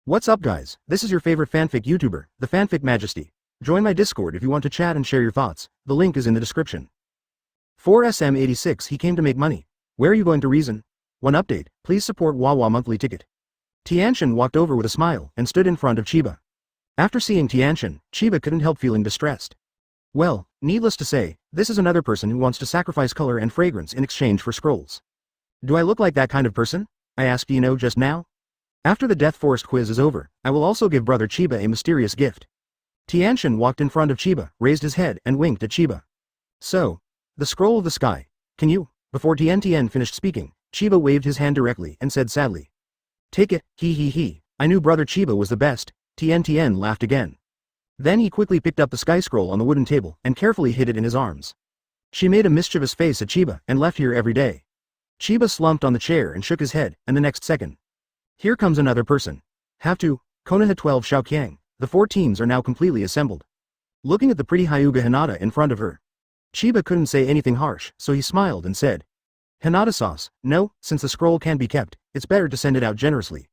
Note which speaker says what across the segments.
Speaker 1: What's up guys, this is your favorite fanfic YouTuber, the Fanfic Majesty. Join my Discord if you want to chat and share your thoughts, the link is in the description. 4SM86 He came to make money. Where are you going to reason? One update, please support Wawa monthly ticket. Tianshan walked over with a smile and stood in front of Chiba. After seeing Tianshan, Chiba couldn't help feeling distressed. Well, needless to say, this is another person who wants to sacrifice color and fragrance in exchange for scrolls. Do I look like that kind of person? I asked just now. After the Death Forest quiz is over, I will also give brother Chiba a mysterious gift. Tianshan walked in front of Chiba, raised his head and winked at Chiba. So, the scroll of the sky. Can you? Before Tien finished speaking, Chiba waved his hand directly and said sadly. Take it, he. I knew brother Chiba was the best. Tien laughed again. Then he quickly picked up the sky scroll on the wooden table and carefully hid it in his arms. She made a mischievous face at Chiba and left here every day. Chiba slumped on the chair and shook his head, and the next second. Here comes another person. Have to, Konoha 12 Xiaoqiang, the 4 teams are now completely assembled. Looking at the pretty Hyuga Hinata in front of her. Chiba couldn't say anything harsh, so he smiled and said. Hinata sauce, no, since the scroll can be kept, it's better to send it out generously.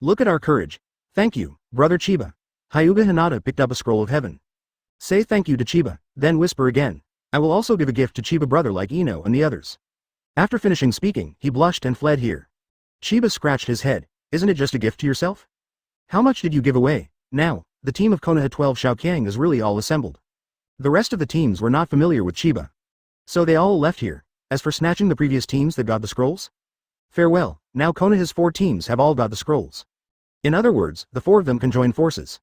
Speaker 1: Look at our courage. Thank you, brother Chiba. Hyuga Hinata picked up a scroll of heaven. Say thank you to Chiba, then whisper again. I will also give a gift to Chiba brother like Ino and the others. After finishing speaking, he blushed and fled here. Chiba scratched his head. Isn't it just a gift to yourself? How much did you give away? Now, the team of Konoha 12 Xiaoqiang is really all assembled. The rest of the teams were not familiar with Chiba. So they all left here. As for snatching the previous teams that got the scrolls? Farewell, now Konoha's 4 teams have all got the scrolls. In other words, the 4 of them can join forces.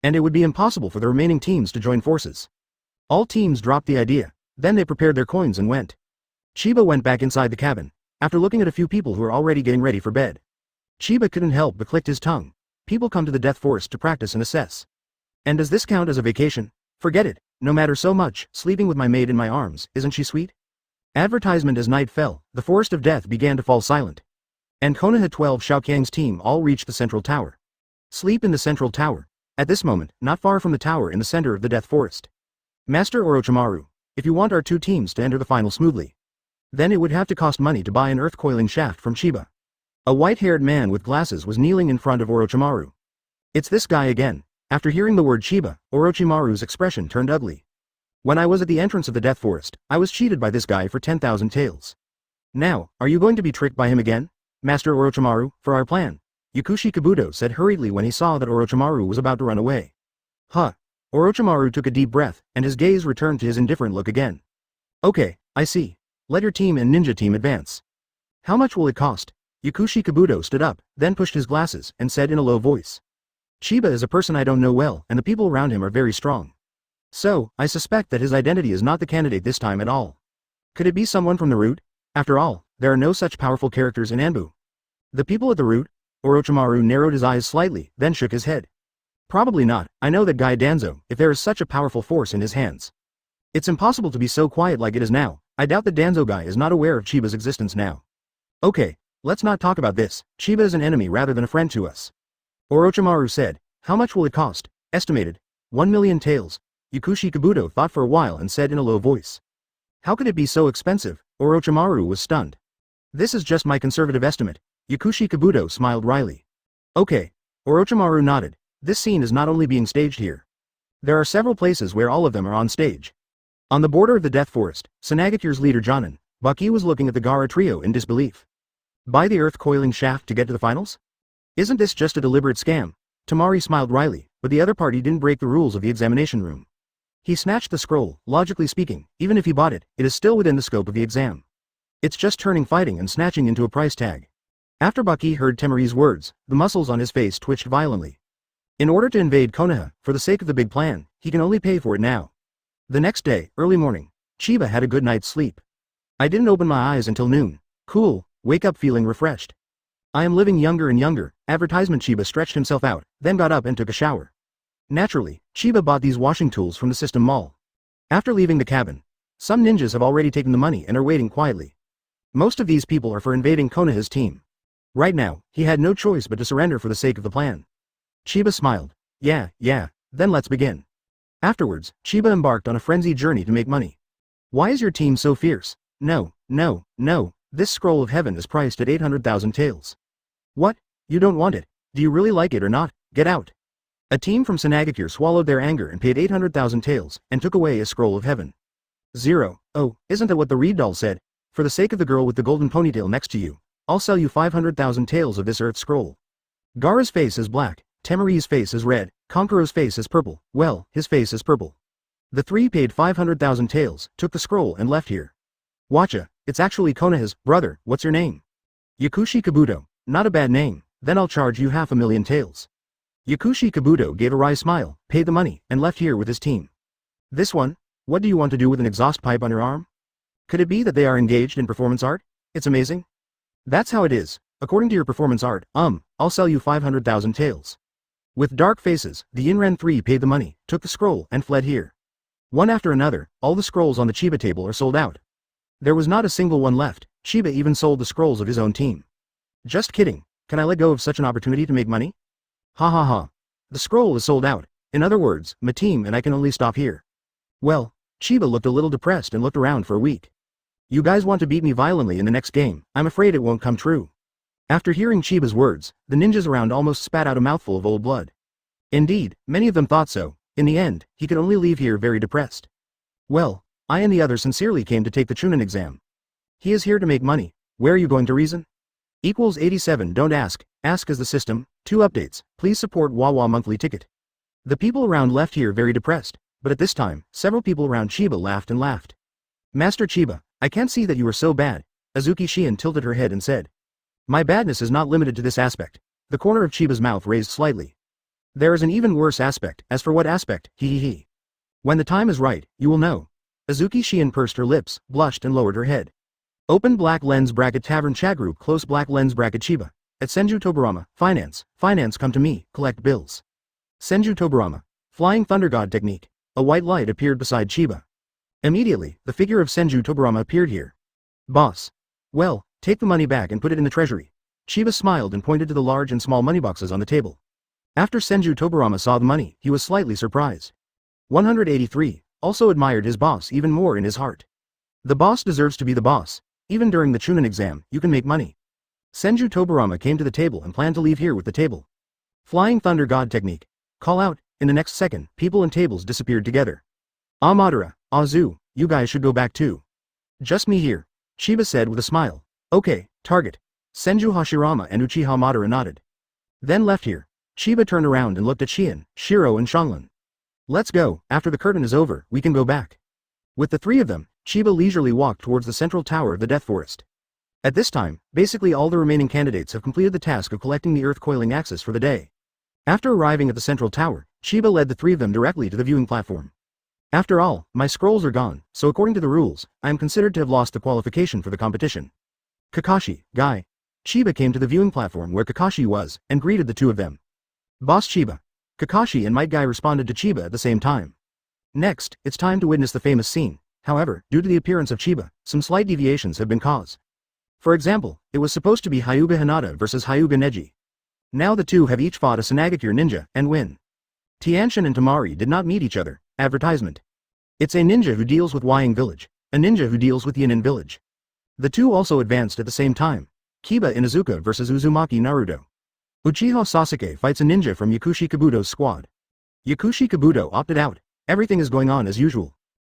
Speaker 1: And it would be impossible for the remaining teams to join forces. All teams dropped the idea, then they prepared their coins and went. Chiba went back inside the cabin, after looking at a few people who were already getting ready for bed. Chiba couldn't help but clicked his tongue. People come to the Death Forest to practice and assess. And does this count as a vacation? Forget it, no matter so much, sleeping with my maid in my arms, isn't she sweet? Advertisement. As night fell, the Forest of Death began to fall silent. And Konoha 12 Xiaoqiang's team all reached the central tower. Sleep in the central tower. At this moment, not far from the tower in the center of the Death Forest. Master Orochimaru, if you want our 2 teams to enter the final smoothly, then it would have to cost money to buy an earth coiling shaft from Chiba. A white-haired man with glasses was kneeling in front of Orochimaru. It's this guy again. After hearing the word Chiba, Orochimaru's expression turned ugly. When I was at the entrance of the Death Forest, I was cheated by this guy for 10,000 taels. Now, are you going to be tricked by him again? Master Orochimaru, for our plan. Yakushi Kabuto said hurriedly when he saw that Orochimaru was about to run away. Huh. Orochimaru took a deep breath, and his gaze returned to his indifferent look again. Okay, I see. Let your team and ninja team advance. How much will it cost? Yakushi Kabuto stood up, then pushed his glasses, and said in a low voice. Chiba is a person I don't know well, and the people around him are very strong. So, I suspect that his identity is not the candidate this time at all. Could it be someone from the root? After all, there are no such powerful characters in Anbu. The people at the root? Orochimaru narrowed his eyes slightly, then shook his head. Probably not. I know that guy Danzo, if there is such a powerful force in his hands. It's impossible to be so quiet like it is now. I doubt that Danzo guy is not aware of Chiba's existence now. Okay, let's not talk about this. Chiba is an enemy rather than a friend to us. Orochimaru said. How much will it cost? Estimated. 1 million taels. Yakushi Kabuto thought for a while and said in a low voice. How could it be so expensive? Orochimaru was stunned. This is just my conservative estimate. Yakushi Kabuto smiled wryly. Okay. Orochimaru nodded. This scene is not only being staged here. There are several places where all of them are on stage. On the border of the Death Forest, Sanagakure's leader Jonin, Baki was looking at the Gaara trio in disbelief. Buy the earth coiling shaft to get to the finals? Isn't this just a deliberate scam? Tamari smiled wryly, but the other party didn't break the rules of the examination room. He snatched the scroll. Logically speaking, even if he bought it, it is still within the scope of the exam. It's just turning fighting and snatching into a price tag. After Baki heard Temari's words, the muscles on his face twitched violently. In order to invade Konoha, for the sake of the big plan, he can only pay for it now. The next day, early morning, Chiba had a good night's sleep. I didn't open my eyes until noon. Cool, wake up feeling refreshed. I am living younger and younger. Advertisement. Chiba stretched himself out, then got up and took a shower. Naturally, Chiba bought these washing tools from the System Mall. After leaving the cabin, some ninjas have already taken the money and are waiting quietly. Most of these people are for invading Konoha's team. Right now, he had no choice but to surrender for the sake of the plan. Chiba smiled. Yeah, then let's begin. Afterwards, Chiba embarked on a frenzied journey to make money. Why is your team so fierce? No, this scroll of heaven is priced at 800,000 taels. What? You don't want it? Do you really like it or not? Get out. A team from Senagakure swallowed their anger and paid 800,000 taels, and took away a scroll of heaven. 0. Oh, isn't that what the reed doll said? For the sake of the girl with the golden ponytail next to you, I'll sell you 500,000 taels of this earth scroll. Gaara's face is black, Temari's face is red, Konkuro's face is purple, well, his face is purple. The three paid 500,000 taels, took the scroll and left here. Watcha, it's actually Konoha's brother, what's your name? Yakushi Kabuto, not a bad name, then I'll charge you 500,000 taels. Yakushi Kabuto gave a wry smile, paid the money, and left here with his team. This one? What do you want to do with an exhaust pipe on your arm? Could it be that they are engaged in performance art? It's amazing. That's how it is. According to your performance art, I'll sell you 500,000 taels. With dark faces, the Yinren three paid the money, took the scroll, and fled here. One after another, all the scrolls on the Chiba table are sold out. There was not a single one left. Chiba even sold the scrolls of his own team. Just kidding. Can I let go of such an opportunity to make money? Ha ha ha. The scroll is sold out. In other words, my team and I can only stop here. Well, Chiba looked a little depressed and looked around for a week. You guys want to beat me violently in the next game, I'm afraid it won't come true. After hearing Chiba's words, the ninjas around almost spat out a mouthful of old blood. Indeed, many of them thought so. In the end, he could only leave here very depressed. Well, I and the others sincerely came to take the Chunin exam. He is here to make money. Where are you going to reason? Equals 87. Don't ask, ask is the system. 2 updates, please support Wawa monthly ticket. The people around left here very depressed, but at this time, several people around Chiba laughed and laughed. Master Chiba, I can't see that you are so bad. Azuki Shion tilted her head and said. My badness is not limited to this aspect. The corner of Chiba's mouth raised slightly. There is an even worse aspect. As for what aspect? He. When the time is right, you will know. Azuki Shion pursed her lips, blushed and lowered her head. Open black lens bracket Tavern chat group close black lens bracket Chiba. At Senju Tobirama, finance come to me, collect bills. Senju Tobirama. Flying Thunder God technique. A white light appeared beside Chiba. Immediately, the figure of Senju Tobirama appeared here. Boss. Well, take the money back and put it in the treasury. Chiba smiled and pointed to the large and small money boxes on the table. After Senju Tobirama saw the money, he was slightly surprised. 183, also admired his boss even more in his heart. The boss deserves to be the boss. Even during the Chunin exam, you can make money. Senju Tobirama came to the table and planned to leave here with the table. Flying Thunder God technique. Call out, in the next second, people and tables disappeared together. Madara, Azu, you guys should go back too. Just me here. Chiba said with a smile. Okay, target. Senju Hashirama and Uchiha Madara nodded. Then left here. Chiba turned around and looked at Shion, Shiro and Shanglin. Let's go, after the curtain is over, we can go back. With the 3 of them, Chiba leisurely walked towards the central tower of the Death Forest. At this time, basically all the remaining candidates have completed the task of collecting the earth coiling axis for the day. After arriving at the central tower, Chiba led the 3 of them directly to the viewing platform. After all, my scrolls are gone, so according to the rules, I am considered to have lost the qualification for the competition. Kakashi, Guy. Chiba came to the viewing platform where Kakashi was, and greeted the 2 of them. Boss Chiba. Kakashi and Might Guy responded to Chiba at the same time. Next, it's time to witness the famous scene. However, due to the appearance of Chiba, some slight deviations have been caused. For example, it was supposed to be Hyuga Hinata versus Hyuga Neji. Now the 2 have each fought a Senagakure ninja, and win. Tianshin and Tamari did not meet each other. Advertisement. It's a ninja who deals with Wying Village, a ninja who deals with Yinin Village. The 2 also advanced at the same time. Kiba Inuzuka versus Uzumaki Naruto. Uchiha Sasuke fights a ninja from Yakushi Kabuto's squad. Yakushi Kabuto opted out. Everything is going on as usual.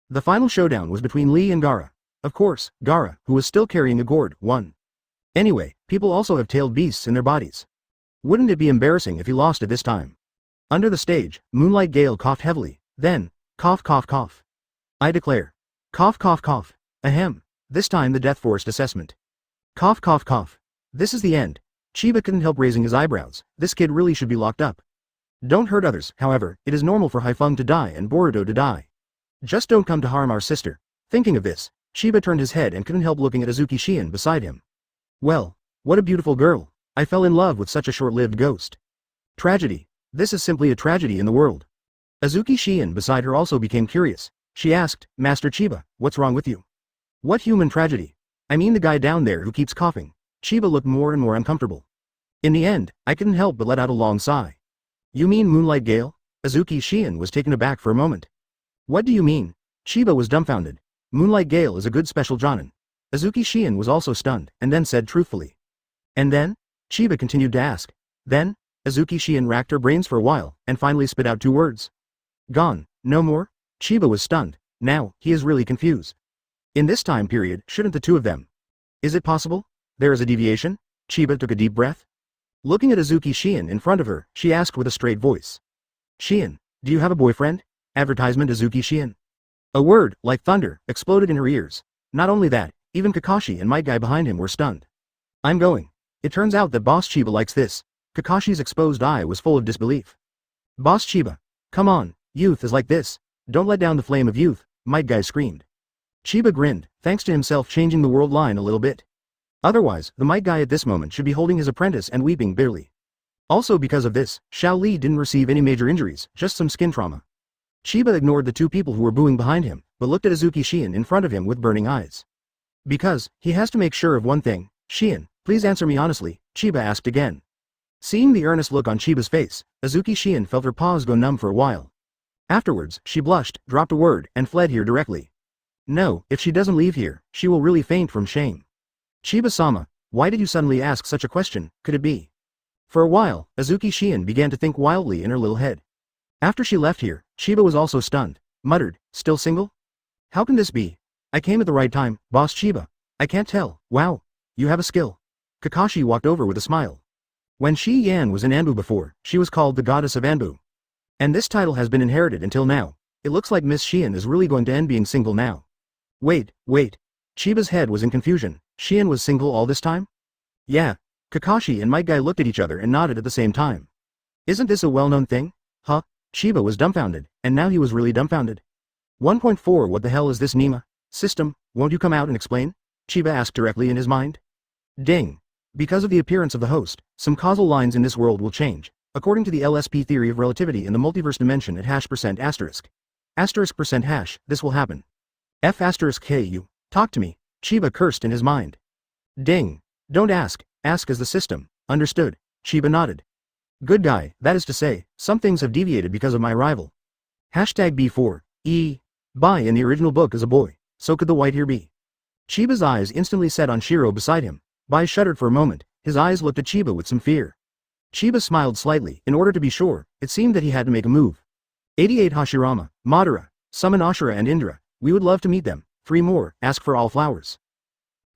Speaker 1: The final showdown was between Lee and Gaara. Of course, Gaara, who was still carrying a gourd, won. Anyway, people also have tailed beasts in their bodies. Wouldn't it be embarrassing if he lost at this time? Under the stage, Moonlight Gale coughed heavily, then, cough cough cough. I declare. Cough cough cough. Ahem. This time the Death Forest assessment. Cough cough cough. This is the end. Chiba couldn't help raising his eyebrows. This kid really should be locked up. Don't hurt others, however, it is normal for Haifeng to die and Boruto to die. Just don't come to harm our sister. Thinking of this, Chiba turned his head and couldn't help looking at Azuki Shion beside him. Well, what a beautiful girl. I fell in love with such a short-lived ghost. Tragedy. This is simply a tragedy in the world. Azuki Shion beside her also became curious. She asked, Master Chiba, what's wrong with you? What human tragedy? I mean the guy down there who keeps coughing. Chiba looked more and more uncomfortable. In the end, I couldn't help but let out a long sigh. You mean Moonlight Gale? Azuki Shion was taken aback for a moment. What do you mean? Chiba was dumbfounded. Moonlight Gale is a good special jonin. Azuki Shion was also stunned, and then said truthfully. And then? Chiba continued to ask. Then? Azuki Shion racked her brains for a while, and finally spit out 2 words. Gone. No more? Chiba was stunned. Now, he is really confused. In this time period, shouldn't the 2 of them? Is it possible? There is a deviation? Chiba took a deep breath. Looking at Azuki Shion in front of her, she asked with a straight voice. Shion, do you have a boyfriend? Advertisement Azuki Shion. A word, like thunder, exploded in her ears. Not only that, even Kakashi and Might Guy behind him were stunned. I'm going. It turns out that Boss Chiba likes this. Kakashi's exposed eye was full of disbelief. Boss Chiba. Come on, youth is like this. Don't let down the flame of youth, Might Guy screamed. Chiba grinned, thanks to himself changing the world line a little bit. Otherwise, the Might Guy at this moment should be holding his apprentice and weeping bitterly. Also because of this, Xiao Li didn't receive any major injuries, just some skin trauma. Chiba ignored the 2 people who were booing behind him, but looked at Azuki Shion in front of him with burning eyes. Because, he has to make sure of one thing. Shion, please answer me honestly, Chiba asked again. Seeing the earnest look on Chiba's face, Azuki Shion felt her paws go numb for a while. Afterwards, she blushed, dropped a word, and fled here directly. No, if she doesn't leave here, she will really faint from shame. Chiba-sama, why did you suddenly ask such a question, could it be? For a while, Azuki Shion began to think wildly in her little head. After she left here, Chiba was also stunned, muttered, still single? How can this be? I came at the right time, Boss Chiba. I can't tell, wow. You have a skill. Kakashi walked over with a smile. When Shi Yan was in Anbu before, she was called the Goddess of Anbu. And this title has been inherited until now. It looks like Miss Shion is really going to end being single now. Wait. Chiba's head was in confusion. Shion was single all this time? Yeah. Kakashi and Might Guy looked at each other and nodded at the same time. Isn't this a well-known thing? Huh? Chiba was dumbfounded, and now he was really dumbfounded. 1.4 What the hell is this Nima? System, won't you come out and explain? Chiba asked directly in his mind. Ding. Because of the appearance of the host, some causal lines in this world will change, according to the LSP theory of relativity in the multiverse dimension at #%*. *%# this will happen. F***KU, talk to me, Chiba cursed in his mind. Ding. Don't ask as the system, understood, Chiba nodded. Good guy, that is to say, some things have deviated because of my arrival. #B4, Bai in the original book is a boy, so could the white here be? Chiba's eyes instantly set on Shiro beside him. Bai shuddered for a moment, his eyes looked at Chiba with some fear. Chiba smiled slightly, in order to be sure, it seemed that he had to make a move. 88 Hashirama, Madara, summon Ashura and Indra, we would love to meet them, 3 more, ask for all flowers.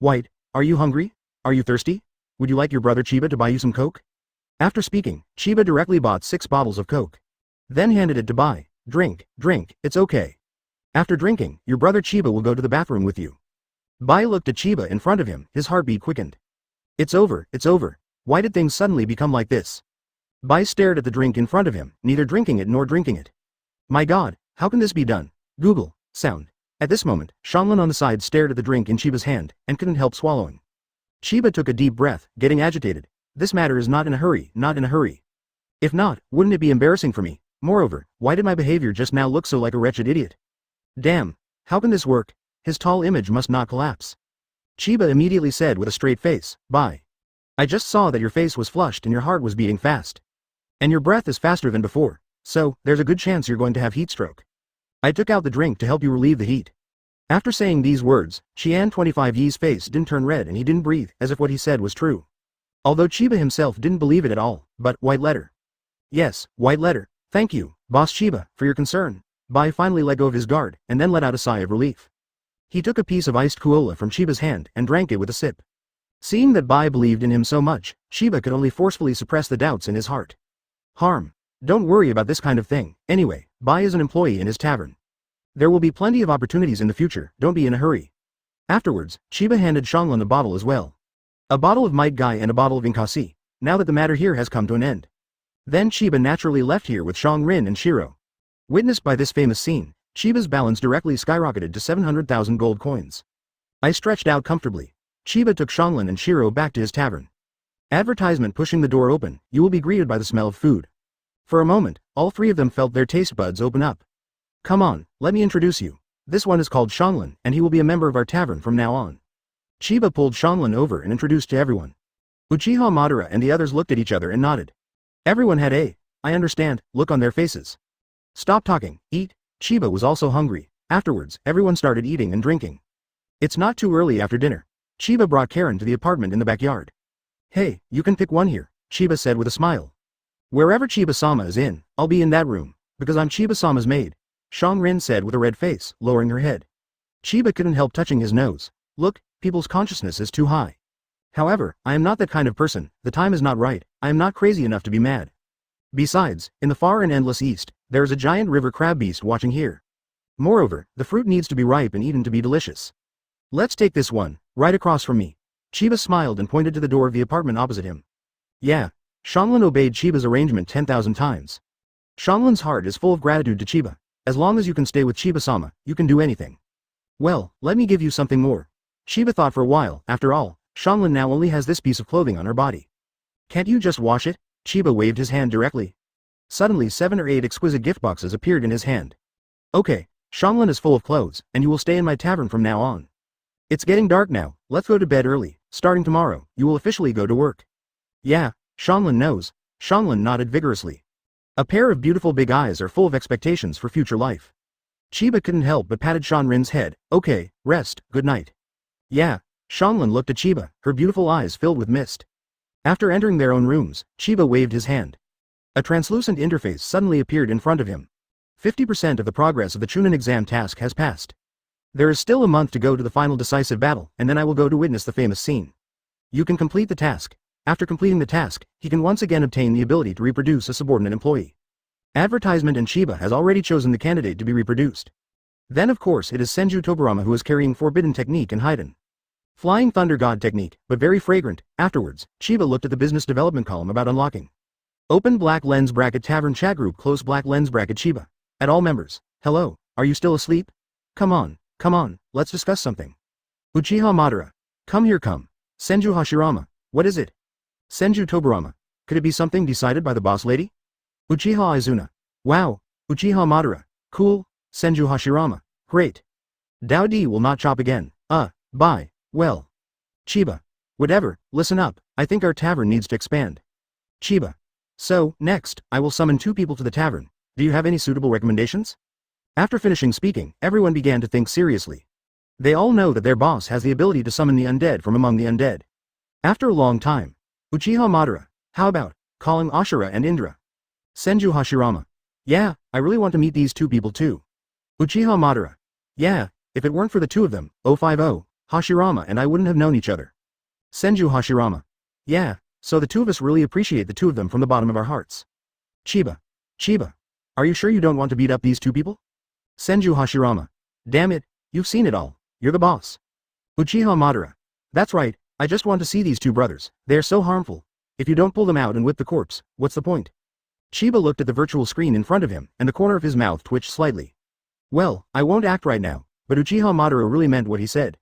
Speaker 1: White, are you hungry? Are you thirsty? Would you like your brother Chiba to buy you some coke? After speaking, Chiba directly bought 6 bottles of coke. Then handed it to Bai. Drink, it's okay. After drinking, your brother Chiba will go to the bathroom with you. Bai looked at Chiba in front of him, his heartbeat quickened. It's over. Why did things suddenly become like this? Bai stared at the drink in front of him, neither drinking it nor drinking it. My god, how can this be done? Google, sound. At this moment, Shanlin on the side stared at the drink in Chiba's hand, and couldn't help swallowing. Chiba took a deep breath, getting agitated. This matter is not in a hurry. If not, wouldn't it be embarrassing for me? Moreover, why did my behavior just now look so like a wretched idiot? Damn, how can this work? His tall image must not collapse. Chiba immediately said with a straight face, Bai. I just saw that your face was flushed and your heart was beating fast. And your breath is faster than before, so, there's a good chance you're going to have heat stroke. I took out the drink to help you relieve the heat. After saying these words, Qian 25 Yi's face didn't turn red and he didn't breathe, as if what he said was true. Although Chiba himself didn't believe it at all, but, white letter. Yes, white letter, thank you, Boss Chiba, for your concern. Bai finally let go of his guard, and then let out a sigh of relief. He took a piece of iced cola from Chiba's hand and drank it with a sip. Seeing that Bai believed in him so much, Chiba could only forcefully suppress the doubts in his heart. Harm. Don't worry about this kind of thing, anyway, Bai is an employee in his tavern. There will be plenty of opportunities in the future, don't be in a hurry. Afterwards, Chiba handed Shanglin a bottle as well. A bottle of Might Guy and a bottle of Inkasi, now that the matter here has come to an end. Then Chiba naturally left here with Shang Rin and Shiro. Witnessed by this famous scene, Chiba's balance directly skyrocketed to 700,000 gold coins. I stretched out comfortably. Chiba took Shanglin and Shiro back to his tavern. Advertisement pushing the door open, you will be greeted by the smell of food. For a moment, all 3 of them felt their taste buds open up. Come on, let me introduce you. This one is called Shanglin, and he will be a member of our tavern from now on. Chiba pulled Shanglin over and introduced to everyone. Uchiha Madara and the others looked at each other and nodded. Everyone had a, I understand, look on their faces. Stop talking, eat. Chiba was also hungry. Afterwards, everyone started eating and drinking. It's not too early after dinner. Chiba brought Karen to the apartment in the backyard. Hey, you can pick one here, Chiba said with a smile. Wherever Chiba-sama is in, I'll be in that room, because I'm Chiba-sama's maid, Shang-rin said with a red face, lowering her head. Chiba couldn't help touching his nose. Look, people's consciousness is too high. However, I am not that kind of person, the time is not right, I am not crazy enough to be mad. Besides, in the far and endless east, there is a giant river crab beast watching here. Moreover, the fruit needs to be ripe and eaten to be delicious. Let's take this one, right across from me. Chiba smiled and pointed to the door of the apartment opposite him. Yeah. Shanlin obeyed Chiba's arrangement 10,000 times. Shanlin's heart is full of gratitude to Chiba. As long as you can stay with Chiba-sama, you can do anything. Well, let me give you something more. Chiba thought for a while, after all, Shanlin now only has this piece of clothing on her body. Can't you just wash it? Chiba waved his hand directly. Suddenly 7 or 8 exquisite gift boxes appeared in his hand. Okay, Shanlin is full of clothes, and you will stay in my tavern from now on. It's getting dark now, let's go to bed early, starting tomorrow, you will officially go to work. Yeah, Shanlin knows. Shanlin nodded vigorously. A pair of beautiful big eyes are full of expectations for future life. Chiba couldn't help but patted Shanrin's head. Okay, rest, good night. Yeah, Shanlin looked at Chiba, her beautiful eyes filled with mist. After entering their own rooms, Chiba waved his hand. A translucent interface suddenly appeared in front of him. 50% of the progress of the Chunin exam task has passed. There is still a month to go to the final decisive battle, and then I will go to witness the famous scene. You can complete the task. After completing the task, he can once again obtain the ability to reproduce a subordinate employee. Advertisement, and Chiba has already chosen the candidate to be reproduced. Then of course it is Senju Tobirama who is carrying forbidden technique and Haiden. Flying Thunder God technique, but very fragrant. Afterwards, Chiba looked at the business development column about unlocking. Open black lens bracket tavern chat group close black lens bracket Chiba. At all members, hello, are you still asleep? Come on, let's discuss something. Uchiha Madara. Come here come. Senju Hashirama. What is it? Senju Tobirama. Could it be something decided by the boss lady? Uchiha Izuna. Wow, Uchiha Madara. Cool, Senju Hashirama. Great. Dao D will not chop again. Bye. Well. Chiba. Whatever, listen up, I think our tavern needs to expand. Chiba. So, next, I will summon 2 people to the tavern. Do you have any suitable recommendations? After finishing speaking, everyone began to think seriously. They all know that their boss has the ability to summon the undead from among the undead. After a long time, Uchiha Madara, how about calling Ashura and Indra? Senju Hashirama. Yeah, I really want to meet these 2 people too. Uchiha Madara. Yeah, if it weren't for the 2 of them, 050, Hashirama and I wouldn't have known each other. Senju Hashirama. Yeah, so the 2 of us really appreciate the 2 of them from the bottom of our hearts. Chiba. Are you sure you don't want to beat up these 2 people? Senju Hashirama. Damn it, you've seen it all, you're the boss. Uchiha Madara. That's right, I just want to see these 2 brothers, they are so harmful. If you don't pull them out and whip the corpse, what's the point? Chiba looked at the virtual screen in front of him, and the corner of his mouth twitched slightly. Well, I won't act right now, but Uchiha Madara really meant what he said.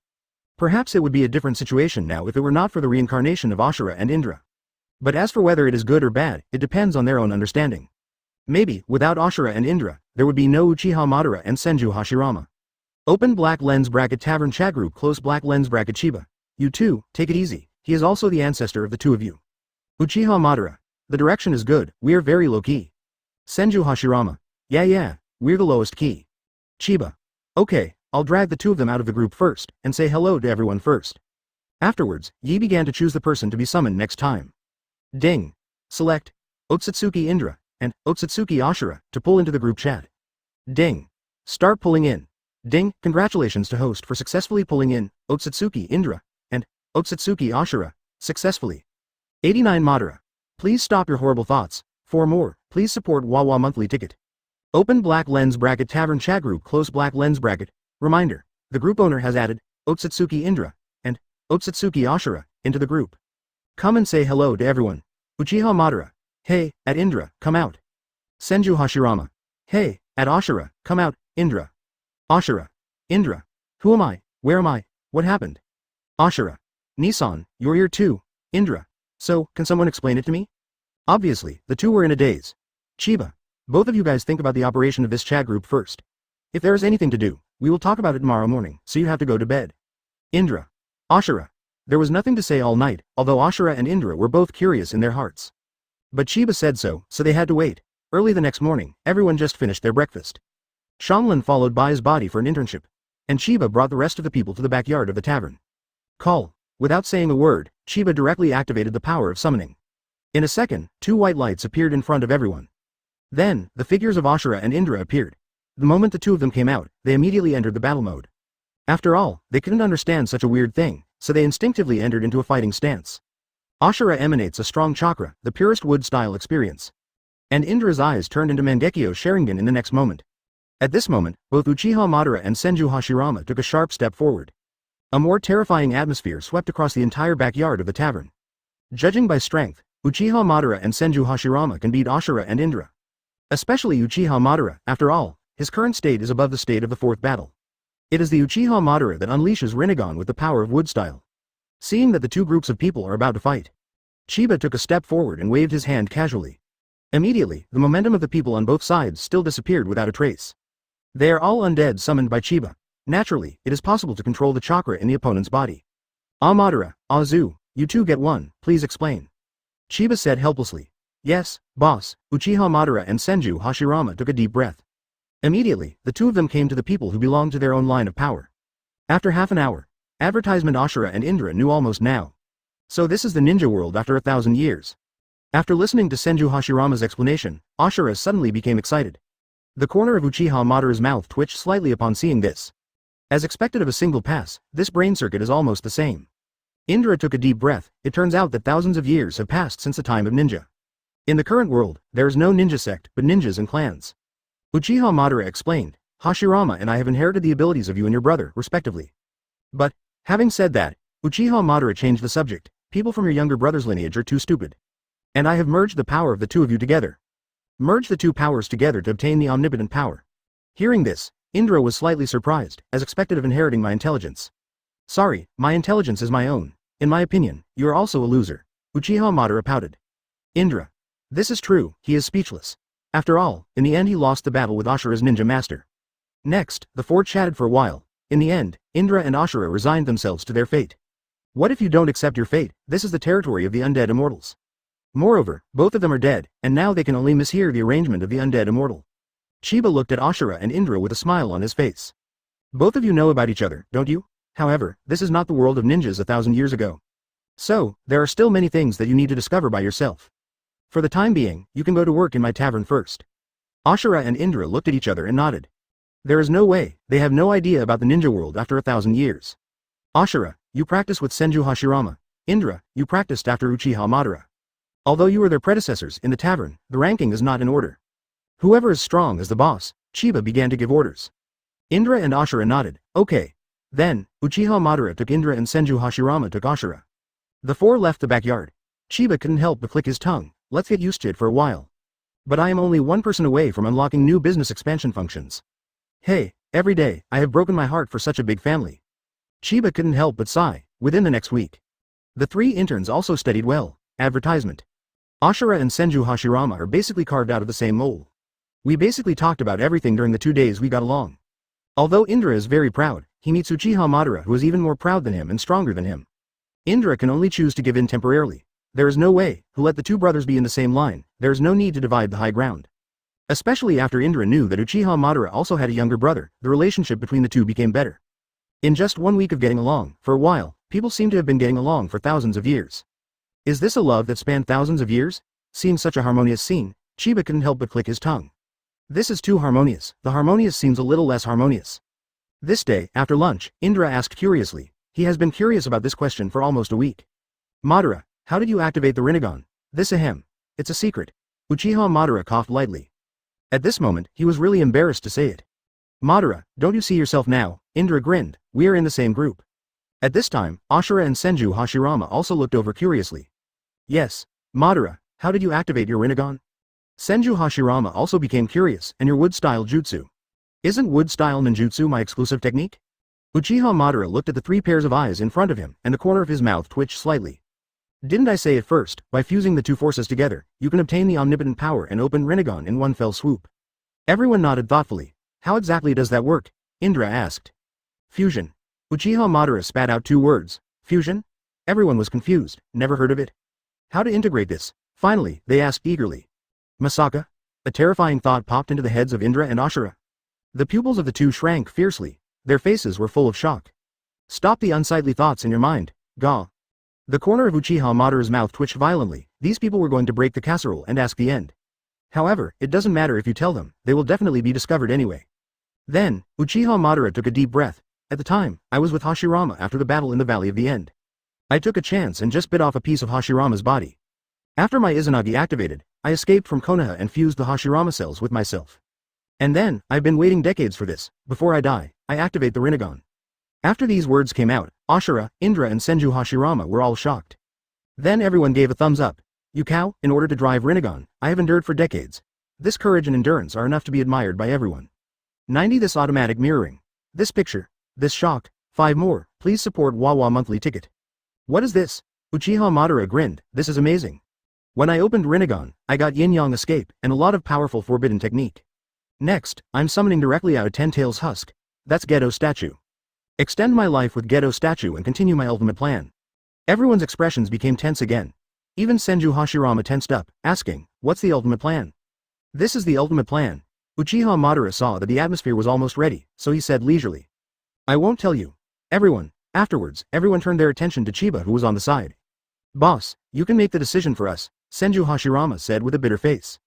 Speaker 1: Perhaps it would be a different situation now if it were not for the reincarnation of Ashura and Indra. But as for whether it is good or bad, it depends on their own understanding. Maybe, without Ashura and Indra, there would be no Uchiha Madara and Senju Hashirama. Open black lens bracket tavern chat group close black lens bracket Chiba. You too, take it easy, he is also the ancestor of the 2 of you. Uchiha Madara. The direction is good, we're very low key. Senju Hashirama. Yeah, we're the lowest key. Chiba. Okay, I'll drag the 2 of them out of the group first, and say hello to everyone first. Afterwards, Yi began to choose the person to be summoned next time. Ding. Select Otsutsuki Indra and Otsutsuki Ashura to pull into the group chat. Ding. Start pulling in. Ding. Congratulations to host for successfully pulling in Otsutsuki Indra and Otsutsuki Ashura successfully. 89 Madara. Please stop your horrible thoughts. For more, please support Wawa monthly ticket. Open black lens bracket tavern chat group close black lens bracket. Reminder, the group owner has added Otsutsuki Indra and Otsutsuki Ashura into the group. Come and say hello to everyone. Uchiha Madara. Hey, at Indra, come out. Senju Hashirama. Hey, at Ashura, come out, Indra. Ashura. Indra. Who am I? Where am I? What happened? Ashura. Nissan, you're here too, Indra. So, can someone explain it to me? Obviously, the 2 were in a daze. Chiba. Both of you guys think about the operation of this chat group first. If there is anything to do, we will talk about it tomorrow morning, so you have to go to bed. Indra. Ashura. There was nothing to say all night, although Ashura and Indra were both curious in their hearts. But Chiba said so they had to wait. Early the next morning, everyone just finished their breakfast. Shanlin followed by his body for an internship, and Chiba brought the rest of the people to the backyard of the tavern. Call. Without saying a word, Chiba directly activated the power of summoning. In a second, two white lights appeared in front of everyone. Then, the figures of Ashura and Indra appeared. The moment the two of them came out, they immediately entered the battle mode. After all, they couldn't understand such a weird thing, so they instinctively entered into a fighting stance. Ashura emanates a strong chakra, the purest wood-style experience. And Indra's eyes turned into Mangekyo's Sharingan in the next moment. At this moment, both Uchiha Madara and Senju Hashirama took a sharp step forward. A more terrifying atmosphere swept across the entire backyard of the tavern. Judging by strength, Uchiha Madara and Senju Hashirama can beat Ashura and Indra. Especially Uchiha Madara, after all, his current state is above the state of the fourth battle. It is the Uchiha Madara that unleashes Rinnegan with the power of wood style. Seeing that the two groups of people are about to fight, Chiba took a step forward and waved his hand casually. Immediately, the momentum of the people on both sides still disappeared without a trace. They are all undead summoned by Chiba. Naturally, it is possible to control the chakra in the opponent's body. Ah Madara, Azu, you two get one, please explain. Chiba said helplessly. Yes, boss. Uchiha Madara and Senju Hashirama took a deep breath. Immediately, the two of them came to the people who belonged to their own line of power. After half an hour, advertisement Ashura and Indra knew almost now. So this is the ninja world after 1,000 years. After listening to Senju Hashirama's explanation, Ashura suddenly became excited. The corner of Uchiha Madara's mouth twitched slightly upon seeing this. As expected of a single pass, this brain circuit is almost the same. Indra took a deep breath. It turns out that thousands of years have passed since the time of ninja. In the current world, there is no ninja sect, but ninjas and clans. Uchiha Madara explained, Hashirama and I have inherited the abilities of you and your brother, respectively. But, having said that, Uchiha Madara changed the subject. People from your younger brother's lineage are too stupid. And I have merged the power of the two of you together. Merge the two powers together to obtain the omnipotent power. Hearing this, Indra was slightly surprised, as expected of inheriting my intelligence. Sorry, my intelligence is my own. In my opinion, you are also a loser. Uchiha Madara pouted. Indra. This is true, he is speechless. After all, in the end he lost the battle with Ashura's ninja master. Next, the four chatted for a while. In the end, Indra and Ashura resigned themselves to their fate. What if you don't accept your fate? This is the territory of the undead immortals. Moreover, both of them are dead, and now they can only mishear the arrangement of the undead immortal. Chiba looked at Ashura and Indra with a smile on his face. Both of you know about each other, don't you? However, this is not the world of ninjas 1,000 years ago. So, there are still many things that you need to discover by yourself. For the time being, you can go to work in my tavern first. Ashura and Indra looked at each other and nodded. There is no way, they have no idea about the ninja world after 1,000 years. Ashura, you practice with Senju Hashirama. Indra, you practiced after Uchiha Madara. Although you are their predecessors in the tavern, the ranking is not in order. Whoever is strong is the boss. Chiba began to give orders. Indra and Ashura nodded. Okay. Then, Uchiha Madara took Indra and Senju Hashirama took Ashura. The four left the backyard. Chiba couldn't help but click his tongue. Let's get used to it for a while. But I am only one person away from unlocking new business expansion functions. Hey, every day, I have broken my heart for such a big family. Chiba couldn't help but sigh. Within the next week, the three interns also studied well. Advertisement. Ashura and Senju Hashirama are basically carved out of the same mold. We basically talked about everything during the 2 days we got along. Although Indra is very proud, he meets Uchiha Madara who is even more proud than him and stronger than him. Indra can only choose to give in temporarily. There is no way, who let the two brothers be in the same line, there is no need to divide the high ground. Especially after Indra knew that Uchiha Madara also had a younger brother, the relationship between the two became better. In just 1 week of getting along, for a while, people seem to have been getting along for thousands of years. Is this a love that spanned thousands of years? Seeing such a harmonious scene, Chiba couldn't help but click his tongue. This is too harmonious, the harmonious seems a little less harmonious. This day, after lunch, Indra asked curiously. He has been curious about this question for almost a week. Madara, how did you activate the Rinnegan? This Ahem. It's a secret. Uchiha Madara coughed lightly. At this moment, he was really embarrassed to say it. Madara, don't you see yourself now? Indra grinned. We are in the same group. At this time, Ashura and Senju Hashirama also looked over curiously. Yes. Madara, how did you activate your Rinnegan? Senju Hashirama also became curious, and your wood-style jutsu. Isn't wood-style ninjutsu my exclusive technique? Uchiha Madara looked at the 3 pairs of eyes in front of him, and the corner of his mouth twitched slightly. Didn't I say it first, by fusing the two forces together, you can obtain the omnipotent power and open Rinnegan in one fell swoop. Everyone nodded thoughtfully. How exactly does that work? Indra asked. Fusion. Uchiha Madara spat out 2 words. Fusion? Everyone was confused, never heard of it. How to integrate this? Finally, they asked eagerly. Masaka? A terrifying thought popped into the heads of Indra and Ashura. The pupils of the two shrank fiercely. Their faces were full of shock. Stop the unsightly thoughts in your mind, Ga. The corner of Uchiha Madara's mouth twitched violently. These people were going to break the casserole and ask the end. However, it doesn't matter if you tell them, they will definitely be discovered anyway. Then, Uchiha Madara took a deep breath. At the time, I was with Hashirama after the battle in the Valley of the End. I took a chance and just bit off a piece of Hashirama's body. After my Izanagi activated, I escaped from Konoha and fused the Hashirama cells with myself. And then, I've been waiting decades for this. Before I die, I activate the Rinnegan. After these words came out, Ashura, Indra and Senju Hashirama were all shocked. Then everyone gave a thumbs up. You cow, in order to drive Rinnegan, I have endured for decades. This courage and endurance are enough to be admired by everyone. 90 This automatic mirroring. This picture. This shock. 5 more, please support Wawa monthly ticket. What is this? Uchiha Madara grinned, this is amazing. When I opened Rinnegan, I got yin-yang escape, and a lot of powerful forbidden technique. Next, I'm summoning directly out of Ten Tails Husk. That's Gedo statue. Extend my life with Gedo statue and continue my ultimate plan. Everyone's expressions became tense again. Even Senju Hashirama tensed up, asking, what's the ultimate plan? This is the ultimate plan. Uchiha Madara saw that the atmosphere was almost ready, so he said leisurely. I won't tell you. Everyone. Afterwards, everyone turned their attention to Chiba who was on the side. Boss, you can make the decision for us, Senju Hashirama said with a bitter face.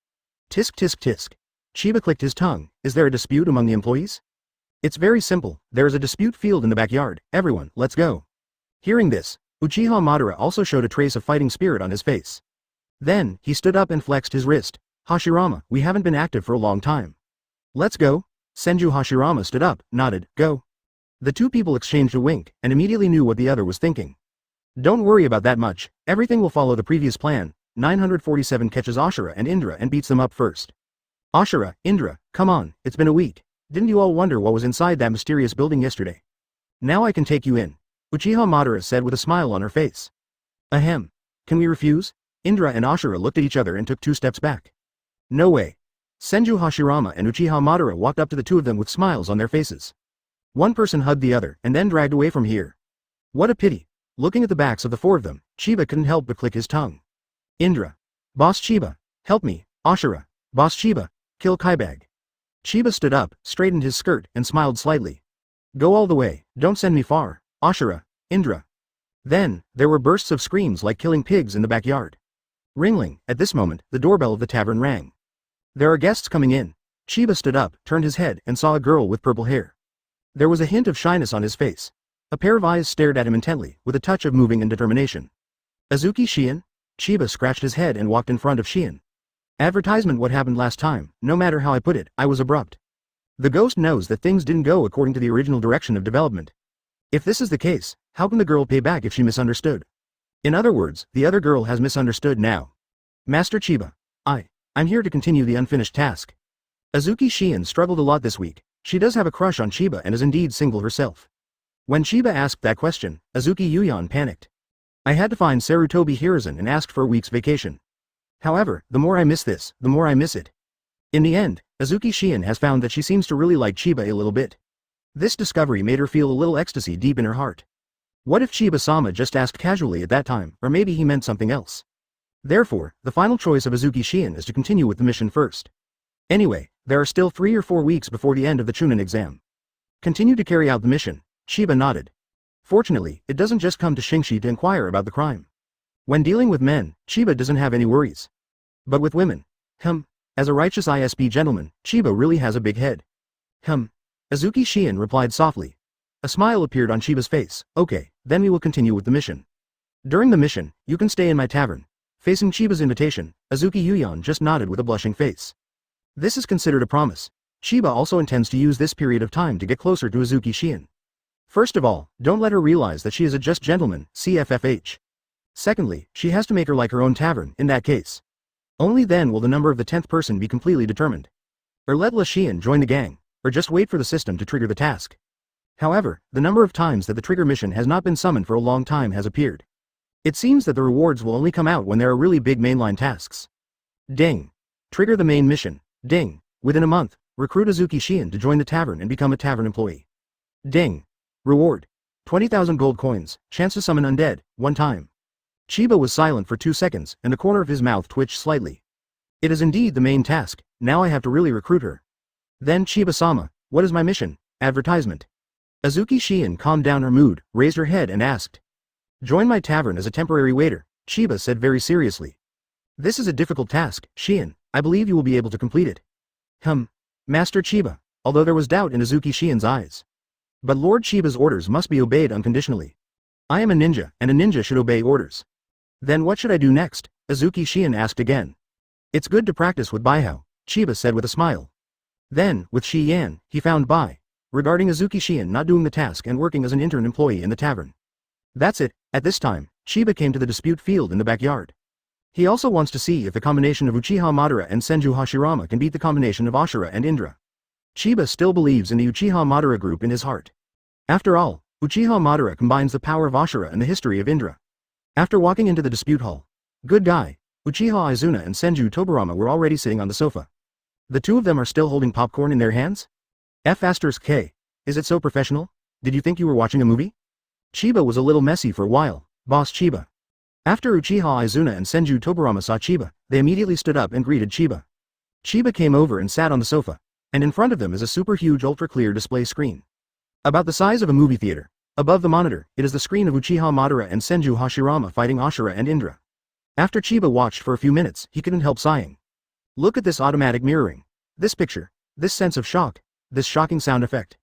Speaker 1: Tisk tisk tisk. Chiba clicked his tongue, is there a dispute among the employees? It's very simple, there is a dispute field in the backyard, everyone, let's go. Hearing this, Uchiha Madara also showed a trace of fighting spirit on his face. Then, he stood up and flexed his wrist. Hashirama, we haven't been active for a long time. Let's go. Senju Hashirama stood up, nodded, go. The two people exchanged a wink, and immediately knew what the other was thinking. Don't worry about that much, everything will follow the previous plan. 947 catches Ashura and Indra and beats them up first. Ashura, Indra, come on, it's been a week. Didn't you all wonder what was inside that mysterious building yesterday? Now I can take you in. Uchiha Madara said with a smile on her face. Ahem. Can we refuse? Indra and Ashura looked at each other and took 2 steps back. No way. Senju Hashirama and Uchiha Madara walked up to the two of them with smiles on their faces. One person hugged the other and then dragged away from here. What a pity. Looking at the backs of the 4 of them, Chiba couldn't help but click his tongue. Indra. Boss Chiba. Help me. Ashura. Boss Chiba. Kill Kaibag. Chiba stood up, straightened his skirt, and smiled slightly. Go all the way, don't send me far, Ashura, Indra. Then, there were bursts of screams like killing pigs in the backyard. Ringling, at this moment, the doorbell of the tavern rang. There are guests coming in. Chiba stood up, turned his head, and saw a girl with purple hair. There was a hint of shyness on his face. A pair of eyes stared at him intently, with a touch of moving and determination. Azuki Shion? Chiba scratched his head and walked in front of Shion. Advertisement. What happened last time, no matter how I put it, I was abrupt. The ghost knows that things didn't go according to the original direction of development. If this is the case, how can the girl pay back if she misunderstood? In other words, the other girl has misunderstood now. Master Chiba. I'm here to continue the unfinished task. Azuki Shion struggled a lot this week. She does have a crush on Chiba and is indeed single herself. When Chiba asked that question, Azuki Yuyan panicked. I had to find Sarutobi Hiruzen and asked for a week's vacation. However, the more I miss this, the more I miss it. In the end, Azuki Shion has found that she seems to really like Chiba a little bit. This discovery made her feel a little ecstasy deep in her heart. What if Chiba-sama just asked casually at that time, or maybe he meant something else? Therefore, the final choice of Azuki Shion is to continue with the mission first. Anyway, there are still 3 or 4 weeks before the end of the Chunin exam. Continue to carry out the mission. Chiba nodded. Fortunately, it doesn't just come to Shingshi to inquire about the crime. When dealing with men, Chiba doesn't have any worries. But with women, as a righteous ISB gentleman, Chiba really has a big head. Azuki Shion replied softly. A smile appeared on Chiba's face. Okay, then we will continue with the mission. During the mission, you can stay in my tavern. Facing Chiba's invitation, Azuki Yuyan just nodded with a blushing face. This is considered a promise. Chiba also intends to use this period of time to get closer to Azuki Shion. First of all, don't let her realize that she is a just gentleman, CFFH. Secondly, she has to make her like her own tavern, in that case. Only then will the number of the 10th person be completely determined. Or let La Shion join the gang, or just wait for the system to trigger the task. However, the number of times that the trigger mission has not been summoned for a long time has appeared. It seems that the rewards will only come out when there are really big mainline tasks. Ding. Trigger the main mission. Ding. Within a month, recruit Azuki Shion to join the tavern and become a tavern employee. Ding. Reward. 20,000 gold coins, chance to summon undead, 1 time. Chiba was silent for 2 seconds, and the corner of his mouth twitched slightly. It is indeed the main task, now I have to really recruit her. Then Chiba-sama, what is my mission? Advertisement. Azuki Shion calmed down her mood, raised her head and asked. Join my tavern as a temporary waiter, Chiba said very seriously. This is a difficult task, Shion. I believe you will be able to complete it. Master Chiba, although there was doubt in Azuki Shion's eyes. But Lord Chiba's orders must be obeyed unconditionally. I am a ninja, and a ninja should obey orders. Then what should I do next? Azuki Shion asked again. It's good to practice with Baihao, Chiba said with a smile. Then, with Shi Yan, he found Bai, regarding Azuki Shion not doing the task and working as an intern employee in the tavern. That's it. At this time, Chiba came to the dispute field in the backyard. He also wants to see if the combination of Uchiha Madara and Senju Hashirama can beat the combination of Ashura and Indra. Chiba still believes in the Uchiha Madara group in his heart. After all, Uchiha Madara combines the power of Ashura and the history of Indra. After walking into the dispute hall, good guy, Uchiha Izuna and Senju Tobirama were already sitting on the sofa. The two of them are still holding popcorn in their hands? F***K. Is it so professional? Did you think you were watching a movie? Chiba was a little messy for a while, boss Chiba. After Uchiha Izuna and Senju Tobirama saw Chiba, they immediately stood up and greeted Chiba. Chiba came over and sat on the sofa, and in front of them is a super huge ultra-clear display screen. About the size of a movie theater. Above the monitor, it is the screen of Uchiha Madara and Senju Hashirama fighting Ashura and Indra. After Chiba watched for a few minutes, he couldn't help sighing. Look at this automatic mirroring. This picture. This sense of shock. This shocking sound effect.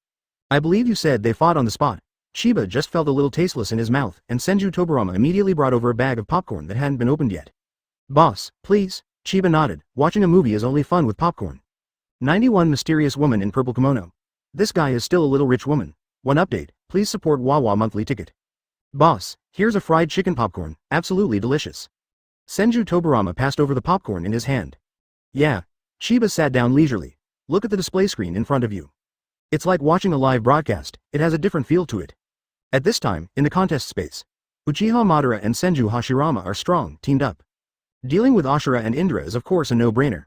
Speaker 1: I believe you said they fought on the spot. Chiba just felt a little tasteless in his mouth, and Senju Tobirama immediately brought over a bag of popcorn that hadn't been opened yet. Boss, please. Chiba nodded. Watching a movie is only fun with popcorn. 91 Mysterious Woman in Purple Kimono. This guy is still a little rich woman. One update, please support Wawa monthly ticket. Boss, here's a fried chicken popcorn, absolutely delicious. Senju Tobirama passed over the popcorn in his hand. Yeah. Chiba sat down leisurely. Look at the display screen in front of you. It's like watching a live broadcast, it has a different feel to it. At this time, in the contest space, Uchiha Madara and Senju Hashirama are strong, teamed up. Dealing with Ashura and Indra is of course a no-brainer.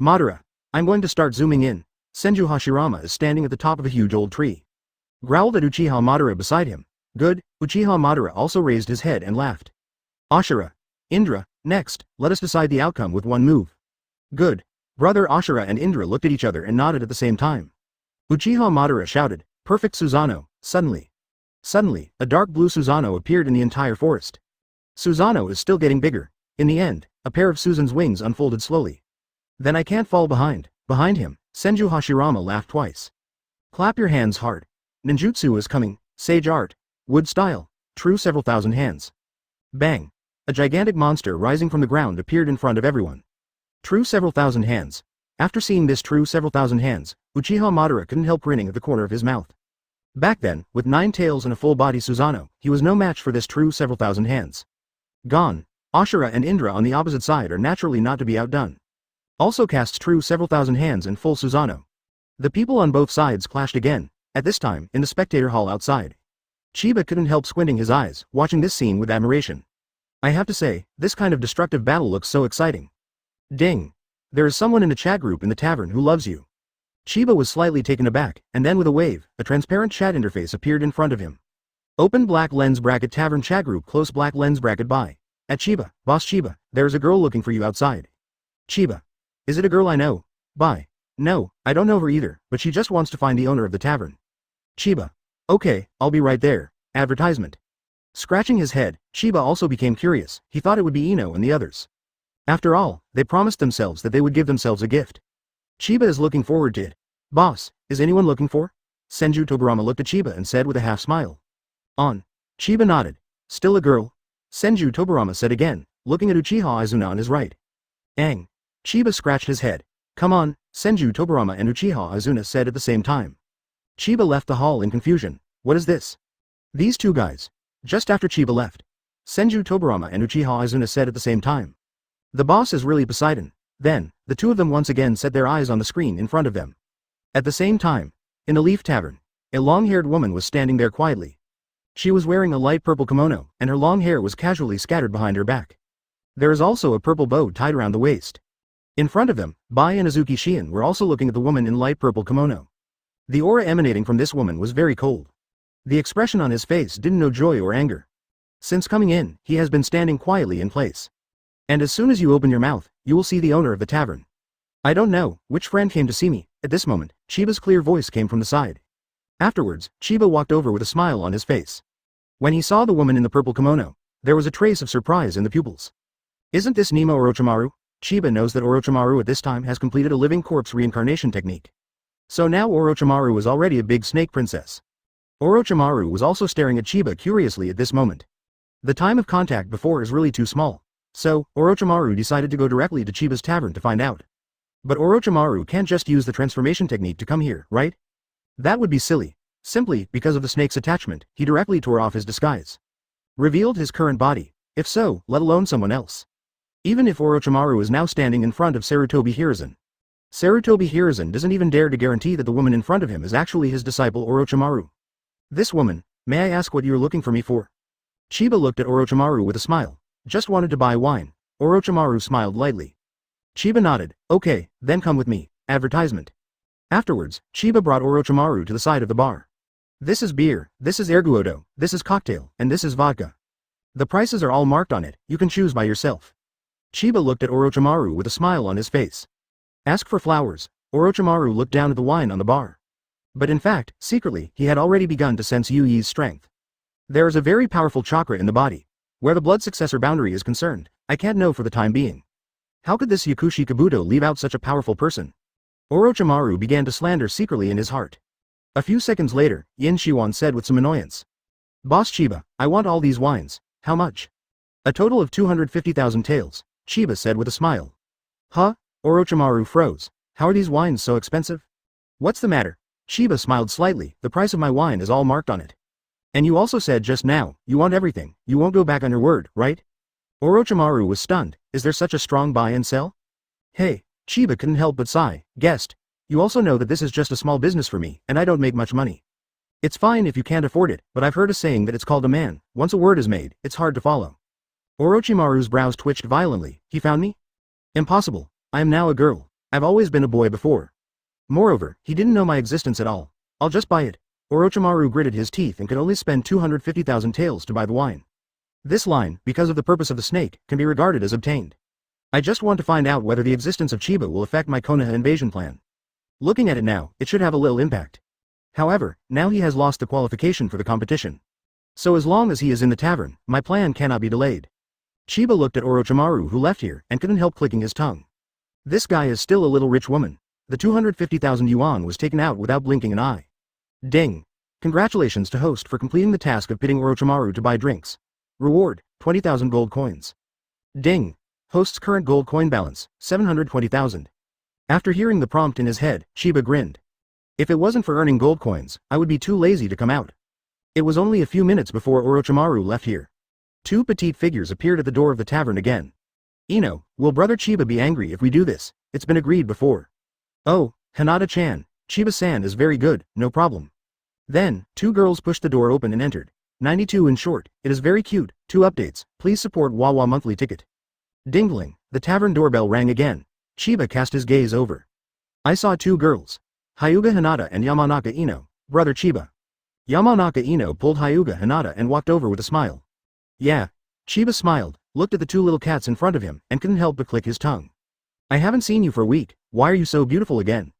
Speaker 1: Madara, I'm going to start zooming in. Senju Hashirama is standing at the top of a huge old tree. Growled at Uchiha Madara beside him. Good, Uchiha Madara also raised his head and laughed. Ashura. Indra, next, let us decide the outcome with one move. Good. Brother Ashura and Indra looked at each other and nodded at the same time. Uchiha Madara shouted, Perfect Susanoo, suddenly. Suddenly, a dark blue Susanoo appeared in the entire forest. Susanoo is still getting bigger. In the end, a pair of Susan's wings unfolded slowly. Then I can't fall behind. Behind him, Senju Hashirama laughed twice. Clap your hands hard. Ninjutsu is coming, sage art, wood style, true several thousand hands. Bang. A gigantic monster rising from the ground appeared in front of everyone. True several thousand hands. After seeing this true several thousand hands, Uchiha Madara couldn't help grinning at the corner of his mouth. Back then, with 9 tails and a full-body Susanoo, he was no match for this true several thousand hands. Gone. Ashura and Indra on the opposite side are naturally not to be outdone. Also casts true several thousand hands and full Susanoo. The people on both sides clashed again, at this time, in the spectator hall outside. Chiba couldn't help squinting his eyes, watching this scene with admiration. I have to say, this kind of destructive battle looks so exciting. Ding. There is someone in the chat group in the tavern who loves you. Chiba was slightly taken aback, and then with a wave, a transparent chat interface appeared in front of him. Open black lens bracket tavern chat group close black lens bracket by. At Chiba, boss Chiba, there is a girl looking for you outside. Chiba. Is it a girl I know? Bye. No, I don't know her either, but she just wants to find the owner of the tavern. Chiba. Okay, I'll be right there. Advertisement. Scratching his head, Chiba also became curious. He thought it would be Ino and the others. After all, they promised themselves that they would give themselves a gift. Chiba is looking forward to it. Boss, is anyone looking for? Senju Tobirama looked at Chiba and said with a half smile. On. Chiba nodded. Still a girl? Senju Tobirama said again, looking at Uchiha Izuna on his right. Ang. Chiba scratched his head. Come on, Senju Tobirama and Uchiha Izuna said at the same time. Chiba left the hall in confusion. What is this? These two guys. Just after Chiba left. Senju Tobirama and Uchiha Izuna said at the same time. The boss is really Poseidon. Then, the two of them once again set their eyes on the screen in front of them. At the same time, in a leaf tavern, a long-haired woman was standing there quietly. She was wearing a light purple kimono, and her long hair was casually scattered behind her back. There is also a purple bow tied around the waist. In front of them, Bai and Azuki Shion were also looking at the woman in light purple kimono. The aura emanating from this woman was very cold. The expression on his face didn't know joy or anger. Since coming in, he has been standing quietly in place. And as soon as you open your mouth, you will see the owner of the tavern. I don't know, which friend came to see me. At this moment, Chiba's clear voice came from the side. Afterwards, Chiba walked over with a smile on his face. When he saw the woman in the purple kimono, there was a trace of surprise in the pupils. Isn't this Nemo Orochimaru? Chiba knows that Orochimaru at this time has completed a living corpse reincarnation technique. So now Orochimaru is already a big snake princess. Orochimaru was also staring at Chiba curiously at this moment. The time of contact before is really too small. So, Orochimaru decided to go directly to Chiba's tavern to find out. But Orochimaru can't just use the transformation technique to come here, right? That would be silly. Simply, because of the snake's attachment, he directly tore off his disguise. Revealed his current body. If so, let alone someone else. Even if Orochimaru is now standing in front of Sarutobi Hiruzen. Sarutobi Hiruzen doesn't even dare to guarantee that the woman in front of him is actually his disciple Orochimaru. This woman, may I ask what you're looking for me for? Chiba looked at Orochimaru with a smile. Just wanted to buy wine. Orochimaru smiled lightly. Chiba nodded. Okay, then come with me. Advertisement. Afterwards, Chiba brought Orochimaru to the side of the bar. This is beer, this is erguodo, this is cocktail, and this is vodka. The prices are all marked on it, you can choose by yourself. Chiba looked at Orochimaru with a smile on his face. Ask for flowers. Orochimaru looked down at the wine on the bar. But in fact, secretly, he had already begun to sense Yui's strength. There is a very powerful chakra in the body. Where the blood successor boundary is concerned, I can't know for the time being. How could this Yakushi Kabuto leave out such a powerful person? Orochimaru began to slander secretly in his heart. A few seconds later, Yin Shiwan said with some annoyance. Boss Chiba, I want all these wines. How much? A total of 250,000 taels, Chiba said with a smile. Huh? Orochimaru froze. How are these wines so expensive? What's the matter? Chiba smiled slightly, the price of my wine is all marked on it. And you also said just now, you want everything, you won't go back on your word, right? Orochimaru was stunned, is there such a strong buy and sell? Hey, Chiba couldn't help but sigh, guest. You also know that this is just a small business for me, and I don't make much money. It's fine if you can't afford it, but I've heard a saying that it's called a man, once a word is made, it's hard to follow. Orochimaru's brows twitched violently, he found me? Impossible, I am now a girl, I've always been a boy before. Moreover, he didn't know my existence at all, I'll just buy it. Orochimaru gritted his teeth and could only spend 250,000 taels to buy the wine. This line, because of the purpose of the snake, can be regarded as obtained. I just want to find out whether the existence of Chiba will affect my Konoha invasion plan. Looking at it now, it should have a little impact. However, now he has lost the qualification for the competition. So as long as he is in the tavern, my plan cannot be delayed. Chiba looked at Orochimaru who left here and couldn't help clicking his tongue. This guy is still a little rich woman. The 250,000 yuan was taken out without blinking an eye. Ding! Congratulations to host for completing the task of pitting Orochimaru to buy drinks. Reward, 20,000 gold coins. Ding! Host's current gold coin balance, 720,000. After hearing the prompt in his head, Chiba grinned. If it wasn't for earning gold coins, I would be too lazy to come out. It was only a few minutes before Orochimaru left here. Two petite figures appeared at the door of the tavern again. Ino, will brother Chiba be angry if we do this? It's been agreed before. Oh, Hinata-chan, Chiba-san is very good, no problem. Then, two girls pushed the door open and entered. 92 in short, it is very cute, 2 updates, please support Wawa monthly ticket. Dingling, the tavern doorbell rang again. Chiba cast his gaze over. I saw 2 girls. Hyuga Hinata and Yamanaka Ino, brother Chiba. Yamanaka Ino pulled Hyuga Hinata and walked over with a smile. Yeah. Chiba smiled, looked at the 2 little cats in front of him, and couldn't help but click his tongue. I haven't seen you for a week, why are you so beautiful again?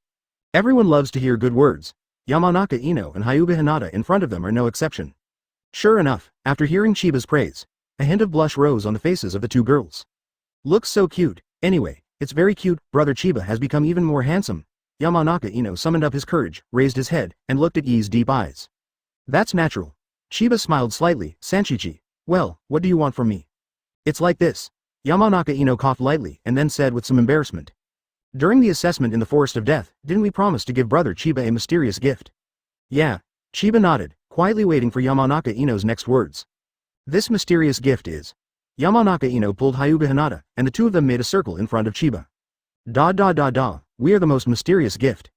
Speaker 1: Everyone loves to hear good words. Yamanaka Ino and Hyuga Hinata in front of them are no exception. Sure enough, after hearing Chiba's praise, a hint of blush rose on the faces of the 2 girls. Looks so cute, anyway, it's very cute, brother Chiba has become even more handsome. Yamanaka Ino summoned up his courage, raised his head, and looked at Yi's deep eyes. That's natural. Chiba smiled slightly, Sanchichi. Well, what do you want from me? It's like this. Yamanaka Ino coughed lightly and then said with some embarrassment. During the assessment in the Forest of Death, didn't we promise to give brother Chiba a mysterious gift? Yeah. Chiba nodded, quietly waiting for Yamanaka Ino's next words. This mysterious gift is. Yamanaka Ino pulled Hyuga Hinata, and the 2 of them made a circle in front of Chiba. We are the most mysterious gift.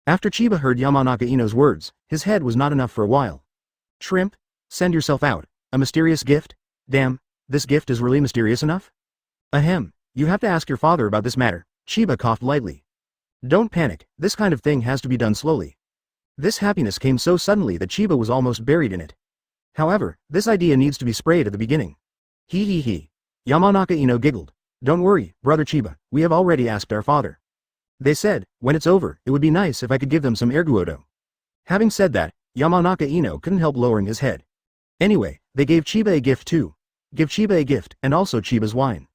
Speaker 1: After Chiba heard Yamanaka Ino's words, his head was not enough for a while. Shrimp? Send yourself out. A mysterious gift? Damn, this gift is really mysterious enough? Ahem, you have to ask your father about this matter, Chiba coughed lightly. Don't panic, this kind of thing has to be done slowly. This happiness came so suddenly that Chiba was almost buried in it. However, this idea needs to be sprayed at the beginning. He. Yamanaka Ino giggled. Don't worry, brother Chiba, we have already asked our father. They said, when it's over, it would be nice if I could give them some erguodo. Having said that, Yamanaka Ino couldn't help lowering his head. Anyway, They gave Chiba a gift too. Give Chiba a gift, and also Chiba's wine.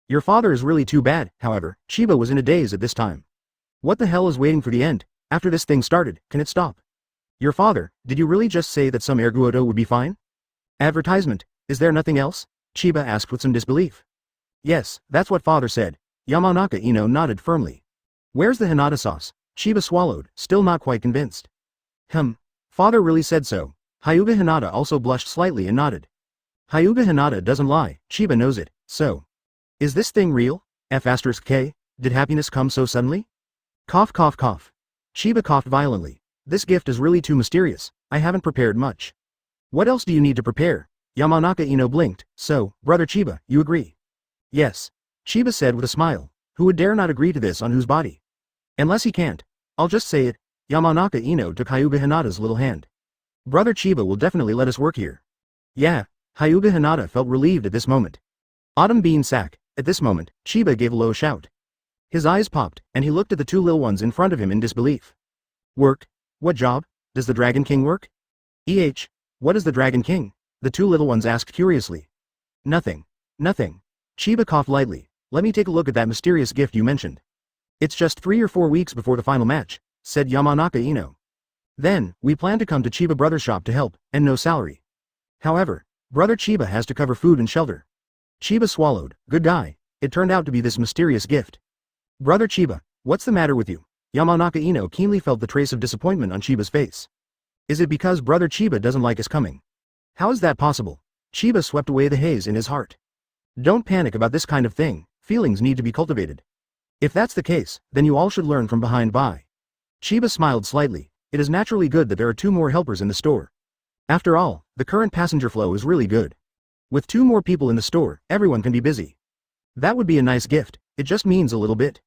Speaker 1: Your father is really too bad, however, Chiba was in a daze at this time. What the hell is waiting for the end? After this thing started, can it stop? Your father, did you really just say that some erguoto would be fine? Advertisement, is there nothing else? Chiba asked with some disbelief. Yes, that's what father said. Yamanaka Ino nodded firmly. Where's the Hinata sauce? Chiba swallowed, still not quite convinced. Father really said so. Hyuga Hinata also blushed slightly and nodded. Hyuga Hinata doesn't lie, Chiba knows it, so. Is this thing real? F*K, did happiness come so suddenly? Cough cough cough. Chiba coughed violently. This gift is really too mysterious, I haven't prepared much. What else do you need to prepare? Yamanaka Ino blinked, so, brother Chiba, you agree? Yes. Chiba said with a smile. Who would dare not agree to this on whose body? Unless he can't. I'll just say it. Yamanaka Ino took Hyuga Hinata's little hand. Brother Chiba will definitely let us work here. Yeah. Hyuga Hinata felt relieved at this moment. Autumn bean sack. At this moment, Chiba gave a low shout. His eyes popped, and he looked at the two little ones in front of him in disbelief. Work? What job? Does the Dragon King work? What is the Dragon King? The two little ones asked curiously. Nothing. Nothing. Chiba coughed lightly. Let me take a look at that mysterious gift you mentioned. It's just 3 or 4 weeks before the final match, said Yamanaka Ino. Then, we plan to come to Chiba Brother's shop to help, and no salary. However, Brother Chiba has to cover food and shelter. Chiba swallowed. Good guy. It turned out to be this mysterious gift. Brother Chiba, what's the matter with you? Yamanaka Ino keenly felt the trace of disappointment on Chiba's face. Is it because Brother Chiba doesn't like us coming? How is that possible? Chiba swept away the haze in his heart. Don't panic about this kind of thing, feelings need to be cultivated. If that's the case, then you all should learn from behind by. Chiba smiled slightly. It is naturally good that there are 2 more helpers in the store. After all, the current passenger flow is really good. With 2 more people in the store, everyone can be busy. That would be a nice gift, it just means a little bit.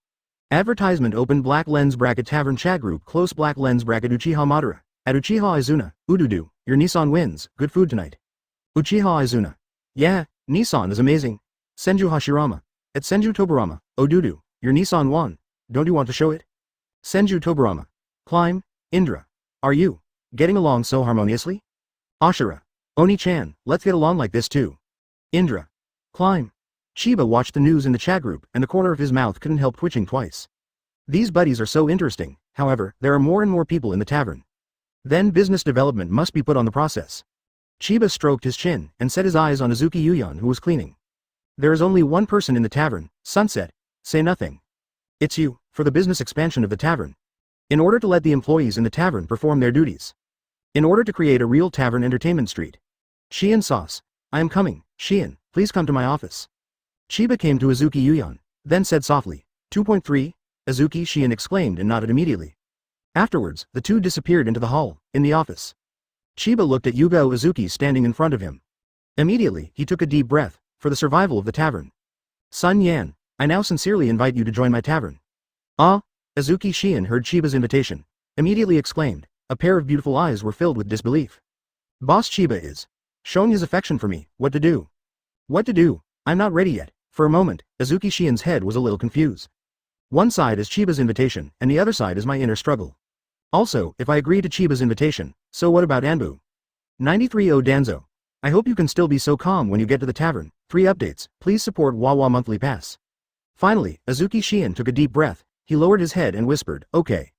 Speaker 1: Advertisement open black lens bracket tavern chat group close black lens bracket Uchiha Madara. At Uchiha Izuna, Ududu, your Nissan wins, good food tonight. Uchiha Izuna. Yeah, Nissan is amazing. Senju Hashirama. At Senju Tobirama, Odudu, your Nissan won, don't you want to show it? Senju Tobirama. Climb, Indra. Are you getting along so harmoniously? Ashura. Oni-chan, let's get along like this too. Indra. Climb. Chiba watched the news in the chat group and the corner of his mouth couldn't help twitching twice. These buddies are so interesting, however, there are more and more people in the tavern. Then business development must be put on the process. Chiba stroked his chin and set his eyes on Azuki Yuyan who was cleaning. There is only one person in the tavern, Sunset. Say nothing. It's you, for the business expansion of the tavern. In order to let the employees in the tavern perform their duties. In order to create a real tavern entertainment street. Shion sauce. I am coming, Shion, please come to my office. Chiba came to Azuki Yuyan, then said softly, 2.3, Azuki Shion exclaimed and nodded immediately. Afterwards, the two disappeared into the hall, in the office. Chiba looked at Yugo Azuki standing in front of him. Immediately, he took a deep breath, for the survival of the tavern. Sun Yan, I now sincerely invite you to join my tavern. Ah, Azuki Shion heard Chiba's invitation, immediately exclaimed, a pair of beautiful eyes were filled with disbelief. Boss Chiba is showing his affection for me, what to do? What to do? I'm not ready yet. For a moment, Azuki Shion's head was a little confused. One side is Chiba's invitation, and the other side is my inner struggle. Also, if I agree to Chiba's invitation, so what about Anbu? 93O Danzo. I hope you can still be so calm when you get to the tavern. 3 updates, please support Wawa Monthly Pass. Finally, Azuki Shion took a deep breath, he lowered his head and whispered, okay.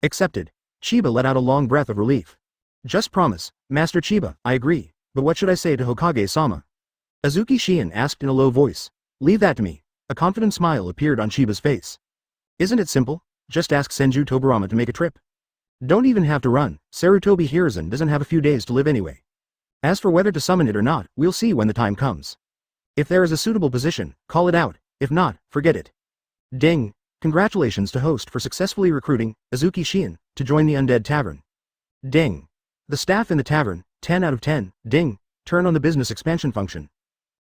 Speaker 1: Accepted. Chiba let out a long breath of relief. Just promise, Master Chiba, I agree, but what should I say to Hokage-sama? Azuki Shion asked in a low voice. Leave that to me. A confident smile appeared on Chiba's face. Isn't it simple? Just ask Senju Tobirama to make a trip. Don't even have to run, Sarutobi Hiruzen doesn't have a few days to live anyway. As for whether to summon it or not, we'll see when the time comes. If there is a suitable position, call it out, if not, forget it. Ding! Congratulations to host for successfully recruiting Azuki Shion to join the Undead Tavern. Ding! The staff in the tavern, 10 out of 10, ding, turn on the business expansion function.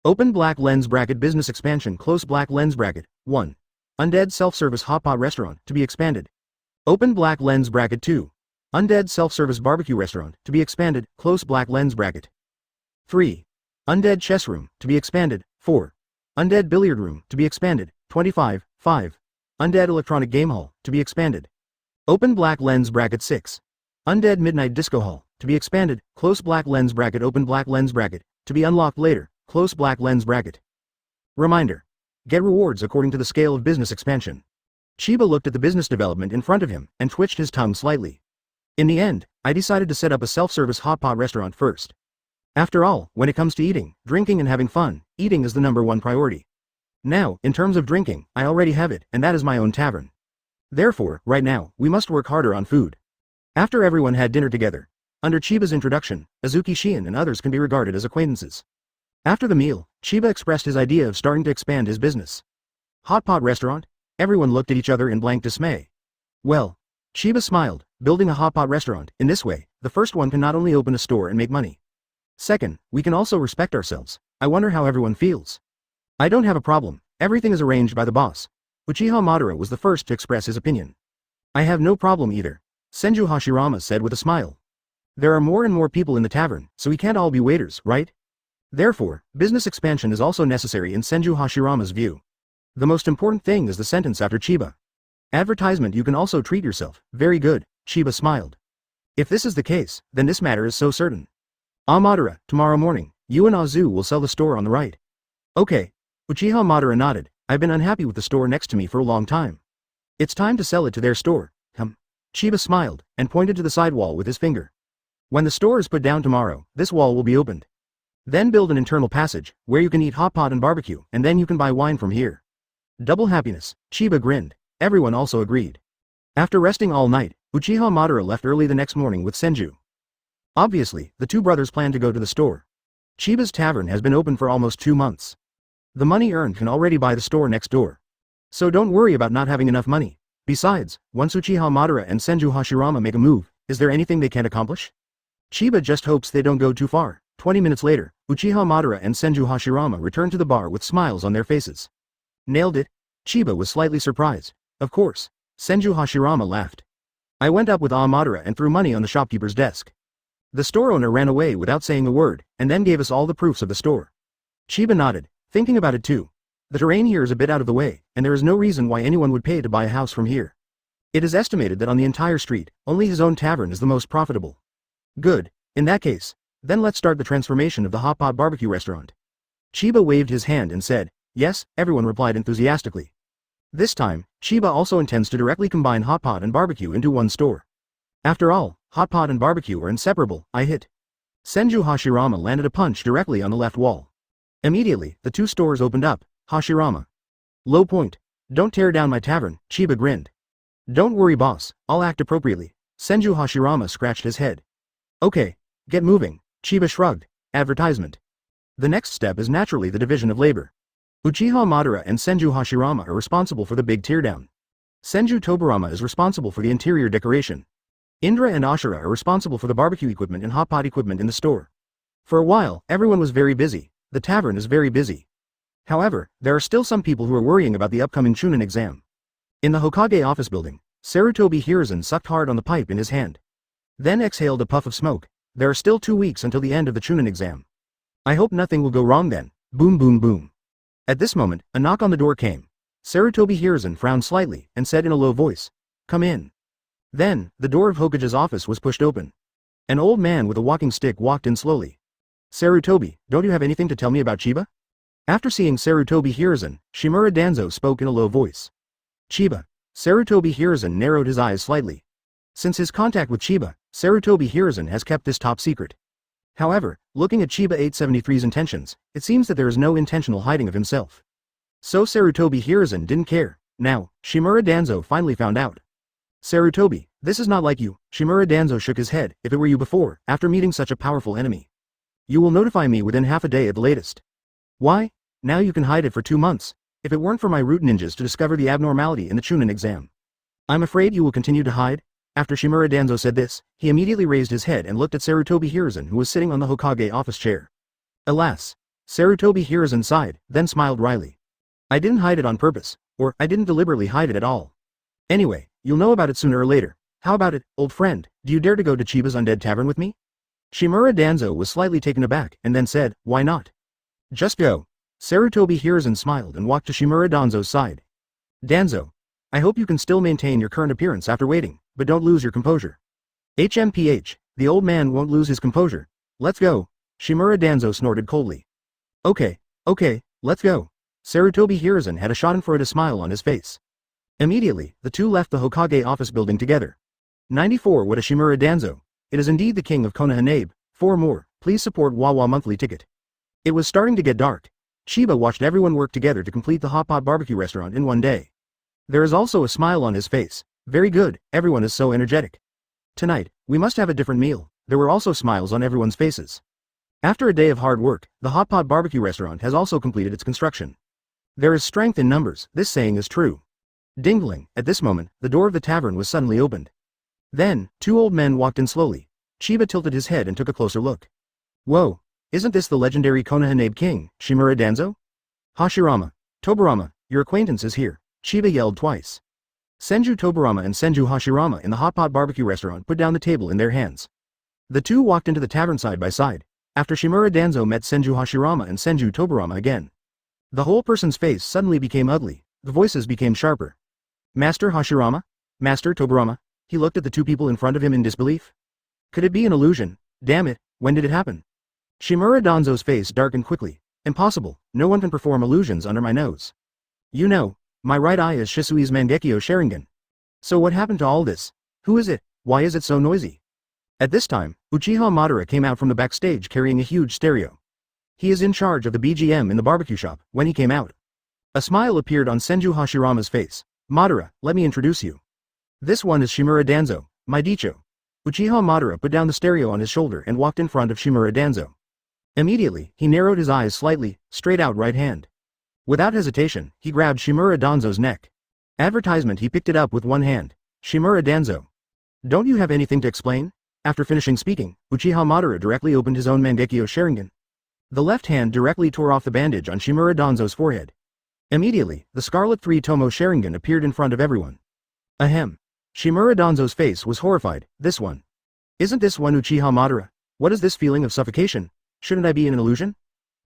Speaker 1: Open black lens bracket business expansion close black lens bracket, 1. Undead self-service hot pot restaurant to be expanded. Open black lens bracket 2. Undead self-service barbecue restaurant to be expanded close black lens bracket. 3. Undead chess room to be expanded, 4. Undead billiard room to be expanded, 25, 5. Undead electronic game hall to be expanded. Open black lens bracket 6. Undead midnight disco hall to be expanded, close black lens bracket open black lens bracket, To be unlocked later, close black lens bracket. Reminder. Get rewards according to the scale of business expansion. Chiba looked at the business development in front of him and twitched his tongue slightly. In the end, I decided to set up a self-service hot pot restaurant first. After all, when it comes to eating, drinking and having fun, eating is the #1 priority. Now, in terms of drinking, I already have it, and that is my own tavern. Therefore, right now, we must work harder on food. After everyone had dinner together, under Chiba's introduction, Azuki Shion and others can be regarded as acquaintances. After the meal, Chiba expressed his idea of starting to expand his business. Hot pot restaurant? Everyone looked at each other in blank dismay. Well, Chiba smiled, building a hot pot restaurant. In this way, the first one can not only open a store and make money. Second, we can also respect ourselves. I wonder how everyone feels. I don't have a problem, everything is arranged by the boss. Uchiha Madara was the first to express his opinion. I have no problem either, Senju Hashirama said with a smile. There are more and more people in the tavern, so we can't all be waiters, right? Therefore, business expansion is also necessary in Senju Hashirama's view. The most important thing is the sentence after Chiba. Advertisement. You can also treat yourself. Very good, Chiba smiled. If this is the case, then this matter is so certain. Madara, tomorrow morning, you and Azu will sell the store on the right. Okay. Uchiha Madara nodded. I've been unhappy with the store next to me for a long time. It's time to sell it to their store. Chiba smiled, and pointed to the side wall with his finger. When the store is put down tomorrow, this wall will be opened. Then build an internal passage, where you can eat hot pot and barbecue, and then you can buy wine from here. Double happiness, Chiba grinned. Everyone also agreed. After resting all night, Uchiha Madara left early the next morning with Senju. Obviously, the two brothers planned to go to the store. Chiba's tavern has been open for almost 2 months. The money earned can already buy the store next door. So don't worry about not having enough money. Besides, once Uchiha Madara and Senju Hashirama make a move, is there anything they can't accomplish? Chiba just hopes they don't go too far. 20 minutes later, Uchiha Madara and Senju Hashirama returned to the bar with smiles on their faces. Nailed it? Chiba was slightly surprised. Of course. Senju Hashirama laughed. I went up with Madara and threw money on the shopkeeper's desk. The store owner ran away without saying a word, and then gave us all the proofs of the store. Chiba nodded, thinking about it too. The terrain here is a bit out of the way, and there is no reason why anyone would pay to buy a house from here. It is estimated that on the entire street, only his own tavern is the most profitable. Good. In that case, then let's start the transformation of the hot pot barbecue restaurant. Chiba waved his hand and said, yes, everyone replied enthusiastically. This time, Chiba also intends to directly combine hot pot and barbecue into one store. After all, hot pot and barbecue are inseparable. I hit. Senju Hashirama landed a punch directly on the left wall. Immediately, the two stores opened up. Hashirama. Low point. Don't tear down my tavern, Chiba grinned. Don't worry boss, I'll act appropriately. Senju Hashirama scratched his head. Okay, get moving, Chiba shrugged. Advertisement. The next step is naturally the division of labor. Uchiha Madara and Senju Hashirama are responsible for the big teardown. Senju Tobirama is responsible for the interior decoration. Indra and Ashura are responsible for the barbecue equipment and hot pot equipment in the store. For a while, everyone was very busy. The tavern is very busy. However, there are still some people who are worrying about the upcoming Chunin exam. In the Hokage office building, Sarutobi Hiruzen sucked hard on the pipe in his hand. Then exhaled a puff of smoke. There are still 2 weeks until the end of the Chunin exam. I hope nothing will go wrong then. Boom boom boom. At this moment, a knock on the door came. Sarutobi Hiruzen frowned slightly, and said in a low voice, come in. Then, the door of Hokage's office was pushed open. An old man with a walking stick walked in slowly. Sarutobi, don't you have anything to tell me about Chiba? After seeing Sarutobi Hiruzen, Shimura Danzo spoke in a low voice. Chiba. Sarutobi Hiruzen narrowed his eyes slightly. Since his contact with Chiba, Sarutobi Hiruzen has kept this top secret. However, looking at Chiba 873's intentions, it seems that there is no intentional hiding of himself. So Sarutobi Hiruzen didn't care. Now, Shimura Danzo finally found out. Sarutobi, this is not like you. Shimura Danzo shook his head. If it were you before, after meeting such a powerful enemy. You will notify me within half a day at the latest. Why? Now you can hide it for 2 months. If it weren't for my root ninjas to discover the abnormality in the Chunin exam. I'm afraid you will continue to hide? After Shimura Danzo said this, he immediately raised his head and looked at Sarutobi Hiruzen who was sitting on the Hokage office chair. Alas. Sarutobi Hiruzen sighed, then smiled wryly. I didn't hide it on purpose, or I didn't deliberately hide it at all. Anyway, you'll know about it sooner or later. How about it, old friend, do you dare to go to Chiba's undead tavern with me? Shimura Danzo was slightly taken aback and then said, why not? Just go. Sarutobi Hiruzen smiled and walked to Shimura Danzo's side. Danzo. I hope you can still maintain your current appearance after waiting, but don't lose your composure. HMPH, the old man won't lose his composure. Let's go. Shimura Danzo snorted coldly. Okay, let's go. Sarutobi Hiruzen had a schadenfreude smile on his face. Immediately, the two left the Hokage office building together. 94 What a Shimura Danzo. It is indeed the king of Konoha. 4 more, please support Wawa monthly ticket. It was starting to get dark. Chiba watched everyone work together to complete the hot pot barbecue restaurant in one day. There is also a smile on his face. Very good, everyone is so energetic. Tonight, we must have a different meal. There were also smiles on everyone's faces. After a day of hard work, the hot pot barbecue restaurant has also completed its construction. There is strength in numbers, this saying is true. Dingling, at this moment, the door of the tavern was suddenly opened. Then, 2 old men walked in slowly. Chiba tilted his head and took a closer look. Whoa, isn't this the legendary Konoha king, Shimura Danzo? Hashirama, Tobirama, your acquaintance is here, Chiba yelled twice. Senju Tobirama and Senju Hashirama in the hot pot barbecue restaurant put down the table in their hands. The two walked into the tavern side by side, after Shimura Danzo met Senju Hashirama and Senju Tobirama again. The whole person's face suddenly became ugly, the voices became sharper. Master Hashirama? Master Tobirama? He looked at the two people in front of him in disbelief. Could it be an illusion? Damn it, when did it happen? Shimura Danzo's face darkened quickly. Impossible, no one can perform illusions under my nose. You know, my right eye is Shisui's Mangekyo Sharingan. So what happened to all this? Who is it? Why is it so noisy? At this time, Uchiha Madara came out from the backstage carrying a huge stereo. He is in charge of the BGM in the barbecue shop. When he came out, a smile appeared on Senju Hashirama's face. Madara, let me introduce you. This one is Shimura Danzo, my Dicho. Uchiha Madara put down the stereo on his shoulder and walked in front of Shimura Danzo. Immediately, he narrowed his eyes slightly, straight out right hand. Without hesitation, he grabbed Shimura Danzo's neck. Advertisement he picked it up with one hand. Shimura Danzo. Don't you have anything to explain? After finishing speaking, Uchiha Madara directly opened his own Mangekyo Sharingan. The left hand directly tore off the bandage on Shimura Danzo's forehead. Immediately, the Scarlet 3 Tomo Sharingan appeared in front of everyone. Ahem. Shimura Danzo's face was horrified. This one. Isn't this one Uchiha Madara? What is this feeling of suffocation? Shouldn't I be in an illusion?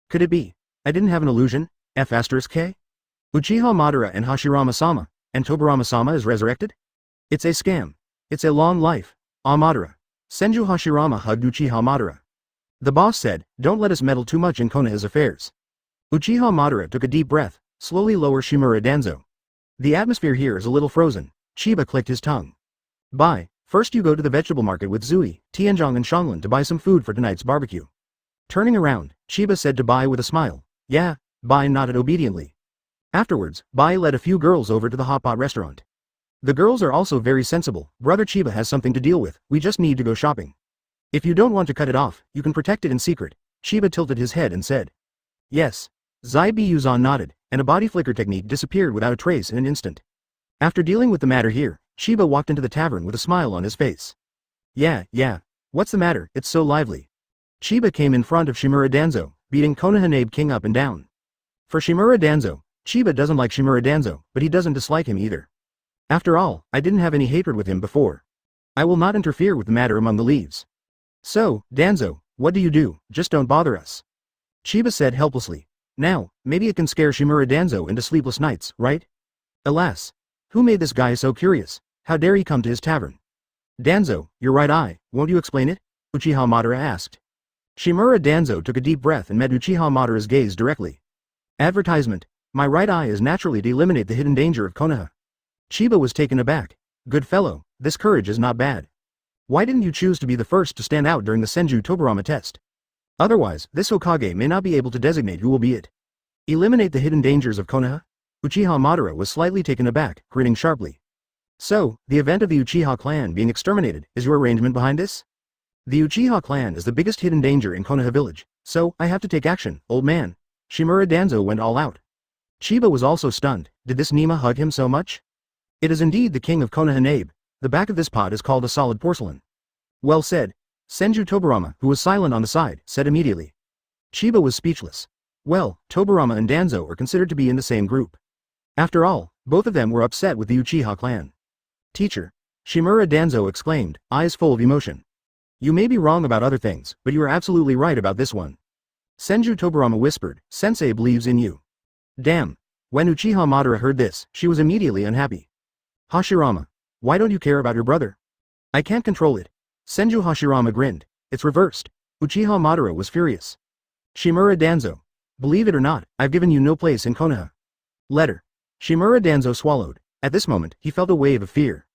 Speaker 1: Could it be? I didn't have an illusion? F*K? Uchiha Madara and Hashirama-sama, and Tobirama-sama is resurrected? It's a scam. It's a long life. Ah Madara. Senju Hashirama hugged Uchiha Madara. The boss said, don't let us meddle too much in Konoha's affairs. Uchiha Madara took a deep breath, slowly lower Shimura Danzo. The atmosphere here is a little frozen. Chiba clicked his tongue. Bye, first you go to the vegetable market with Zui, Tianzhong and Shanglin to buy some food for tonight's barbecue. Turning around, Chiba said to Bai with a smile. Yeah, Bai nodded obediently. Afterwards, Bai led a few girls over to the hot pot restaurant. The girls are also very sensible. Brother Chiba has something to deal with, we just need to go shopping. If you don't want to cut it off, you can protect it in secret. Chiba tilted his head and said. Yes. Zai Yuzan nodded, and a body flicker technique disappeared without a trace in an instant. After dealing with the matter here, Chiba walked into the tavern with a smile on his face. Yeah. What's the matter, it's so lively. Chiba came in front of Shimura Danzo, beating Konoha King up and down. For Shimura Danzo, Chiba doesn't like Shimura Danzo, but he doesn't dislike him either. After all, I didn't have any hatred with him before. I will not interfere with the matter among the leaves. So, Danzo, what do you do? Just don't bother us. Chiba said helplessly. Now, maybe it can scare Shimura Danzo into sleepless nights, right? Alas. Who made this guy so curious? How dare he come to his tavern? Danzo, your right eye, won't you explain it? Uchiha Madara asked. Shimura Danzo took a deep breath and met Uchiha Madara's gaze directly. Advertisement. My right eye is naturally to eliminate the hidden danger of Konoha. Chiba was taken aback. Good fellow, this courage is not bad. Why didn't you choose to be the first to stand out during the Senju Tobirama test? Otherwise, this Hokage may not be able to designate who will be it. Eliminate the hidden dangers of Konoha? Uchiha Madara was slightly taken aback, grinning sharply. So, the event of the Uchiha clan being exterminated, is your arrangement behind this? The Uchiha clan is the biggest hidden danger in Konoha village, so I have to take action, old man. Shimura Danzo went all out. Chiba was also stunned. Did this Nima hug him so much? It is indeed the king of Konoha. The back of this pot is called a solid porcelain. Well said. Senju Tobirama, who was silent on the side, said immediately. Chiba was speechless. Well, Tobirama and Danzo are considered to be in the same group. After all, both of them were upset with the Uchiha clan. Teacher. Shimura Danzo exclaimed, eyes full of emotion. You may be wrong about other things, but you are absolutely right about this one. Senju Tobirama whispered, Sensei believes in you. Damn. When Uchiha Madara heard this, she was immediately unhappy. Hashirama. Why don't you care about your brother? I can't control it. Senju Hashirama grinned. It's reversed. Uchiha Madara was furious. Shimura Danzo. Believe it or not, I've given you no place in Konoha. Letter. Shimura Danzo swallowed. At this moment, he felt a wave of fear.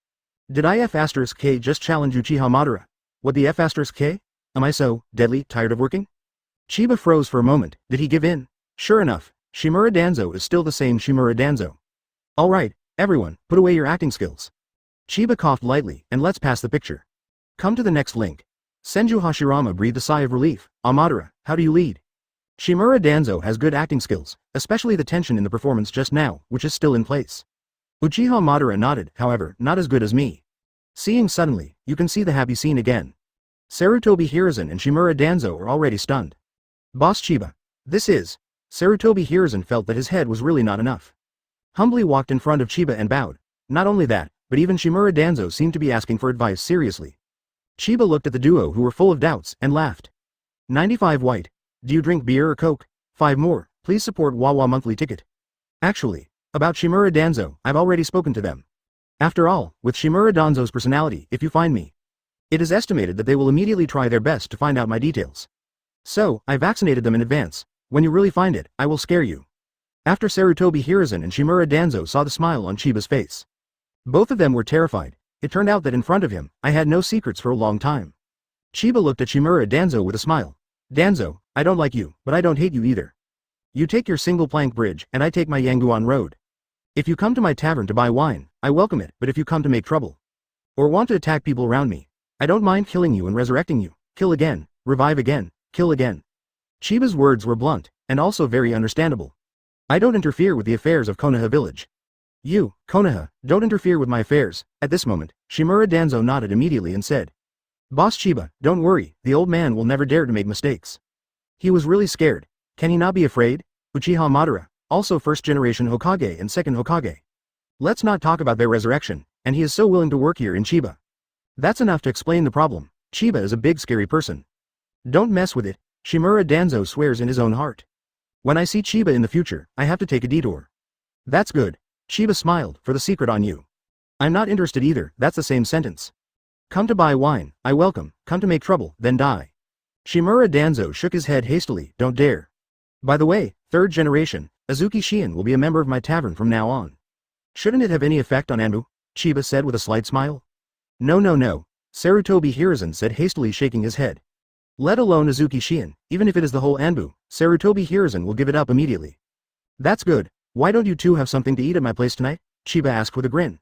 Speaker 1: Did I F*K just challenge Uchiha Madara? What the F*K? Am I so deadly tired of working? Chiba froze for a moment. Did he give in? Sure enough, Shimura Danzo is still the same Shimura Danzo. Alright, everyone, put away your acting skills. Chiba coughed lightly, and let's pass the picture. Come to the next link. Senju Hashirama breathed a sigh of relief. Madara, how do you lead? Shimura Danzo has good acting skills, especially the tension in the performance just now, which is still in place. Uchiha Madara nodded, however, not as good as me. Seeing suddenly, you can see the happy scene again. Sarutobi Hiruzen and Shimura Danzo are already stunned. Boss Chiba. This is. Sarutobi Hiruzen felt that his head was really not enough. Humbly walked in front of Chiba and bowed. Not only that, but even Shimura Danzo seemed to be asking for advice seriously. Chiba looked at the duo who were full of doubts and laughed. 95 white. Do you drink beer or coke? 5 more, please support Wawa monthly ticket. Actually, about Shimura Danzo, I've already spoken to them. After all, with Shimura Danzo's personality, if you find me, it is estimated that they will immediately try their best to find out my details. So, I vaccinated them in advance. When you really find it, I will scare you. After Sarutobi Hiruzen and Shimura Danzo saw the smile on Chiba's face. Both of them were terrified. It turned out that in front of him, I had no secrets for a long time. Chiba looked at Shimura Danzo with a smile. Danzo, I don't like you, but I don't hate you either. You take your single plank bridge, and I take my Yanguan road. If you come to my tavern to buy wine, I welcome it, but if you come to make trouble, or want to attack people around me, I don't mind killing you and resurrecting you. Kill again, revive again, kill again. Chiba's words were blunt, and also very understandable. I don't interfere with the affairs of Konoha village. You, Konoha, don't interfere with my affairs. At this moment, Shimura Danzo nodded immediately and said, Boss Chiba, don't worry, the old man will never dare to make mistakes. He was really scared. Can he not be afraid? Uchiha Madara, also first generation Hokage and second Hokage. Let's not talk about their resurrection, and he is so willing to work here in Chiba. That's enough to explain the problem. Chiba is a big scary person. Don't mess with it, Shimura Danzo swears in his own heart. When I see Chiba in the future, I have to take a detour. That's good. Chiba smiled, for the secret on you. I'm not interested either, that's the same sentence. Come to buy wine, I welcome, come to make trouble, then die. Shimura Danzo shook his head hastily, don't dare. By the way, third generation, Azuki Shiin will be a member of my tavern from now on. Shouldn't it have any effect on Anbu? Chiba said with a slight smile. No, Sarutobi Hiruzen said hastily, shaking his head. Let alone Azuki Shiin, even if it is the whole Anbu, Sarutobi Hiruzen will give it up immediately. That's good. Why don't you two have something to eat at my place tonight? Chiba asked with a grin.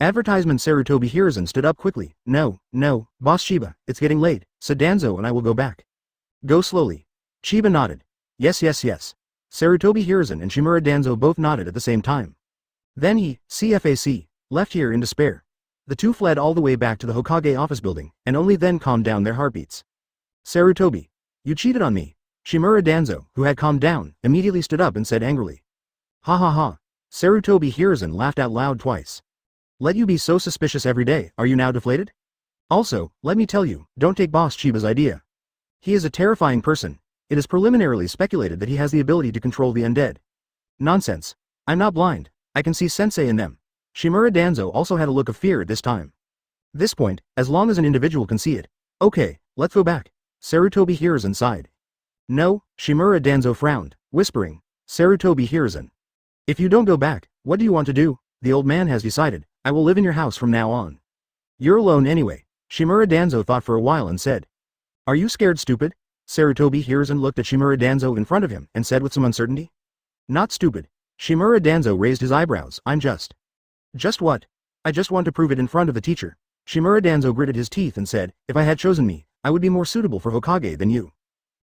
Speaker 1: Advertisement. Sarutobi Hiruzen stood up quickly. No, Boss Chiba, it's getting late, said Danzo, and I will go back. Go slowly. Chiba nodded. Yes. Sarutobi Hiruzen and Shimura Danzo both nodded at the same time. Then he, CFAC, left here in despair. The two fled all the way back to the Hokage office building, and only then calmed down their heartbeats. Sarutobi, you cheated on me. Shimura Danzo, who had calmed down, immediately stood up and said angrily. Ha. Sarutobi Hiruzen laughed out loud twice. Let you be so suspicious every day, are you now deflated? Also, let me tell you, don't take Boss Chiba's idea. He is a terrifying person. It is preliminarily speculated that he has the ability to control the undead. Nonsense. I'm not blind. I can see sensei in them. Shimura Danzo also had a look of fear at this time. This point, as long as an individual can see it. Okay, let's go back. Sarutobi Hiruzen sighed. No, Shimura Danzo frowned, whispering. Sarutobi Hiruzen. If you don't go back, what do you want to do? The old man has decided. I will live in your house from now on. You're alone anyway. Shimura Danzo thought for a while and said. Are you scared, stupid? Sarutobi Hiruzen looked at Shimura Danzo in front of him and said with some uncertainty. Not stupid. Shimura Danzo raised his eyebrows. I'm just. Just what? I just want to prove it in front of the teacher. Shimura Danzo gritted his teeth and said, if I had chosen me, I would be more suitable for Hokage than you.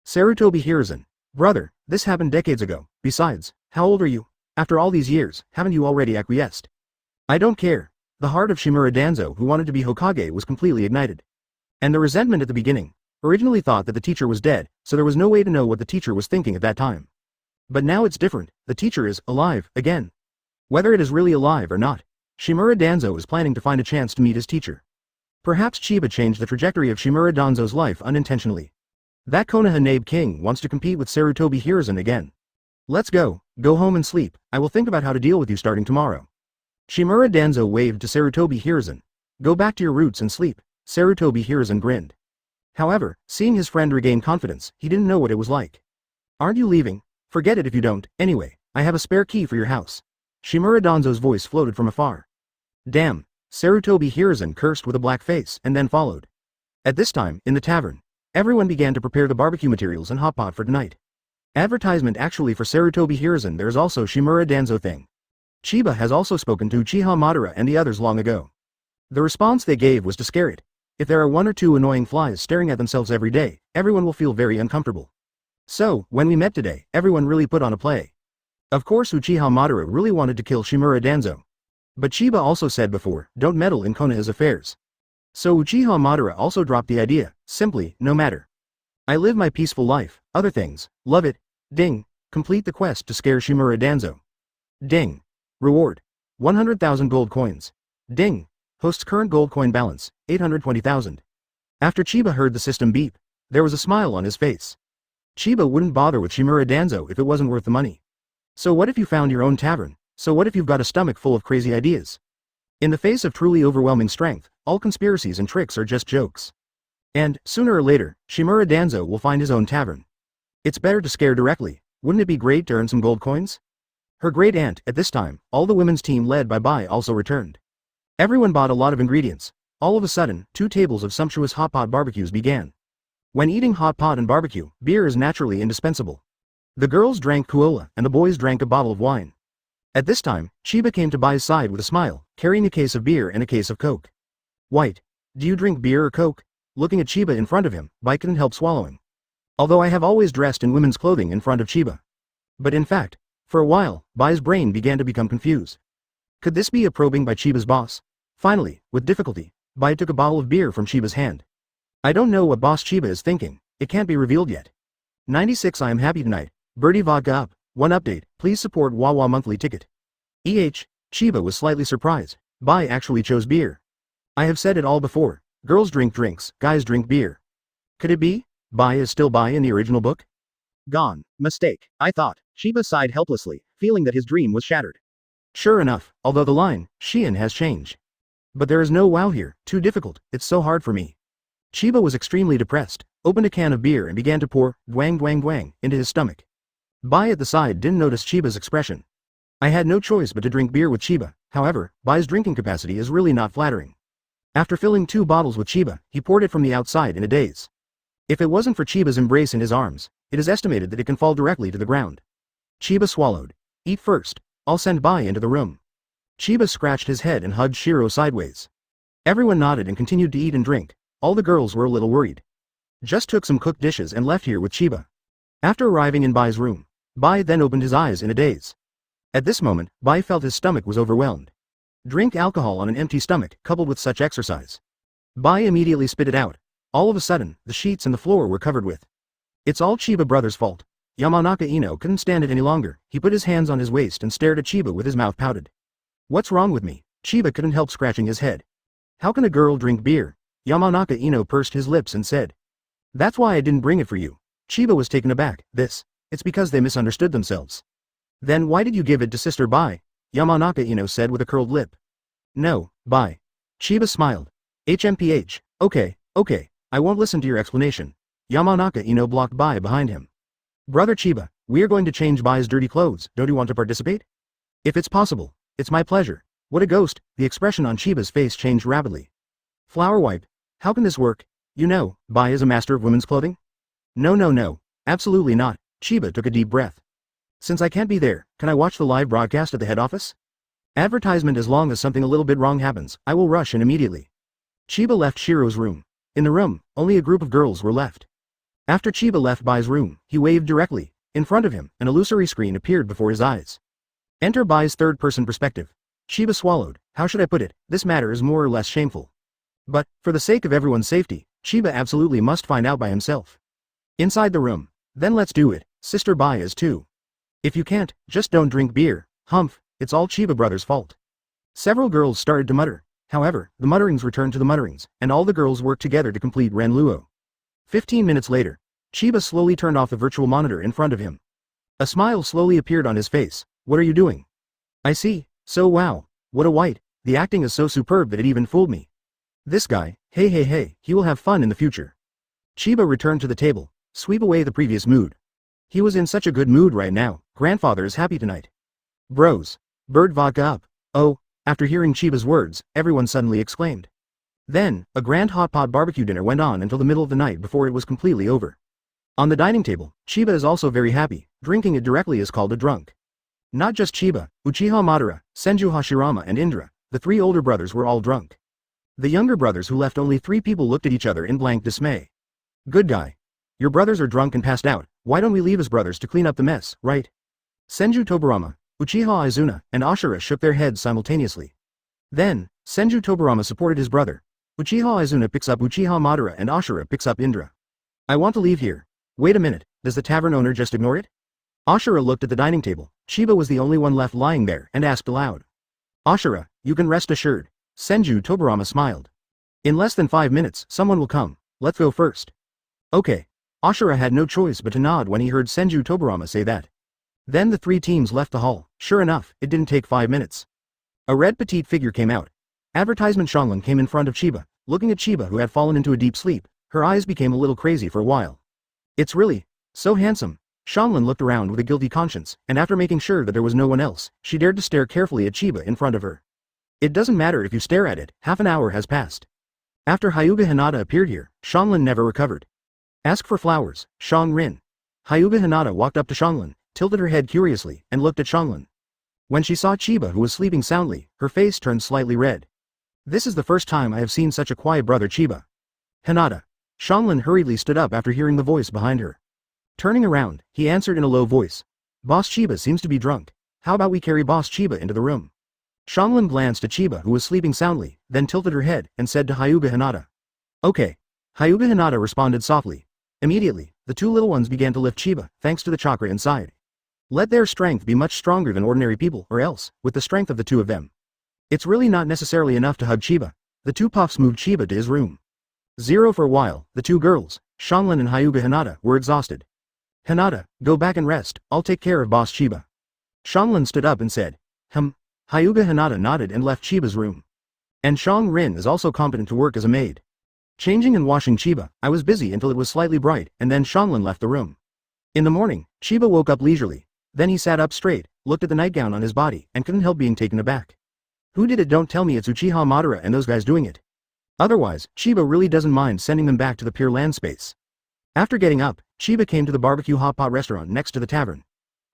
Speaker 1: Sarutobi Hiruzen. Brother, this happened decades ago. Besides, how old are you? After all these years, haven't you already acquiesced? I don't care. The heart of Shimura Danzo, who wanted to be Hokage, was completely ignited. And the resentment at the beginning, originally thought that the teacher was dead, so there was no way to know what the teacher was thinking at that time. But now it's different, the teacher is alive, again. Whether it is really alive or not, Shimura Danzo is planning to find a chance to meet his teacher. Perhaps Chiba changed the trajectory of Shimura Danzo's life unintentionally. That Konoha Nabe King wants to compete with Sarutobi Hiruzen again. Let's go home and sleep, I will think about how to deal with you starting tomorrow. Shimura Danzo waved to Sarutobi Hiruzen. Go back to your roots and sleep. Sarutobi Hiruzen grinned. However, seeing his friend regain confidence, he didn't know what it was like. Aren't you leaving? Forget it if you don't, anyway, I have a spare key for your house. Shimura Danzo's voice floated from afar. Damn, Senju Tobirama cursed with a black face and then followed. At this time, in the tavern, everyone began to prepare the barbecue materials and hot pot for tonight. Advertisement actually for Senju Tobirama. There's also Shimura Danzo thing. Chiba has also spoken to Uchiha Madara and the others long ago. The response they gave was to scare it. If there are 1 or 2 annoying flies staring at themselves every day, everyone will feel very uncomfortable. So, when we met today, everyone really put on a play. Of course Uchiha Madara really wanted to kill Shimura Danzo. But Chiba also said before, don't meddle in Konoha's affairs. So Uchiha Madara also dropped the idea, simply, no matter. I live my peaceful life, other things, love it, ding, complete the quest to scare Shimura Danzo. Ding. Reward. 100,000 gold coins. Ding. Host's current gold coin balance, 820,000. After Chiba heard the system beep, there was a smile on his face. Chiba wouldn't bother with Shimura Danzo if it wasn't worth the money. So what if you found your own tavern? So what if you've got a stomach full of crazy ideas? In the face of truly overwhelming strength, all conspiracies and tricks are just jokes. And, sooner or later, Shimura Danzo will find his own tavern. It's better to scare directly, wouldn't it be great to earn some gold coins? Her great aunt, at this time, all the women's team led by Bai also returned. Everyone bought a lot of ingredients. All of a sudden, 2 tables of sumptuous hot pot barbecues began. When eating hot pot and barbecue, beer is naturally indispensable. The girls drank cola and the boys drank a bottle of wine. At this time, Chiba came to Bai's side with a smile, carrying a case of beer and a case of Coke. White. Do you drink beer or Coke? Looking at Chiba in front of him, Bai couldn't help swallowing. Although I have always dressed in women's clothing in front of Chiba. But in fact, for a while, Bai's brain began to become confused. Could this be a probing by Chiba's boss? Finally, with difficulty, Bai took a bottle of beer from Chiba's hand. I don't know what boss Chiba is thinking, it can't be revealed yet. 96 I am happy tonight, Birdie Vodka up, 1 update, please support Wawa monthly ticket. Chiba was slightly surprised, Bai actually chose beer. I have said it all before, girls drink drinks, guys drink beer. Could it be? Bai is still Bai in the original book? Gone, mistake, I thought, Chiba sighed helplessly, feeling that his dream was shattered. Sure enough, although the line, Shein has changed. But there is no wow here, too difficult, it's so hard for me. Chiba was extremely depressed, opened a can of beer and began to pour, dwang dwang dwang, into his stomach. Bai at the side didn't notice Chiba's expression. I had no choice but to drink beer with Chiba, however, Bai's drinking capacity is really not flattering. After filling 2 bottles with Chiba, he poured it from the outside in a daze. If it wasn't for Chiba's embrace in his arms, it is estimated that it can fall directly to the ground. Chiba swallowed. Eat first, I'll send Bai into the room. Chiba scratched his head and hugged Shiro sideways. Everyone nodded and continued to eat and drink. All the girls were a little worried. Just took some cooked dishes and left here with Chiba. After arriving in Bai's room, Bai then opened his eyes in a daze. At this moment, Bai felt his stomach was overwhelmed. Drink alcohol on an empty stomach, coupled with such exercise. Bai immediately spit it out. All of a sudden, the sheets and the floor were covered with. It's all Chiba brother's fault. Yamanaka Ino couldn't stand it any longer. He put his hands on his waist and stared at Chiba with his mouth pouted. What's wrong with me? Chiba couldn't help scratching his head. How can a girl drink beer? Yamanaka Ino pursed his lips and said. That's why I didn't bring it for you. Chiba was taken aback. It's because they misunderstood themselves. Then why did you give it to Sister Bai? Yamanaka Ino said with a curled lip. No, Bai. Chiba smiled. HMPH, okay, I won't listen to your explanation. Yamanaka Ino blocked Bai behind him. Brother Chiba, we are going to change Bai's dirty clothes, don't you want to participate? If it's possible, it's my pleasure. What a ghost, the expression on Chiba's face changed rapidly. Flower wipe, how can this work? You know, Bai is a master of women's clothing? No, absolutely not, Chiba took a deep breath. Since I can't be there, can I watch the live broadcast at the head office? Advertisement as long as something a little bit wrong happens, I will rush in immediately. Chiba left Shiro's room. In the room, only a group of girls were left. After Chiba left Bai's room, he waved directly. In front of him, an illusory screen appeared before his eyes. Enter Bai's third-person perspective. Chiba swallowed. How should I put it? This matter is more or less shameful. But, for the sake of everyone's safety, Chiba absolutely must find out by himself. Inside the room. Then let's do it. Sister Bai is too. If you can't, just don't drink beer. Humph, it's all Chiba brothers' fault. Several girls started to mutter. However, the mutterings returned to the mutterings, and all the girls worked together to complete Renluo. 15 minutes later, Chiba slowly turned off the virtual monitor in front of him. A smile slowly appeared on his face. What are you doing? I see, so wow, what a white, the acting is so superb that it even fooled me. This guy, hey, he will have fun in the future. Chiba returned to the table, sweep away the previous mood. He was in such a good mood right now, grandfather is happy tonight. Bros. Bird vodka up. Oh, after hearing Chiba's words, everyone suddenly exclaimed. Then, a grand hot pot barbecue dinner went on until the middle of the night before it was completely over. On the dining table, Chiba is also very happy, drinking it directly is called a drunk. Not just Chiba, Uchiha Madara, Senju Hashirama and Indra, the three older brothers were all drunk. The younger brothers who left only 3 people looked at each other in blank dismay. Good guy. Your brothers are drunk and passed out, why don't we leave as brothers to clean up the mess, right? Senju Tobirama, Uchiha Izuna, and Ashura shook their heads simultaneously. Then, Senju Tobirama supported his brother. Uchiha Izuna picks up Uchiha Madara and Ashura picks up Indra. I want to leave here. Wait a minute, does the tavern owner just ignore it? Ashura looked at the dining table. Chiba was the only one left lying there and asked aloud. Ashura, you can rest assured. Senju Tobirama smiled. In less than 5 minutes, someone will come. Let's go first. Okay. Ashura had no choice but to nod when he heard Senju Tobirama say that. Then the 3 teams left the hall. Sure enough, it didn't take 5 minutes. A red petite figure came out. Advertisement Shanlin came in front of Chiba. Looking at Chiba who had fallen into a deep sleep, her eyes became a little crazy for a while. It's really so handsome. Shanlin looked around with a guilty conscience, and after making sure that there was no one else, she dared to stare carefully at Chiba in front of her. It doesn't matter if you stare at it, half an hour has passed. After Hyuga Hinata appeared here, Shanlin never recovered. Ask for flowers, Shang Rin. Hyuga Hinata walked up to Shanlin, tilted her head curiously, and looked at Shanlin. When she saw Chiba who was sleeping soundly, her face turned slightly red. This is the first time I have seen such a quiet brother Chiba. Hinata. Shanlin hurriedly stood up after hearing the voice behind her. Turning around, he answered in a low voice. Boss Chiba seems to be drunk. How about we carry Boss Chiba into the room? Shanlin glanced at Chiba who was sleeping soundly, then tilted her head and said to Hyuga Hinata. Okay. Hyuga Hinata responded softly. Immediately, the 2 little ones began to lift Chiba, thanks to the chakra inside. Let their strength be much stronger than ordinary people or else, with the strength of the 2 of them. It's really not necessarily enough to hug Chiba. The 2 puffs moved Chiba to his room. 0 for a while, the 2 girls, Shanlin and Hyuga Hinata, were exhausted. Hinata, go back and rest, I'll take care of Boss Chiba. Shanlin stood up and said. Hyuga Hinata nodded and left Chiba's room. And Shang Rin is also competent to work as a maid. Changing and washing Chiba, I was busy until it was slightly bright, and then Shanlin left the room. In the morning, Chiba woke up leisurely. Then he sat up straight, looked at the nightgown on his body, and couldn't help being taken aback. Who did it? Don't tell me it's Uchiha Madara and those guys doing it. Otherwise, Chiba really doesn't mind sending them back to the Pure Land space. After getting up, Chiba came to the barbecue hot pot restaurant next to the tavern.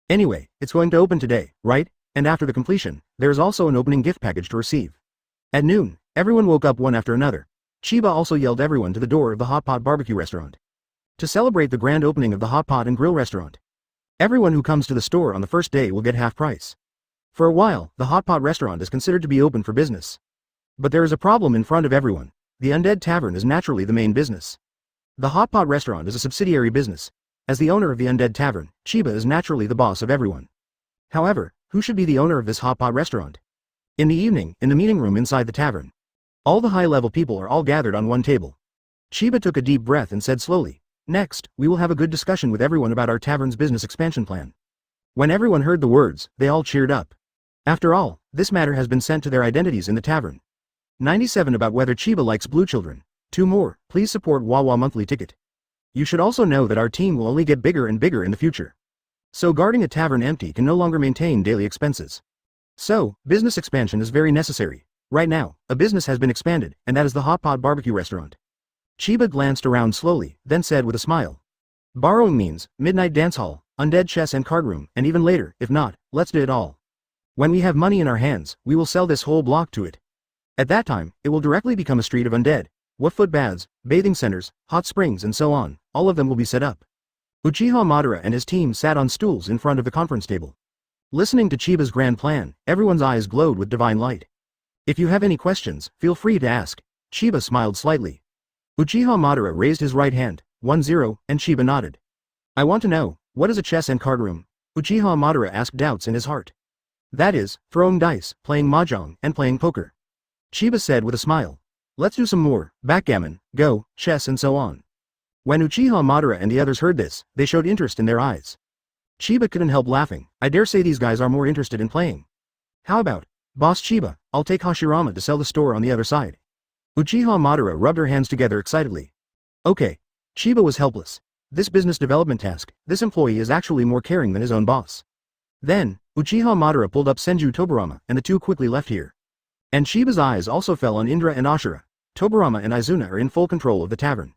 Speaker 1: Anyway, it's going to open today, right? And after the completion, there is also an opening gift package to receive. At noon, everyone woke up one after another. Chiba also yelled everyone to the door of the hot pot barbecue restaurant. To celebrate the grand opening of the hot pot and grill restaurant. Everyone who comes to the store on the first day will get half price. For a while, the hot pot restaurant is considered to be open for business. But there is a problem in front of everyone. The undead tavern is naturally the main business. The hot pot restaurant is a subsidiary business. As the owner of the undead tavern, Chiba is naturally the boss of everyone. However, who should be the owner of this hot pot restaurant? In the evening, in the meeting room inside the tavern. All the high-level people are all gathered on one table. Chiba took a deep breath and said slowly, next, we will have a good discussion with everyone about our tavern's business expansion plan. When everyone heard the words, they all cheered up. After all, this matter has been sent to their identities in the tavern. 97 about whether Chiba likes blue children. 2 more, please support Wawa monthly ticket. You should also know that our team will only get bigger and bigger in the future. So guarding a tavern empty can no longer maintain daily expenses. So, business expansion is very necessary. Right now, a business has been expanded, and that is the hot pot barbecue restaurant. Chiba glanced around slowly, then said with a smile. Borrowing means, midnight dance hall, undead chess and card room, and even later, if not, let's do it all. When we have money in our hands, we will sell this whole block to it. At that time, it will directly become a street of undead. What foot baths, bathing centers, hot springs and so on, all of them will be set up. Uchiha Madara and his team sat on stools in front of the conference table. Listening to Chiba's grand plan, everyone's eyes glowed with divine light. If you have any questions, feel free to ask. Chiba smiled slightly. Uchiha Madara raised his right hand, 1-0, and Chiba nodded. I want to know, what is a chess and card room? Uchiha Madara asked, doubts in his heart. That is, throwing dice, playing mahjong, and playing poker. Chiba said with a smile. Let's do some more, backgammon, go, chess and so on. When Uchiha Madara and the others heard this, they showed interest in their eyes. Chiba couldn't help laughing. I dare say these guys are more interested in playing. How about, Boss Chiba, I'll take Hashirama to sell the store on the other side. Uchiha Madara rubbed her hands together excitedly. Okay. Chiba was helpless. This business development task, this employee is actually more caring than his own boss. Then, Uchiha Madara pulled up Senju Tobirama, and the two quickly left here. And Chiba's eyes also fell on Indra and Ashura. Tobirama and Izuna are in full control of the tavern.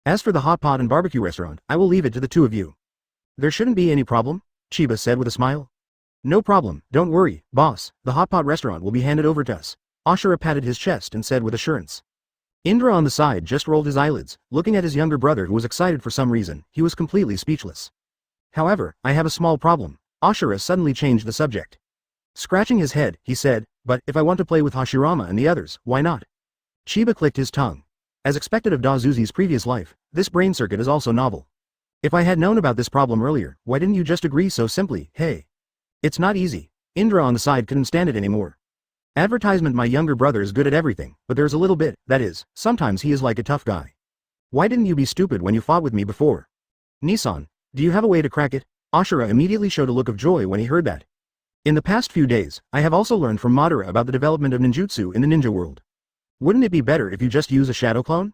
Speaker 1: As for the hot pot and barbecue restaurant, I will leave it to the two of you. There shouldn't be any problem, Chiba said with a smile. No problem, don't worry, boss, the hot pot restaurant will be handed over to us. Ashura patted his chest and said with assurance. Indra on the side just rolled his eyelids, looking at his younger brother who was excited for some reason. He was completely speechless. However, I have a small problem. Ashura suddenly changed the subject. Scratching his head, he said, but if I want to play with Hashirama and the others, why not? Chiba clicked his tongue. As expected of Dazuzi's previous life, this brain circuit is also novel. If I had known about this problem earlier, why didn't you just agree so simply, hey? It's not easy. Indra on the side couldn't stand it anymore. Advertisement. My younger brother is good at everything, but there's a little bit, that is, sometimes he is like a tough guy. Why didn't you be stupid when you fought with me before? Nissan, do you have a way to crack it? Ashura immediately showed a look of joy when he heard that. In the past few days, I have also learned from Madara about the development of ninjutsu in the ninja world. Wouldn't it be better if you just use a shadow clone?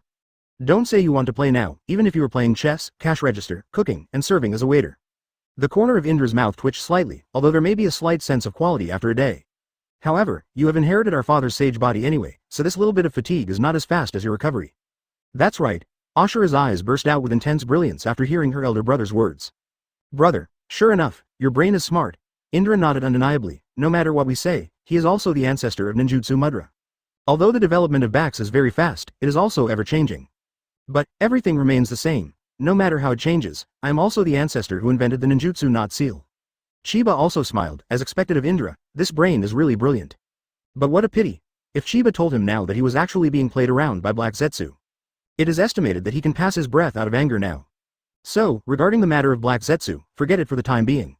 Speaker 1: Don't say you want to play now, even if you were playing chess, cash register, cooking, and serving as a waiter. The corner of Indra's mouth twitched slightly, although there may be a slight sense of quality after a day. However, you have inherited our father's sage body anyway, so this little bit of fatigue is not as fast as your recovery. That's right. Ashura's eyes burst out with intense brilliance after hearing her elder brother's words. Brother, sure enough, your brain is smart. Indra nodded undeniably. No matter what we say, he is also the ancestor of ninjutsu Madara. Although the development of Bax is very fast, it is also ever-changing. But, everything remains the same. No matter how it changes, I am also the ancestor who invented the ninjutsu knot seal. Chiba also smiled, as expected of Indra. This brain is really brilliant. But what a pity. If Chiba told him now that he was actually being played around by Black Zetsu. It is estimated that he can pass his breath out of anger now. So, regarding the matter of Black Zetsu, forget it for the time being.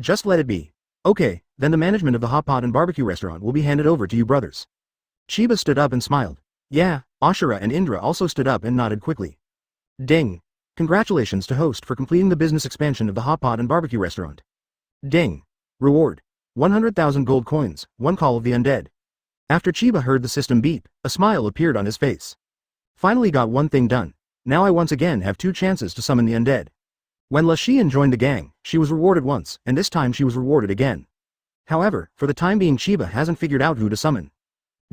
Speaker 1: Just let it be. Okay, then the management of the hot pot and barbecue restaurant will be handed over to you brothers. Chiba stood up and smiled. Yeah, Ashura and Indra also stood up and nodded quickly. Ding. Congratulations to host for completing the business expansion of the hot pot and barbecue restaurant. Ding. Reward. 100,000 gold coins, one call of the undead. After Chiba heard the system beep, a smile appeared on his face. Finally got one thing done. Now I once again have 2 chances to summon the undead. When La Xian joined the gang, she was rewarded once, and this time she was rewarded again. However, for the time being Chiba hasn't figured out who to summon.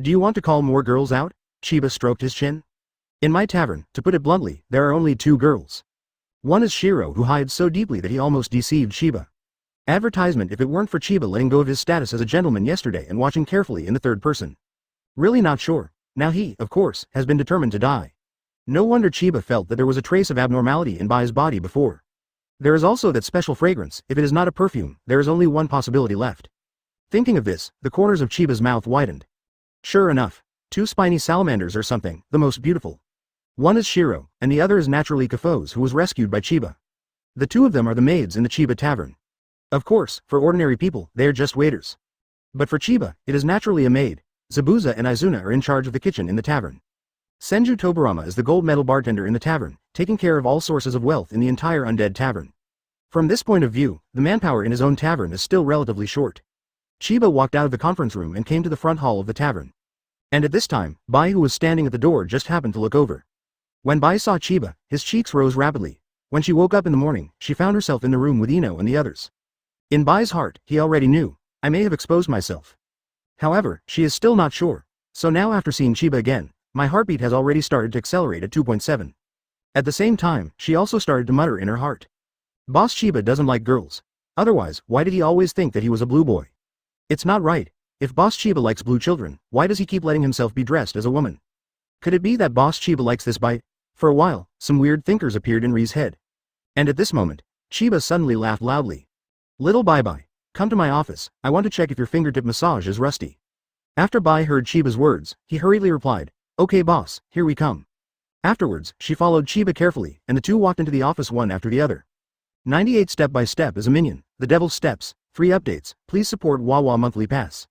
Speaker 1: Do you want to call more girls out? Chiba stroked his chin. In my tavern, to put it bluntly, there are only 2 girls. One is Shiro, who hides so deeply that he almost deceived Chiba. Advertisement. If it weren't for Chiba letting go of his status as a gentleman yesterday and watching carefully in the third person. Really not sure. Now he, of course, has been determined to die. No wonder Chiba felt that there was a trace of abnormality in Bai's body before. There is also that special fragrance. If it is not a perfume, there is only one possibility left. Thinking of this, the corners of Chiba's mouth widened. Sure enough. 2 spiny salamanders or something, the most beautiful. One is Shiro, and the other is naturally Kafos, who was rescued by Chiba. The 2 of them are the maids in the Chiba tavern. Of course, for ordinary people, they are just waiters. But for Chiba, it is naturally a maid. Zabuza and Izuna are in charge of the kitchen in the tavern. Senju Tobirama is the gold medal bartender in the tavern, taking care of all sources of wealth in the entire undead tavern. From this point of view, the manpower in his own tavern is still relatively short. Chiba walked out of the conference room and came to the front hall of the tavern. And at this time, Bai, who was standing at the door, just happened to look over. When Bai saw Chiba, his cheeks rose rapidly. When she woke up in the morning, she found herself in the room with Ino and the others. In Bai's heart, he already knew. I may have exposed myself. However, she is still not sure. So now after seeing Chiba again, my heartbeat has already started to accelerate at 2.7. At the same time, she also started to mutter in her heart. Boss Chiba doesn't like girls. Otherwise, why did he always think that he was a blue boy? It's not right. If Boss Chiba likes blue children, why does he keep letting himself be dressed as a woman? Could it be that Boss Chiba likes this bite? For a while, some weird thinkers appeared in Ri's head. And at this moment, Chiba suddenly laughed loudly. Little Bye-Bye, come to my office, I want to check if your fingertip massage is rusty. After Bai heard Chiba's words, he hurriedly replied, okay boss, here we come. Afterwards, she followed Chiba carefully, and the 2 walked into the office one after the other. 98 Step by Step is a minion, the Devil's Steps, 3 updates, please support Wawa monthly pass.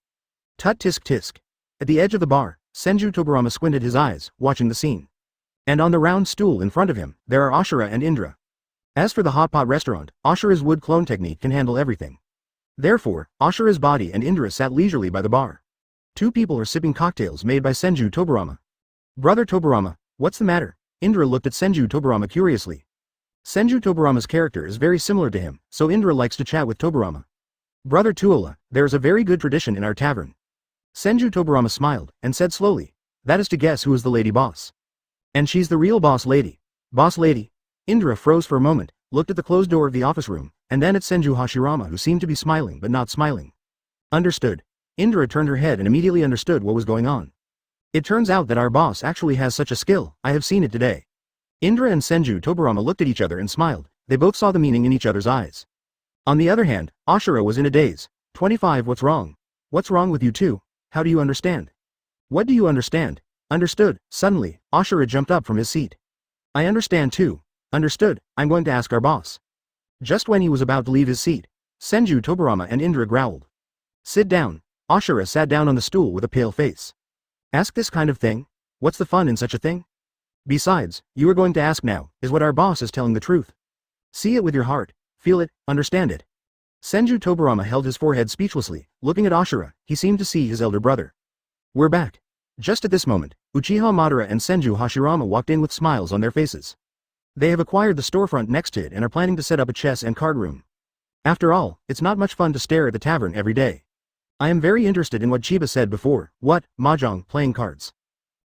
Speaker 1: Tut tisk tisk. At the edge of the bar, Senju Tobirama squinted his eyes, watching the scene. And on the round stool in front of him, there are Ashura and Indra. As for the hot pot restaurant, Ashura's wood clone technique can handle everything. Therefore, Ashura's body and Indra sat leisurely by the bar. 2 people are sipping cocktails made by Senju Tobirama. Brother Tobirama, what's the matter? Indra looked at Senju Tobirama curiously. Senju Tobirama's character is very similar to him, so Indra likes to chat with Tobirama. Brother Tuola, there is a very good tradition in our tavern. Senju Tobirama smiled, and said slowly, that is to guess who is the lady boss. And she's the real boss lady. Boss lady? Indra froze for a moment, looked at the closed door of the office room, and then at Senju Hashirama who seemed to be smiling but not smiling. Understood. Indra turned her head and immediately understood what was going on. It turns out that our boss actually has such a skill, I have seen it today. Indra and Senju Tobirama looked at each other and smiled, they both saw the meaning in each other's eyes. On the other hand, Ashura was in a daze. 25 What's wrong? What's wrong with you two? How do you understand? What do you understand? Understood. Suddenly, Ashura jumped up from his seat. I understand too. Understood, I'm going to ask our boss. Just when he was about to leave his seat, Senju Tobirama and Indra growled. Sit down. Ashura sat down on the stool with a pale face. Ask this kind of thing? What's the fun in such a thing? Besides, you are going to ask now, is what our boss is telling the truth? See it with your heart, feel it, understand it. Senju Tobirama held his forehead speechlessly, looking at Ashura, he seemed to see his elder brother. We're back. Just at this moment, Uchiha Madara and Senju Hashirama walked in with smiles on their faces. They have acquired the storefront next to it and are planning to set up a chess and card room. After all, it's not much fun to stare at the tavern every day. I am very interested in what Chiba said before, what, mahjong, playing cards.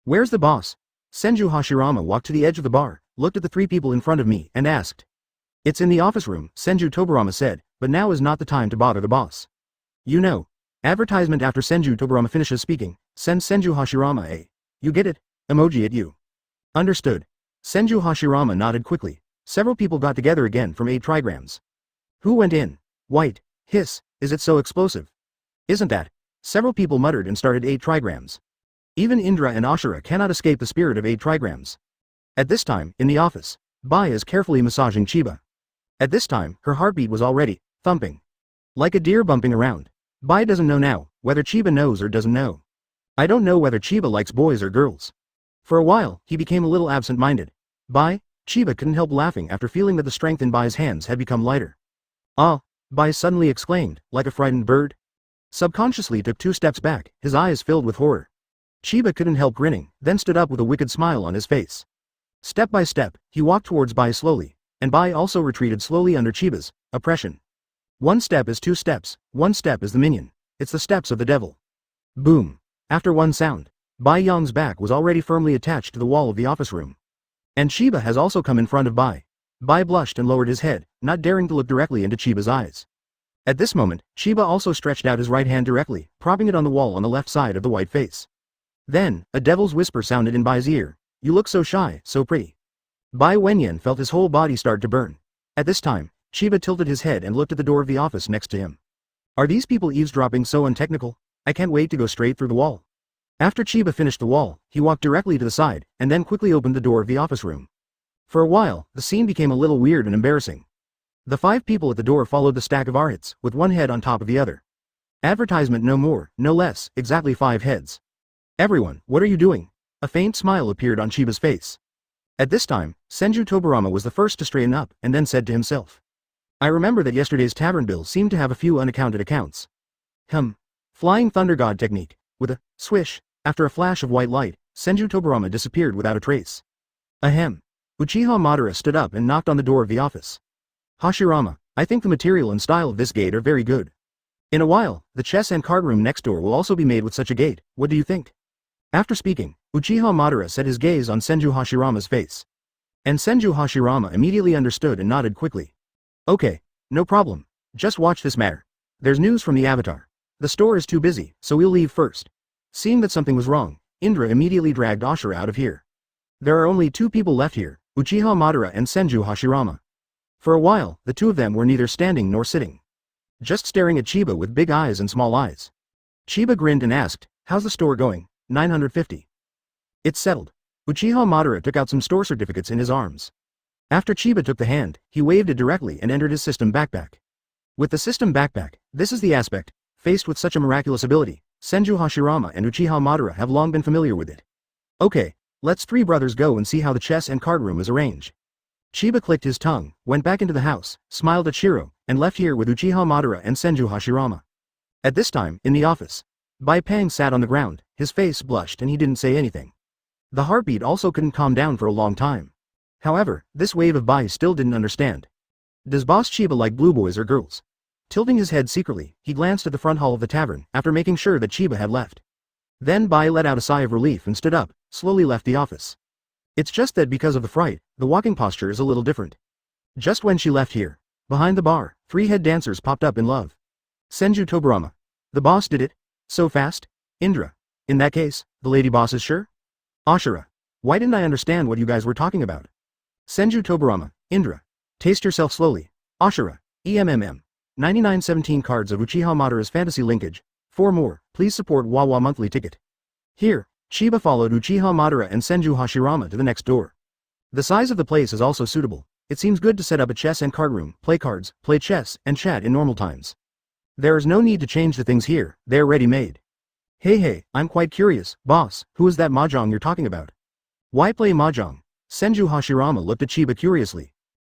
Speaker 1: Where's the boss? Senju Hashirama walked to the edge of the bar, looked at the three people in front of me, and asked. It's in the office room, Senju Tobirama said, but now is not the time to bother the boss. You know. Advertisement. After Senju Tobirama finishes speaking, send Senju Hashirama a, you get it, emoji at you. Understood. Senju Hashirama nodded quickly. Several people got together again from 8 trigrams. Who went in? White. Hiss, is it so explosive? Isn't that? Several people muttered and started 8 trigrams. Even Indra and Ashura cannot escape the spirit of 8 trigrams. At this time, in the office, Bai is carefully massaging Chiba. At this time, her heartbeat was already thumping. Like a deer bumping around. Bai doesn't know now, whether Chiba knows or doesn't know. I don't know whether Chiba likes boys or girls. For a while, he became a little absent-minded. Bai? Chiba couldn't help laughing after feeling that the strength in Bai's hands had become lighter. Ah! Bai suddenly exclaimed, like a frightened bird. Subconsciously took 2 steps back, his eyes filled with horror. Chiba couldn't help grinning, then stood up with a wicked smile on his face. Step by step, he walked towards Bai slowly, and Bai also retreated slowly under Chiba's oppression. 1 step is 2 steps, 1 step is the minion. It's the steps of the devil. Boom. After one sound, Bai Yang's back was already firmly attached to the wall of the office room. And Chiba has also come in front of Bai. Bai blushed and lowered his head, not daring to look directly into Chiba's eyes. At this moment, Chiba also stretched out his right hand directly, propping it on the wall on the left side of the white face. Then, a devil's whisper sounded in Bai's ear. You look so shy, so pretty. Bai Wenyan felt his whole body start to burn. At this time, Chiba tilted his head and looked at the door of the office next to him. Are these people eavesdropping so untechnical? I can't wait to go straight through the wall. After Chiba finished the wall, he walked directly to the side, and then quickly opened the door of the office room. For a while, the scene became a little weird and embarrassing. The 5 people at the door followed the stack of arhats, with one head on top of the other. Advertisement, no more, no less, exactly 5 heads. Everyone, what are you doing? A faint smile appeared on Chiba's face. At this time, Senju Tobirama was the first to straighten up, and then said to himself. I remember that yesterday's tavern bill seemed to have a few unaccounted accounts. Flying Thunder God technique. With a swish, after a flash of white light, Senju Tobirama disappeared without a trace. Ahem. Uchiha Madara stood up and knocked on the door of the office. Hashirama, I think the material and style of this gate are very good. In a while, the chess and card room next door will also be made with such a gate, what do you think? After speaking, Uchiha Madara set his gaze on Senju Hashirama's face. And Senju Hashirama immediately understood and nodded quickly. Okay, no problem. Just watch this matter. There's news from the Avatar. The store is too busy, so we'll leave first. Seeing that something was wrong, Indra immediately dragged Ashura out of here. There are only 2 people left here, Uchiha Madara and Senju Hashirama. For a while, the 2 of them were neither standing nor sitting. Just staring at Chiba with big eyes and small eyes. Chiba grinned and asked, how's the store going? 950. It's settled. Uchiha Madara took out some store certificates in his arms. After Chiba took the hand, he waved it directly and entered his system backpack. With the system backpack, this is the aspect. Faced with such a miraculous ability, Senju Hashirama and Uchiha Madara have long been familiar with it. Okay, let's 3 brothers go and see how the chess and card room is arranged. Chiba clicked his tongue, went back into the house, smiled at Shiro, and left here with Uchiha Madara and Senju Hashirama. At this time, in the office, Bai Pang sat on the ground, his face blushed and he didn't say anything. The heartbeat also couldn't calm down for a long time. However, this wave of Bai still didn't understand. Does Boss Chiba like blue boys or girls? Tilting his head secretly, he glanced at the front hall of the tavern, after making sure that Chiba had left. Then Bai let out a sigh of relief and stood up, slowly left the office. It's just that because of the fright, the walking posture is a little different. Just when she left here, behind the bar, 3 head dancers popped up in love. Senju Tobirama. The boss did it? So fast? Indra. In that case, the lady boss is sure? Ashura. Why didn't I understand what you guys were talking about? Senju Tobirama. Indra. Taste yourself slowly. Ashura. 9917 cards of Uchiha Madara's fantasy linkage. 4 more, please support Wawa monthly ticket. Here, Chiba followed Uchiha Madara and Senju Hashirama to the next door. The size of the place is also suitable. It seems good to set up a chess and card room, play cards, play chess, and chat in normal times. There is no need to change the things here, they're ready-made. Hey, I'm quite curious, boss, who is that mahjong you're talking about? Why play mahjong? Senju Hashirama looked at Chiba curiously.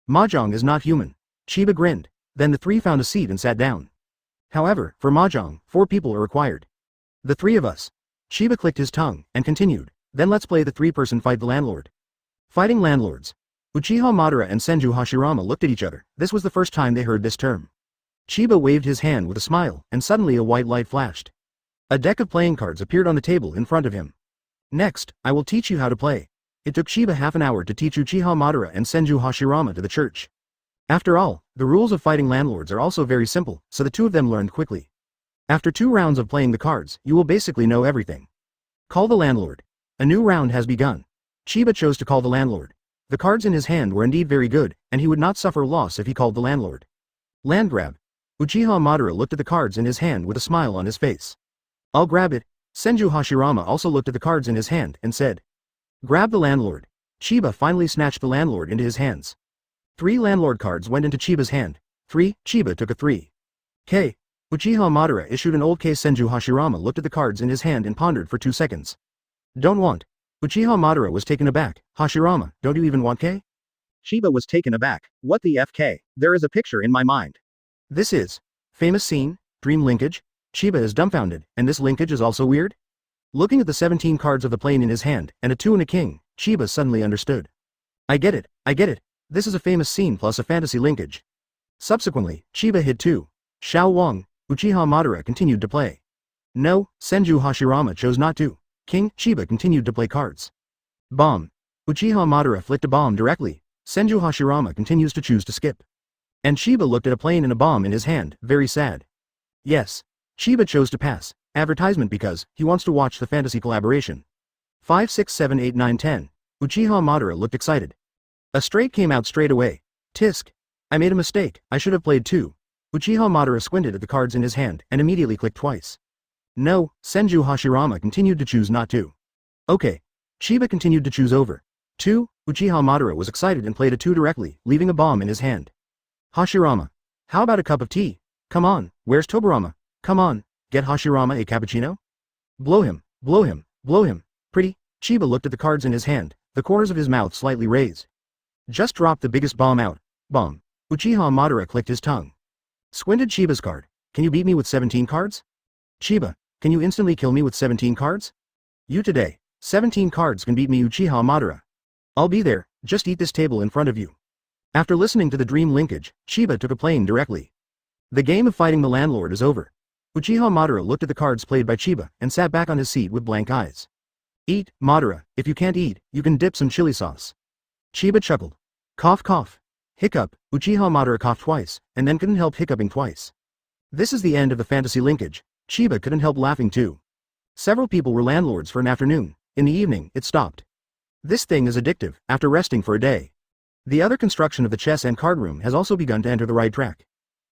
Speaker 1: Mahjong is not human. Chiba grinned. Then the 3 found a seat and sat down. However, for mahjong, 4 people are required. The 3 of us. Chiba clicked his tongue, and continued, then let's play the 3-person fight the landlord. Fighting landlords. Uchiha Madara and Senju Hashirama looked at each other. This was the first time they heard this term. Chiba waved his hand with a smile, and suddenly a white light flashed. A deck of playing cards appeared on the table in front of him. Next, I will teach you how to play. It took Chiba half an hour to teach Uchiha Madara and Senju Hashirama to the church. After all, the rules of fighting landlords are also very simple, so the 2 of them learned quickly. After 2 rounds of playing the cards, you will basically know everything. Call the landlord. A new round has begun. Chiba chose to call the landlord. The cards in his hand were indeed very good, and he would not suffer loss if he called the landlord. Land grab. Uchiha Madara looked at the cards in his hand with a smile on his face. I'll grab it. Senju Hashirama also looked at the cards in his hand and said. Grab the landlord. Chiba finally snatched the landlord into his hands. 3 landlord cards went into Chiba's hand. 3, Chiba took a 3. K. Uchiha Madara issued an old K. Senju Hashirama looked at the cards in his hand and pondered for 2 seconds. Don't want. Uchiha Madara was taken aback. Hashirama, don't you even want K? Chiba was taken aback. What the FK? There is a picture in my mind. This is. Famous scene, dream linkage? Chiba is dumbfounded, and this linkage is also weird? Looking at the 17 cards of the plane in his hand, and a 2 and a king, Chiba suddenly understood. I get it. This is a famous scene plus a fantasy linkage. Subsequently, Chiba hit 2. Xiao Wang. Uchiha Madara continued to play. No, Senju Hashirama chose not to. King, Chiba continued to play cards. Bomb. Uchiha Madara flicked a bomb directly. Senju Hashirama continues to choose to skip. And Chiba looked at a plane and a bomb in his hand, very sad. Yes. Chiba chose to pass. Advertisement because he wants to watch the fantasy collaboration. 5, 6, 7, 8, 9, 10. Uchiha Madara looked excited. A straight came out straight away. Tisk. I made a mistake, I should have played 2. Uchiha Madara squinted at the cards in his hand and immediately clicked twice. No, Senju Hashirama continued to choose not to. Okay. Chiba continued to choose over. 2, Uchiha Madara was excited and played a 2 directly, leaving a bomb in his hand. Hashirama. How about a cup of tea? Come on, where's Tobirama? Come on, get Hashirama a cappuccino? Blow him. Pretty. Chiba looked at the cards in his hand, the corners of his mouth slightly raised. Just drop the biggest bomb out. Bomb. Uchiha Madara clicked his tongue. Squinted Chiba's card. Can you beat me with 17 cards? Chiba. Can you instantly kill me with 17 cards? You today. 17 cards can beat me Uchiha Madara. I'll be there, just eat this table in front of you. After listening to the dream linkage, Chiba took a plane directly. The game of fighting the landlord is over. Uchiha Madara looked at the cards played by Chiba and sat back on his seat with blank eyes. Eat, Madara, if you can't eat, you can dip some chili sauce. Chiba chuckled. Cough. Hiccup. Uchiha Madara coughed twice, and then couldn't help hiccuping twice. This is the end of the fantasy linkage. Chiba couldn't help laughing too. Several people were landlords for an afternoon. In the evening, it stopped. This thing is addictive, after resting for a day. The other construction of the chess and card room has also begun to enter the right track.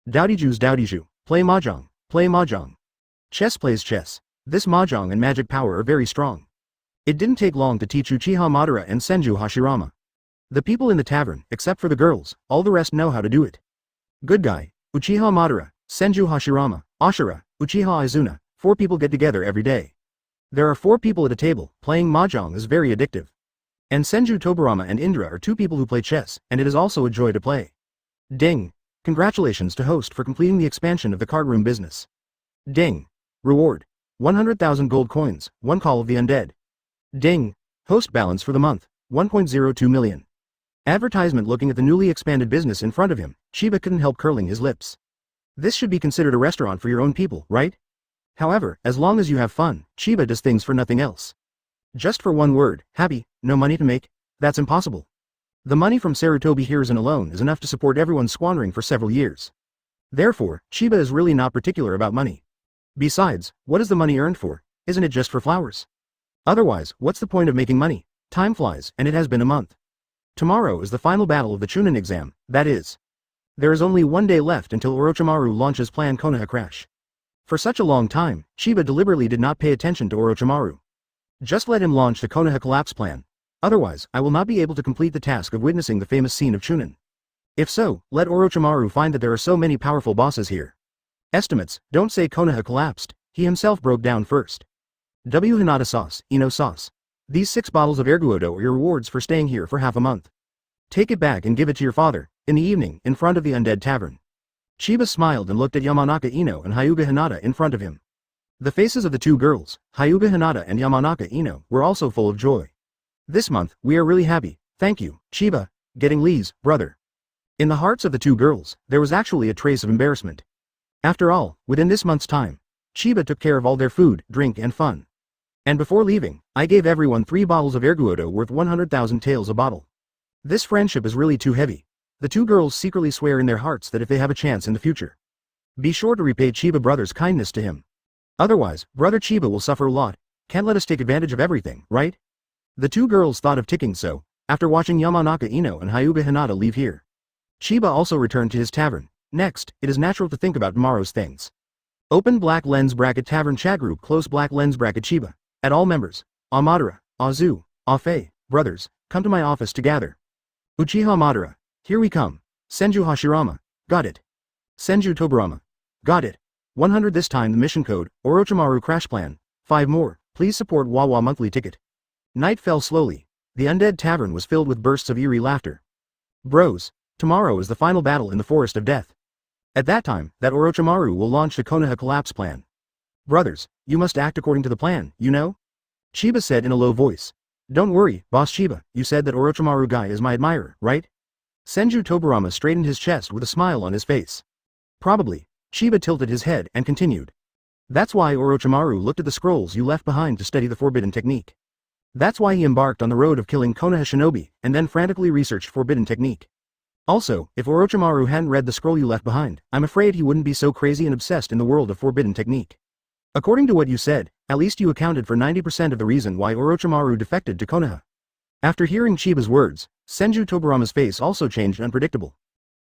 Speaker 1: Dowdy-ju, play mahjong. Chess plays chess. This mahjong and magic power are very strong. It didn't take long to teach Uchiha Madara and Senju Hashirama. The people in the tavern, except for the girls, all the rest know how to do it. Good guy, Uchiha Madara, Senju Hashirama, Ashura, Uchiha Izuna, 4 people get together every day. There are 4 people at a table, playing mahjong is very addictive. And Senju Tobirama and Indra are 2 people who play chess, and it is also a joy to play. Ding. Congratulations to host for completing the expansion of the card room business. Ding. Reward. 100,000 gold coins, 1 call of the undead. Ding. Host balance for the month, 1.02 million. Advertisement. Looking at the newly expanded business in front of him, Chiba couldn't help curling his lips. This should be considered a restaurant for your own people, right? However, as long as you have fun, Chiba does things for nothing else. Just for one word, happy, no money to make? That's impossible. The money from Senju Tobirama alone is enough to support everyone squandering for several years. Therefore, Chiba is really not particular about money. Besides, what is the money earned for? Isn't it just for flowers? Otherwise, what's the point of making money? Time flies, and it has been a month. Tomorrow is the final battle of the Chunin exam, that is. There is only one day left until Orochimaru launches Plan Konoha Crash. For such a long time, Chiba deliberately did not pay attention to Orochimaru. Just let him launch the Konoha collapse plan. Otherwise, I will not be able to complete the task of witnessing the famous scene of Chunin. If so, let Orochimaru find that there are so many powerful bosses here. Estimates, don't say Konoha collapsed, he himself broke down first. Hinata sauce, Ino sauce. These 6 bottles of Erguodo are your rewards for staying here for half a month. Take it back and give it to your father, in the evening, in front of the undead tavern. Chiba smiled and looked at Yamanaka Ino and Hyuga Hinata in front of him. The faces of the two girls, Hyuga Hinata and Yamanaka Ino, were also full of joy. This month, we are really happy, thank you, Chiba, getting Lee's brother. In the hearts of the two girls, there was actually a trace of embarrassment. After all, within this month's time, Chiba took care of all their food, drink and fun. And before leaving, I gave everyone 3 bottles of Erguodo worth 100,000 taels a bottle. This friendship is really too heavy. The two girls secretly swear in their hearts that if they have a chance in the future, be sure to repay Chiba brother's kindness to him. Otherwise, brother Chiba will suffer a lot. Can't let us take advantage of everything, right? The two girls thought of ticking so, after watching Yamanaka Ino and Hyuga Hinata leave here. Chiba also returned to his tavern. Next, it is natural to think about tomorrow's things. Open black lens bracket tavern chat group close black lens bracket Chiba. At all members, Madara, Azu, Afe, brothers, come to my office to gather. Uchiha Madara, here we come. Senju Hashirama, got it. Senju Tobirama, got it. 100 this time the mission code, Orochimaru Crash Plan, 5 more, please support Wawa monthly ticket. Night fell slowly. The undead tavern was filled with bursts of eerie laughter. Bros, tomorrow is the final battle in the Forest of Death. At that time, that Orochimaru will launch the Konoha collapse plan. Brothers, you must act according to the plan, you know? Chiba said in a low voice. Don't worry, Boss Chiba, you said that Orochimaru guy is my admirer, right? Senju Tobirama straightened his chest with a smile on his face. Probably. Chiba tilted his head and continued. That's why Orochimaru looked at the scrolls you left behind to study the forbidden technique. That's why he embarked on the road of killing Konoha shinobi, and then frantically researched forbidden technique. Also, if Orochimaru hadn't read the scroll you left behind, I'm afraid he wouldn't be so crazy and obsessed in the world of forbidden technique. According to what you said, at least you accounted for 90% of the reason why Orochimaru defected to Konoha. After hearing Chiba's words, Senju Tobirama's face also changed unpredictable.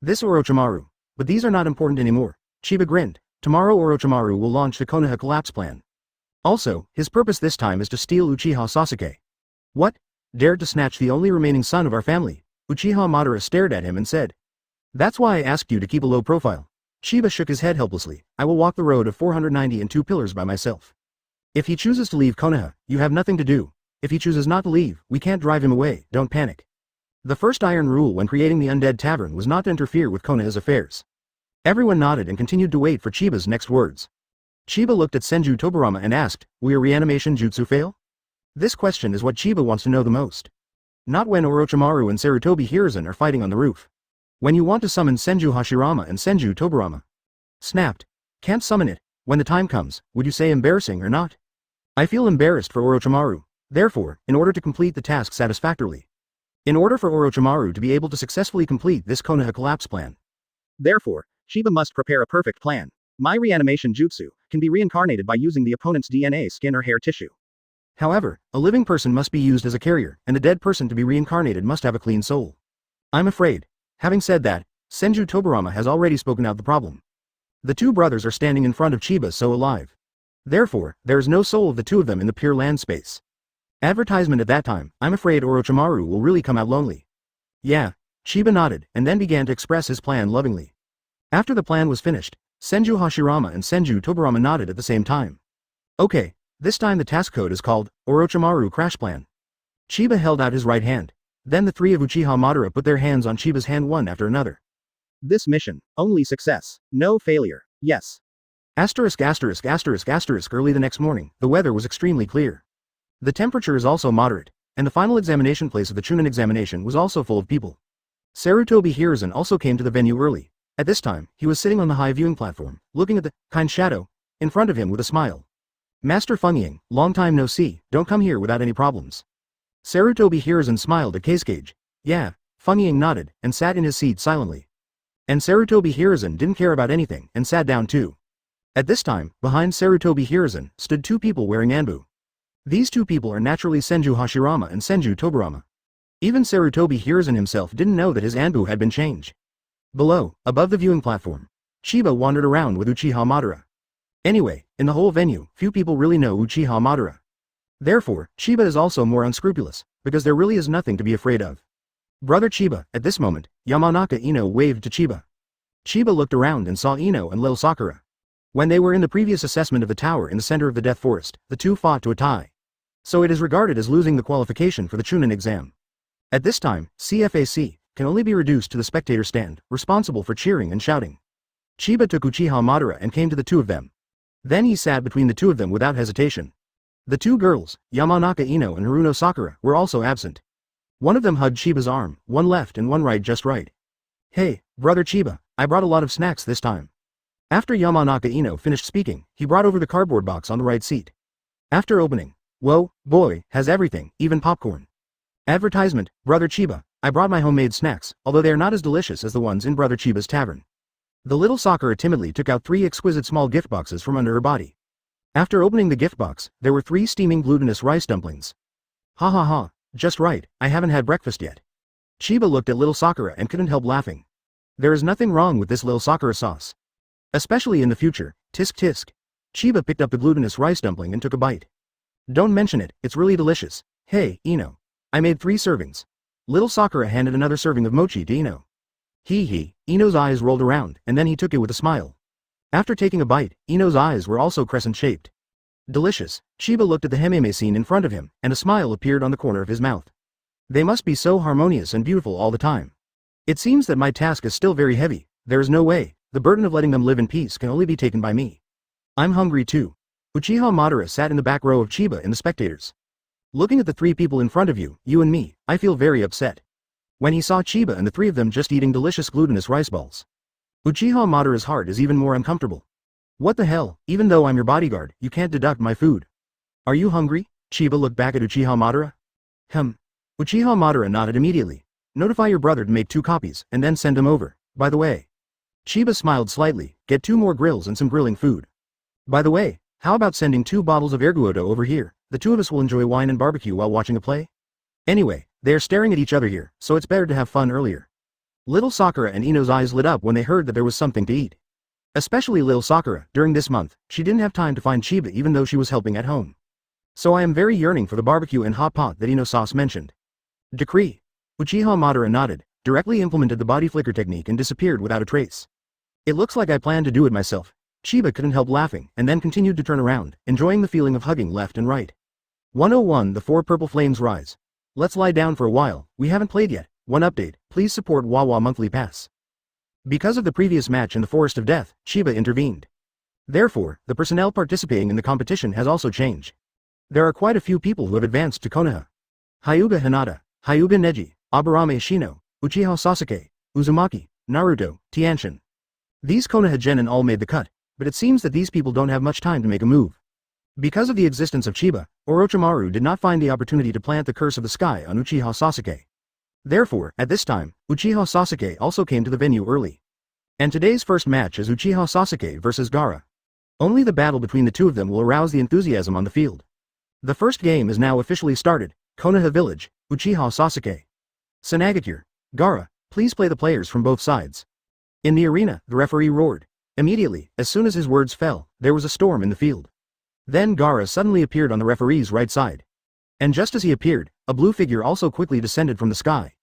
Speaker 1: This Orochimaru. But these are not important anymore. Chiba grinned. Tomorrow Orochimaru will launch the Konoha collapse plan. Also, his purpose this time is to steal Uchiha Sasuke. What? Dared to snatch the only remaining son of our family? Uchiha Madara stared at him and said. That's why I asked you to keep a low profile. Chiba shook his head helplessly. I will walk the road of 492 pillars by myself. If he chooses to leave Konoha, you have nothing to do. If he chooses not to leave, we can't drive him away, don't panic. The first iron rule when creating the undead tavern was not to interfere with Konoha's affairs. Everyone nodded and continued to wait for Chiba's next words. Chiba looked at Senju Tobirama and asked, will your reanimation jutsu fail? This question is what Chiba wants to know the most. Not when Orochimaru and Senju Tobirama are fighting on the roof. When you want to summon Senju Hashirama and Senju Tobirama. Snapped. Can't summon it. When the time comes, would you say embarrassing or not? I feel embarrassed for Orochimaru. Therefore, in order to complete the task satisfactorily. In order for Orochimaru to be able to successfully complete this Konoha collapse plan. Therefore, Chiba must prepare a perfect plan. My reanimation jutsu can be reincarnated by using the opponent's DNA, skin or hair tissue. However, a living person must be used as a carrier, and a dead person to be reincarnated must have a clean soul. I'm afraid. Having said that, Senju Tobirama has already spoken out the problem. The two brothers are standing in front of Chiba so alive. Therefore, there is no soul of the two of them in the pure land space. Advertisement at that time, I'm afraid Orochimaru will really come out lonely. Yeah, Chiba nodded, and then began to express his plan lovingly. After the plan was finished, Senju Hashirama and Senju Tobirama nodded at the same time. Okay, this time the task code is called, Orochimaru Crash Plan. Chiba held out his right hand. Then the three of Uchiha Madara put their hands on Chiba's hand one after another. This mission, only success, no failure, yes. Early the next morning, the weather was extremely clear. The temperature is also moderate. and the final examination place of the Chunin examination was also full of people. Sarutobi Hiruzen also came to the venue early. At this time, he was sitting on the high viewing platform, looking at the kind shadow in front of him with a smile. Master Fungying, long time no see, don't come here without any problems. Sarutobi Hiruzen smiled at Casecage. Yeah, Fungying nodded, and sat in his seat silently. And Sarutobi Hiruzen didn't care about anything, and sat down too. At this time, behind Sarutobi Hiruzen, stood two people wearing anbu. These two people are naturally Senju Hashirama and Senju Tobirama. Even Sarutobi Hiruzen himself didn't know that his anbu had been changed. Below, above the viewing platform, Chiba wandered around with Uchiha Madara. Anyway, in the whole venue, few people really know Uchiha Madara. Therefore, Chiba is also more unscrupulous, because there really is nothing to be afraid of. Brother Chiba, at this moment, Yamanaka Ino waved to Chiba. Chiba looked around and saw Ino and Lil Sakura. When they were in the previous assessment of the tower in the center of the Death Forest, the two fought to a tie. So it is regarded as losing the qualification for the Chunin exam. At this time, CFAC can only be reduced to the spectator stand, responsible for cheering and shouting. Chiba took Uchiha Madara and came to the two of them. Then he sat between the two of them without hesitation. The two girls, Yamanaka Ino and Haruno Sakura, were also absent. One of them hugged Chiba's arm, one left and one right just right. Hey, brother Chiba, I brought a lot of snacks this time. After Yamanaka Ino finished speaking, he brought over the cardboard box on the right seat. After opening, whoa, boy, has everything, even popcorn. Advertisement, Brother Chiba, I brought my homemade snacks, although they are not as delicious as the ones in Brother Chiba's tavern. The little Sakura timidly took out 3 exquisite small gift boxes from under her body. After opening the gift box, there were 3 steaming glutinous rice dumplings. Ha ha ha, just right, I haven't had breakfast yet. Chiba looked at little Sakura and couldn't help laughing. There is nothing wrong with this little Sakura sauce. Especially in the future, tisk tisk. Chiba picked up the glutinous rice dumpling and took a bite. Don't mention it, it's really delicious. Hey, Ino. I made 3 servings. Little Sakura handed another serving of mochi to Ino. Ino's eyes rolled around, and then he took it with a smile. After taking a bite, Ino's eyes were also crescent-shaped. Delicious. Chiba looked at the hememe scene in front of him, and a smile appeared on the corner of his mouth. They must be so harmonious and beautiful all the time. It seems that my task is still very heavy. There is no way. The burden of letting them live in peace can only be taken by me. I'm hungry too. Uchiha Madara sat in the back row of Chiba and the spectators. Looking at the 3 people in front of you, you and me, I feel very upset. When he saw Chiba and the 3 of them just eating delicious glutinous rice balls. Uchiha Madara's heart is even more uncomfortable. What the hell, even though I'm your bodyguard, you can't deduct my food. Are you hungry? Chiba looked back at Uchiha Madara. Uchiha Madara nodded immediately. Notify your brother to make 2 copies, and then send them over. By the way. Chiba smiled slightly, get 2 more grills and some grilling food. By the way, how about sending 2 bottles of erguodo over here? The 2 of us will enjoy wine and barbecue while watching a play. Anyway, they are staring at each other here, so it's better to have fun earlier. Little Sakura and Ino's eyes lit up when they heard that there was something to eat. Especially little Sakura, during this month, she didn't have time to find Chiba even though she was helping at home. So I am very yearning for the barbecue and hot pot that Ino sauce mentioned. Decree. Uchiha Madara nodded, directly implemented the body flicker technique and disappeared without a trace. It looks like I planned to do it myself. Chiba couldn't help laughing, and then continued to turn around, enjoying the feeling of hugging left and right. 101 The 4 purple flames rise. Let's lie down for a while, we haven't played yet. One update, please support Wawa Monthly Pass. Because of the previous match in the Forest of Death, Chiba intervened. Therefore, the personnel participating in the competition has also changed. There are quite a few people who have advanced to Konoha. Hyuga Hinata, Hyuga Neji, Aburame Shino, Uchiha Sasuke, Uzumaki, Naruto, Tianshin. These Konoha genin all made the cut, but it seems that these people don't have much time to make a move. Because of the existence of Chiba, Orochimaru did not find the opportunity to plant the curse of the sky on Uchiha Sasuke. Therefore, at this time, Uchiha Sasuke also came to the venue early. And today's first match is Uchiha Sasuke vs Gaara. Only the battle between the two of them will arouse the enthusiasm on the field. The first game is now officially started. Konoha Village, Uchiha Sasuke. Sanagakure, Gaara, please play the players from both sides. In the arena, the referee roared. Immediately, as soon as his words fell, there was a storm in the field. Then Gaara suddenly appeared on the referee's right side. And just as he appeared, a blue figure also quickly descended from the sky.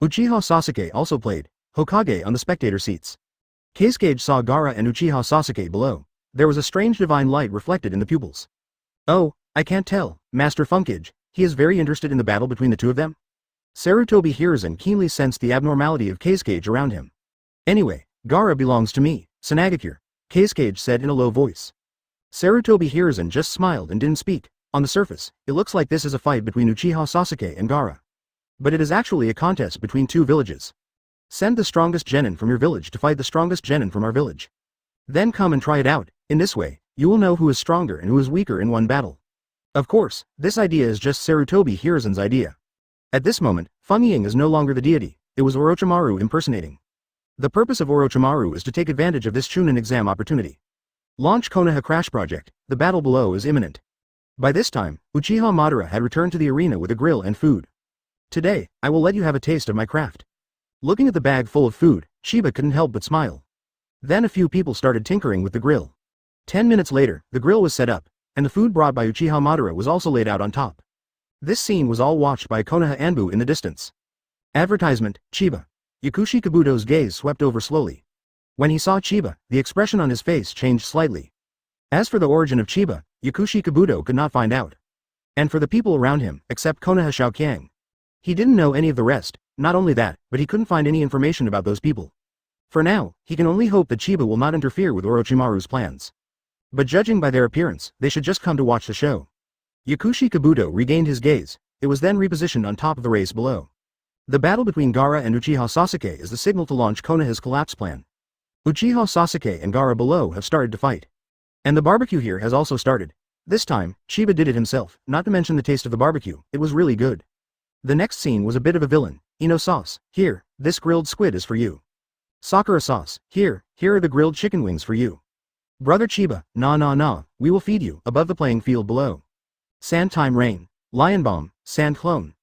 Speaker 1: Uchiha Sasuke also played Hokage on the spectator seats. Casecage saw Gaara and Uchiha Sasuke below. There was a strange divine light reflected in the pupils. Oh, I can't tell, Master Funkage, he is very interested in the battle between the two of them? Sarutobi Hiruzen keenly sensed the abnormality of Casecage around him. Anyway, Gaara belongs to me, Sanagakure, Casecage said in a low voice. Sarutobi Hiruzen just smiled and didn't speak. On the surface, it looks like this is a fight between Uchiha Sasuke and Gaara. But it is actually a contest between two villages. Send the strongest genin from your village to fight the strongest genin from our village. Then come and try it out. In this way, you will know who is stronger and who is weaker in one battle. Of course, this idea is just Senju Tobira's idea. At this moment, Feng Ying is no longer the deity, it was Orochimaru impersonating. The purpose of Orochimaru is to take advantage of this Chunin exam opportunity. Launch Konoha Crash Project, the battle below is imminent. By this time, Uchiha Madara had returned to the arena with a grill and food. Today, I will let you have a taste of my craft. Looking at the bag full of food, Chiba couldn't help but smile. Then a few people started tinkering with the grill. 10 minutes later, the grill was set up, and the food brought by Uchiha Madara was also laid out on top. This scene was all watched by Konoha Anbu in the distance. Advertisement, Chiba. Yakushi Kabuto's gaze swept over slowly. When he saw Chiba, the expression on his face changed slightly. As for the origin of Chiba, Yakushi Kabuto could not find out. And for the people around him, except Konoha Xiaoqiang. He didn't know any of the rest, not only that, but he couldn't find any information about those people. For now, he can only hope that Chiba will not interfere with Orochimaru's plans. But judging by their appearance, they should just come to watch the show. Yakushi Kabuto regained his gaze, it was then repositioned on top of the race below. The battle between Gaara and Uchiha Sasuke is the signal to launch Konoha's collapse plan. Uchiha Sasuke and Gaara below have started to fight. And the barbecue here has also started. This time, Chiba did it himself, not to mention the taste of the barbecue, it was really good. The next scene was a bit of a villain. Ino sauce, here, this grilled squid is for you. Sakura sauce, here are the grilled chicken wings for you. Brother Chiba, nah, we will feed you, above the playing field below. Sand time rain. Lion bomb, sand clone.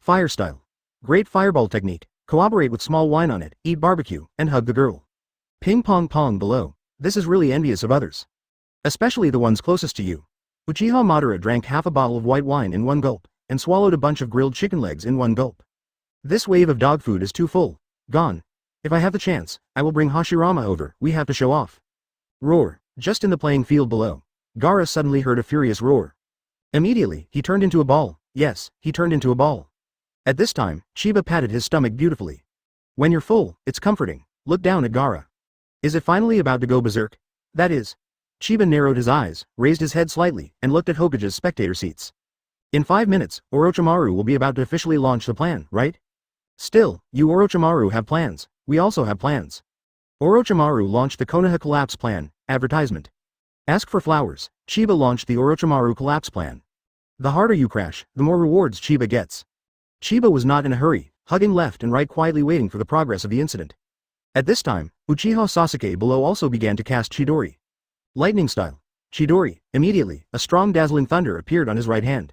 Speaker 1: Fire style. Great fireball technique, cooperate with small wine on it, eat barbecue, and hug the girl. Ping pong pong below, this is really envious of others. Especially the ones closest to you. Uchiha Madara drank half a bottle of white wine in one gulp, and swallowed a bunch of grilled chicken legs in one gulp. This wave of dog food is too full, gone. If I have the chance, I will bring Hashirama over, we have to show off. Roar, just in the playing field below. Gaara suddenly heard a furious roar. Immediately, he turned into a ball, yes, he turned into a ball. At this time, Chiba patted his stomach beautifully. When you're full, it's comforting, look down at Gaara. Is it finally about to go berserk? That is. Chiba narrowed his eyes, raised his head slightly, and looked at Hokage's spectator seats. In 5 minutes, Orochimaru will be about to officially launch the plan, right? Still, you Orochimaru have plans, we also have plans. Orochimaru launched the Konoha Collapse Plan, advertisement. Ask for flowers, Chiba launched the Orochimaru Collapse Plan. The harder you crash, the more rewards Chiba gets. Chiba was not in a hurry, hugging left and right quietly waiting for the progress of the incident. At this time, Uchiha Sasuke below also began to cast Chidori. Lightning style. Chidori, immediately, a strong dazzling thunder appeared on his right hand.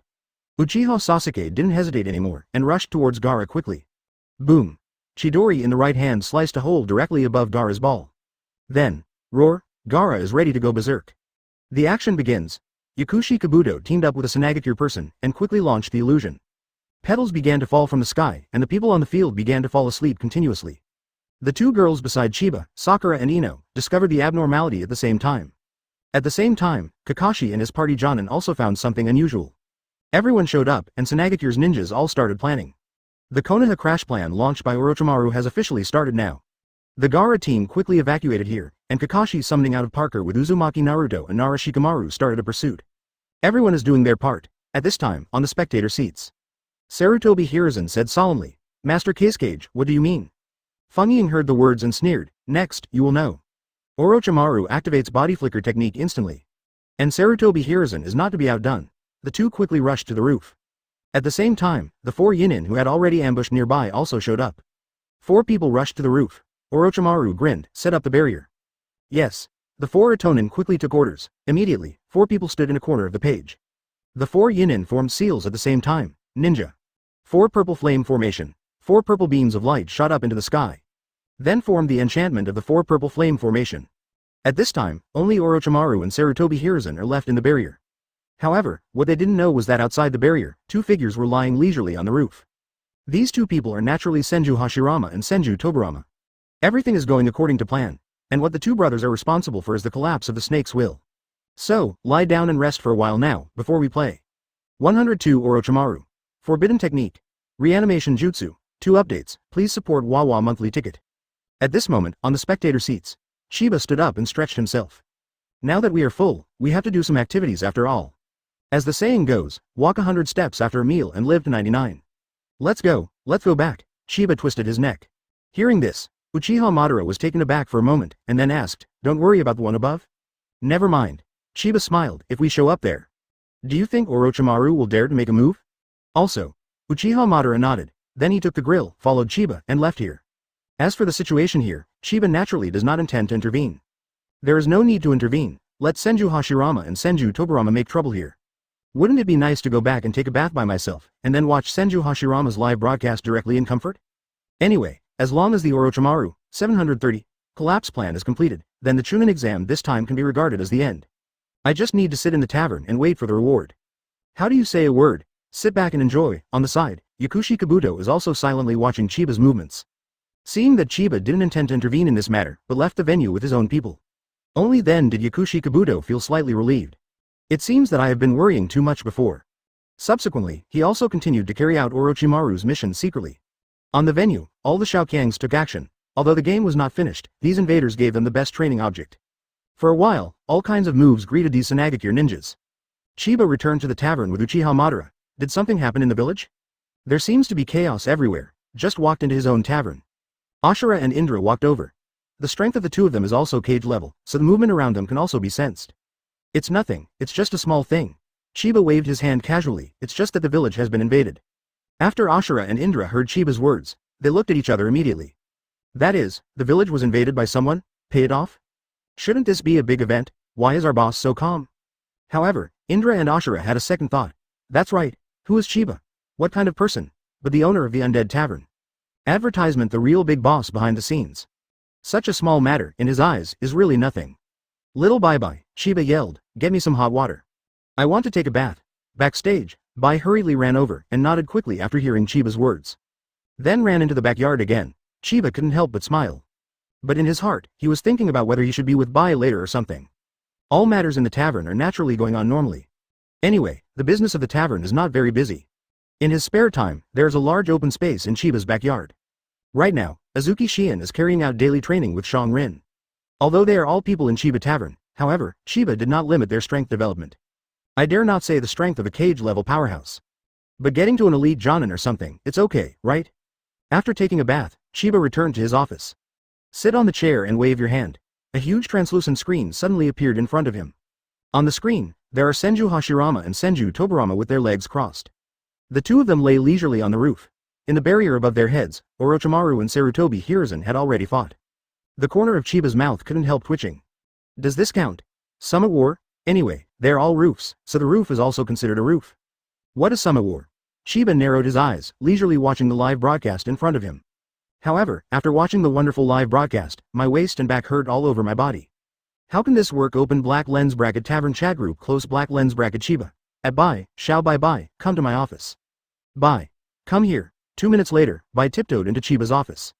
Speaker 1: Uchiha Sasuke didn't hesitate anymore, and rushed towards Gaara quickly. Boom. Chidori in the right hand sliced a hole directly above Gaara's ball. Then, roar, Gaara is ready to go berserk. The action begins. Yakushi Kabuto teamed up with a Sanagakure person, and quickly launched the illusion. Petals began to fall from the sky, and the people on the field began to fall asleep continuously. The two girls beside Chiba, Sakura and Ino, discovered the abnormality at the same time. At the same time, Kakashi and his party Jonin also found something unusual. Everyone showed up, and Sanagakure's ninjas all started planning. The Konoha Crash Plan launched by Orochimaru has officially started now. The Gaara team quickly evacuated here, and Kakashi summoning out of Parker with Uzumaki Naruto and Nara Shikamaru started a pursuit. Everyone is doing their part, at this time, on the spectator seats. Senju Tobirama said solemnly, Master Cascade, what do you mean? Feng Ying heard the words and sneered, next, you will know. Orochimaru activates body flicker technique instantly. And Senju Tobirama is not to be outdone. The two quickly rushed to the roof. At the same time, the 4 Yinin who had already ambushed nearby also showed up. 4 people rushed to the roof. Orochimaru grinned, set up the barrier. Yes. The 4 Itonin quickly took orders. Immediately, 4 people stood in a corner of the page. The 4 Yinin formed seals at the same time. Ninja. 4 purple flame formation. 4 purple beams of light shot up into the sky. Then formed the enchantment of the 4 purple flame formation. At this time, only Orochimaru and Senju Tobirama are left in the barrier. However, what they didn't know was that outside the barrier, 2 figures were lying leisurely on the roof. These 2 people are naturally Senju Hashirama and Senju Tobirama. Everything is going according to plan, and what the 2 brothers are responsible for is the collapse of the snake's will. So, lie down and rest for a while now, before we play. 102 Orochimaru. Forbidden Technique. Reanimation Jutsu. 2 updates, please support Wawa monthly ticket. At this moment, on the spectator seats, Chiba stood up and stretched himself. Now that we are full, we have to do some activities after all. As the saying goes, walk 100 steps after a meal and live to 99. Let's go back. Chiba twisted his neck. Hearing this, Uchiha Madara was taken aback for a moment, and then asked, don't worry about the one above? Never mind. Chiba smiled, if we show up there. Do you think Orochimaru will dare to make a move? Also, Uchiha Madara nodded, then he took the grill, followed Chiba, and left here. As for the situation here, Chiba naturally does not intend to intervene. There is no need to intervene, let Senju Hashirama and Senju Tobirama make trouble here. Wouldn't it be nice to go back and take a bath by myself, and then watch Senju Hashirama's live broadcast directly in comfort? Anyway, as long as the Orochimaru, 730, collapse plan is completed, then the Chunin exam this time can be regarded as the end. I just need to sit in the tavern and wait for the reward. How do you say a word? Sit back and enjoy. On the side, Yakushi Kabuto is also silently watching Chiba's movements. Seeing that Chiba didn't intend to intervene in this matter, but left the venue with his own people. Only then did Yakushi Kabuto feel slightly relieved. It seems that I have been worrying too much before. Subsequently, he also continued to carry out Orochimaru's mission secretly. On the venue, all the Shaoqiangs took action. Although the game was not finished, these invaders gave them the best training object. For a while, all kinds of moves greeted these Sanagakure ninjas. Chiba returned to the tavern with Uchiha Madara. Did something happen in the village? There seems to be chaos everywhere. Just walked into his own tavern. Ashura and Indra walked over. The strength of the two of them is also cage level, so the movement around them can also be sensed. It's nothing, it's just a small thing. Chiba waved his hand casually, it's just that the village has been invaded. After Ashura and Indra heard Chiba's words, they looked at each other immediately. That is, the village was invaded by someone? Pay it off? Shouldn't this be a big event? Why is our boss so calm? However, Indra and Ashura had a second thought. That's right, who is Chiba? What kind of person? But the owner of the undead tavern. Advertisement, the real big boss behind the scenes. Such a small matter, in his eyes, is really nothing. Little bye-bye, Chiba yelled, get me some hot water. I want to take a bath. Backstage, Bai hurriedly ran over and nodded quickly after hearing Chiba's words. Then ran into the backyard again. Chiba couldn't help but smile. But in his heart, he was thinking about whether he should be with Bai later or something. All matters in the tavern are naturally going on normally. Anyway, the business of the tavern is not very busy. In his spare time, there is a large open space in Chiba's backyard. Right now, Azuki Shion is carrying out daily training with Shang Rin. Although they are all people in Chiba Tavern, however, Chiba did not limit their strength development. I dare not say the strength of a cage-level powerhouse. But getting to an elite Jonin or something, it's okay, right? After taking a bath, Chiba returned to his office. Sit on the chair and wave your hand. A huge translucent screen suddenly appeared in front of him. On the screen, there are Senju Hashirama and Senju Tobirama with their legs crossed. The two of them lay leisurely on the roof. In the barrier above their heads, Orochimaru and Sarutobi Hiruzen had already fought. The corner of Chiba's mouth couldn't help twitching. Does this count? Summit War? Anyway, they're all roofs, so the roof is also considered a roof. What is Summit War? Chiba narrowed his eyes, leisurely watching the live broadcast in front of him. However, after watching the wonderful live broadcast, my waist and back hurt all over my body. How can this work? Open black lens bracket tavern chat group close black lens bracket Chiba. At Bai, Shao Bai, come to my office. Bai. Come here. 2 minutes later, Bai tiptoed into Chiba's office.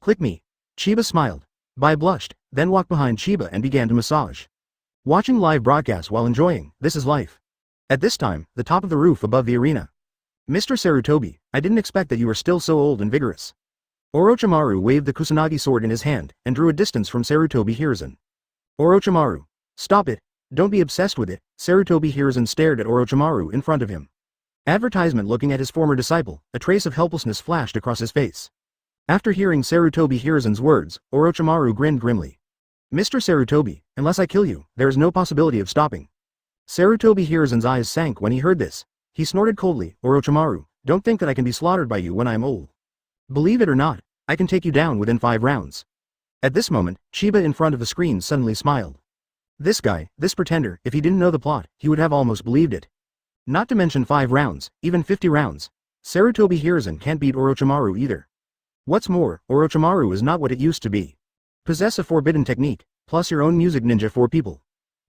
Speaker 1: Click me. Chiba smiled. Bai blushed, then walked behind Chiba and began to massage. Watching live broadcast while enjoying, this is life. At this time, the top of the roof above the arena. Mr. Sarutobi, I didn't expect that you were still so old and vigorous. Orochimaru waved the Kusanagi sword in his hand, and drew a distance from Sarutobi Hiruzen. Orochimaru. Stop it. Don't be obsessed with it. Sarutobi Hiruzen stared at Orochimaru in front of him. Advertisement. Looking at his former disciple, a trace of helplessness flashed across his face. After hearing Sarutobi Hiruzen's words, Orochimaru grinned grimly. Mr. Sarutobi, unless I kill you, there is no possibility of stopping. Sarutobi Hiruzen's eyes sank when he heard this. He snorted coldly, Orochimaru, don't think that I can be slaughtered by you when I am old. Believe it or not, I can take you down within 5 rounds. At this moment, Chiba in front of the screen suddenly smiled. This guy, this pretender, if he didn't know the plot, he would have almost believed it. Not to mention 5 rounds, even 50 rounds. Sarutobi Hiruzen can't beat Orochimaru either. What's more, Orochimaru is not what it used to be. Possess a forbidden technique, plus your own music ninja for people.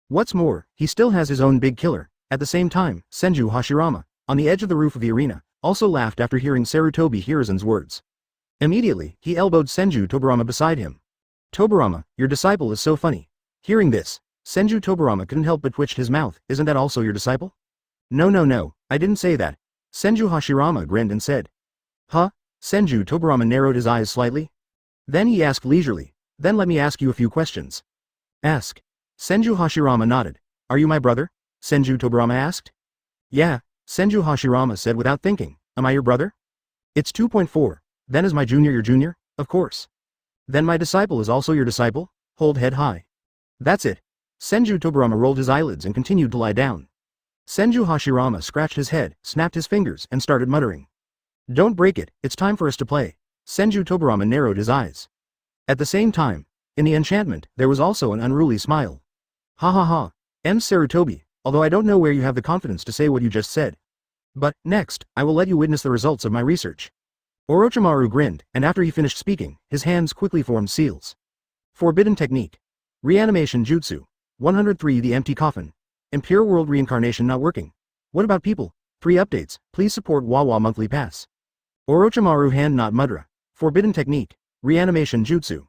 Speaker 1: What's more, he still has his own big killer. At the same time, Senju Hashirama, on the edge of the roof of the arena, also laughed after hearing Sarutobi Hiruzen's words. Immediately, he elbowed Senju Tobirama beside him. Tobirama, your disciple is so funny. Hearing this, Senju Tobirama couldn't help but twitch his mouth. Isn't that also your disciple? No, I didn't say that. Senju Hashirama grinned and said. Huh? Senju Tobirama narrowed his eyes slightly. Then he asked leisurely, then let me ask you a few questions. Ask. Senju Hashirama nodded. Are you my brother? Senju Tobirama asked. Yeah, Senju Hashirama said without thinking. Am I your brother? It's 2.4. Then is my junior your junior? Of course. Then my disciple is also your disciple? Hold head high. That's it. Senju Tobirama rolled his eyelids and continued to lie down. Senju Hashirama scratched his head, snapped his fingers, and started muttering. Don't break it, it's time for us to play. Senju Tobirama narrowed his eyes. At the same time, in the enchantment, there was also an unruly smile. Ha ha ha. Sarutobi, although I don't know where you have the confidence to say what you just said. But, next, I will let you witness the results of my research. Orochimaru grinned, and after he finished speaking, his hands quickly formed seals. Forbidden technique. Reanimation jutsu. 103 The empty coffin. Impure world reincarnation not working. What about people? 3 updates, please support Wawa monthly pass. Orochimaru hand not Madara. Forbidden technique. Reanimation jutsu.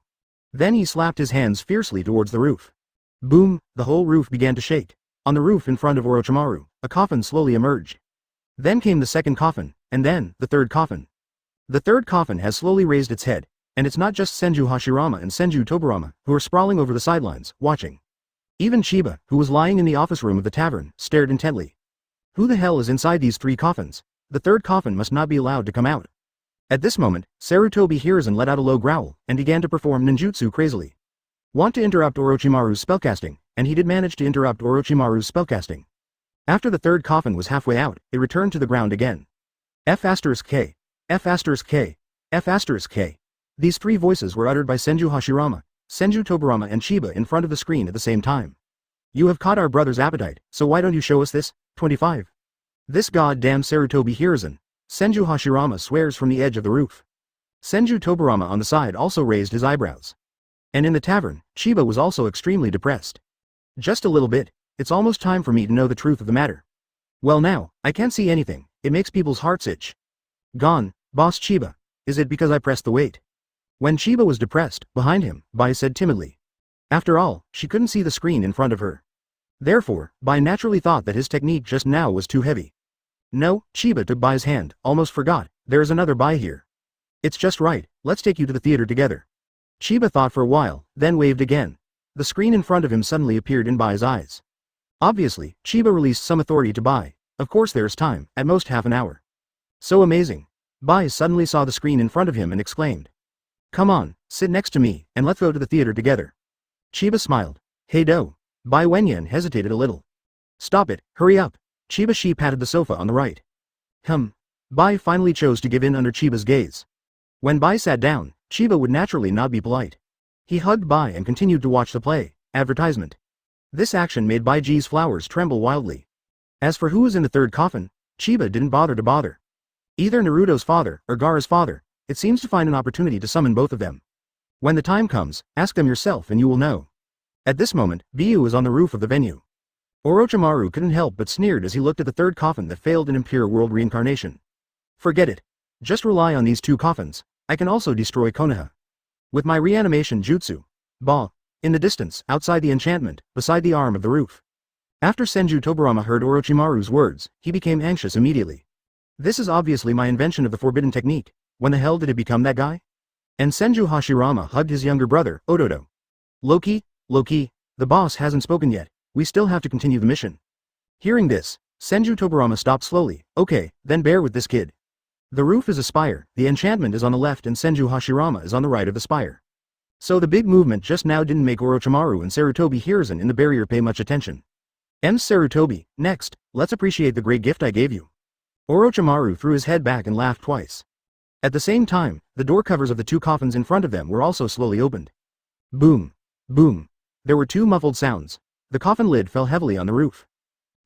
Speaker 1: Then he slapped his hands fiercely towards the roof. Boom, the whole roof began to shake. On the roof in front of Orochimaru, a coffin slowly emerged. Then came the second coffin, and then, the third coffin. The third coffin has slowly raised its head, and it's not just Senju Hashirama and Senju Tobirama, who are sprawling over the sidelines, watching. Even Chiba, who was lying in the office room of the tavern, stared intently. Who the hell is inside these 3 coffins? The third coffin must not be allowed to come out. At this moment, Sarutobi Hiruzen let out a low growl, and began to perform ninjutsu crazily. Want to interrupt Orochimaru's spellcasting, and he did manage to interrupt Orochimaru's spellcasting. After the third coffin was halfway out, it returned to the ground again. F*K, F*K, F*K. These 3 voices were uttered by Senju Hashirama, Senju Tobirama and Chiba in front of the screen at the same time. You have caught our brother's appetite, so why don't you show us this? 25. This goddamn Sarutobi Hiruzen. Senju Hashirama swears from the edge of the roof. Senju Tobirama on the side also raised his eyebrows. And in the tavern, Chiba was also extremely depressed. Just a little bit, it's almost time for me to know the truth of the matter. Well now, I can't see anything, it makes people's hearts itch. Gone, boss Chiba. Is it because I pressed the weight? When Chiba was depressed, behind him, Bai said timidly. After all, she couldn't see the screen in front of her. Therefore, Bai naturally thought that his technique just now was too heavy. No, Chiba took Bai's hand, almost forgot, there is another Bai here. It's just right, let's take you to the theater together. Chiba thought for a while, then waved again. The screen in front of him suddenly appeared in Bai's eyes. Obviously, Chiba released some authority to Bai. Of course there's time, at most half an hour. So amazing. Bai suddenly saw the screen in front of him and exclaimed. Come on, sit next to me, and let's go to the theater together. Chiba smiled. Hey do. Bai Wenyan hesitated a little. Stop it, hurry up. Chiba patted the sofa on the right. Bai finally chose to give in under Chiba's gaze. When Bai sat down, Chiba would naturally not be polite. He hugged Bai and continued to watch the play. Advertisement. This action made Bai Ji's flowers tremble wildly. As for who was in the third coffin, Chiba didn't bother to bother. Either Naruto's father or Gaara's father, it seems to find an opportunity to summon both of them. When the time comes, ask them yourself and you will know. At this moment, Byu was on the roof of the venue. Orochimaru couldn't help but sneered as he looked at the third coffin that failed in impure world reincarnation. Forget it. Just rely on these 2 coffins. I can also destroy Konoha. With my reanimation jutsu. Bah. In the distance, outside the enchantment, beside the arm of the roof. After Senju Tobirama heard Orochimaru's words, he became anxious immediately. This is obviously my invention of the forbidden technique. When the hell did it become that guy? And Senju Hashirama hugged his younger brother, Ododo. Loki, the boss hasn't spoken yet, we still have to continue the mission. Hearing this, Senju Tobirama stopped slowly. Okay, then bear with this kid. The roof is a spire, the enchantment is on the left and Senju Hashirama is on the right of the spire. So the big movement just now didn't make Orochimaru and Sarutobi Hiruzen in the barrier pay much attention. Sarutobi, next, let's appreciate the great gift I gave you. Orochimaru threw his head back and laughed twice. At the same time, the door covers of the 2 coffins in front of them were also slowly opened. Boom. Boom. There were 2 muffled sounds. The coffin lid fell heavily on the roof.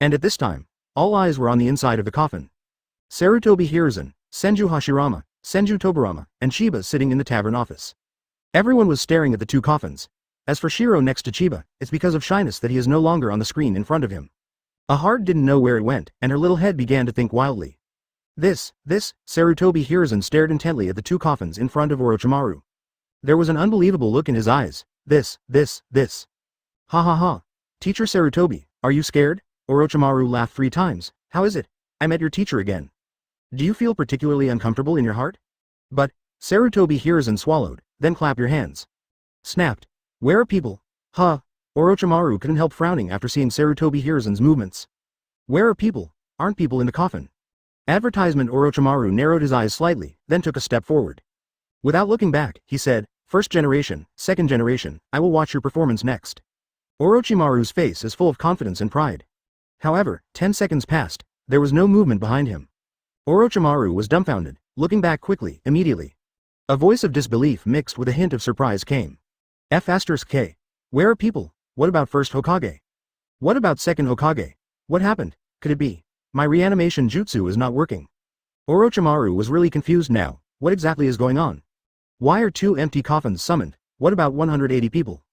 Speaker 1: And at this time, all eyes were on the inside of the coffin. Sarutobi Hiruzen, Senju Hashirama, Senju Tobirama, and Chiba sitting in the tavern office. Everyone was staring at the 2 coffins. As for Shiro next to Chiba, it's because of shyness that he is no longer on the screen in front of him. A heart didn't know where it went, and her little head began to think wildly. This, Sarutobi Hiruzen stared intently at the 2 coffins in front of Orochimaru. There was an unbelievable look in his eyes. This. Ha ha ha. Teacher Sarutobi, are you scared? Orochimaru laughed 3 times. How is it? I met your teacher again. Do you feel particularly uncomfortable in your heart? But, Sarutobi Hiruzen swallowed, then clap your hands. Snapped. Where are people? Huh. Orochimaru couldn't help frowning after seeing Sarutobi Hiruzen's movements. Where are people? aren't people in the coffin? Advertisement. Orochimaru narrowed his eyes slightly, then took a step forward. Without looking back, he said, "First generation, second generation, I will watch your performance next." Orochimaru's face is full of confidence and pride. However, 10 seconds passed, there was no movement behind him. Orochimaru was dumbfounded, looking back quickly, immediately. A voice of disbelief mixed with a hint of surprise came. F*K. Where are people? What about first Hokage? What about second Hokage? What happened? Could it be? My reanimation jutsu is not working. Orochimaru was really confused now. What exactly is going on? Why are 2 empty coffins summoned? What about 180 people?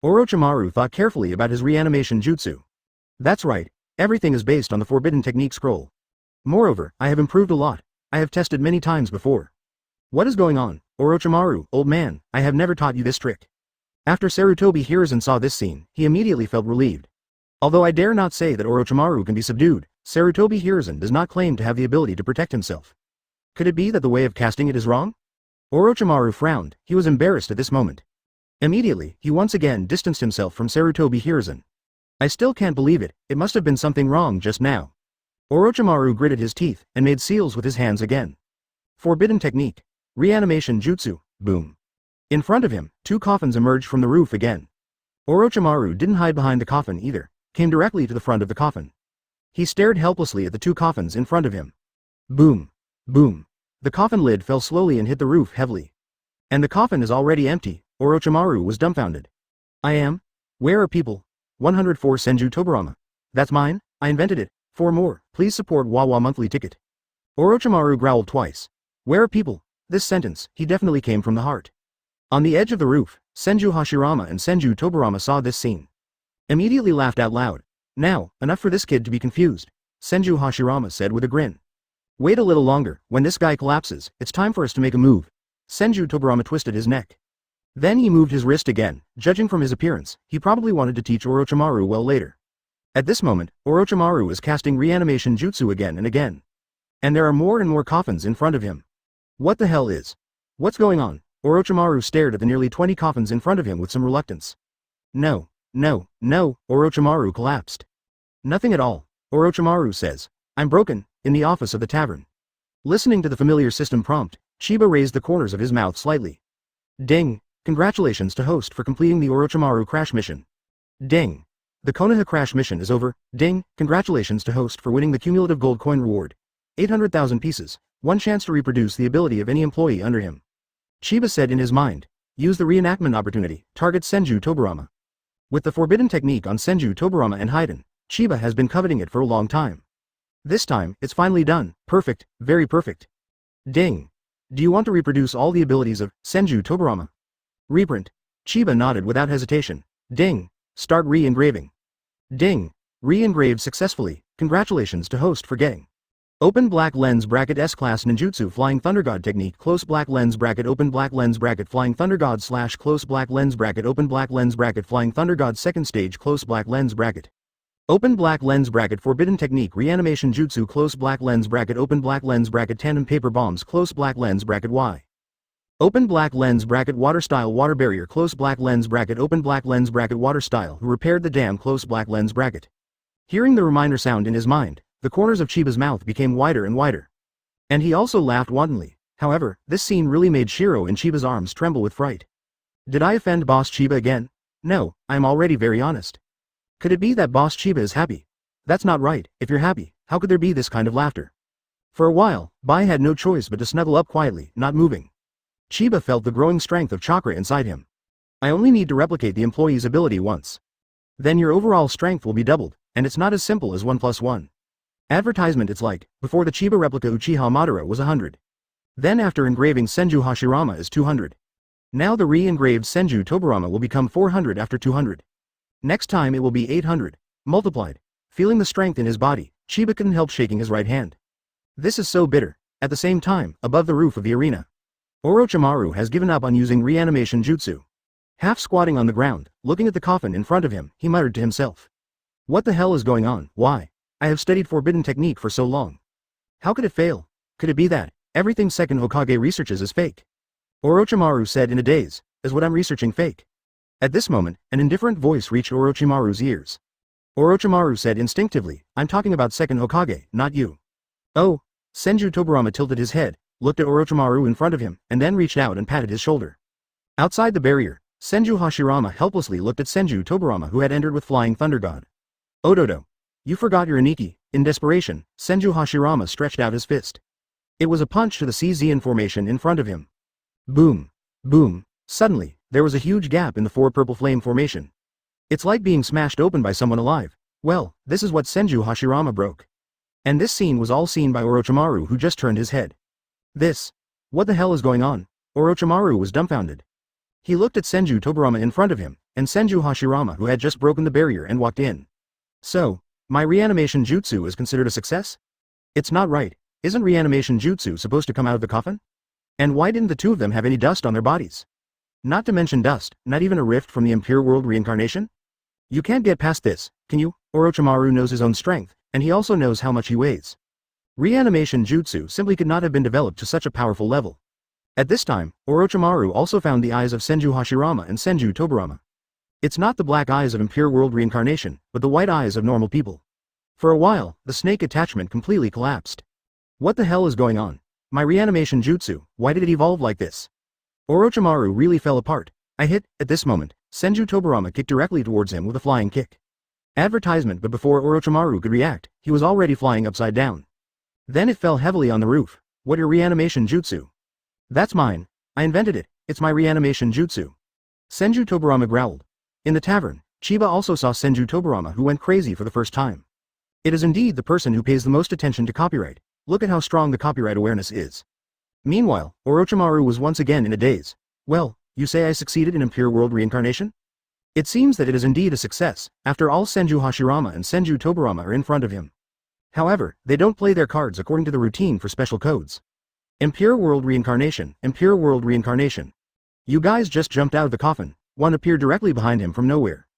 Speaker 1: Orochimaru thought carefully about his reanimation jutsu. That's right, everything is based on the forbidden technique scroll. Moreover, I have improved a lot. I have tested many times before. What is going on? Orochimaru, old man, I have never taught you this trick. After Senju Tobirama saw this scene, he immediately felt relieved. Although I dare not say that Orochimaru can be subdued, Senju Tobirama does not claim to have the ability to protect himself. Could it be that the way of casting it is wrong? Orochimaru frowned, he was embarrassed at this moment. Immediately, he once again distanced himself from Senju Tobirama. I still can't believe it, it must have been something wrong just now. Orochimaru gritted his teeth, and made seals with his hands again. Forbidden technique. Reanimation jutsu, boom. In front of him, 2 coffins emerged from the roof again. Orochimaru didn't hide behind the coffin either, came directly to the front of the coffin. He stared helplessly at the 2 coffins in front of him. Boom. Boom. The coffin lid fell slowly and hit the roof heavily. And the coffin is already empty. Orochimaru was dumbfounded. I am? Where are people? 104 Senju Tobirama. That's mine? I invented it. 4 more, please support Wawa monthly ticket. Orochimaru growled twice. Where are people? This sentence, he definitely came from the heart. On the edge of the roof, Senju Hashirama and Senju Tobirama saw this scene. Immediately laughed out loud. Now, enough for this kid to be confused, Senju Hashirama said with a grin. Wait a little longer, when this guy collapses, it's time for us to make a move. Senju Tobirama twisted his neck. Then he moved his wrist again, judging from his appearance, he probably wanted to teach Orochimaru well later. At this moment, Orochimaru is casting reanimation jutsu again and again. And there are more and more coffins in front of him. What the hell is? What's going on? Orochimaru stared at the nearly 20 coffins in front of him with some reluctance. No, Orochimaru collapsed. Nothing at all, Orochimaru says. I'm broken, in the office of the tavern. Listening to the familiar system prompt, Chiba raised the corners of his mouth slightly. Ding, congratulations to host for completing the Orochimaru crash mission. Ding. The Konoha crash mission is over. Ding, congratulations to host for winning the cumulative gold coin reward. 800,000 pieces, 1 chance to reproduce the ability of any employee under him. Chiba said in his mind. Use the reenactment opportunity, target Senju Tobirama. With the forbidden technique on Senju Tobirama and Hiden, Chiba has been coveting it for a long time. This time, it's finally done, perfect, very perfect. Ding. Do you want to reproduce all the abilities of Senju Tobirama? Reprint. Chiba nodded without hesitation. Ding. Start re-engraving. Ding. Re-engraved successfully, congratulations to host for getting. Open black lens bracket S-class ninjutsu flying thunder god technique close black lens bracket open black lens bracket flying thunder god / close black lens bracket open black lens bracket flying thunder god second stage close black lens bracket. Open black lens bracket forbidden technique reanimation jutsu close black lens bracket open black lens bracket tandem paper bombs close black lens bracket Y. Open black lens bracket water style water barrier close black lens bracket open black lens bracket water style who repaired the dam close black lens bracket. Hearing the reminder sound in his mind, the corners of Chiba's mouth became wider and wider. And he also laughed wantonly. However, this scene really made Shiro and Chiba's arms tremble with fright. Did I offend Boss Chiba again? No, I am already very honest. Could it be that Boss Chiba is happy? That's not right, if you're happy, how could there be this kind of laughter? For a while, Bai had no choice but to snuggle up quietly, not moving. Chiba felt the growing strength of chakra inside him. I only need to replicate the employee's ability once. Then your overall strength will be doubled, and it's not as simple as 1 + 1. Advertisement. It's like, before the Chiba replica Uchiha Madara was 100. Then after engraving Senju Hashirama is 200. Now the re-engraved Senju Tobirama will become 400 after 200. Next time it will be 800, multiplied. Feeling the strength in his body, Chiba couldn't help shaking his right hand. This is so bitter. At the same time, above the roof of the arena, Orochimaru has given up on using reanimation jutsu. Half squatting on the ground, looking at the coffin in front of him, he muttered to himself. What the hell is going on? Why? I have studied forbidden technique for so long. How could it fail? Could it be that everything second Hokage researches is fake? Orochimaru said in a daze, is what I'm researching fake? At this moment, an indifferent voice reached Orochimaru's ears. Orochimaru said instinctively, I'm talking about second Hokage, not you. Oh. Senju Tobirama tilted his head, looked at Orochimaru in front of him, and then reached out and patted his shoulder. Outside the barrier, Senju Hashirama helplessly looked at Senju Tobirama who had entered with Flying Thunder God. Ododo. You forgot your Aniki. In desperation, Senju Hashirama stretched out his fist. It was a punch to the CZ formation in front of him. Boom. Boom. Suddenly, there was a huge gap in the four purple flame formation. It's like being smashed open by someone alive. Well, this is what Senju Hashirama broke. And this scene was all seen by Orochimaru who just turned his head. This. What the hell is going on? Orochimaru was dumbfounded. He looked at Senju Tobirama in front of him, and Senju Hashirama who had just broken the barrier and walked in. So, my reanimation jutsu is considered a success? It's not right. Isn't reanimation jutsu supposed to come out of the coffin? And why didn't the two of them have any dust on their bodies? Not to mention dust, not even a rift from the impure world reincarnation? You can't get past this, can you? Orochimaru knows his own strength, and he also knows how much he weighs. Reanimation jutsu simply could not have been developed to such a powerful level. At this time, Orochimaru also found the eyes of Senju Hashirama and Senju Tobirama. It's not the black eyes of impure world reincarnation, but the white eyes of normal people. For a while, the snake attachment completely collapsed. What the hell is going on? My reanimation jutsu, why did it evolve like this? Orochimaru really fell apart. I hit. At this moment, Senju Tobirama kicked directly towards him with a flying kick. Advertisement, but before Orochimaru could react, he was already flying upside down. Then it fell heavily on the roof. What your reanimation jutsu? That's mine. I invented it. It's my reanimation jutsu. Senju Tobirama growled. In the tavern, Chiba also saw Senju Tobirama who went crazy for the first time. It is indeed the person who pays the most attention to copyright. Look at how strong the copyright awareness is. Meanwhile, Orochimaru was once again in a daze. Well, you say I succeeded in impure world reincarnation? It seems that it is indeed a success. After all, Senju Hashirama and Senju Tobirama are in front of him. However, they don't play their cards according to the routine for special codes. Impure world reincarnation, impure world reincarnation. You guys just jumped out of the coffin. One appeared directly behind him from nowhere.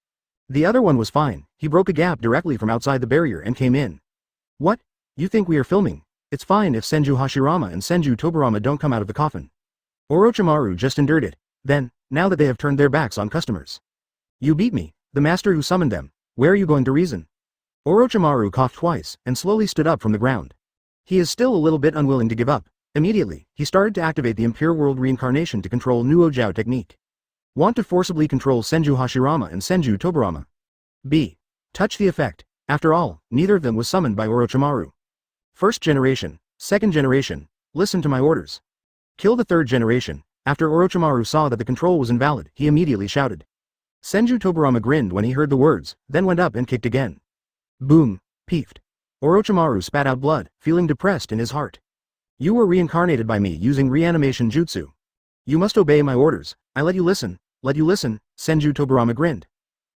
Speaker 1: The other one was fine. He broke a gap directly from outside the barrier and came in. What? You think we are filming? It's fine if Senju Hashirama and Senju Tobirama don't come out of the coffin. Orochimaru just endured it. Then, now that they have turned their backs on customers. You beat me, the master who summoned them. Where are you going to reason? Orochimaru coughed twice and slowly stood up from the ground. He is still a little bit unwilling to give up. Immediately, he started to activate the impure world reincarnation to control Nuo Jiao technique. Want to forcibly control Senju Hashirama and Senju Tobirama. B. Touch the effect. After all, neither of them was summoned by Orochimaru. First generation, second generation, listen to my orders. Kill the third generation. After Orochimaru saw that the control was invalid, he immediately shouted. Senju Tobirama grinned when he heard the words, then went up and kicked again. Boom. Peefed. Orochimaru spat out blood, feeling depressed in his heart. You were reincarnated by me using reanimation jutsu. You must obey my orders. I let you listen, Senju Tobirama grinned.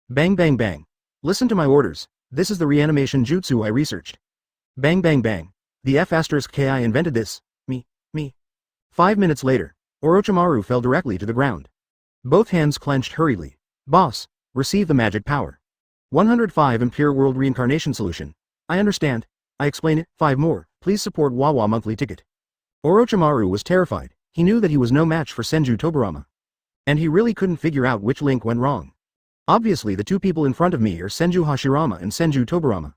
Speaker 1: Bang bang bang. Listen to my orders. This is the reanimation jutsu I researched. Bang bang bang. The F*Ki invented this. Me. 5 minutes later, Orochimaru fell directly to the ground. Both hands clenched hurriedly. Boss, receive the magic power. 105 Impure World Reincarnation Solution. I understand. I explain it. 5 more. Please support Wawa monthly ticket. Orochimaru was terrified. He knew that he was no match for Senju Tobirama. And he really couldn't figure out which link went wrong. Obviously the two people in front of me are Senju Hashirama and Senju Tobirama.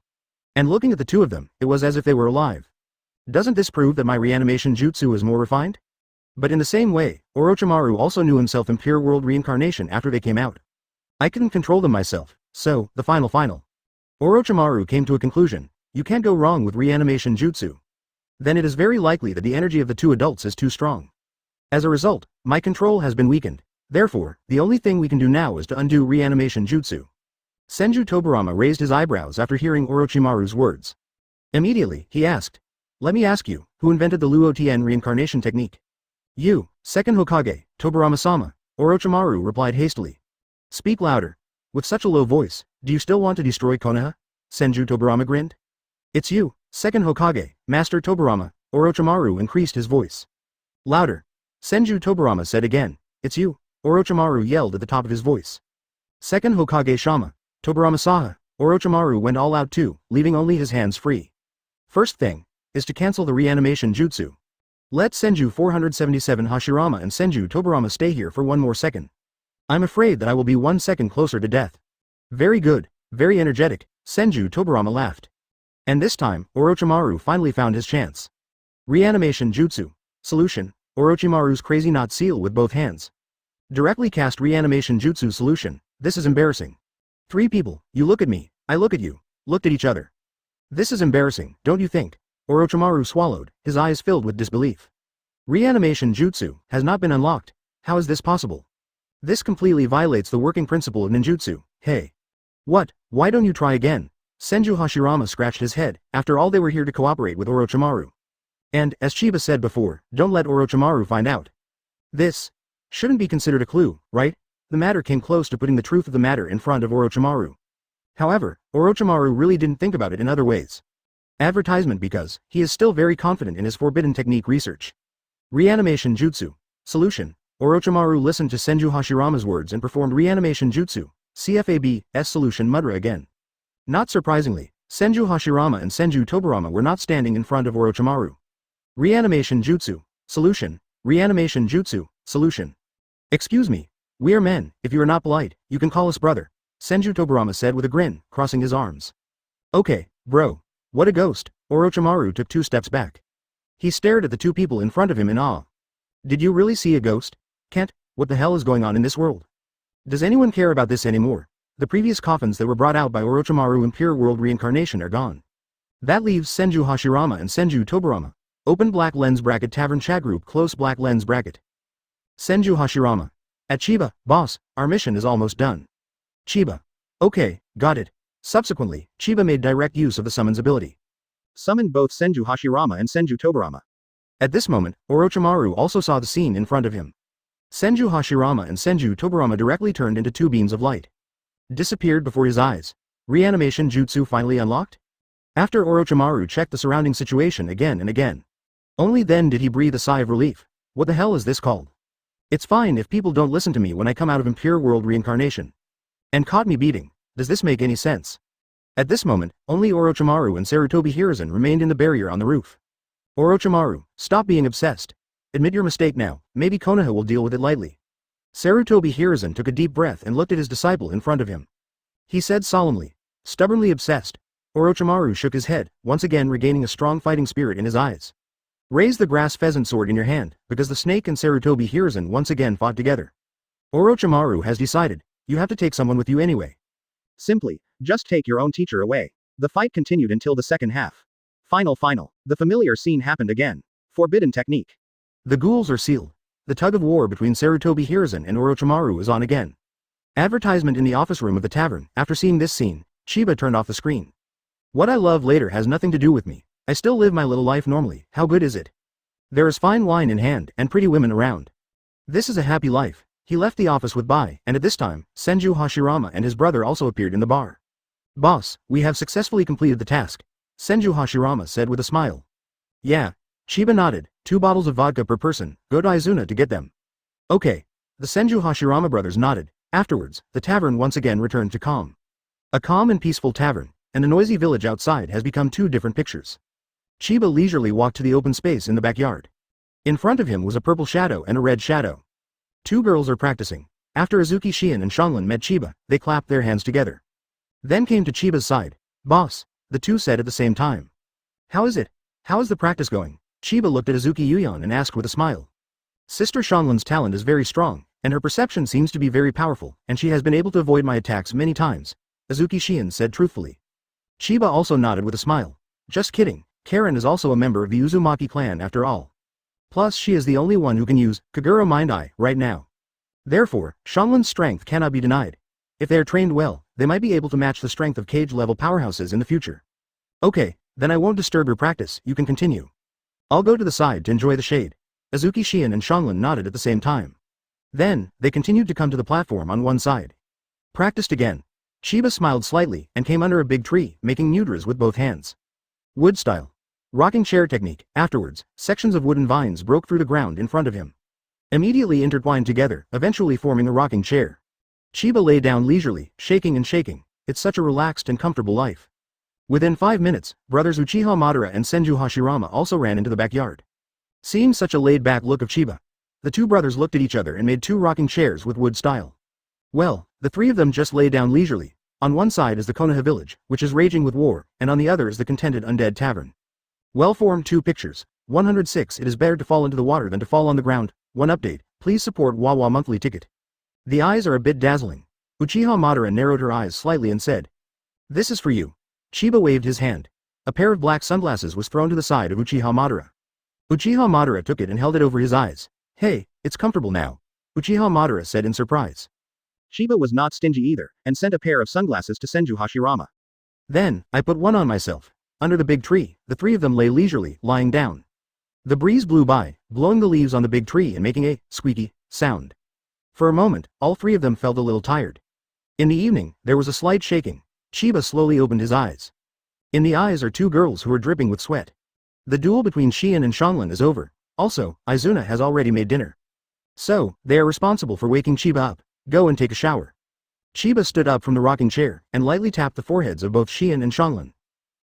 Speaker 1: And looking at the two of them, it was as if they were alive. Doesn't this prove that my reanimation jutsu is more refined? But in the same way, Orochimaru also knew himself impure world reincarnation after they came out. I couldn't control them myself, so, the final. Orochimaru came to a conclusion. You can't go wrong with reanimation jutsu. Then it is very likely that the energy of the two adults is too strong. As a result, my control has been weakened. Therefore, the only thing we can do now is to undo reanimation jutsu. Senju Tobirama raised his eyebrows after hearing Orochimaru's words. Immediately, he asked. Let me ask you, who invented the Luo-Tien reincarnation technique? You, second Hokage, Tobirama-sama, Orochimaru replied hastily. Speak louder. With such a low voice, do you still want to destroy Konoha? Senju Tobirama grinned. It's you, second Hokage, Master Tobirama, Orochimaru increased his voice. Louder. Senju Tobirama said again. It's you, Orochimaru yelled at the top of his voice. Second Hokage Shama, Tobirama-saha, Orochimaru went all out too, leaving only his hands free. First thing, is to cancel the reanimation jutsu. Let Senju 477 Hashirama and Senju Tobirama stay here for 1 more second. I'm afraid that I will be 1 second closer to death. Very good. Very energetic, Senju Tobirama laughed. And this time, Orochimaru finally found his chance. Reanimation Jutsu. Solution, Orochimaru's crazy knot seal with both hands. Directly cast Reanimation Jutsu solution. This is embarrassing. Three people, you look at me, I look at you, looked at each other. This is embarrassing, don't you think? Orochimaru swallowed, his eyes filled with disbelief. Reanimation Jutsu has not been unlocked. How is this possible? This completely violates the working principle of ninjutsu. Hey. What? Why don't you try again? Senju Hashirama scratched his head. After all, they were here to cooperate with Orochimaru. And, as Chiba said before, don't let Orochimaru find out. This shouldn't be considered a clue, right? The matter came close to putting the truth of the matter in front of Orochimaru. However, Orochimaru really didn't think about it in other ways. Advertisement because he is still very confident in his forbidden technique research. Reanimation Jutsu. Solution. Orochimaru listened to Senju Hashirama's words and performed Reanimation Jutsu. CFAB's solution Madara again. Not surprisingly, Senju Hashirama and Senju Tobirama were not standing in front of Orochimaru. Reanimation Jutsu. Solution. Reanimation Jutsu. Solution. Excuse me. We are men, if you are not polite, you can call us brother, Senju Tobirama said with a grin, crossing his arms. Okay, bro. What a ghost. Orochimaru took 2 steps back. He stared at the 2 people in front of him in awe. Did you really see a ghost? Can't, what the hell is going on in this world? Does anyone care about this anymore? The previous coffins that were brought out by Orochimaru in Pure World Reincarnation are gone. That leaves Senju Hashirama and Senju Tobirama. Open black lens bracket Tavern chat group close black lens bracket. Senju Hashirama. At Chiba, boss, our mission is almost done. Chiba. Okay, got it. Subsequently, Chiba made direct use of the summons ability. Summoned both Senju Hashirama and Senju Tobirama. At this moment, Orochimaru also saw the scene in front of him. Senju Hashirama and Senju Tobirama directly turned into 2 beams of light. Disappeared before his eyes. Reanimation Jutsu finally unlocked? After Orochimaru checked the surrounding situation again and again. Only then did he breathe a sigh of relief. What the hell is this called? It's fine if people don't listen to me when I come out of Impure World Reincarnation. And caught me beating. Does this make any sense? At this moment, only Orochimaru and Sarutobi Hiruzen remained in the barrier on the roof. Orochimaru, stop being obsessed. Admit your mistake now, maybe Konoha will deal with it lightly. Sarutobi Hiruzen took a deep breath and looked at his disciple in front of him. He said solemnly, stubbornly obsessed. Orochimaru shook his head, once again regaining a strong fighting spirit in his eyes. Raise the grass pheasant sword in your hand, because the snake and Sarutobi Hiruzen once again fought together. Orochimaru has decided, you have to take someone with you anyway. Simply, just take your own teacher away. The fight continued until the second half. Final. The familiar scene happened again. Forbidden technique. The ghouls are sealed. The tug of war between Sarutobi Hiruzen and Orochimaru is on again. Advertisement in the office room of the tavern. After seeing this scene, Chiba turned off the screen. What I love later has nothing to do with me. I still live my little life normally. How good is it? There is fine wine in hand and pretty women around. This is a happy life. He left the office with Bai, and at this time, Senju Hashirama and his brother also appeared in the bar. Boss, we have successfully completed the task, Senju Hashirama said with a smile. Yeah. Chiba nodded. 2 bottles of vodka per person, go to Izuna to get them. Okay. The Senju Hashirama brothers nodded. Afterwards, the tavern once again returned to calm. A calm and peaceful tavern, and a noisy village outside has become 2 different pictures. Chiba leisurely walked to the open space in the backyard. In front of him was a purple shadow and a red shadow. 2 girls are practicing. After Azuki Shion and Shanglin met Chiba, they clapped their hands together. Then came to Chiba's side. Boss, the 2 said at the same time. How is it? How is the practice going? Chiba looked at Azuki Yuyon and asked with a smile. Sister Shanglin's talent is very strong, and her perception seems to be very powerful, and she has been able to avoid my attacks many times, Azuki Shion said truthfully. Chiba also nodded with a smile. Just kidding, Karen is also a member of the Uzumaki clan after all. Plus she is the only one who can use Kagura Mind Eye right now. Therefore, Shanglin's strength cannot be denied. If they are trained well, they might be able to match the strength of cage-level powerhouses in the future. Okay, then I won't disturb your practice, you can continue. I'll go to the side to enjoy the shade. Azuki Shion and Shanglin nodded at the same time. Then, they continued to come to the platform on one side. Practiced again. Chiba smiled slightly and came under a big tree, making mudras with both hands. Wood style. Rocking chair technique. Afterwards, sections of wooden vines broke through the ground in front of him. Immediately intertwined together, eventually forming a rocking chair. Chiba lay down leisurely, shaking and shaking. It's such a relaxed and comfortable life. Within 5 minutes, brothers Uchiha Madara and Senju Hashirama also ran into the backyard. Seeing such a laid-back look of Chiba, the 2 brothers looked at each other and made 2 rocking chairs with wood style. Well, the 3 of them just lay down leisurely. On one side is the Konoha village, which is raging with war, and on the other is the contented undead tavern. Well-formed two pictures. 106 It is better to fall into the water than to fall on the ground. One update, please support Wawa monthly ticket. The eyes are a bit dazzling. Uchiha Madara narrowed her eyes slightly and said, "This is for you." Chiba waved his hand. A pair of black sunglasses was thrown to the side of Uchiha Madara. Uchiha Madara took it and held it over his eyes. "Hey, it's comfortable now," Uchiha Madara said in surprise. Chiba was not stingy either, and sent a pair of sunglasses to Senju Hashirama. "Then, I put one on myself." Under the big tree, the three of them lay leisurely, lying down. The breeze blew by, blowing the leaves on the big tree and making a squeaky sound. For a moment, all three of them felt a little tired. In the evening, there was a slight shaking. Chiba slowly opened his eyes. In the eyes are two girls who are dripping with sweat. The duel between Xian and Xianglin is over. Also, Izuna has already made dinner. So, they are responsible for waking Chiba up. Go and take a shower. Chiba stood up from the rocking chair, and lightly tapped the foreheads of both Xian and Xianglin.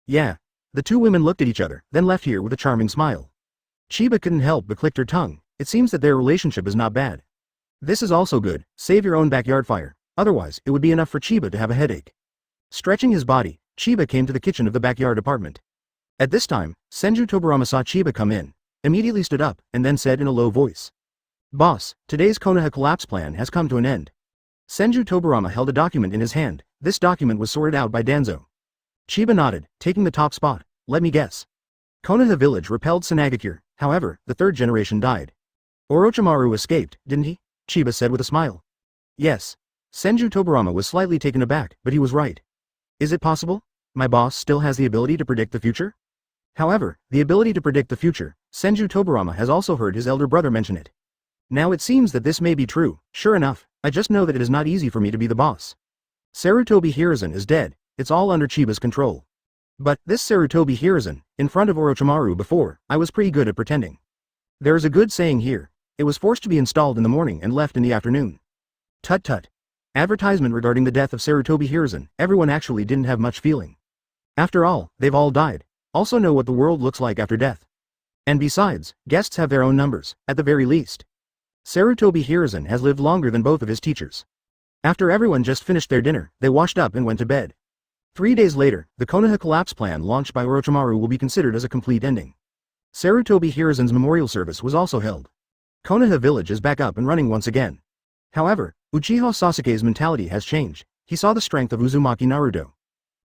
Speaker 1: Yeah. The two women looked at each other, then left here with a charming smile. Chiba couldn't help but clicked her tongue. It seems that their relationship is not bad. This is also good. Save your own backyard fire. Otherwise, it would be enough for Chiba to have a headache. Stretching his body, Chiba came to the kitchen of the backyard apartment. At this time, Senju Tobirama saw Chiba come in, immediately stood up, and then said in a low voice, "Boss, today's Konoha collapse plan has come to an end." Senju Tobirama held a document in his hand. This document was sorted out by Danzo. Chiba nodded, taking the top spot. "Let me guess. Konoha village repelled Sanagakure, however, the third generation died. Orochimaru escaped, didn't he?" Chiba said with a smile. "Yes." Senju Tobirama was slightly taken aback, but he was right. "Is it possible? My boss still has the ability to predict the future?" However, the ability to predict the future, Senju Tobirama has also heard his elder brother mention it. Now it seems that this may be true. Sure enough, I just know that it is not easy for me to be the boss. Sarutobi Hiruzen is dead, it's all under Chiba's control. But, this Sarutobi Hiruzen, in front of Orochimaru before, I was pretty good at pretending. There is a good saying here. It was forced to be installed in the morning and left in the afternoon. Tut tut. Advertisement regarding the death of Sarutobi Hiruzen, everyone actually didn't have much feeling. After all, they've all died. Also know what the world looks like after death. And besides, guests have their own numbers, at the very least. Sarutobi Hiruzen has lived longer than both of his teachers. After everyone just finished their dinner, they washed up and went to bed. 3 days later, the Konoha collapse plan launched by Orochimaru will be considered as a complete ending. Sarutobi Hiruzen's memorial service was also held. Konoha village is back up and running once again. However, Uchiha Sasuke's mentality has changed. He saw the strength of Uzumaki Naruto.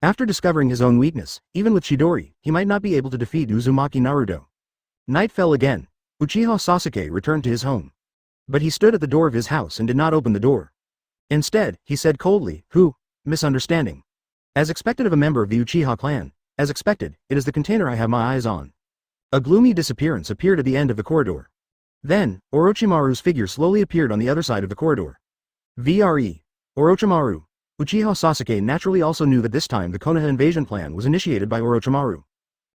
Speaker 1: After discovering his own weakness, even with Chidori, he might not be able to defeat Uzumaki Naruto. Night fell again. Uchiha Sasuke returned to his home. But he stood at the door of his house and did not open the door. Instead, he said coldly, "Who?" Misunderstanding. As expected of a member of the Uchiha clan, as expected, it is the container I have my eyes on. A gloomy disappearance appeared at the end of the corridor. Then, Orochimaru's figure slowly appeared on the other side of the corridor. VRE. Orochimaru. Uchiha Sasuke naturally also knew that this time the Konoha invasion plan was initiated by Orochimaru.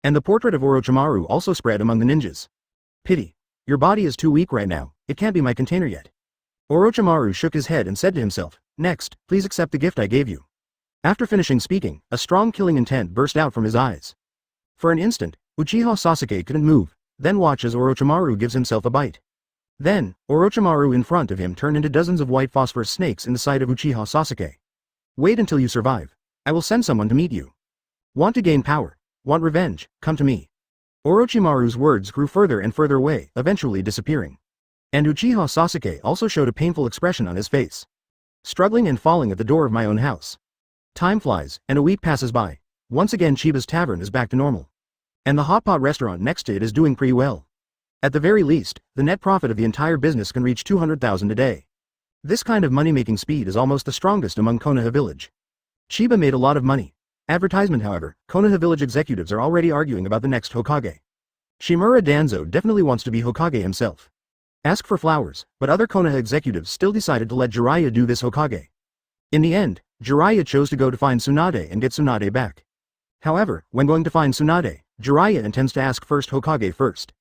Speaker 1: And the portrait of Orochimaru also spread among the ninjas. Pity. Your body is too weak right now, it can't be my container yet. Orochimaru shook his head and said to himself, "Next, please accept the gift I gave you." After finishing speaking, a strong killing intent burst out from his eyes. For an instant, Uchiha Sasuke couldn't move, then watch as Orochimaru gives himself a bite. Then, Orochimaru in front of him turned into dozens of white phosphorus snakes in the sight of Uchiha Sasuke. "Wait until you survive. I will send someone to meet you. Want to gain power? Want revenge? Come to me." Orochimaru's words grew further and further away, eventually disappearing. And Uchiha Sasuke also showed a painful expression on his face. Struggling and falling at the door of my own house. Time flies, and a week passes by. Once again Chiba's tavern is back to normal. And the hot pot restaurant next to it is doing pretty well. At the very least, the net profit of the entire business can reach 200,000 a day. This kind of money-making speed is almost the strongest among Konoha village. Chiba made a lot of money. Advertisement however, Konoha village executives are already arguing about the next Hokage. Shimura Danzo definitely wants to be Hokage himself. Ask for flowers, but other Konoha executives still decided to let Jiraiya do this Hokage. In the end, Jiraiya chose to go to find Tsunade and get Tsunade back. However, when going to find Tsunade, Jiraiya intends to ask first Hokage first.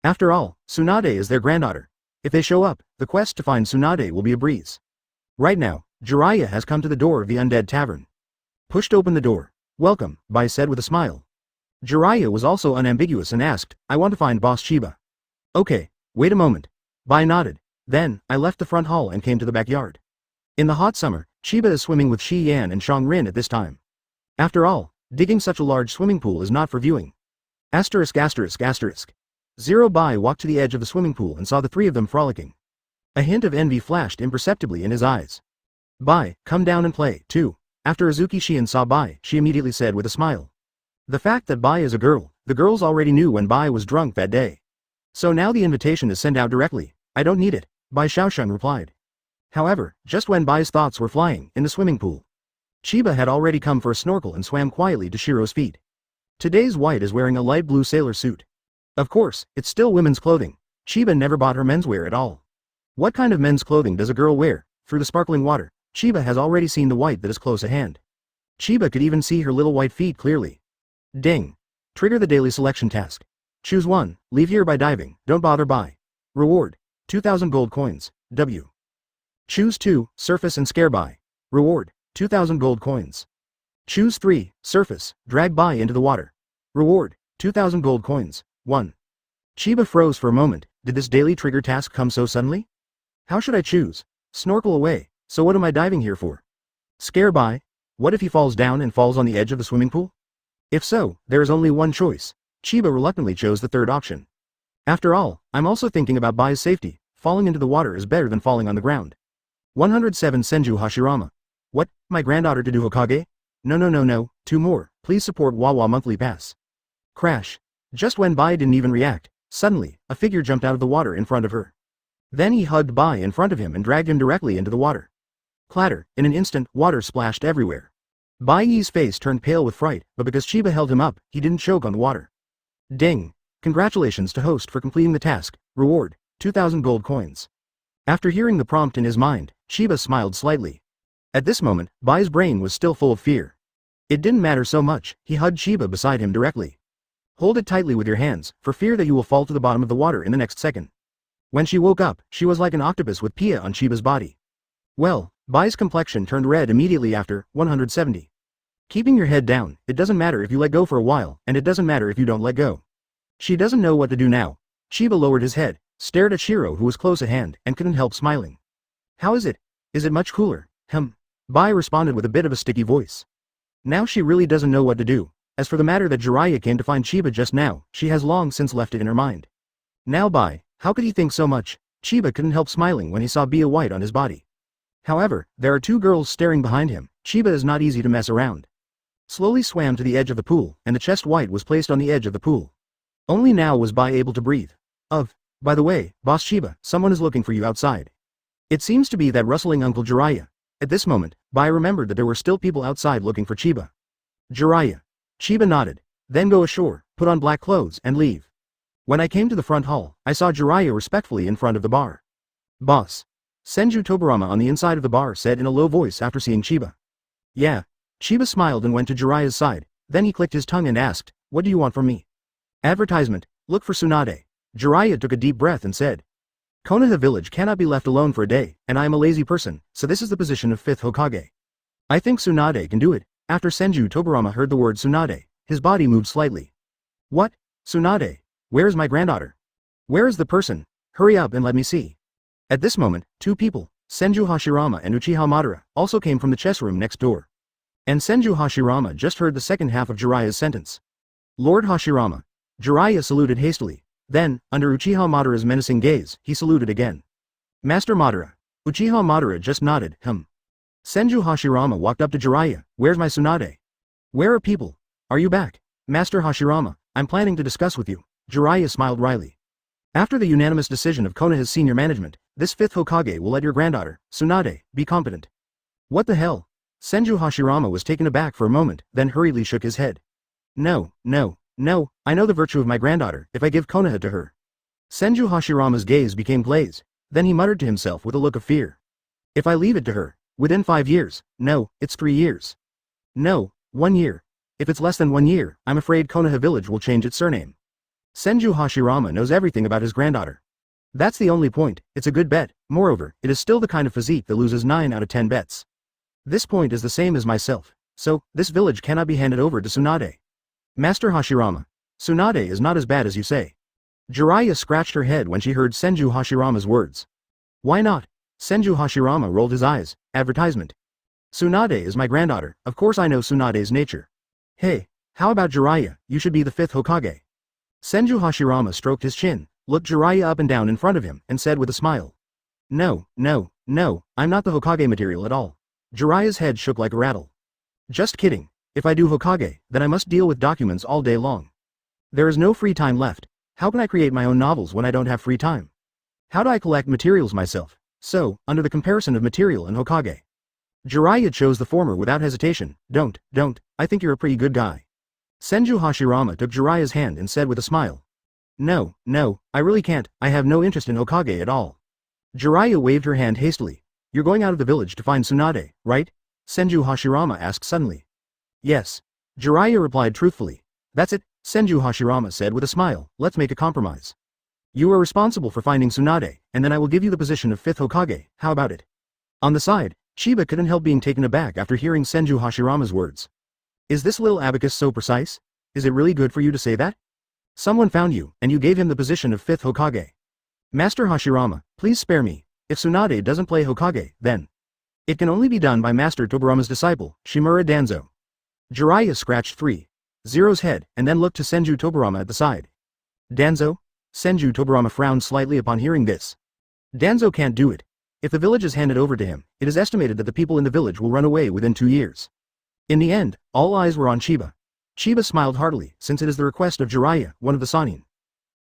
Speaker 1: After all, Tsunade is their granddaughter. If they show up, the quest to find Tsunade will be a breeze. Right now, Jiraiya has come to the door of the undead tavern. Pushed open the door. "Welcome," Bai said with a smile. Jiraiya was also unambiguous and asked, "I want to find Boss Chiba." "Okay, wait a moment." Bai nodded. Then, I left the front hall and came to the backyard. In the hot summer, Chiba is swimming with Shi Yan and Shang Rin at this time. After all, digging such a large swimming pool is not for viewing. Asterisk asterisk asterisk. Zero Bai walked to the edge of the swimming pool and saw the three of them frolicking. A hint of envy flashed imperceptibly in his eyes. Bai, come down and play, too. After Azuki Shion saw Bai, she immediately said with a smile. The fact that Bai is a girl, the girls already knew when Bai was drunk that day. So now the invitation is sent out directly. I don't need it, Bai Xiaosheng replied. However, just when Bai's thoughts were flying in the swimming pool, Chiba had already come for a snorkel and swam quietly to Shiro's feet. Today's White is wearing a light blue sailor suit. Of course, it's still women's clothing. Chiba never bought her menswear at all. What kind of men's clothing does a girl wear? Through the sparkling water, Chiba has already seen the White that is close at hand. Chiba could even see her little white feet clearly. Ding. Trigger the daily selection task. Choose 1, leave here by diving, don't bother by. Reward, 2,000 gold coins, W. Choose 2, surface and scare by. Reward, 2,000 gold coins. Choose 3, surface, drag Bai into the water. Reward, 2,000 gold coins, 1. Chiba froze for a moment. Did this daily trigger task come so suddenly? How should I choose? Snorkel away, so what am I diving here for? Scare Bai? What if he falls down and falls on the edge of the swimming pool? If so, there is only one choice. Chiba reluctantly chose the third option. After all, I'm also thinking about Bai's safety. Falling into the water is better than falling on the ground. 107 Senju Hashirama. What, my granddaughter to do Hokage? No, 2 more, please support Wawa monthly pass. Crash. Just when Bai didn't even react, suddenly, a figure jumped out of the water in front of her. Then he hugged Bai in front of him and dragged him directly into the water. Clatter, in an instant, water splashed everywhere. Bai Yi's face turned pale with fright, but because Chiba held him up, he didn't choke on the water. Ding. Congratulations to host for completing the task. Reward, 2,000 gold coins. After hearing the prompt in his mind, Chiba smiled slightly. At this moment, Bai's brain was still full of fear. It didn't matter so much, he hugged Chiba beside him directly. Hold it tightly with your hands, for fear that you will fall to the bottom of the water in the next second. When she woke up, she was like an octopus with Pia on Chiba's body. Well, Bai's complexion turned red immediately after, 170. Keeping your head down, it doesn't matter if you let go for a while, and it doesn't matter if you don't let go. She doesn't know what to do now. Chiba lowered his head, stared at Shiro who was close at hand, and couldn't help smiling. How is it? Is it much cooler? Bai responded with a bit of a sticky voice. Now she really doesn't know what to do. As for the matter that Jiraiya came to find Chiba just now, she has long since left it in her mind. Now Bai, how could he think so much? Chiba couldn't help smiling when he saw Bia White on his body. However, there are 2 girls staring behind him. Chiba is not easy to mess around. Slowly swam to the edge of the pool, and the chest White was placed on the edge of the pool. Only now was Bai able to breathe. By the way, Boss Chiba, someone is looking for you outside. It seems to be that rustling Uncle Jiraiya. At this moment, Bai remembered that there were still people outside looking for Chiba. Jiraiya. Chiba nodded. Then go ashore, put on black clothes, and leave. When I came to the front hall, I saw Jiraiya respectfully in front of the bar. Boss. Senju Tobirama on the inside of the bar said in a low voice after seeing Chiba. Yeah. Chiba smiled and went to Jiraiya's side. Then he clicked his tongue and asked, what do you want from me? Advertisement, look for Tsunade. Jiraiya took a deep breath and said. Konoha village cannot be left alone for a day, and I am a lazy person, so this is the position of 5th Hokage. I think Tsunade can do it. After Senju Tobirama heard the word Tsunade, his body moved slightly. What? Tsunade? Where is my granddaughter? Where is the person? Hurry up and let me see. At this moment, 2 people, Senju Hashirama and Uchiha Madara, also came from the chess room next door. And Senju Hashirama just heard the second half of Jiraiya's sentence. Lord Hashirama. Jiraiya saluted hastily. Then, under Uchiha Madara's menacing gaze, he saluted again. Master Madara. Uchiha Madara just nodded, Senju Hashirama walked up to Jiraiya. Where's my Tsunade? Where are people? Are you back? Master Hashirama, I'm planning to discuss with you. Jiraiya smiled wryly. After the unanimous decision of Konoha's senior management, this 5th Hokage will let your granddaughter, Tsunade, be competent. What the hell? Senju Hashirama was taken aback for a moment, then hurriedly shook his head. No, I know the virtue of my granddaughter if I give Konoha to her. Senju Hashirama's gaze became glazed, then he muttered to himself with a look of fear. If I leave it to her, within 5 years, no, it's 3 years. No, 1 year. If it's less than 1 year, I'm afraid Konoha village will change its surname. Senju Hashirama knows everything about his granddaughter. That's the only point, it's a good bet, moreover, it is still the kind of physique that loses 9 out of 10 bets. This point is the same as myself, so, this village cannot be handed over to Tsunade. Master Hashirama. Tsunade is not as bad as you say. Jiraiya scratched her head when she heard Senju Hashirama's words. Why not? Senju Hashirama rolled his eyes. Advertisement. Tsunade is my granddaughter, of course I know Tsunade's nature. Hey, how about Jiraiya, you should be the 5th Hokage. Senju Hashirama stroked his chin, looked Jiraiya up and down in front of him, and said with a smile. No, no, no, I'm not the Hokage material at all. Jiraiya's head shook like a rattle. Just kidding, if I do Hokage, then I must deal with documents all day long. There is no free time left. How can I create my own novels when I don't have free time? How do I collect materials myself? So, under the comparison of material and Hokage. Jiraiya chose the former without hesitation. Don't, I think you're a pretty good guy. Senju Hashirama took Jiraiya's hand and said with a smile. No, I really can't, I have no interest in Hokage at all. Jiraiya waved her hand hastily. You're going out of the village to find Tsunade, right? Senju Hashirama asked suddenly. Yes. Jiraiya replied truthfully. That's it, Senju Hashirama said with a smile, let's make a compromise. You are responsible for finding Tsunade, and then I will give you the position of 5th Hokage, how about it? On the side, Chiba couldn't help being taken aback after hearing Senju Hashirama's words. Is this little abacus so precise? Is it really good for you to say that? Someone found you, and you gave him the position of 5th Hokage. Master Hashirama, please spare me. If Tsunade doesn't play Hokage, then it can only be done by Master Tobirama's disciple, Shimura Danzo. Jiraiya scratched 3-0's head, and then looked to Senju Tobirama at the side. Danzo? Senju Tobirama frowned slightly upon hearing this. Danzo can't do it. If the village is handed over to him, it is estimated that the people in the village will run away within 2 years. In the end, all eyes were on Chiba. Chiba smiled heartily, since it is the request of Jiraiya, one of the Sannin.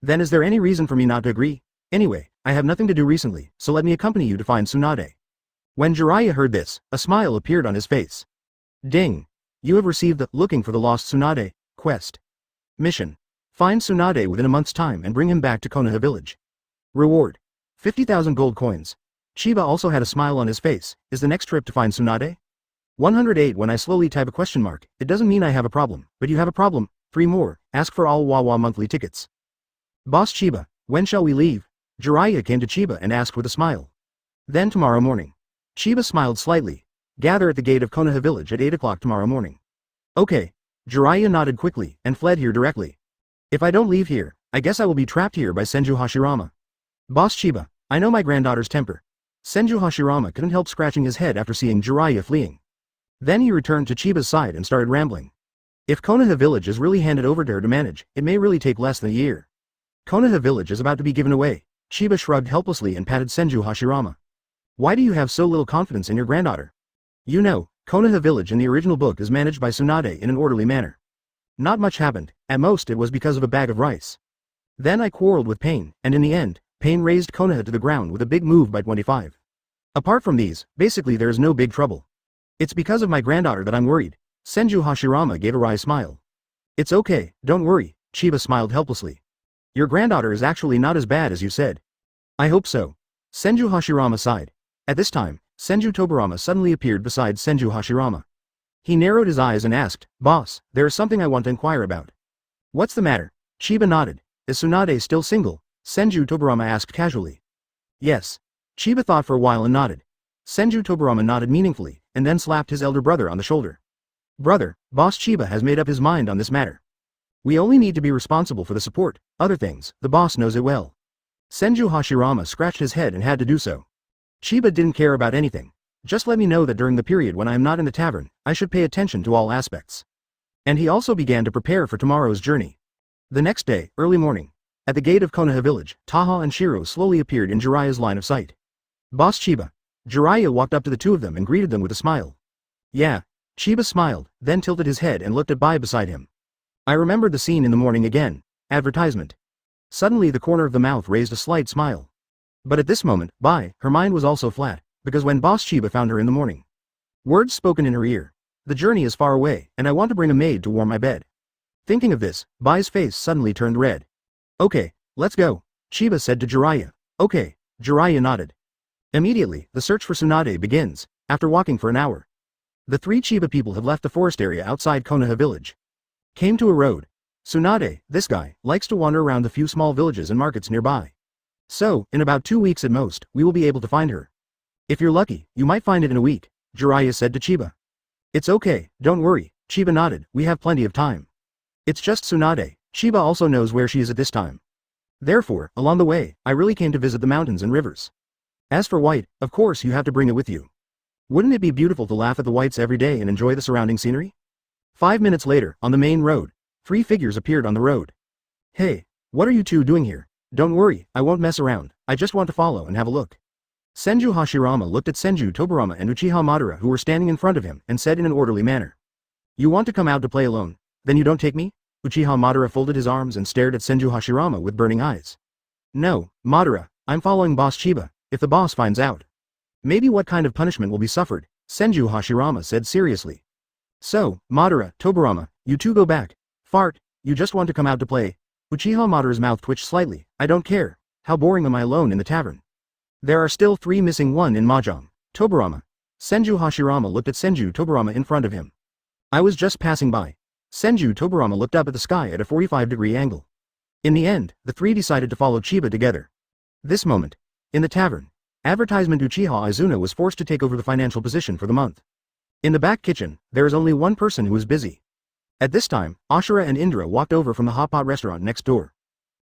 Speaker 1: Then is there any reason for me not to agree? Anyway, I have nothing to do recently, so let me accompany you to find Tsunade. When Jiraiya heard this, a smile appeared on his face. Ding! You have received the Looking for the Lost Tsunade quest. Mission. Find Tsunade within a month's time and bring him back to Konoha village. Reward. 50,000 gold coins. Chiba also had a smile on his face. Is the next trip to find Tsunade? 108 When I slowly type a question mark, it doesn't mean I have a problem, but you have a problem. 3 more, ask for all Wawa monthly tickets. Boss Chiba, when shall we leave? Jiraiya came to Chiba and asked with a smile. Then tomorrow morning. Chiba smiled slightly. Gather at the gate of Konoha village at 8 o'clock tomorrow morning. Okay. Jiraiya nodded quickly and fled here directly. If I don't leave here, I guess I will be trapped here by Senju Hashirama. Boss Chiba, I know my granddaughter's temper. Senju Hashirama couldn't help scratching his head after seeing Jiraiya fleeing. Then he returned to Chiba's side and started rambling. If Konoha village is really handed over to her to manage, it may really take less than a year. Konoha village is about to be given away. Chiba shrugged helplessly and patted Senju Hashirama. Why do you have so little confidence in your granddaughter? You know, Konoha village in the original book is managed by Tsunade in an orderly manner. Not much happened, at most it was because of a bag of rice. Then I quarreled with Pain, and in the end, Pain raised Konoha to the ground with a big move by 25. Apart from these, basically there is no big trouble. It's because of my granddaughter that I'm worried. Senju Hashirama gave a wry smile. It's okay, don't worry, Chiba smiled helplessly. Your granddaughter is actually not as bad as you said. I hope so. Senju Hashirama sighed. At this time, Senju Tobirama suddenly appeared beside Senju Hashirama. He narrowed his eyes and asked, Boss, there is something I want to inquire about. What's the matter? Chiba nodded. Is Tsunade still single? Senju Tobirama asked casually. Yes. Chiba thought for a while and nodded. Senju Tobirama nodded meaningfully, and then slapped his elder brother on the shoulder. Brother, Boss Chiba has made up his mind on this matter. We only need to be responsible for the support, other things, the boss knows it well. Senju Hashirama scratched his head and had to do so. Chiba didn't care about anything. Just let me know that during the period when I am not in the tavern, I should pay attention to all aspects. And he also began to prepare for tomorrow's journey. The next day, early morning. At the gate of Konoha village, Taha and Shiro slowly appeared in Jiraiya's line of sight. Boss Chiba. Jiraiya walked up to the two of them and greeted them with a smile. Yeah. Chiba smiled, then tilted his head and looked at Bai beside him. I remembered the scene in the morning again. Advertisement. Suddenly the corner of the mouth raised a slight smile. But at this moment, Bai, her mind was also flat, because when Boss Chiba found her in the morning. Words spoken in her ear. The journey is far away, and I want to bring a maid to warm my bed. Thinking of this, Bai's face suddenly turned red. Okay, let's go, Chiba said to Jiraiya. Okay, Jiraiya nodded. Immediately, the search for Tsunade begins, after walking for an hour. The 3 Chiba people have left the forest area outside Konoha village. Came to a road. Tsunade, this guy, likes to wander around the few small villages and markets nearby. So, in about 2 weeks at most, we will be able to find her. If you're lucky, you might find it in a week, Jiraiya said to Chiba. It's okay, don't worry, Chiba nodded, we have plenty of time. It's just Tsunade, Chiba also knows where she is at this time. Therefore, along the way, I really came to visit the mountains and rivers. As for white, of course you have to bring it with you. Wouldn't it be beautiful to laugh at the whites every day and enjoy the surrounding scenery? 5 minutes later, on the main road, 3 figures appeared on the road. Hey, what are you two doing here? Don't worry, I won't mess around, I just want to follow and have a look. Senju Hashirama looked at Senju Tobirama and Uchiha Madara who were standing in front of him and said in an orderly manner. You want to come out to play alone? Then you don't take me? Uchiha Madara folded his arms and stared at Senju Hashirama with burning eyes. No, Madara, I'm following Boss Chiba, if the boss finds out. Maybe what kind of punishment will be suffered, Senju Hashirama said seriously. So, Madara, Tobirama, you two go back. Fart, you just want to come out to play. Uchiha Madara's mouth twitched slightly. I don't care. How boring am I alone in the tavern? There are still 3 missing, 1 in Mahjong. Tobirama. Senju Hashirama looked at Senju Tobirama in front of him. I was just passing by. Senju Tobirama looked up at the sky at a 45-degree angle. In the end, the 3 decided to follow Chiba together. This moment. In the tavern. Advertisement Uchiha Izuna was forced to take over the financial position for the month. In the back kitchen, there is only one person who is busy. At this time, Ashura and Indra walked over from the hot pot restaurant next door.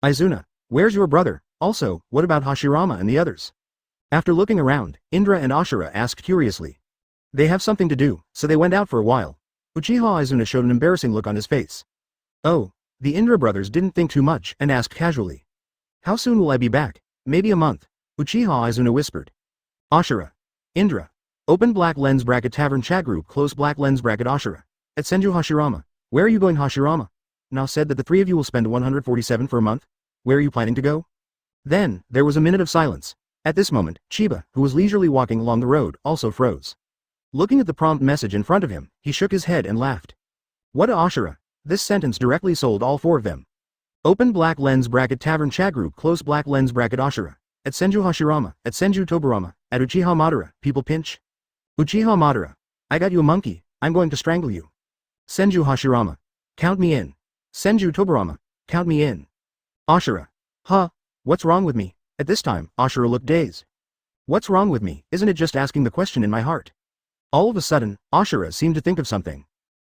Speaker 1: Izuna, where's your brother? Also, what about Hashirama and the others? After looking around, Indra and Ashura asked curiously. They have something to do, so they went out for a while. Uchiha Izuna showed an embarrassing look on his face. Oh, the Indra brothers didn't think too much and asked casually. How soon will I be back? Maybe a month. Uchiha Izuna whispered. Ashura. Indra. Open black lens bracket tavern chat group close black lens bracket Ashura. At Senju Hashirama. Where are you going Hashirama? Now said that the 3 of you will spend 147 for a month? Where are you planning to go? Then, there was a minute of silence. At this moment, Chiba, who was leisurely walking along the road, also froze. Looking at the prompt message in front of him, he shook his head and laughed. What a Ashura. This sentence directly sold all 4 of them. Open black lens bracket tavern chat group close black lens bracket Ashura. At Senju Hashirama, at Senju Tobirama, at Uchiha Madara, people pinch. Uchiha Madara. I got you a monkey, I'm going to strangle you. Senju Hashirama. Count me in. Senju Tobirama. Count me in. Ashura. Huh? What's wrong with me? At this time, Ashura looked dazed. What's wrong with me? Isn't it just asking the question in my heart? All of a sudden, Ashura seemed to think of something.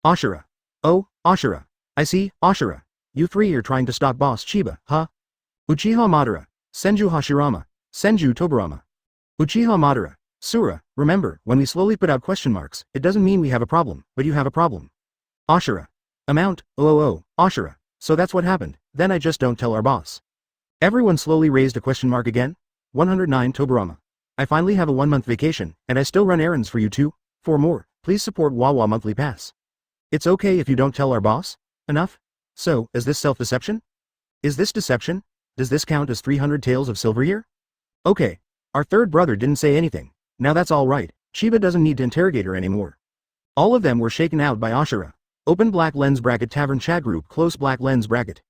Speaker 1: Ashura. Oh, Ashura. I see, Ashura. You 3 are trying to stop Boss Chiba, huh? Uchiha Madara. Senju Hashirama. Senju Tobirama. Uchiha Madara. Sura, remember, when we slowly put out question marks, it doesn't mean we have a problem, but you have a problem. Ashura. Amount, Ashura. So that's what happened, then I just don't tell our boss. Everyone slowly raised a question mark again. 109 Tobirama. I finally have a 1-month vacation, and I still run errands for you too. For more, please support Wawa Monthly Pass. It's okay if you don't tell our boss? Enough? So, is this self-deception? Is this deception? Does this count as 300 Tales of Silver here? Okay. Our 3rd brother didn't say anything. Now that's all right. Chiba doesn't need to interrogate her anymore. All of them were shaken out by Ashura. Open black lens bracket tavern chat group close black lens bracket.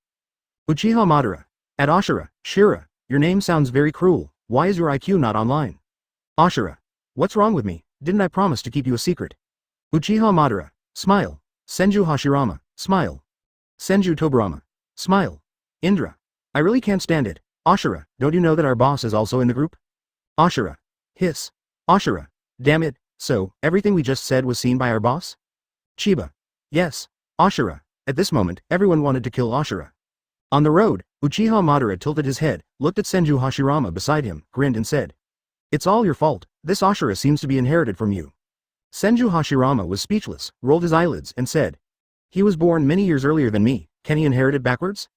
Speaker 1: Uchiha Madara. At Ashura. Shira. Your name sounds very cruel. Why is your IQ not online? Ashura. What's wrong with me? Didn't I promise to keep you a secret? Uchiha Madara. Smile. Senju Hashirama. Smile. Senju Tobirama. Smile. Indra. I really can't stand it. Ashura, don't you know that our boss is also in the group? Ashura. Hiss. Ashura. Damn it, so, everything we just said was seen by our boss? Chiba. Yes. Ashura. At this moment, everyone wanted to kill Ashura. On the road, Uchiha Madara tilted his head, looked at Senju Hashirama beside him, grinned and said. It's all your fault, this Ashura seems to be inherited from you. Senju Hashirama was speechless, rolled his eyelids, and said. He was born many years earlier than me, can he inherit it backwards?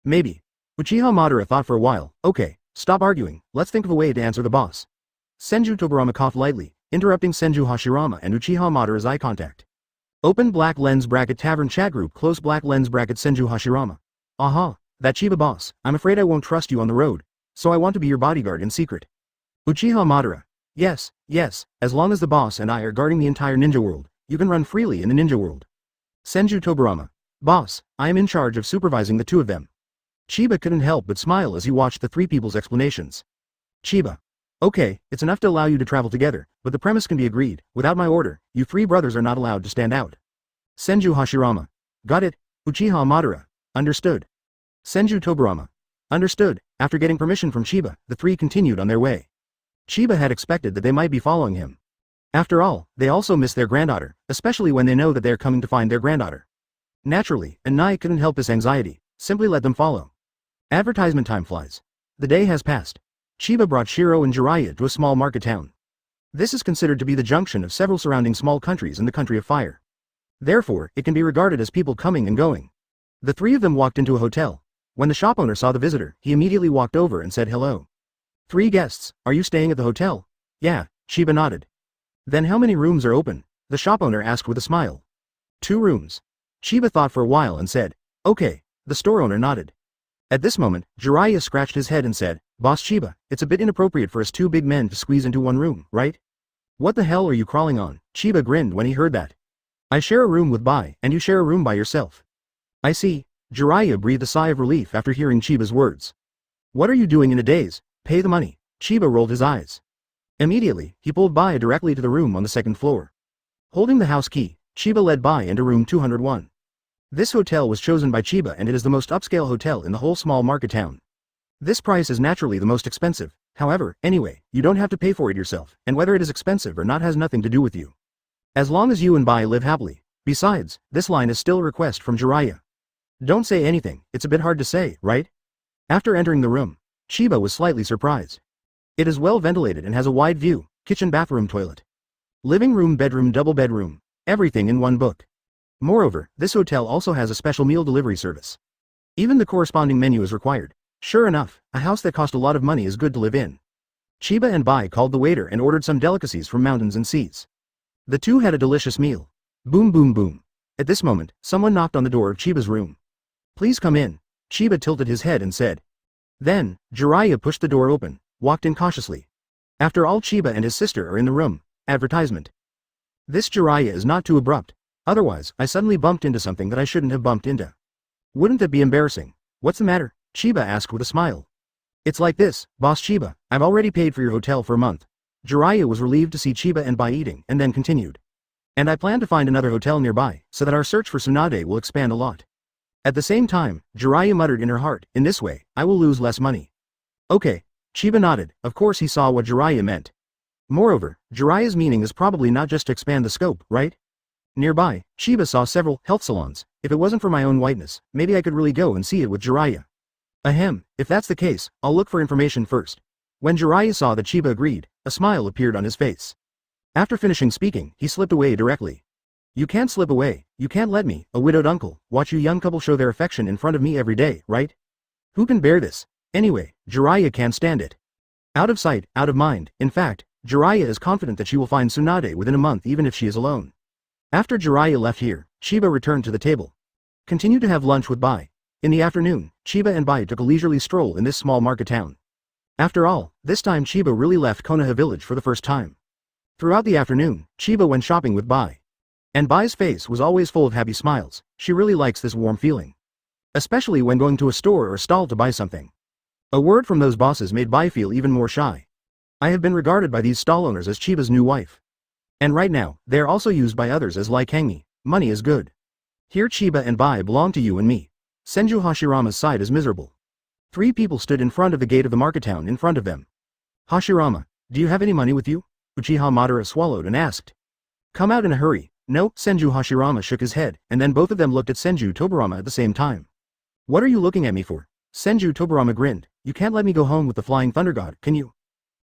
Speaker 1: Maybe. Uchiha Madara thought for a while, okay, stop arguing, let's think of a way to answer the boss. Senju Tobirama coughed lightly, interrupting Senju Hashirama and Uchiha Madara's eye contact. Open black lens bracket tavern chat group close black lens bracket Senju Hashirama. Aha, that Chiba boss, I'm afraid I won't trust you on the road, so I want to be your bodyguard in secret. Uchiha Madara. Yes, as long as the boss and I are guarding the entire ninja world, you can run freely in the ninja world. Senju Tobirama. Boss, I am in charge of supervising the 2 of them. Chiba couldn't help but smile as he watched the 3 people's explanations. Chiba. Okay, it's enough to allow you to travel together, but the premise can be agreed, without my order, you 3 brothers are not allowed to stand out. Senju Hashirama. Got it. Uchiha Madara. Understood. Senju Tobirama. Understood. After getting permission from Chiba, the 3 continued on their way. Chiba had expected that they might be following him. After all, they also miss their granddaughter, especially when they know that they are coming to find their granddaughter. Naturally, and Nai couldn't help this anxiety, simply let them follow. Advertisement time flies. The day has passed. Chiba brought Shiro and Jiraiya to a small market town. This is considered to be the junction of several surrounding small countries in the Country of Fire. Therefore, it can be regarded as people coming and going. The three of them walked into a hotel. When the shop owner saw the visitor, he immediately walked over and said hello. 3 guests, are you staying at the hotel? Yeah, Chiba nodded. Then how many rooms are open? The shop owner asked with a smile. 2 rooms. Chiba thought for a while and said, okay, the store owner nodded. At this moment, Jiraiya scratched his head and said, Boss Chiba, it's a bit inappropriate for us 2 big men to squeeze into one room, right? What the hell are you crawling on? Chiba grinned when he heard that. I share a room with Bai, and you share a room by yourself. I see. Jiraiya breathed a sigh of relief after hearing Chiba's words. What are you doing in a daze? Pay the money. Chiba rolled his eyes. Immediately, he pulled Bai directly to the room on the 2nd floor. Holding the house key, Chiba led Bai into room 201. This hotel was chosen by Chiba and it is the most upscale hotel in the whole small market town. This price is naturally the most expensive, however, anyway, you don't have to pay for it yourself, and whether it is expensive or not has nothing to do with you. As long as you and Bai live happily. Besides, this line is still a request from Jiraiya. Don't say anything, it's a bit hard to say, right? After entering the room, Chiba was slightly surprised. It is well ventilated and has a wide view, kitchen, bathroom, toilet. Living room, bedroom, double bedroom, everything in one book. Moreover, this hotel also has a special meal delivery service. Even the corresponding menu is required. Sure enough, a house that cost a lot of money is good to live in. Chiba and Bai called the waiter and ordered some delicacies from mountains and seas. The two had a delicious meal. Boom boom boom. At this moment, someone knocked on the door of Chiba's room. Please come in. Chiba tilted his head and said. Then, Jiraiya pushed the door open, walked in cautiously. After all, Chiba and his sister are in the room. Advertisement. This Jiraiya is not too abrupt. Otherwise, I suddenly bumped into something that I shouldn't have bumped into. Wouldn't that be embarrassing? What's the matter? Chiba asked with a smile. It's like this, Boss Chiba, I've already paid for your hotel for a month. Jiraiya was relieved to see Chiba and Bai eating, and then continued. And I plan to find another hotel nearby, so that our search for Tsunade will expand a lot. At the same time, Jiraiya muttered in her heart, in this way, I will lose less money. Okay. Chiba nodded, of course he saw what Jiraiya meant. Moreover, Jiraiya's meaning is probably not just to expand the scope, right? Nearby, Chiba saw several health salons. If it wasn't for my own whiteness, maybe I could really go and see it with Jiraiya. Ahem, if that's the case, I'll look for information first. When Jiraiya saw that Chiba agreed, a smile appeared on his face. After finishing speaking, he slipped away directly. You can't slip away, you can't let me, a widowed uncle, watch you young couple show their affection in front of me every day, right? Who can bear this? Anyway, Jiraiya can't stand it. Out of sight, out of mind. In fact, Jiraiya is confident that she will find Tsunade within a month even if she is alone. After Jiraiya left here, Chiba returned to the table. Continued to have lunch with Bai. In the afternoon, Chiba and Bai took a leisurely stroll in this small market town. After all, this time Chiba really left Konoha village for the first time. Throughout the afternoon, Chiba went shopping with Bai. And Bai's face was always full of happy smiles. She really likes this warm feeling. Especially when going to a store or stall to buy something. A word from those bosses made Bai feel even more shy. I have been regarded by these stall owners as Chiba's new wife. And right now, they are also used by others as like hang me, money is good. Here Chiba and Bai belong to you and me. Senju Hashirama's side is miserable. 3 people stood in front of the gate of the market town in front of them. Hashirama, do you have any money with you? Uchiha Madara swallowed and asked. Come out in a hurry. No, Senju Hashirama shook his head, and then both of them looked at Senju Tobirama at the same time. What are you looking at me for? Senju Tobirama grinned. You can't let me go home with the flying thunder god, can you?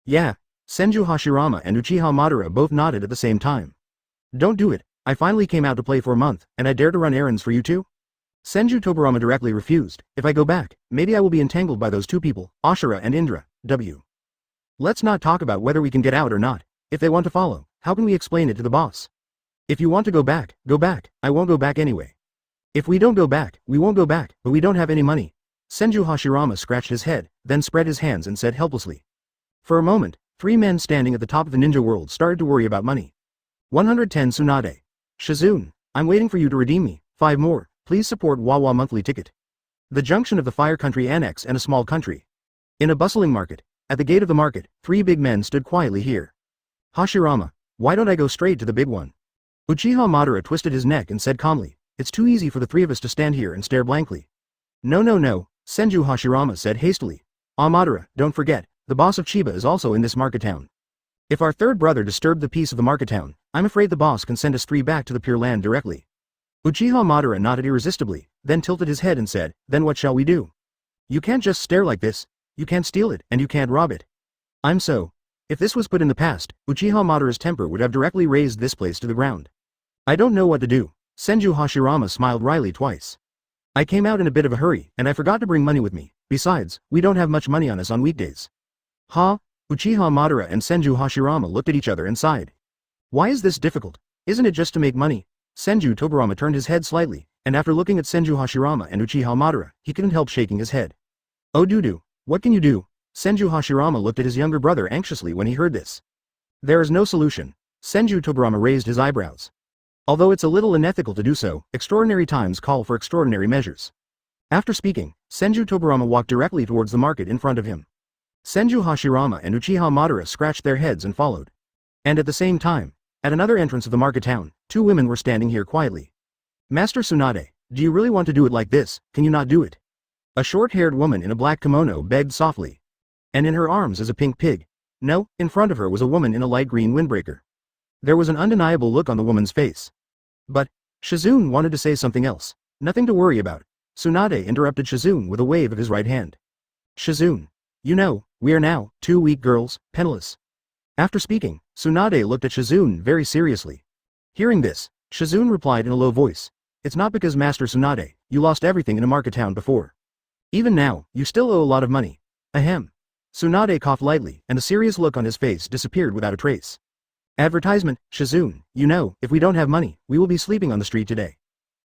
Speaker 1: Yeah. Senju Hashirama and Uchiha Madara both nodded at the same time. Don't do it, I finally came out to play for a month, and I dare to run errands for you too? Senju Tobirama directly refused. If I go back, maybe I will be entangled by those 2 people, Ashura and Indra, W. Let's not talk about whether we can get out or not. If they want to follow, how can we explain it to the boss? If you want to go back, I won't go back anyway. If we don't go back, we won't go back, but we don't have any money. Senju Hashirama scratched his head, then spread his hands and said helplessly. For a moment, 3 men standing at the top of the ninja world started to worry about money. 110 Tsunade. Shizune, I'm waiting for you to redeem me. 5 more, please support Wawa monthly ticket. The junction of the Fire Country Annex and a small country. In a bustling market, at the gate of the market, 3 big men stood quietly here. Hashirama, why don't I go straight to the big one? Uchiha Madara twisted his neck and said calmly, it's too easy for the 3 of us to stand here and stare blankly. No, Senju Hashirama said hastily. Madara, don't forget, the boss of Chiba is also in this market town. If our 3rd brother disturbed the peace of the market town, I'm afraid the boss can send us 3 back to the Pure Land directly. Uchiha Madara nodded irresistibly, then tilted his head and said, then what shall we do? You can't just stare like this, you can't steal it, and you can't rob it. If this was put in the past, Uchiha Madara's temper would have directly razed this place to the ground. I don't know what to do. Senju Hashirama smiled wryly twice. I came out in a bit of a hurry, and I forgot to bring money with me. Besides, we don't have much money on us on weekdays. Uchiha Madara and Senju Hashirama looked at each other and sighed. Why is this difficult? Isn't it just to make money? Senju Tobirama turned his head slightly, and after looking at Senju Hashirama and Uchiha Madara, he couldn't help shaking his head. Oh doo-doo, what can you do? Senju Hashirama looked at his younger brother anxiously when he heard this. There is no solution. Senju Tobirama raised his eyebrows. Although it's a little unethical to do so, extraordinary times call for extraordinary measures. After speaking, Senju Tobirama walked directly towards the market in front of him. Senju Hashirama and Uchiha Madara scratched their heads and followed. And at the same time, at another entrance of the market town, two women were standing here quietly. Master Tsunade, do you really want to do it like this? Can you not do it? A short-haired woman in a black kimono begged softly. And in her arms is a pink pig. No, in front of her was a woman in a light green windbreaker. There was an undeniable look on the woman's face. But Shizune wanted to say something else. Nothing to worry about. Tsunade interrupted Shizune with a wave of his right hand. Shizune. You know, we are now, two weak girls, penniless. After speaking, Tsunade looked at Shizune very seriously. Hearing this, Shizune replied in a low voice. It's not because Master Tsunade, you lost everything in a market town before. Even now, you still owe a lot of money. Ahem. Tsunade coughed lightly, and the serious look on his face disappeared without a trace. Advertisement, Shizune, you know, if we don't have money, we will be sleeping on the street today.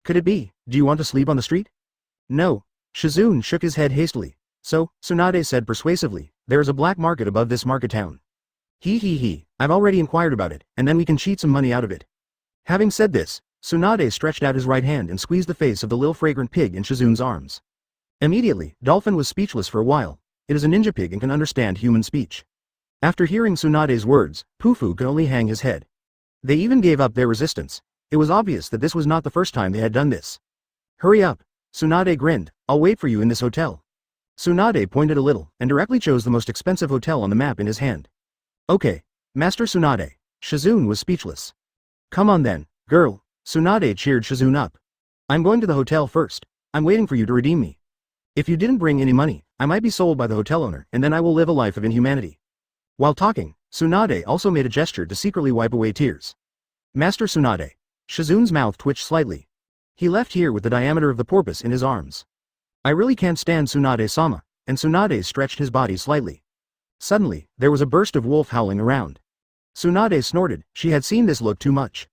Speaker 1: Could it be, do you want to sleep on the street? No. Shizune shook his head hastily. So, Tsunade said persuasively, there is a black market above this market town. I've already inquired about it, and then we can cheat some money out of it. Having said this, Tsunade stretched out his right hand and squeezed the face of the little fragrant pig in Shizune's arms. Immediately, Dolphin was speechless for a while. It is a ninja pig and can understand human speech. After hearing Tsunade's words, Pufu could only hang his head. They even gave up their resistance. It was obvious that this was not the first time they had done this. Hurry up. Tsunade grinned, I'll wait for you in this hotel. Tsunade pointed a little, and directly chose the most expensive hotel on the map in his hand. Okay. Master Tsunade. Shizune was speechless. Come on then, girl. Tsunade cheered Shizune up. I'm going to the hotel first. I'm waiting for you to redeem me. If you didn't bring any money, I might be sold by the hotel owner, and then I will live a life of inhumanity. While talking, Tsunade also made a gesture to secretly wipe away tears. Master Tsunade. Shizune's mouth twitched slightly. He left here with the diameter of the porpoise in his arms. I really can't stand Tsunade-sama, and Tsunade stretched his body slightly. Suddenly, there was a burst of wolf howling around. Tsunade snorted, she had seen this look too much.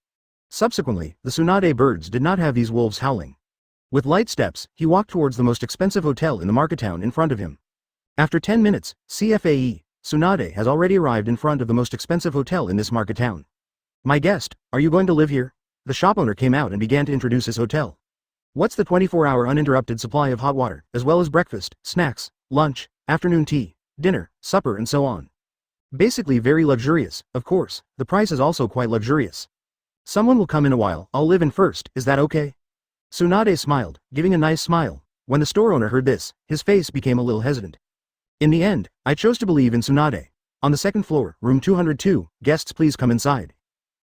Speaker 1: Subsequently, the Tsunade birds did not have these wolves howling. With light steps, he walked towards the most expensive hotel in the market town in front of him. After 10 minutes, CFAE, Tsunade has already arrived in front of the most expensive hotel in this market town. My guest, are you going to live here? The shop owner came out and began to introduce his hotel. What's the 24-hour uninterrupted supply of hot water, as well as breakfast, snacks, lunch, afternoon tea, dinner, supper and so on. Basically very luxurious, of course, the price is also quite luxurious. Someone will come in a while, I'll live in first, is that okay? Tsunade smiled, giving a nice smile. When the store owner heard this, his face became a little hesitant. In the end, I chose to believe in Tsunade. On the second floor, room 202, guests please come inside.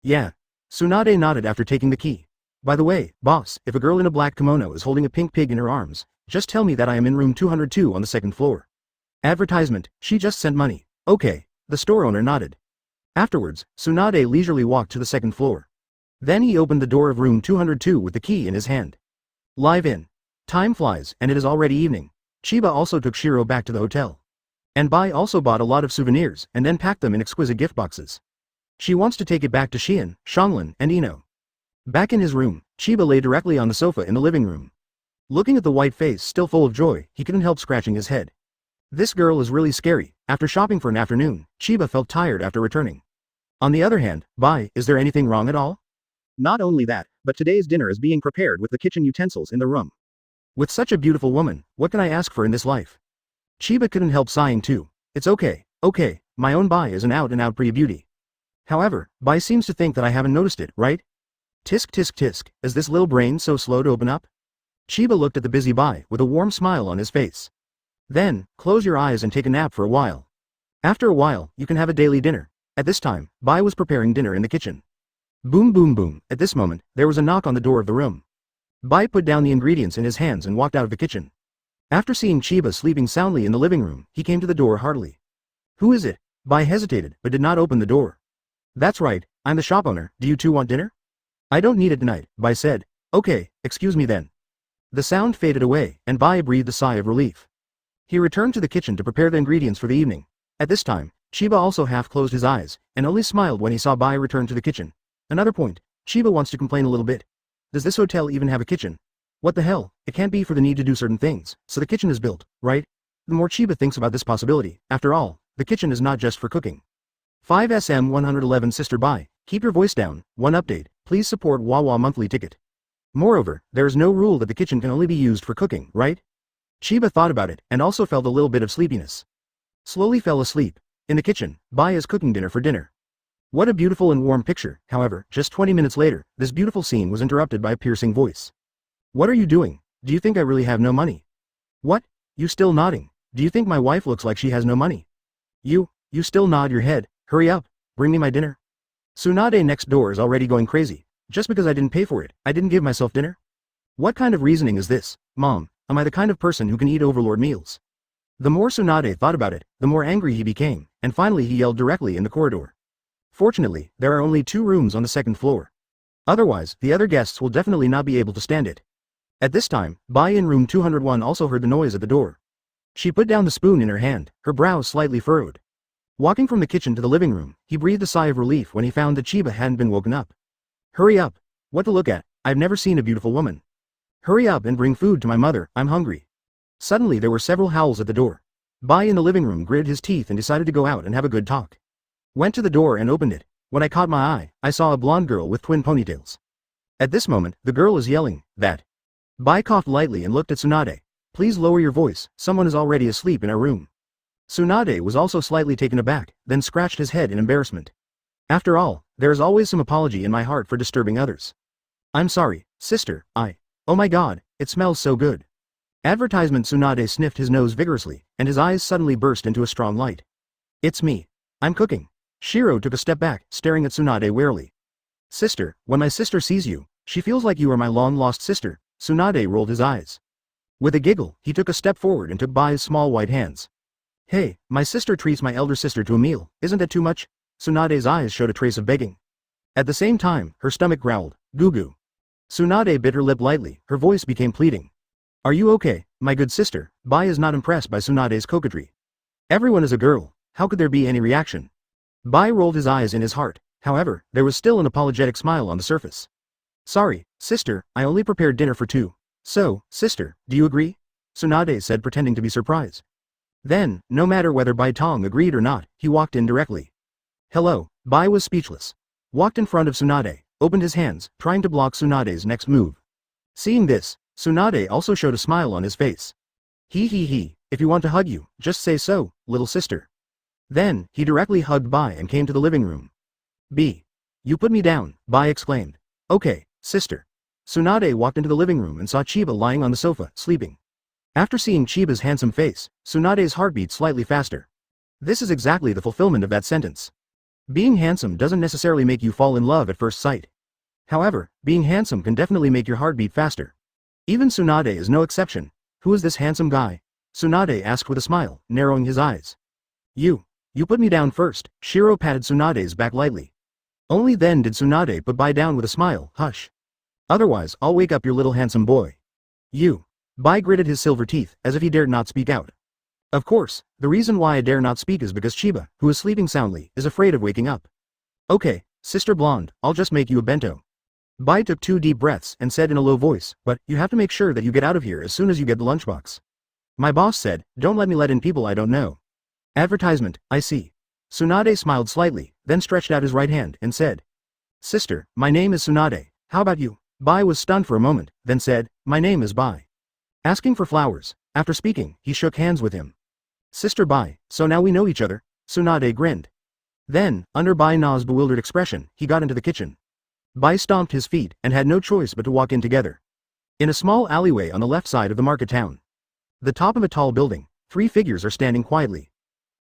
Speaker 1: Yeah. Tsunade nodded after taking the key. By the way, boss, if a girl in a black kimono is holding a pink pig in her arms, just tell me that I am in room 202 on the second floor. Advertisement, she just sent money. Okay, the store owner nodded. Afterwards, Tsunade leisurely walked to the second floor. Then he opened the door of room 202 with the key in his hand. Live in. Time flies, and it is already evening. Chiba also took Shiro back to the hotel. And Bai also bought a lot of souvenirs and then packed them in exquisite gift boxes. She wants to take it back to Shion, Shanglin, and Ino. Back in his room, Chiba lay directly on the sofa in the living room. Looking at the white face still full of joy, he couldn't help scratching his head. This girl is really scary. After shopping for an afternoon, Chiba felt tired after returning. On the other hand, Bai, is there anything wrong at all? Not only that, but today's dinner is being prepared with the kitchen utensils in the room. With such a beautiful woman, what can I ask for in this life? Chiba couldn't help sighing too. It's okay, my own Bai is an out-and-out pretty beauty. However, Bai seems to think that I haven't noticed it, right? Tisk tisk tisk, is this little brain so slow to open up? Chiba looked at the busy Bai with a warm smile on his face. Then, close your eyes and take a nap for a while. After a while, you can have a daily dinner. At this time, Bai was preparing dinner in the kitchen. Boom boom boom, at this moment, there was a knock on the door of the room. Bai put down the ingredients in his hands and walked out of the kitchen. After seeing Chiba sleeping soundly in the living room, he came to the door heartily. Who is it? Bai hesitated, but did not open the door. That's right, I'm the shop owner, do you two want dinner? I don't need it tonight, Bai said. Okay, excuse me then. The sound faded away, and Bai breathed a sigh of relief. He returned to the kitchen to prepare the ingredients for the evening. At this time, Chiba also half closed his eyes, and only smiled when he saw Bai return to the kitchen. Another point, Chiba wants to complain a little bit. Does this hotel even have a kitchen? What the hell, it can't be for the need to do certain things, so the kitchen is built, right? The more Chiba thinks about this possibility, after all, the kitchen is not just for cooking. 5SM 111 Sister Bai, keep your voice down, one update, please support Wawa monthly ticket. Moreover, there is no rule that the kitchen can only be used for cooking, right? Chiba thought about it, and also felt a little bit of sleepiness. Slowly fell asleep. In the kitchen, Bai is cooking dinner for dinner. What a beautiful and warm picture, however, just 20 minutes later, this beautiful scene was interrupted by a piercing voice. What are you doing? Do you think I really have no money? What? You still nodding? Do you think my wife looks like she has no money? You still nod your head, hurry up, bring me my dinner. Tsunade next door is already going crazy. Just because I didn't pay for it, I didn't give myself dinner? What kind of reasoning is this, Mom? Am I the kind of person who can eat overlord meals? The more Tsunade thought about it, the more angry he became, and finally he yelled directly in the corridor. Fortunately, there are only 2 rooms on the 2nd floor. Otherwise, the other guests will definitely not be able to stand it. At this time, Bai in room 201 also heard the noise at the door. She put down the spoon in her hand, her brows slightly furrowed. Walking from the kitchen to the living room, he breathed a sigh of relief when he found that Chiba hadn't been woken up. Hurry up. What to look at? I've never seen a beautiful woman. Hurry up and bring food to my mother, I'm hungry. Suddenly there were several howls at the door. Bai in the living room gritted his teeth and decided to go out and have a good talk. Went to the door and opened it. When I caught my eye, I saw a blonde girl with twin ponytails. At this moment, the girl is yelling, that. Bai coughed lightly and looked at Tsunade. Please lower your voice, someone is already asleep in our room. Tsunade was also slightly taken aback, then scratched his head in embarrassment. After all, there is always some apology in my heart for disturbing others. I'm sorry, sister, oh my god, it smells so good. Advertisement. Tsunade sniffed his nose vigorously, and his eyes suddenly burst into a strong light. It's me. I'm cooking. Shiro took a step back, staring at Tsunade warily. Sister, when my sister sees you, she feels like you are my long-lost sister. Tsunade rolled his eyes. With a giggle, he took a step forward and took Bai's small white hands. Hey, my sister treats my elder sister to a meal, isn't that too much? Tsunade's eyes showed a trace of begging. At the same time, her stomach growled, goo goo. Tsunade bit her lip lightly, her voice became pleading. Are you okay, my good sister? Bai is not impressed by Tsunade's coquetry. Everyone is a girl, how could there be any reaction? Bai rolled his eyes in his heart, however, there was still an apologetic smile on the surface. Sorry, sister, I only prepared dinner for 2. So, sister, do you agree? Tsunade said, pretending to be surprised. Then, no matter whether Bai Tong agreed or not, he walked in directly. Hello. Bai was speechless. Walked in front of Tsunade, opened his hands, trying to block Tsunade's next move. Seeing this, Tsunade also showed a smile on his face. He, if you want to hug you, just say so, little sister. Then, he directly hugged Bai and came to the living room. You put me down, Bai exclaimed. Okay, sister. Tsunade walked into the living room and saw Chiba lying on the sofa, sleeping. After seeing Chiba's handsome face, Tsunade's heart beat slightly faster. This is exactly the fulfillment of that sentence. Being handsome doesn't necessarily make you fall in love at first sight. However, being handsome can definitely make your heart beat faster. Even Tsunade is no exception. Who is this handsome guy? Tsunade asked with a smile, narrowing his eyes. You put me down first. Shiro patted Tsunade's back lightly. Only then did Tsunade put Bai down with a smile. Hush. Otherwise, I'll wake up your little handsome boy. Bai gritted his silver teeth, as if he dared not speak out. Of course, the reason why I dare not speak is because Chiba, who is sleeping soundly, is afraid of waking up. Okay, Sister Blonde, I'll just make you a bento. Bai took 2 deep breaths and said in a low voice, but you have to make sure that you get out of here as soon as you get the lunchbox. My boss said, don't let me let in people I don't know. Advertisement, I see. Tsunade smiled slightly, then stretched out his right hand and said. Sister, my name is Tsunade, how about you? Bai was stunned for a moment, then said, my name is Bai. Asking for flowers. After speaking, he shook hands with him. Sister Bai, so now we know each other, Tsunade grinned. Then, under Bai Na's bewildered expression, he got into the kitchen. Bai stomped his feet and had no choice but to walk in together. In a small alleyway on the left side of the market town. The top of a tall building, 3 figures are standing quietly.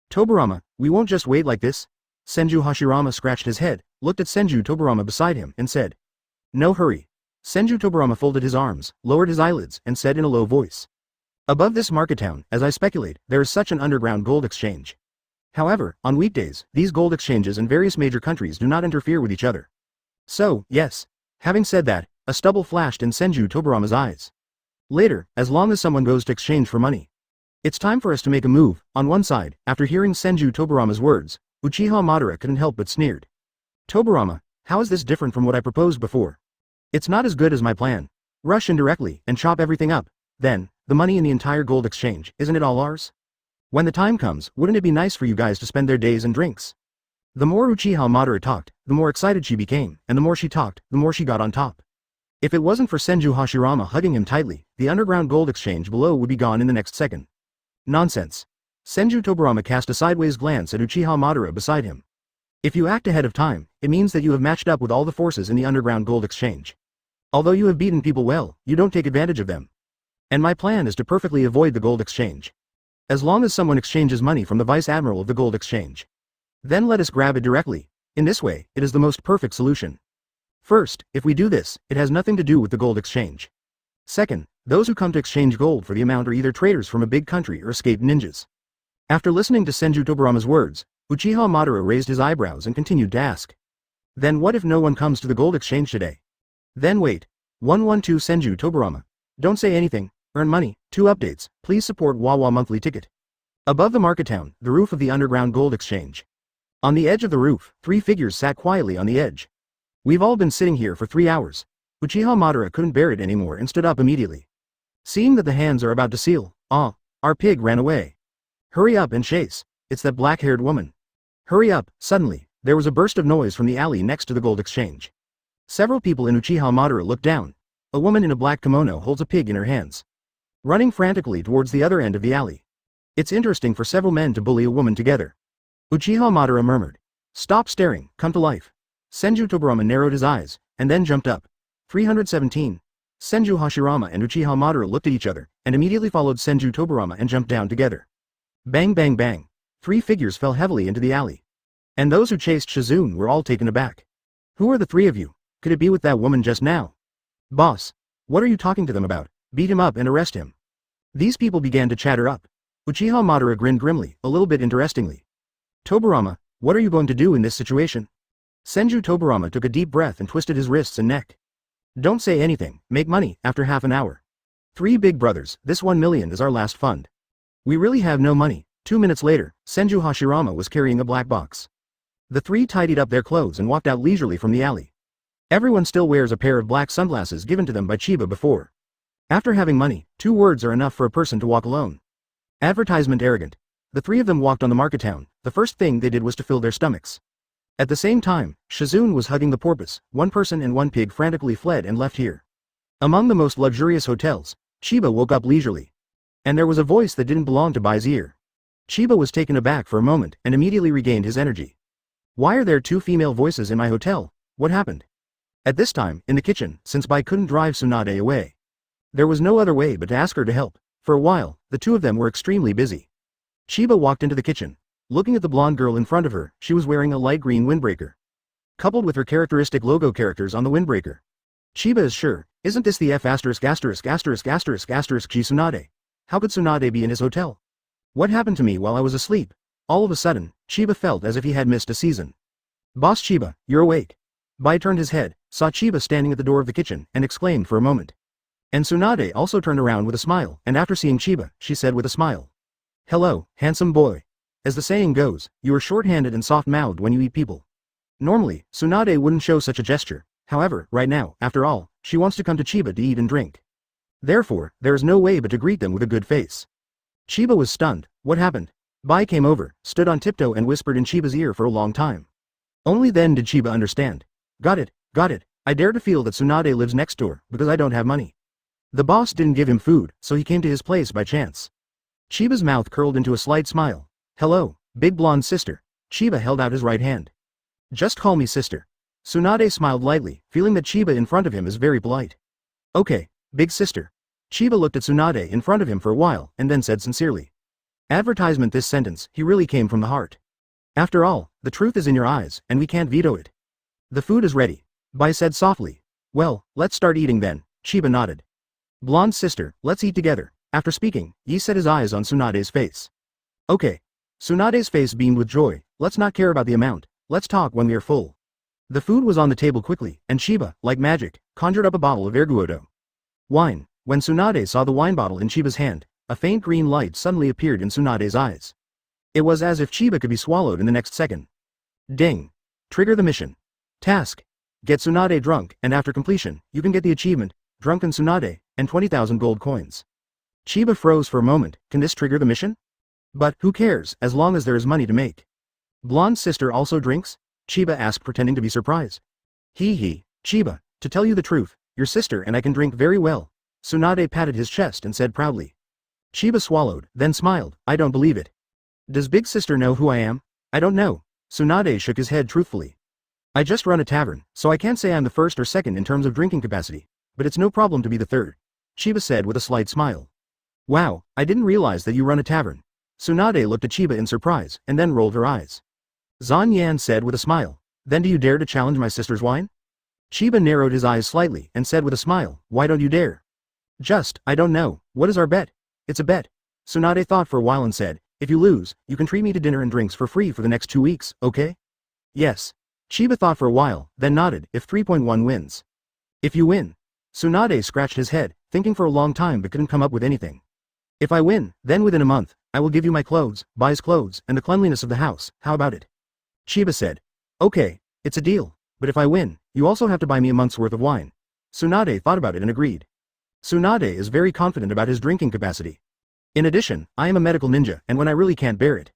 Speaker 1: Tobirama, we won't just wait like this. Senju Hashirama scratched his head, looked at Senju Tobirama beside him and said. No hurry. Senju Tobirama folded his arms, lowered his eyelids and said in a low voice. Above this market town, as I speculate, there is such an underground gold exchange. However, on weekdays, these gold exchanges in various major countries do not interfere with each other. So, yes. Having said that, a stubble flashed in Senju Tobirama's eyes. Later, as long as someone goes to exchange for money. It's time for us to make a move. On one side, after hearing Senju Tobirama's words, Uchiha Madara couldn't help but sneered. Tobirama, how is this different from what I proposed before? It's not as good as my plan. Rush in directly and chop everything up. Then, the money in the entire gold exchange, isn't it all ours? When the time comes, wouldn't it be nice for you guys to spend their days in drinks? The more Uchiha Madara talked, the more excited she became, and the more she talked, the more she got on top. If it wasn't for Senju Hashirama hugging him tightly, the underground gold exchange below would be gone in the next second. Nonsense. Senju Tobirama cast a sideways glance at Uchiha Madara beside him. If you act ahead of time, it means that you have matched up with all the forces in the underground gold exchange. Although you have beaten people well, you don't take advantage of them. And my plan is to perfectly avoid the gold exchange. As long as someone exchanges money from the vice admiral of the gold exchange. Then let us grab it directly. In this way, it is the most perfect solution. First, if we do this, it has nothing to do with the gold exchange. Second, those who come to exchange gold for the amount are either traders from a big country or escaped ninjas. After listening to Senju Tobirama's words, Uchiha Madara raised his eyebrows and continued to ask. Then what if no one comes to the gold exchange today? Then wait. 112 Senju Tobirama. Don't say anything, earn money, 2 updates, please support Wawa monthly ticket. Above the market town, the roof of the underground gold exchange. On the edge of the roof, 3 figures sat quietly on the edge. We've all been sitting here for 3 hours. Uchiha Madara couldn't bear it anymore and stood up immediately. Seeing that the hands are about to seal, our pig ran away. Hurry up and chase, it's that black-haired woman. Hurry up, suddenly, there was a burst of noise from the alley next to the gold exchange. Several people in Uchiha Madara looked down. A woman in a black kimono holds a pig in her hands. Running frantically towards the other end of the alley. It's interesting for several men to bully a woman together. Uchiha Madara murmured. Stop staring, come to life. Senju Tobirama narrowed his eyes, and then jumped up. 317. Senju Hashirama and Uchiha Madara looked at each other, and immediately followed Senju Tobirama and jumped down together. Bang bang bang. 3 figures fell heavily into the alley. And those who chased Shizune were all taken aback. Who are the 3 of you? Could it be with that woman just now? Boss. What are you talking to them about? Beat him up and arrest him. These people began to chatter up. Uchiha Madara grinned grimly, a little bit interestingly. Tobirama, what are you going to do in this situation? Senju Tobirama took a deep breath and twisted his wrists and neck. Don't say anything, make money, after half an hour. 3 big brothers, this 1 million is our last fund. We really have no money. 2 minutes later, Senju Hashirama was carrying a black box. The 3 tidied up their clothes and walked out leisurely from the alley. Everyone still wears a pair of black sunglasses given to them by Chiba before. After having money, 2 words are enough for a person to walk alone. Advertisement arrogant. The 3 of them walked on the market town. The first thing they did was to fill their stomachs. At the same time, Shizune was hugging the porpoise. 1 person and 1 pig frantically fled and left here. Among the most luxurious hotels, Chiba woke up leisurely. And there was a voice that didn't belong to Bai's ear. Chiba was taken aback for a moment and immediately regained his energy. Why are there 2 female voices in my hotel? What happened? At this time, in the kitchen, since Bai couldn't drive Tsunade away. There was no other way but to ask her to help. For a while, the 2 of them were extremely busy. Chiba walked into the kitchen. Looking at the blonde girl in front of her, she was wearing a light green windbreaker. Coupled with her characteristic logo characters on the windbreaker. Chiba is sure, isn't this the F*** Tsunade? How could Tsunade be in his hotel? What happened to me while I was asleep? All of a sudden, Chiba felt as if he had missed a season. Boss Chiba, you're awake. Bai turned his head, saw Chiba standing at the door of the kitchen, and exclaimed for a moment. And Tsunade also turned around with a smile, and after seeing Chiba, she said with a smile. Hello, handsome boy. As the saying goes, you are short-handed and soft-mouthed when you eat people. Normally, Tsunade wouldn't show such a gesture. However, right now, after all, she wants to come to Chiba to eat and drink. Therefore, there is no way but to greet them with a good face. Chiba was stunned. What happened? Bai came over, stood on tiptoe and whispered in Chiba's ear for a long time. Only then did Chiba understand. Got it. I dare to feel that Tsunade lives next door, because I don't have money. The boss didn't give him food, so he came to his place by chance. Chiba's mouth curled into a slight smile. Hello, big blonde sister. Chiba held out his right hand. Just call me sister. Tsunade smiled lightly, feeling that Chiba in front of him is very polite. Okay, big sister. Chiba looked at Tsunade in front of him for a while, and then said sincerely. Advertisement this sentence, he really came from the heart. After all, the truth is in your eyes, and we can't veto it. The food is ready. Bai said softly. Well, let's start eating then. Chiba nodded. Blonde sister, let's eat together. After speaking, he set his eyes on Tsunade's face. Okay. Tsunade's face beamed with joy. Let's not care about the amount. Let's talk when we are full. The food was on the table quickly, and Chiba, like magic, conjured up a bottle of erguodo. Wine. When Tsunade saw the wine bottle in Chiba's hand, a faint green light suddenly appeared in Tsunade's eyes. It was as if Chiba could be swallowed in the next second. Ding. Trigger the mission. Task. Get Tsunade drunk, and after completion, you can get the achievement, Drunken Tsunade, and 20,000 gold coins. Chiba froze for a moment. Can this trigger the mission? But, who cares, as long as there is money to make. Blonde's sister also drinks? Chiba asked, pretending to be surprised. Chiba, to tell you the truth, your sister and I can drink very well. Tsunade patted his chest and said proudly. Chiba swallowed, then smiled. I don't believe it. Does big sister know who I am? I don't know. Tsunade shook his head truthfully. I just run a tavern, so I can't say I'm the first or second in terms of drinking capacity, but it's no problem to be the third. Chiba said with a slight smile. Wow, I didn't realize that you run a tavern. Tsunade looked at Chiba in surprise, and then rolled her eyes. Zan Yan said with a smile. Then do you dare to challenge my sister's wine? Chiba narrowed his eyes slightly, and said with a smile, why don't you dare? I don't know, what is our bet? It's a bet. Tsunade thought for a while and said, if you lose, you can treat me to dinner and drinks for free for the next 2 weeks, okay? Yes. Chiba thought for a while, then nodded, if 3.1 wins. If you win. Tsunade scratched his head, thinking for a long time but couldn't come up with anything. If I win, then within a month, I will give you my clothes, buys clothes, and the cleanliness of the house, how about it? Chiba said. Okay, it's a deal, but if I win, you also have to buy me a month's worth of wine. Tsunade thought about it and agreed. Tsunade is very confident about his drinking capacity. In addition, I am a medical ninja, and when I really can't bear it,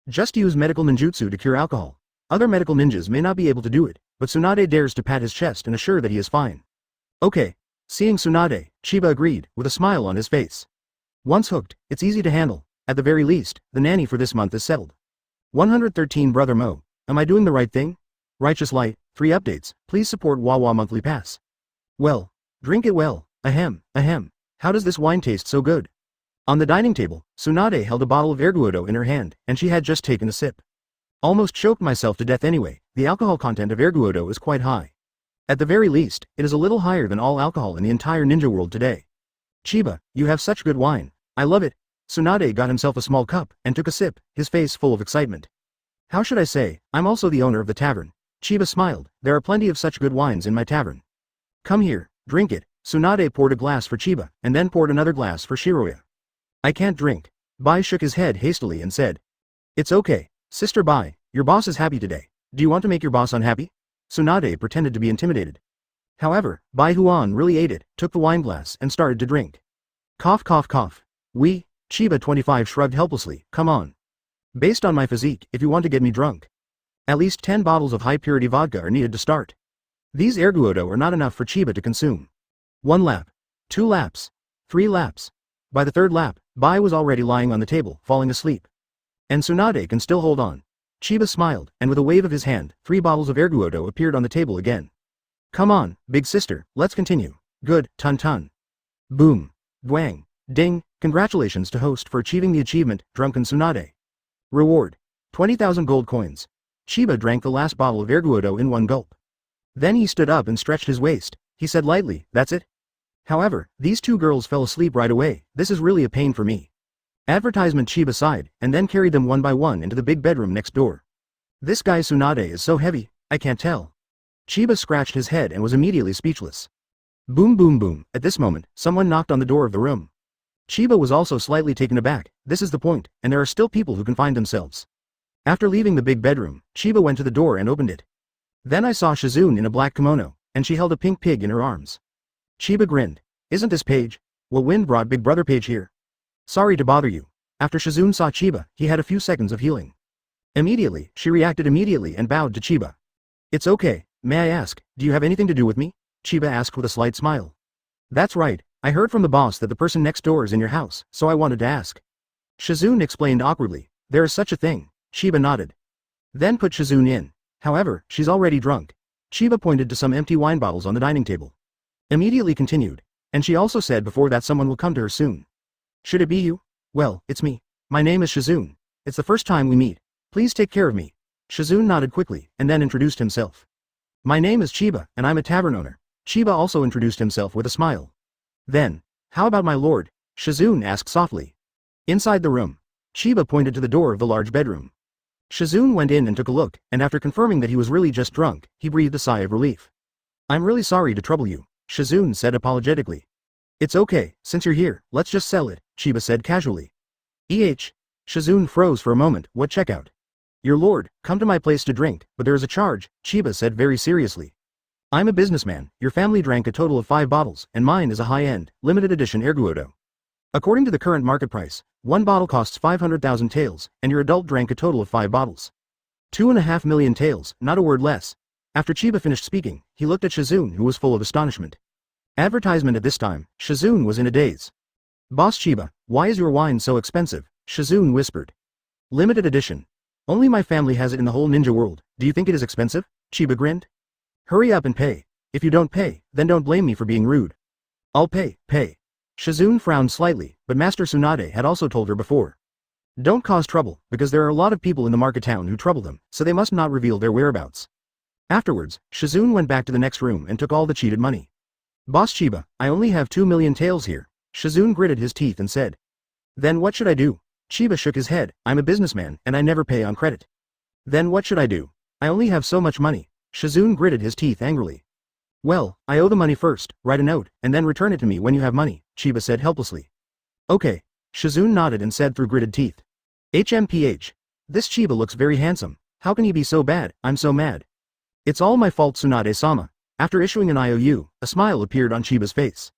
Speaker 1: just use medical ninjutsu to cure alcohol. Other medical ninjas may not be able to do it, but Tsunade dares to pat his chest and assure that he is fine. Okay. Seeing Tsunade, Chiba agreed, with a smile on his face. Once hooked, it's easy to handle. At the very least, the nanny for this month is settled. 113 Brother Mo. Am I doing the right thing? Righteous Light, 3 updates. Please support Wawa Monthly Pass. Well. Drink it well. Ahem. How does this wine taste so good? On the dining table, Tsunade held a bottle of erguodo in her hand, and she had just taken a sip. Almost choked myself to death anyway. The alcohol content of erguodo is quite high. At the very least, it is a little higher than all alcohol in the entire ninja world today. Chiba, you have such good wine. I love it. Tsunade got himself a small cup, and took a sip, his face full of excitement. How should I say, I'm also the owner of the tavern. Chiba smiled, there are plenty of such good wines in my tavern. Come here, drink it. Tsunade poured a glass for Chiba, and then poured another glass for Shiroya. I can't drink. Bai shook his head hastily and said. It's okay, Sister Bai, your boss is happy today. Do you want to make your boss unhappy? Tsunade pretended to be intimidated. However, Bai Huan really ate it, took the wine glass, and started to drink. Cough. Chiba 25 shrugged helplessly, come on. Based on my physique, if you want to get me drunk, at least 10 bottles of high-purity vodka are needed to start. These erguodo are not enough for Chiba to consume. 1 lap. 2 laps. 3 laps. By the 3rd lap, Bai was already lying on the table, falling asleep. And Tsunade can still hold on. Chiba smiled, and with a wave of his hand, 3 bottles of erguodo appeared on the table again. Come on, big sister, let's continue. Good, tun. Boom. Dwang. Ding. Congratulations to host for achieving the achievement, Drunken Tsunade. Reward. 20,000 gold coins. Chiba drank the last bottle of erguodo in one gulp. Then he stood up and stretched his waist. He said lightly, that's it? However, these 2 girls fell asleep right away. This is really a pain for me. Advertisement. Chiba sighed, and then carried them one by one into the big bedroom next door. This guy Tsunade is so heavy, I can't tell. Chiba scratched his head and was immediately speechless. Boom. At this moment, someone knocked on the door of the room. Chiba was also slightly taken aback. This is the point, and there are still people who can find themselves. After leaving the big bedroom, Chiba went to the door and opened it. Then I saw Shizune in a black kimono, and she held a pink pig in her arms. Chiba grinned. Isn't this Paige? What wind brought Big Brother Paige here? Sorry to bother you. After Shizune saw Chiba, he had a few seconds of healing. Immediately, she reacted immediately and bowed to Chiba. It's okay, may I ask, do you have anything to do with me? Chiba asked with a slight smile. That's right, I heard from the boss that the person next door is in your house, so I wanted to ask. Shizune explained awkwardly. There is such a thing. Chiba nodded. Then put Shizune in. However, she's already drunk. Chiba pointed to some empty wine bottles on the dining table. Immediately continued. And she also said before that someone will come to her soon. Should it be you? Well, it's me. My name is Shizune. It's the first time we meet. Please take care of me. Shizune nodded quickly, and then introduced himself. My name is Chiba, and I'm a tavern owner. Chiba also introduced himself with a smile. Then, how about my lord? Shizune asked softly. Inside the room. Chiba pointed to the door of the large bedroom. Shizune went in and took a look, and after confirming that he was really just drunk, he breathed a sigh of relief. I'm really sorry to trouble you, Shizune said apologetically. It's okay, since you're here, let's just sell it, Chiba said casually. Shizune froze for a moment, what checkout? Your lord, come to my place to drink, but there is a charge, Chiba said very seriously. I'm a businessman, your family drank a total of 5 bottles, and mine is a high-end, limited edition Erguodo. According to the current market price, 1 bottle costs 500,000 taels, and your adult drank a total of 5 bottles. 2.5 million taels, not a word less. After Chiba finished speaking, he looked at Shizune who was full of astonishment. Advertisement at this time, Shizune was in a daze. Boss Chiba, why is your wine so expensive? Shizune whispered. Limited edition. Only my family has it in the whole ninja world, do you think it is expensive? Chiba grinned. Hurry up and pay. If you don't pay, then don't blame me for being rude. I'll pay. Shizune frowned slightly, but Master Tsunade had also told her before. Don't cause trouble, because there are a lot of people in the market town who trouble them, so they must not reveal their whereabouts. Afterwards, Shizune went back to the next room and took all the cheated money. Boss Chiba, I only have 2 million taels here. Shizune gritted his teeth and said. Then what should I do? Chiba shook his head, I'm a businessman, and I never pay on credit. Then what should I do? I only have so much money. Shizune gritted his teeth angrily. Well, I owe the money first, write a note, and then return it to me when you have money, Chiba said helplessly. Okay. Shizune nodded and said through gritted teeth. HMPH. This Chiba looks very handsome, how can he be so bad, I'm so mad. It's all my fault Tsunade-sama. After issuing an IOU, a smile appeared on Chiba's face.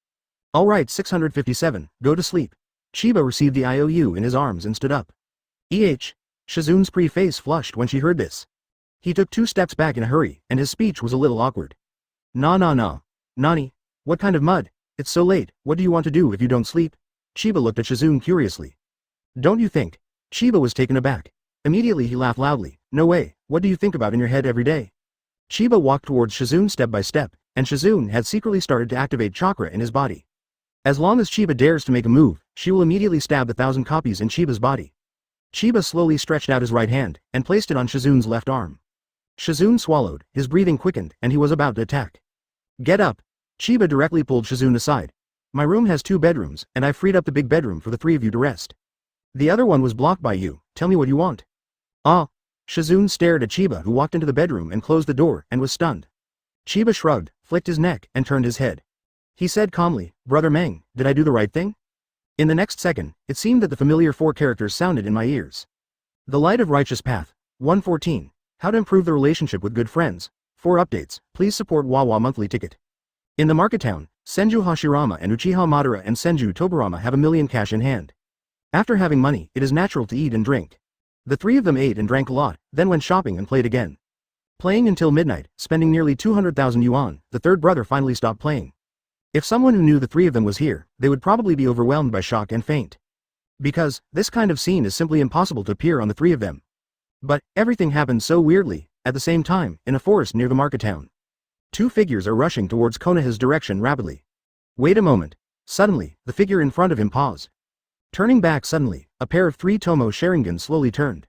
Speaker 1: Alright 657, go to sleep. Chiba received the IOU in his arms and stood up. Shizune's pretty face flushed when she heard this. He took 2 steps back in a hurry, and his speech was a little awkward. Nah. Nani? What kind of mud? It's so late, what do you want to do if you don't sleep? Chiba looked at Shizune curiously. Don't you think? Chiba was taken aback. Immediately he laughed loudly. No way, what do you think about in your head every day? Chiba walked towards Shizune step by step, and Shizune had secretly started to activate chakra in his body. As long as Chiba dares to make a move, she will immediately stab 1,000 copies in Chiba's body. Chiba slowly stretched out his right hand, and placed it on Shizune's left arm. Shizune swallowed, his breathing quickened, and he was about to attack. Get up! Chiba directly pulled Shizune aside. My room has 2 bedrooms, and I've freed up the big bedroom for the 3 of you to rest. The other one was blocked by you, tell me what you want. Ah! Shizune stared at Chiba who walked into the bedroom and closed the door, and was stunned. Chiba shrugged, flicked his neck, and turned his head. He said calmly, Brother Meng, did I do the right thing? In the next second, it seemed that the familiar 4 characters sounded in my ears. The Light of Righteous Path, 114. How to improve the relationship with good friends. 4 updates, please support Wawa monthly ticket. In the market town, Senju Hashirama and Uchiha Madara and Senju Tobirama have 1 million cash in hand. After having money, it is natural to eat and drink. The 3 of them ate and drank a lot, then went shopping and played again. Playing until midnight, spending nearly 200,000 yuan, the 3rd brother finally stopped playing. If someone who knew the 3 of them was here, they would probably be overwhelmed by shock and faint. Because, this kind of scene is simply impossible to appear on the 3 of them. But, everything happened so weirdly, at the same time, in a forest near the market town. 2 figures are rushing towards Konoha's direction rapidly. Wait a moment. Suddenly, the figure in front of him paused. Turning back suddenly, a pair of 3 Tomo Sharingan slowly turned.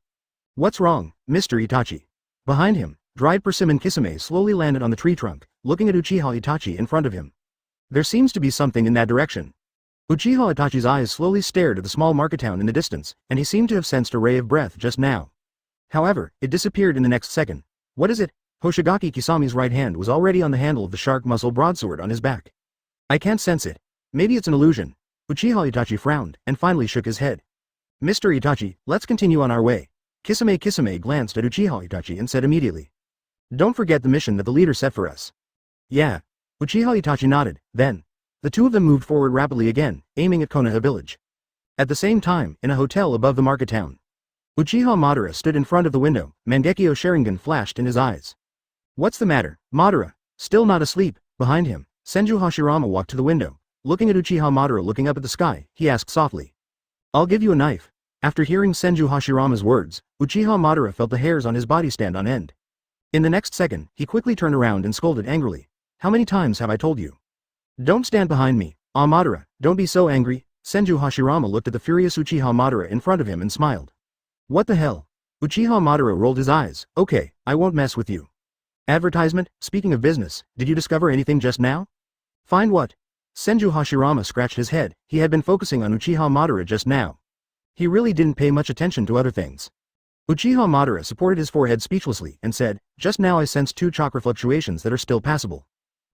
Speaker 1: What's wrong, Mr. Itachi? Behind him, dried persimmon Kisame slowly landed on the tree trunk, looking at Uchiha Itachi in front of him. There seems to be something in that direction. Uchiha Itachi's eyes slowly stared at the small market town in the distance, and he seemed to have sensed a ray of breath just now. However, it disappeared in the next second. What is it? Hoshigaki Kisami's right hand was already on the handle of the shark muscle broadsword on his back. I can't sense it. Maybe it's an illusion. Uchiha Itachi frowned, and finally shook his head. Mr. Itachi, let's continue on our way. Kisame glanced at Uchiha Itachi and said immediately. Don't forget the mission that the leader set for us. Yeah. Uchiha Itachi nodded, then. The 2 of them moved forward rapidly again, aiming at Konoha village. At the same time, in a hotel above the market town. Uchiha Madara stood in front of the window, Mangekyo Sharingan flashed in his eyes. What's the matter, Madara? Still not asleep? Behind him, Senju Hashirama walked to the window. Looking at Uchiha Madara looking up at the sky, he asked softly. I'll give you a knife. After hearing Senju Hashirama's words, Uchiha Madara felt the hairs on his body stand on end. In the next second, he quickly turned around and scolded angrily. How many times have I told you? Don't stand behind me. Ah Madara, don't be so angry. Senju Hashirama looked at the furious Uchiha Madara in front of him and smiled. What the hell? Uchiha Madara rolled his eyes. Okay, I won't mess with you. Advertisement, speaking of business, did you discover anything just now? Find what? Senju Hashirama scratched his head, he had been focusing on Uchiha Madara just now. He really didn't pay much attention to other things. Uchiha Madara supported his forehead speechlessly and said, just now I sensed 2 chakra fluctuations that are still passable.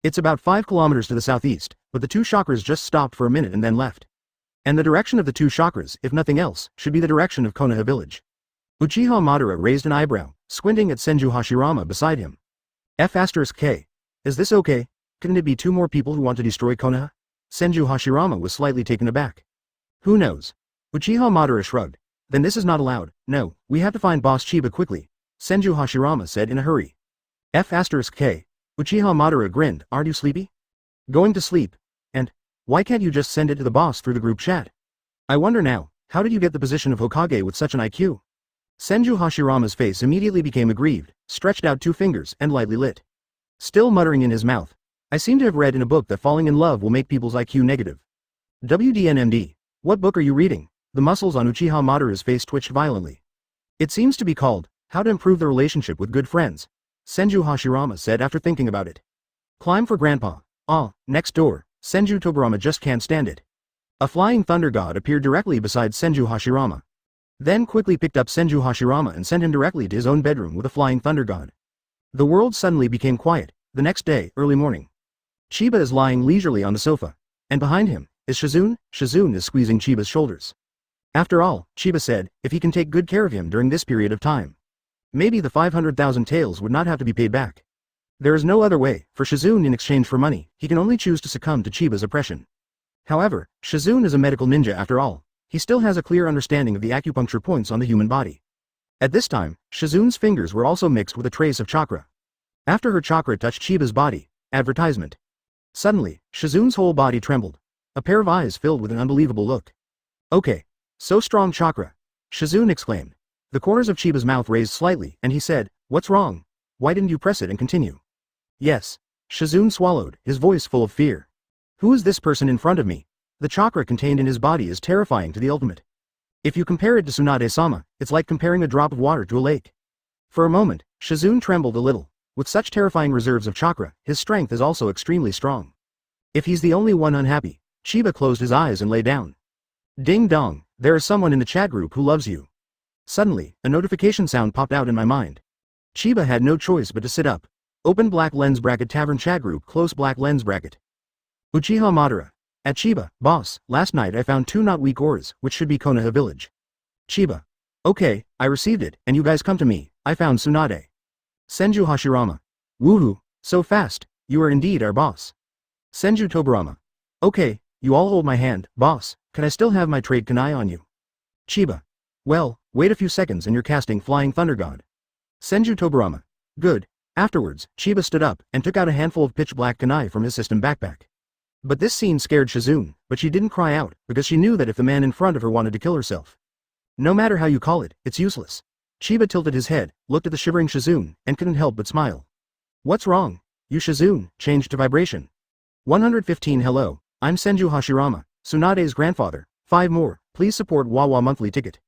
Speaker 1: It's about 5 kilometers to the southeast, but the 2 chakras just stopped for a minute and then left. And the direction of the 2 chakras, if nothing else, should be the direction of Konoha village. Uchiha Madara raised an eyebrow, squinting at Senju Hashirama beside him. F*K. Is this okay? Couldn't it be 2 more people who want to destroy Konoha? Senju Hashirama was slightly taken aback. Who knows? Uchiha Madara shrugged. Then this is not allowed. No, we have to find Boss Chiba quickly, Senju Hashirama said in a hurry. F*K. Uchiha Madara grinned. Aren't you sleepy? Going to sleep. And why can't you just send it to the boss through the group chat? I wonder now, how did you get the position of Hokage with such an IQ? Senju Hashirama's face immediately became aggrieved, stretched out 2 fingers, and lightly lit. Still muttering in his mouth. I seem to have read in a book that falling in love will make people's IQ negative. WDNMD. What book are you reading? The muscles on Uchiha Madara's face twitched violently. It seems to be called, How to Improve the Relationship with Good Friends, Senju Hashirama said after thinking about it. Climb for Grandpa. Next door, Senju Tobirama just can't stand it. A flying thunder god appeared directly beside Senju Hashirama. Then quickly picked up Senju Hashirama and sent him directly to his own bedroom with a flying thunder god. The world suddenly became quiet. The next day, early morning. Chiba is lying leisurely on the sofa. And behind him, is Shizune. Shizune is squeezing Chiba's shoulders. After all, Chiba said, if he can take good care of him during this period of time, maybe the 500,000 taels would not have to be paid back. There is no other way, for Shizune in exchange for money, he can only choose to succumb to Chiba's oppression. However, Shizune is a medical ninja after all. He still has a clear understanding of the acupuncture points on the human body. At this time, Shizune's fingers were also mixed with a trace of chakra. After her chakra touched Chiba's body, advertisement. Suddenly, Shizune's whole body trembled. A pair of eyes filled with an unbelievable look. Okay. So strong chakra. Shizune exclaimed. The corners of Chiba's mouth raised slightly, and he said, what's wrong? Why didn't you press it and continue? Yes. Shizune swallowed, his voice full of fear. Who is this person in front of me? The chakra contained in his body is terrifying to the ultimate. If you compare it to Tsunade-sama, it's like comparing a drop of water to a lake. For a moment, Shizune trembled a little. With such terrifying reserves of chakra, his strength is also extremely strong. If he's the only one unhappy, Chiba closed his eyes and lay down. Ding dong, there is someone in the chat group who loves you. Suddenly, a notification sound popped out in my mind. Chiba had no choice but to sit up. Open black lens bracket Tavern chat group close black lens bracket. Uchiha Madara. At Chiba, boss, last night I found 2 not weak ores, which should be Konoha village. Chiba. Okay, I received it, and you guys come to me, I found Tsunade. Senju Hashirama. Woohoo, so fast, you are indeed our boss. Senju Tobirama. Okay, you all hold my hand, boss, can I still have my trade kunai on you? Chiba. Well, wait a few seconds and you're casting Flying Thunder God. Senju Tobirama. Good. Afterwards, Chiba stood up and took out a handful of pitch black kunai from his system backpack. But this scene scared Shizune, but she didn't cry out, because she knew that if the man in front of her wanted to kill herself, no matter how you call it, it's useless. Chiba tilted his head, looked at the shivering Shizune, and couldn't help but smile. What's wrong? You Shizune, changed to vibration. 115 Hello, I'm Senju Hashirama, Tsunade's grandfather, 5 more, please support Wawa monthly ticket.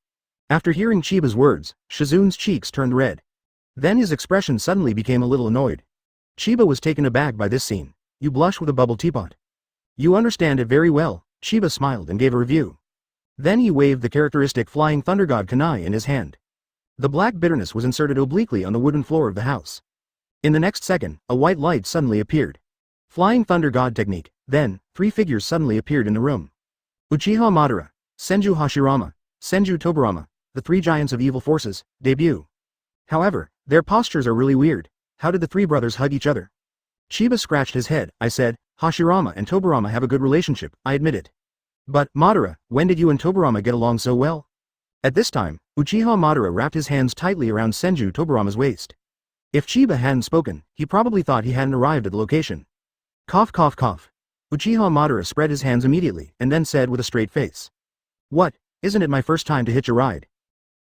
Speaker 1: After hearing Chiba's words, Shizune's cheeks turned red. Then his expression suddenly became a little annoyed. Chiba was taken aback by this scene. You blush with a bubble teapot. You understand it very well, Chiba smiled and gave a review. Then he waved the characteristic Flying Thunder God kunai in his hand. The black bitterness was inserted obliquely on the wooden floor of the house. In the next second, a white light suddenly appeared. Flying Thunder God technique. Then, 3 figures suddenly appeared in the room. Uchiha Madara, Senju Hashirama, Senju Tobirama, the 3 giants of evil forces, debut. However, their postures are really weird. How did the 3 brothers hug each other? Chiba scratched his head. I said, Hashirama and Tobirama have a good relationship, I admit it. But, Madara, when did you and Tobirama get along so well? At this time, Uchiha Madara wrapped his hands tightly around Senju Tobirama's waist. If Chiba hadn't spoken, he probably thought he hadn't arrived at the location. Cough cough cough. Uchiha Madara spread his hands immediately, and then said with a straight face. What, isn't it my first time to hitch a ride?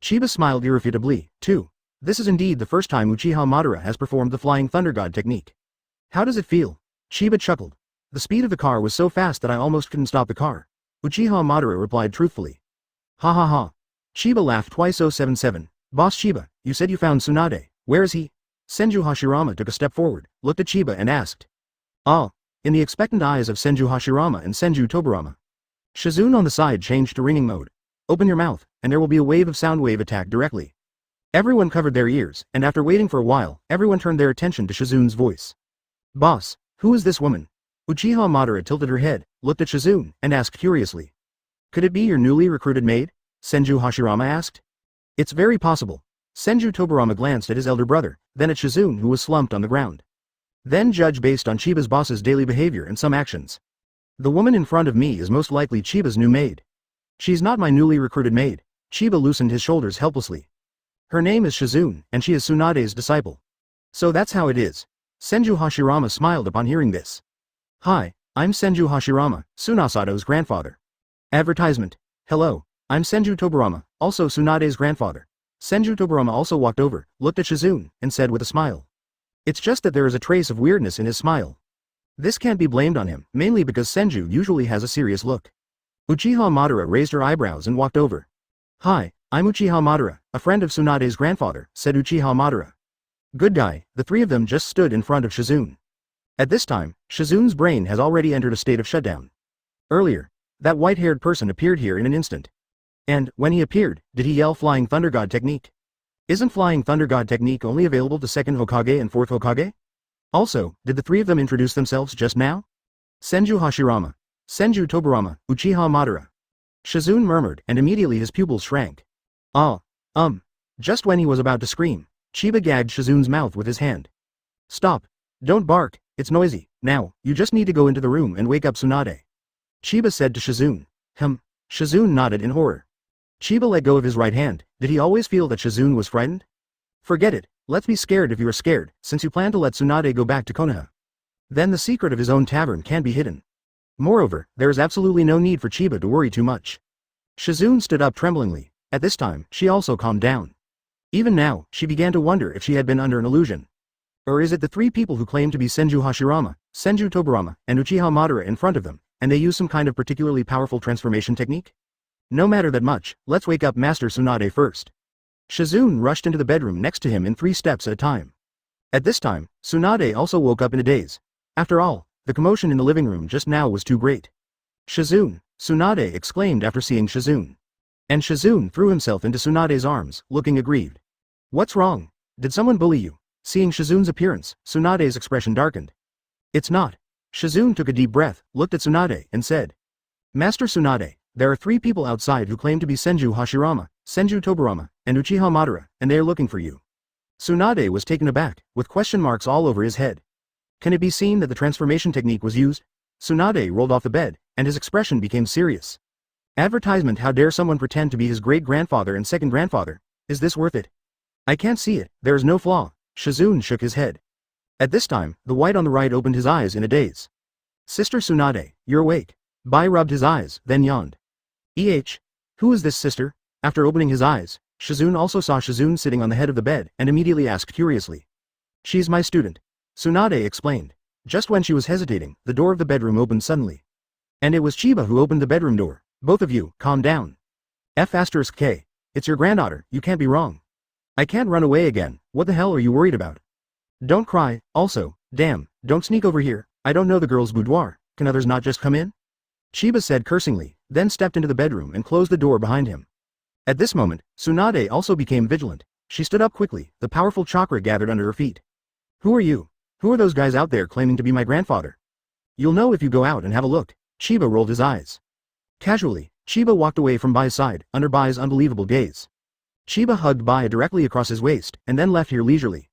Speaker 1: Chiba smiled irrefutably, too. This is indeed the first time Uchiha Madara has performed the Flying Thunder God technique. How does it feel? Chiba chuckled. The speed of the car was so fast that I almost couldn't stop the car. Uchiha Madara replied truthfully. Ha ha ha. Chiba laughed twice. 077. Boss Chiba, you said you found Tsunade. Where is he? Senju Hashirama took a step forward, looked at Chiba and asked. Ah. In the expectant eyes of Senju Hashirama and Senju Tobirama. Shizune on the side changed to ringing mode. Open your mouth, and there will be a wave of sound wave attack directly. Everyone covered their ears, and after waiting for a while, everyone turned their attention to Shizune's voice. Boss, who is this woman? Uchiha Madara tilted her head, looked at Shizune, and asked curiously. Could it be your newly recruited maid? Senju Hashirama asked. It's very possible. Senju Tobirama glanced at his elder brother, then at Shizune who was slumped on the ground. Then judge based on Chiba's boss's daily behavior and some actions. The woman in front of me is most likely Chiba's new maid. She's not my newly recruited maid. Chiba loosened his shoulders helplessly. Her name is Shizune, and she is Tsunade's disciple. So that's how it is. Senju Hashirama smiled upon hearing this. Hi, I'm Senju Hashirama, Tsunasato's grandfather. Advertisement. Hello, I'm Senju Tobirama, also Tsunade's grandfather. Senju Tobirama also walked over, looked at Shizune, and said with a smile. It's just that there is a trace of weirdness in his smile. This can't be blamed on him, mainly because Senju usually has a serious look. Uchiha Madara raised her eyebrows and walked over. Hi, I'm Uchiha Madara, a friend of Tsunade's grandfather, said Uchiha Madara. Good guy, the three of them just stood in front of Shizune. At this time, Shizune's brain has already entered a state of shutdown. Earlier, that white-haired person appeared here in an instant. And, when he appeared, did he yell Flying Thunder God technique? Isn't Flying Thunder God technique only available to 2nd Hokage and 4th Hokage? Also, did the three of them introduce themselves just now? Senju Hashirama, Senju Tobirama, Uchiha Madara. Shizune murmured, and immediately his pupils shrank. Just when he was about to scream, Chiba gagged Shizune's mouth with his hand. Stop. Don't bark, it's noisy. Now, you just need to go into the room and wake up Tsunade. Chiba said to Shizune. Shizune nodded in horror. Chiba let go of his right hand. Did he always feel that Shizune was frightened? Forget it, let's be scared if you are scared, since you plan to let Tsunade go back to Konoha. Then the secret of his own tavern can be hidden. Moreover, there is absolutely no need for Chiba to worry too much. Shizune stood up tremblingly. At this time, she also calmed down. Even now, she began to wonder if she had been under an illusion. Or is it the three people who claim to be Senju Hashirama, Senju Tobirama, and Uchiha Madara in front of them, and they use some kind of particularly powerful transformation technique? No matter that much, let's wake up Master Tsunade first. Shizune rushed into the bedroom next to him in 3 steps at a time. At this time, Tsunade also woke up in a daze. After all, the commotion in the living room just now was too great. Shizune, Tsunade exclaimed after seeing Shizune. And Shizune threw himself into Tsunade's arms, looking aggrieved. What's wrong? Did someone bully you? Seeing Shizune's appearance, Tsunade's expression darkened. It's not. Shizune took a deep breath, looked at Tsunade, and said. Master Tsunade, there are 3 people outside who claim to be Senju Hashirama, Senju Tobirama, and Uchiha Madara, and they are looking for you. Tsunade was taken aback, with question marks all over his head. Can it be seen that the transformation technique was used? Tsunade rolled off the bed, and his expression became serious. Advertisement. How dare someone pretend to be his great-grandfather and second grandfather? Is this worth it? I can't see it, there is no flaw. Shizune shook his head. At this time, the white on the right opened his eyes in a daze. Sister Tsunade, you're awake. Bai rubbed his eyes, then yawned. Who is this sister? After opening his eyes, Shizune also saw Shizune sitting on the head of the bed, and immediately asked curiously. She's my student. Tsunade explained. Just when she was hesitating, the door of the bedroom opened suddenly. And it was Chiba who opened the bedroom door. Both of you, calm down. F***K. It's your granddaughter, you can't be wrong. I can't run away again, what the hell are you worried about? Don't cry, also, damn, don't sneak over here, I don't know the girl's boudoir, can others not just come in? Chiba said cursingly, then stepped into the bedroom and closed the door behind him. At this moment, Tsunade also became vigilant. She stood up quickly, the powerful chakra gathered under her feet. Who are you? Who are those guys out there claiming to be my grandfather? You'll know if you go out and have a look. Chiba rolled his eyes. Casually, Chiba walked away from Bai's side, under Bai's unbelievable gaze. Chiba hugged Bai directly across his waist, and then left here leisurely.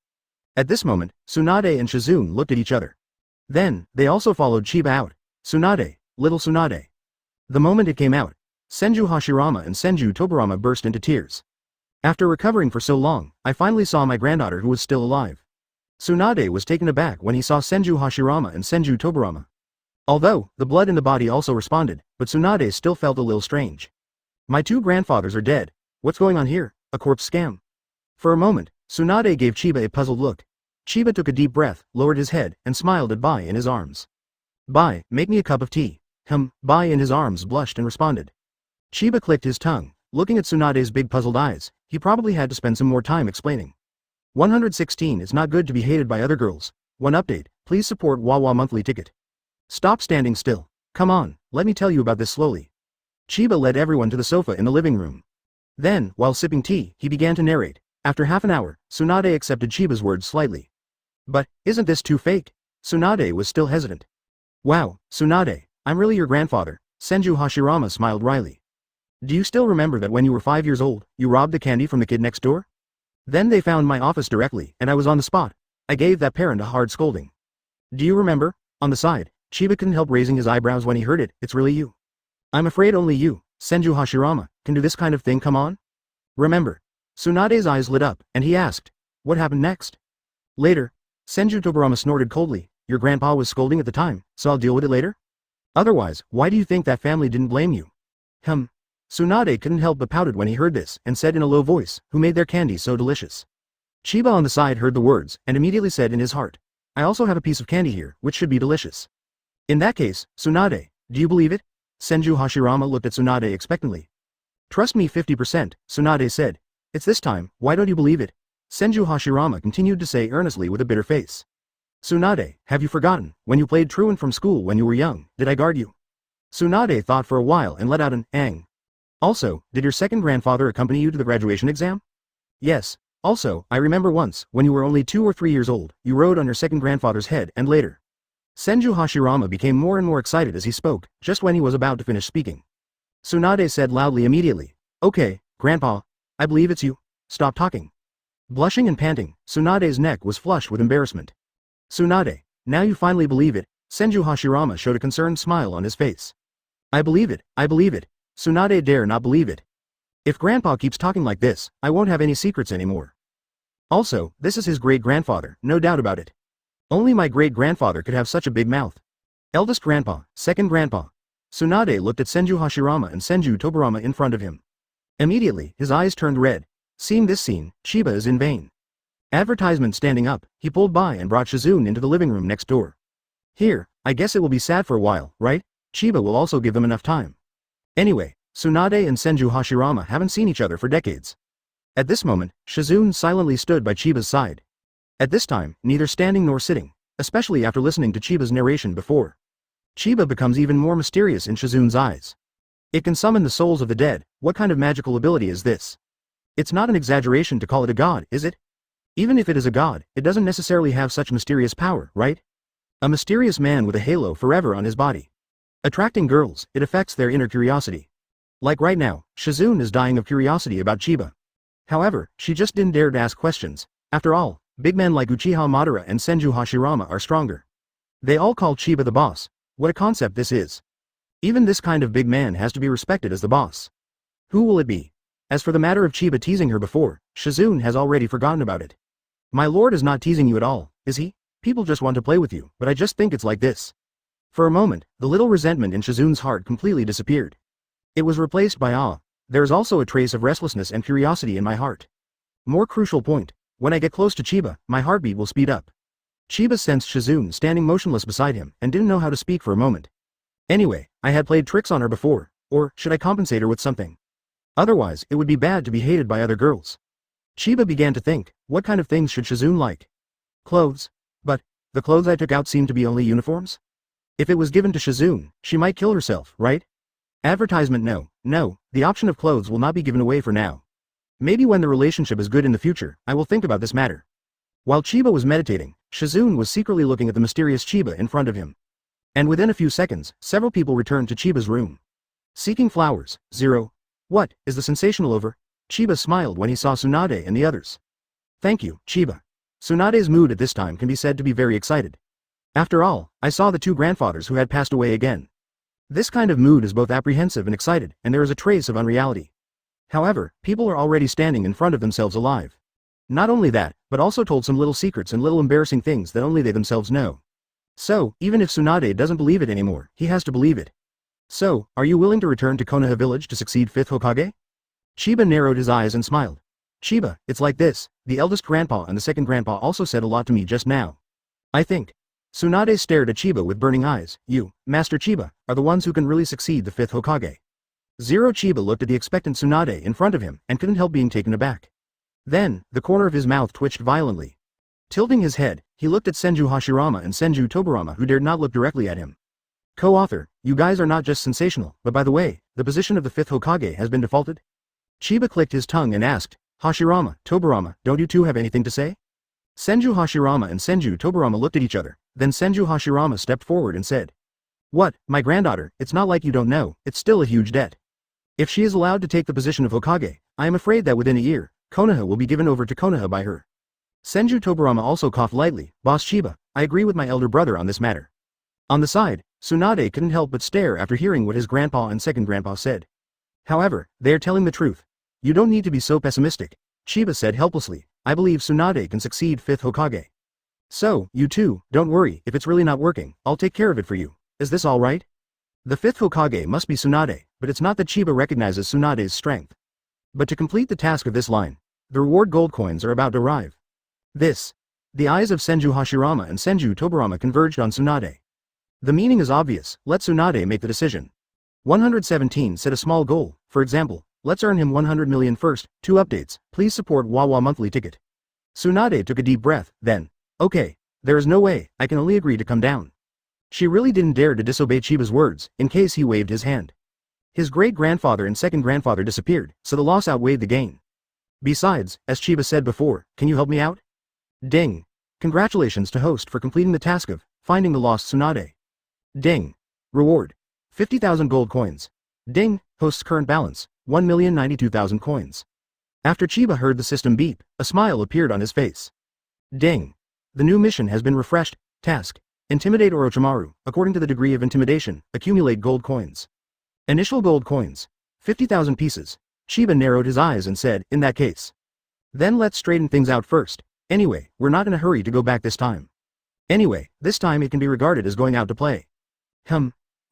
Speaker 1: At this moment, Tsunade and Shizune looked at each other. Then, they also followed Chiba out. Tsunade, little Tsunade. The moment it came out, Senju Hashirama and Senju Tobirama burst into tears. After recovering for so long, I finally saw my granddaughter who was still alive. Tsunade was taken aback when he saw Senju Hashirama and Senju Tobirama. Although, the blood in the body also responded, but Tsunade still felt a little strange. My 2 grandfathers are dead. What's going on here? A corpse scam? For a moment, Tsunade gave Chiba a puzzled look. Chiba took a deep breath, lowered his head, and smiled at Bai in his arms. Bai, make me a cup of tea. Bai in his arms blushed and responded. Chiba clicked his tongue, looking at Tsunade's big puzzled eyes. He probably had to spend some more time explaining. 116 It's not good to be hated by other girls. One update, please support Wawa monthly ticket. Stop standing still. Come on, let me tell you about this slowly. Chiba led everyone to the sofa in the living room. Then, while sipping tea, he began to narrate. After half an hour, Tsunade accepted Chiba's words slightly. But, isn't this too fake? Tsunade was still hesitant. Wow, Tsunade, I'm really your grandfather, Senju Hashirama smiled wryly. Do you still remember that when you were 5 years old, you robbed the candy from the kid next door? Then they found my office directly, and I was on the spot. I gave that parent a hard scolding. Do you remember? On the side, Chiba couldn't help raising his eyebrows when he heard it. It's really you. I'm afraid only you, Senju Hashirama, can do this kind of thing, come on? Remember. Tsunade's eyes lit up, and he asked, what happened next? Later, Senju Tobirama snorted coldly, your grandpa was scolding at the time, so I'll deal with it later? Otherwise, why do you think that family didn't blame you? Tsunade couldn't help but pouted when he heard this, and said in a low voice, who made their candy so delicious? Chiba on the side heard the words, and immediately said in his heart, I also have a piece of candy here, which should be delicious. In that case, Tsunade, do you believe it? Senju Hashirama looked at Tsunade expectantly. Trust me 50%, Tsunade said. It's this time, why don't you believe it? Senju Hashirama continued to say earnestly with a bitter face. Tsunade, have you forgotten, when you played truant from school when you were young, did I guard you? Tsunade thought for a while and let out an "ang." Also, did your second grandfather accompany you to the graduation exam? Yes. Also, I remember once, when you were only 2 or 3 years old, you rode on your second grandfather's head and later. Senju Hashirama became more and more excited as he spoke, just when he was about to finish speaking. Tsunade said loudly immediately, okay, Grandpa, I believe it's you. Stop talking. Blushing and panting, Tsunade's neck was flushed with embarrassment. Tsunade, now you finally believe it, Senju Hashirama showed a concerned smile on his face. I believe it, Tsunade dare not believe it. If Grandpa keeps talking like this, I won't have any secrets anymore. Also, this is his great-grandfather, no doubt about it. Only my great-grandfather could have such a big mouth. Eldest grandpa, second grandpa. Tsunade looked at Senju Hashirama and Senju Tobirama in front of him. Immediately, his eyes turned red. Seeing this scene, Chiba is in vain. Advertisement standing up, he pulled by and brought Shizune into the living room next door. Here, I guess it will be sad for a while, right? Chiba will also give them enough time. Anyway, Tsunade and Senju Hashirama haven't seen each other for decades. At this moment, Shizune silently stood by Chiba's side. At this time, neither standing nor sitting, especially after listening to Chiba's narration before. Chiba becomes even more mysterious in Shizune's eyes. It can summon the souls of the dead. What kind of magical ability is this? It's not an exaggeration to call it a god, is it? Even if it is a god, it doesn't necessarily have such mysterious power, right? A mysterious man with a halo forever on his body. Attracting girls, it affects their inner curiosity. Like right now, Shizune is dying of curiosity about Chiba. However, she just didn't dare to ask questions. After all, big men like Uchiha Madara and Senju Hashirama are stronger. They all call Chiba the boss. What a concept this is. Even this kind of big man has to be respected as the boss. Who will it be? As for the matter of Chiba teasing her before, Shizune has already forgotten about it. My lord is not teasing you at all, is he? People just want to play with you, but I just think it's like this. For a moment, the little resentment in Shizune's heart completely disappeared. It was replaced by awe. There is also a trace of restlessness and curiosity in my heart. More crucial point, when I get close to Chiba, my heartbeat will speed up. Chiba sensed Shizune standing motionless beside him and didn't know how to speak for a moment. Anyway, I had played tricks on her before, or should I compensate her with something? Otherwise, it would be bad to be hated by other girls. Chiba began to think, what kind of things should Shizune like? Clothes. But, the clothes I took out seemed to be only uniforms? If it was given to Shizune, she might kill herself, right? Advertisement no, the option of clothes will not be given away for now. Maybe when the relationship is good in the future, I will think about this matter. While Chiba was meditating, Shizune was secretly looking at the mysterious Chiba in front of him. And within a few seconds, several people returned to Chiba's room. Seeking flowers, 0. What, is the sensational over? Chiba smiled when he saw Tsunade and the others. Thank you, Chiba. Tsunade's mood at this time can be said to be very excited. After all, I saw the 2 grandfathers who had passed away again. This kind of mood is both apprehensive and excited, and there is a trace of unreality. However, people are already standing in front of themselves alive. Not only that, but also told some little secrets and little embarrassing things that only they themselves know. So, even if Tsunade doesn't believe it anymore, he has to believe it. So, are you willing to return to Konoha village to succeed 5th Hokage? Chiba narrowed his eyes and smiled. Chiba, it's like this, the eldest grandpa and the second grandpa also said a lot to me just now. I think. Tsunade stared at Chiba with burning eyes. You, Master Chiba, are the ones who can really succeed the 5th Hokage. 0 Chiba looked at the expectant Tsunade in front of him and couldn't help being taken aback. Then, the corner of his mouth twitched violently. Tilting his head, he looked at Senju Hashirama and Senju Tobirama who dared not look directly at him. Co-author, you guys are not just sensational, but by the way, the position of the 5th Hokage has been defaulted? Chiba clicked his tongue and asked, Hashirama, Tobirama, don't you two have anything to say? Senju Hashirama and Senju Tobirama looked at each other, then Senju Hashirama stepped forward and said, What, my granddaughter, it's not like you don't know, it's still a huge debt. If she is allowed to take the position of Hokage, I am afraid that within a year, Konoha will be given over to Konoha by her. Senju Tobirama also coughed lightly, Boss Chiba, I agree with my elder brother on this matter. On the side, Tsunade couldn't help but stare after hearing what his grandpa and second grandpa said. However, they are telling the truth. You don't need to be so pessimistic, Chiba said helplessly, I believe Tsunade can succeed 5th Hokage. So, you two, don't worry, if it's really not working, I'll take care of it for you. Is this alright? The 5th Hokage must be Tsunade, but it's not that Chiba recognizes Tsunade's strength. But to complete the task of this line, the reward gold coins are about to arrive. The eyes of Senju Hashirama and Senju Tobirama converged on Tsunade. The meaning is obvious, let Tsunade make the decision. 117 set a small goal, for example, let's earn him 100 million first, 2 updates, please support Wawa monthly ticket. Tsunade took a deep breath, then, okay, there is no way, I can only agree to come down. She really didn't dare to disobey Chiba's words, in case he waved his hand. His great-grandfather and second grandfather disappeared, so the loss outweighed the gain. Besides, as Chiba said before, can you help me out? Ding. Congratulations to host for completing the task of finding the lost Tsunade. Ding. Reward. 50,000 gold coins. Ding. Host's current balance, 1,092,000 coins. After Chiba heard the system beep, a smile appeared on his face. Ding. The new mission has been refreshed. Task. Intimidate Orochimaru, according to the degree of intimidation, accumulate gold coins. Initial gold coins. 50,000 pieces. Chiba narrowed his eyes and said, in that case. Then let's straighten things out first. Anyway, we're not in a hurry to go back this time. Anyway, this time it can be regarded as going out to play.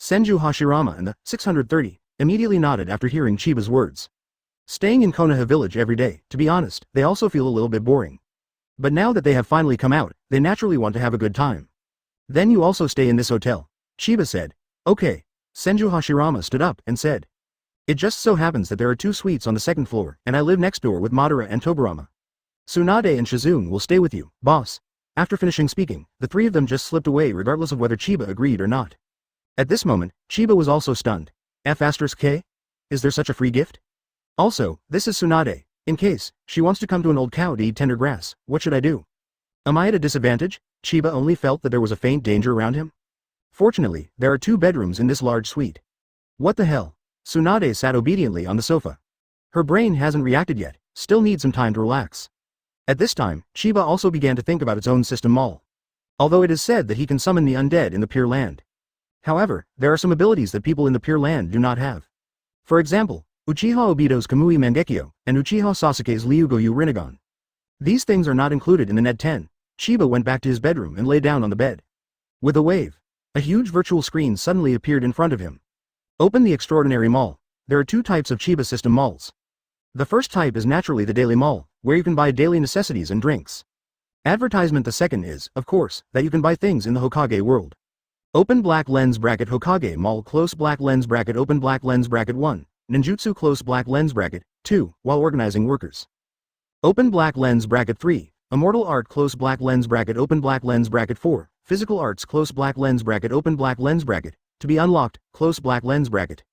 Speaker 1: Senju Hashirama and the 630 immediately nodded after hearing Chiba's words. Staying in Konoha village every day, to be honest, they also feel a little bit boring. But now that they have finally come out, they naturally want to have a good time. Then you also stay in this hotel, Chiba said. Okay. Senju Hashirama stood up and said. It just so happens that there are 2 suites on the 2nd floor, and I live next door with Madara and Tobirama. Tsunade and Shizune will stay with you, boss. After finishing speaking, the 3 of them just slipped away regardless of whether Chiba agreed or not. At this moment, Chiba was also stunned. F*K? Is there such a free gift? Also, this is Tsunade. In case she wants to come to an old cow to eat tender grass, what should I do? Am I at a disadvantage? Chiba only felt that there was a faint danger around him. Fortunately, there are 2 bedrooms in this large suite. What the hell? Tsunade sat obediently on the sofa. Her brain hasn't reacted yet, still needs some time to relax. At this time, Chiba also began to think about its own system mall. Although it is said that he can summon the undead in the Pure Land. However, there are some abilities that people in the Pure Land do not have. For example, Uchiha Obito's Kamui Mangekyo, and Uchiha Sasuke's Ryugoyu Rinnegan. These things are not included in the Net 10. Chiba went back to his bedroom and lay down on the bed. With a wave, a huge virtual screen suddenly appeared in front of him. Open the Extraordinary Mall. There are 2 types of Chiba system malls. The first type is naturally the daily mall, where you can buy daily necessities and drinks. Advertisement. The second is, of course, that you can buy things in the Hokage world. Open black lens bracket Hokage Mall close black lens bracket open black lens bracket 1, Ninjutsu close black lens bracket 2, while organizing workers. Open black lens bracket 3, Immortal Art close black lens bracket open black lens bracket 4, Physical Arts close black lens bracket open black lens bracket, to be unlocked, close black lens bracket.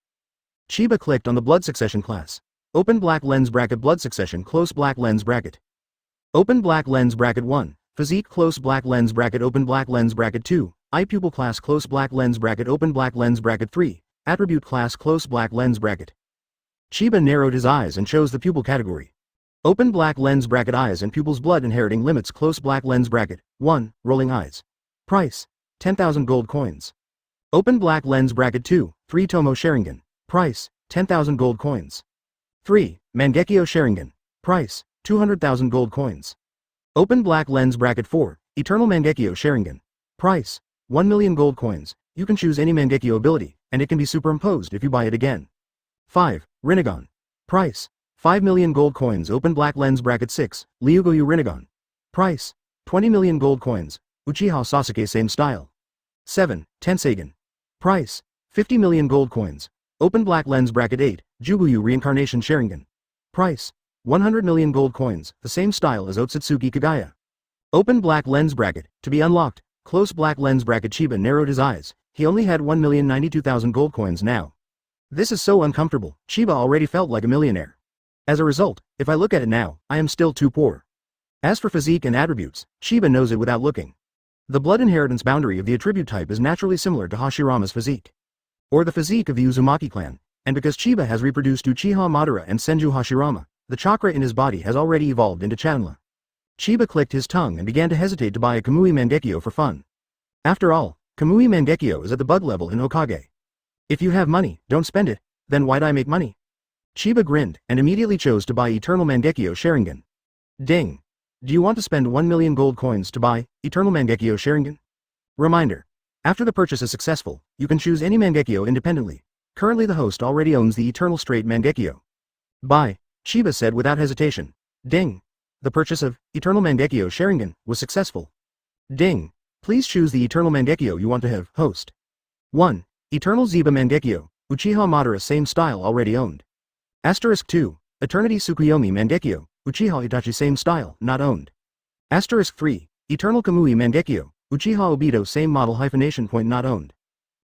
Speaker 1: Chiba clicked on the blood succession class. Open black lens bracket blood succession close black lens bracket. Open black lens bracket 1, Physique close black lens bracket open black lens bracket 2, Eye pupil class close black lens bracket open black lens bracket 3, Attribute class close black lens bracket. Chiba narrowed his eyes and chose the pupil category. Open black lens bracket eyes and pupils blood inheriting limits close black lens bracket 1, rolling eyes. Price 10,000 gold coins. Open black lens bracket 2, 3 Tomo Sharingan. Price 10,000 gold coins. 3 Mangekyo Sharingan. Price 200,000 gold coins. Open black lens bracket 4, Eternal Mangekyo Sharingan. Price 1 million gold coins. You can choose any Mangekyo ability, and it can be superimposed if you buy it again. 5 Rinnegan. Price 5 million gold coins. Open black lens bracket 6, Ryugoyu Rinnegan. Price 20 million gold coins. Uchiha Sasuke same style. 7 Tenseigan. Price 50 million gold coins. Open black lens bracket 8, Juguyu Reincarnation Sharingan. Price 100 million gold coins, the same style as Otsutsuki Kagaya. Open black lens bracket, to be unlocked, close black lens bracket. Chiba narrowed his eyes, He only had 1,092,000 gold coins now. This is so uncomfortable. Chiba already felt like a millionaire. As a result, if I look at it now, I am still too poor. As for physique and attributes, Chiba knows it without looking. The blood inheritance boundary of the attribute type is naturally similar to Hashirama's physique. Or the physique of the Uzumaki clan, and because Chiba has reproduced Uchiha Madara and Senju Hashirama, the chakra in his body has already evolved into Chanla. Chiba clicked his tongue and began to hesitate to buy a Kamui Mangekyo for fun. After all, Kamui Mangekyo is at the bug level in Hokage. If you have money, don't spend it, then why'd I make money? Chiba grinned, and immediately chose to buy Eternal Mangekyo Sharingan. Ding! Do you want to spend 1 million gold coins to buy Eternal Mangekyo Sharingan? Reminder. After the purchase is successful, you can choose any Mangekyo independently. Currently the host already owns the Eternal Straight Mangekyo. Buy, Chiba said without hesitation. Ding! The purchase of Eternal Mangekyo Sharingan was successful. Ding! Please choose the Eternal Mangekyo you want to have, host. 1. Eternal Ziba Mangekyo, Uchiha Madara same style already owned. Asterisk 2. Eternity Tsukuyomi Mangekyo, Uchiha Itachi same style, not owned. Asterisk 3. Eternal Kamui Mangekyo, Uchiha Obito same model hyphenation point not owned.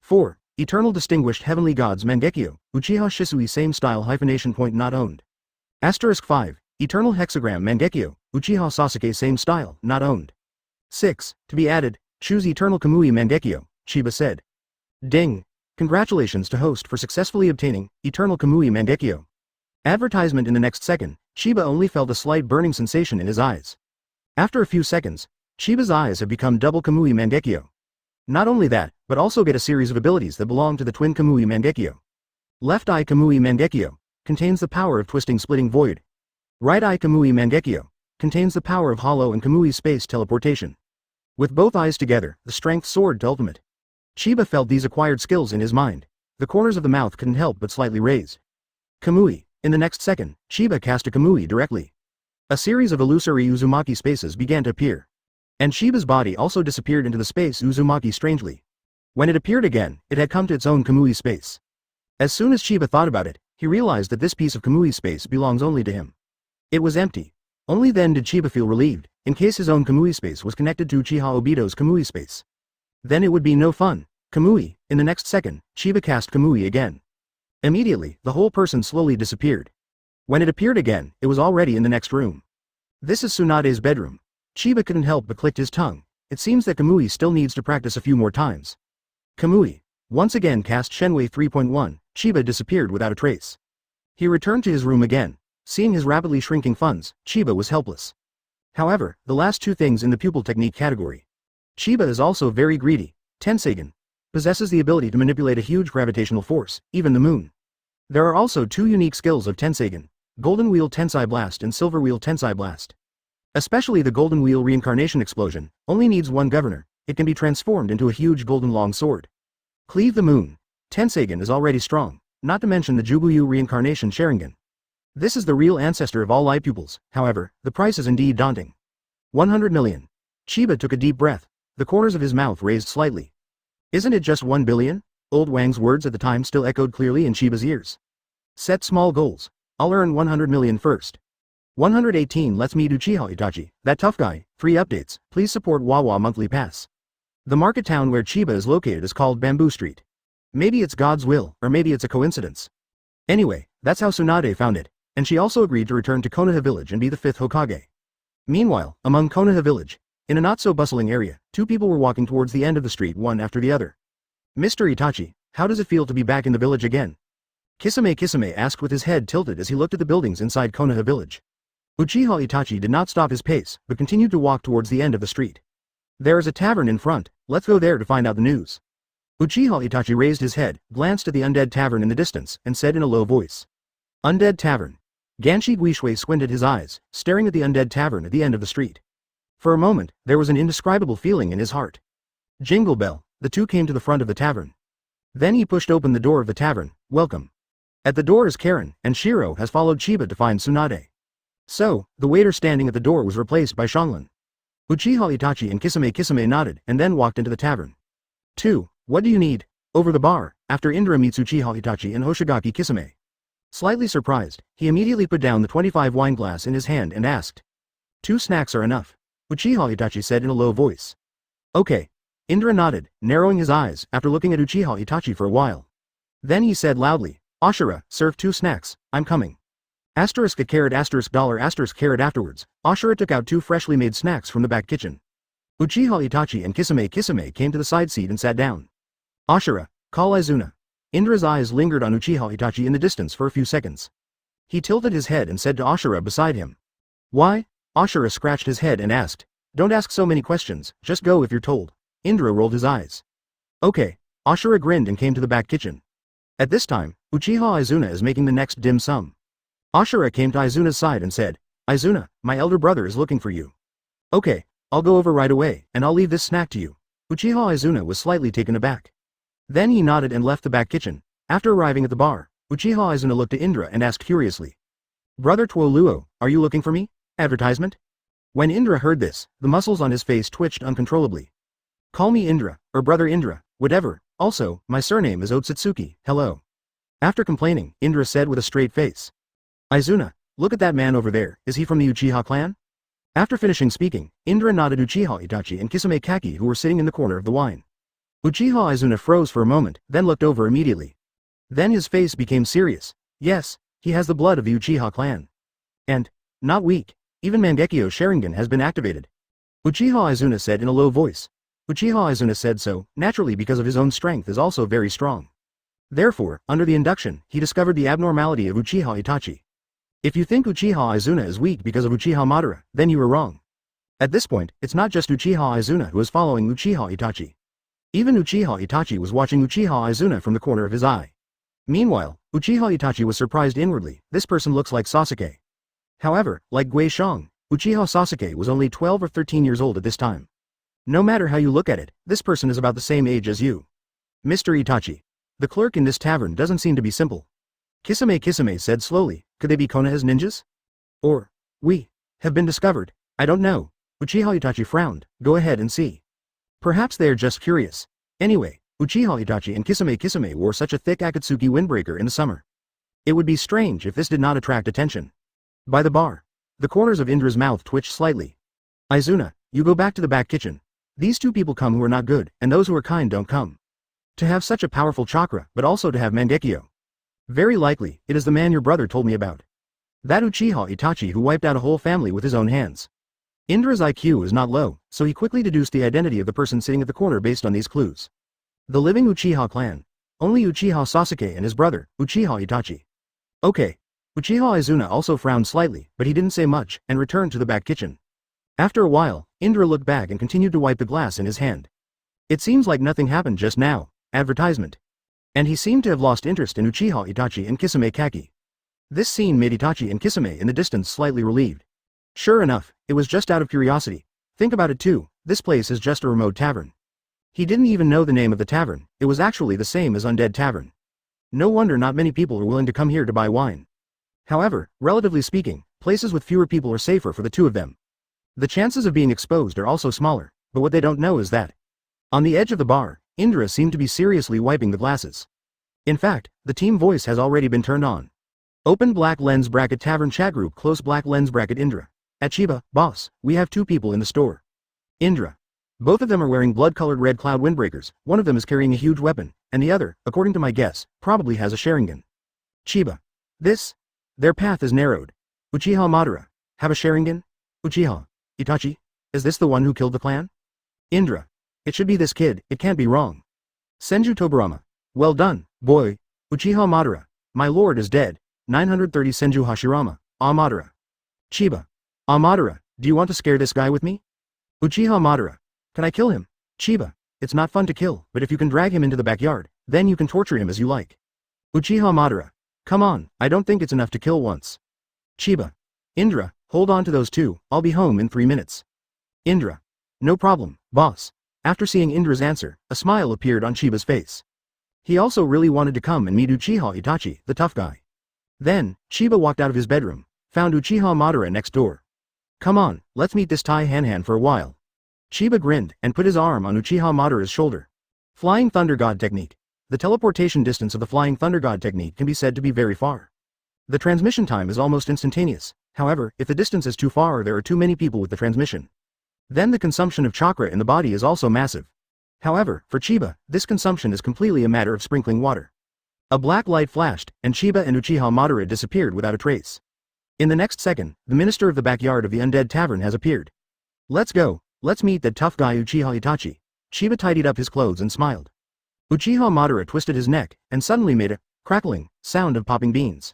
Speaker 1: 4. Eternal Distinguished Heavenly Gods Mangekyo, Uchiha Shisui same style hyphenation point not owned. Asterisk 5. Eternal Hexagram Mangekyo, Uchiha Sasuke same style, not owned. 6. To be added, choose Eternal Kamui Mangekyo, Chiba said. Ding! Congratulations to host for successfully obtaining Eternal Kamui Mangekyo. Advertisement in the next second, Chiba only felt a slight burning sensation in his eyes. After a few seconds, Chiba's eyes have become double Kamui Mangekyo. Not only that, but also get a series of abilities that belong to the twin Kamui Mangekyo. Left Eye Kamui Mangekyo contains the power of Twisting Splitting Void. Right Eye Kamui Mangekyo contains the power of Hollow and Kamui Space Teleportation. With both eyes together, the strength soared to ultimate. Chiba felt these acquired skills in his mind. The corners of the mouth couldn't help but slightly raise. Kamui. In the next second, Chiba cast a Kamui directly. A series of illusory Uzumaki spaces began to appear. And Chiba's body also disappeared into the space Uzumaki strangely. When it appeared again, it had come to its own Kamui space. As soon as Chiba thought about it, he realized that this piece of Kamui space belongs only to him. It was empty. Only then did Chiba feel relieved, in case his own Kamui space was connected to Uchiha Obito's Kamui space. Then it would be no fun. Kamui. In the next second, Chiba cast Kamui again. Immediately, the whole person slowly disappeared. When it appeared again, it was already in the next room. This is Tsunade's bedroom. Chiba couldn't help but clicked his tongue. It seems that Kamui still needs to practice a few more times. Kamui. Once again cast Shenwei 3.1, Chiba disappeared without a trace. He returned to his room again. Seeing his rapidly shrinking funds, Chiba was helpless. However, the last two things in the pupil technique category. Chiba is also very greedy. Tenseigen. Possesses the ability to manipulate a huge gravitational force, even the moon. There are also two unique skills of Tenseigen, Golden Wheel Tensei Blast and Silver Wheel Tensei Blast. Especially the Golden Wheel Reincarnation Explosion, only needs one governor, it can be transformed into a huge golden long sword. Cleave the moon. Tenseigen is already strong, not to mention the Jubuyu Reincarnation Sharingan. This is the real ancestor of all light pupils, however, the price is indeed daunting. 100 million. Chiba took a deep breath, the corners of his mouth raised slightly. Isn't it just 1 billion? Old Wang's words at the time still echoed clearly in Chiba's ears. Set small goals. I'll earn 100 million first. 118 Let's meet Uchiha Itachi, that tough guy. 3 updates, please support Wawa Monthly Pass. The market town where Chiba is located is called Bamboo Street. Maybe it's God's will, or maybe it's a coincidence. Anyway, that's how Tsunade found it, and she also agreed to return to Konoha village and be the 5th Hokage. Meanwhile, among Konoha village, in a not-so-bustling area, 2 people were walking towards the end of the street one after the other. Mr. Itachi, how does it feel to be back in the village again? Kisame asked with his head tilted as he looked at the buildings inside Konoha village. Uchiha Itachi did not stop his pace, but continued to walk towards the end of the street. There is a tavern in front, let's go there to find out the news. Uchiha Itachi raised his head, glanced at the undead tavern in the distance, and said in a low voice. Undead tavern. Ganshi Guishui squinted his eyes, staring at the undead tavern at the end of the street. For a moment, there was an indescribable feeling in his heart. Jingle bell, the two came to the front of the tavern. Then he pushed open the door of the tavern, welcome. At the door is Karen, and Shiro has followed Chiba to find Tsunade. So, the waiter standing at the door was replaced by Shanglin. Uchiha Itachi and Kisame nodded and then walked into the tavern. 2. What do you need? Over the bar, after Indra meets Uchiha Itachi and Hoshigaki Kisame. Slightly surprised, he immediately put down the 25 wine glass in his hand and asked. 2 snacks are enough. Uchiha Itachi said in a low voice. Okay. Indra nodded, narrowing his eyes after looking at Uchiha Itachi for a while. Then he said loudly, Ashura, serve 2 snacks, I'm coming. Asterisk a carat asterisk dollar asterisk carat afterwards, Ashura took out 2 freshly made snacks from the back kitchen. Uchiha Itachi and Kisame came to the side seat and sat down. Ashura, call Izuna. Indra's eyes lingered on Uchiha Itachi in the distance for a few seconds. He tilted his head and said to Ashura beside him. Why? Ashura scratched his head and asked. Don't ask so many questions, just go if you're told. Indra rolled his eyes. Okay. Ashura grinned and came to the back kitchen. At this time, Uchiha Izuna is making the next dim sum. Ashura came to Izuna's side and said, Izuna, my elder brother is looking for you. Okay, I'll go over right away, and I'll leave this snack to you. Uchiha Izuna was slightly taken aback. Then he nodded and left the back kitchen. After arriving at the bar, Uchiha Izuna looked at Indra and asked curiously. Brother Twoluo, are you looking for me? Advertisement? When Indra heard this, the muscles on his face twitched uncontrollably. Call me Indra, or Brother Indra, whatever. Also, my surname is Otsutsuki, hello. After complaining, Indra said with a straight face. Izuna, look at that man over there, is he from the Uchiha clan? After finishing speaking, Indra nodded Uchiha Itachi and Kisame Kaki who were sitting in the corner of the wine. Uchiha Izuna froze for a moment, then looked over immediately. Then his face became serious. Yes, he has the blood of the Uchiha clan. And, not weak, even Mangekyo Sharingan has been activated. Uchiha Izuna said in a low voice. Uchiha Izuna said so, naturally because of his own strength is also very strong. Therefore, under the induction, he discovered the abnormality of Uchiha Itachi. If you think Uchiha Izuna is weak because of Uchiha Madara, then you are wrong. At this point, it's not just Uchiha Izuna who is following Uchiha Itachi. Even Uchiha Itachi was watching Uchiha Izuna from the corner of his eye. Meanwhile, Uchiha Itachi was surprised inwardly, this person looks like Sasuke. However, like Gui Shang, Uchiha Sasuke was only 12 or 13 years old at this time. No matter how you look at it, this person is about the same age as you. Mr. Itachi. The clerk in this tavern doesn't seem to be simple. Kisame said slowly, could they be Konoha's ninjas? Or, we have been discovered, I don't know. Uchiha Itachi frowned, go ahead and see. Perhaps they are just curious. Anyway, Uchiha Itachi and Kisame wore such a thick Akatsuki windbreaker in the summer. It would be strange if this did not attract attention. By the bar, the corners of Indra's mouth twitched slightly. Izuna, you go back to the back kitchen. These 2 people come who are not good, and those who are kind don't come. To have such a powerful chakra, but also to have Mangekyo. Very likely, it is the man your brother told me about. That Uchiha Itachi who wiped out a whole family with his own hands. Indra's IQ is not low, so he quickly deduced the identity of the person sitting at the corner based on these clues. The living Uchiha clan. Only Uchiha Sasuke and his brother, Uchiha Itachi. Okay. Uchiha Izuna also frowned slightly, but he didn't say much, and returned to the back kitchen. After a while, Indra looked back and continued to wipe the glass in his hand. It seems like nothing happened just now. Advertisement. And he seemed to have lost interest in Uchiha Itachi and Kisame Kaki. This scene made Itachi and Kisame in the distance slightly relieved. Sure enough, it was just out of curiosity. Think about it too, this place is just a remote tavern. He didn't even know the name of the tavern, it was actually the same as Undead Tavern. No wonder not many people are willing to come here to buy wine. However, relatively speaking, places with fewer people are safer for the 2 of them. The chances of being exposed are also smaller, but what they don't know is that. On the edge of the bar, Indra seemed to be seriously wiping the glasses. In fact, the team voice has already been turned on. Open black lens bracket tavern chat group close black lens bracket Indra. At Chiba, boss, we have 2 people in the store. Indra. Both of them are wearing blood-colored red cloud windbreakers, one of them is carrying a huge weapon, and the other, according to my guess, probably has a Sharingan. Chiba. Their path is narrowed. Uchiha Madara. Have a Sharingan? Uchiha. Itachi. Is this the one who killed the clan? Indra. It should be this kid, it can't be wrong. Senju Tobirama. Well done, boy. Uchiha Madara. My lord is dead. 930 Senju Hashirama. Madara. Chiba. Madara, do you want to scare this guy with me? Uchiha Madara. Can I kill him? Chiba. It's not fun to kill, but if you can drag him into the backyard, then you can torture him as you like. Uchiha Madara. Come on, I don't think it's enough to kill once. Chiba. Indra, hold on to those 2, I'll be home in 3 minutes. Indra. No problem, boss. After seeing Indra's answer, a smile appeared on Chiba's face. He also really wanted to come and meet Uchiha Itachi, the tough guy. Then, Chiba walked out of his bedroom, found Uchiha Madara next door. Come on, let's meet this Tai Han for a while. Chiba grinned and put his arm on Uchiha Madara's shoulder. Flying Thunder God Technique. The teleportation distance of the Flying Thunder God Technique can be said to be very far. The transmission time is almost instantaneous, however, if the distance is too far or there are too many people with the transmission, then the consumption of chakra in the body is also massive. However, for Chiba, this consumption is completely a matter of sprinkling water. A black light flashed, and Chiba and Uchiha Madara disappeared without a trace. In the next second, the minister of the backyard of the undead tavern has appeared. Let's go, let's meet that tough guy Uchiha Itachi. Chiba tidied up his clothes and smiled. Uchiha Madara twisted his neck, and suddenly made a crackling sound of popping beans.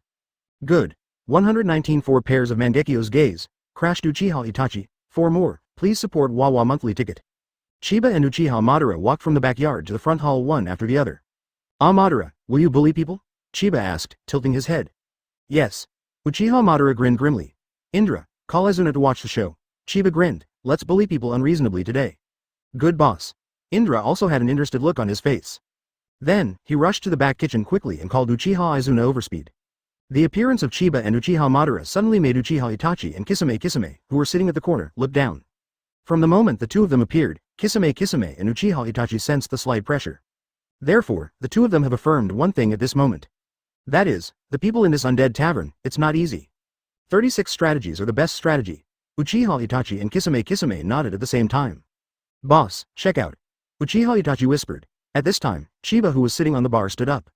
Speaker 1: Good. 119 4 pairs of Mangekyo's gaze, crashed Uchiha Itachi. 4 more, please support Wawa monthly ticket. Chiba and Uchiha Madara walked from the backyard to the front hall one after the other. Ah Madara, will you bully people? Chiba asked, tilting his head. Yes. Uchiha Madara grinned grimly. Indra, call Izuna to watch the show. Chiba grinned, let's bully people unreasonably today. Good boss. Indra also had an interested look on his face. Then, he rushed to the back kitchen quickly and called Uchiha Izuna overspeed. The appearance of Chiba and Uchiha Madara suddenly made Uchiha Itachi and Kisame, who were sitting at the corner, look down. From the moment the two of them appeared, Kisame and Uchiha Itachi sensed the slight pressure. Therefore, the two of them have affirmed one thing at this moment. That is, the people in this undead tavern, it's not easy. 36 strategies are the best strategy. Uchiha Itachi and Kisame nodded at the same time. Boss, check out. Uchiha Itachi whispered. At this time, Chiba who was sitting on the bar stood up.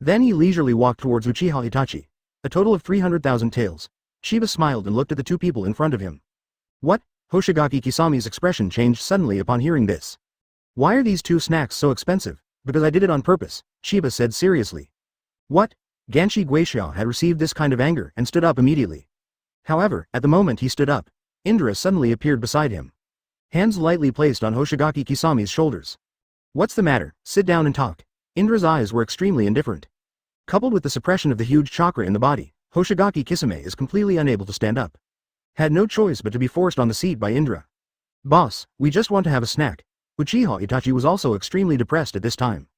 Speaker 1: Then he leisurely walked towards Uchiha Itachi. A total of 300,000 taels. Chiba smiled and looked at the two people in front of him. What? Hoshigaki Kisami's expression changed suddenly upon hearing this. Why are these two snacks so expensive? Because I did it on purpose, Chiba said seriously. What? Ganshi Guixia had received this kind of anger and stood up immediately. However, at the moment he stood up, Indra suddenly appeared beside him. Hands lightly placed on Hoshigaki Kisami's shoulders. What's the matter? Sit down and talk. Indra's eyes were extremely indifferent. Coupled with the suppression of the huge chakra in the body, Hoshigaki Kisame is completely unable to stand up. Had no choice but to be forced on the seat by Indra. Boss, we just want to have a snack. Uchiha Itachi was also extremely depressed at this time.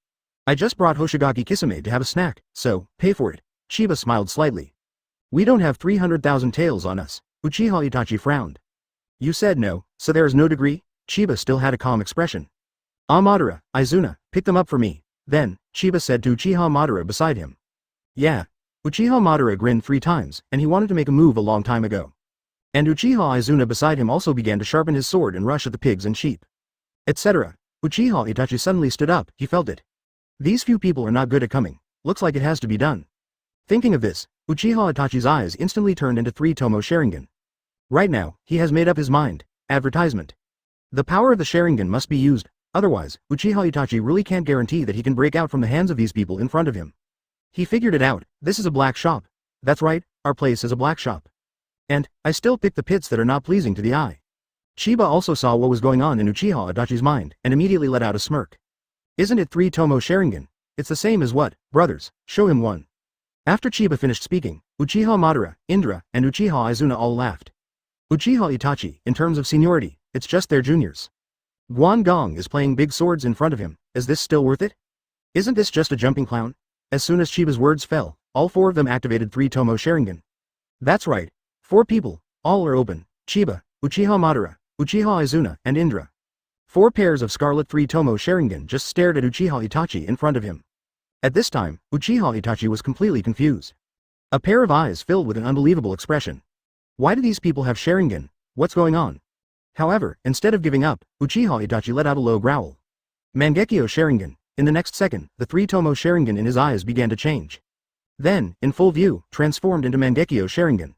Speaker 1: I just brought Hoshigaki Kisame to have a snack, so, pay for it. Chiba smiled slightly. We don't have 300,000 taels on us. Uchiha Itachi frowned. You said no, so there is no degree? Chiba still had a calm expression. Ah Madara, Izuna, pick them up for me. Then, Chiba said to Uchiha Madara beside him. Yeah. Uchiha Madara grinned 3 times, and he wanted to make a move a long time ago. And Uchiha Izuna beside him also began to sharpen his sword and rush at the pigs and sheep. Etc. Uchiha Itachi suddenly stood up, he felt it. These few people are not good at coming. Looks like it has to be done. Thinking of this, Uchiha Itachi's eyes instantly turned into 3 Tomo Sharingan. Right now, he has made up his mind. Advertisement. The power of the Sharingan must be used, otherwise, Uchiha Itachi really can't guarantee that he can break out from the hands of these people in front of him. He figured it out, this is a black shop. That's right, our place is a black shop. And, I still pick the pits that are not pleasing to the eye. Chiba also saw what was going on in Uchiha Itachi's mind, and immediately let out a smirk. Isn't it 3 Tomo Sharingan? It's the same as what, brothers, show him one. After Chiba finished speaking, Uchiha Madara, Indra, and Uchiha Izuna all laughed. Uchiha Itachi, in terms of seniority, it's just their juniors. Guan Gong is playing big swords in front of him, is this still worth it? Isn't this just a jumping clown? As soon as Chiba's words fell, all 4 of them activated 3 Tomo Sharingan. That's right. 4 people, all are open, Chiba, Uchiha Madara, Uchiha Izuna, and Indra. 4 pairs of scarlet 3 Tomo Sharingan just stared at Uchiha Itachi in front of him. At this time, Uchiha Itachi was completely confused. A pair of eyes filled with an unbelievable expression. Why do these people have Sharingan? What's going on? However, instead of giving up, Uchiha Itachi let out a low growl. Mangekyo Sharingan. In the next second, the 3 Tomo Sharingan in his eyes began to change. Then, in full view, transformed into Mangekyo Sharingan.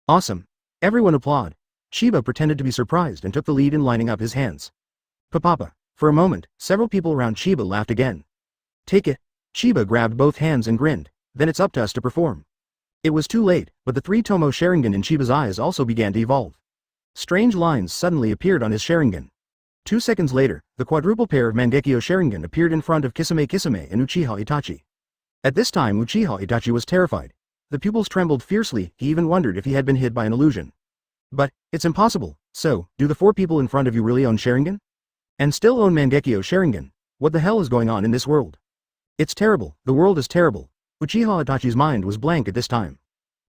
Speaker 1: Awesome. Everyone applaud. Chiba pretended to be surprised and took the lead in lining up his hands. Papa. For a moment, several people around Chiba laughed again. Take it. Chiba grabbed both hands and grinned, then it's up to us to perform. It was too late, but the 3 Tomo Sharingan in Chiba's eyes also began to evolve. Strange lines suddenly appeared on his Sharingan. 2 seconds later, the quadruple pair of Mangekyo Sharingan appeared in front of Kisame and Uchiha Itachi. At this time Uchiha Itachi was terrified. The pupils trembled fiercely, he even wondered if he had been hit by an illusion. But, it's impossible, so, do the 4 people in front of you really own Sharingan? And still own Mangekyo Sharingan? What the hell is going on in this world? It's terrible, the world is terrible. Uchiha Itachi's mind was blank at this time.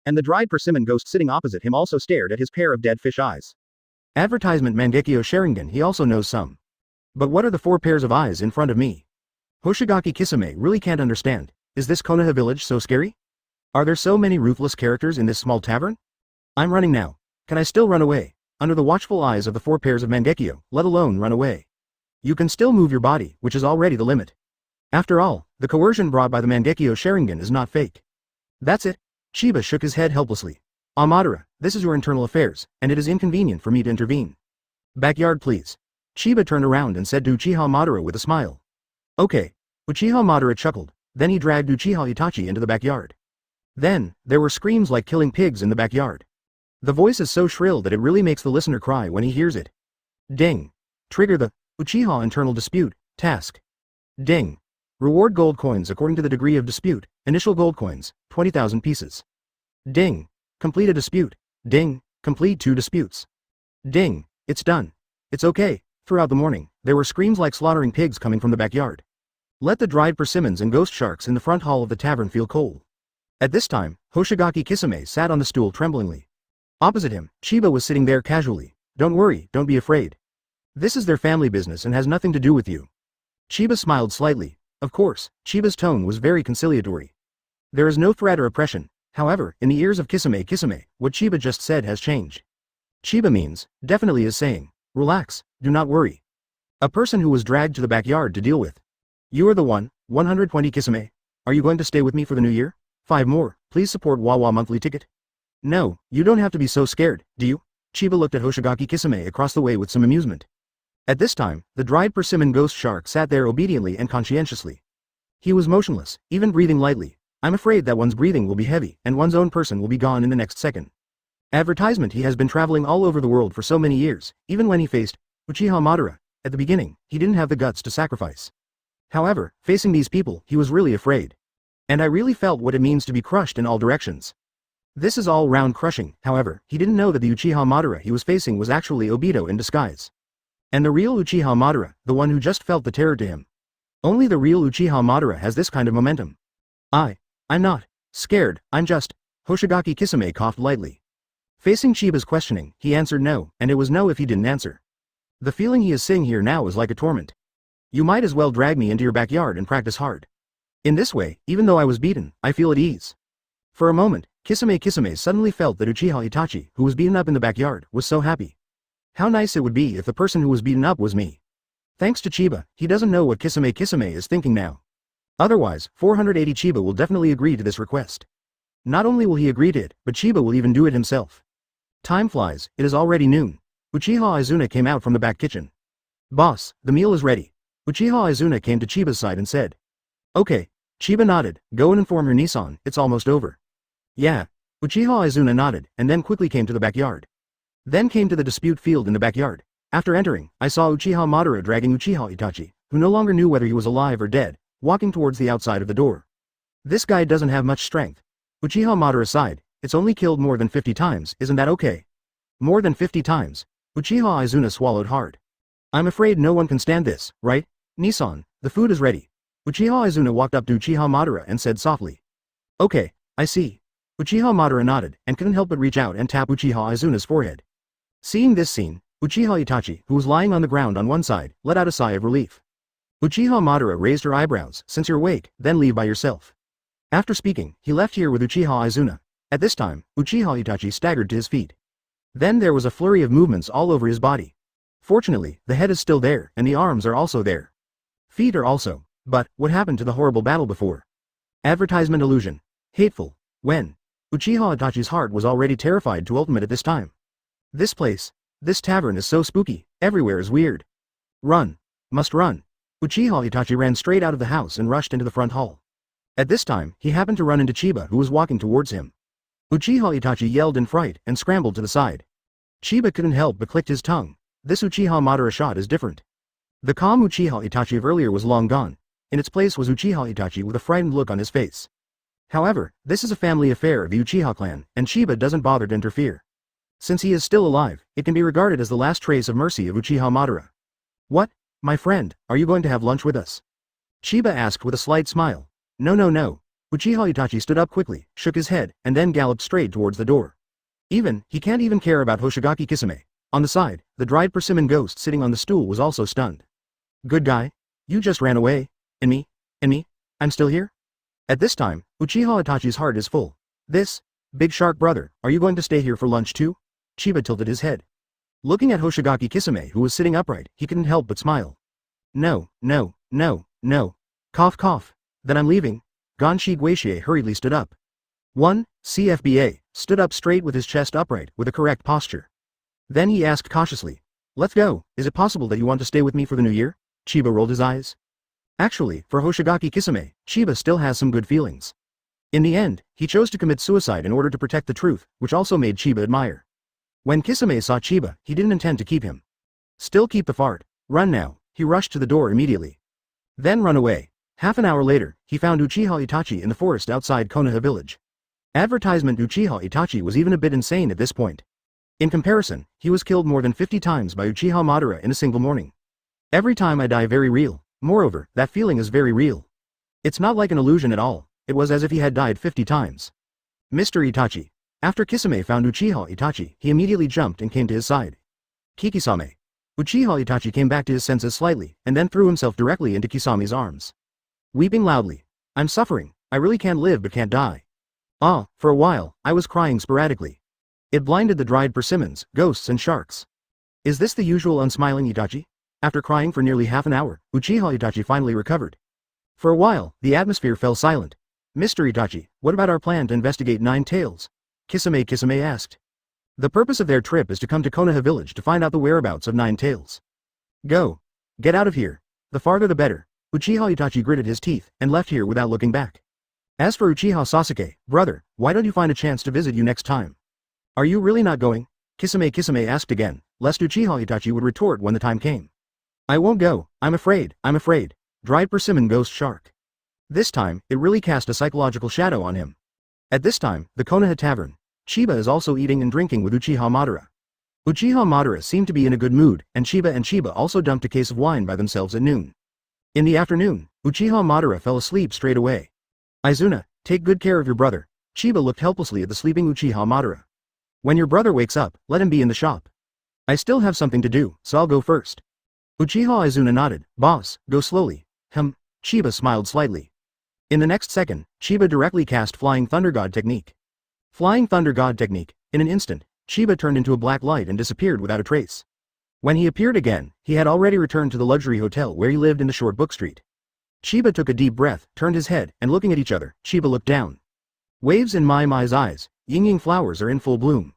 Speaker 1: And the dried persimmon ghost sitting opposite him also stared at his pair of dead fish eyes. Advertisement Mangekyo Sharingan he also knows some. But what are the 4 pairs of eyes in front of me? Hoshigaki Kisame really can't understand. Is this Konoha village so scary? Are there so many ruthless characters in this small tavern? I'm running now. Can I still run away? Under the watchful eyes of the 4 pairs of Mangekyo, let alone run away. You can still move your body, which is already the limit. After all, the coercion brought by the Mangekyo Sharingan is not fake. That's it. Chiba shook his head helplessly. Ah Madara, this is your internal affairs, and it is inconvenient for me to intervene. Backyard please. Chiba turned around and said to Uchiha Madara with a smile. Okay. Uchiha Madara chuckled, then he dragged Uchiha Itachi into the backyard. Then, there were screams like killing pigs in the backyard. The voice is so shrill that it really makes the listener cry when he hears it. Ding. Trigger the Uchiha internal dispute task. Ding. Reward gold coins according to the degree of dispute. Initial gold coins, 20,000 pieces. Ding. Complete a dispute. Ding. Complete 2 disputes. Ding. It's done. It's okay. Throughout the morning, there were screams like slaughtering pigs coming from the backyard. Let the dried persimmons and ghost sharks in the front hall of the tavern feel cold. At this time, Hoshigaki Kisame sat on the stool tremblingly. Opposite him, Chiba was sitting there casually. Don't worry, don't be afraid. This is their family business and has nothing to do with you. Chiba smiled slightly. Of course, Chiba's tone was very conciliatory. There is no threat or oppression. However, in the ears of Kisame, what Chiba just said has changed. Chiba means, definitely is saying, relax, do not worry. A person who was dragged to the backyard to deal with. You are the one, 120 Kisame. Are you going to stay with me for the new year? 5 more, please support Wawa monthly ticket. No, you don't have to be so scared, do you? Chiba looked at Hoshigaki Kisame across the way with some amusement. At this time, the dried persimmon ghost shark sat there obediently and conscientiously. He was motionless, even breathing lightly. I'm afraid that one's breathing will be heavy and one's own person will be gone in the next second. Advertisement. He has been traveling all over the world for so many years, even when he faced Uchiha Madara. At the beginning, he didn't have the guts to sacrifice. However, facing these people, he was really afraid. And I really felt what it means to be crushed in all directions. This is all round crushing. However, he didn't know that the Uchiha Madara he was facing was actually Obito in disguise. And the real Uchiha Madara, the one who just felt the terror to him. Only the real Uchiha Madara has this kind of momentum. I'm not scared, I'm just. Hoshigaki Kisame coughed lightly. Facing Chiba's questioning, he answered no, and it was no if he didn't answer. The feeling he is seeing here now is like a torment. You might as well drag me into your backyard and practice hard. In this way, even though I was beaten, I feel at ease. For a moment, Kisame suddenly felt that Uchiha Itachi, who was beaten up in the backyard, was so happy. How nice it would be if the person who was beaten up was me. Thanks to Chiba, he doesn't know what Kisame is thinking now. Otherwise, 480 Chiba will definitely agree to this request. Not only will he agree to it, but Chiba will even do it himself. Time flies, it is already noon. Uchiha Izuna came out from the back kitchen. Boss, the meal is ready. Uchiha Izuna came to Chiba's side and said. Okay. Chiba nodded, go and inform your Nissan, it's almost over. Yeah. Uchiha Izuna nodded, and then quickly came to the backyard. Then came to the dispute field in the backyard. After entering, I saw Uchiha Madara dragging Uchiha Itachi, who no longer knew whether he was alive or dead, walking towards the outside of the door. This guy doesn't have much strength. Uchiha Madara sighed, it's only killed more than 50 times, isn't that okay? More than 50 times. Uchiha Izuna swallowed hard. I'm afraid no one can stand this, right? Nissan, the food is ready. Uchiha Izuna walked up to Uchiha Madara and said softly. Okay, I see. Uchiha Madara nodded, and couldn't help but reach out and tap Uchiha Izuna's forehead. Seeing this scene, Uchiha Itachi, who was lying on the ground on one side, let out a sigh of relief. Uchiha Madara raised her eyebrows, since you're awake, then leave by yourself. After speaking, he left here with Uchiha Izuna. At this time, Uchiha Itachi staggered to his feet. Then there was a flurry of movements all over his body. Fortunately, the head is still there, and the arms are also there. Feet are also. But, what happened to the horrible battle before? Advertisement illusion. Hateful. When? Uchiha Itachi's heart was already terrified to ultimate at this time. This place. This tavern is so spooky, everywhere is weird. Run. Must run. Uchiha Itachi ran straight out of the house and rushed into the front hall. At this time, he happened to run into Chiba who was walking towards him. Uchiha Itachi yelled in fright and scrambled to the side. Chiba couldn't help but clicked his tongue. This Uchiha Madara shot is different. The calm Uchiha Itachi of earlier was long gone. In its place was Uchiha Itachi with a frightened look on his face. However, this is a family affair of the Uchiha clan, and Chiba doesn't bother to interfere. Since he is still alive, it can be regarded as the last trace of mercy of Uchiha Madara. What? My friend, are you going to have lunch with us? Chiba asked with a slight smile. No. Uchiha Itachi stood up quickly, shook his head, and then galloped straight towards the door. He can't even care about Hoshigaki Kisame. On the side, the dried persimmon ghost sitting on the stool was also stunned. Good guy? You just ran away? And me? I'm still here? At this time, Uchiha Itachi's heart is full. This? Big shark brother, are you going to stay here for lunch too? Chiba tilted his head. Looking at Hoshigaki Kisame who was sitting upright, he couldn't help but smile. No, no, no, no. Cough cough. Then I'm leaving. Ganshi Guixie hurriedly stood up. 1. CFBA, stood up straight with his chest upright, with a correct posture. Then he asked cautiously. Let's go, is it possible that you want to stay with me for the new year? Chiba rolled his eyes. Actually, for Hoshigaki Kisame, Chiba still has some good feelings. In the end, he chose to commit suicide in order to protect the truth, which also made Chiba admire. When Kisame saw Chiba, he didn't intend to keep him. Still keep the fart. Run now. He rushed to the door immediately. Then run away. Half an hour later, he found Uchiha Itachi in the forest outside Konoha village. Advertisement Uchiha Itachi was even a bit insane at this point. In comparison, he was killed more than 50 times by Uchiha Madara in a single morning. Every time I die very real. Moreover, that feeling is very real. It's not like an illusion at all, it was as if he had died 50 times. Mr. Itachi. After Kisame found Uchiha Itachi, he immediately jumped and came to his side. Kikisame. Uchiha Itachi came back to his senses slightly, and then threw himself directly into Kisame's arms. Weeping loudly. I'm suffering, I really can't live but can't die. Ah, for a while, I was crying sporadically. It blinded the dried persimmons, ghosts and sharks. Is this the usual unsmiling Itachi? After crying for nearly half an hour, Uchiha Itachi finally recovered. For a while, the atmosphere fell silent. Mr. Itachi, what about our plan to investigate Nine Tails? Kisame asked. The purpose of their trip is to come to Konoha village to find out the whereabouts of Nine Tails. Go. Get out of here. The farther the better. Uchiha Itachi gritted his teeth, and left here without looking back. As for Uchiha Sasuke, brother, why don't you find a chance to visit you next time? Are you really not going? Kisame asked again, lest Uchiha Itachi would retort when the time came. I won't go, I'm afraid. Dried persimmon ghost shark. This time, it really cast a psychological shadow on him. At this time, the Konoha Tavern. Chiba is also eating and drinking with Uchiha Madara. Uchiha Madara seemed to be in a good mood, and Chiba also dumped a case of wine by themselves at noon. In the afternoon, Uchiha Madara fell asleep straight away. Izuna, take good care of your brother. Chiba looked helplessly at the sleeping Uchiha Madara. When your brother wakes up, let him be in the shop. I still have something to do, so I'll go first. Uchiha Izuna nodded. Boss, go slowly. Chiba smiled slightly. In the next second, Chiba directly cast Flying Thunder God technique. Flying Thunder God technique. In an instant, Chiba turned into a black light and disappeared without a trace. When he appeared again, he had already returned to the luxury hotel where he lived in the short book street. Chiba took a deep breath, turned his head, and looking at each other, Chiba looked down. Waves in Mai's eyes, yin-yang flowers are in full bloom.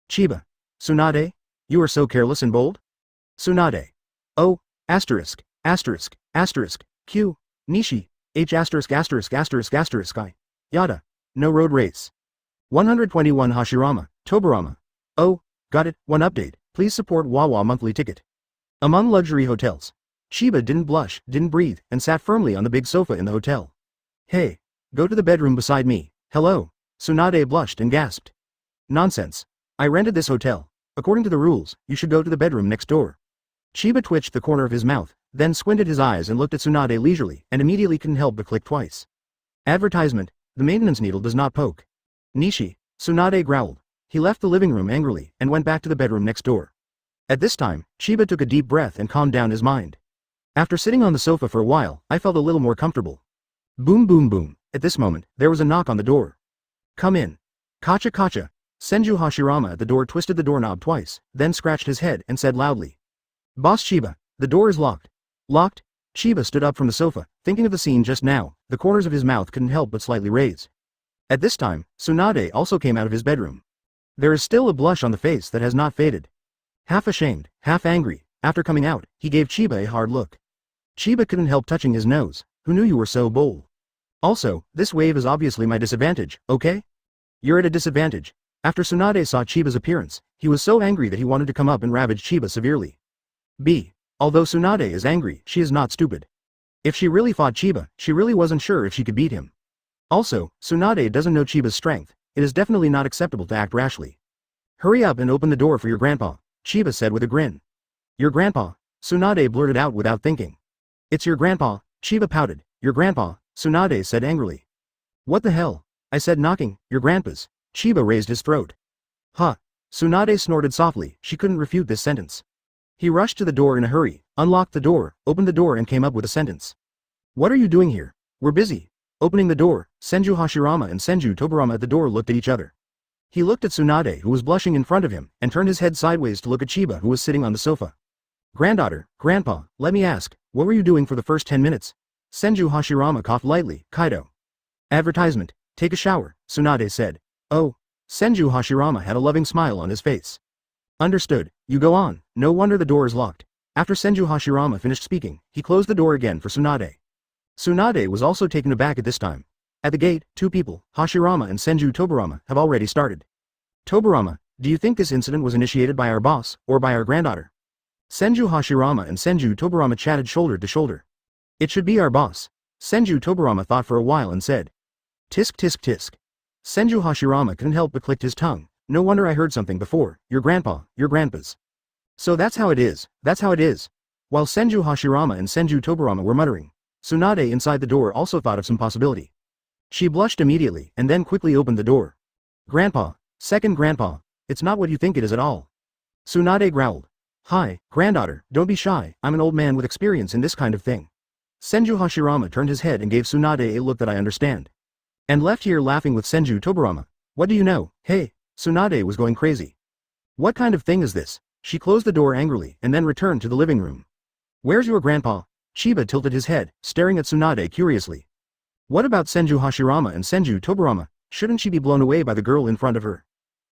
Speaker 1: Chiba. Tsunade? You are so careless and bold? Tsunade. Oh, asterisk, Q, Nishi, H asterisk I. Yada. No road race. 121 Hashirama, Tobirama. Oh, got it, one update, please support Wawa monthly ticket. Among luxury hotels. Chiba didn't blush, didn't breathe, and sat firmly on the big sofa in the hotel. Hey, go to the bedroom beside me, hello. Tsunade blushed and gasped. Nonsense. I rented this hotel. According to the rules, you should go to the bedroom next door. Chiba twitched the corner of his mouth, then squinted his eyes and looked at Tsunade leisurely, and immediately couldn't help but click twice. Advertisement, the maintenance needle does not poke. Nishi, Tsunade growled. He left the living room angrily, and went back to the bedroom next door. At this time, Chiba took a deep breath and calmed down his mind. After sitting on the sofa for a while, I felt a little more comfortable. Boom boom boom, at this moment, there was a knock on the door. Come in. Kacha kacha. Senju Hashirama at the door twisted the doorknob twice, then scratched his head and said loudly. Boss Chiba, the door is locked. Locked? Chiba stood up from the sofa, thinking of the scene just now, the corners of his mouth couldn't help but slightly raise. At this time, Tsunade also came out of his bedroom. There is still a blush on the face that has not faded. Half ashamed, half angry, after coming out, he gave Chiba a hard look. Chiba couldn't help touching his nose. Who knew you were so bold? Also, this wave is obviously my disadvantage, okay? You're at a disadvantage. After Tsunade saw Chiba's appearance, he was so angry that he wanted to come up and ravage Chiba severely. Although Tsunade is angry, she is not stupid. If she really fought Chiba, she really wasn't sure if she could beat him. Also, Tsunade doesn't know Chiba's strength. It is definitely not acceptable to act rashly. Hurry up and open the door for your grandpa, Chiba said with a grin. Your grandpa? Tsunade blurted out without thinking. It's your grandpa, Chiba pouted. Your grandpa, Tsunade said angrily. What the hell? I said knocking, your grandpa's. Chiba raised his throat. Huh. Tsunade snorted softly, she couldn't refute this sentence. He rushed to the door in a hurry, unlocked the door, opened the door and came up with a sentence. What are you doing here? We're busy. Opening the door, Senju Hashirama and Senju Tobirama at the door looked at each other. He looked at Tsunade who was blushing in front of him, and turned his head sideways to look at Chiba who was sitting on the sofa. Granddaughter, grandpa, let me ask, What were you doing for the first 10 minutes? Senju Hashirama coughed lightly. Kaido. Advertisement. Take a shower, Tsunade said. Oh. Senju Hashirama had a loving smile on his face. Understood. You go on. No wonder the door is locked. After Senju Hashirama finished speaking, he closed the door again for Tsunade. Tsunade was also taken aback at this time. At the gate, two people, Hashirama and Senju Tobirama, have already started. Tobirama, do you think this incident was initiated by our boss, or by our granddaughter? Senju Hashirama and Senju Tobirama chatted shoulder to shoulder. It should be our boss. Senju Tobirama thought for a while and said. Tisk tisk tisk. Senju Hashirama couldn't help but clicked his tongue. No wonder I heard something before. Your grandpa, your grandpa's. So that's how it is, that's how it is. While Senju Hashirama and Senju Tobirama were muttering, Tsunade inside the door also thought of some possibility. She blushed immediately and then quickly opened the door. Grandpa, second grandpa, it's not what you think it is at all. Tsunade growled. Hi, granddaughter, don't be shy, I'm an old man with experience in this kind of thing. Senju Hashirama turned his head and gave Tsunade a look that I understand. And left here laughing with Senju Tobirama. What do you know? Hey, Tsunade was going crazy. What kind of thing is this? She closed the door angrily and then returned to the living room. Where's your grandpa? Chiba tilted his head, staring at Tsunade curiously. What about Senju Hashirama and Senju Tobirama? Shouldn't she be blown away by the girl in front of her?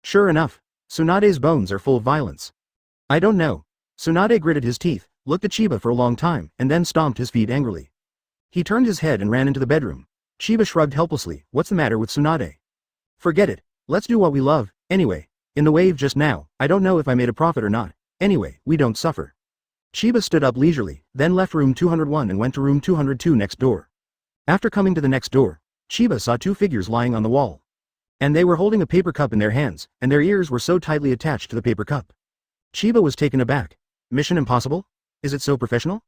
Speaker 1: Sure enough, Tsunade's bones are full of violence. I don't know. Tsunade gritted his teeth, looked at Chiba for a long time, and then stomped his feet angrily. He turned his head and ran into the bedroom. Chiba shrugged helplessly. What's the matter with Tsunade? Forget it. Let's do what we love. Anyway, in the wave just now, I don't know if I made a profit or not. Anyway, we don't suffer. Chiba stood up leisurely, then left room 201 and went to room 202 next door. After coming to the next door, Chiba saw two figures lying on the wall. And they were holding a paper cup in their hands, and their ears were so tightly attached to the paper cup. Chiba was taken aback. Mission impossible? Is it so professional?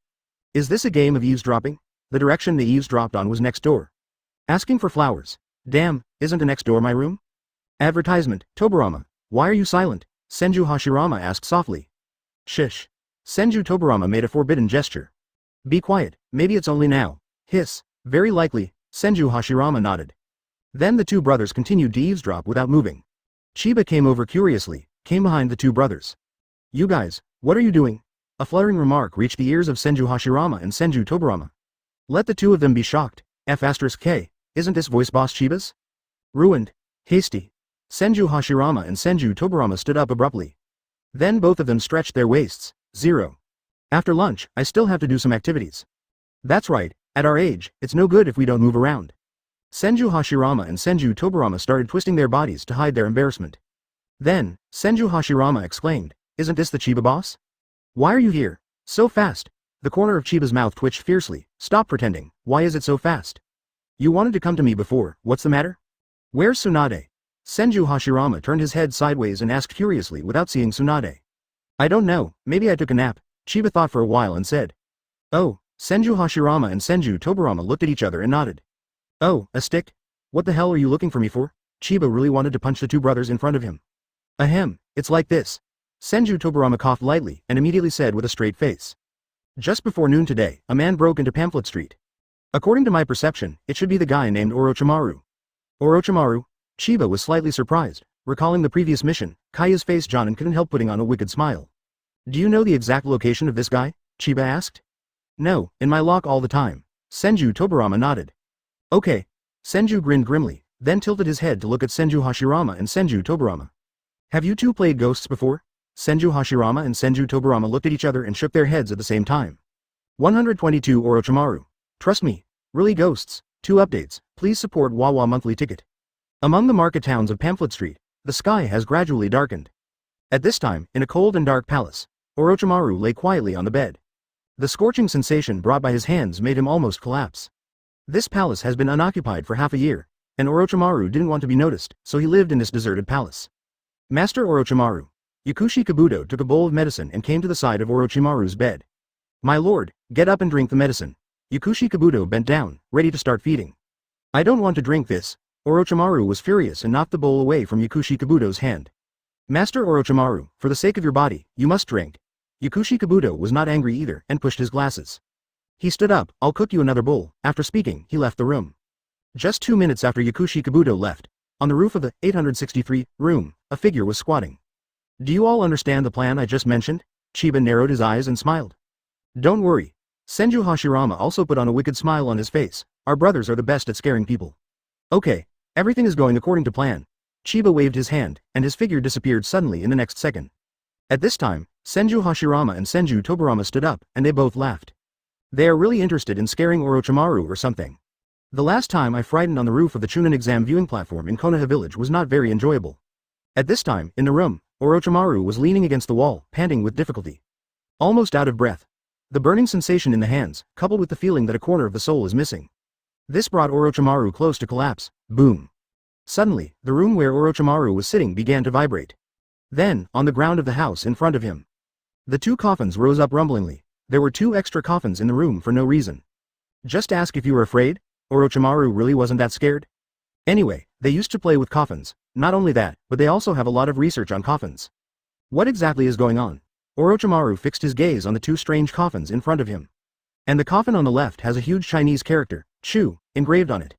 Speaker 1: Is this a game of eavesdropping? The direction they eavesdropped on was next door. Asking for flowers. Damn, isn't the next door my room? Advertisement. Tobirama, why are you silent? Senju Hashirama asked softly. Shish. Senju Tobirama made a forbidden gesture. Be quiet, maybe it's only now. Hiss. Very likely, Senju Hashirama nodded. Then the two brothers continued to eavesdrop without moving. Chiba came over curiously, came behind the two brothers. You guys, what are you doing? A fluttering remark reached the ears of Senju Hashirama and Senju Tobirama. Let the two of them be shocked. F*K, isn't this voice boss Chiba's? Ruined. Hasty. Senju Hashirama and Senju Tobirama stood up abruptly. Then both of them stretched their waists. 0. After lunch, I still have to do some activities. That's right, at our age, it's no good if we don't move around. Senju Hashirama and Senju Tobirama started twisting their bodies to hide their embarrassment. Then, Senju Hashirama exclaimed, Isn't this the Chiba boss? Why are you here? So fast. The corner of Chiba's mouth twitched fiercely. Stop pretending. Why is it so fast? You wanted to come to me before. What's the matter? Where's Tsunade? Senju Hashirama turned his head sideways and asked curiously without seeing Tsunade. I don't know, maybe I took a nap. Chiba thought for a while and said. Oh, Senju Hashirama and Senju Tobirama looked at each other and nodded. Oh, a stick? What the hell are you looking for me for? Chiba really wanted to punch the two brothers in front of him. Ahem, it's like this. Senju Tobirama coughed lightly and immediately said with a straight face. Just before noon today, a man broke into Pamphlet Street. According to my perception, it should be the guy named Orochimaru. Orochimaru? Chiba was slightly surprised. Recalling the previous mission, Kaya's face Jonin couldn't help putting on a wicked smile. Do you know the exact location of this guy? Chiba asked. No, in my lock all the time. Senju Tobirama nodded. Okay. Senju grinned grimly, then tilted his head to look at Senju Hashirama and Senju Tobirama. Have you two played ghosts before? Senju Hashirama and Senju Tobirama looked at each other and shook their heads at the same time. 122 Orochimaru. Trust me. Really ghosts. 2 updates. Please support Wawa monthly ticket. Among the market towns of Pamphlet Street, the sky has gradually darkened. At this time, in a cold and dark palace, Orochimaru lay quietly on the bed. The scorching sensation brought by his hands made him almost collapse. This palace has been unoccupied for half a year, and Orochimaru didn't want to be noticed, so he lived in this deserted palace. Master Orochimaru. Yakushi Kabuto took a bowl of medicine and came to the side of Orochimaru's bed. My lord, get up and drink the medicine. Yakushi Kabuto bent down, ready to start feeding. I don't want to drink this. Orochimaru was furious and knocked the bowl away from Yakushi Kabuto's hand. Master Orochimaru, for the sake of your body, you must drink. Yakushi Kabuto was not angry either and pushed his glasses. He stood up. I'll cook you another bowl. After speaking, he left the room. Just 2 minutes after Yakushi Kabuto left, on the roof of the 863 room, a figure was squatting. Do you all understand the plan I just mentioned? Chiba narrowed his eyes and smiled. Don't worry. Senju Hashirama also put on a wicked smile on his face. Our brothers are the best at scaring people. Okay, everything is going according to plan. Chiba waved his hand, and his figure disappeared suddenly in the next second. At this time, Senju Hashirama and Senju Tobirama stood up, and they both laughed. They are really interested in scaring Orochimaru or something. The last time I frightened on the roof of the Chunin exam viewing platform in Konoha village was not very enjoyable. At this time, in the room, Orochimaru was leaning against the wall, panting with difficulty. Almost out of breath. The burning sensation in the hands, coupled with the feeling that a corner of the soul is missing. This brought Orochimaru close to collapse. Boom. Suddenly, the room where Orochimaru was sitting began to vibrate. Then, on the ground of the house in front of him, the two coffins rose up rumblingly. There were 2 extra coffins in the room for no reason. Just ask if you were afraid? Orochimaru really wasn't that scared? Anyway, they used to play with coffins. Not only that, but they also have a lot of research on coffins. What exactly is going on? Orochimaru fixed his gaze on the 2 strange coffins in front of him. And the coffin on the left has a huge Chinese character, Chu, engraved on it.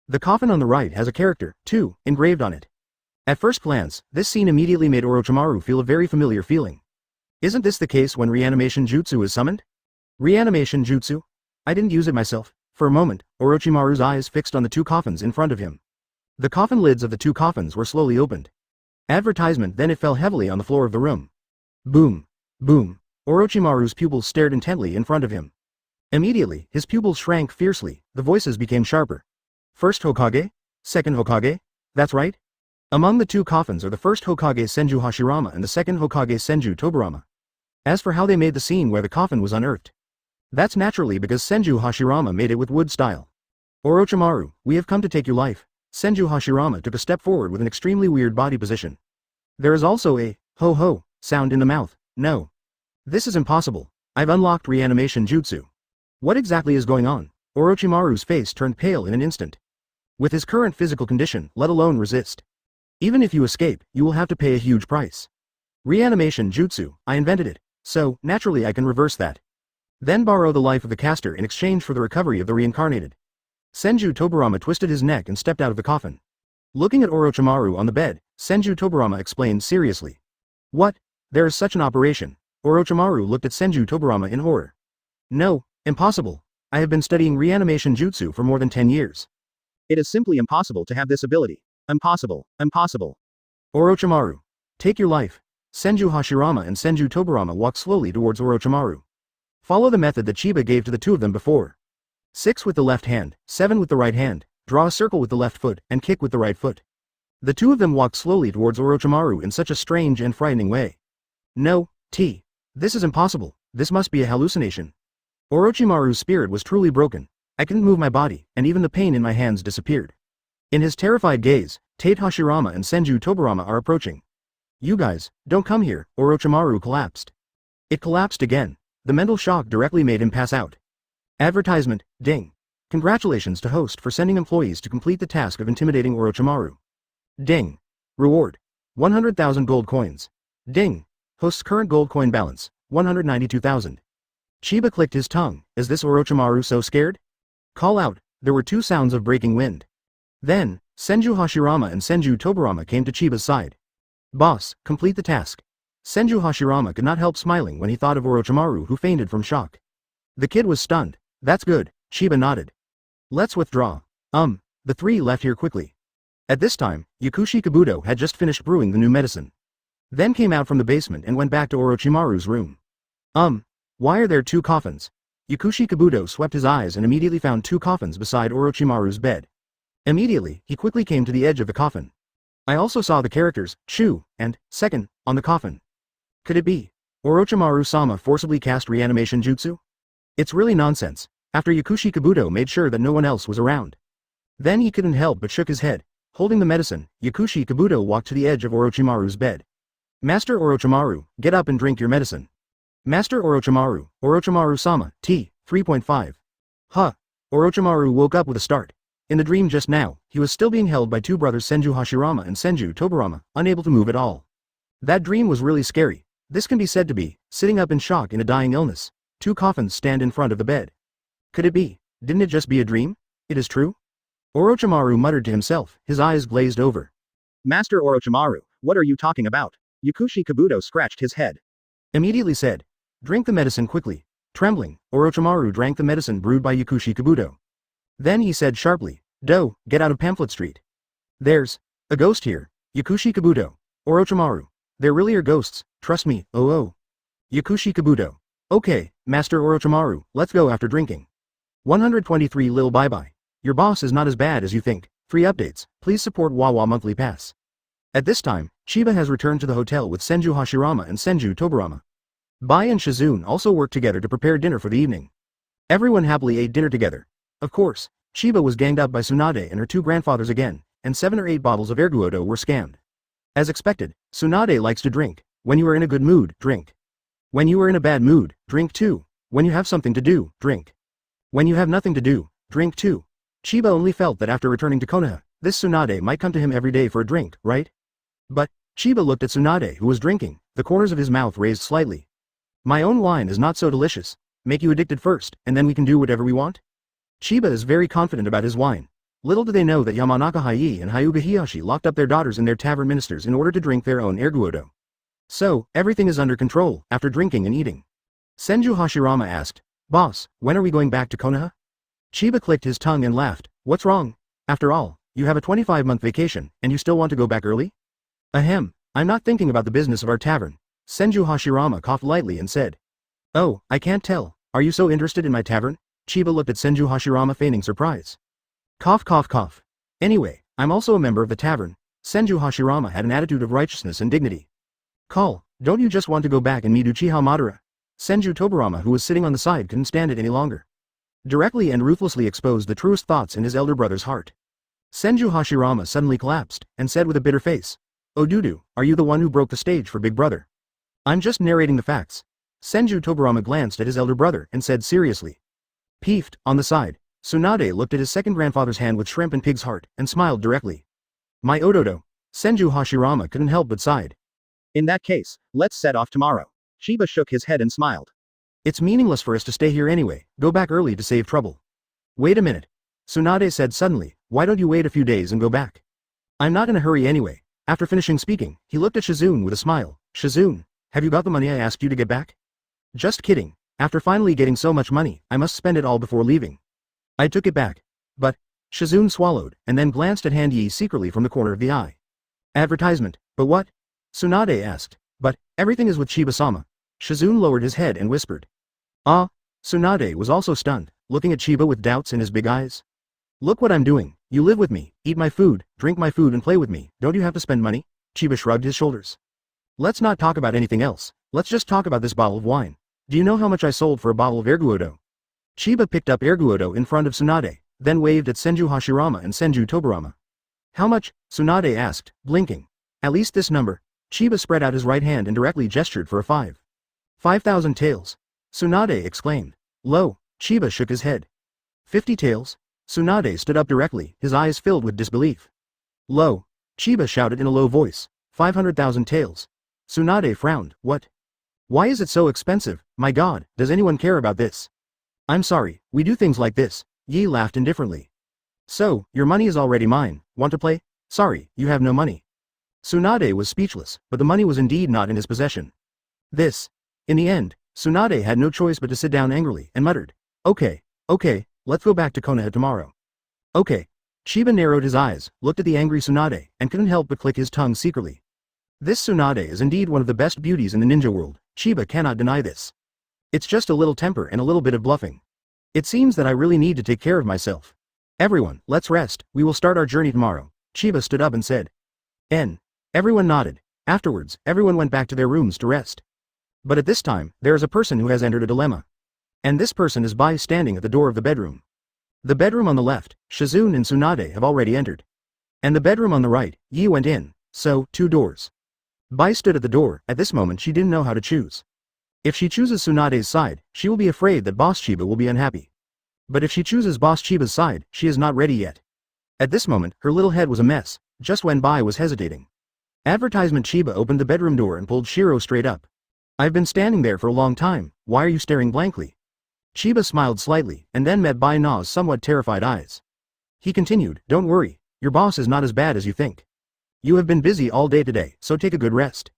Speaker 1: The coffin on the right has a character, Tu, engraved on it. At first glance, this scene immediately made Orochimaru feel a very familiar feeling. Isn't this the case when reanimation jutsu is summoned? Reanimation jutsu? I didn't use it myself. For a moment, Orochimaru's eyes fixed on the 2 coffins in front of him. The coffin lids of the 2 coffins were slowly opened. Advertisement, then it fell heavily on the floor of the room. Boom. Boom. Orochimaru's pupils stared intently in front of him. Immediately, his pupils shrank fiercely, the voices became sharper. First Hokage? Second Hokage? That's right. Among the 2 coffins are the first Hokage Senju Hashirama and the second Hokage Senju Tobirama. As for how they made the scene where the coffin was unearthed, that's naturally because Senju Hashirama made it with wood style. Orochimaru, we have come to take your life. Senju Hashirama took a step forward with an extremely weird body position. There is also a ho-ho sound in the mouth. No. This is impossible. I've unlocked reanimation jutsu. What exactly is going on? Orochimaru's face turned pale in an instant. With his current physical condition, let alone resist. Even if you escape, you will have to pay a huge price. Reanimation jutsu, I invented it, so, naturally I can reverse that. Then borrow the life of the caster in exchange for the recovery of the reincarnated. Senju Tobirama twisted his neck and stepped out of the coffin. Looking at Orochimaru on the bed, Senju Tobirama explained seriously. What? There is such an operation. Orochimaru looked at Senju Tobirama in horror. No, impossible. I have been studying reanimation jutsu for more than 10 years. It is simply impossible to have this ability. Impossible, impossible. Orochimaru. Take your life. Senju Hashirama and Senju Tobirama walked slowly towards Orochimaru. Follow the method that Chiba gave to the 2 of them before. 6 with the left hand, 7 with the right hand, draw a circle with the left foot, and kick with the right foot. The 2 of them walked slowly towards Orochimaru in such a strange and frightening way. No, this is impossible, this must be a hallucination. Orochimaru's spirit was truly broken. I couldn't move my body, and even the pain in my hands disappeared. In his terrified gaze, Tate Hashirama and Senju Tobirama are approaching. You guys, don't come here, Orochimaru collapsed. It collapsed again. The mental shock directly made him pass out. Advertisement, ding. Congratulations to host for sending employees to complete the task of intimidating Orochimaru. Ding. Reward. 100,000 gold coins. Ding. Host's current gold coin balance, 192,000. Chiba clicked his tongue. Is this Orochimaru so scared? Call out. There were 2 sounds of breaking wind. Then, Senju Hashirama and Senju Tobirama came to Chiba's side. Boss, complete the task. Senju Hashirama could not help smiling when he thought of Orochimaru, who fainted from shock. The kid was stunned. That's good, Chiba nodded. Let's withdraw. The 3 left here quickly. At this time, Yakushi Kabuto had just finished brewing the new medicine. Then came out from the basement and went back to Orochimaru's room. Why are there 2 coffins? Yakushi Kabuto swept his eyes and immediately found 2 coffins beside Orochimaru's bed. Immediately, he quickly came to the edge of the coffin. I also saw the characters, Chu, and, second, on the coffin. Could it be? Orochimaru-sama forcibly cast reanimation jutsu? It's really nonsense. After Yakushi Kabuto made sure that no one else was around. Then he couldn't help but shook his head. Holding the medicine, Yakushi Kabuto walked to the edge of Orochimaru's bed. Master Orochimaru, get up and drink your medicine. Master Orochimaru, Orochimaru-sama, T, 3.5. Huh. Orochimaru woke up with a start. In the dream just now, he was still being held by 2 brothers Senju Hashirama and Senju Tobirama, unable to move at all. That dream was really scary. This can be said to be, sitting up in shock in a dying illness. 2 coffins stand in front of the bed. Could it be? Didn't it just be a dream? It is true? Orochimaru muttered to himself, his eyes glazed over. Master Orochimaru, what are you talking about? Yakushi Kabuto scratched his head. Immediately said, drink the medicine quickly. Trembling, Orochimaru drank the medicine brewed by Yakushi Kabuto. Then he said sharply, "Do, get out of Pamphlet Street. There's a ghost here." Yakushi Kabuto. Orochimaru. There really are ghosts, trust me, oh. Yakushi Kabuto. Okay, Master Orochimaru, let's go after drinking. 123 Lil bye bye. Your boss is not as bad as you think. Free updates, please support Wawa Monthly Pass. At this time, Chiba has returned to the hotel with Senju Hashirama and Senju Tobirama. Bai and Shizune also worked together to prepare dinner for the evening. Everyone happily ate dinner together. Of course, Chiba was ganged up by Tsunade and her two grandfathers again, and 7 or 8 bottles of Erguodo were scammed. As expected, Tsunade likes to drink. When you are in a good mood, drink. When you are in a bad mood, drink too. When you have something to do, drink. When you have nothing to do, drink too. Chiba only felt that after returning to Konoha, this Tsunade might come to him every day for a drink, right? But, Chiba looked at Tsunade who was drinking, the corners of his mouth raised slightly. My own wine is not so delicious. Make you addicted first, and then we can do whatever we want? Chiba is very confident about his wine. Little do they know that Yamanaka Hayi and Hyuga Hiyashi locked up their daughters and their tavern ministers in order to drink their own Erguodo. So, everything is under control, after drinking and eating. Senju Hashirama asked, "Boss, when are we going back to Konoha?" Chiba clicked his tongue and laughed, "What's wrong? After all, you have a 25-month vacation, and you still want to go back early?" Ahem, I'm not thinking about the business of our tavern. Senju Hashirama coughed lightly and said, "Oh, I can't tell, are you so interested in my tavern?" Chiba looked at Senju Hashirama feigning surprise. Cough cough cough. Anyway, I'm also a member of the tavern. Senju Hashirama had an attitude of righteousness and dignity. Call, don't you just want to go back and meet Uchiha Madara? Senju Tobirama, who was sitting on the side, couldn't stand it any longer. Directly and ruthlessly exposed the truest thoughts in his elder brother's heart. Senju Hashirama suddenly collapsed, and said with a bitter face, "Oh Dudu, are you the one who broke the stage for Big Brother?" "I'm just narrating the facts." Senju Tobirama glanced at his elder brother and said seriously. Peeved, on the side, Tsunade looked at his second grandfather's hand with shrimp and pig's heart, and smiled directly. "My Ododo." Senju Hashirama couldn't help but sighed. "In that case, let's set off tomorrow." Chiba shook his head and smiled. "It's meaningless for us to stay here anyway, go back early to save trouble." "Wait a minute." Tsunade said suddenly, "Why don't you wait a few days and go back?" "I'm not in a hurry anyway." After finishing speaking, he looked at Shizune with a smile. "Shizune, have you got the money I asked you to get back?" "Just kidding. After finally getting so much money, I must spend it all before leaving." "I took it back." "But," Shizune swallowed, and then glanced at Hand Yi secretly from the corner of the eye. "Advertisement, but what?" Tsunade asked. "But, everything is with Chiba-sama." Shizune lowered his head and whispered. "Ah?" Tsunade was also stunned, looking at Chiba with doubts in his big eyes. "Look what I'm doing. You live with me, eat my food, drink my food and play with me, don't you have to spend money?" Chiba shrugged his shoulders. "Let's not talk about anything else, let's just talk about this bottle of wine. Do you know how much I sold for a bottle of Erguodo?" Chiba picked up Erguodo in front of Tsunade, then waved at Senju Hashirama and Senju Tobirama. "How much?" Tsunade asked, blinking. "At least this number." Chiba spread out his right hand and directly gestured for a 5. 5,000 taels. Tsunade exclaimed. "Lo." Chiba shook his head. 50 taels. Tsunade stood up directly, his eyes filled with disbelief. "Lo." Chiba shouted in a low voice. 500,000 taels. Tsunade frowned. "What? Why is it so expensive? My god, does anyone care about this?" "I'm sorry, we do things like this." Yi laughed indifferently. "So, your money is already mine, want to play?" "Sorry, you have no money." Tsunade was speechless, but the money was indeed not in his possession. This. In the end, Tsunade had no choice but to sit down angrily, and muttered, Okay, let's go back to Konoha tomorrow." "Okay." Chiba narrowed his eyes, looked at the angry Tsunade, and couldn't help but click his tongue secretly. This Tsunade is indeed one of the best beauties in the ninja world, Chiba cannot deny this. It's just a little temper and a little bit of bluffing. It seems that I really need to take care of myself. Everyone, let's rest, we will start our journey tomorrow. Chiba stood up and said. Everyone nodded. Afterwards, everyone went back to their rooms to rest. But at this time, there is a person who has entered a dilemma. And this person is Bai standing at the door of the bedroom. The bedroom on the left, Shizune and Tsunade have already entered. And the bedroom on the right, Yi went in, so, 2 doors. Bai stood at the door. At this moment she didn't know how to choose. If she chooses Tsunade's side, she will be afraid that Boss Chiba will be unhappy. But if she chooses Boss Chiba's side, she is not ready yet. At this moment, her little head was a mess, just when Bai was hesitating. Advertisement. Chiba opened the bedroom door and pulled Shiro straight up. "I've been standing there for a long time, why are you staring blankly?" Chiba smiled slightly, and then met Bai Na's somewhat terrified eyes. He continued, "Don't worry, your boss is not as bad as you think. You have been busy all day today, so take a good rest."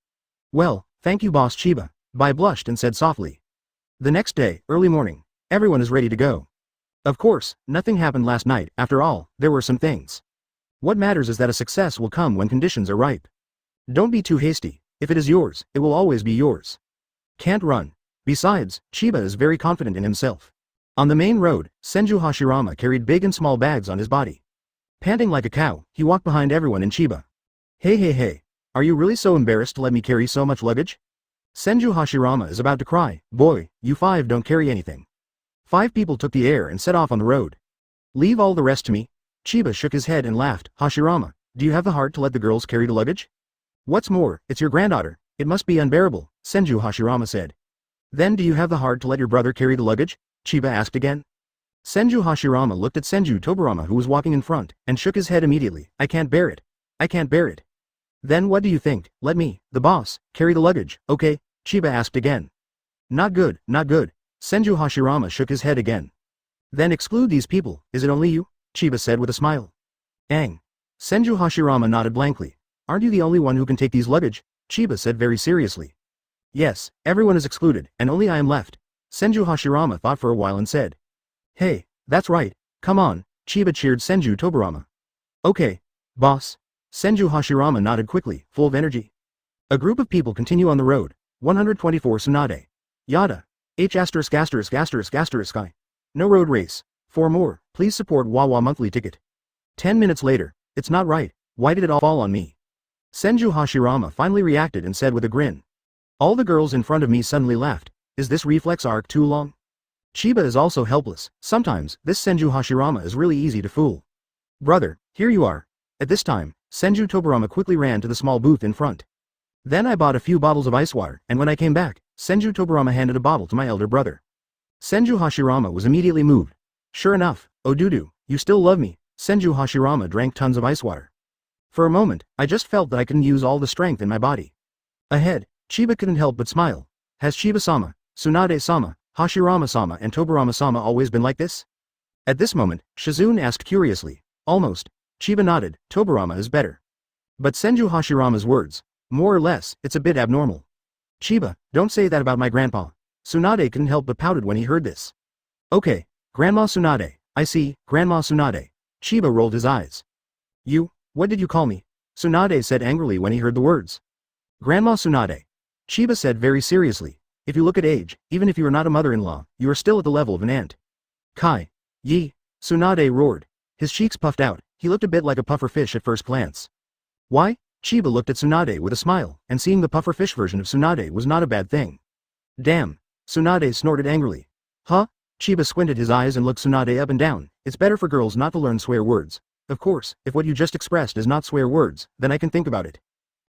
Speaker 1: "Well, thank you Boss Chiba." Bai blushed and said softly. The next day, early morning. Everyone is ready to go. Of course, nothing happened last night, after all, there were some things. What matters is that a success will come when conditions are ripe. Don't be too hasty. If it is yours, it will always be yours. Can't run. Besides, Chiba is very confident in himself. On the main road, Senju Hashirama carried big and small bags on his body. Panting like a cow, he walked behind everyone in Chiba. Hey. Are you really so embarrassed to let me carry so much luggage? Senju Hashirama is about to cry. Boy, you five don't carry anything. 5 people took the air and set off on the road. Leave all the rest to me. Chiba shook his head and laughed. Hashirama, do you have the heart to let the girls carry the luggage? What's more, it's your granddaughter. It must be unbearable, Senju Hashirama said. Then do you have the heart to let your brother carry the luggage? Chiba asked again. Senju Hashirama looked at Senju Tobirama who was walking in front, and shook his head immediately. I can't bear it. I can't bear it. Then what do you think? Let me, the boss, carry the luggage, okay? Chiba asked again. Not good, not good. Senju Hashirama shook his head again. Then exclude these people, is it only you? Chiba said with a smile. Ang. Senju Hashirama nodded blankly. Aren't you the only one who can take these luggage? Chiba said very seriously. Yes, everyone is excluded, and only I am left. Senju Hashirama thought for a while and said. Hey, that's right, come on, Chiba cheered Senju Tobirama. Okay, boss. Senju Hashirama nodded quickly, full of energy. A group of people continue on the road. 124 Tsunade. Yada. H*********. No road race. 4 more, please support Wawa monthly ticket. 10 minutes later. It's not right, why did it all fall on me? Senju Hashirama finally reacted and said with a grin. All the girls in front of me suddenly laughed. Is this reflex arc too long? Chiba is also helpless. Sometimes, this Senju Hashirama is really easy to fool. Brother, here you are. At this time, Senju Tobirama quickly ran to the small booth in front. Then I bought a few bottles of ice water, and when I came back, Senju Tobirama handed a bottle to my elder brother. Senju Hashirama was immediately moved. Sure enough, Odudu, you still love me. Senju Hashirama drank tons of ice water. For a moment, I just felt that I couldn't use all the strength in my body. Ahead, Chiba couldn't help but smile. Has Chiba-sama, Tsunade-sama, Hashirama-sama and Tobirama-sama always been like this? At this moment, Shizune asked curiously. Almost. Chiba nodded. Tobirama is better. But Senju Hashirama's words. More or less, it's a bit abnormal. Chiba, don't say that about my grandpa. Tsunade couldn't help but pouted when he heard this. Okay, Grandma Tsunade, I see, Grandma Tsunade. Chiba rolled his eyes. You, what did you call me? Tsunade said angrily when he heard the words. Grandma Tsunade. Chiba said very seriously. If you look at age, even if you are not a mother-in-law, you are still at the level of an aunt. Kai. Yi. Tsunade roared. His cheeks puffed out, he looked a bit like a puffer fish at first glance. Why? Chiba looked at Tsunade with a smile, and seeing the puffer fish version of Tsunade was not a bad thing. Damn. Tsunade snorted angrily. Huh? Chiba squinted his eyes and looked Tsunade up and down. It's better for girls not to learn swear words. Of course, if what you just expressed is not swear words, then I can think about it.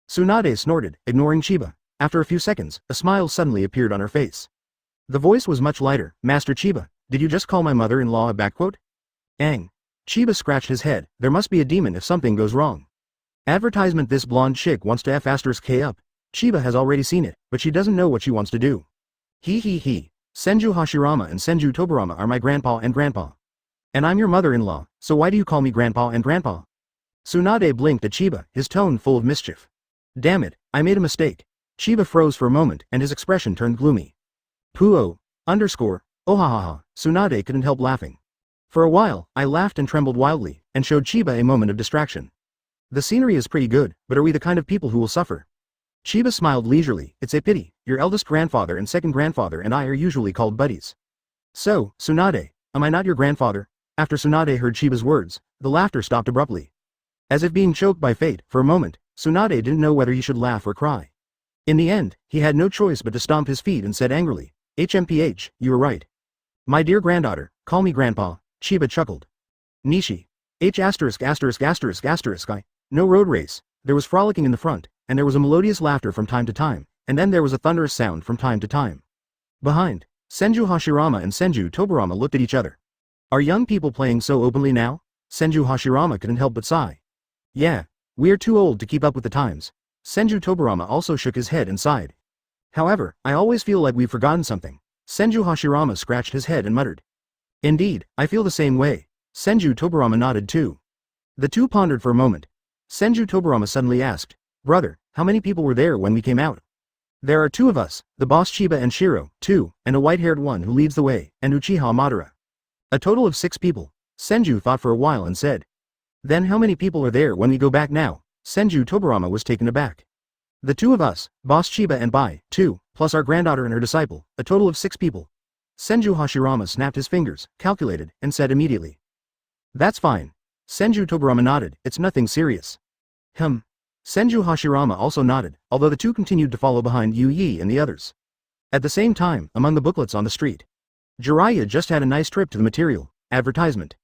Speaker 1: Tsunade snorted, ignoring Chiba. After a few seconds, a smile suddenly appeared on her face. The voice was much lighter. Master Chiba, did you just call my mother-in-law a backquote? Ang. Chiba scratched his head. There must be a demon if something goes wrong. Advertisement: this blonde chick wants to F***K up. Chiba has already seen it, but she doesn't know what she wants to do. He. Senju Hashirama and Senju Tobirama are my grandpa and grandpa. And I'm your mother-in-law, so why do you call me grandpa and grandpa? Tsunade blinked at Chiba, his tone full of mischief. Damn it, I made a mistake. Chiba froze for a moment and his expression turned gloomy. Puo. Ohahaha. Tsunade couldn't help laughing. For a while, I laughed and trembled wildly, and showed Chiba a moment of distraction. The scenery is pretty good, but are we the kind of people who will suffer? Chiba smiled leisurely. It's a pity, your eldest grandfather and second grandfather and I are usually called buddies. So, Tsunade, am I not your grandfather? After Tsunade heard Chiba's words, the laughter stopped abruptly. As if being choked by fate, for a moment, Tsunade didn't know whether he should laugh or cry. In the end, he had no choice but to stomp his feet and said angrily, HMPH, you were right. My dear granddaughter, call me grandpa, Chiba chuckled. Nishi. I. No road race. There was frolicking in the front, and there was a melodious laughter from time to time, and then there was a thunderous sound from time to time. Behind, Senju Hashirama and Senju Tobirama looked at each other. Are young people playing so openly now? Senju Hashirama couldn't help but sigh. Yeah, we are too old to keep up with the times. Senju Tobirama also shook his head and sighed. However, I always feel like we've forgotten something. Senju Hashirama scratched his head and muttered. Indeed, I feel the same way. Senju Tobirama nodded too. The two pondered for a moment. Senju Tobirama suddenly asked, Brother, how many people were there when we came out? There are two of us, the boss Chiba and Shiro, two, and a white-haired one who leads the way, and Uchiha Madara. A total of 6 people. Senju thought for a while and said. Then how many people are there when we go back now? Senju Tobirama was taken aback. The two of us, boss Chiba and Bai, 2, plus our granddaughter and her disciple, a total of 6 people. Senju Hashirama snapped his fingers, calculated, and said immediately. That's fine. Senju Tobirama nodded, it's nothing serious. Senju Hashirama also nodded, although the two continued to follow behind Yu Yi and the others. At the same time, among the booklets on the street, Jiraiya just had a nice trip to the material, advertisement.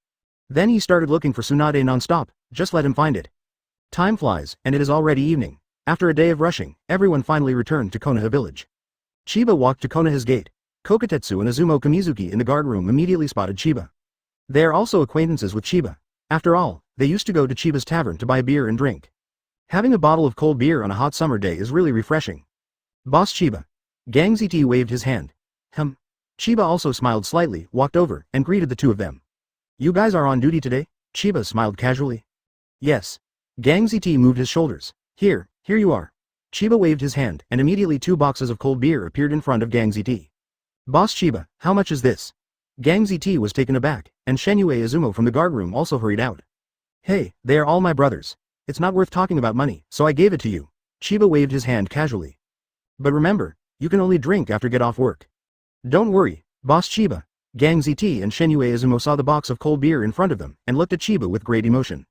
Speaker 1: Then he started looking for Tsunade non-stop, just let him find it. Time flies, and it is already evening. After a day of rushing, everyone finally returned to Konoha village. Chiba walked to Konoha's gate. Kokotetsu and Izumo Kamizuki in the guardroom immediately spotted Chiba. They are also acquaintances with Chiba. After all, they used to go to Chiba's tavern to buy beer and drink. Having a bottle of cold beer on a hot summer day is really refreshing. Boss Chiba. Gang ZT waved his hand. Chiba also smiled slightly, walked over, and greeted the two of them. You guys are on duty today? Chiba smiled casually. Yes. Gang ZT moved his shoulders. Here you are. Chiba waved his hand, and immediately 2 boxes of cold beer appeared in front of Gang ZT. Boss Chiba, how much is this? Gang ZT was taken aback, and Shenue Izumo from the guardroom also hurried out. Hey, they are all my brothers. It's not worth talking about money, so I gave it to you. Chiba waved his hand casually. But remember, you can only drink after get off work. Don't worry, Boss Chiba. Gang ZT and Shenue Izumo saw the box of cold beer in front of them, and looked at Chiba with great emotion.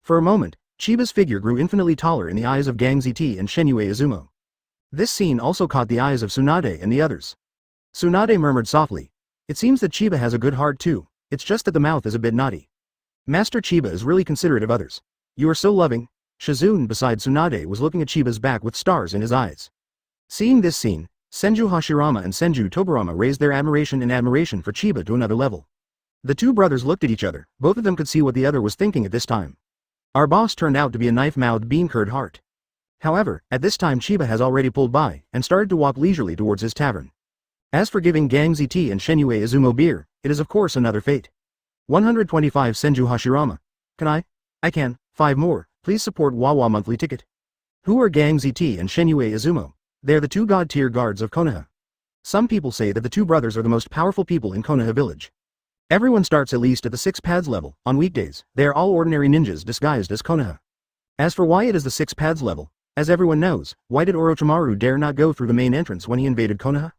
Speaker 1: For a moment, Chiba's figure grew infinitely taller in the eyes of Gang ZT and Shenue Izumo. This scene also caught the eyes of Tsunade and the others. Tsunade murmured softly. It seems that Chiba has a good heart too, it's just that the mouth is a bit naughty. Master Chiba is really considerate of others. You are so loving. Shizune beside Tsunade was looking at Chiba's back with stars in his eyes. Seeing this scene, Senju Hashirama and Senju Tobirama raised their admiration for Chiba to another level. The two brothers looked at each other, both of them could see what the other was thinking at this time. Our boss turned out to be a knife-mouthed bean-curd heart. However, at this time Chiba has already pulled by, and started to walk leisurely towards his tavern. As for giving Gang ZT and Shenue Izumo beer, it is of course another fate. 125 Senju Hashirama. Can I can, 5 more, please support Wawa monthly ticket. Who are Gang ZT and Shenue Izumo? They are the 2 god-tier guards of Konoha. Some people say that the 2 brothers are the most powerful people in Konoha village. Everyone starts at least at the 6 pads level. On weekdays, they are all ordinary ninjas disguised as Konoha. As for why it is the 6 pads level, as everyone knows, why did Orochimaru dare not go through the main entrance when he invaded Konoha?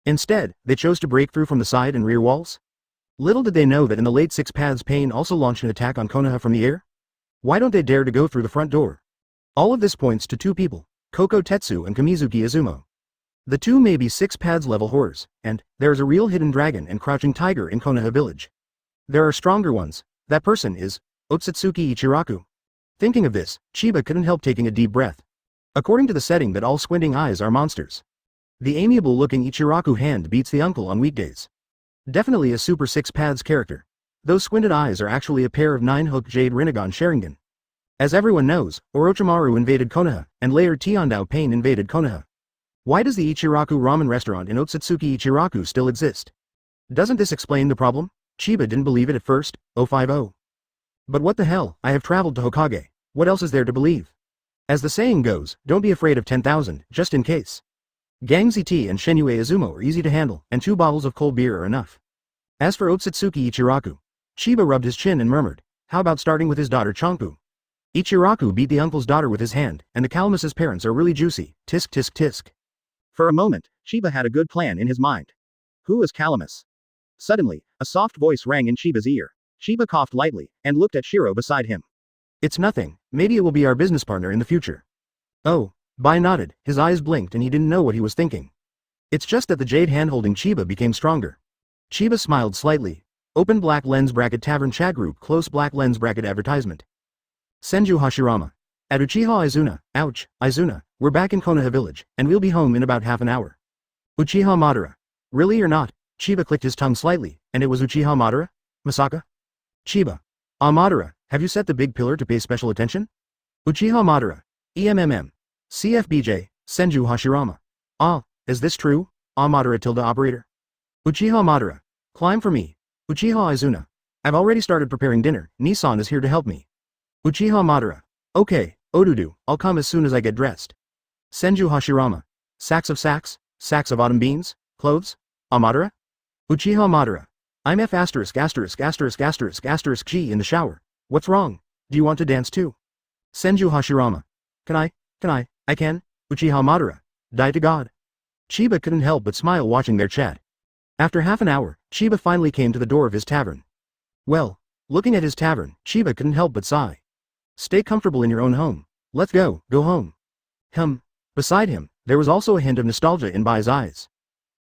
Speaker 1: Instead, they chose to break through from the side and rear walls? Little did they know that in the late 6 pads Pain also launched an attack on Konoha from the air? Why don't they dare to go through the front door? All of this points to 2 people. Kokotetsu and Kamizuki Izumo. The 2 may be 6 pads level horrors, and there is a real hidden dragon and crouching tiger in Konoha village. There are stronger ones. That person is Otsutsuki Ichiraku. Thinking of this, Chiba couldn't help taking a deep breath. According to the setting that all squinting eyes are monsters. The amiable-looking Ichiraku hand beats the uncle on weekdays. Definitely a super 6 pads character. Those squinted eyes are actually a pair of 9-hook Jade Rinnegan Sharingan. As everyone knows, Orochimaru invaded Konoha, and later Tiandao Pain invaded Konoha. Why does the Ichiraku ramen restaurant in Otsutsuki Ichiraku still exist? Doesn't this explain the problem? Chiba didn't believe it at first. 050. But what the hell, I have traveled to Hokage. What else is there to believe? As the saying goes, don't be afraid of 10,000, just in case. Gang ZT and Shenue Izumo are easy to handle, and 2 bottles of cold beer are enough. As for Otsutsuki Ichiraku, Chiba rubbed his chin and murmured, how about starting with his daughter Chonpu? Ichiraku beat the uncle's daughter with his hand, and the Calamus's parents are really juicy. Tisk tisk tisk. For a moment, Chiba had a good plan in his mind. Who is Calamus? Suddenly, a soft voice rang in Chiba's ear. Chiba coughed lightly, and looked at Shiro beside him. It's nothing, maybe it will be our business partner in the future. Oh, Bai nodded, his eyes blinked and he didn't know what he was thinking. It's just that the jade hand holding Chiba became stronger. Chiba smiled slightly. Open black lens bracket tavern chat group close black lens bracket advertisement. Senju Hashirama. At Uchiha Izuna, ouch, Izuna, we're back in Konoha village, and we'll be home in about half an hour. Uchiha Madara. Really or not? Chiba clicked his tongue slightly, and it was Uchiha Madara? Masaka? Chiba. Ah Madara, have you set the big pillar to pay special attention? Uchiha Madara. CFBJ, Senju Hashirama. Ah, is this true? Ah Madara tilde operator. Uchiha Madara. Climb for me. Uchiha Izuna. I've already started preparing dinner, Nissan is here to help me. Uchiha Madara. Okay, Odudu, I'll come as soon as I get dressed. Senju Hashirama. Sacks of sacks? Sacks of autumn beans? Clothes? Madara? Uchiha Madara. I'm F asterisk asterisk asterisk asterisk asterisk G in the shower. What's wrong? Do you want to dance too? Senju Hashirama. Can I? I can? Uchiha Madara. Die to God. Chiba couldn't help but smile watching their chat. After half an hour, Chiba finally came to the door of his tavern. Well, looking at his tavern, Chiba couldn't help but sigh. Stay comfortable in your own home. Let's go home. Beside him, there was also a hint of nostalgia in Bai's eyes.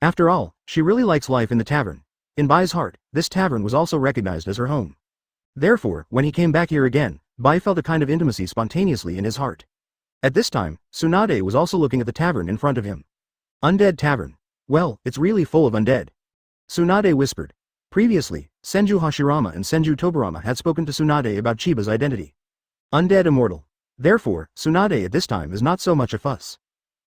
Speaker 1: After all, she really likes life in the tavern. In Bai's heart, this tavern was also recognized as her home. Therefore, when he came back here again, Bai felt a kind of intimacy spontaneously in his heart. At this time, Tsunade was also looking at the tavern in front of him. Undead tavern. Well, it's really full of undead. Tsunade whispered. Previously, Senju Hashirama and Senju Tobirama had spoken to Tsunade about Chiba's identity. Undead immortal. Therefore, Tsunade at this time is not so much a fuss.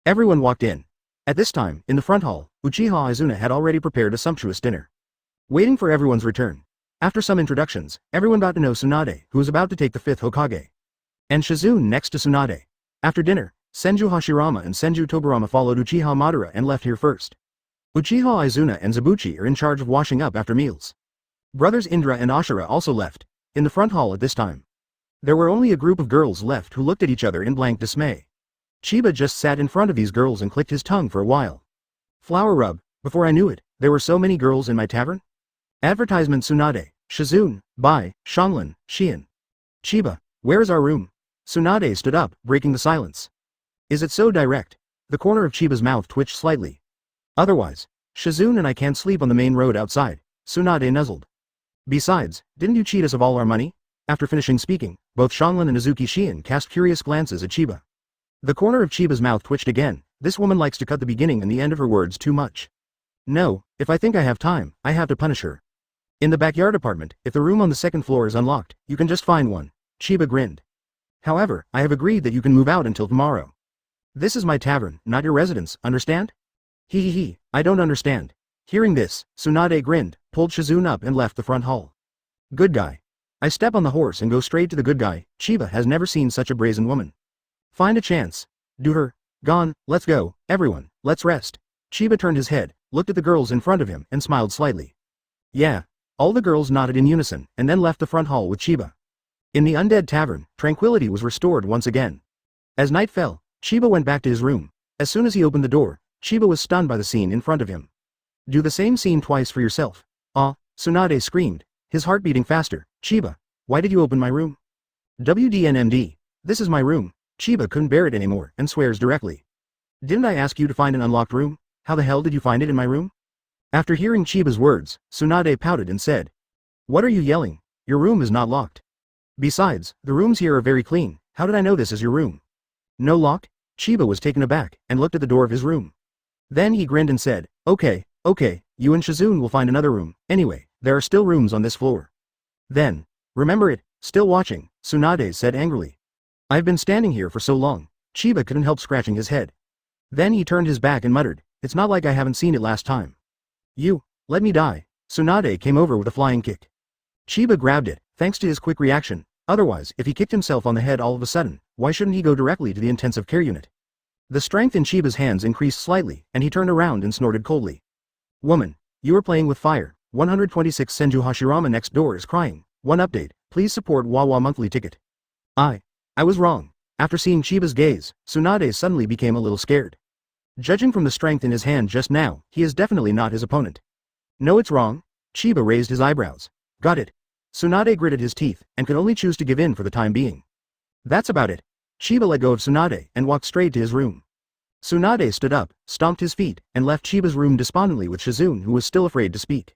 Speaker 1: Everyone walked in. At this time, in the front hall, Uchiha Izuna had already prepared a sumptuous dinner. Waiting for everyone's return. After some introductions, everyone got to know Tsunade, who was about to take the 5th Hokage. And Shizune next to Tsunade. After dinner, Senju Hashirama and Senju Tobirama followed Uchiha Madara and left here first. Uchiha Izuna and Zabuchi are in charge of washing up after meals. Brothers Indra and Ashura also left, in the front hall at this time. There were only a group of girls left who looked at each other in blank dismay. Chiba just sat in front of these girls and clicked his tongue for a while. Flower rub, before I knew it, there were so many girls in my tavern? Advertisement Tsunade, Shizune, Bai, Shanglin, Xian. Chiba, where is our room? Tsunade stood up, breaking the silence. Is it so direct? The corner of Chiba's mouth twitched slightly. Otherwise, Shizune and I can't sleep on the main road outside, Tsunade nuzzled. Besides, didn't you cheat us of all our money? After finishing speaking, both Shanglin and Azuki Xian cast curious glances at Chiba. The corner of Chiba's mouth twitched again. This woman likes to cut the beginning and the end of her words too much. No, if I think I have time, I have to punish her. In the backyard apartment, if the room on the second floor is unlocked, you can just find one. Chiba grinned. However, I have agreed that you can move out until tomorrow. This is my tavern, not your residence, understand? Hee, I don't understand. Hearing this, Tsunade grinned, pulled Shizune up and left the front hall. Good guy. I step on the horse and go straight to the good guy. Chiba has never seen such a brazen woman. Find a chance. Do her. Gone, let's go, everyone, let's rest. Chiba turned his head, looked at the girls in front of him, and smiled slightly. Yeah. All the girls nodded in unison, and then left the front hall with Chiba. In the undead tavern, tranquility was restored once again. As night fell, Chiba went back to his room. As soon as he opened the door, Chiba was stunned by the scene in front of him. Do the same scene twice for yourself. Tsunade screamed, his heart beating faster. Chiba, why did you open my room? WDNMD, this is my room. Chiba couldn't bear it anymore and swears directly. Didn't I ask you to find an unlocked room? How the hell did you find it in my room? After hearing Chiba's words, Tsunade pouted and said. What are you yelling? Your room is not locked. Besides, the rooms here are very clean. How did I know this is your room? No lock? Chiba was taken aback and looked at the door of his room. Then he grinned and said, Okay, you and Shizune will find another room. Anyway, there are still rooms on this floor. Then, remember it, still watching, Tsunade said angrily. I've been standing here for so long. Chiba couldn't help scratching his head. Then he turned his back and muttered, it's not like I haven't seen it last time. You, let me die. Tsunade came over with a flying kick. Chiba grabbed it, thanks to his quick reaction. Otherwise, if he kicked himself on the head all of a sudden, why shouldn't he go directly to the intensive care unit? The strength in Chiba's hands increased slightly, and he turned around and snorted coldly. Woman, you are playing with fire. 126 Senju Hashirama next door is crying. One update, please support Wawa monthly ticket. I was wrong. After seeing Chiba's gaze, Tsunade suddenly became a little scared. Judging from the strength in his hand just now, he is definitely not his opponent. No, it's wrong. Chiba raised his eyebrows. Got it. Tsunade gritted his teeth, and could only choose to give in for the time being. That's about it. Chiba let go of Tsunade, and walked straight to his room. Tsunade stood up, stomped his feet, and left Chiba's room despondently with Shizune, who was still afraid to speak.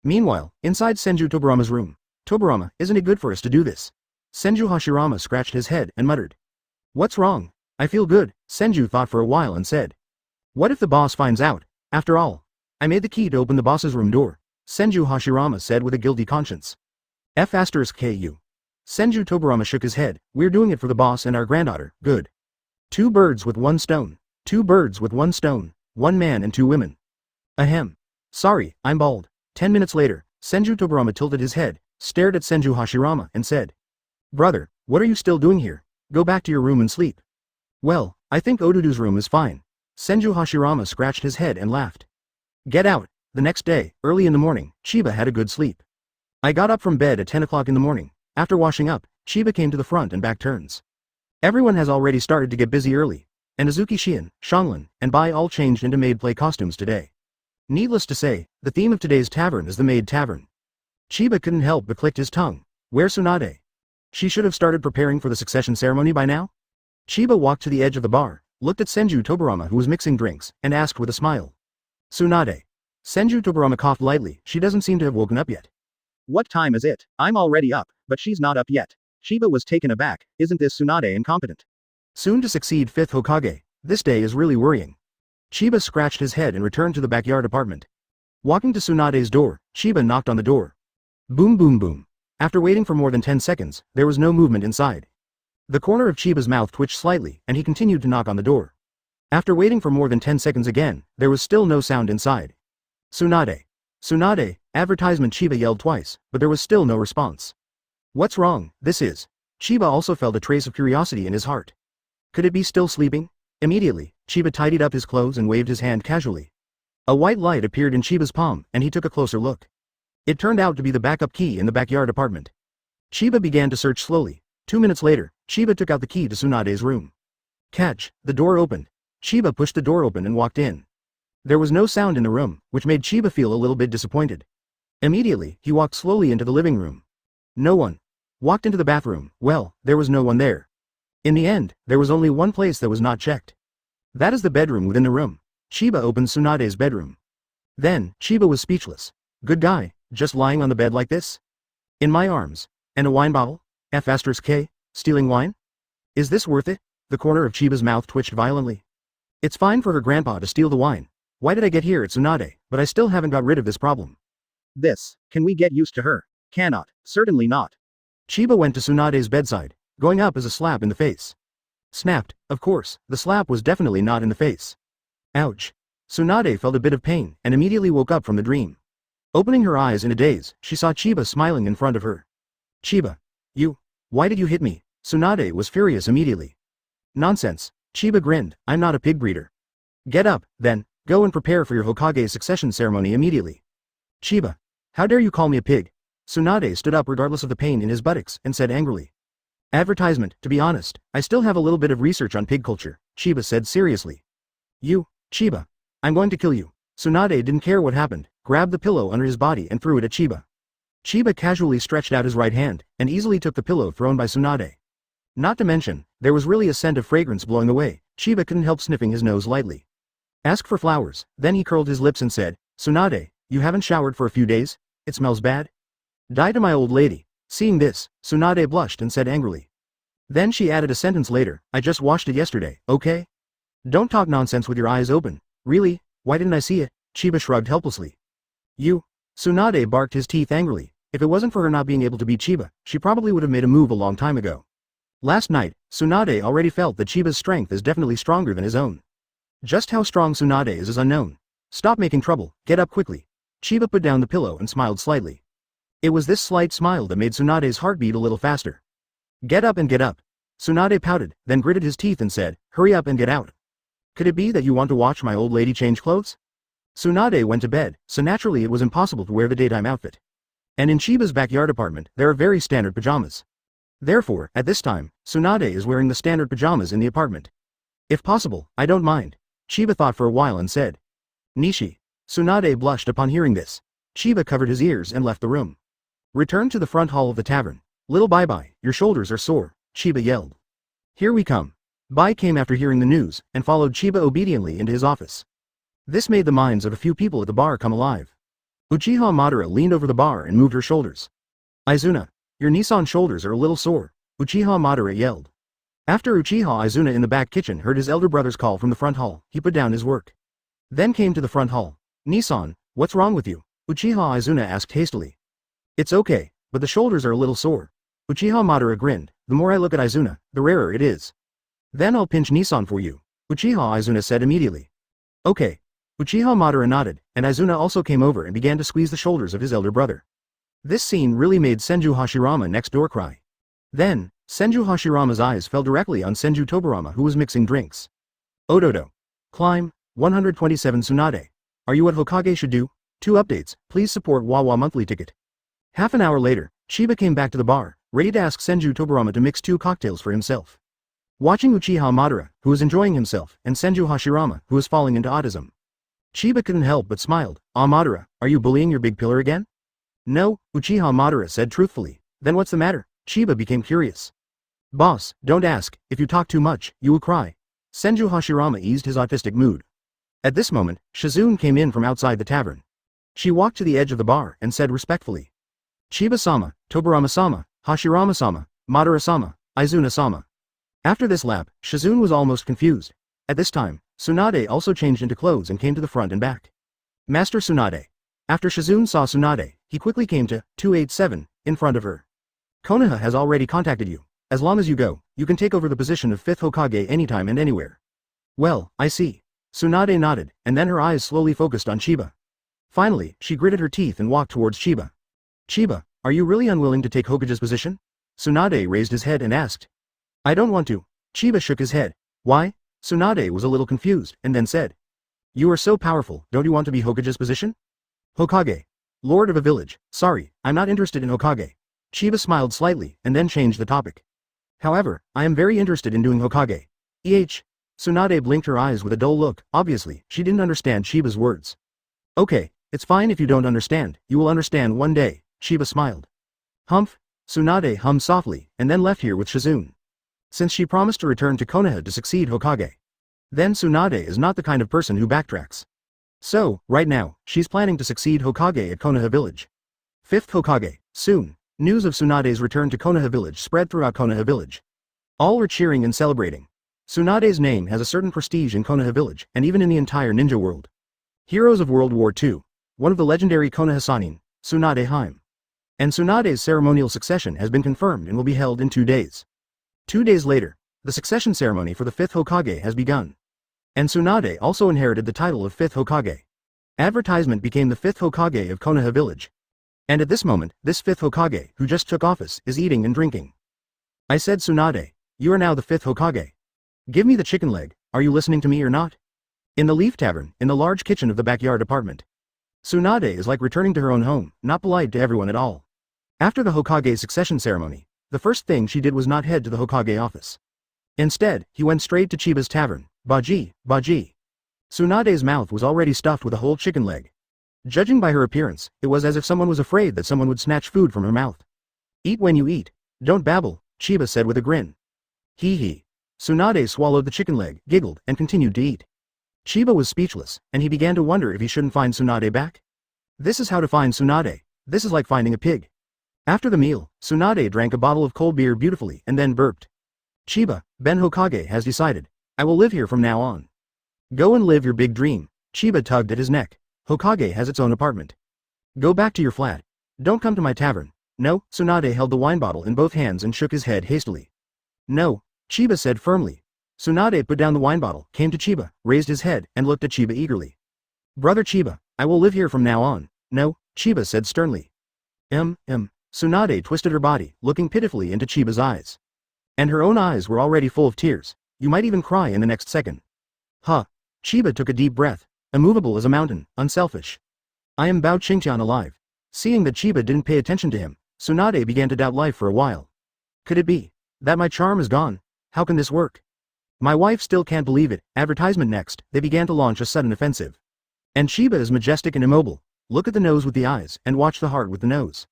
Speaker 1: Meanwhile, inside Senju Tobirama's room. Tobirama, isn't it good for us to do this? Senju Hashirama scratched his head and muttered. What's wrong? I feel good, Senju thought for a while and said. What if the boss finds out? After all, I made the key to open the boss's room door, Senju Hashirama said with a guilty conscience. F***KU. Senju Tobirama shook his head. We're doing it for the boss and our granddaughter, good. 2 birds with 1 stone. 2 birds with 1 stone. 1 man and 2 women. Ahem. Sorry, I'm bald. 10 minutes later, Senju Tobirama tilted his head, stared at Senju Hashirama and said. Brother, what are you still doing here? Go back to your room and sleep. Well, I think Odudu's room is fine. Senju Hashirama scratched his head and laughed. Get out. The next day, early in the morning, Chiba had a good sleep. I got up from bed at 10 o'clock in the morning. After washing up, Chiba came to the front and back turns. Everyone has already started to get busy early, and Azuki Shion, Shanglin, and Bai all changed into maid play costumes today. Needless to say, the theme of today's tavern is the maid tavern. Chiba couldn't help but clicked his tongue. Where's Tsunade? She should have started preparing for the succession ceremony by now? Chiba walked to the edge of the bar, looked at Senju Tobirama who was mixing drinks, and asked with a smile. Tsunade. Senju Tobirama coughed lightly, she doesn't seem to have woken up yet. What time is it? I'm already up, but she's not up yet. Chiba was taken aback, isn't this Tsunade incompetent? Soon to succeed 5th Hokage, this day is really worrying. Chiba scratched his head and returned to the backyard apartment. Walking to Tsunade's door, Chiba knocked on the door. Boom boom boom. After waiting for more than 10 seconds, there was no movement inside. The corner of Chiba's mouth twitched slightly, and he continued to knock on the door. After waiting for more than 10 seconds again, there was still no sound inside. Tsunade. Tsunade, advertisement Chiba yelled twice, but there was still no response. What's wrong, this is. Chiba also felt a trace of curiosity in his heart. Could it be still sleeping? Immediately, Chiba tidied up his clothes and waved his hand casually. A white light appeared in Chiba's palm, and he took a closer look. It turned out to be the backup key in the backyard apartment. Chiba began to search slowly. 2 minutes later, Chiba took out the key to Tsunade's room. Catch, the door opened. Chiba pushed the door open and walked in. There was no sound in the room, which made Chiba feel a little bit disappointed. Immediately, he walked slowly into the living room. No one. Walked into the bathroom, well, there was no one there. In the end, there was only one place that was not checked. That is the bedroom within the room. Chiba opened Tsunade's bedroom. Then, Chiba was speechless. Good guy, just lying on the bed like this? In my arms. And a wine bottle? F***K? Stealing wine? Is this worth it? The corner of Chiba's mouth twitched violently. It's fine for her grandpa to steal the wine. Why did I get here at Tsunade, but I still haven't got rid of this problem. Can we get used to her? Cannot, certainly not. Chiba went to Tsunade's bedside, going up as a slap in the face. Snapped, of course, the slap was definitely not in the face. Ouch. Tsunade felt a bit of pain, and immediately woke up from the dream. Opening her eyes in a daze, she saw Chiba smiling in front of her. Chiba. Why did you hit me? Tsunade was furious immediately. Nonsense. Chiba grinned, I'm not a pig breeder. Get up, then, go and prepare for your Hokage succession ceremony immediately. Chiba. How dare you call me a pig? Tsunade stood up regardless of the pain in his buttocks and said angrily. Advertisement, to be honest, I still have a little bit of research on pig culture, Chiba said seriously. Chiba. I'm going to kill you. Tsunade didn't care what happened, grabbed the pillow under his body and threw it at Chiba. Chiba casually stretched out his right hand, and easily took the pillow thrown by Tsunade. Not to mention, there was really a scent of fragrance blowing away, Chiba couldn't help sniffing his nose lightly. Ask for flowers, then he curled his lips and said, Tsunade, you haven't showered for a few days? It smells bad? Die to my old lady. Seeing this, Tsunade blushed and said angrily. Then she added a sentence later, I just washed it yesterday, okay? Don't talk nonsense with your eyes open. Really? Why didn't I see it? Chiba shrugged helplessly. Tsunade barked his teeth angrily. If it wasn't for her not being able to beat Chiba, she probably would have made a move a long time ago. Last night, Tsunade already felt that Chiba's strength is definitely stronger than his own. Just how strong Tsunade is unknown. Stop making trouble, get up quickly. Chiba put down the pillow and smiled slightly. It was this slight smile that made Tsunade's heart beat a little faster. Get up and get up. Tsunade pouted, then gritted his teeth and said, hurry up and get out. Could it be that you want to watch my old lady change clothes? Tsunade went to bed, so naturally it was impossible to wear the daytime outfit. And in Chiba's backyard apartment, there are very standard pajamas. Therefore, at this time, Tsunade is wearing the standard pajamas in the apartment. If possible, I don't mind. Chiba thought for a while and said. Nishi. Tsunade blushed upon hearing this. Chiba covered his ears and left the room. Returned to the front hall of the tavern. Little bye-bye, your shoulders are sore, Chiba yelled. Here we come. Bai came after hearing the news, and followed Chiba obediently into his office. This made the minds of a few people at the bar come alive. Uchiha Madara leaned over the bar and moved her shoulders. Izuna, your Nissan shoulders are a little sore, Uchiha Madara yelled. After Uchiha Izuna in the back kitchen heard his elder brother's call from the front hall, he put down his work. Then came to the front hall. Nissan, what's wrong with you? Uchiha Izuna asked hastily. It's okay, but the shoulders are a little sore. Uchiha Madara grinned, the more I look at Izuna, the rarer it is. Then I'll pinch Nissan for you, Uchiha Izuna said immediately. Okay. Uchiha Madara nodded, and Izuna also came over and began to squeeze the shoulders of his elder brother. This scene really made Senju Hashirama next door cry. Then, Senju Hashirama's eyes fell directly on Senju Tobirama who was mixing drinks. Ododo. Climb, 127 Tsunade. Are you what Hokage should do? 2 updates, please support Wawa monthly ticket. Half an hour later, Chiba came back to the bar, ready to ask Senju Tobirama to mix 2 cocktails for himself. Watching Uchiha Madara, who was enjoying himself, and Senju Hashirama, who was falling into autism. Chiba couldn't help but smiled. Ah Madara, are you bullying your big pillar again? No, Uchiha Madara said truthfully. Then what's the matter? Chiba became curious. Boss, don't ask, if you talk too much, you will cry. Senju Hashirama eased his autistic mood. At this moment, Shizune came in from outside the tavern. She walked to the edge of the bar and said respectfully. Chiba-sama, Tobirama-sama, Hashirama-sama, Madara-sama, Izuna-sama. After this lap, Shizune was almost confused. At this time, Tsunade also changed into clothes and came to the front and back. Master Tsunade. After Shizune saw Tsunade, he quickly came to 287 in front of her. Konoha has already contacted you. As long as you go, you can take over the position of 5th Hokage anytime and anywhere. Well, I see. Tsunade nodded, and then her eyes slowly focused on Chiba. Finally, she gritted her teeth and walked towards Chiba. Chiba, are you really unwilling to take Hokage's position? Tsunade raised his head and asked. I don't want to. Chiba shook his head. Why? Tsunade was a little confused, and then said. You are so powerful, don't you want to be Hokage's position? Hokage. Lord of a village, sorry, I'm not interested in Hokage. Chiba smiled slightly, and then changed the topic. However, I am very interested in doing Hokage. Tsunade blinked her eyes with a dull look, obviously, she didn't understand Chiba's words. Okay, it's fine if you don't understand, you will understand one day, Chiba smiled. Humph, Tsunade hummed softly, and then left here with Shizune. Since she promised to return to Konoha to succeed Hokage. Then Tsunade is not the kind of person who backtracks. So, right now, she's planning to succeed Hokage at Konoha village. 5th Hokage, soon. News of Tsunade's return to Konoha village spread throughout Konoha village. All were cheering and celebrating. Tsunade's name has a certain prestige in Konoha village, and even in the entire ninja world. Heroes of World War II. One of the legendary Konoha Sannin, Tsunade Haim. And Tsunade's ceremonial succession has been confirmed and will be held in 2 days. 2 days later, the succession ceremony for the 5th Hokage has begun. And Tsunade also inherited the title of 5th Hokage. Advertisement became the 5th Hokage of Konoha village. And at this moment, this 5th Hokage, who just took office, is eating and drinking. I said Tsunade, you are now the 5th Hokage. Give me the chicken leg, are you listening to me or not? In the Leaf Tavern, in the large kitchen of the backyard apartment. Tsunade is like returning to her own home, not polite to everyone at all. After the Hokage succession ceremony, the first thing she did was not head to the Hokage office. Instead, he went straight to Chiba's tavern, Baji. Tsunade's mouth was already stuffed with a whole chicken leg. Judging by her appearance, it was as if someone was afraid that someone would snatch food from her mouth. Eat when you eat. Don't babble, Chiba said with a grin. Hee. Tsunade swallowed the chicken leg, giggled, and continued to eat. Chiba was speechless, and he began to wonder if he shouldn't find Tsunade back. This is how to find Tsunade. This is like finding a pig. After the meal, Tsunade drank a bottle of cold beer beautifully and then burped. Chiba, Ben Hokage has decided. I will live here from now on. Go and live your big dream. Chiba tugged at his neck. Hokage has its own apartment. Go back to your flat. Don't come to my tavern. No, Tsunade held the wine bottle in both hands and shook his head hastily. No, Chiba said firmly. Tsunade put down the wine bottle, came to Chiba, raised his head, and looked at Chiba eagerly. Brother Chiba, I will live here from now on. No, Chiba said sternly. Tsunade twisted her body, looking pitifully into Chiba's eyes. And her own eyes were already full of tears. You might even cry in the next second. Huh. Chiba took a deep breath. Immovable as a mountain, unselfish. I am Bao Qingtian alive. Seeing that Chiba didn't pay attention to him, Tsunade began to doubt life for a while. Could it be that my charm is gone? How can this work? My wife still can't believe it. Advertisement next, they began to launch a sudden offensive. And Chiba is majestic and immobile. Look at the nose with the eyes, and watch the heart with the nose.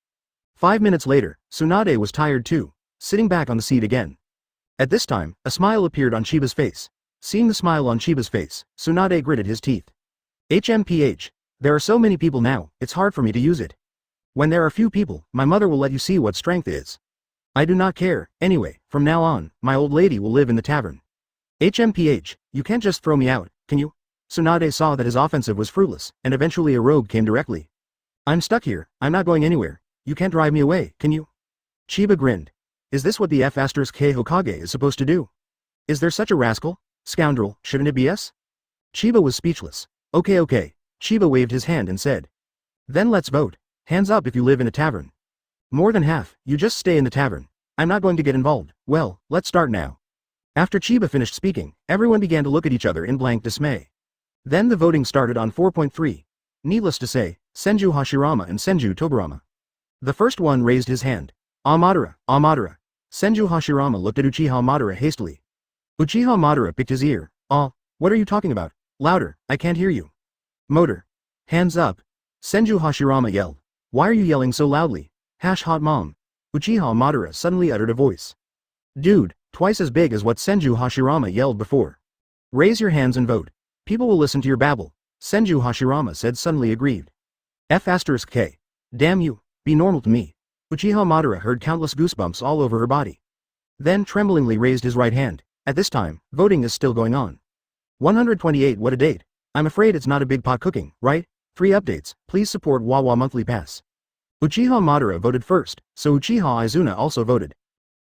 Speaker 1: 5 minutes later, Tsunade was tired too, sitting back on the seat again. At this time, a smile appeared on Chiba's face. Seeing the smile on Chiba's face, Tsunade gritted his teeth. HMPH. There are so many people now, it's hard for me to use it. When there are few people, my mother will let you see what strength is. I do not care, anyway, from now on, my old lady will live in the tavern. HMPH, you can't just throw me out, can you? Tsunade saw that his offensive was fruitless, and eventually a rogue came directly. I'm stuck here, I'm not going anywhere, you can't drive me away, can you? Chiba grinned. Is this what the F*** Hokage is supposed to do? Is there such a rascal? Scoundrel, shouldn't it be us? Chiba was speechless. Okay. Chiba waved his hand and said. Then let's vote. Hands up if you live in a tavern. More than half, you just stay in the tavern. I'm not going to get involved. Well, let's start now. After Chiba finished speaking, everyone began to look at each other in blank dismay. Then the voting started on 4.3. Needless to say, Senju Hashirama and Senju Tobirama. The first one raised his hand. Madara, Madara. Senju Hashirama looked at Uchiha Madara hastily. Uchiha Madara picked his ear. What are you talking about? Louder, I can't hear you. Motor. Hands up. Senju Hashirama yelled. Why are you yelling so loudly? Hot mom. Uchiha Madara suddenly uttered a voice. Dude, twice as big as what Senju Hashirama yelled before. Raise your hands and vote. People will listen to your babble, Senju Hashirama said suddenly aggrieved. F*K. Damn you, be normal to me. Uchiha Madara heard countless goosebumps all over her body. Then tremblingly raised his right hand. At this time, voting is still going on. 128. What a date. I'm afraid it's not a big pot cooking, right? 3 updates, please support Wawa Monthly Pass. Uchiha Madara voted first, so Uchiha Izuna also voted.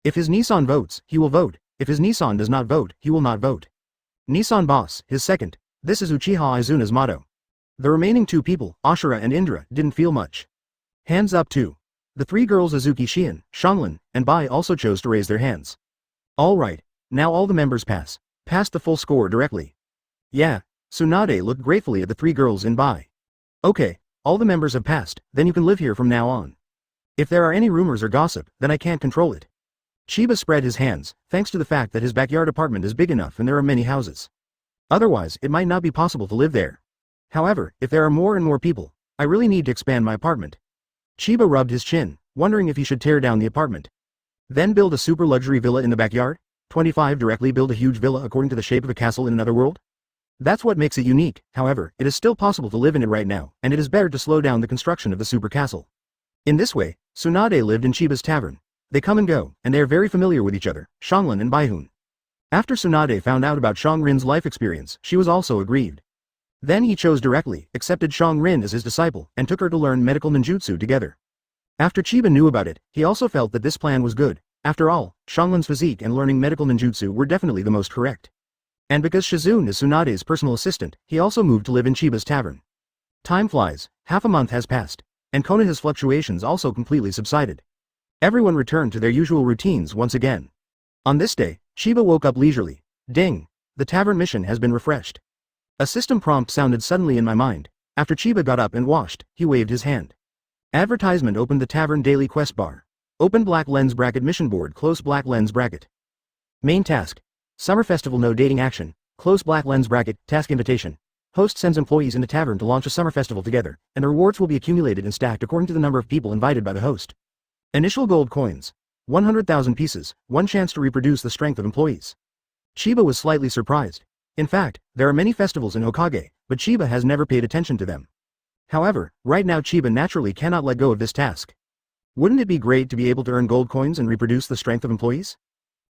Speaker 1: If his Nissan votes, he will vote. If his Nissan does not vote, he will not vote. Nissan boss, his second. This is Uchiha Izuna's motto. The remaining 2 people, Ashura and Indra, didn't feel much. Hands up too. The 3 girls Azuki Shion, Shanglin, and Bai also chose to raise their hands. Alright, now all the members passed the full score directly. Yeah, Tsunade looked gratefully at the 3 girls in Bai. Okay, all the members have passed, then you can live here from now on. If there are any rumors or gossip, then I can't control it. Chiba spread his hands, thanks to the fact that his backyard apartment is big enough and there are many houses. Otherwise, it might not be possible to live there. However, if there are more and more people, I really need to expand my apartment. Chiba rubbed his chin, wondering if he should tear down the apartment. Then build a super luxury villa in the backyard? 25 Directly build a huge villa according to the shape of a castle in another world? That's what makes it unique. However, it is still possible to live in it right now, and it is better to slow down the construction of the super castle. In this way, Tsunade lived in Chiba's tavern. They come and go, and they are very familiar with each other, Shanglin and Baihun. After Tsunade found out about Shangrin's life experience, she was also aggrieved. Then he chose directly, accepted Shangrin as his disciple, and took her to learn medical ninjutsu together. After Chiba knew about it, he also felt that this plan was good. After all, Shanglin's physique and learning medical ninjutsu were definitely the most correct. And because Shizune is Tsunade's personal assistant, he also moved to live in Chiba's tavern. Time flies, half a month has passed, and Konoha's fluctuations also completely subsided. Everyone returned to their usual routines once again. On this day, Chiba woke up leisurely. Ding! The tavern mission has been refreshed. A system prompt sounded suddenly in my mind. After Chiba got up and washed, he waved his hand. Advertisement opened the tavern daily quest bar. Open black lens bracket mission board close black lens bracket. Main task. Summer festival no dating action. Close black lens bracket task invitation. Host sends employees in the tavern to launch a summer festival together, and the rewards will be accumulated and stacked according to the number of people invited by the host. Initial gold coins. 100,000 pieces, 1 chance to reproduce the strength of employees. Chiba was slightly surprised. In fact, there are many festivals in Hokage, but Chiba has never paid attention to them. However, right now Chiba naturally cannot let go of this task. Wouldn't it be great to be able to earn gold coins and reproduce the strength of employees?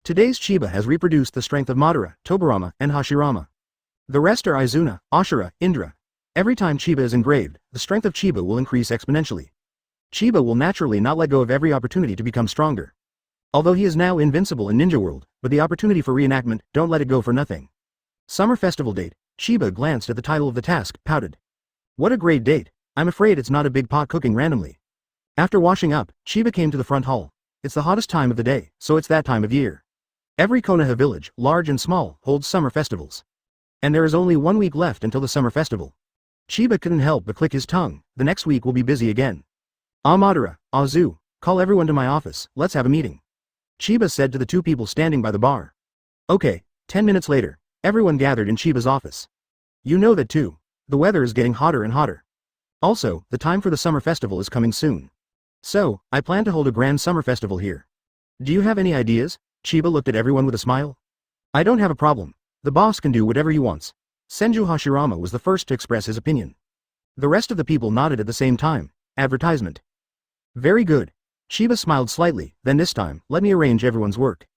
Speaker 1: Today's Chiba has reproduced the strength of Madara, Tobirama, and Hashirama. The rest are Izuna, Ashura, Indra. Every time Chiba is engraved, the strength of Chiba will increase exponentially. Chiba will naturally not let go of every opportunity to become stronger. Although he is now invincible in Ninja World, but the opportunity for reenactment, don't let it go for nothing. Summer festival date. Chiba glanced at the title of the task, pouted. What a great date. I'm afraid it's not a big pot cooking randomly. After washing up, Chiba came to the front hall. It's the hottest time of the day, so it's that time of year. Every Konoha village, large and small, holds summer festivals. And there is only 1 week left until the summer festival. Chiba couldn't help but click his tongue. The next week will be busy again. Madara, Azu, call everyone to my office, let's have a meeting. Chiba said to the 2 people standing by the bar. Okay, 10 minutes later, everyone gathered in Chiba's office. You know that too. The weather is getting hotter and hotter. Also, the time for the summer festival is coming soon. So, I plan to hold a grand summer festival here. Do you have any ideas? Chiba looked at everyone with a smile. I don't have a problem. The boss can do whatever he wants. Senju Hashirama was the first to express his opinion. The rest of the people nodded at the same time. Advertisement. Very good. Chiba smiled slightly, then this time, let me arrange everyone's work.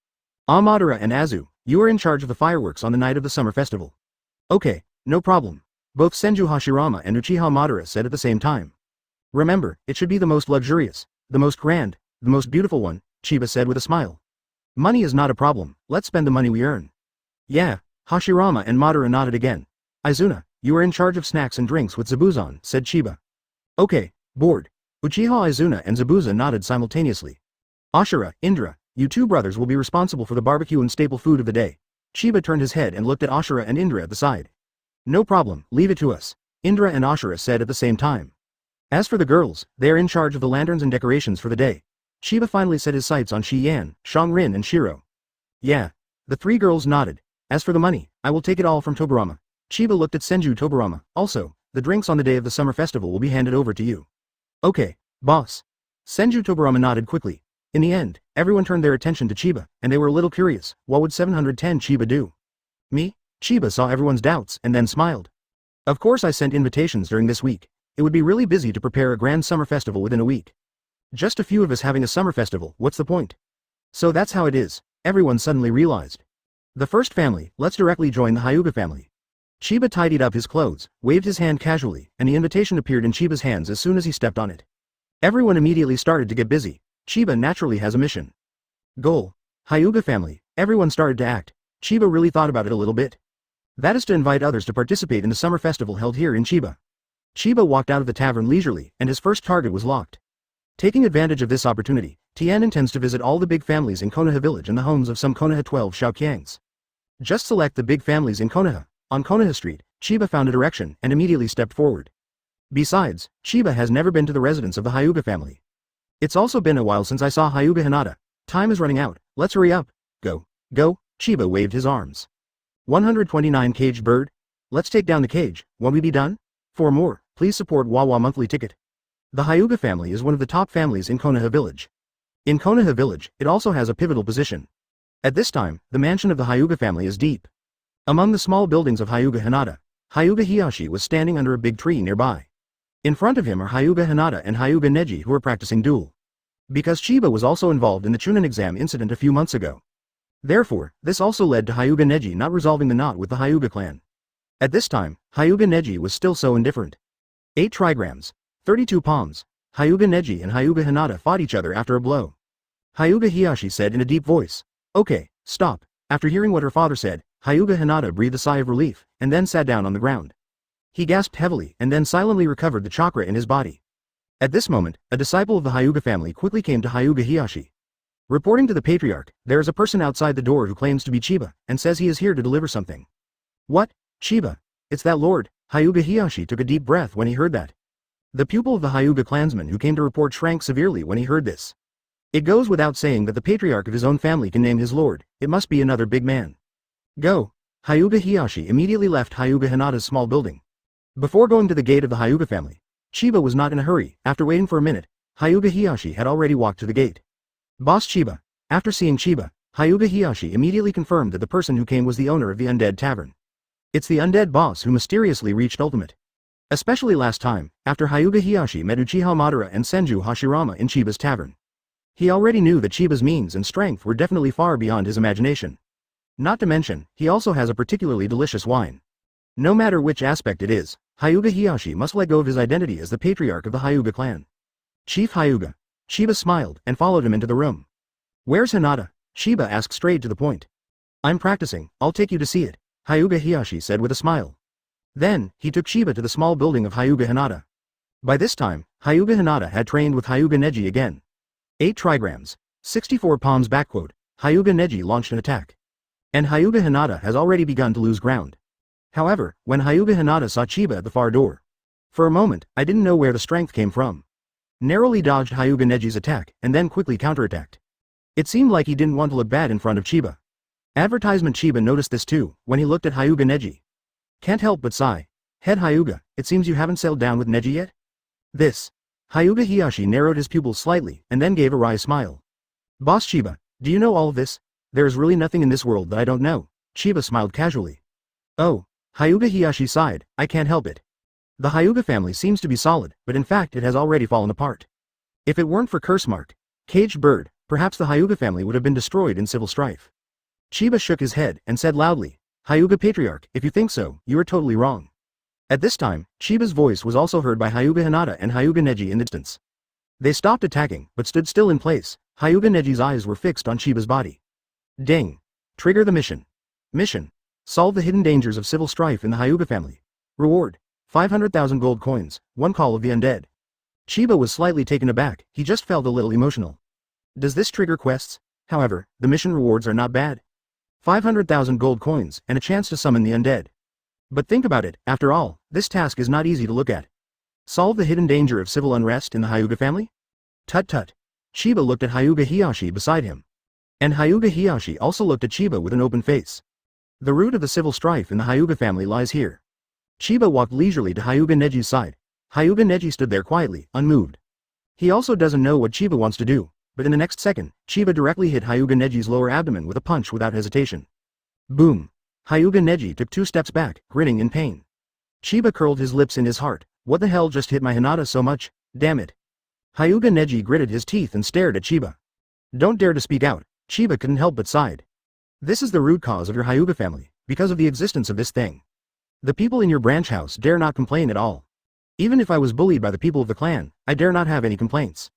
Speaker 1: Madara and Azu, you are in charge of the fireworks on the night of the summer festival. Okay, no problem. Both Senju Hashirama and Uchiha Madara said at the same time. Remember, it should be the most luxurious, the most grand, the most beautiful one, Chiba said with a smile. Money is not a problem, let's spend the money we earn. Yeah, Hashirama and Madara nodded again. Izuna, you are in charge of snacks and drinks with Zabuzan, said Chiba. Okay, bored. Uchiha Izuna and Zabuza nodded simultaneously. Ashura, Indra, you 2 brothers will be responsible for the barbecue and staple food of the day. Chiba turned his head and looked at Ashura and Indra at the side. No problem, leave it to us, Indra and Ashura said at the same time. As for the girls, they are in charge of the lanterns and decorations for the day. Chiba finally set his sights on Shi Yan, Shangrin and Shiro. Yeah. The three girls nodded. As for the money, I will take it all from Tobirama. Chiba looked at Senju Tobirama. Also, the drinks on the day of the summer festival will be handed over to you. Okay, boss. Senju Tobirama nodded quickly. In the end, everyone turned their attention to Chiba, and they were a little curious. What would 710 Chiba do? Me? Chiba saw everyone's doubts and then smiled. Of course I sent invitations during this week. It would be really busy to prepare a grand summer festival within a week. Just a few of us having a summer festival, what's the point? So that's how it is, everyone suddenly realized. The first family, let's directly join the Hyuga family. Chiba tidied up his clothes, waved his hand casually, and the invitation appeared in Chiba's hands as soon as he stepped on it. Everyone immediately started to get busy. Chiba naturally has a mission. Goal. Hyuga family, everyone started to act. Chiba really thought about it a little bit. That is to invite others to participate in the summer festival held here in Chiba. Chiba walked out of the tavern leisurely, and his first target was locked. Taking advantage of this opportunity, Tien intends to visit all the big families in Konoha village and the homes of some Konoha 12 Shaoqiangs. Just select the big families in Konoha. On Konoha Street, Chiba found a direction and immediately stepped forward. Besides, Chiba has never been to the residence of the Hyuga family. It's also been a while since I saw Hyuga Hinata. Time is running out, let's hurry up. Go. Go, Chiba waved his arms. 129 caged bird? Let's take down the cage, won't we be done? For more, please support Wawa monthly ticket. The Hyuga family is one of the top families in Konoha village. In Konoha village, it also has a pivotal position. At this time, the mansion of the Hyuga family is deep. Among the small buildings of Hyuga Hinata, Hyuga Hiyashi was standing under a big tree nearby. In front of him are Hyuga Hinata and Hyuga Neji who are practicing duel. Because Chiba was also involved in the Chunin exam incident a few months ago. Therefore, this also led to Hyuga Neji not resolving the knot with the Hyuga clan. At this time, Hyuga Neji was still so indifferent. 8 trigrams, 32 palms, Hyuga Neji and Hyuga Hinata fought each other after a blow. Hyuga Hiyashi said in a deep voice, "Okay, stop." After hearing what her father said, Hyuga Hinata breathed a sigh of relief, and then sat down on the ground. He gasped heavily and then silently recovered the chakra in his body. At this moment, a disciple of the Hyuga family quickly came to Hyuga Hiyashi. Reporting to the patriarch, there is a person outside the door who claims to be Chiba, and says he is here to deliver something. What? Chiba? It's that lord. Hyuga Hiyashi took a deep breath when he heard that. The pupil of the Hyuga clansman who came to report shrank severely when he heard this. It goes without saying that the patriarch of his own family can name his lord, it must be another big man. Go. Hyuga Hiyashi immediately left Hyuga Hinata's small building. Before going to the gate of the Hyuga family, Chiba was not in a hurry. After waiting for a minute, Hyuga Hiyashi had already walked to the gate. Boss Chiba. After seeing Chiba, Hyuga Hiyashi immediately confirmed that the person who came was the owner of the undead tavern. It's the undead boss who mysteriously reached ultimate. Especially last time, after Hyuga Hiyashi met Uchiha Madara and Senju Hashirama in Chiba's tavern. He already knew that Chiba's means and strength were definitely far beyond his imagination. Not to mention, he also has a particularly delicious wine. No matter which aspect it is, Hyuga Hiyashi must let go of his identity as the patriarch of the Hyuga clan. Chief Hyuga. Chiba smiled and followed him into the room. Where's Hinata? Chiba asked straight to the point. I'm practicing, I'll take you to see it, Hyuga Hiyashi said with a smile. Then, he took Chiba to the small building of Hyuga Hinata. By this time, Hyuga Hinata had trained with Hyuga Neji again. 8 trigrams, 64 palms backquote, Hyuga Neji launched an attack. And Hyuga Hinata has already begun to lose ground. However, when Hyuga Hinata saw Chiba at the far door. For a moment, I didn't know where the strength came from. Narrowly dodged Hyuga Neji's attack, and then quickly counterattacked. It seemed like he didn't want to look bad in front of Chiba. Advertisement Chiba noticed this too, when he looked at Hyuga Neji. Can't help but sigh. Head Hyuga, it seems you haven't settled down with Neji yet? This. Hyuga Hiyashi narrowed his pupils slightly, and then gave a wry smile. Boss Chiba, do you know all of this? There is really nothing in this world that I don't know. Chiba smiled casually. Oh. Hyuga Hiyashi sighed, I can't help it. The Hyuga family seems to be solid, but in fact it has already fallen apart. If it weren't for Cursemark, Caged Bird, perhaps the Hyuga family would have been destroyed in civil strife. Chiba shook his head and said loudly, Hyuga Patriarch, if you think so, you are totally wrong. At this time, Chiba's voice was also heard by Hyuga Hinata and Hyuga Neji in the distance. They stopped attacking, but stood still in place. Hyuga Neji's eyes were fixed on Chiba's body. Ding. Trigger the mission. Mission. Solve the hidden dangers of civil strife in the Hyuga family. Reward. 500,000 gold coins, 1 call of the undead. Chiba was slightly taken aback, he just felt a little emotional. Does this trigger quests? However, the mission rewards are not bad. 500,000 gold coins, and a chance to summon the undead. But think about it, after all, this task is not easy to look at. Solve the hidden danger of civil unrest in the Hyuga family? Tut tut. Chiba looked at Hyuga Hiyashi beside him. And Hyuga Hiyashi also looked at Chiba with an open face. The root of the civil strife in the Hyuga family lies here. Chiba walked leisurely to Hyuga Neji's side. Hyuga Neji stood there quietly, unmoved. He also doesn't know what Chiba wants to do, but in the next second, Chiba directly hit Hyuga Neji's lower abdomen with a punch without hesitation. Boom! Hyuga Neji took 2 steps back, grinning in pain. Chiba curled his lips in his heart. What the hell just hit my Hinata so much? Damn it. Hyuga Neji gritted his teeth and stared at Chiba. Don't dare to speak out. Chiba couldn't help but sighed. This is the root cause of your Hyuga family, because of the existence of this thing. The people in your branch house dare not complain at all. Even if I was bullied by the people of the clan, I dare not have any complaints.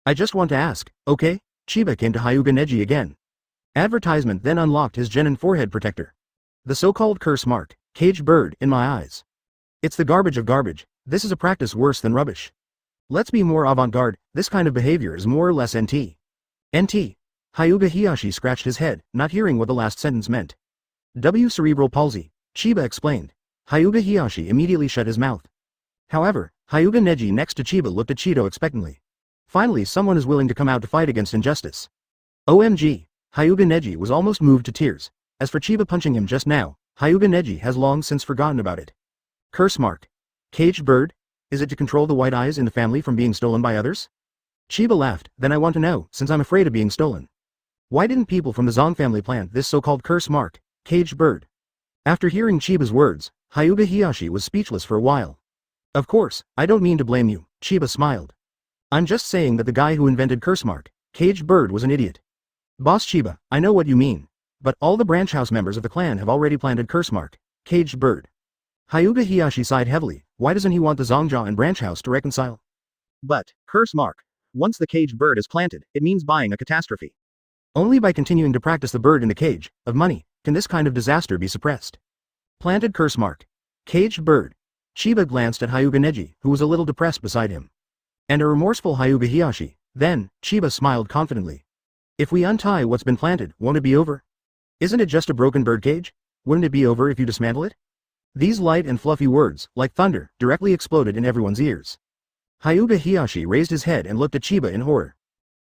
Speaker 1: I just want to ask, okay? Chiba came to Hyuga Neji again. Advertisement then unlocked his genin forehead protector. The so-called curse mark, caged bird, in my eyes. It's the garbage of garbage. This is a practice worse than rubbish. Let's be more avant-garde. This kind of behavior is more or less NT. NT. Hyuga Hiyashi scratched his head, not hearing what the last sentence meant. Cerebral palsy, Chiba explained. Hyuga Hiyashi immediately shut his mouth. However, Hyuga Neji next to Chiba looked at Chido expectantly. Finally, someone is willing to come out to fight against injustice. OMG, Hyuga Neji was almost moved to tears. As for Chiba punching him just now, Hyuga Neji has long since forgotten about it. Curse mark. Caged bird? Is it to control the white eyes in the family from being stolen by others? Chiba laughed. Then I want to know, since I'm afraid of being stolen. Why didn't people from the Zong family plant this so-called curse mark, caged bird? After hearing Chiba's words, Hyuga Hiyashi was speechless for a while. Of course, I don't mean to blame you, Chiba smiled. I'm just saying that the guy who invented curse mark, caged bird, was an idiot. Boss Chiba, I know what you mean. But all the branch house members of the clan have already planted curse mark, caged bird. Hyuga Hiyashi sighed heavily. Why doesn't he want the Zongja and branch house to reconcile? But, curse mark. Once the caged bird is planted, it means buying a catastrophe. Only by continuing to practice the bird in the cage of money can this kind of disaster be suppressed. Planted curse mark. Caged bird. Chiba glanced at Hyuga Neji, who was a little depressed beside him. And a remorseful Hyuga Hiyashi. Then, Chiba smiled confidently. If we untie what's been planted, won't it be over? Isn't it just a broken bird cage? Wouldn't it be over if you dismantle it? These light and fluffy words, like thunder, directly exploded in everyone's ears. Hyuga Hiyashi raised his head and looked at Chiba in horror.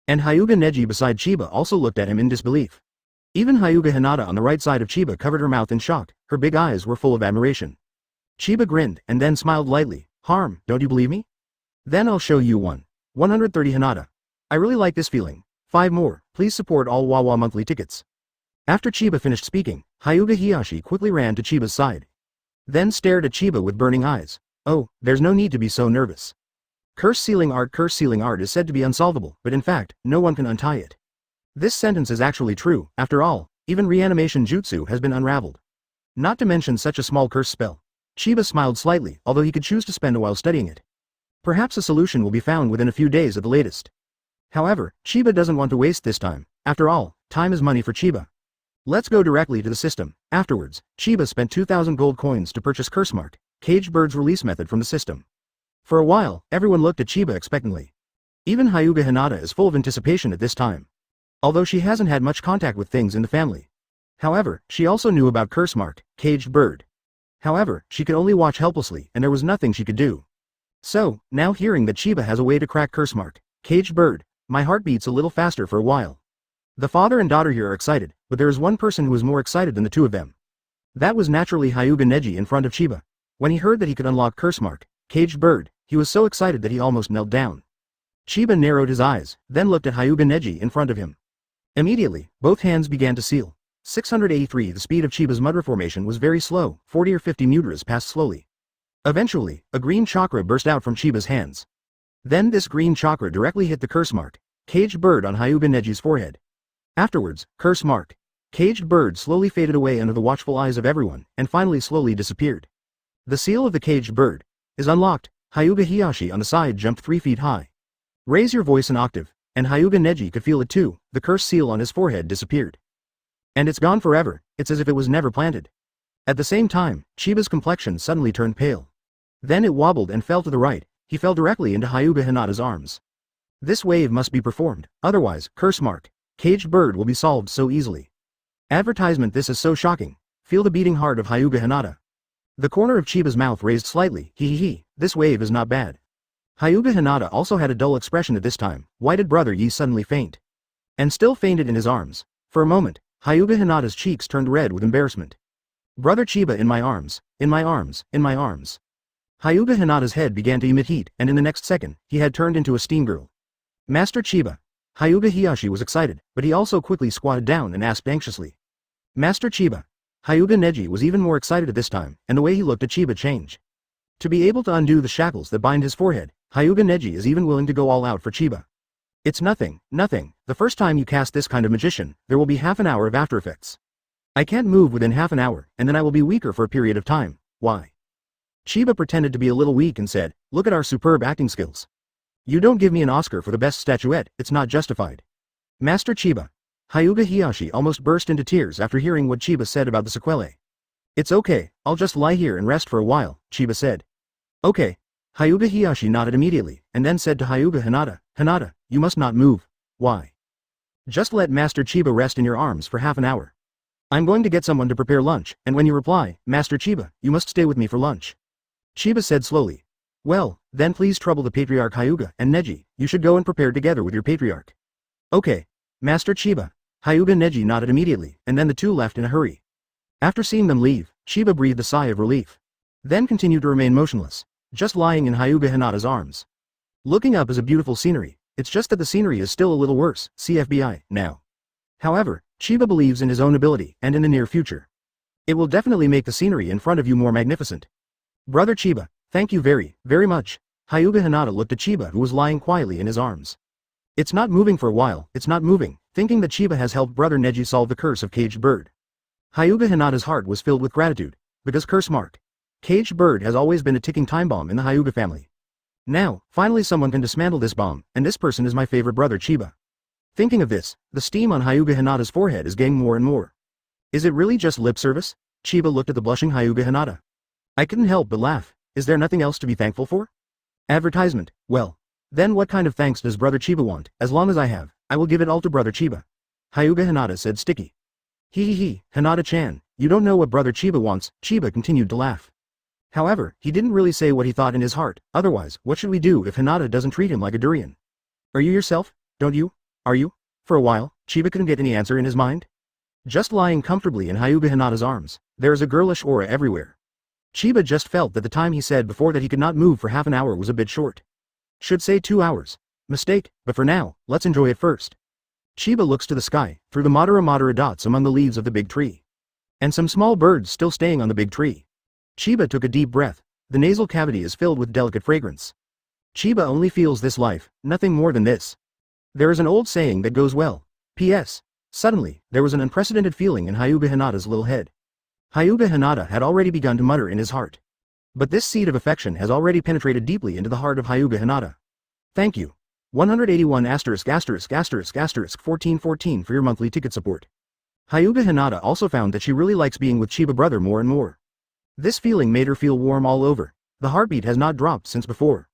Speaker 1: And Hyuga Neji beside Chiba also looked at him in disbelief. Even Hyuga Hinata on the right side of Chiba covered her mouth in shock. Her big eyes were full of admiration. Chiba grinned and then smiled lightly. Harm, don't you believe me? Then I'll show you one. 130 Hinata. I really like this feeling. 5 more, please support all Wawa monthly tickets. After Chiba finished speaking, Hyuga Hiyashi quickly ran to Chiba's side. Then stared at Chiba with burning eyes. Oh, there's no need to be so nervous. Curse sealing art is said to be unsolvable, but in fact, no one can untie it. This sentence is actually true. After all, even reanimation jutsu has been unraveled. Not to mention such a small curse spell. Chiba smiled slightly, although he could choose to spend a while studying it. Perhaps a solution will be found within a few days at the latest. However, Chiba doesn't want to waste this time. After all, time is money for Chiba. Let's go directly to the system. Afterwards, Chiba spent 2,000 gold coins to purchase curse mark, caged bird's release method from the system. For a while, everyone looked at Chiba expectantly. Even Hyuga Hinata is full of anticipation at this time. Although she hasn't had much contact with things in the family. However, she also knew about curse mark, caged bird. However, she could only watch helplessly and there was nothing she could do. So, now hearing that Chiba has a way to crack curse mark, caged bird, my heart beats a little faster for a while. The father and daughter here are excited, but there is one person who is more excited than the two of them. That was naturally Hyuga Neji in front of Chiba. When he heard that he could unlock curse mark, caged bird, he was so excited that he almost knelt down. Chiba narrowed his eyes, then looked at Hyuga Neji in front of him. Immediately, both hands began to seal. 683. The speed of Chiba's mudra formation was very slow. 40 or 50 mudras passed slowly. Eventually, a green chakra burst out from Chiba's hands. Then this green chakra directly hit the curse mark, caged bird on Hyuga Neji's forehead. Afterwards, curse mark, caged bird slowly faded away under the watchful eyes of everyone, and finally slowly disappeared. The seal of the caged bird is unlocked. Hyuga Hiyashi on the side jumped 3 feet high. Raise your voice an octave, and Hyuga Neji could feel it too. The curse seal on his forehead disappeared. And it's gone forever. It's as if it was never planted. At the same time, Chiba's complexion suddenly turned pale. Then it wobbled and fell to the right. He fell directly into Hyuga Hinata's arms. This wave must be performed, otherwise, curse mark, caged bird will be solved so easily. Advertisement. This is so shocking. Feel the beating heart of Hyuga Hinata. The corner of Chiba's mouth raised slightly. Hee. This wave is not bad. Hyuga Hinata also had a dull expression at this time. Why did brother Yi suddenly faint? And still fainted in his arms. For a moment, Hyuga Hinata's cheeks turned red with embarrassment. Brother Chiba in my arms, in my arms, in my arms. Hyuga Hinata's head began to emit heat, and in the next second, he had turned into a steam girl. Master Chiba. Hyuga Hiyashi was excited, but he also quickly squatted down and asked anxiously. Master Chiba. Hyuga Neji was even more excited at this time, and the way he looked at Chiba changed. To be able to undo the shackles that bind his forehead, Hyuga Neji is even willing to go all out for Chiba. It's nothing. The first time you cast this kind of magician, there will be half an hour of after effects. I can't move within half an hour, and then I will be weaker for a period of time. Why? Chiba pretended to be a little weak and said, look at our superb acting skills. You don't give me an Oscar for the best statuette, it's not justified. Master Chiba. Hyuga Hiyashi almost burst into tears after hearing what Chiba said about the sequelae. It's okay, I'll just lie here and rest for a while, Chiba said. Okay. Hyuga Hiyashi nodded immediately, and then said to Hyuga Hinata, Hinata, you must not move. Why? Just let Master Chiba rest in your arms for half an hour. I'm going to get someone to prepare lunch, and when you reply, Master Chiba, you must stay with me for lunch. Chiba said slowly. Well, then please trouble the patriarch Hyuga and Neji, you should go and prepare together with your patriarch. Okay. Master Chiba. Hyuga Neji nodded immediately, and then the two left in a hurry. After seeing them leave, Chiba breathed a sigh of relief. Then continued to remain motionless, just lying in Hyuga Hinata's arms. Looking up is a beautiful scenery, it's just that the scenery is still a little worse, CFBI, now. However, Chiba believes in his own ability, and in the near future. It will definitely make the scenery in front of you more magnificent. Brother Chiba, thank you very much. Hyuga Hinata looked at Chiba who was lying quietly in his arms. It's not moving for a while, it's not moving, thinking that Chiba has helped brother Neji solve the curse of Caged Bird. Hyuga Hinata's heart was filled with gratitude, because curse mark. Caged Bird has always been a ticking time bomb in the Hyuga family. Now, finally someone can dismantle this bomb, and this person is my favorite brother Chiba. Thinking of this, the steam on Hyuga Hinata's forehead is getting more and more. Is it really just lip service? Chiba looked at the blushing Hyuga Hinata. I couldn't help but laugh. Is there nothing else to be thankful for? Advertisement. Well, then what kind of thanks does brother Chiba want? As long as I have, I will give it all to brother Chiba. Hyuga Hinata said sticky. Hinata-chan, you don't know what brother Chiba wants. Chiba continued to laugh. However, he didn't really say what he thought in his heart. Otherwise, what should we do if Hinata doesn't treat him like a durian? Are you yourself? Don't you? Are you? For a while, Chiba couldn't get any answer in his mind. Just lying comfortably in Hyuga Hinata's arms, there is a girlish aura everywhere. Chiba just felt that the time he said before that he could not move for half an hour was a bit short. Should say 2 hours. Mistake, but for now, let's enjoy it first. Chiba looks to the sky, through the Madara Madara dots among the leaves of the big tree. And some small birds still staying on the big tree. Chiba took a deep breath. The nasal cavity is filled with delicate fragrance. Chiba only feels this life, nothing more than this. There is an old saying that goes well. P.S. Suddenly, there was an unprecedented feeling in Hyuga Hinata's little head. Hyuga Hinata had already begun to mutter in his heart. But this seed of affection has already penetrated deeply into the heart of Hyuga Hinata. Thank you. 181 ****1414 for your monthly ticket support. Hyuga Hinata also found that she really likes being with Chiba brother more and more. This feeling made her feel warm all over. The heartbeat has not dropped since before.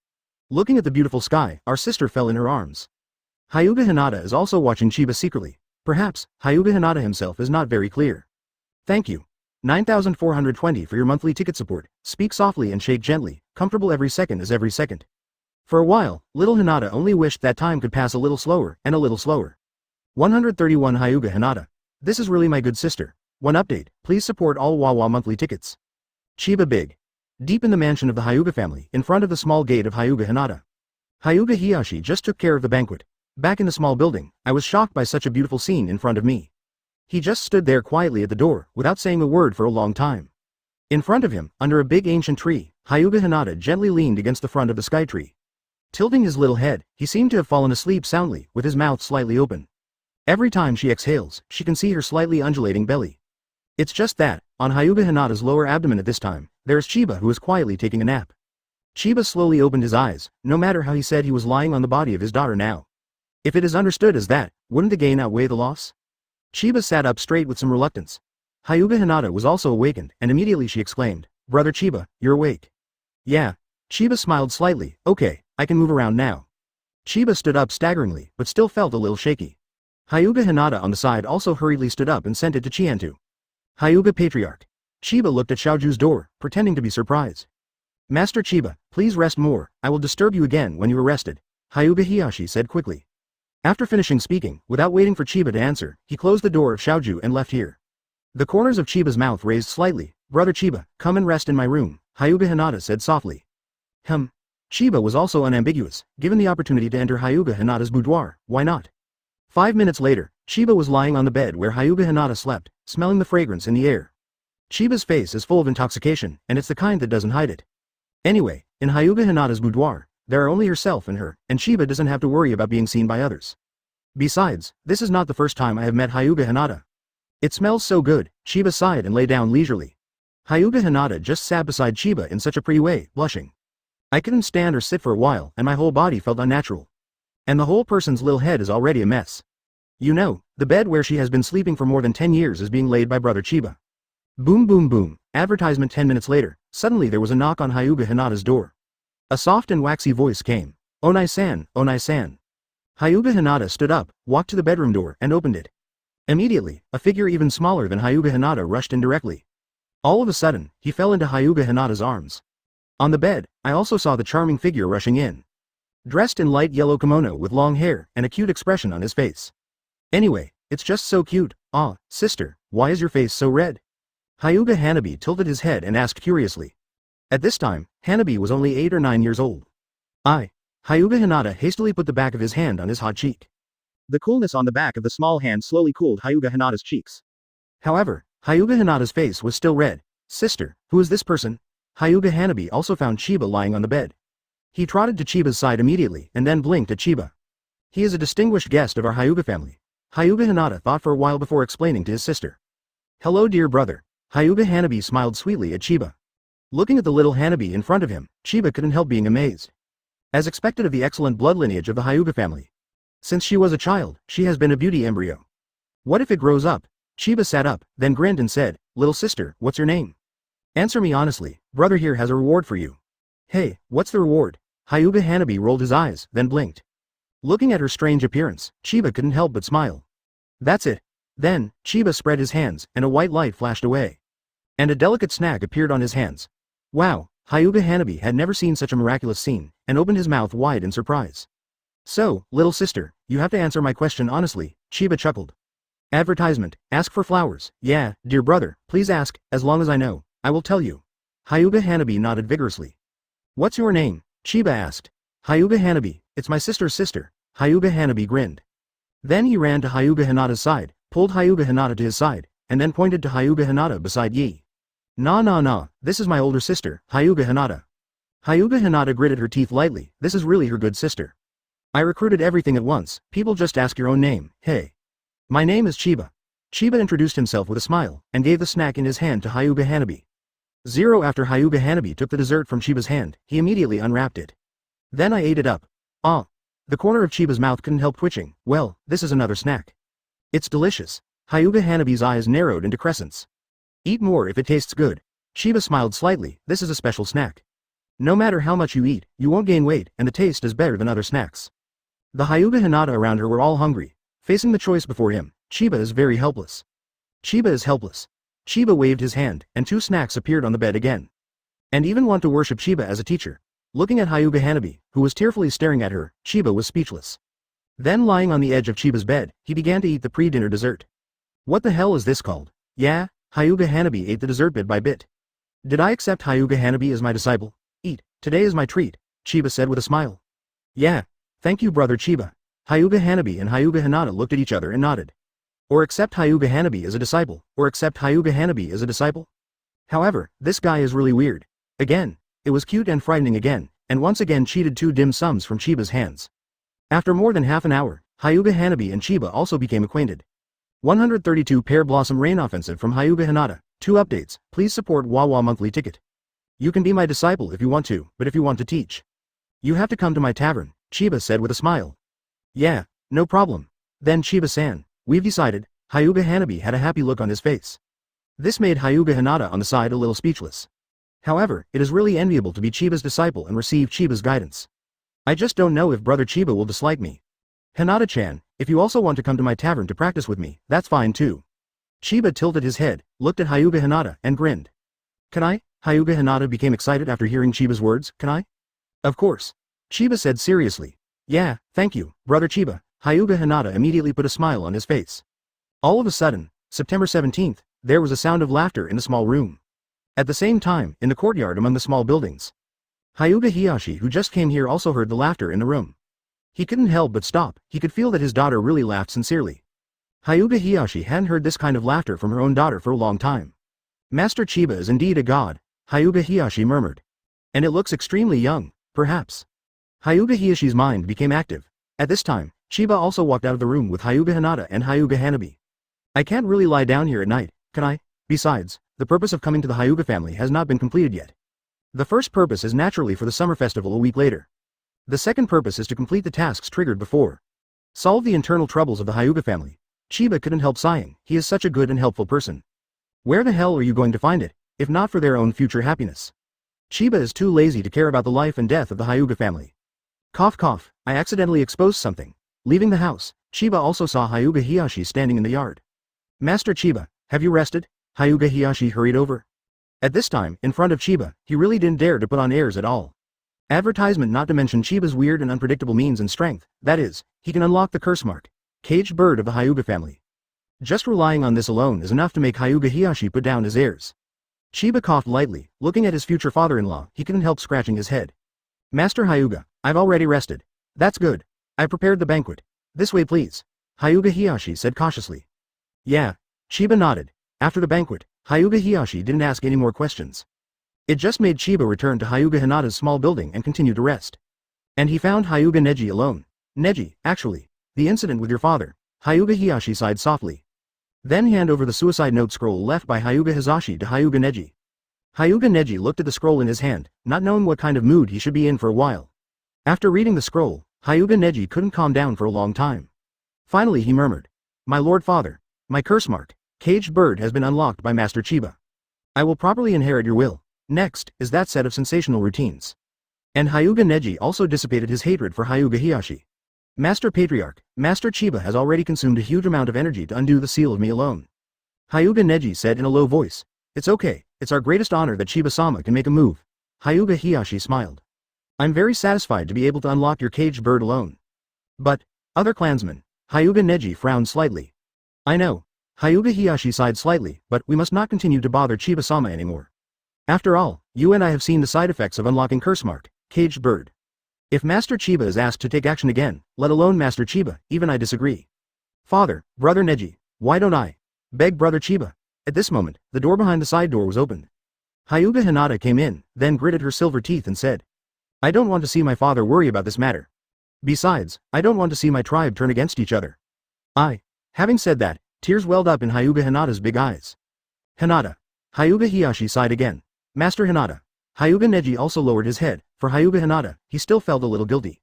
Speaker 1: Looking at the beautiful sky, our sister fell in her arms. Hyuga Hinata is also watching Chiba secretly. Perhaps, Hyuga Hinata himself is not very clear. Thank you. 9,420 for your monthly ticket support. Speak softly and shake gently. Comfortable every second is every second. For a while, little Hinata only wished that time could pass a little slower, and a little slower. 131 Hyuga Hinata. This is really my good sister. One update, please support all Wawa monthly tickets. Chiba Big. Deep in the mansion of the Hyuga family, in front of the small gate of Hyuga Hinata. Hyuga Hiyashi just took care of the banquet. Back in the small building, I was shocked by such a beautiful scene in front of me. He just stood there quietly at the door, without saying a word for a long time. In front of him, under a big ancient tree, Hyuga Hinata gently leaned against the front of the sky tree. Tilting his little head, he seemed to have fallen asleep soundly, with his mouth slightly open. Every time she exhales, she can see her slightly undulating belly. It's just that, on Hyuga Hinata's lower abdomen at this time, there is Chiba who is quietly taking a nap. Chiba slowly opened his eyes, no matter how he said he was lying on the body of his daughter now. If it is understood as that, wouldn't the gain outweigh the loss? Chiba sat up straight with some reluctance. Hyuga Hinata was also awakened, and immediately she exclaimed, "Brother Chiba, you're awake." "Yeah." Chiba smiled slightly. "Okay, I can move around now." Chiba stood up staggeringly, but still felt a little shaky. Hyuga Hinata on the side also hurriedly stood up and sent it to Chiantu. Hyuga Patriarch. Chiba looked at Xiaoju's door, pretending to be surprised. Master Chiba, please rest more, I will disturb you again when you are rested, Hyuga Hiyashi said quickly. After finishing speaking, without waiting for Chiba to answer, he closed the door of Xiaoju and left here. The corners of Chiba's mouth raised slightly. Brother Chiba, come and rest in my room, Hyuga Hinata said softly. Chiba was also unambiguous. Given the opportunity to enter Hyuga Hinata's boudoir, why not? 5 minutes later, Chiba was lying on the bed where Hyuga Hinata slept, smelling the fragrance in the air. Chiba's face is full of intoxication, and it's the kind that doesn't hide it. Anyway, in Hyuga Hinata's boudoir, there are only herself and her, and Chiba doesn't have to worry about being seen by others. Besides, this is not the first time I have met Hyuga Hinata. It smells so good, Chiba sighed and lay down leisurely. Hyuga Hinata just sat beside Chiba in such a pretty way, blushing. I couldn't stand or sit for a while and my whole body felt unnatural. And the whole person's little head is already a mess. You know, the bed where she has been sleeping for more than 10 years is being laid by Brother Chiba. Boom boom boom, advertisement 10 minutes later, suddenly there was a knock on Hyuga Hinata's door. A soft and waxy voice came. Onai-san, Onai-san. Hyuga Hinata stood up, walked to the bedroom door and opened it. Immediately, a figure even smaller than Hyuga Hinata rushed in directly. All of a sudden, he fell into Hyuga Hinata's arms. On the bed, I also saw the charming figure rushing in. Dressed in light yellow kimono with long hair and a cute expression on his face. Anyway, it's just so cute. Ah, sister, why is your face so red? Hyuga Hanabi tilted his head and asked curiously. At this time, Hanabi was only 8 or 9 years old. Hyuga Hinata hastily put the back of his hand on his hot cheek. The coolness on the back of the small hand slowly cooled Hyuga Hinata's cheeks. However, Hyuga Hinata's face was still red. Sister, who is this person? Hyuga Hanabi also found Chiba lying on the bed. He trotted to Chiba's side immediately and then blinked at Chiba. He is a distinguished guest of our Hyuga family. Hyuga Hinata thought for a while before explaining to his sister. Hello dear brother. Hyuga Hanabi smiled sweetly at Chiba. Looking at the little Hanabi in front of him, Chiba couldn't help being amazed. As expected of the excellent blood lineage of the Hyuga family. Since she was a child, she has been a beauty embryo. What if it grows up? Chiba sat up, then grinned and said, Little sister, what's your name? Answer me honestly, brother here has a reward for you. Hey, what's the reward? Hyuga Hanabi rolled his eyes, then blinked. Looking at her strange appearance, Chiba couldn't help but smile. That's it. Then, Chiba spread his hands, and a white light flashed away. And a delicate snack appeared on his hands. Wow, Hyuga Hanabi had never seen such a miraculous scene, and opened his mouth wide in surprise. So, little sister, you have to answer my question honestly, Chiba chuckled. Advertisement, ask for flowers, yeah, dear brother, please ask, as long as I know, I will tell you. Hyuga Hanabi nodded vigorously. What's your name? Chiba asked. Hyuga Hanabi, it's my sister's sister, Hyuga Hanabi grinned. Then he ran to Hyuga Hinata's side, pulled Hyuga Hinata to his side, and then pointed to Hyuga Hinata beside Yi. Nah, this is my older sister, Hyuga Hinata. Hyuga Hinata gritted her teeth lightly, this is really her good sister. I recruited everything at once, people just ask your own name, hey. My name is Chiba. Chiba introduced himself with a smile, and gave the snack in his hand to Hyuga Hanabi. After Hyuga Hanabi took the dessert from Chiba's hand, he immediately unwrapped it. Then I ate it up. The corner of Chiba's mouth couldn't help twitching, well, this is another snack. It's delicious. Hyuga Hanabi's eyes narrowed into crescents. Eat more if it tastes good. Chiba smiled slightly, this is a special snack. No matter how much you eat, you won't gain weight, and the taste is better than other snacks. The Hyuga Hinata around her were all hungry. Facing the choice before him, Chiba is very helpless. Chiba is helpless. Chiba waved his hand, and 2 snacks appeared on the bed again. And even want to worship Chiba as a teacher. Looking at Hyuga Hanabi, who was tearfully staring at her, Chiba was speechless. Then lying on the edge of Chiba's bed, he began to eat the pre-dinner dessert. What the hell is this called? Yeah, Hyuga Hanabi ate the dessert bit by bit. Did I accept Hyuga Hanabi as my disciple? Eat, today is my treat, Chiba said with a smile. Yeah, thank you brother Chiba. Hyuga Hanabi and Hyuga Hinata looked at each other and nodded. Or accept Hyuga Hanabi as a disciple, or accept Hyuga Hanabi as a disciple? However, this guy is really weird. Again, it was cute and frightening again, and once again cheated 2 dim sums from Chiba's hands. After more than half an hour, Hyuga Hanabi and Chiba also became acquainted. 132 Pear Blossom Rain Offensive from Hyuga Hinata. 2 updates, please support Wawa monthly ticket. You can be my disciple if you want to, but if you want to teach, you have to come to my tavern, Chiba said with a smile. Yeah, no problem. Then Chiba-san, we've decided. Hyuga Hanabi had a happy look on his face. This made Hyuga Hinata on the side a little speechless. However, it is really enviable to be Chiba's disciple and receive Chiba's guidance. I just don't know if brother Chiba will dislike me. Hinata-chan, if you also want to come to my tavern to practice with me, that's fine too. Chiba tilted his head, looked at Hyuga Hinata, and grinned. Can I? Hyuga Hinata became excited after hearing Chiba's words. Can I? Of course. Chiba said seriously. Yeah, thank you, brother Chiba. Hyuga Hinata immediately put a smile on his face. All of a sudden, September 17th, there was a sound of laughter in the small room. At the same time, in the courtyard among the small buildings. Hyuga Hiyashi, who just came here, also heard the laughter in the room. He couldn't help but stop. He could feel that his daughter really laughed sincerely. Hyuga Hiyashi hadn't heard this kind of laughter from her own daughter for a long time. Master Chiba is indeed a god, Hyuga Hiyashi murmured. And it looks extremely young, perhaps. Hyuga Hiyashi's mind became active. At this time, Chiba also walked out of the room with Hyuga Hinata and Hyuga Hanabi. I can't really lie down here at night, can I? Besides, the purpose of coming to the Hyuga family has not been completed yet. The first purpose is naturally for the summer festival a week later. The second purpose is to complete the tasks triggered before. Solve the internal troubles of the Hyuga family. Chiba couldn't help sighing. He is such a good and helpful person. Where the hell are you going to find it, if not for their own future happiness? Chiba is too lazy to care about the life and death of the Hyuga family. Cough cough, I accidentally exposed something. Leaving the house, Chiba also saw Hyuga Hiyashi standing in the yard. Master Chiba, have you rested? Hyuga Hiyashi hurried over. At this time, in front of Chiba, he really didn't dare to put on airs at all. Advertisement, not to mention Chiba's weird and unpredictable means and strength, that is, he can unlock the curse mark, caged bird of the Hyuga family. Just relying on this alone is enough to make Hyuga Hiyashi put down his airs. Chiba coughed lightly, looking at his future father-in-law. He couldn't help scratching his head. Master Hyuga, I've already rested. That's good. I prepared the banquet. This way please. Hyuga Hiyashi said cautiously. Yeah. Chiba nodded. After the banquet, Hyuga Hiyashi didn't ask any more questions. It just made Chiba return to Hyuga Hinata's small building and continue to rest. And he found Hyuga Neji alone. Neji, actually, the incident with your father. Hyuga Hiyashi sighed softly. Then hand over the suicide note scroll left by Hyuga Hizashi to Hyuga Neji. Hyuga Neji looked at the scroll in his hand, not knowing what kind of mood he should be in for a while. After reading the scroll, Hyuga Neji couldn't calm down for a long time. Finally he murmured. My lord father, my curse mark, caged bird has been unlocked by Master Chiba. I will properly inherit your will. Next, is that set of sensational routines. And Hyuga Neji also dissipated his hatred for Hyuga Hiyashi. Master Patriarch, Master Chiba has already consumed a huge amount of energy to undo the seal of me alone. Hyuga Neji said in a low voice. It's okay, it's our greatest honor that Chiba-sama can make a move. Hyuga Hiyashi smiled. I'm very satisfied to be able to unlock your caged bird alone. But, other clansmen, Hyuga Neji frowned slightly. I know. Hyuga Hiyashi sighed slightly, but we must not continue to bother Chiba-sama anymore. After all, you and I have seen the side effects of unlocking curse mark, caged bird. If Master Chiba is asked to take action again, let alone Master Chiba, even I disagree. Father, brother Neji, why don't I? Begged brother Chiba. At this moment, the door behind the side door was opened. Hyuga Hinata came in, then gritted her silver teeth and said. I don't want to see my father worry about this matter. Besides, I don't want to see my tribe turn against each other. Having said that, tears welled up in Hyuga Hinata's big eyes. Hinata. Hyuga Hiyashi sighed again. Master Hinata. Hyuga Neji also lowered his head. For Hyuga Hinata, he still felt a little guilty.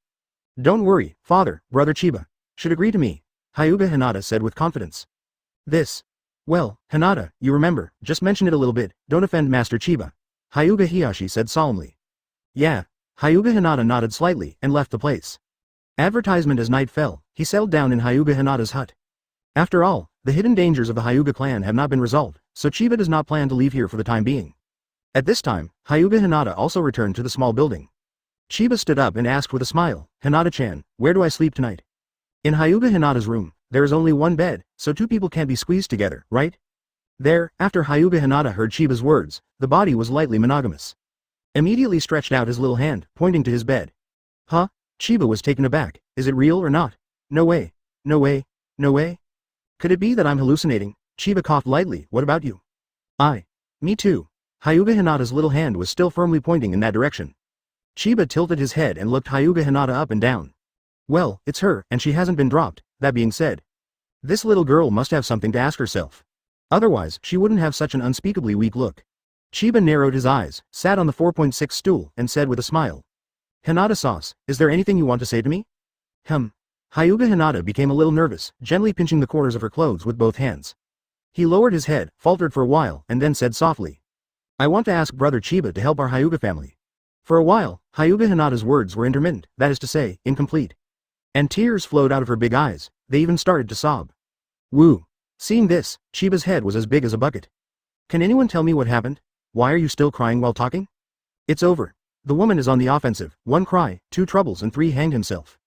Speaker 1: Don't worry, father, brother Chiba. Should agree to me. Hyuga Hinata said with confidence. Well, Hinata, you remember, just mention it a little bit, don't offend Master Chiba. Hyuga Hiyashi said solemnly. Yeah. Hyuga Hinata nodded slightly and left the place. Advertisement. As night fell, he settled down in Hyuga Hinata's hut. After all, the hidden dangers of the Hyuga clan have not been resolved, so Chiba does not plan to leave here for the time being. At this time, Hyuga Hinata also returned to the small building. Chiba stood up and asked with a smile, Hinata-chan, where do I sleep tonight? In Hyuga Hinata's room, there is only one bed, so two people can't be squeezed together, right? There, after Hyuga Hinata heard Chiba's words, the body was lightly monogamous. Immediately stretched out his little hand, pointing to his bed. Huh? Chiba was taken aback. Is it real or not? No way. No way. No way. Could it be that I'm hallucinating? Chiba coughed lightly. What about you? Me too. Hyuga Hinata's little hand was still firmly pointing in that direction. Chiba tilted his head and looked Hyuga Hinata up and down. Well, it's her, and she hasn't been dropped. That being said, this little girl must have something to ask herself. Otherwise, she wouldn't have such an unspeakably weak look. Chiba narrowed his eyes, sat on the 4.6 stool, and said with a smile. Hinata sauce, is there anything you want to say to me? Hyuga Hinata became a little nervous, gently pinching the corners of her clothes with both hands. He lowered his head, faltered for a while, and then said softly. I want to ask brother Chiba to help our Hyuga family. For a while, Hyuga Hinata's words were intermittent, that is to say, incomplete. And tears flowed out of her big eyes, they even started to sob. Woo! Seeing this, Chiba's head was as big as a bucket. Can anyone tell me what happened? Why are you still crying while talking? It's over. The woman is on the offensive, 1 cry, 2 troubles and 3 hanged himself.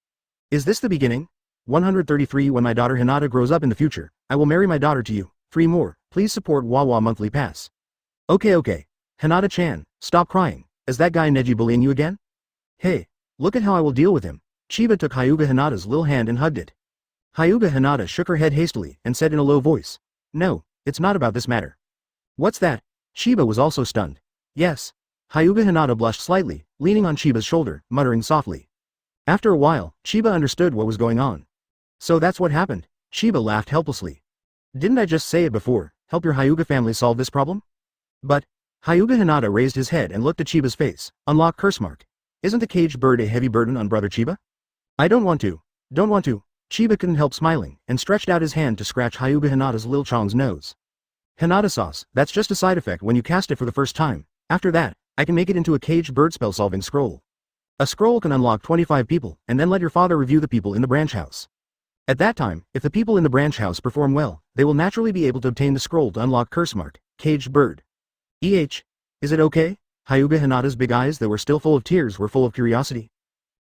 Speaker 1: Is this the beginning? 133 When my daughter Hinata grows up in the future, I will marry my daughter to you. 3 more, please support Wawa monthly pass. Okay. Hinata-chan, stop crying, is that guy Neji bullying you again? Hey, look at how I will deal with him. Chiba took Hyuga Hinata's little hand and hugged it. Hyuga Hinata shook her head hastily and said in a low voice, no, it's not about this matter. What's that? Chiba was also stunned. Yes. Hyuga Hinata blushed slightly, leaning on Chiba's shoulder, muttering softly. After a while, Chiba understood what was going on. So that's what happened. Chiba laughed helplessly. Didn't I just say it before, help your Hyuga family solve this problem? But, Hyuga Hinata raised his head and looked at Chiba's face, unlock curse mark. Isn't the caged bird a heavy burden on brother Chiba? I don't want to. Chiba couldn't help smiling, and stretched out his hand to scratch Hyuga Hinata's Lil Chong's nose. Hinata sauce, that's just a side effect when you cast it for the first time. After that, I can make it into a caged bird spell solving scroll. A scroll can unlock 25 people, and then let your father review the people in the branch house. At that time, if the people in the branch house perform well, they will naturally be able to obtain the scroll to unlock curse mark, caged bird. Is it okay? Hyuga Hinata's big eyes that were still full of tears were full of curiosity.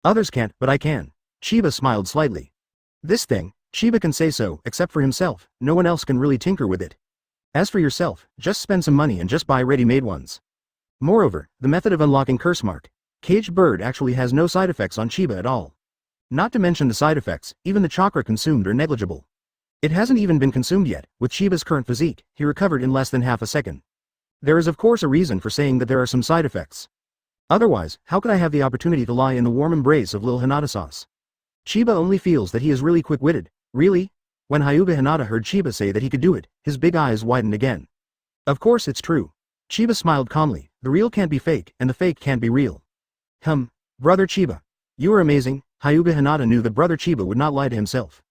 Speaker 1: Others can't, but I can. Chiba smiled slightly. This thing, Chiba can say so, except for himself, no one else can really tinker with it. As for yourself, just spend some money and just buy ready-made ones. Moreover, the method of unlocking curse mark, caged bird actually has no side effects on Chiba at all. Not to mention the side effects, even the chakra consumed are negligible. It hasn't even been consumed yet, with Chiba's current physique, he recovered in less than half a second. There is of course a reason for saying that there are some side effects. Otherwise, how could I have the opportunity to lie in the warm embrace of Lil Hinata sauce? Chiba only feels that he is really quick-witted. Really? When Hyuga Hinata heard Chiba say that he could do it, his big eyes widened again. Of course it's true. Chiba smiled calmly, the real can't be fake, and the fake can't be real. Brother Chiba. You are amazing. Hyuga Hinata knew that brother Chiba would not lie to himself.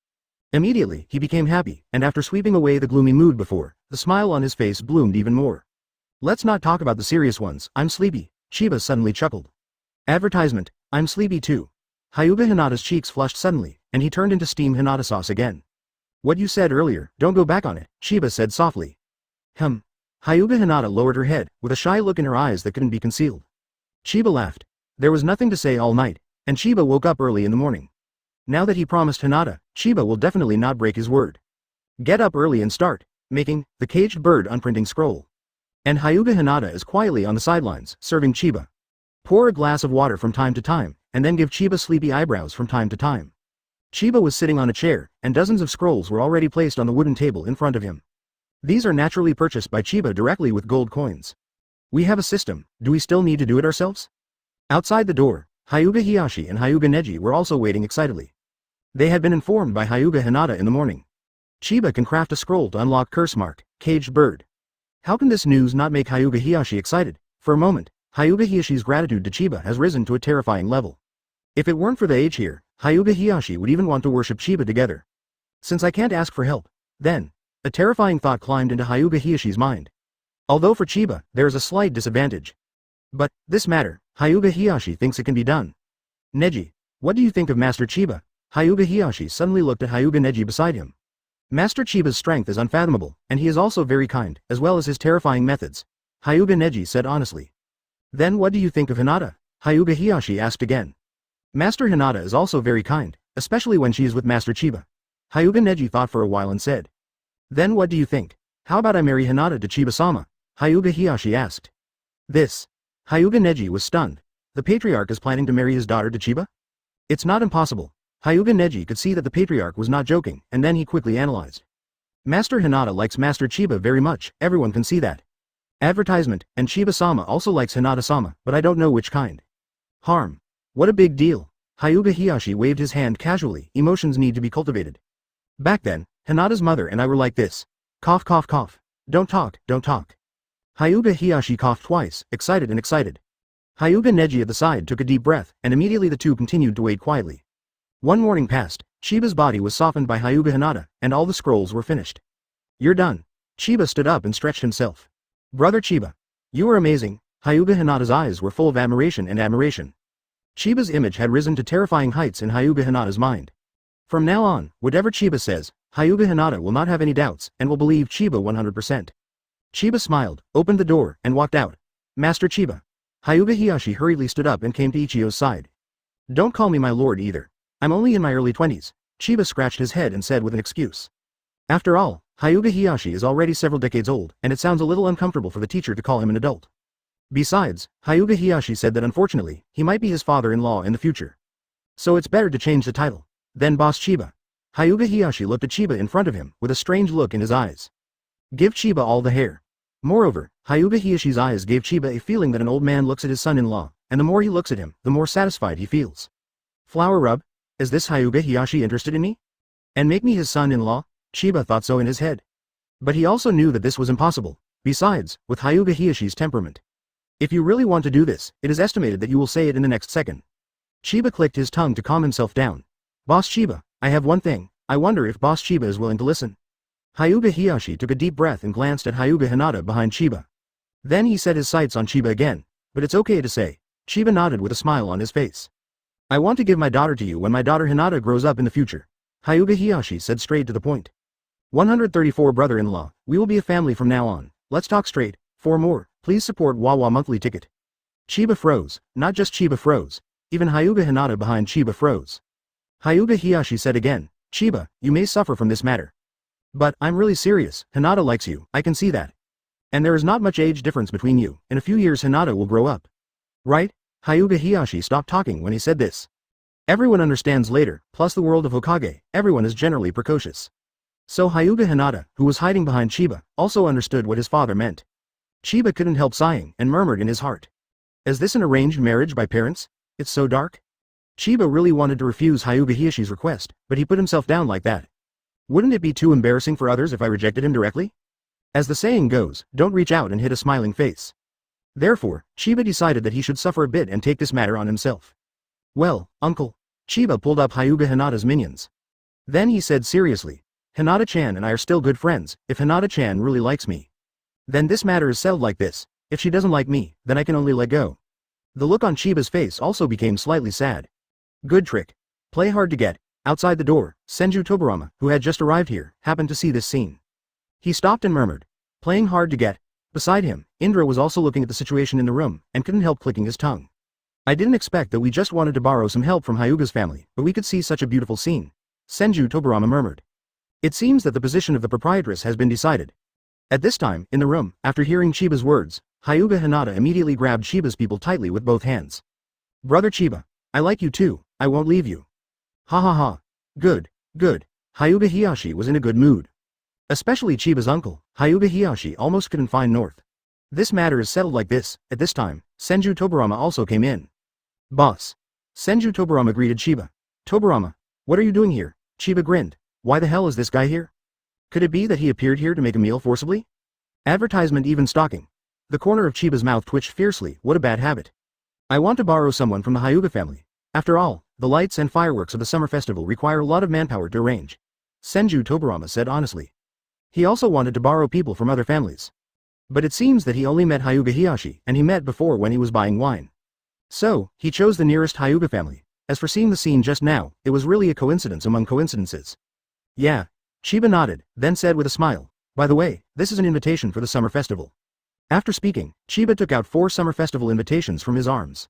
Speaker 1: Immediately, he became happy, and after sweeping away the gloomy mood before, the smile on his face bloomed even more. Let's not talk about the serious ones, I'm sleepy. Chiba suddenly chuckled. Advertisement, I'm sleepy too. Hyuga Hinata's cheeks flushed suddenly, and he turned into steam Hinata sauce again. What you said earlier, don't go back on it, Chiba said softly. Hyuga Hinata lowered her head, with a shy look in her eyes that couldn't be concealed. Chiba laughed. There was nothing to say all night, and Chiba woke up early in the morning. Now that he promised Hinata, Chiba will definitely not break his word. Get up early and start making the caged bird unprinting scroll. And Hyuga Hinata is quietly on the sidelines, serving Chiba. Pour a glass of water from time to time, and then give Chiba sleepy eyebrows from time to time. Chiba was sitting on a chair, and dozens of scrolls were already placed on the wooden table in front of him. These are naturally purchased by Chiba directly with gold coins. We have a system, do we still need to do it ourselves? Outside the door, Hyuga Hiyashi and Hyuga Neji were also waiting excitedly. They had been informed by Hyuga Hinata in the morning. Chiba can craft a scroll to unlock curse mark, caged bird. How can this news not make Hyuga Hiyashi excited? For a moment, Hyuga Hiyashi's gratitude to Chiba has risen to a terrifying level. If it weren't for the age here, Hyuga Hiyashi would even want to worship Chiba together. Since I can't ask for help, then, a terrifying thought climbed into Hyuga Hiyashi's mind. Although for Chiba, there is a slight disadvantage. But, this matter, Hyuga Hiyashi thinks it can be done. Neji, what do you think of Master Chiba? Hyuga Hiyashi suddenly looked at Hyuga Neji beside him. Master Chiba's strength is unfathomable, and he is also very kind, as well as his terrifying methods, Hyuga Neji said honestly. Then what do you think of Hinata? Hyuga Hiyashi asked again. Master Hinata is also very kind, especially when she is with Master Chiba. Hyuga Neji thought for a while and said. Then what do you think? How about I marry Hinata to Chiba-sama? Hyuga Hiyashi asked. This. Hyuga Neji was stunned. The patriarch is planning to marry his daughter to Chiba? It's not impossible. Hyuga Neji could see that the patriarch was not joking, and then he quickly analyzed. Master Hinata likes Master Chiba very much, everyone can see that. Advertisement, and Chiba-sama also likes Hinata-sama, but I don't know which kind. Harm. What a big deal. Hyuga Hiyashi waved his hand casually, emotions need to be cultivated. Back then, Hinata's mother and I were like this. Cough cough cough. Don't talk, don't talk. Hyuga Hiyashi coughed twice, excited and excited. Hyuga Neji at the side took a deep breath, and immediately the two continued to wait quietly. One morning passed, Chiba's body was softened by Hyuga Hinata, and all the scrolls were finished. You're done. Chiba stood up and stretched himself. Brother Chiba. You are amazing. Hyuga Hinata's eyes were full of admiration and admiration. Chiba's image had risen to terrifying heights in Hyuga Hinata's mind. From now on, whatever Chiba says, Hyuga Hinata will not have any doubts, and will believe Chiba 100%. Chiba smiled, opened the door, and walked out. Master Chiba. Hyuga Hiyashi hurriedly stood up and came to Ichiyo's side. Don't call me my lord either. I'm only in my early 20s. Chiba scratched his head and said with an excuse. After all, Hyuga Hiyashi is already several decades old, and it sounds a little uncomfortable for the teacher to call him an adult. Besides, Hyuga Hiyashi said that unfortunately, he might be his father-in-law in the future. So it's better to change the title. Then Boss Chiba. Hyuga Hiyashi looked at Chiba in front of him, with a strange look in his eyes. Give Chiba all the hair. Moreover, Hyuga Hiyashi's eyes gave Chiba a feeling that an old man looks at his son-in-law, and the more he looks at him, the more satisfied he feels. Flower rub? Is this Hyuga Hiyashi interested in me? And make me his son-in-law? Chiba thought so in his head. But he also knew that this was impossible. Besides, with Hyuga Hiyashi's temperament. If you really want to do this, it is estimated that you will say it in the next second. Chiba clicked his tongue to calm himself down. Boss Chiba, I have one thing. I wonder if Boss Chiba is willing to listen. Hyuga Hiyashi took a deep breath and glanced at Hyuga Hinata behind Chiba. Then he set his sights on Chiba again. But it's okay to say. Chiba nodded with a smile on his face. I want to give my daughter to you when my daughter Hinata grows up in the future. Hyuga Hiyashi said straight to the point. 134 brother-in-law, we will be a family from now on. Let's talk straight. For more, please support Wawa monthly ticket. Chiba froze. Not just Chiba froze. Even Hyuga Hinata behind Chiba froze. Hyuga Hiyashi said again, Chiba, you may suffer from this matter. But, I'm really serious, Hinata likes you, I can see that. And there is not much age difference between you, in a few years Hinata will grow up. Right? Hyuga Hiyashi stopped talking when he said this. Everyone understands later, plus the world of Hokage, everyone is generally precocious. So Hyuga Hinata, who was hiding behind Chiba, also understood what his father meant. Chiba couldn't help sighing, and murmured in his heart. Is this an arranged marriage by parents? It's so dark? Chiba really wanted to refuse Hyuga Hiyashi's request, but he put himself down like that. Wouldn't it be too embarrassing for others if I rejected him directly? As the saying goes, don't reach out and hit a smiling face. Therefore, Chiba decided that he should suffer a bit and take this matter on himself. Well, uncle. Chiba pulled up Hyuga Hinata's minions. Then he said seriously, Hinata-chan and I are still good friends, if Hinata-chan really likes me. Then this matter is settled like this, if she doesn't like me, then I can only let go. The look on Chiba's face also became slightly sad. Good trick. Play hard to get. Outside the door, Senju Tobirama, who had just arrived here, happened to see this scene. He stopped and murmured, playing hard to get. Beside him, Indra was also looking at the situation in the room, and couldn't help clicking his tongue. I didn't expect that we just wanted to borrow some help from Hyuga's family, but we could see such a beautiful scene. Senju Tobirama murmured. It seems that the position of the proprietress has been decided. At this time, in the room, after hearing Chiba's words, Hyuga Hinata immediately grabbed Chiba's people tightly with both hands. Brother Chiba, I like you too, I won't leave you. Ha ha ha. Good, good. Hyuga Hiyashi was in a good mood. Especially Chiba's uncle, Hyuga Hiyashi almost couldn't find north. This matter is settled like this. At this time, Senju Tobirama also came in. Boss. Senju Tobirama greeted Chiba. Tobirama, what are you doing here? Chiba grinned. Why the hell is this guy here? Could it be that he appeared here to make a meal forcibly? Advertisement even stalking. The corner of Chiba's mouth twitched fiercely. What a bad habit. I want to borrow someone from the Hyuga family. After all, the lights and fireworks of the summer festival require a lot of manpower to arrange. Senju Tobirama said honestly. He also wanted to borrow people from other families. But it seems that he only met Hyuga Hiyashi, and he met before when he was buying wine. So, he chose the nearest Hyuga family. As for seeing the scene just now, it was really a coincidence among coincidences. Yeah. Chiba nodded, then said with a smile, by the way, this is an invitation for the summer festival. After speaking, Chiba took out 4 summer festival invitations from his arms.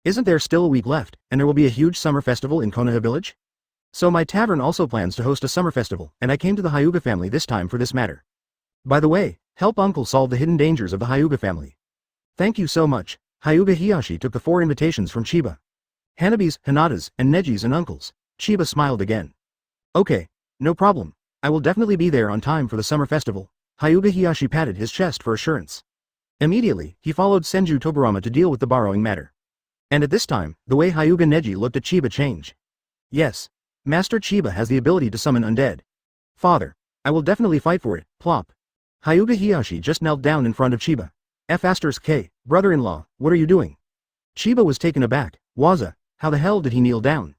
Speaker 1: Isn't there still a week left, and there will be a huge summer festival in Konoha village? So my tavern also plans to host a summer festival, and I came to the Hyuga family this time for this matter. By the way, help uncle solve the hidden dangers of the Hyuga family. Thank you so much. Hyuga Hiyashi took the 4 invitations from Chiba. Hanabi's, Hinata's, and Neji's and uncle's. Chiba smiled again. Okay, no problem. I will definitely be there on time for the summer festival. Hyuga Hiyashi patted his chest for assurance. Immediately, he followed Senju Tobirama to deal with the borrowing matter. And at this time, the way Hyuga Neji looked at Chiba changed. Yes. Master Chiba has the ability to summon undead. Father. I will definitely fight for it, plop. Hyuga Hiyashi just knelt down in front of Chiba. F*K, brother-in-law, what are you doing? Chiba was taken aback. Waza, how the hell did he kneel down?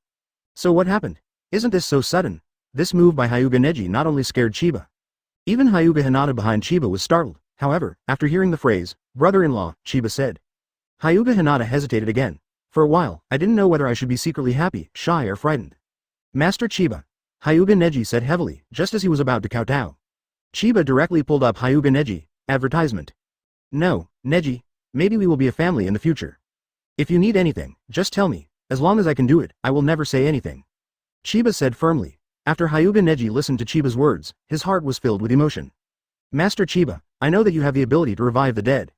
Speaker 1: So what happened? Isn't this so sudden? This move by Hyuga Neji not only scared Chiba. Even Hyuga Hinata behind Chiba was startled. However, after hearing the phrase, brother-in-law, Chiba said. Hyuga Hinata hesitated again. For a while, I didn't know whether I should be secretly happy, shy or frightened. Master Chiba. Hyuga Neji said heavily, just as he was about to kowtow. Chiba directly pulled up Hyuga Neji, advertisement. No, Neji, maybe we will be a family in the future. If you need anything, just tell me, as long as I can do it, I will never say anything. Chiba said firmly. After Hyuga Neji listened to Chiba's words, his heart was filled with emotion. Master Chiba, I know that you have the ability to revive the dead.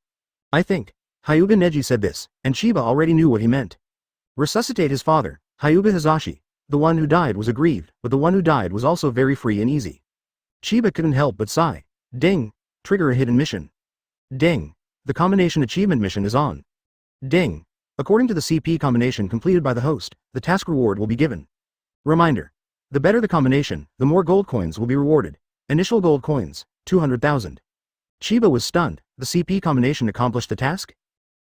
Speaker 1: I think. Hyuga Neji said this, and Chiba already knew what he meant. Resuscitate his father, Hyuga Hizashi. The one who died was aggrieved, but the one who died was also very free and easy. Chiba couldn't help but sigh. Ding. Trigger a hidden mission. Ding. The combination achievement mission is on. Ding. According to the CP combination completed by the host, the task reward will be given. Reminder. The better the combination, the more gold coins will be rewarded. Initial gold coins, 200,000. Chiba was stunned. The CP combination accomplished the task?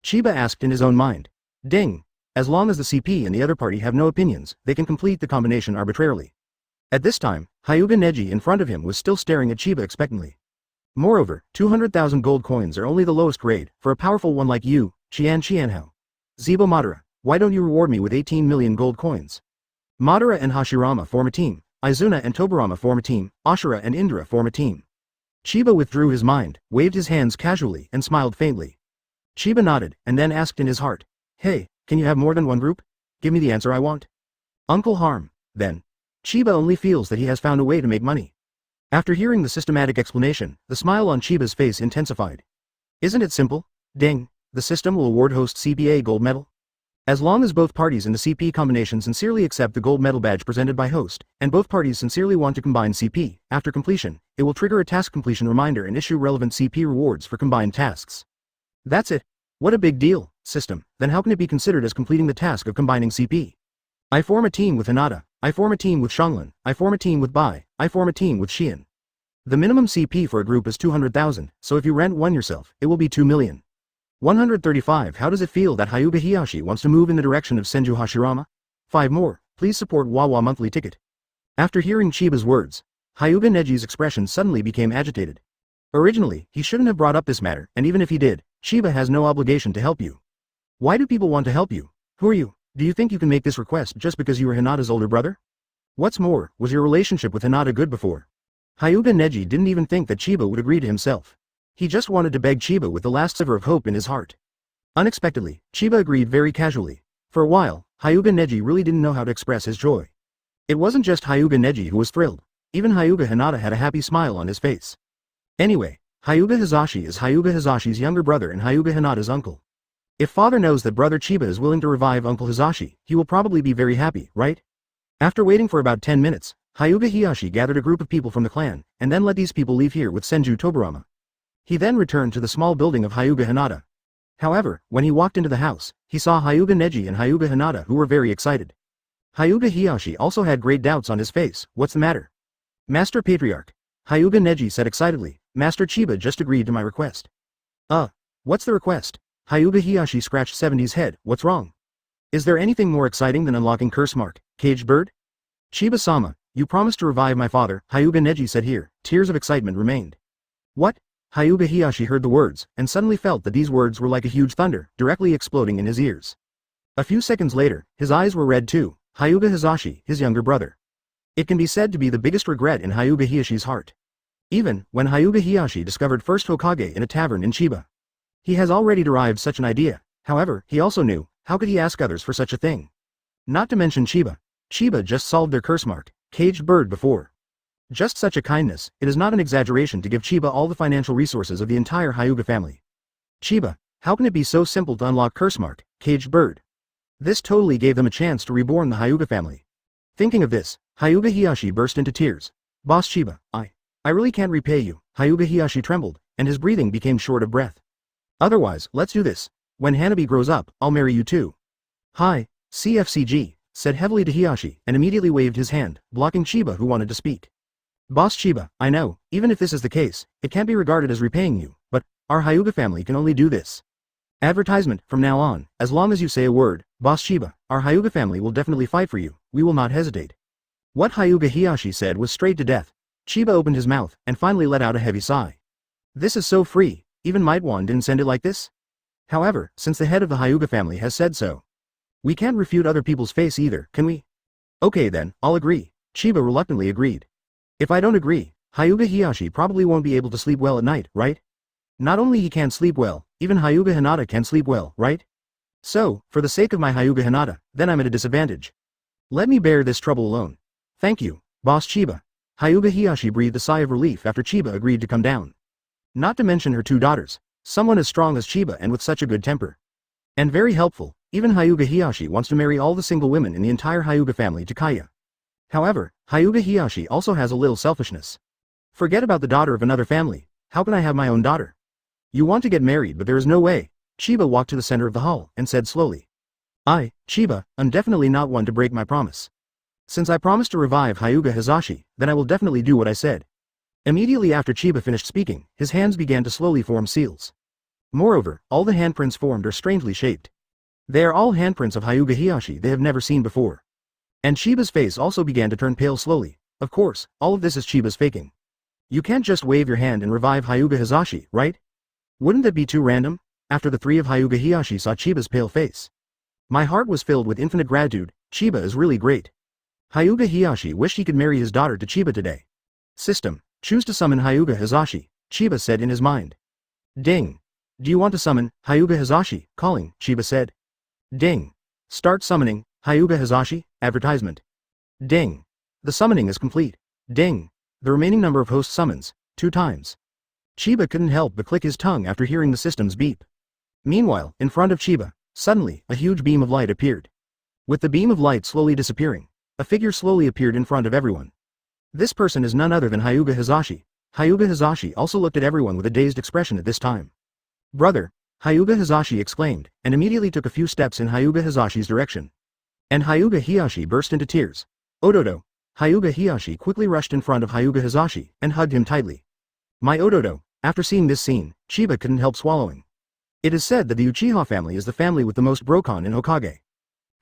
Speaker 1: Chiba asked in his own mind. Ding. As long as the CP and the other party have no opinions, they can complete the combination arbitrarily. At this time, Hyuga Neji in front of him was still staring at Chiba expectantly. Moreover, 200,000 gold coins are only the lowest grade, for a powerful one like you, Chianhao. Zebo Madara, why don't you reward me with 18 million gold coins? Madara and Hashirama form a team, Izuna and Tobirama form a team, Ashura and Indra form a team. Chiba withdrew his mind, waved his hands casually and smiled faintly. Chiba nodded, and then asked in his heart, Hey, can you have more than one group? Give me the answer I want. Uncle Harm, then. Chiba only feels that he has found a way to make money. After hearing the systematic explanation, the smile on Chiba's face intensified. Isn't it simple? Ding, the system will award host CPA gold medal. As long as both parties in the CP combination sincerely accept the gold medal badge presented by host, and both parties sincerely want to combine CP, after completion, it will trigger a task completion reminder and issue relevant CP rewards for combined tasks. That's it. What a big deal, system, then how can it be considered as completing the task of combining CP? I form a team with Hinata, I form a team with Shanglin, I form a team with Bai, I form a team with Xian. The minimum CP for a group is 200,000, so if you rent one yourself, it will be 2 million. 135 How does it feel that Hyuga Hiyashi wants to move in the direction of Senju Hashirama? 5 more, please support Wawa monthly ticket. After hearing Chiba's words, Hyuga Neji's expression suddenly became agitated. Originally, he shouldn't have brought up this matter, and even if he did, Chiba has no obligation to help you. Why do people want to help you? Who are you? Do you think you can make this request just because you are Hinata's older brother? What's more, was your relationship with Hinata good before? Hyuga Neji didn't even think that Chiba would agree to himself. He just wanted to beg Chiba with the last sliver of hope in his heart. Unexpectedly, Chiba agreed very casually. For a while, Hyuga Neji really didn't know how to express his joy. It wasn't just Hyuga Neji who was thrilled. Even Hyuga Hinata had a happy smile on his face. Anyway, Hyuga Hizashi is Hyuga Hizashi's younger brother and Hyuga Hinata's uncle. If father knows that brother Chiba is willing to revive Uncle Hizashi, he will probably be very happy, right? After waiting for about 10 minutes, Hyuga Hiyashi gathered a group of people from the clan, and then let these people leave here with Senju Tobirama. He then returned to the small building of Hyuga Hinata. However, when he walked into the house, he saw Hyuga Neji and Hyuga Hinata who were very excited. Hyuga Hiyashi also had great doubts on his face. What's the matter? Master Patriarch. Hyuga Neji said excitedly, Master Chiba just agreed to my request. What's the request? Hyuga Hiyashi scratched 70's head. What's wrong? Is there anything more exciting than unlocking curse mark, caged bird? Chiba-sama, you promised to revive my father, Hyuga Neji said here. Tears of excitement remained. What? Hyuga Hiyashi heard the words, and suddenly felt that these words were like a huge thunder, directly exploding in his ears. A few seconds later, his eyes were red too. Hyuga Hizashi, his younger brother. It can be said to be the biggest regret in Hyuga Hiyashi's heart. Even when Hyuga Hiyashi discovered first Hokage in a tavern in Chiba. He has already derived such an idea. However, he also knew, how could he ask others for such a thing? Not to mention Chiba. Chiba just solved their curse mark, caged bird before. Just such a kindness, it is not an exaggeration to give Chiba all the financial resources of the entire Hyuga family. Chiba, how can it be so simple to unlock curse mark, caged bird? This totally gave them a chance to reborn the Hyuga family. Thinking of this, Hyuga Hiyashi burst into tears. Boss Chiba, I really can't repay you. Hyuga Hiyashi trembled, and his breathing became short of breath. Otherwise, let's do this. When Hanabi grows up, I'll marry you too. Hi, CFCG, said heavily to Hiyashi, and immediately waved his hand, blocking Chiba who wanted to speak. Boss Chiba, I know, even if this is the case, it can't be regarded as repaying you, but our Hyuga family can only do this. Advertisement, from now on, as long as you say a word, Boss Chiba, our Hyuga family will definitely fight for you, we will not hesitate. What Hyuga Hiyashi said was straight to death. Chiba opened his mouth, and finally let out a heavy sigh. This is so free, even Might-Wan didn't send it like this? However, since the head of the Hyuga family has said so, we can't refute other people's face either, can we? Okay then, I'll agree. Chiba reluctantly agreed. If I don't agree, Hyuga Hiyashi probably won't be able to sleep well at night, right? Not only he can't sleep well, even Hyuga Hinata can't sleep well, right? So, for the sake of my Hyuga Hinata, then I'm at a disadvantage. Let me bear this trouble alone. Thank you, Boss Chiba. Hyuga Hiyashi breathed a sigh of relief after Chiba agreed to come down. Not to mention her two daughters, someone as strong as Chiba and with such a good temper. And very helpful, even Hyuga Hiyashi wants to marry all the single women in the entire Hyuga family to Kaya. However, Hyuga Hiyashi also has a little selfishness. Forget about the daughter of another family, how can I have my own daughter? You want to get married but there is no way. Chiba walked to the center of the hall and said slowly. Chiba, I'm definitely not one to break my promise. Since I promised to revive Hyuga Hizashi, then I will definitely do what I said. Immediately after Chiba finished speaking, his hands began to slowly form seals. Moreover, all the handprints formed are strangely shaped. They are all handprints of Hyuga Hiyashi they have never seen before. And Chiba's face also began to turn pale slowly. Of course, all of this is Chiba's faking. You can't just wave your hand and revive Hyuga Hizashi, right? Wouldn't that be too random? After the three of Hyuga Hiyashi saw Chiba's pale face. My heart was filled with infinite gratitude. Chiba is really great. Hyuga Hiyashi wished he could marry his daughter to Chiba today. System, choose to summon Hyuga Hizashi, Chiba said in his mind. Ding. Do you want to summon Hyuga Hizashi? Calling, Chiba said. Ding. Start summoning Hyuga Hizashi, advertisement. Ding. The summoning is complete. Ding. The remaining number of host summons, 2 times. Chiba couldn't help but click his tongue after hearing the system's beep. Meanwhile, in front of Chiba, suddenly, a huge beam of light appeared. With the beam of light slowly disappearing, a figure slowly appeared in front of everyone. This person is none other than Hyuga Hizashi. Hyuga Hizashi also looked at everyone with a dazed expression at this time. Brother, Hyuga Hizashi exclaimed, and immediately took a few steps in Hyuga Hizashi's direction. And Hyuga Hiyashi burst into tears. Ododo. Hyuga Hiyashi quickly rushed in front of Hyuga Hizashi, and hugged him tightly. My Ododo. After seeing this scene, Chiba couldn't help swallowing. It is said that the Uchiha family is the family with the most Brokon in Hokage.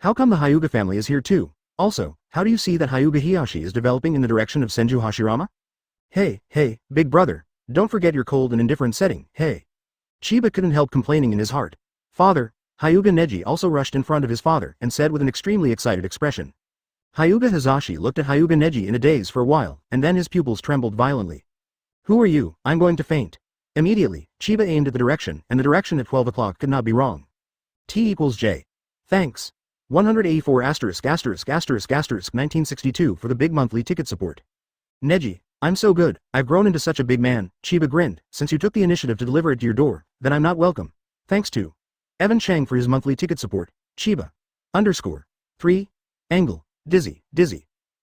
Speaker 1: How come the Hyuga family is here too? Also, how do you see that Hyuga Hiyashi is developing in the direction of Senju Hashirama? Hey, big brother, don't forget your cold and indifferent setting, hey. Chiba couldn't help complaining in his heart. Father, Hyuga Neji also rushed in front of his father and said with an extremely excited expression. Hyuga Hizashi looked at Hyuga Neji in a daze for a while, and then his pupils trembled violently. Who are you? I'm going to faint. Immediately, Chiba aimed at the direction, and the direction at 12 o'clock could not be wrong. T equals J. Thanks. 184 1962 for the big monthly ticket support. Neji, I'm so good, I've grown into such a big man, Chiba grinned, since you took the initiative to deliver it to your door, then I'm not welcome. Thanks to Evan Chang for his monthly ticket support, Chiba. _ 3. Angle, dizzy.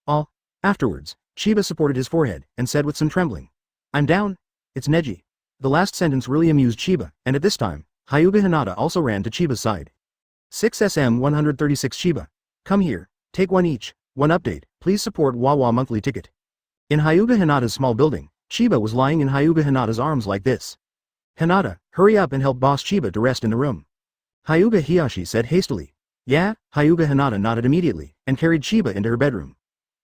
Speaker 1: All. Afterwards, Chiba supported his forehead, and said with some trembling. I'm down. It's Neji. The last sentence really amused Chiba, and at this time, Hyuga Hinata also ran to Chiba's side. 6SM 136 Chiba. Come here, take one each, one update, please support Wawa monthly ticket. In Hyuga Hinata's small building, Chiba was lying in Hyuga Hinata's arms like this. Hinata, hurry up and help Boss Chiba to rest in the room. Hyuga Hiyashi said hastily. Yeah, Hyuga Hinata nodded immediately, and carried Chiba into her bedroom.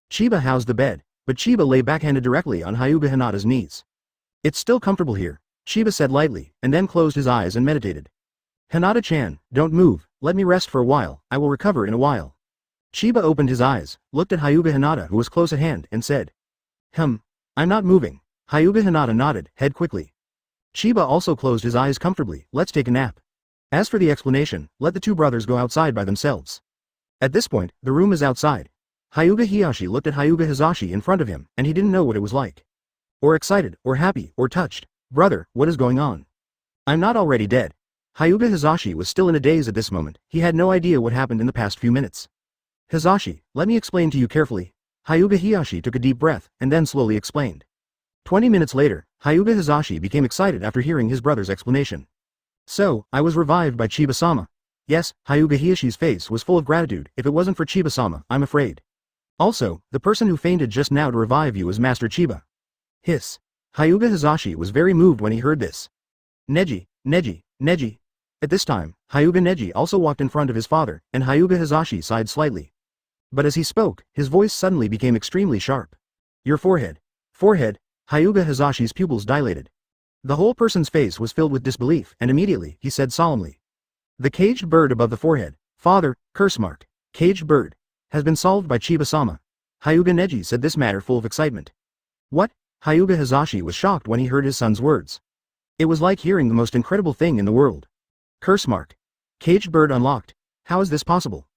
Speaker 1: Chiba housed the bed, but Chiba lay backhanded directly on Hyuga Hinata's knees. It's still comfortable here, Chiba said lightly, and then closed his eyes and meditated. Hinata-chan, don't move, let me rest for a while, I will recover in a while. Chiba opened his eyes, looked at Hyuga Hinata who was close at hand, and said. I'm not moving. Hyuga Hinata nodded, head quickly. Chiba also closed his eyes comfortably, let's take a nap. As for the explanation, let the two brothers go outside by themselves. At this point, the room is outside. Hyuga Hiyashi looked at Hyuga Hizashi in front of him, and he didn't know what it was like. Or excited, or happy, or touched. Brother, what is going on? I'm not already dead. Hyuga Hizashi was still in a daze at this moment, he had no idea what happened in the past few minutes. Hizashi, let me explain to you carefully. Hyuga Hiyashi took a deep breath, and then slowly explained. 20 minutes later, Hyuga Hizashi became excited after hearing his brother's explanation. So, I was revived by Chiba-sama. Yes, Hyuga Hiyashi's face was full of gratitude, if it wasn't for Chiba-sama, I'm afraid. Also, the person who fainted just now to revive you is Master Chiba. Hiss. Hyuga Hizashi was very moved when he heard this. Neji. At this time, Hyuga Neji also walked in front of his father, and Hyuga Hizashi sighed slightly. But as he spoke, his voice suddenly became extremely sharp. Your forehead. Hyuga Hizashi's pupils dilated. The whole person's face was filled with disbelief, and immediately, he said solemnly. The caged bird above the forehead, father, curse mark, caged bird, has been solved by Chiba-sama. Hyuga Neji said this matter full of excitement. What? Hyuga Hazashi was shocked when he heard his son's words. It was like hearing the most incredible thing in the world. Curse mark. Caged bird unlocked. How is this possible?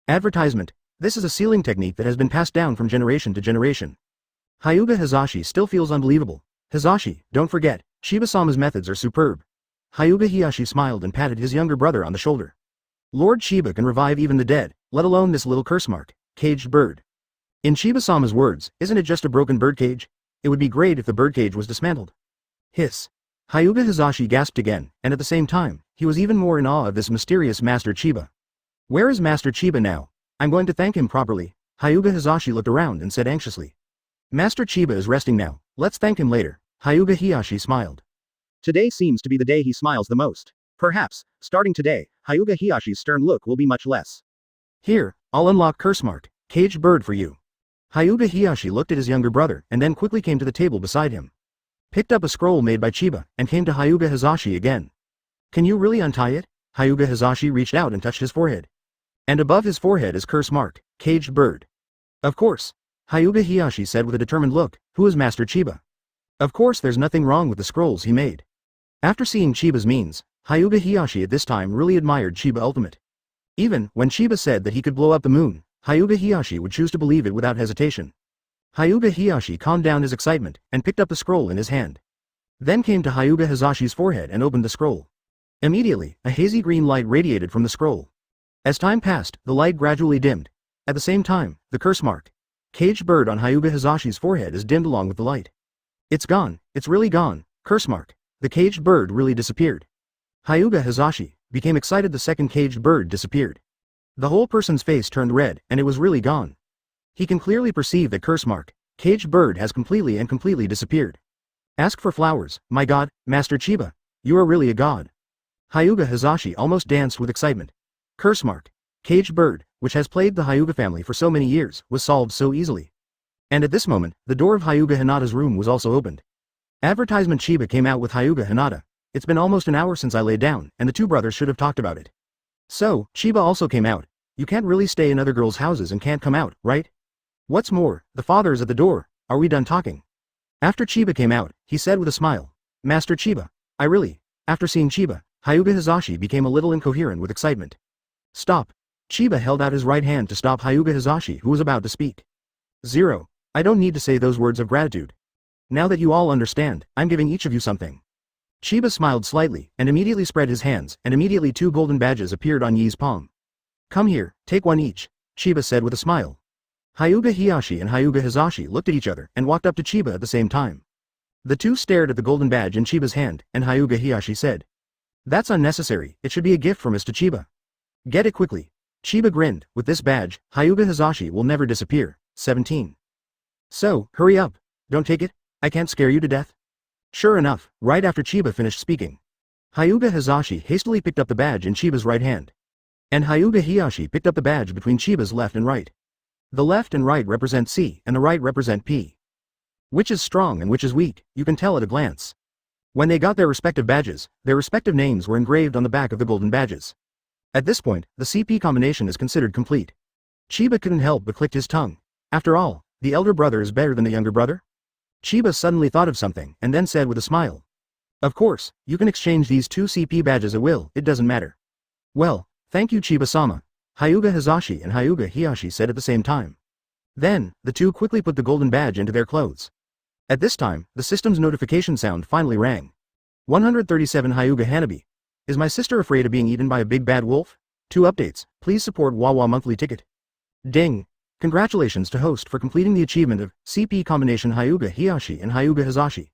Speaker 1: Advertisement. This is a sealing technique that has been passed down from generation to generation. Hyuga Hazashi still feels unbelievable. Hazashi, don't forget, Chiba-sama's methods are superb. Hyuga Hiyashi smiled and patted his younger brother on the shoulder. Lord Chiba can revive even the dead, let alone this little curse mark, caged bird. In Chiba-sama's words, isn't it just a broken birdcage? It would be great if the birdcage was dismantled. Hiss. Hyuga Hazashi gasped again, and at the same time, he was even more in awe of this mysterious Master Chiba. Where is Master Chiba now? I'm going to thank him properly. Hyuga Hazashi looked around and said anxiously. Master Chiba is resting now, let's thank him later. Hyuga Hiyashi smiled. Today seems to be the day he smiles the most. Perhaps, starting today, Hyuga Hiyashi's stern look will be much less. Here, I'll unlock curse mark, caged bird for you. Hyuga Hiyashi looked at his younger brother and then quickly came to the table beside him. Picked up a scroll made by Chiba, and came to Hyuga Hazashi again. Can you really untie it? Hyuga Hazashi reached out and touched his forehead. And above his forehead is curse mark, caged bird. Of course. Hyuga Hiyashi said with a determined look, who is Master Chiba? Of course there's nothing wrong with the scrolls he made. After seeing Chiba's means, Hyuga Hiyashi at this time really admired Chiba Ultimate. Even when Chiba said that he could blow up the moon, Hyuga Hiyashi would choose to believe it without hesitation. Hyuga Hiyashi calmed down his excitement and picked up the scroll in his hand. Then came to Hyuga Hazashi's forehead and opened the scroll. Immediately, a hazy green light radiated from the scroll. As time passed, the light gradually dimmed. At the same time, the curse mark, caged bird on Hyuga Hazashi's forehead is dimmed along with the light. It's gone, it's really gone, curse mark. The caged bird really disappeared. Hyuga Hazashi became excited. The second caged bird disappeared. The whole person's face turned red, and it was really gone. He can clearly perceive that curse mark, caged bird has completely disappeared. Ask for flowers, my god, Master Chiba. You are really a god. Hyuga Hazashi almost danced with excitement. Curse mark, caged bird, which has plagued the Hyuga family for so many years, was solved so easily. And at this moment, the door of Hyuga Hinata's room was also opened. Advertisement. Chiba came out with Hyuga Hinata. It's been almost an hour since I laid down, and the two brothers should have talked about it. So, Chiba also came out. You can't really stay in other girls' houses and can't come out, right? What's more, the father is at the door. Are we done talking? After Chiba came out, he said with a smile. Master Chiba. After seeing Chiba, Hyuga Hazashi became a little incoherent with excitement. Stop. Chiba held out his right hand to stop Hyuga Hazashi, who was about to speak. Zero. I don't need to say those words of gratitude. Now that you all understand, I'm giving each of you something. Chiba smiled slightly, and immediately spread his hands, and immediately 2 golden badges appeared on Yi's palm. Come here, take one each, Chiba said with a smile. Hyuga Hiyashi and Hyuga Hazashi looked at each other and walked up to Chiba at the same time. The two stared at the golden badge in Chiba's hand, and Hyuga Hiyashi said. That's unnecessary, it should be a gift from us to Chiba. Get it quickly. Chiba grinned. With this badge, Hyuga Hazashi will never disappear. 17. So, hurry up. Don't take it. I can't scare you to death. Sure enough, right after Chiba finished speaking, Hyuga Hazashi hastily picked up the badge in Chiba's right hand. And Hyuga Hiyashi picked up the badge between Chiba's left and right. The left and right represent C, and the right represent P. Which is strong and which is weak, you can tell at a glance. When they got their respective badges, their respective names were engraved on the back of the golden badges. At this point, the CP combination is considered complete. Chiba couldn't help but click his tongue. After all, the elder brother is better than the younger brother? Chiba suddenly thought of something, and then said with a smile. Of course, you can exchange these 2 CP badges at will, it doesn't matter. Well, thank you Chiba-sama, Hyuga Hazashi and Hyuga Hiyashi said at the same time. Then, the two quickly put the golden badge into their clothes. At this time, the system's notification sound finally rang. 137 Hyuga Hanabi. Is my sister afraid of being eaten by a big bad wolf? 2 updates, please support Wawa monthly ticket. Ding. Congratulations to host for completing the achievement of CP combination Hyuga Hiyashi and Hyuga Hazashi.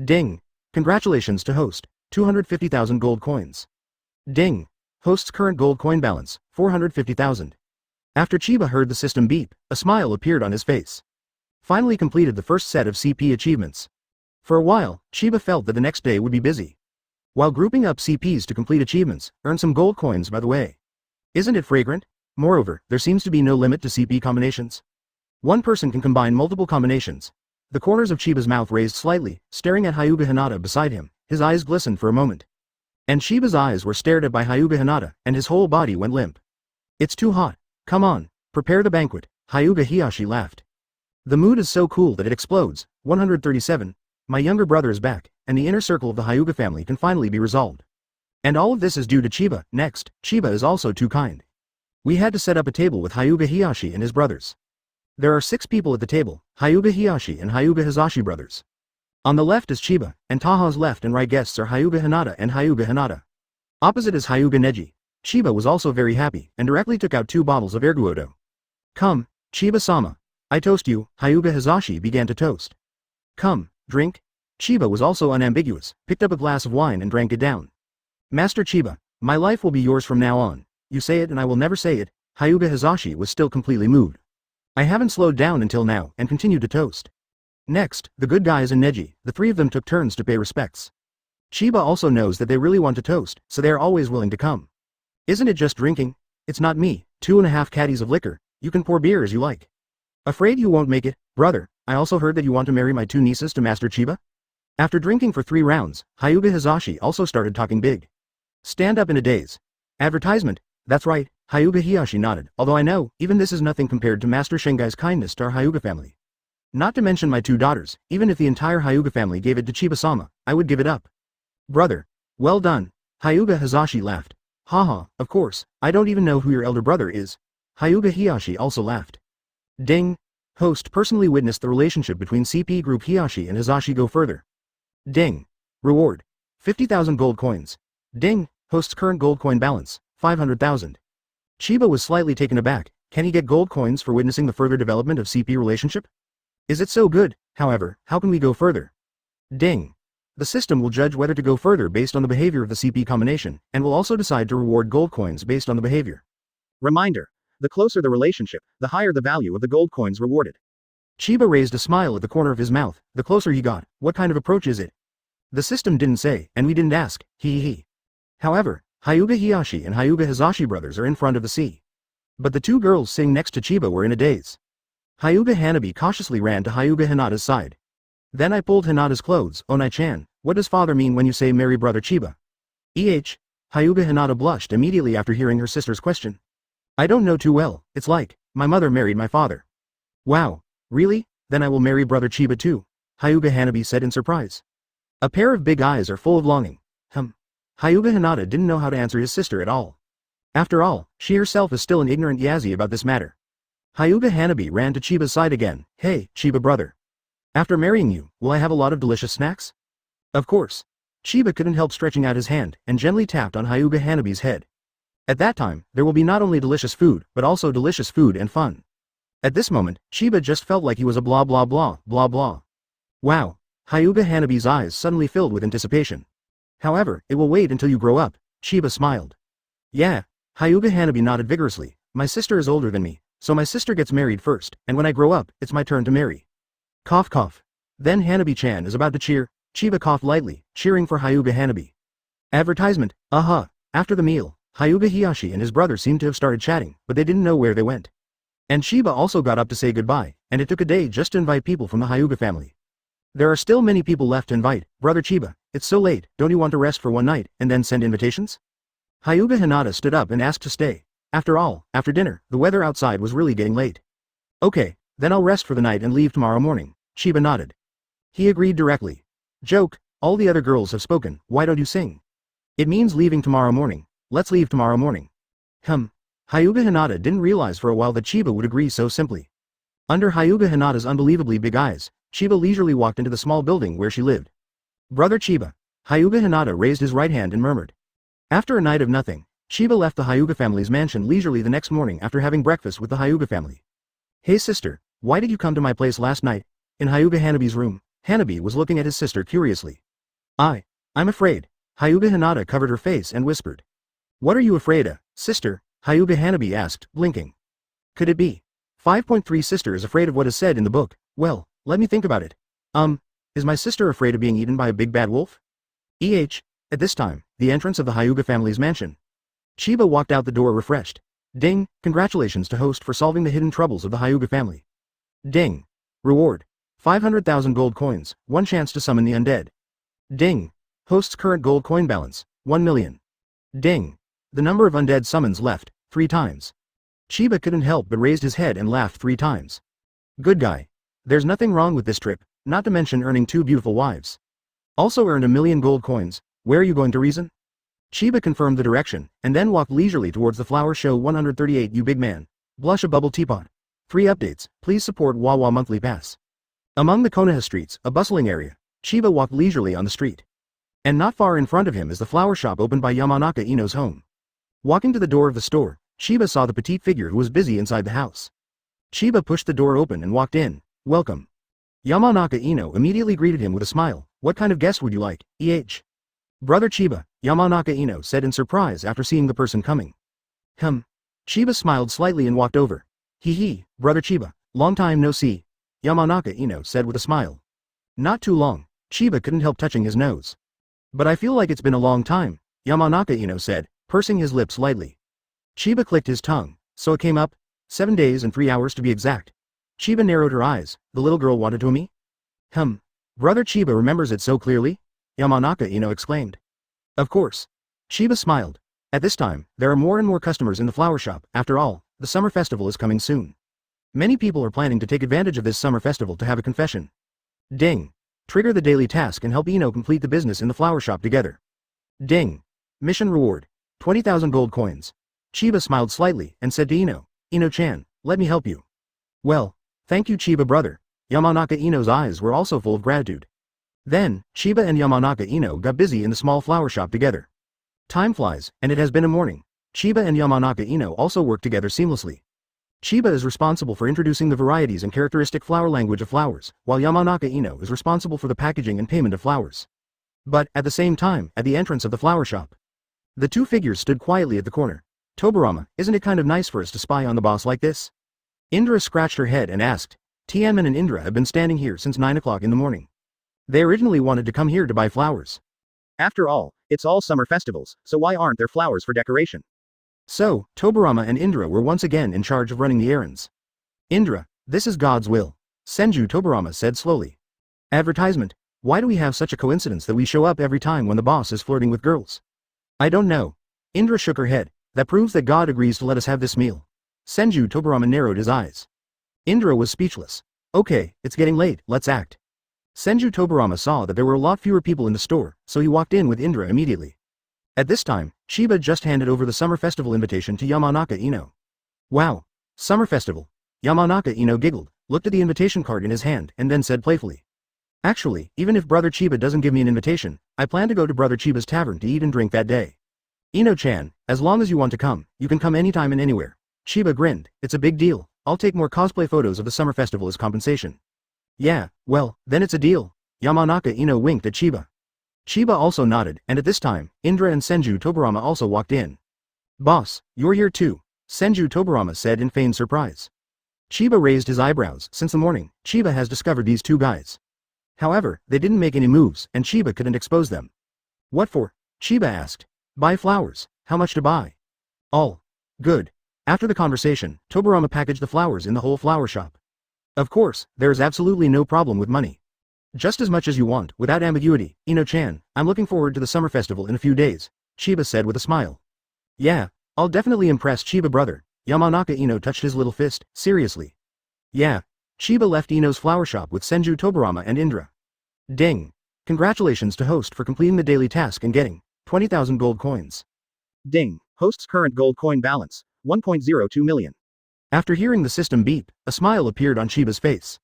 Speaker 1: Ding. Congratulations to host, 250,000 gold coins. Ding. Host's current gold coin balance, 450,000. After Chiba heard the system beep, a smile appeared on his face. Finally completed the first set of CP achievements. For a while, Chiba felt that the next day would be busy. While grouping up CPs to complete achievements, earn some gold coins by the way. Isn't it fragrant? Moreover, there seems to be no limit to CP combinations. One person can combine multiple combinations. The corners of Chiba's mouth raised slightly, staring at Hyuga Hinata beside him, his eyes glistened for a moment. And Chiba's eyes were stared at by Hyuga Hinata, and his whole body went limp. It's too hot. Come on, prepare the banquet, Hyuga Hiyashi laughed. The mood is so cool that it explodes. 137. My younger brother is back, and the inner circle of the Hyuga family can finally be resolved. And all of this is due to Chiba. Next, Chiba is also too kind. We had to set up a table with Hyuga Hiyashi and his brothers. There are 6 people at the table, Hyuga Hiyashi and Hyuga Hizashi brothers. On the left is Chiba, and Taha's left and right guests are Hyuga Hinata and Hyuga Hinata. Opposite is Hyuga Neji. Chiba was also very happy, and directly took out 2 bottles of Erguodo. Come, Chiba-sama. I toast you. Hyuga Hizashi began to toast. Come, drink. Chiba was also unambiguous, picked up a glass of wine and drank it down. Master Chiba, my life will be yours from now on. You say it and I will never say it. Hyuga Hizashi was still completely moved. I haven't slowed down until now, and continued to toast. Next, the good guys and Neji, the 3 of them took turns to pay respects. Chiba also knows that they really want to toast, so they are always willing to come. Isn't it just drinking? It's not me, 2.5 caddies of liquor, you can pour beer as you like. Afraid you won't make it, brother, I also heard that you want to marry my 2 nieces to Master Chiba? After drinking for 3 rounds, Hyuga Hizashi also started talking big. Stand up in a daze. Advertisement, that's right, Hyuga Hiyashi nodded, although I know, even this is nothing compared to Master Shengai's kindness to our Hyuga family. Not to mention my 2 daughters, even if the entire Hyuga family gave it to Chiba-sama, I would give it up. Brother. Well done. Hyuga Hizashi laughed. Haha, of course, I don't even know who your elder brother is. Hyuga Hiyashi also laughed. Ding. Host personally witnessed the relationship between CP Group Hiyashi and Hizashi go further. Ding. Reward. 50,000 gold coins. Ding. Host's current gold coin balance, 500,000. Chiba was slightly taken aback. Can he get gold coins for witnessing the further development of CP relationship? Is it so good? However, how can we go further? Ding. The system will judge whether to go further based on the behavior of the CP combination, and will also decide to reward gold coins based on the behavior. Reminder. The closer the relationship, the higher the value of the gold coins rewarded. Chiba raised a smile at the corner of his mouth. The closer he got, what kind of approach is it? The system didn't say, and we didn't ask, hee. However, Hyuga Hiyashi and Hyuga Hizashi brothers are in front of the sea. But the 2 girls sitting next to Chiba were in a daze. Hyuga Hanabi cautiously ran to Hyuga Hinata's side. Then I pulled Hinata's clothes. Onai-chan, what does father mean when you say marry brother Chiba? Hyuga Hinata blushed immediately after hearing her sister's question. I don't know too well, it's like, my mother married my father. Wow, really? Then I will marry brother Chiba too, Hyuga Hanabi said in surprise. A pair of big eyes are full of longing. Hyuga Hinata didn't know how to answer his sister at all. After all, she herself is still an ignorant Yazi about this matter. Hyuga Hanabi ran to Chiba's side again. Hey, Chiba brother. After marrying you, will I have a lot of delicious snacks? Of course. Chiba couldn't help stretching out his hand, and gently tapped on Hyuga Hanabi's head. At that time, there will be not only delicious food, but also delicious food and fun. At this moment, Chiba just felt like he was a blah blah blah, blah blah. Wow. Hyuga Hanabi's eyes suddenly filled with anticipation. However, it will wait until you grow up, Chiba smiled. Yeah. Hyuga Hanabi nodded vigorously. My sister is older than me, so my sister gets married first, and when I grow up, it's my turn to marry. Cough cough. Then Hanabi-chan is about to cheer. Chiba coughed lightly, cheering for Hyuga Hanabi. Advertisement, After the meal, Hyuga Hiyashi and his brother seemed to have started chatting, but they didn't know where they went. And Chiba also got up to say goodbye, and it took a day just to invite people from the Hyuga family. There are still many people left to invite. Brother Chiba, it's so late, don't you want to rest for one night, and then send invitations? Hyuga Hinata stood up and asked to stay. After all, after dinner, the weather outside was really getting late. Okay, then I'll rest for the night and leave tomorrow morning, Chiba nodded. He agreed directly. Joke, all the other girls have spoken, why don't you sing? It means leaving tomorrow morning. Let's leave tomorrow morning. Hyuga Hinata didn't realize for a while that Chiba would agree so simply. Under Hyuga Hinata's unbelievably big eyes, Chiba leisurely walked into the small building where she lived. Brother Chiba. Hyuga Hinata raised his right hand and murmured. After a night of nothing, Chiba left the Hyuga family's mansion leisurely the next morning after having breakfast with the Hyuga family. Hey sister, why did you come to my place last night? In Hyuga Hanabi's room, Hanabi was looking at his sister curiously. I'm afraid. Hyuga Hinata covered her face and whispered. What are you afraid of, sister? Hyuga Hanabi asked, blinking. Could it be? 5.3 Sister is afraid of what is said in the book. Well, let me think about it. Is my sister afraid of being eaten by a big bad wolf? At this time, the entrance of the Hyuga family's mansion. Chiba walked out the door refreshed. Ding, congratulations to host for solving the hidden troubles of the Hyuga family. Ding. Reward. 500,000 gold coins, 1 chance to summon the undead. Ding. Host's current gold coin balance, 1 million. Ding. The number of undead summons left, 3 times. Chiba couldn't help but raised his head and laughed 3 times. Good guy. There's nothing wrong with this trip, not to mention earning 2 beautiful wives. Also earned 1,000,000 gold coins. Where are you going to reason? Chiba confirmed the direction, and then walked leisurely towards the flower show 138. You big man. Blush a bubble teapot. 3 updates, please support Wawa monthly pass. Among the Konoha streets, a bustling area, Chiba walked leisurely on the street. And not far in front of him is the flower shop opened by Yamanaka Ino's home. Walking to the door of the store, Chiba saw the petite figure who was busy inside the house. Chiba pushed the door open and walked in. Welcome. Yamanaka Ino immediately greeted him with a smile. What kind of guest would you like, Brother Chiba, Yamanaka Ino said in surprise after seeing the person coming. Chiba smiled slightly and walked over. Hee, Brother Chiba, long time no see, Yamanaka Ino said with a smile. Not too long, Chiba couldn't help touching his nose. But I feel like it's been a long time, Yamanaka Ino said, pursing his lips lightly. Chiba clicked his tongue, so it came up, 7 days and 3 hours to be exact. Chiba narrowed her eyes, the little girl wanted to me? Brother Chiba remembers it so clearly? Yamanaka Ino exclaimed. Of course. Chiba smiled. At this time, there are more and more customers in the flower shop. After all, the summer festival is coming soon. Many people are planning to take advantage of this summer festival to have a confession. Ding. Trigger the daily task and help Ino complete the business in the flower shop together. Ding. Mission reward. 20,000 gold coins. Chiba smiled slightly and said to Ino, Ino-chan, let me help you. Well, thank you Chiba brother. Yamanaka Ino's eyes were also full of gratitude. Then, Chiba and Yamanaka Ino got busy in the small flower shop together. Time flies, and it has been a morning. Chiba and Yamanaka Ino also work together seamlessly. Chiba is responsible for introducing the varieties and characteristic flower language of flowers, while Yamanaka Ino is responsible for the packaging and payment of flowers. But, at the same time, at the entrance of the flower shop, the 2 figures stood quietly at the corner. Tobirama, isn't it kind of nice for us to spy on the boss like this? Indra scratched her head and asked. Tianmin and Indra have been standing here since 9 o'clock in the morning. They originally wanted to come here to buy flowers. After all, it's all summer festivals, so why aren't there flowers for decoration? So, Tobirama and Indra were once again in charge of running the errands. Indra, this is God's will, Senju Tobirama said slowly. Advertisement, why do we have such a coincidence that we show up every time when the boss is flirting with girls? I don't know. Indra shook her head, that proves that God agrees to let us have this meal. Senju Tobirama narrowed his eyes. Indra was speechless. Okay, it's getting late, let's act. Senju Tobirama saw that there were a lot fewer people in the store, so he walked in with Indra immediately. At this time, Chiba just handed over the summer festival invitation to Yamanaka Ino. Wow! Summer festival. Yamanaka Ino giggled, looked at the invitation card in his hand, and then said playfully. Actually, even if Brother Chiba doesn't give me an invitation, I plan to go to Brother Chiba's tavern to eat and drink that day. Ino-chan, as long as you want to come, you can come anytime and anywhere. Chiba grinned, it's a big deal, I'll take more cosplay photos of the summer festival as compensation. Yeah, well, then it's a deal. Yamanaka Ino winked at Chiba. Chiba also nodded, and at this time, Indra and Senju Tobirama also walked in. Boss, you're here too, Senju Tobirama said in feigned surprise. Chiba raised his eyebrows. Since the morning, Chiba has discovered these 2 guys. However, they didn't make any moves, and Chiba couldn't expose them. What for? Chiba asked. Buy flowers. How much to buy? All. Good. After the conversation, Tobirama packaged the flowers in the whole flower shop. Of course, there is absolutely no problem with money. Just as much as you want, without ambiguity, Ino-chan, I'm looking forward to the summer festival in a few days, Chiba said with a smile. Yeah, I'll definitely impress Chiba brother, Yamanaka Ino touched his little fist, seriously. Yeah. Chiba left Ino's flower shop with Senju Tobirama and Indra. Ding. Congratulations to host for completing the daily task and getting 20,000 gold coins. Ding. Host's current gold coin balance, 1.02 million. After hearing the system beep, a smile appeared on Chiba's face.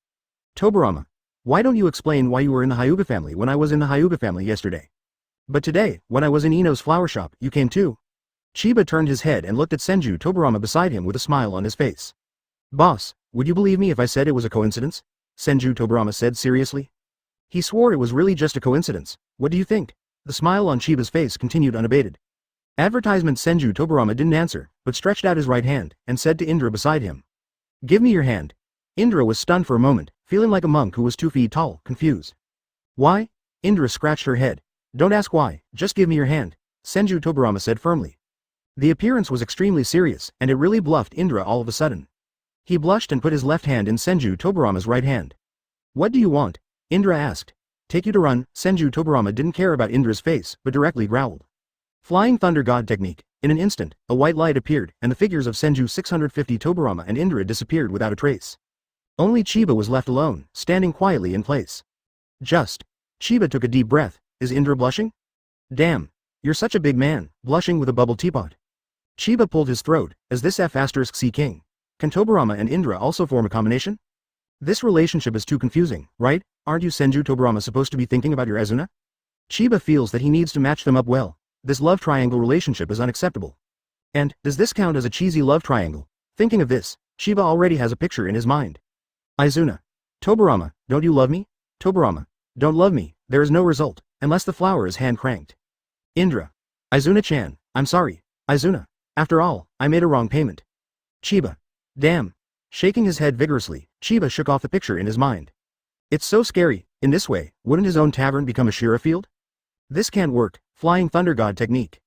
Speaker 1: Tobirama, why don't you explain why you were in the Hyuga family when I was in the Hyuga family yesterday? But today, when I was in Ino's flower shop, you came too. Chiba turned his head and looked at Senju Tobirama beside him with a smile on his face. Boss, would you believe me if I said it was a coincidence? Senju Tobirama said seriously. He swore it was really just a coincidence. What do you think? The smile on Chiba's face continued unabated. Advertisement Senju Tobirama didn't answer, but stretched out his right hand, and said to Indra beside him. Give me your hand. Indra was stunned for a moment, feeling like a monk who was 2 feet tall, confused. Why? Indra scratched her head. Don't ask why, just give me your hand, Senju Tobirama said firmly. The appearance was extremely serious, and it really bluffed Indra all of a sudden. He blushed and put his left hand in Senju Tobirama's right hand. What do you want? Indra asked. Take you to run. Senju Tobirama didn't care about Indra's face, but directly growled. Flying Thunder God technique. In an instant, a white light appeared, and the figures of Senju 650 Tobirama and Indra disappeared without a trace. Only Chiba was left alone, standing quietly in place. Just. Chiba took a deep breath. Is Indra blushing? Damn. You're such a big man, blushing with a bubble teapot. Chiba pulled his throat. As this F***C king. Can Tobirama and Indra also form a combination? This relationship is too confusing, right? Aren't you Senju Tobirama supposed to be thinking about your Izuna? Chiba feels that he needs to match them up well. This love triangle relationship is unacceptable. And, does this count as a cheesy love triangle? Thinking of this, Chiba already has a picture in his mind. Izuna. Tobirama, don't you love me? Tobirama. Don't love me, there is no result, unless the flower is hand-cranked. Indra. Izuna-chan, I'm sorry. Izuna. After all, I made a wrong payment. Chiba. Damn. Shaking his head vigorously, Chiba shook off the picture in his mind. It's so scary. In this way, wouldn't his own tavern become a Shira field? This can't work. Flying Thunder God technique.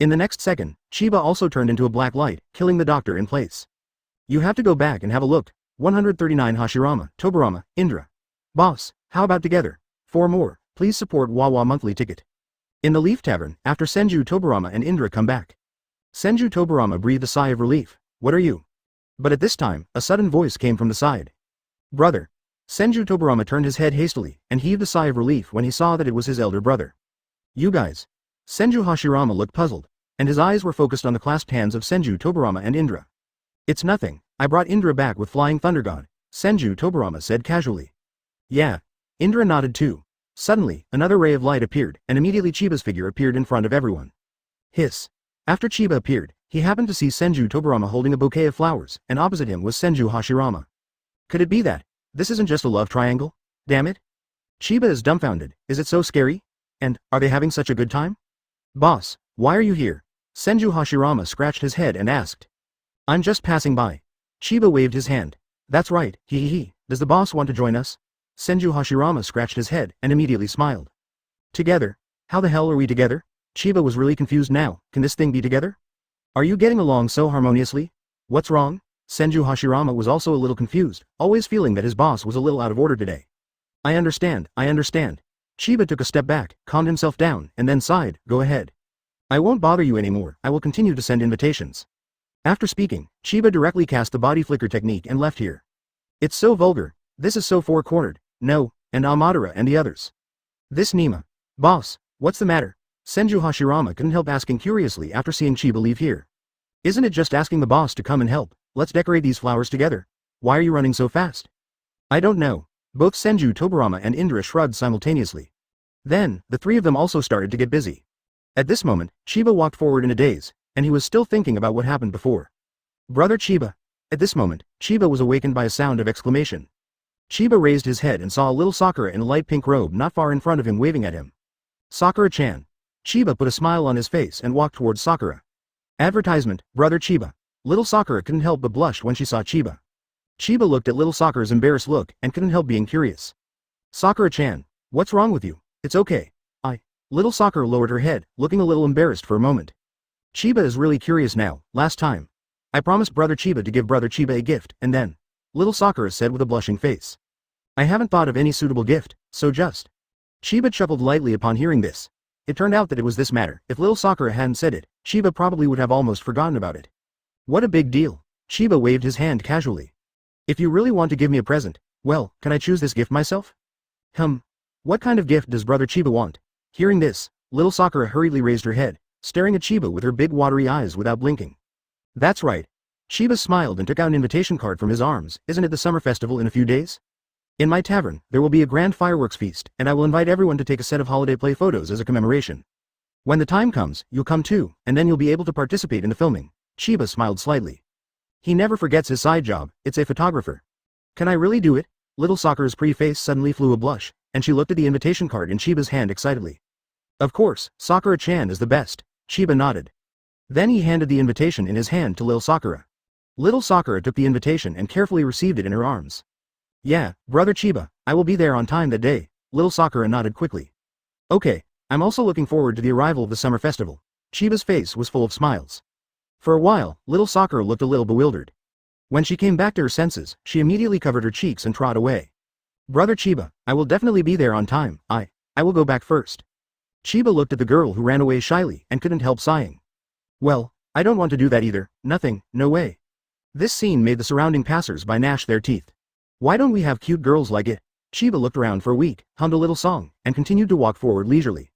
Speaker 1: In the next second, Chiba also turned into a black light, killing the doctor in place. You have to go back and have a look. 139 Hashirama, Tobirama, Indra. Boss, how about together? 4 more, please support Wawa monthly ticket. In the Leaf Tavern, after Senju Tobirama and Indra come back. Senju Tobirama breathed a sigh of relief. What are you? But at this time, a sudden voice came from the side. Brother. Senju Tobirama turned his head hastily, and heaved a sigh of relief when he saw that it was his elder brother. You guys. Senju Hashirama looked puzzled, and his eyes were focused on the clasped hands of Senju Tobirama and Indra. It's nothing, I brought Indra back with Flying Thunder God, Senju Tobirama said casually. Yeah. Indra nodded too. Suddenly, another ray of light appeared, and immediately Chiba's figure appeared in front of everyone. Hiss. After Chiba appeared, he happened to see Senju Tobirama holding a bouquet of flowers, and opposite him was Senju Hashirama. Could it be that? This isn't just a love triangle? Damn it. Chiba is dumbfounded. Is it so scary? And, are they having such a good time? Boss, why are you here? Senju Hashirama scratched his head and asked. I'm just passing by. Chiba waved his hand. That's right, hee. Does the boss want to join us? Senju Hashirama scratched his head and immediately smiled. Together? How the hell are we together? Chiba was really confused now. Can this thing be together? Are you getting along so harmoniously? What's wrong? Senju Hashirama was also a little confused, always feeling that his boss was a little out of order today. I understand. Chiba took a step back, calmed himself down, and then sighed. Go ahead. I won't bother you anymore, I will continue to send invitations. After speaking, Chiba directly cast the body flicker technique and left here. It's so vulgar. This is so four-cornered. No, and Madara and the others. This Nima. Boss, what's the matter? Senju Hashirama couldn't help asking curiously after seeing Chiba leave here. Isn't it just asking the boss to come and help? Let's decorate these flowers together. Why are you running so fast? I don't know. Both Senju Tobirama and Indra shrugged simultaneously. Then, the three of them also started to get busy. At this moment, Chiba walked forward in a daze, and he was still thinking about what happened before. Brother Chiba. At this moment, Chiba was awakened by a sound of exclamation. Chiba raised his head and saw a little Sakura in a light pink robe not far in front of him waving at him. Sakura-chan. Chiba put a smile on his face and walked towards Sakura. Advertisement, Brother Chiba. Little Sakura couldn't help but blush when she saw Chiba. Chiba looked at little Sakura's embarrassed look and couldn't help being curious. Sakura-chan, what's wrong with you? It's okay. Little Sakura lowered her head, looking a little embarrassed for a moment. Chiba is really curious now. Last time. I promised Brother Chiba to give Brother Chiba a gift, and then. Little Sakura said with a blushing face. I haven't thought of any suitable gift, so just. Chiba chuckled lightly upon hearing this. It turned out that it was this matter. If little Sakura hadn't said it, Chiba probably would have almost forgotten about it. What a big deal. Chiba waved his hand casually. If you really want to give me a present, well, can I choose this gift myself? What kind of gift does Brother Chiba want? Hearing this, little Sakura hurriedly raised her head, staring at Chiba with her big watery eyes without blinking. That's right. Chiba smiled and took out an invitation card from his arms. Isn't it the summer festival in a few days? In my tavern, there will be a grand fireworks feast, and I will invite everyone to take a set of holiday play photos as a commemoration. When the time comes, you'll come too, and then you'll be able to participate in the filming. Chiba smiled slightly. He never forgets his side job, it's a photographer. Can I really do it? Little Sakura's pretty face suddenly flew a blush, and she looked at the invitation card in Chiba's hand excitedly. Of course, Sakura-chan is the best. Chiba nodded. Then he handed the invitation in his hand to Lil Sakura. Little Sakura took the invitation and carefully received it in her arms. Yeah, Brother Chiba, I will be there on time that day. Little Sakura nodded quickly. Okay, I'm also looking forward to the arrival of the summer festival. Chiba's face was full of smiles. For a while, little Sakura looked a little bewildered. When she came back to her senses, she immediately covered her cheeks and trod away. Brother Chiba, I will definitely be there on time. I will go back first. Chiba looked at the girl who ran away shyly and couldn't help sighing. Well, I don't want to do that either. Nothing, no way. This scene made the surrounding passers-by gnash their teeth. Why don't we have cute girls like it? Chiba looked around for a week, hummed a little song, and continued to walk forward leisurely.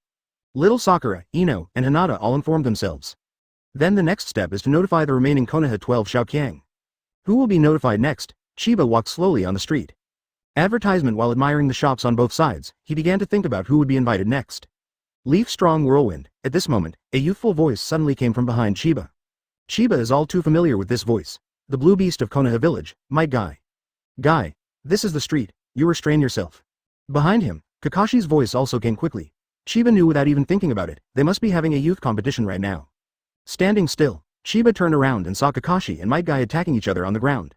Speaker 1: Little Sakura, Ino, and Hinata all informed themselves. Then the next step is to notify the remaining Konoha 12 Xiaoqiang. Who will be notified next? Chiba walked slowly on the street. Advertisement. While admiring the shops on both sides, he began to think about who would be invited next. Leaf Strong Whirlwind. At this moment, a youthful voice suddenly came from behind Chiba. Chiba is all too familiar with this voice. The blue beast of Konoha village, Might Guy. Guy, this is the street, you restrain yourself. Behind him, Kakashi's voice also came quickly. Chiba knew without even thinking about it, they must be having a youth competition right now. Standing still, Chiba turned around and saw Kakashi and Might Guy attacking each other on the ground.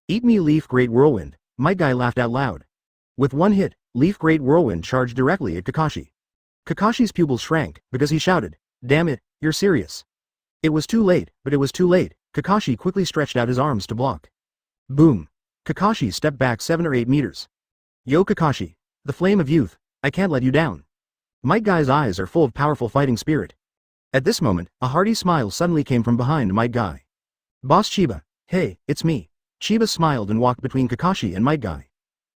Speaker 1: Eat me Leaf Great Whirlwind, Might Guy laughed out loud. With one hit, Leaf Great Whirlwind charged directly at Kakashi. Kakashi's pupils shrank, because he shouted, "Damn it, you're serious." It was too late, but it was too late. Kakashi quickly stretched out his arms to block. Boom. Kakashi stepped back 7 or 8 meters. Yo Kakashi, the flame of youth, I can't let you down. Might Guy's eyes are full of powerful fighting spirit. At this moment, a hearty smile suddenly came from behind Might Guy. Boss Chiba, hey, it's me. Chiba smiled and walked between Kakashi and Might Guy.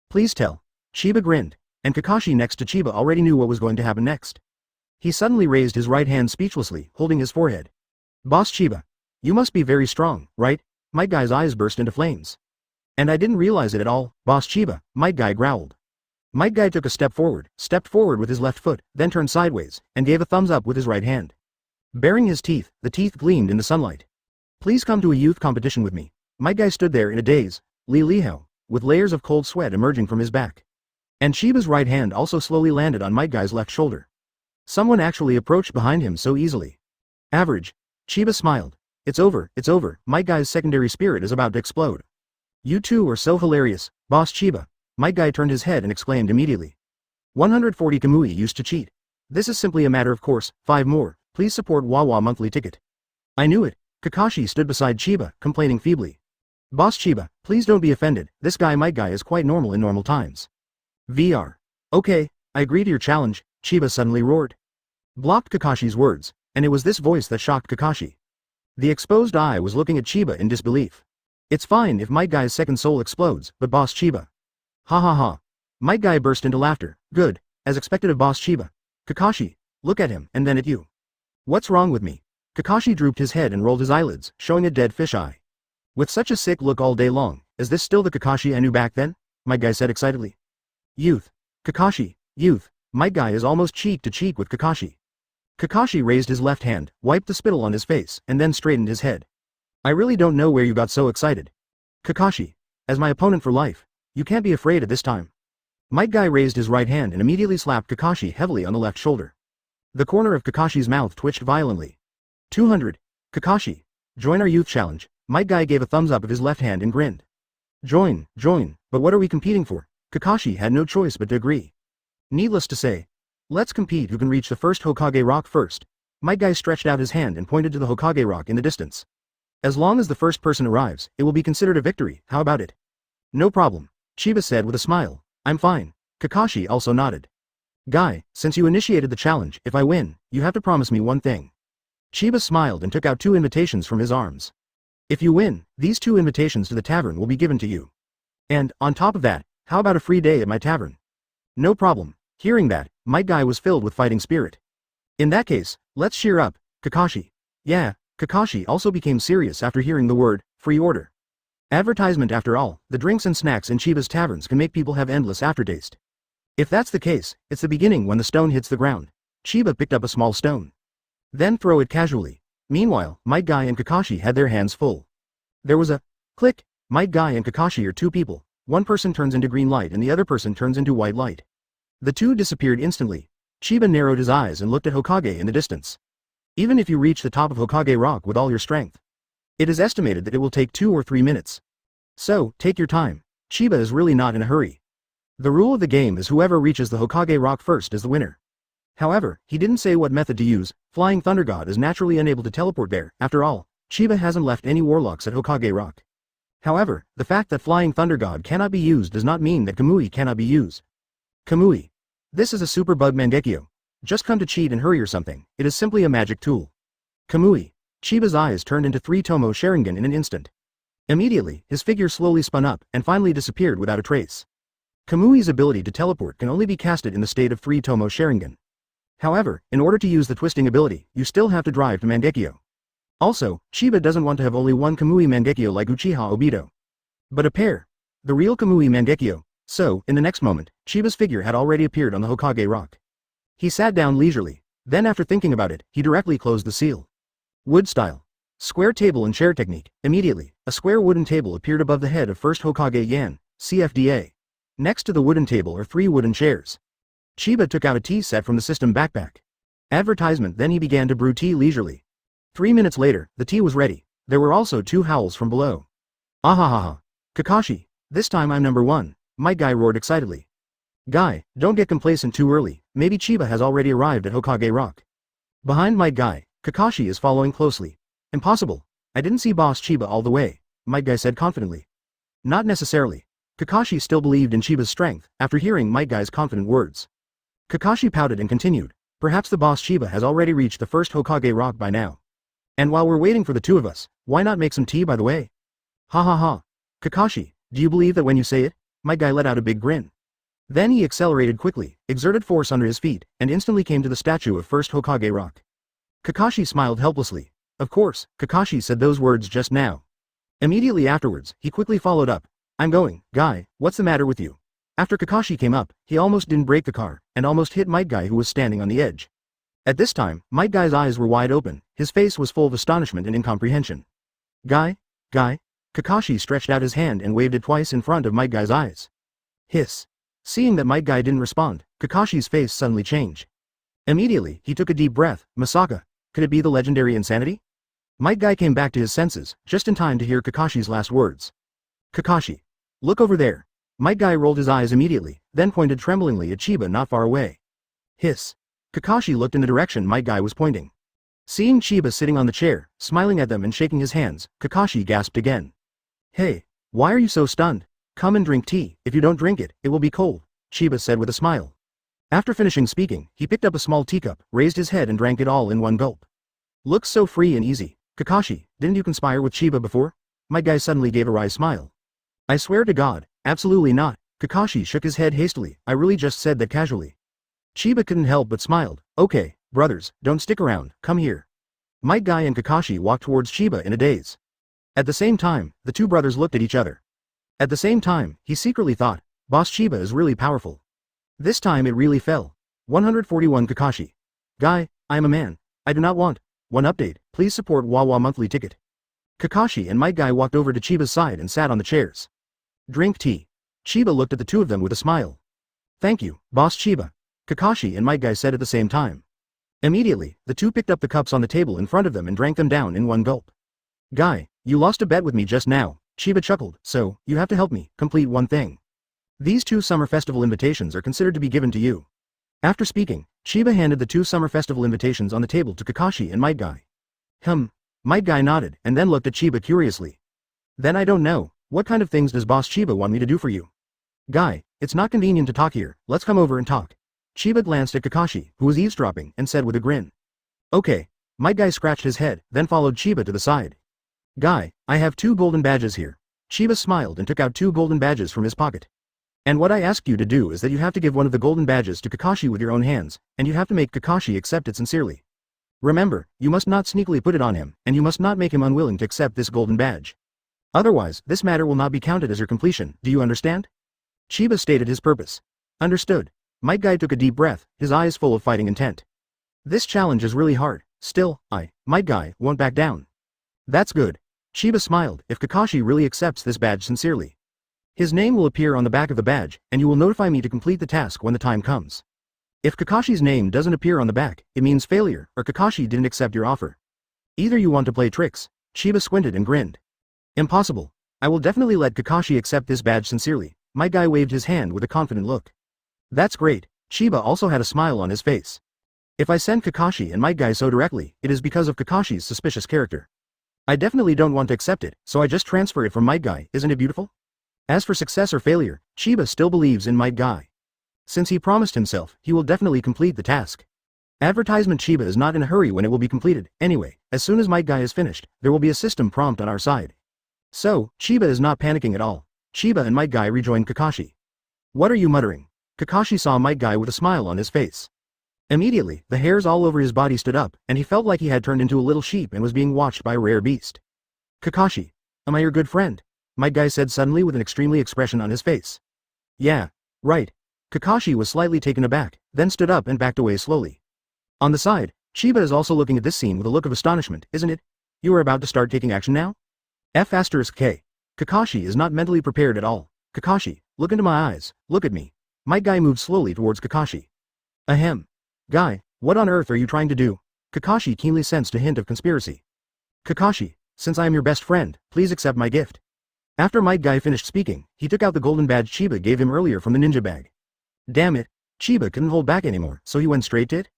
Speaker 1: Please tell. Chiba grinned, and Kakashi next to Chiba already knew what was going to happen next. He suddenly raised his right hand speechlessly, holding his forehead. Boss Chiba, you must be very strong, right? Might Guy's eyes burst into flames. And I didn't realize it at all, Boss Chiba, Might Guy growled. Might Guy took a stepped forward with his left foot, then turned sideways, and gave a thumbs up with his right hand. Baring his teeth, the teeth gleamed in the sunlight. Please come to a youth competition with me. Might Guy stood there in a daze, with layers of cold sweat emerging from his back. And Chiba's right hand also slowly landed on Might Guy's left shoulder. Someone actually approached behind him so easily. Average. Chiba smiled. It's over, Might Guy's secondary spirit is about to explode. You two are so hilarious, Boss Chiba. Might Guy turned his head and exclaimed immediately. 140 Kamui used to cheat. This is simply a matter of course, 5 more, please support Wawa monthly ticket. I knew it. Kakashi stood beside Chiba, complaining feebly. Boss Chiba, please don't be offended, this guy Might Guy is quite normal in normal times. VR. Okay, I agree to your challenge, Chiba suddenly roared. Blocked Kakashi's words, and it was this voice that shocked Kakashi. The exposed eye was looking at Chiba in disbelief. It's fine if Might Guy's second soul explodes, but Boss Chiba. Ha ha ha. Might Guy burst into laughter. Good, as expected of Boss Chiba. Kakashi, look at him, and then at you. What's wrong with me? Kakashi drooped his head and rolled his eyelids, showing a dead fish eye. With such a sick look all day long, is this still the Kakashi I knew back then? Might Guy said excitedly. Youth. Kakashi, youth. Might Guy is almost cheek to cheek with Kakashi. Kakashi raised his left hand, wiped the spittle on his face, and then straightened his head. I really don't know where you got so excited. Kakashi, as my opponent for life, you can't be afraid at this time. Might Guy raised his right hand and immediately slapped Kakashi heavily on the left shoulder. The corner of Kakashi's mouth twitched violently. 200. Kakashi, join our youth challenge. Might Guy gave a thumbs up of his left hand and grinned. Join, but what are we competing for? Kakashi had no choice but to agree. Needless to say, let's compete who can reach the first Hokage rock first. Might Guy stretched out his hand and pointed to the Hokage rock in the distance. As long as the first person arrives, it will be considered a victory, how about it? No problem, Chiba said with a smile. I'm fine. Kakashi also nodded. Guy, since you initiated the challenge, if I win, you have to promise me one thing. Chiba smiled and took out 2 invitations from his arms. If you win, these 2 invitations to the tavern will be given to you. And, on top of that, how about a free day at my tavern? No problem. Hearing that, Might Guy was filled with fighting spirit. In that case, let's cheer up, Kakashi. Yeah, Kakashi also became serious after hearing the word, free order. Advertisement after all, the drinks and snacks in Chiba's taverns can make people have endless aftertaste. If that's the case, it's the beginning when the stone hits the ground. Chiba picked up a small stone. Then throw it casually. Meanwhile, Might Guy and Kakashi had their hands full. There was a click. Might Guy and Kakashi are 2 people. One person turns into green light and the other person turns into white light. The 2 disappeared instantly. Chiba narrowed his eyes and looked at Hokage in the distance. Even if you reach the top of Hokage Rock with all your strength, it is estimated that it will take 2 or 3 minutes. So, take your time. Chiba is really not in a hurry. The rule of the game is whoever reaches the Hokage Rock first is the winner. However, he didn't say what method to use. Flying Thunder God is naturally unable to teleport there. After all, Chiba hasn't left any warlocks at Hokage Rock. However, the fact that Flying Thunder God cannot be used does not mean that Kamui cannot be used. Kamui. This is a super bug Mangekyo. Just come to cheat and hurry or something, it is simply a magic tool. Kamui. Chiba's eyes turned into 3 Tomo Sharingan in an instant. Immediately, his figure slowly spun up and finally disappeared without a trace. Kamui's ability to teleport can only be casted in the state of 3 Tomo Sharingan. However, in order to use the twisting ability, you still have to drive to Mangekyo. Also, Chiba doesn't want to have only one Kamui Mangekyo like Uchiha Obito, but a pair. The real Kamui Mangekyo. So, in the next moment, Chiba's figure had already appeared on the Hokage rock. He sat down leisurely. Then after thinking about it, he directly closed the seal. Wood style. Square table and chair technique. Immediately, a square wooden table appeared above the head of first Hokage Yan, CFDA. Next to the wooden table are 3 wooden chairs. Chiba took out a tea set from the system backpack. Advertisement. Then he began to brew tea leisurely. 3 minutes later, the tea was ready. There were also 2 howls from below. Ahahaha. Kakashi, this time I'm number 1, Might Guy roared excitedly. Guy, don't get complacent too early, maybe Chiba has already arrived at Hokage Rock. Behind Might Guy, Kakashi is following closely. Impossible. I didn't see Boss Chiba all the way, Might Guy said confidently. Not necessarily. Kakashi still believed in Chiba's strength after hearing Might Guy's confident words. Kakashi pouted and continued. Perhaps the Boss Chiba has already reached the first Hokage Rock by now. And while we're waiting for the 2 of us, why not make some tea by the way? Ha ha ha. Kakashi, do you believe that when you say it? Might Guy let out a big grin. Then he accelerated quickly, exerted force under his feet, and instantly came to the statue of first Hokage Rock. Kakashi smiled helplessly. Of course, Kakashi said those words just now. Immediately afterwards, he quickly followed up. I'm going, Guy, what's the matter with you? After Kakashi came up, he almost didn't break the car, and almost hit Might Guy who was standing on the edge. At this time, Might Guy's eyes were wide open, his face was full of astonishment and incomprehension. Guy? Kakashi stretched out his hand and waved it twice in front of Might Guy's eyes. Hiss. Seeing that Might Guy didn't respond, Kakashi's face suddenly changed. Immediately, he took a deep breath. Masaka, could it be the legendary insanity? Might Guy came back to his senses, just in time to hear Kakashi's last words. Kakashi. Look over there. Might Guy rolled his eyes immediately, then pointed tremblingly at Chiba not far away. Hiss. Kakashi looked in the direction Might Guy was pointing. Seeing Chiba sitting on the chair, smiling at them and shaking his hands, Kakashi gasped again. Hey, why are you so stunned? Come and drink tea, if you don't drink it, it will be cold, Chiba said with a smile. After finishing speaking, he picked up a small teacup, raised his head and drank it all in one gulp. Looks so free and easy. Kakashi, didn't you conspire with Chiba before? Might Guy suddenly gave a wry smile. I swear to God, absolutely not. Kakashi shook his head hastily. I really just said that casually. Chiba couldn't help but smiled. Okay, brothers, don't stick around, come here. Might Guy and Kakashi walked towards Chiba in a daze. At the same time, the 2 brothers looked at each other. At the same time, he secretly thought, Boss Chiba is really powerful. This time it really fell. 141 Kakashi. Guy, I am a man. I do not want. One update, please support Wawa monthly ticket. Kakashi and Might Guy walked over to Chiba's side and sat on the chairs. Drink tea. Chiba looked at the 2 of them with a smile. Thank you, Boss Chiba. Kakashi and Might Guy said at the same time. Immediately, the 2 picked up the cups on the table in front of them and drank them down in one gulp. Guy, you lost a bet with me just now, Chiba chuckled, so, you have to help me complete one thing. These 2 summer festival invitations are considered to be given to you. After speaking, Chiba handed the 2 summer festival invitations on the table to Kakashi and Might Guy. Might Guy nodded and then looked at Chiba curiously. Then I don't know, what kind of things does Boss Chiba want me to do for you? Guy, it's not convenient to talk here, let's come over and talk. Chiba glanced at Kakashi, who was eavesdropping, and said with a grin. Okay. Might Guy scratched his head, then followed Chiba to the side. Guy, I have 2 golden badges here. Chiba smiled and took out 2 golden badges from his pocket. And what I ask you to do is that you have to give one of the golden badges to Kakashi with your own hands, and you have to make Kakashi accept it sincerely. Remember, you must not sneakily put it on him, and you must not make him unwilling to accept this golden badge. Otherwise, this matter will not be counted as your completion, do you understand? Chiba stated his purpose. Understood. Might Guy took a deep breath, his eyes full of fighting intent. This challenge is really hard, still, Might Guy, won't back down. That's good. Chiba smiled. If Kakashi really accepts this badge sincerely, his name will appear on the back of the badge, and you will notify me to complete the task when the time comes. If Kakashi's name doesn't appear on the back, it means failure, or Kakashi didn't accept your offer. Either you want to play tricks. Chiba squinted and grinned. Impossible. I will definitely let Kakashi accept this badge sincerely. Might Guy waved his hand with a confident look. That's great. Chiba also had a smile on his face. If I send Kakashi and Might Guy so directly, it is because of Kakashi's suspicious character. I definitely don't want to accept it, so I just transfer it from Might Guy, isn't it beautiful? As for success or failure, Chiba still believes in Might Guy. Since he promised himself, he will definitely complete the task. Advertisement. Chiba is not in a hurry when it will be completed. Anyway, as soon as Might Guy is finished, there will be a system prompt on our side. So, Chiba is not panicking at all. Chiba and Might Guy rejoined Kakashi. What are you muttering? Kakashi saw Might Guy with a smile on his face. Immediately, the hairs all over his body stood up, and he felt like he had turned into a little sheep and was being watched by a rare beast. Kakashi, am I your good friend? Might Guy said suddenly with an extremely expression on his face. Yeah, right. Kakashi was slightly taken aback, then stood up and backed away slowly. On the side, Chiba is also looking at this scene with a look of astonishment, isn't it? You are about to start taking action now? F*K. Kakashi is not mentally prepared at all. Kakashi, look into my eyes, look at me. Might Guy moved slowly towards Kakashi. Ahem. Guy, what on earth are you trying to do? Kakashi keenly sensed a hint of conspiracy. Kakashi, since I am your best friend, please accept my gift. After Might Guy finished speaking, he took out the golden badge Chiba gave him earlier from the ninja bag. Damn it, Chiba couldn't hold back anymore, so he went straight to it?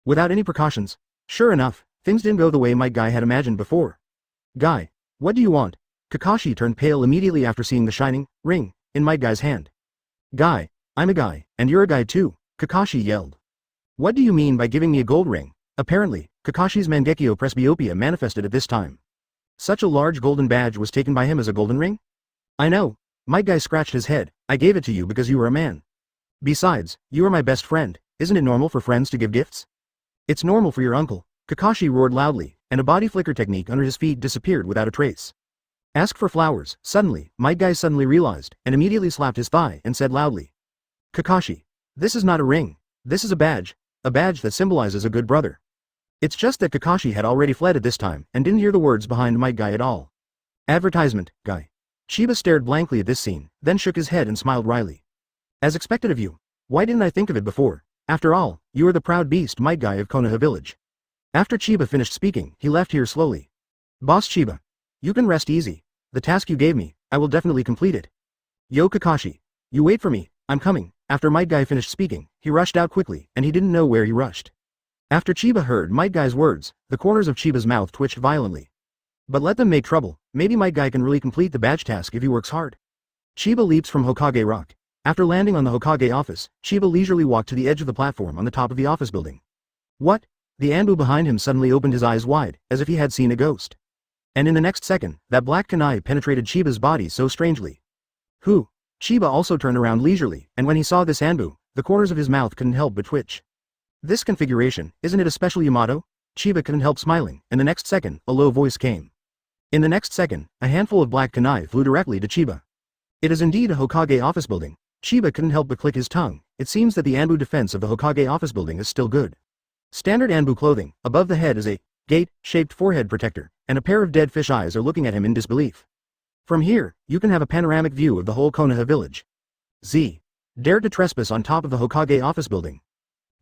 Speaker 1: Without any precautions. Sure enough, things didn't go the way Might Guy had imagined before. Guy, what do you want? Kakashi turned pale immediately after seeing the shining ring in Might Guy's hand. Guy, I'm a guy, and you're a guy too, Kakashi yelled. What do you mean by giving me a gold ring? Apparently, Kakashi's Mangekyo presbyopia manifested at this time. Such a large golden badge was taken by him as a golden ring? I know. Might Guy scratched his head. I gave it to you because you were a man. Besides, you are my best friend. Isn't it normal for friends to give gifts? It's normal for your uncle. Kakashi roared loudly, and a body flicker technique under his feet disappeared without a trace. Ask for flowers. Suddenly, Might Guy suddenly realized, and immediately slapped his thigh and said loudly. Kakashi, this is not a ring. This is a badge that symbolizes a good brother. It's just that Kakashi had already fled at this time and didn't hear the words behind Might Guy at all. Advertisement, Guy. Chiba stared blankly at this scene, then shook his head and smiled wryly. As expected of you. Why didn't I think of it before? After all, you are the proud beast Might Guy of Konoha village. After Chiba finished speaking, he left here slowly. Boss Chiba. You can rest easy. The task you gave me, I will definitely complete it. Yo Kakashi. You wait for me, I'm coming. After Might Guy finished speaking, he rushed out quickly, and he didn't know where he rushed. After Chiba heard Might Guy's words, the corners of Chiba's mouth twitched violently. But let them make trouble, maybe Might Guy can really complete the badge task if he works hard. Chiba leaps from Hokage Rock. After landing on the Hokage office, Chiba leisurely walked to the edge of the platform on the top of the office building. What? The Anbu behind him suddenly opened his eyes wide, as if he had seen a ghost. And in the next second, that black kunai penetrated Chiba's body so strangely. Who? Chiba also turned around leisurely, and when he saw this Anbu, the corners of his mouth couldn't help but twitch. This configuration, isn't it a special Yamato? Chiba couldn't help smiling, and the next second, a low voice came. In the next second, a handful of black kunai flew directly to Chiba. It is indeed a Hokage office building. Chiba couldn't help but click his tongue. It seems that the Anbu defense of the Hokage office building is still good. Standard Anbu clothing, above the head is a gate-shaped forehead protector, and a pair of dead fish eyes are looking at him in disbelief. From here, you can have a panoramic view of the whole Konoha village. Z. Dared to trespass on top of the Hokage office building.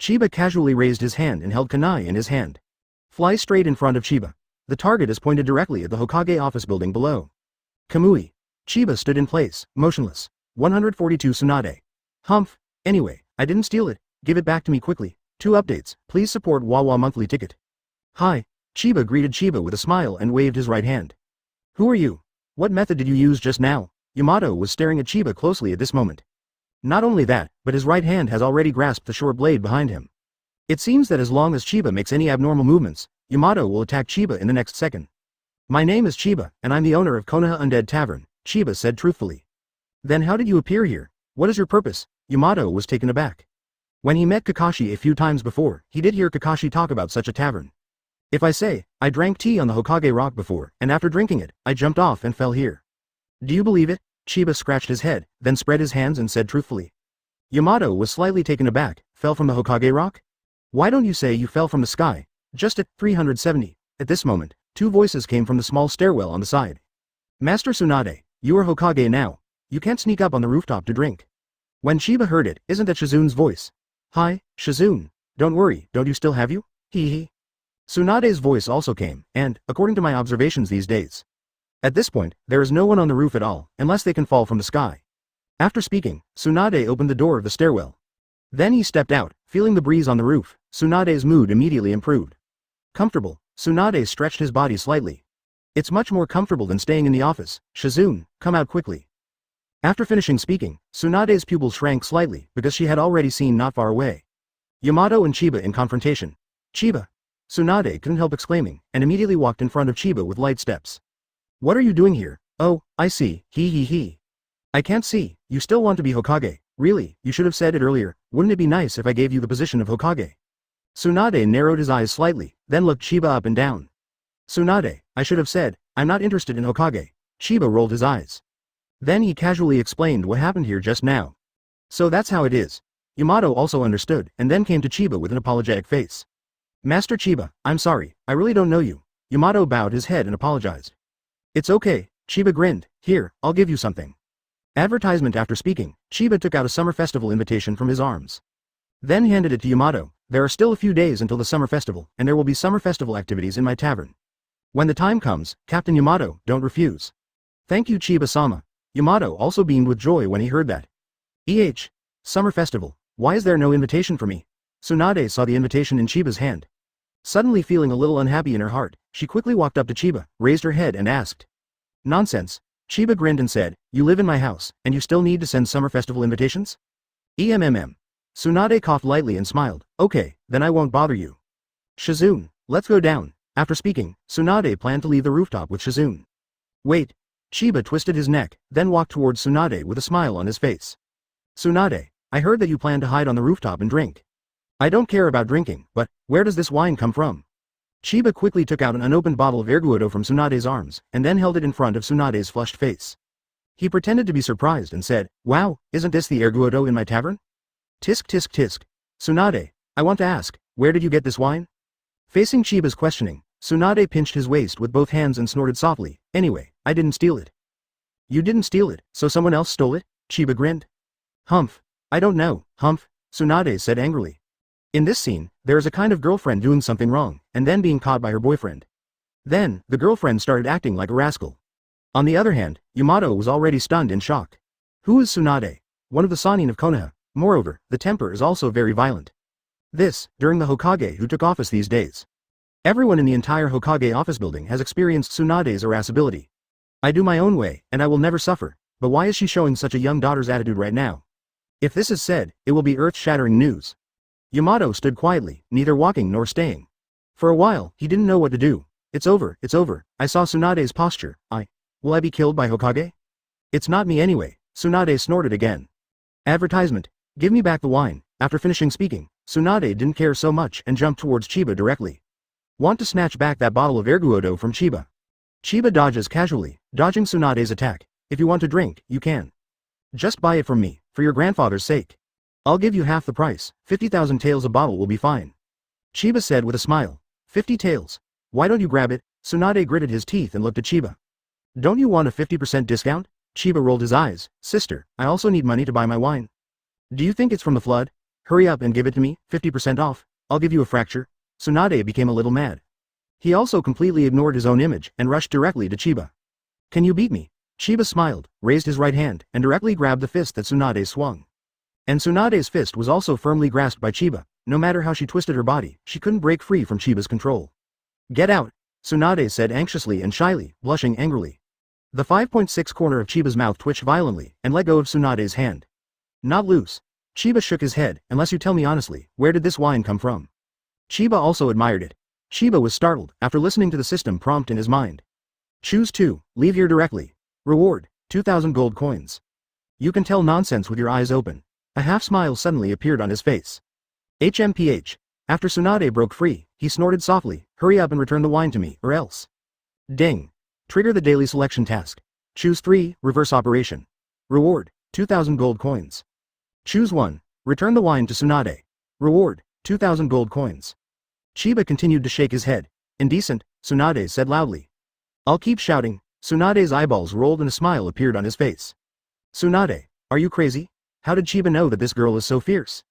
Speaker 1: Chiba casually raised his hand and held kunai in his hand. Fly straight in front of Chiba. The target is pointed directly at the Hokage office building below. Kamui. Chiba stood in place, motionless. 142 Tsunade. Humph. Anyway, I didn't steal it. Give it back to me quickly. 2 updates. Please support Wawa monthly ticket. Hi. Chiba greeted Chiba with a smile and waved his right hand. Who are you? What method did you use just now? Yamato was staring at Chiba closely at this moment. Not only that, but his right hand has already grasped the short blade behind him. It seems that as long as Chiba makes any abnormal movements, Yamato will attack Chiba in the next second. My name is Chiba, and I'm the owner of Konoha Undead Tavern, Chiba said truthfully. Then how did you appear here? What is your purpose? Yamato was taken aback. When he met Kakashi a few times before, he did hear Kakashi talk about such a tavern. If I say, I drank tea on the Hokage Rock before, and after drinking it, I jumped off and fell here. Do you believe it? Chiba scratched his head, then spread his hands and said truthfully. Yamato was slightly taken aback. Fell from the Hokage Rock? Why don't you say you fell from the sky? Just at 370. At this moment, 2 voices came from the small stairwell on the side. Master Tsunade, you are Hokage now. You can't sneak up on the rooftop to drink. When Chiba heard it, isn't that Shizun's voice? Hi, Shizun. Don't worry, don't you still have you? Hee hee. Tsunade's voice also came, and, according to my observations these days. At this point, there is no one on the roof at all, unless they can fall from the sky. After speaking, Tsunade opened the door of the stairwell. Then he stepped out, feeling the breeze on the roof. Tsunade's mood immediately improved. Comfortable, Tsunade stretched his body slightly. It's much more comfortable than staying in the office. Shizun, come out quickly. After finishing speaking, Tsunade's pupils shrank slightly, because she had already seen not far away Yamato and Chiba in confrontation. Chiba! Tsunade couldn't help exclaiming, and immediately walked in front of Chiba with light steps. What are you doing here? Oh, I see, he. I can't see, you still want to be Hokage, really, you should have said it earlier, wouldn't it be nice if I gave you the position of Hokage? Tsunade narrowed his eyes slightly, then looked Chiba up and down. Tsunade, I should have said, I'm not interested in Hokage. Chiba rolled his eyes. Then he casually explained what happened here just now. So that's how it is. Yamato also understood, and then came to Chiba with an apologetic face. Master Chiba, I'm sorry, I really don't know you. Yamato bowed his head and apologized. It's okay, Chiba grinned, here, I'll give you something. Advertisement. After speaking, Chiba took out a summer festival invitation from his arms. Then handed it to Yamato. There are still a few days until the summer festival, and there will be summer festival activities in my tavern. When the time comes, Captain Yamato, don't refuse. Thank you Chiba-sama. Yamato also beamed with joy when he heard that. Summer festival, why is there no invitation for me? Tsunade saw the invitation in Chiba's hand. Suddenly feeling a little unhappy in her heart, she quickly walked up to Chiba, raised her head and asked. Nonsense. Chiba grinned and said, you live in my house, and you still need to send summer festival invitations? Tsunade coughed lightly and smiled, okay, then I won't bother you. Shizune, let's go down. After speaking, Tsunade planned to leave the rooftop with Shizune. Wait. Chiba twisted his neck, then walked towards Tsunade with a smile on his face. Tsunade, I heard that you plan to hide on the rooftop and drink. I don't care about drinking, but, where does this wine come from? Chiba quickly took out an unopened bottle of Erguodo from Tsunade's arms, and then held it in front of Tsunade's flushed face. He pretended to be surprised and said, wow, isn't this the Erguodo in my tavern? Tisk tisk tisk. Tsunade, I want to ask, where did you get this wine? Facing Chiba's questioning, Tsunade pinched his waist with both hands and snorted softly, anyway, I didn't steal it. You didn't steal it, so someone else stole it? Chiba grinned. Humph. I don't know, humph, Tsunade said angrily. In this scene, there is a kind of girlfriend doing something wrong, and then being caught by her boyfriend. Then, the girlfriend started acting like a rascal. On the other hand, Yamato was already stunned in shock. Who is Tsunade? One of the Sannin of Konoha. Moreover, the temper is also very violent. This, during the Hokage who took office these days. Everyone in the entire Hokage office building has experienced Tsunade's irascibility. I do my own way, and I will never suffer, but why is she showing such a young daughter's attitude right now? If this is said, it will be earth-shattering news. Yamato stood quietly, neither walking nor staying. For a while, he didn't know what to do. It's over, I saw Tsunade's posture, will I be killed by Hokage? It's not me anyway, Tsunade snorted again. Advertisement. Give me back the wine. After finishing speaking, Tsunade didn't care so much and jumped towards Chiba directly. Want to snatch back that bottle of Erguodo from Chiba. Chiba dodges casually, dodging Tsunade's attack. If you want to drink, you can. Just buy it from me, for your grandfather's sake. I'll give you half the price, 50,000 taels a bottle will be fine. Chiba said with a smile. 50 taels. Why don't you grab it? Tsunade gritted his teeth and looked at Chiba. Don't you want a 50% discount? Chiba rolled his eyes. Sister, I also need money to buy my wine. Do you think it's from the flood? Hurry up and give it to me, 50% off, I'll give you a fracture. Tsunade became a little mad. He also completely ignored his own image and rushed directly to Chiba. Can you beat me? Chiba smiled, raised his right hand, and directly grabbed the fist that Tsunade swung. And Tsunade's fist was also firmly grasped by Chiba. No matter how she twisted her body, she couldn't break free from Chiba's control. Get out, Tsunade said anxiously and shyly, blushing angrily. The 5.6 corner of Chiba's mouth twitched violently and let go of Tsunade's hand. Not loose. Chiba shook his head. Unless you tell me honestly, where did this wine come from? Chiba also admired it. Chiba was startled after listening to the system prompt in his mind. Choose 2, leave here directly. Reward, 2,000 gold coins. You can tell nonsense with your eyes open. A half smile suddenly appeared on his face. HMPH. After Tsunade broke free, he snorted softly, hurry up and return the wine to me, or else. Ding. Trigger the daily selection task. Choose 3, reverse operation. Reward, 2,000 gold coins. Choose 1, return the wine to Tsunade. Reward, 2,000 gold coins. Chiba continued to shake his head. Indecent, Tsunade said loudly. I'll keep shouting. Tsunade's eyeballs rolled and a smile appeared on his face. Tsunade, are you crazy? How did Chiba know that this girl is so fierce?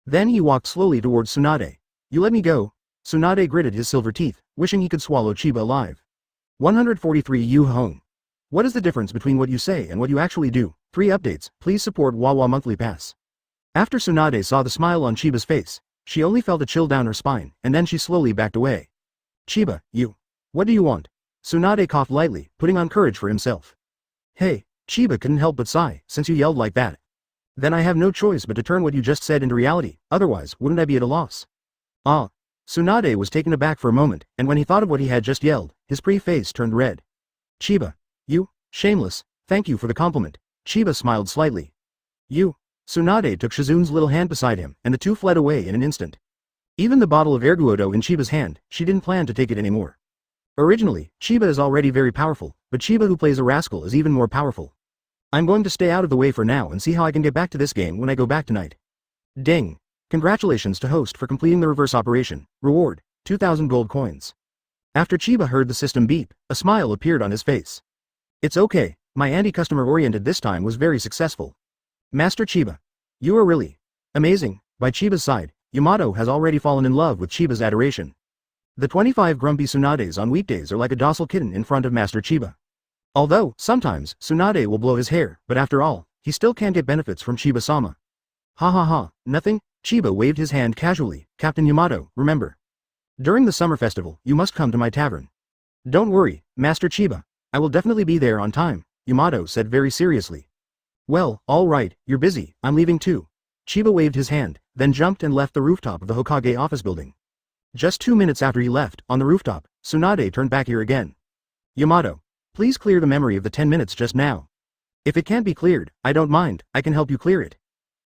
Speaker 1: Then he walked slowly towards Tsunade. You let me go. Tsunade gritted his silver teeth, wishing he could swallow Chiba alive. 143 Yu Hong. What is the difference between what you say and what you actually do? 3 updates, please support Wawa Monthly Pass. After Tsunade saw the smile on Chiba's face, she only felt a chill down her spine, and then she slowly backed away. Chiba, you. What do you want? Tsunade coughed lightly, putting on courage for himself. Hey, Chiba couldn't help but sigh, since you yelled like that. Then I have no choice but to turn what you just said into reality, otherwise wouldn't I be at a loss? Ah. Tsunade was taken aback for a moment, and when he thought of what he had just yelled, his pretty face turned red. Chiba. You? Shameless, thank you for the compliment. Chiba smiled slightly. You. Tsunade took Shizune's little hand beside him, and the two fled away in an instant. Even the bottle of Erguodo in Chiba's hand, she didn't plan to take it anymore. Originally, Chiba is already very powerful, but Chiba who plays a rascal is even more powerful. I'm going to stay out of the way for now and see how I can get back to this game when I go back tonight. Ding. Congratulations to host for completing the reverse operation. Reward, 2,000 gold coins. After Chiba heard the system beep, a smile appeared on his face. It's okay, my anti-customer oriented this time was very successful. Master Chiba. You are really amazing. By Chiba's side, Yamato has already fallen in love with Chiba's adoration. The 25 grumpy Tsunades on weekdays are like a docile kitten in front of Master Chiba. Although, sometimes, Tsunade will blow his hair, but after all, he still can get benefits from Chiba-sama. Ha ha ha, nothing? Chiba waved his hand casually. Captain Yamato, remember. During the summer festival, you must come to my tavern. Don't worry, Master Chiba. I will definitely be there on time, Yamato said very seriously. Well, all right, you're busy, I'm leaving too. Chiba waved his hand, then jumped and left the rooftop of the Hokage office building. Just 2 minutes after he left, on the rooftop, Tsunade turned back here again. Yamato, please clear the memory of the 10 minutes just now. If it can't be cleared, I don't mind, I can help you clear it.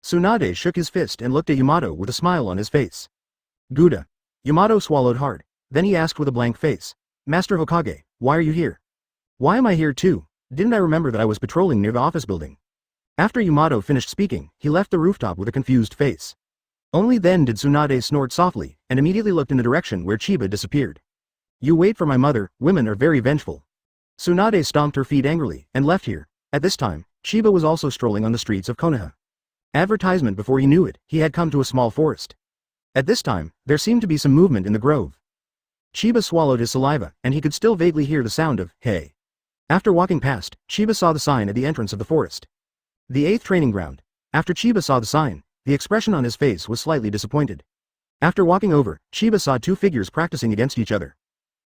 Speaker 1: Tsunade shook his fist and looked at Yamato with a smile on his face. Gouda. Yamato swallowed hard, then he asked with a blank face. Master Hokage, why are you here? Why am I here too? Didn't I remember that I was patrolling near the office building? After Yamato finished speaking, he left the rooftop with a confused face. Only then did Tsunade snort softly, and immediately looked in the direction where Chiba disappeared. You wait for my mother, women are very vengeful. Tsunade stomped her feet angrily, and left here. At this time, Chiba was also strolling on the streets of Konoha. Advertisement before he knew it, he had come to a small forest. At this time, there seemed to be some movement in the grove. Chiba swallowed his saliva, and he could still vaguely hear the sound of, hey. After walking past, Chiba saw the sign at the entrance of the forest. The 8th training ground. After Chiba saw the sign, the expression on his face was slightly disappointed. After walking over, Chiba saw 2 figures practicing against each other.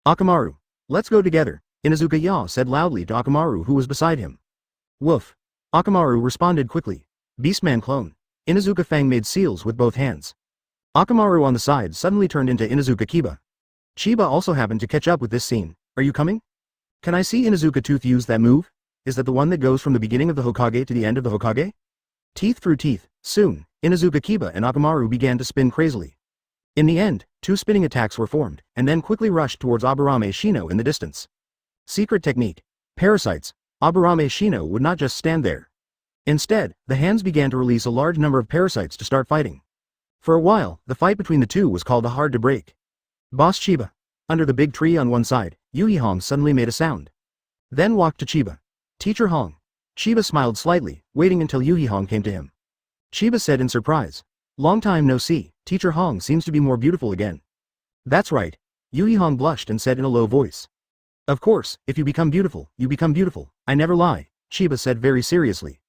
Speaker 1: Akamaru. Let's go together, Inuzuka Ya said loudly to Akamaru who was beside him. Woof. Akamaru responded quickly. Beastman clone. Inuzuka Fang made seals with both hands. Akamaru on the side suddenly turned into Inuzuka Kiba. Chiba also happened to catch up with this scene. Are you coming? Can I see Inuzuka Tooth use that move? Is that the one that goes from the beginning of the Hokage to the end of the Hokage? Teeth through teeth. Soon, Inuzuka Kiba and Akamaru began to spin crazily. In the end, 2 spinning attacks were formed, and then quickly rushed towards Aburame Shino in the distance. Secret technique. Parasites. Aburame Shino would not just stand there. Instead, the hands began to release a large number of parasites to start fighting. For a while, the fight between the two was called a hard to break. Boss Chiba. Under the big tree on one side, Yuhi Hong suddenly made a sound. Then walked to Chiba. Teacher Hong. Chiba smiled slightly, waiting until Yuhi Hong came to him. Chiba said in surprise. Long time no see, Teacher Hong seems to be more beautiful again. That's right. Yuhi Hong blushed and said in a low voice. Of course, if you become beautiful, you become beautiful, I never lie, Chiba said very seriously.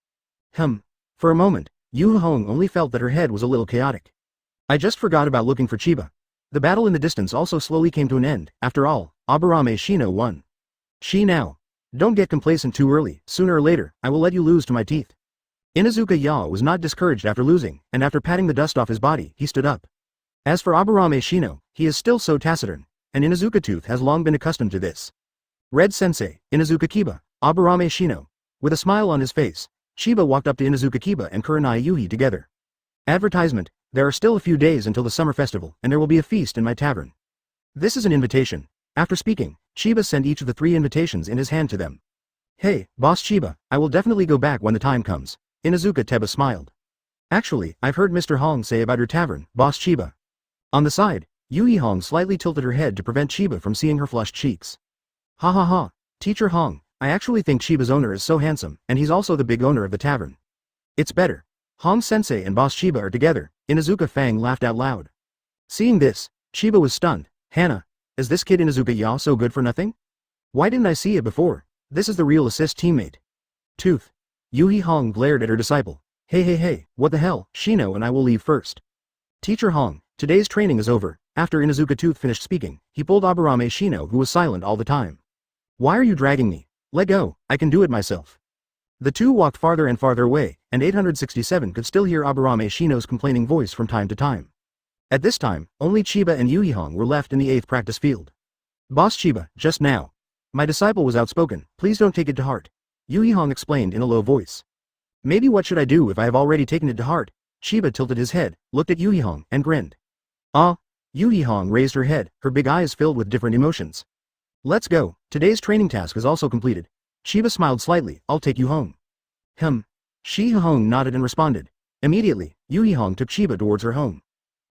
Speaker 1: For a moment, Yuhi Hong only felt that her head was a little chaotic. I just forgot about looking for Chiba. The battle in the distance also slowly came to an end. After all, Aburame Shino won. She now. Don't get complacent too early, sooner or later, I will let you lose to my teeth. Inuzuka Ya was not discouraged after losing, and after patting the dust off his body, he stood up. As for Aburame Shino, he is still so taciturn, and Inuzuka Tooth has long been accustomed to this. Red Sensei, Inuzuka Kiba, Aburame Shino. With a smile on his face, Chiba walked up to Inuzuka Kiba and Kurenai Yuhi together. Advertisement. There are still a few days until the summer festival, and there will be a feast in my tavern. This is an invitation. After speaking, Chiba sent each of the 3 invitations in his hand to them. Hey, Boss Chiba, I will definitely go back when the time comes. Inuzuka Teba smiled. Actually, I've heard Mr. Hong say about your tavern, Boss Chiba. On the side, Yuhi Hong slightly tilted her head to prevent Chiba from seeing her flushed cheeks. Ha ha ha, Teacher Hong, I actually think Chiba's owner is so handsome, and he's also the big owner of the tavern. It's better. Hong Sensei and Boss Chiba are together, Inuzuka Fang laughed out loud. Seeing this, Chiba was stunned. Hana, is this kid Inuzuka Ya so good for nothing? Why didn't I see it before? This is the real assist teammate. Tooth. Yuhi Hong glared at her disciple. Hey, what the hell, Shino and I will leave first. Teacher Hong, today's training is over. After Inuzuka Tooth finished speaking, he pulled Aburame Shino who was silent all the time. Why are you dragging me? Let go, I can do it myself. The two walked farther and farther away, and 867 could still hear Aburame Shino's complaining voice from time to time. At this time, only Chiba and Yuhi Hong were left in the 8th practice field. Boss Chiba, just now. My disciple was outspoken, please don't take it to heart. Hong explained in a low voice. Maybe what should I do if I have already taken it to heart? Chiba tilted his head, looked at Hong, and grinned. Ah, Hong raised her head, her big eyes filled with different emotions. Let's go, today's training task is also completed. Chiba smiled slightly, I'll take you home. Hong nodded and responded. Immediately, Hong took Chiba towards her home.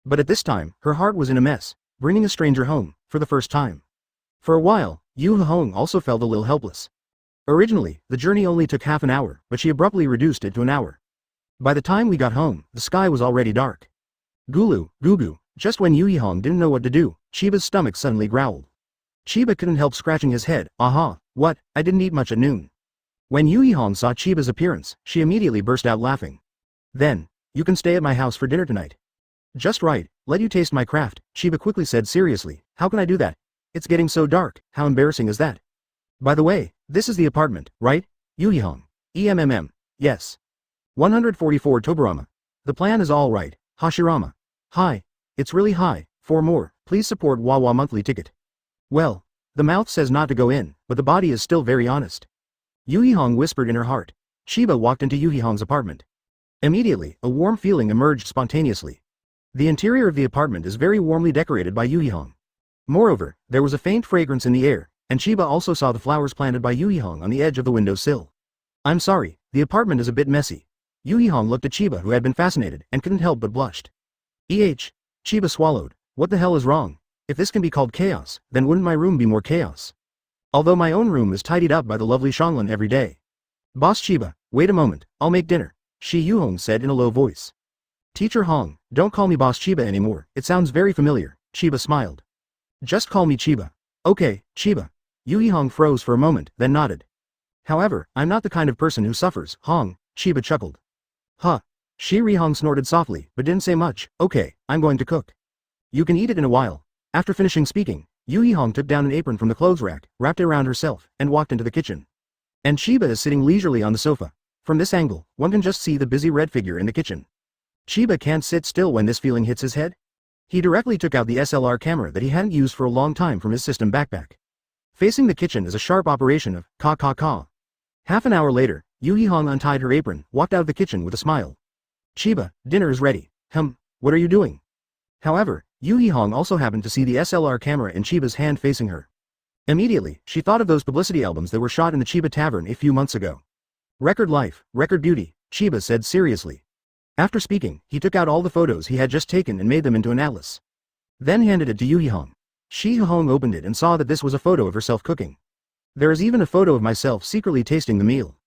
Speaker 1: But at this time, her heart was in a mess, bringing a stranger home, for the first time. For a while, Hong also felt a little helpless. Originally, the journey only took half an hour, but she abruptly reduced it to an hour. By the time we got home, the sky was already dark. Goo, just when Hong didn't know what to do, Chiba's stomach suddenly growled. Chiba couldn't help scratching his head, what, I didn't eat much at noon. When Hong saw Chiba's appearance, she immediately burst out laughing. Then, you can stay at my house for dinner tonight. Just right, let you taste my craft, Chiba quickly said seriously, how can I do that? It's getting so dark, how embarrassing is that? By the way, this is the apartment, right? Hong. Yes. 144 Tobirama. The plan is all right, Hashirama. Hi. It's really high, for more, please support Wawa monthly ticket. Well, the mouth says not to go in, but the body is still very honest. Hong whispered in her heart. Chiba walked into Hong's apartment. Immediately, a warm feeling emerged spontaneously. The interior of the apartment is very warmly decorated by Hong. Moreover, there was a faint fragrance in the air, and Chiba also saw the flowers planted by Hong on the edge of the windowsill. I'm sorry, the apartment is a bit messy. Hong looked at Chiba who had been fascinated and couldn't help but blushed. Chiba swallowed. What the hell is wrong? If this can be called chaos, then wouldn't my room be more chaos? Although my own room is tidied up by the lovely Shanglin every day. Boss Chiba, wait a moment, I'll make dinner, Hong said in a low voice. Teacher Hong, don't call me Boss Chiba anymore, it sounds very familiar, Chiba smiled. Just call me Chiba. Okay, Chiba. Hong froze for a moment, then nodded. However, I'm not the kind of person who suffers, Hong, Chiba chuckled. Huh. Hong snorted softly, but didn't say much. Okay, I'm going to cook. You can eat it in a while. After finishing speaking, Hong took down an apron from the clothes rack, wrapped it around herself, and walked into the kitchen. And Chiba is sitting leisurely on the sofa. From this angle, one can just see the busy red figure in the kitchen. Chiba can't sit still when this feeling hits his head. He directly took out the SLR camera that he hadn't used for a long time from his system backpack. Facing the kitchen is a sharp operation of ka. Half an hour later, Hong untied her apron, walked out of the kitchen with a smile. Chiba, dinner is ready. What are you doing? However, Hong also happened to see the SLR camera in Chiba's hand facing her. Immediately, she thought of those publicity albums that were shot in the Chiba Tavern a few months ago. Record life, record beauty, Chiba said seriously. After speaking, he took out all the photos he had just taken and made them into an atlas. Then handed it to Hong. Hong opened it and saw that this was a photo of herself cooking. There is even a photo of myself secretly tasting the meal.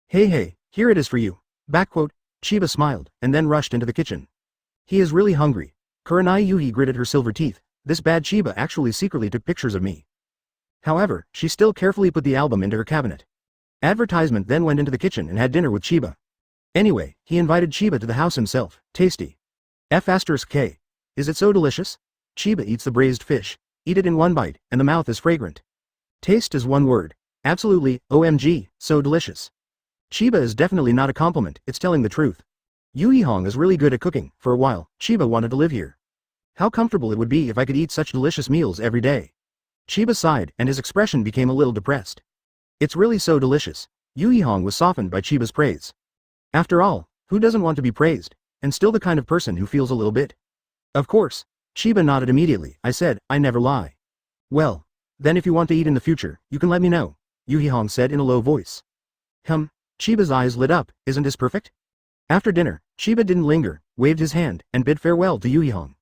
Speaker 1: Hey, here it is for you. Backquote, Chiba smiled, and then rushed into the kitchen. He is really hungry. Kurenai gritted her silver teeth. This bad Chiba actually secretly took pictures of me. However, she still carefully put the album into her cabinet. Advertisement then went into the kitchen and had dinner with Chiba. Anyway, he invited Chiba to the house himself. Tasty. F***K. Is it so delicious? Chiba eats the braised fish. Eat it in one bite, and the mouth is fragrant. Taste is one word. Absolutely, OMG, so delicious. Chiba is definitely not a compliment, it's telling the truth. Hong is really good at cooking. For a while, Chiba wanted to live here. How comfortable it would be if I could eat such delicious meals every day. Chiba sighed, and his expression became a little depressed. It's really so delicious. Hong was softened by Chiba's praise. After all, who doesn't want to be praised, and still the kind of person who feels a little bit? Of course. Chiba nodded immediately. I said, I never lie. Well, then if you want to eat in the future, you can let me know, Hong said in a low voice. Chiba's eyes lit up, isn't this perfect? After dinner, Chiba didn't linger, waved his hand, and bid farewell to Hong.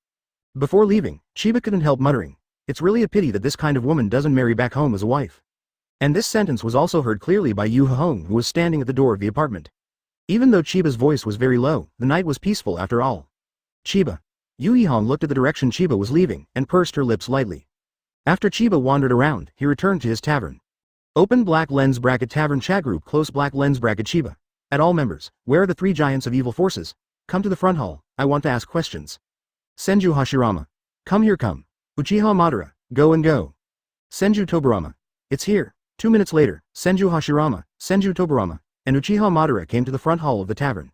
Speaker 1: Before leaving, Chiba couldn't help muttering, it's really a pity that this kind of woman doesn't marry back home as a wife. And this sentence was also heard clearly by Hong, who was standing at the door of the apartment. Even though Chiba's voice was very low, the night was peaceful after all. Chiba. Hong looked at the direction Chiba was leaving, and pursed her lips lightly. After Chiba wandered around, he returned to his tavern. Open black lens bracket tavern chat group close black lens bracket Chiba. At all members, where are the three giants of evil forces? Come to the front hall, I want to ask questions. Senju Hashirama. Come here come. Uchiha Madara, go and go. Senju Tobirama. It's here. 2 minutes later, Senju Hashirama, Senju Tobirama, and Uchiha Madara came to the front hall of the tavern.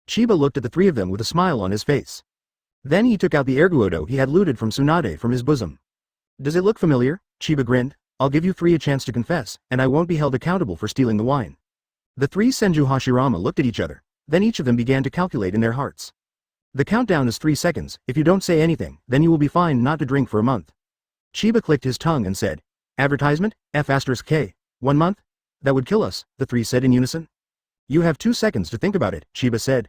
Speaker 1: Chiba looked at the three of them with a smile on his face. Then he took out the erguodo he had looted from Tsunade from his bosom. Does it look familiar? Chiba grinned. I'll give you three a chance to confess, and I won't be held accountable for stealing the wine. The three Senju Hashirama looked at each other, then each of them began to calculate in their hearts. The countdown is 3 seconds, if you don't say anything, then you will be fined not to drink for a month. Chiba clicked his tongue and said, advertisement, F*K, 1 month? That would kill us, the three said in unison. You have 2 seconds to think about it, Chiba said.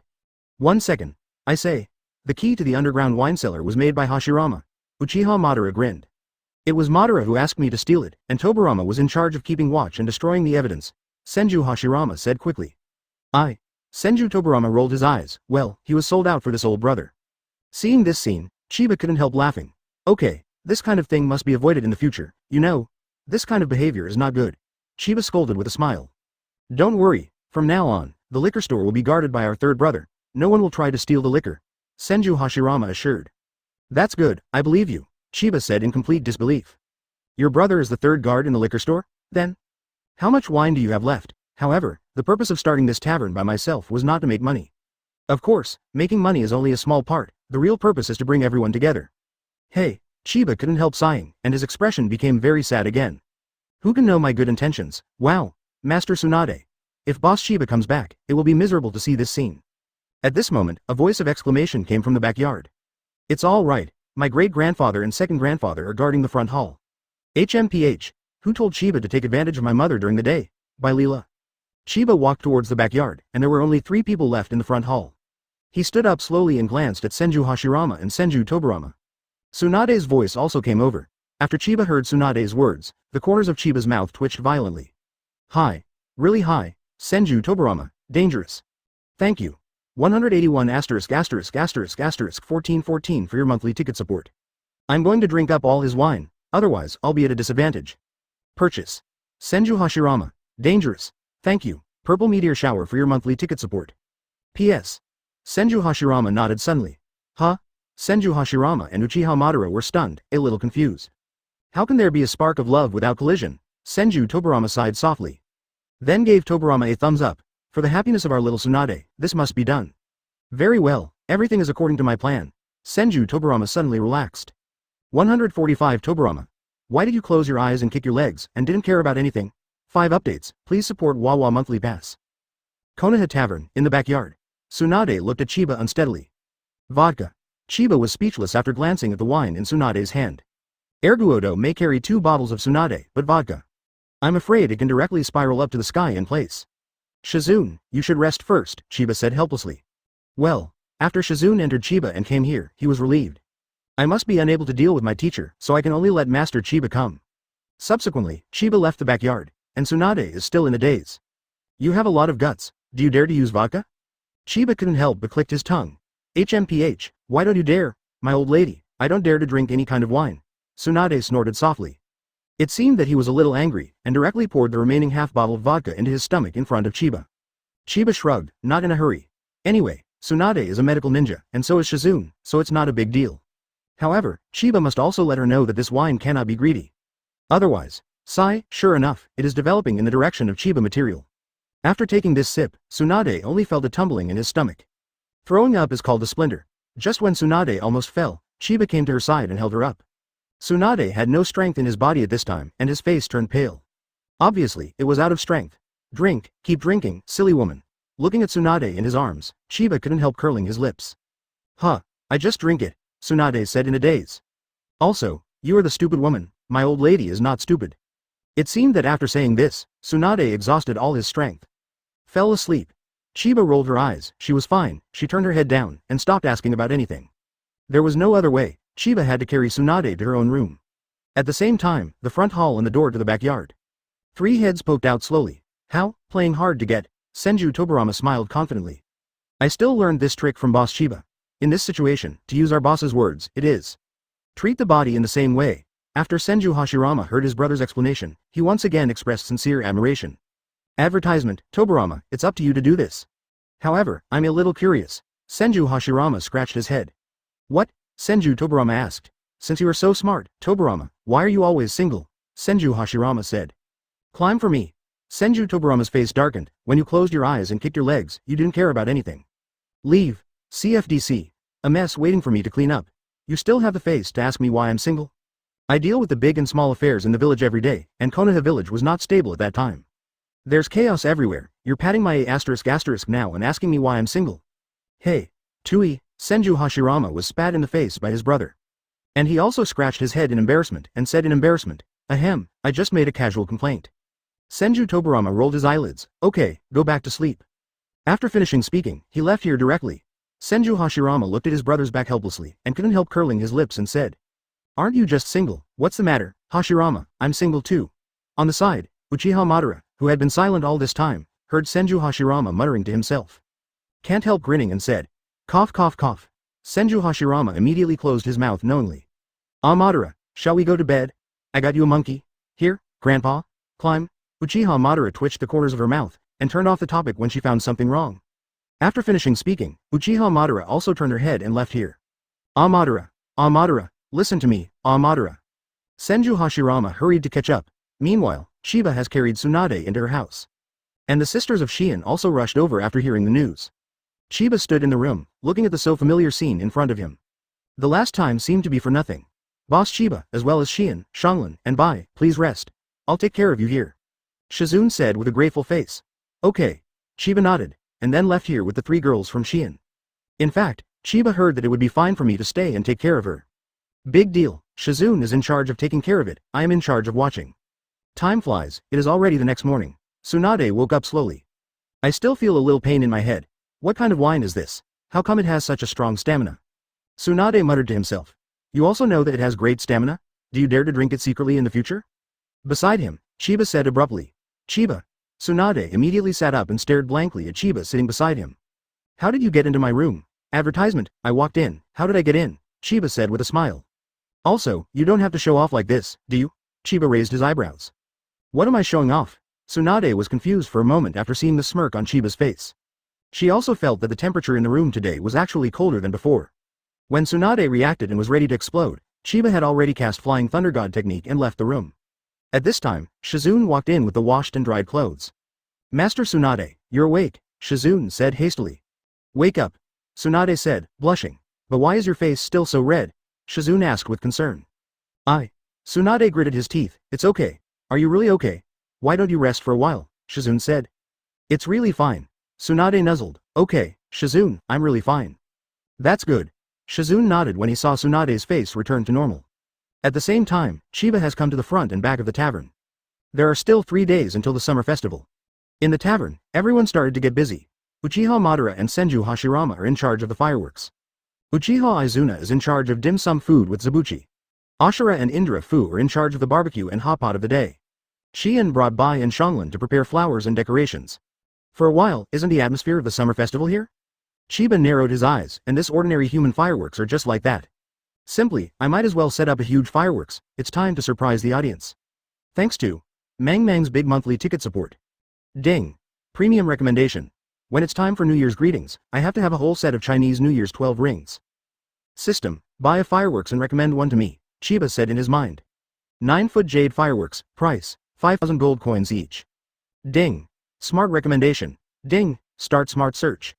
Speaker 1: 1 second. I say. The key to the underground wine cellar was made by Hashirama. Uchiha Madara grinned. It was Madara who asked me to steal it, and Tobirama was in charge of keeping watch and destroying the evidence, Senju Hashirama said quickly. Senju Tobirama rolled his eyes. Well, he was sold out for this old brother. Seeing this scene, Chiba couldn't help laughing. Okay, this kind of thing must be avoided in the future, you know. This kind of behavior is not good. Chiba scolded with a smile. Don't worry, from now on, the liquor store will be guarded by our third brother. No one will try to steal the liquor, Senju Hashirama assured. That's good, I believe you, Chiba said in complete disbelief. Your brother is the third guard in the liquor store, then? How much wine do you have left? However, the purpose of starting this tavern by myself was not to make money. Of course, making money is only a small part, the real purpose is to bring everyone together. Hey, Chiba couldn't help sighing, and his expression became very sad again. Who can know my good intentions? Wow, Master Tsunade. If Boss Chiba comes back, it will be miserable to see this scene. At this moment, a voice of exclamation came from the backyard. It's all right, my great-grandfather and second-grandfather are guarding the front hall. HMPH, who told Chiba to take advantage of my mother during the day? By Leela. Chiba walked towards the backyard, and there were only 3 people left in the front hall. He stood up slowly and glanced at Senju Hashirama and Senju Tobirama. Tsunade's voice also came over. After Chiba heard Tsunade's words, the corners of Chiba's mouth twitched violently. Hi. Really high, Senju Tobirama, dangerous. Thank you. 181 *****1414 for your monthly ticket support. I'm going to drink up all his wine, otherwise I'll be at a disadvantage. Purchase. Senju Hashirama, dangerous. Thank you, Purple Meteor Shower for your monthly ticket support. P.S. Senju Hashirama nodded suddenly. Huh? Senju Hashirama and Uchiha Madara were stunned, a little confused. How can there be a spark of love without collision? Senju Tobirama sighed softly. Then gave Tobirama a thumbs up. For the happiness of our little Tsunade, this must be done. Very well, everything is according to my plan. Senju Tobirama suddenly relaxed. 145 Tobirama. Why did you close your eyes and kick your legs, and didn't care about anything? 5 updates, please support Wawa Monthly Pass. Konoha Tavern, in the backyard. Tsunade looked at Chiba unsteadily. Vodka. Chiba was speechless after glancing at the wine in Tsunade's hand. Erguodo may carry 2 bottles of Tsunade, but vodka. I'm afraid it can directly spiral up to the sky in place. Shizune, you should rest first, Chiba said helplessly. Well, after Shizune entered Chiba and came here, he was relieved. I must be unable to deal with my teacher, so I can only let Master Chiba come. Subsequently, Chiba left the backyard, and Tsunade is still in a daze. You have a lot of guts, do you dare to use vodka? Chiba couldn't help but clicked his tongue. HMPH, why don't you dare? My old lady, I don't dare to drink any kind of wine. Tsunade snorted softly. It seemed that he was a little angry, and directly poured the remaining half bottle of vodka into his stomach in front of Chiba. Chiba shrugged, not in a hurry. Anyway, Tsunade is a medical ninja, and so is Shizune, so it's not a big deal. However, Chiba must also let her know that this wine cannot be greedy. Otherwise, sure enough, it is developing in the direction of Chiba material. After taking this sip, Tsunade only felt a tumbling in his stomach. Throwing up is called a splinter. Just when Tsunade almost fell, Chiba came to her side and held her up. Tsunade had no strength in his body at this time, and his face turned pale. Obviously, it was out of strength. Drink, keep drinking, silly woman. Looking at Tsunade in his arms, Chiba couldn't help curling his lips. Huh, I just drink it, Tsunade said in a daze. Also, you are the stupid woman, my old lady is not stupid. It seemed that after saying this, Tsunade exhausted all his strength. Fell asleep. Chiba rolled her eyes, she was fine, she turned her head down, and stopped asking about anything. There was no other way. Chiba had to carry Tsunade to her own room. At the same time, the front hall and the door to the backyard. 3 heads poked out slowly. How? Playing hard to get. Senju Tobirama smiled confidently. I still learned this trick from Boss Chiba. In this situation, to use our boss's words, it is. Treat the body in the same way. After Senju Hashirama heard his brother's explanation, he once again expressed sincere admiration. Advertisement, Tobirama, it's up to you to do this. However, I'm a little curious. Senju Hashirama scratched his head. What? Senju Tobirama asked. Since you are so smart, Tobirama, why are you always single? Senju Hashirama said. Climb for me. Senju Tobirama's face darkened. When you closed your eyes and kicked your legs, you didn't care about anything. Leave. CFDC. A mess waiting for me to clean up. You still have the face to ask me why I'm single? I deal with the big and small affairs in the village every day, and Konoha village was not stable at that time. There's chaos everywhere, you're patting my *** now and asking me why I'm single. Hey. Tui, Senju Hashirama was spat in the face by his brother. And he also scratched his head in embarrassment and said in embarrassment, Ahem, I just made a casual complaint. Senju Tobirama rolled his eyelids, okay, go back to sleep. After finishing speaking, he left here directly. Senju Hashirama looked at his brother's back helplessly and couldn't help curling his lips and said, Aren't you just single? What's the matter, Hashirama? I'm single too. On the side, Uchiha Madara, who had been silent all this time, heard Senju Hashirama muttering to himself. Can't help grinning and said, cough cough cough. Senju Hashirama immediately closed his mouth knowingly. Madara, shall we go to bed? I got you a monkey. Here, grandpa. Climb. Uchiha Madara twitched the corners of her mouth and turned off the topic when she found something wrong. After finishing speaking, Uchiha Madara also turned her head and left here. Madara, listen to me, Madara. Senju Hashirama hurried to catch up. Meanwhile, Chiba has carried Tsunade into her house. And the sisters of Shien also rushed over after hearing the news. Chiba stood in the room, looking at the so familiar scene in front of him. The last time seemed to be for nothing. Boss Chiba, as well as Shien, Xianglan, and Bai, please rest. I'll take care of you here. Shizune said with a grateful face. Okay. Chiba nodded, and then left here with the 3 girls from Shien. In fact, Chiba heard that it would be fine for me to stay and take care of her. Big deal, Shizune is in charge of taking care of it, I am in charge of watching. Time flies, it is already the next morning. Tsunade woke up slowly. I still feel a little pain in my head. What kind of wine is this? How come it has such a strong stamina? Tsunade muttered to himself. You also know that it has great stamina? Do you dare to drink it secretly in the future? Beside him, Chiba said abruptly. Chiba. Tsunade immediately sat up and stared blankly at Chiba sitting beside him. How did you get into my room? Advertisement, I walked in, how did I get in? Chiba said with a smile. Also, you don't have to show off like this, do you? Chiba raised his eyebrows. What am I showing off? Tsunade was confused for a moment after seeing the smirk on Chiba's face. She also felt that the temperature in the room today was actually colder than before. When Tsunade reacted and was ready to explode, Chiba had already cast Flying Thunder God technique and left the room. At this time, Shizune walked in with the washed and dried clothes. Master Tsunade, you're awake, Shizune said hastily. Wake up, Tsunade said, blushing. But why is your face still so red? Shizune asked with concern. Tsunade gritted his teeth, it's okay. Are you really okay? Why don't you rest for a while? Shizune said. It's really fine. Tsunade nuzzled. Okay, Shizune, I'm really fine. That's good. Shizune nodded when he saw Tsunade's face return to normal. At the same time, Chiba has come to the front and back of the tavern. There are still 3 days until the summer festival. In the tavern, everyone started to get busy. Uchiha Madara and Senju Hashirama are in charge of the fireworks. Uchiha Izuna is in charge of dim sum food with Zabuchi. Ashura and Indra Fu are in charge of the barbecue and hot pot of the day. Shien brought Bai and Xianglan to prepare flowers and decorations. For a while, isn't the atmosphere of the summer festival here? Chiba narrowed his eyes, and this ordinary human fireworks are just like that. Simply, I might as well set up a huge fireworks, it's time to surprise the audience. Thanks to Mang Mang's big monthly ticket support. Ding. Premium recommendation. When it's time for New Year's greetings, I have to have a whole set of Chinese New Year's 12 rings. System, buy a fireworks and recommend one to me, Chiba said in his mind. 9-foot jade fireworks, price, 5,000 gold coins each. Ding. Smart recommendation. Ding, start smart search.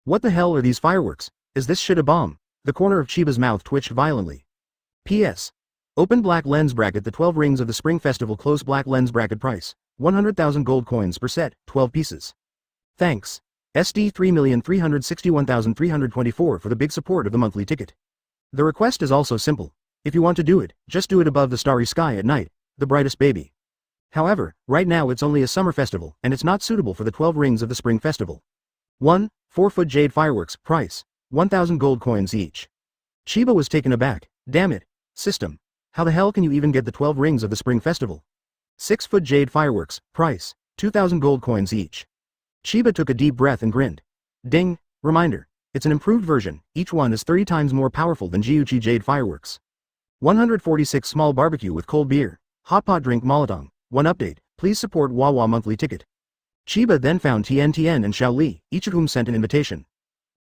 Speaker 1: What the hell are these fireworks? Is this shit a bomb? The corner of Chiba's mouth twitched violently. P.S. Open black lens bracket. The 12 rings of the Spring Festival close black lens bracket price, 100,000 gold coins per set, 12 pieces. Thanks. SD 3,361,324 for the big support of the monthly ticket. The request is also simple. If you want to do it, just do it above the starry sky at night, the brightest baby. However, right now it's only a summer festival and it's not suitable for the 12 rings of the Spring Festival. 1. 4-foot jade fireworks, price, 1,000 gold coins each. Chiba was taken aback. Damn it. System. How the hell can you even get the 12 rings of the Spring Festival? 6-foot jade fireworks, price, 2,000 gold coins each. Chiba took a deep breath and grinned. Ding, reminder. It's an improved version, each one is 30 times more powerful than Gyuchi jade fireworks. 146 small barbecue with cold beer, hot pot drink Molotong. 1 update, please support Wawa monthly ticket. Chiba then found Tien and Xiao Li, each of whom sent an invitation.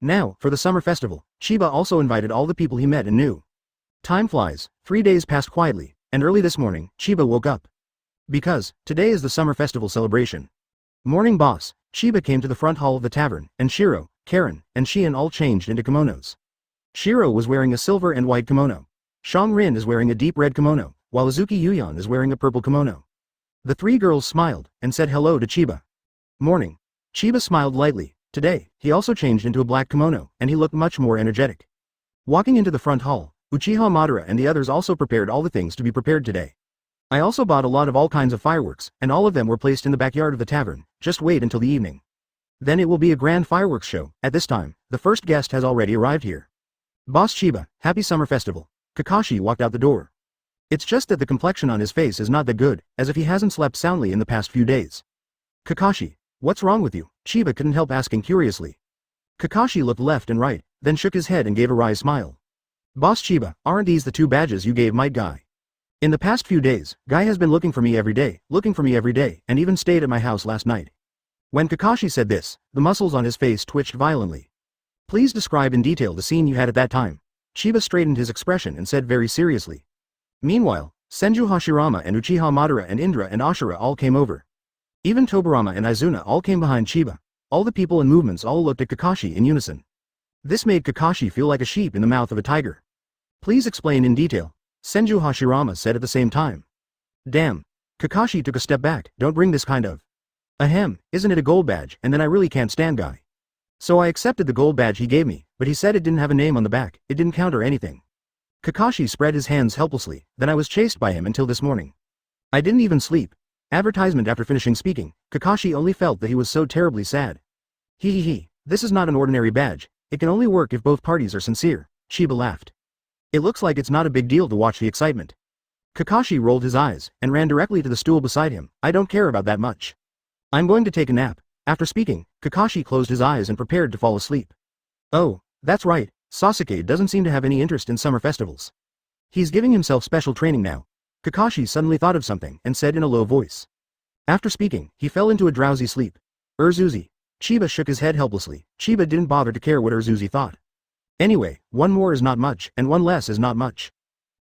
Speaker 1: Now, for the summer festival, Chiba also invited all the people he met and knew. Time flies, 3 days passed quietly, and early this morning, Chiba woke up. Because, today is the summer festival celebration. Morning boss, Chiba came to the front hall of the tavern, and Shiro, Karen, and Shien all changed into kimonos. Shiro was wearing a silver and white kimono. Shang Rin is wearing a deep red kimono, while Azuki Yuyan is wearing a purple kimono. The 3 girls smiled, and said hello to Chiba. Morning. Chiba smiled lightly. Today, he also changed into a black kimono, and he looked much more energetic. Walking into the front hall, Uchiha Madara and the others also prepared all the things to be prepared today. I also bought a lot of all kinds of fireworks, and all of them were placed in the backyard of the tavern. Just wait until the evening. Then it will be a grand fireworks show. At this time, the first guest has already arrived here. Boss Chiba, happy summer festival. Kakashi walked out the door. It's just that the complexion on his face is not that good, as if he hasn't slept soundly in the past few days. Kakashi, what's wrong with you? Chiba couldn't help asking curiously. Kakashi looked left and right, then shook his head and gave a wry smile. Boss Chiba, aren't these the 2 badges you gave my guy? In the past few days, Guy has been looking for me every day, and even stayed at my house last night. When Kakashi said this, the muscles on his face twitched violently. Please describe in detail the scene you had at that time. Chiba straightened his expression and said very seriously. Meanwhile, Senju Hashirama and Uchiha Madara and Indra and Ashura all came over. Even Tobirama and Izuna all came behind Chiba. All the people and movements all looked at Kakashi in unison. This made Kakashi feel like a sheep in the mouth of a tiger. Please explain in detail, Senju Hashirama said at the same time. Damn. Kakashi took a step back. Don't bring this kind of. Ahem, isn't it a gold badge? And then I really can't stand Guy. So I accepted the gold badge he gave me, but he said it didn't have a name on the back, it didn't count or anything. Kakashi spread his hands helplessly, then I was chased by him until this morning. I didn't even sleep. Advertisement. After finishing speaking, Kakashi only felt that he was so terribly sad. This is not an ordinary badge, it can only work if both parties are sincere, Chiba laughed. It looks like it's not a big deal to watch the excitement. Kakashi rolled his eyes, and ran directly to the stool beside him. I don't care about that much. I'm going to take a nap. After speaking, Kakashi closed his eyes and prepared to fall asleep. Oh, that's right, Sasuke doesn't seem to have any interest in summer festivals. He's giving himself special training now. Kakashi suddenly thought of something and said in a low voice. After speaking, he fell into a drowsy sleep. Urzuzi. Chiba shook his head helplessly. Chiba didn't bother to care what Urzuzi thought. Anyway, 1 more is not much, and 1 less is not much.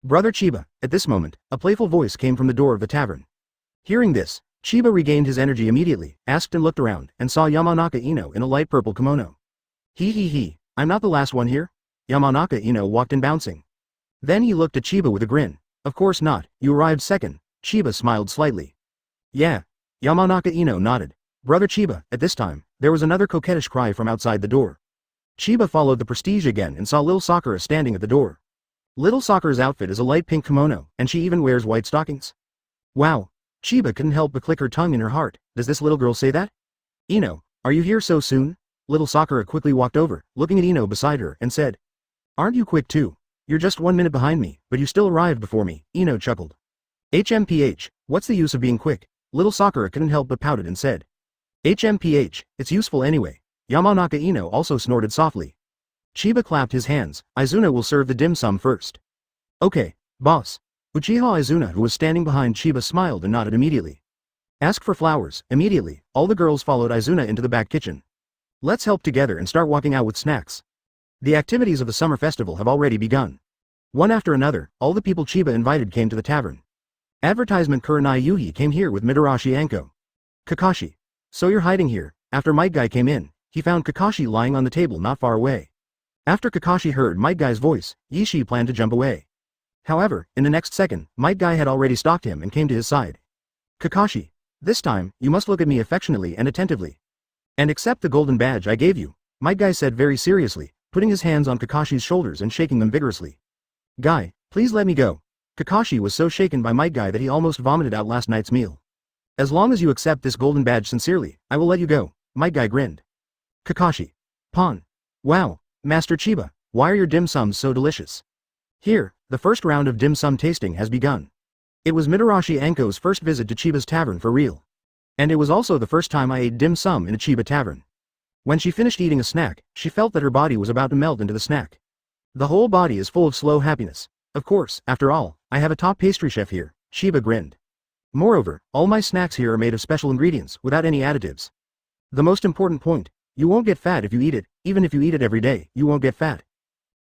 Speaker 1: Brother Chiba. At this moment, a playful voice came from the door of the tavern. Hearing this, Chiba regained his energy immediately, asked and looked around, and saw Yamanaka Ino in a light purple kimono. I'm not the last one here? Yamanaka Ino walked in bouncing. Then he looked at Chiba with a grin. Of course not, you arrived second. Chiba smiled slightly. Yeah. Yamanaka Ino nodded. Brother Chiba. At this time, there was another coquettish cry from outside the door. Chiba followed the prestige again and saw Little Sakura standing at the door. Little Sakura's outfit is a light pink kimono, and she even wears white stockings. Wow. Chiba couldn't help but click her tongue in her heart. Does this little girl say that? Ino, are you here so soon? Little Sakura quickly walked over, looking at Ino beside her, and said. Aren't you quick too? You're just 1 minute behind me, but you still arrived before me, Ino chuckled. HMPH, what's the use of being quick? Little Sakura couldn't help but pouted and said. HMPH, it's useful anyway. Yamanaka Ino also snorted softly. Chiba clapped his hands. Izuna will serve the dim sum first. Okay, boss. Uchiha Izuna, who was standing behind Chiba, smiled and nodded immediately. Ask for flowers. Immediately, all the girls followed Izuna into the back kitchen. Let's help together and start walking out with snacks. The activities of the summer festival have already begun. One after another, all the people Chiba invited came to the tavern. Advertisement. Kurenai Yuhi came here with Midarashi Anko. Kakashi. So you're hiding here. After Might Guy came in, he found Kakashi lying on the table not far away. After Kakashi heard Might Guy's voice, Yishi planned to jump away. However, in the next second, Might Guy had already stalked him and came to his side. Kakashi. This time, you must look at me affectionately and attentively. And accept the golden badge I gave you, Might Guy said very seriously, putting his hands on Kakashi's shoulders and shaking them vigorously. Guy, please let me go. Kakashi was so shaken by Might Guy that he almost vomited out last night's meal. As long as you accept this golden badge sincerely, I will let you go, Might Guy grinned. Kakashi. Pawn. Wow, Master Chiba, why are your dim sums so delicious? Here, the first round of dim sum tasting has begun. It was Midarashi Anko's first visit to Chiba's tavern for real. And it was also the first time I ate dim sum in a Chiba tavern. When she finished eating a snack, she felt that her body was about to melt into the snack. The whole body is full of slow happiness. Of course, after all, I have a top pastry chef here, Chiba grinned. Moreover, all my snacks here are made of special ingredients, without any additives. The most important point, you won't get fat if you eat it, even if you eat it every day, you won't get fat.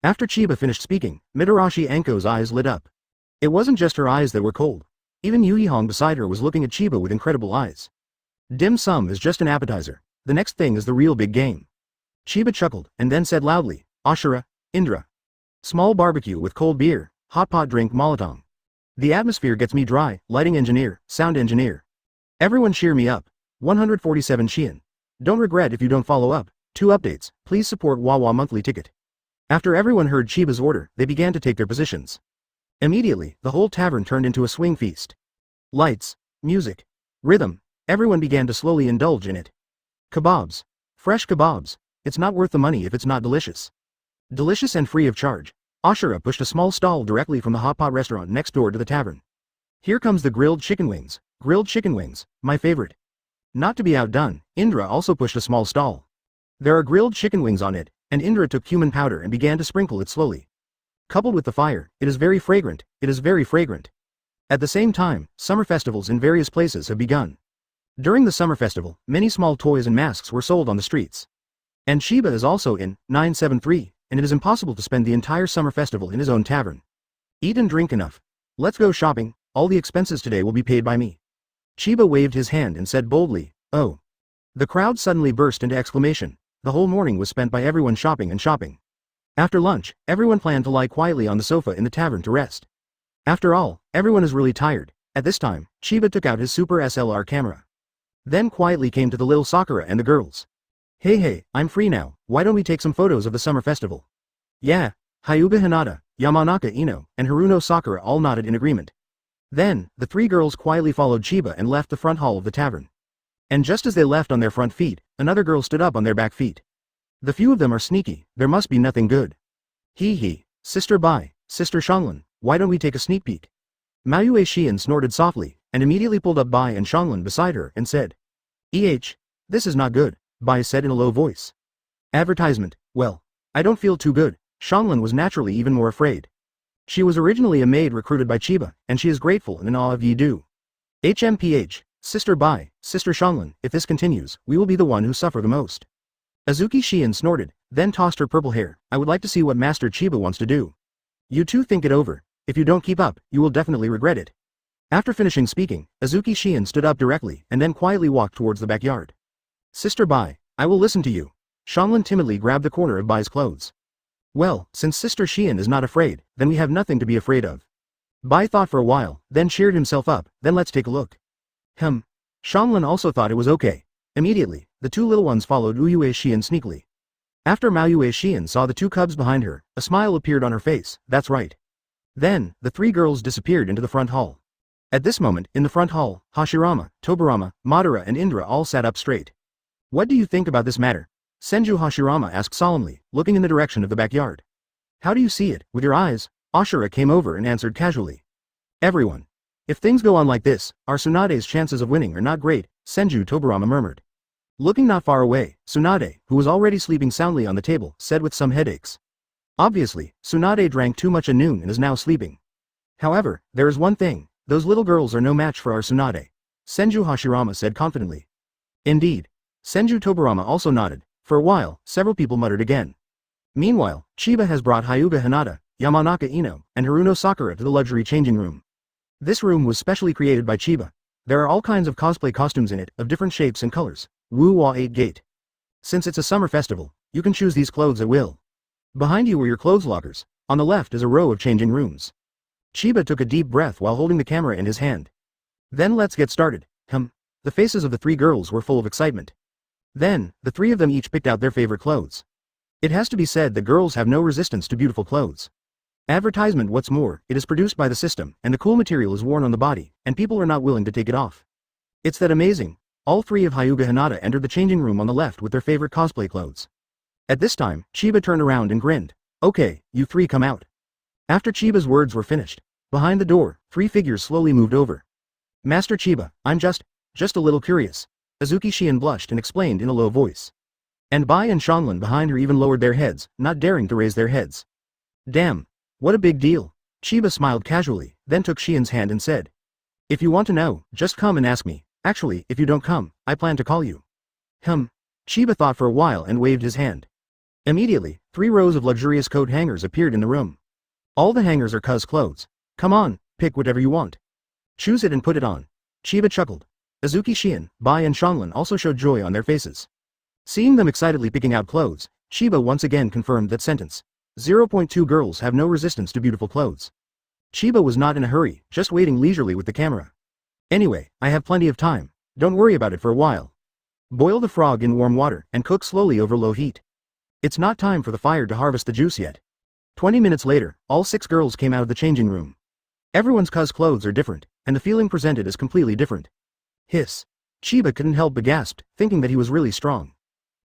Speaker 1: After Chiba finished speaking, Midarashi Anko's eyes lit up. It wasn't just her eyes that were cold. Even Yuihong beside her was looking at Chiba with incredible eyes. Dim sum is just an appetizer. The next thing is the real big game. Chiba chuckled, and then said loudly, Ashura, Indra. Small barbecue with cold beer, hot pot drink molotong. The atmosphere gets me dry, lighting engineer, sound engineer. Everyone cheer me up. 147 Shein. Don't regret if you don't follow up. 2 updates, please support Wawa monthly ticket. After everyone heard Chiba's order, they began to take their positions. Immediately, the whole tavern turned into a swing feast. Lights, music, rhythm, everyone began to slowly indulge in it. Kebabs. Fresh kebabs. It's not worth the money if it's not delicious. Delicious and free of charge. Ashura pushed a small stall directly from the hot pot restaurant next door to the tavern. Here comes the grilled chicken wings. Grilled chicken wings, my favorite. Not to be outdone, Indra also pushed a small stall. There are grilled chicken wings on it, and Indra took cumin powder and began to sprinkle it slowly. Coupled with the fire, it is very fragrant, it is very fragrant. At the same time, summer festivals in various places have begun. During the summer festival, many small toys and masks were sold on the streets. And Chiba is also in 973, and it is impossible to spend the entire summer festival in his own tavern. Eat and drink enough. Let's go shopping, all the expenses today will be paid by me. Chiba waved his hand and said boldly, "Oh." The crowd suddenly burst into exclamation. The whole morning was spent by everyone shopping and shopping. After lunch, everyone planned to lie quietly on the sofa in the tavern to rest. After all, everyone is really tired. At this time, Chiba took out his super SLR camera. Then quietly came to the little Sakura and the girls. Hey, I'm free now, why don't we take some photos of the summer festival? Yeah, Hyuga Hinata, Yamanaka Ino, and Haruno Sakura all nodded in agreement. Then, the 3 girls quietly followed Chiba and left the front hall of the tavern. And just as they left on their front feet, another girl stood up on their back feet. The few of them are sneaky, there must be nothing good. Hee, Sister Bai, Sister Shanglin, why don't we take a sneak peek? Mayue Shiin snorted softly, and immediately pulled up Bai and Shanglin beside her and said. This is not good, Bai said in a low voice. Advertisement, well, I don't feel too good. Shanglin was naturally even more afraid. She was originally a maid recruited by Chiba, and she is grateful and in awe of Yidu. HMPH, Sister Bai, Sister Shanglin, if this continues, we will be the one who suffer the most. Azuki Shiin snorted, then tossed her purple hair. I would like to see what Master Chiba wants to do. You two think it over. If you don't keep up, you will definitely regret it. After finishing speaking, Azuki Shiin stood up directly and then quietly walked towards the backyard. Sister Bai, I will listen to you. Shanglin timidly grabbed the corner of Bai's clothes. Well, since Sister Shiin is not afraid, then we have nothing to be afraid of. Bai thought for a while, then cheered himself up, then let's take a look. Shanglin also thought it was okay. Immediately, the 2 little ones followed Uyue Shiin sneakily. After Mayue Shiin saw the 2 cubs behind her, a smile appeared on her face, that's right. Then, the 3 girls disappeared into the front hall. At this moment, in the front hall, Hashirama, Tobirama, Madara and Indra all sat up straight. What do you think about this matter? Senju Hashirama asked solemnly, looking in the direction of the backyard. How do you see it, with your eyes? Ashura came over and answered casually. Everyone. If things go on like this, our Tsunade's chances of winning are not great, Senju Tobirama murmured. Looking not far away, Tsunade, who was already sleeping soundly on the table, said with some headaches. Obviously, Tsunade drank too much at noon and is now sleeping. However, there is one thing, those little girls are no match for our Tsunade. Senju Hashirama said confidently. Indeed. Senju Tobirama also nodded. For a while, several people muttered again. Meanwhile, Chiba has brought Hyuga Hinata, Yamanaka Ino, and Haruno Sakura to the luxury changing room. This room was specially created by Chiba. There are all kinds of cosplay costumes in it, of different shapes and colors. Wu Wa 8 Gate. Since it's a summer festival, you can choose these clothes at will. Behind you are your clothes lockers. On the left is a row of changing rooms. Chiba took a deep breath while holding the camera in his hand. Then let's get started. The faces of the 3 girls were full of excitement. Then, the 3 of them each picked out their favorite clothes. It has to be said that girls have no resistance to beautiful clothes. Advertisement, what's more, it is produced by the system, and the cool material is worn on the body, and people are not willing to take it off. It's that amazing. All 3 of Hyuga Hinata entered the changing room on the left with their favorite cosplay clothes. At this time, Chiba turned around and grinned. Okay, you 3 come out. After Chiba's words were finished, behind the door, 3 figures slowly moved over. Master Chiba, I'm just a little curious. Azuki Shiin blushed and explained in a low voice. And Bai and Shanglin behind her even lowered their heads, not daring to raise their heads. Damn. What a big deal. Chiba smiled casually, then took Shiin's hand and said. If you want to know, just come and ask me. Actually, if you don't come, I plan to call you. Chiba thought for a while and waved his hand. Immediately, 3 rows of luxurious coat hangers appeared in the room. All the hangers are Cuz clothes. Come on, pick whatever you want. Choose it and put it on. Chiba chuckled. Azuki Shiin, Bai and Shanglin also showed joy on their faces. Seeing them excitedly picking out clothes, Chiba once again confirmed that sentence. 0.2 girls have no resistance to beautiful clothes. Chiba was not in a hurry, just waiting leisurely with the camera. Anyway, I have plenty of time. Don't worry about it for a while. Boil the frog in warm water and cook slowly over low heat. It's not time for the fire to harvest the juice yet. 20 minutes later, all 6 girls came out of the changing room. Everyone's clothes are different, and the feeling presented is completely different. Hiss. Chiba couldn't help but gasp, thinking that he was really strong.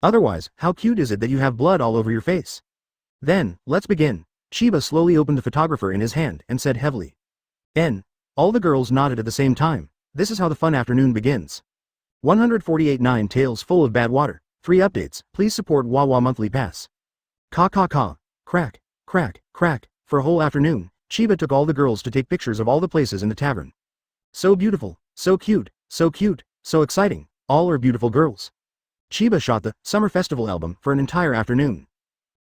Speaker 1: Otherwise, how cute is it that you have blood all over your face? Then, let's begin. Chiba slowly opened the photographer in his hand and said heavily. All the girls nodded at the same time. This is how the fun afternoon begins. 148 9 Tales full of bad water. 3 updates. Please support Wawa monthly pass. Ka. Crack. For a whole afternoon, Chiba took all the girls to take pictures of all the places in the tavern. So beautiful, so cute, so exciting, all are beautiful girls. Chiba shot the Summer Festival album for an entire afternoon.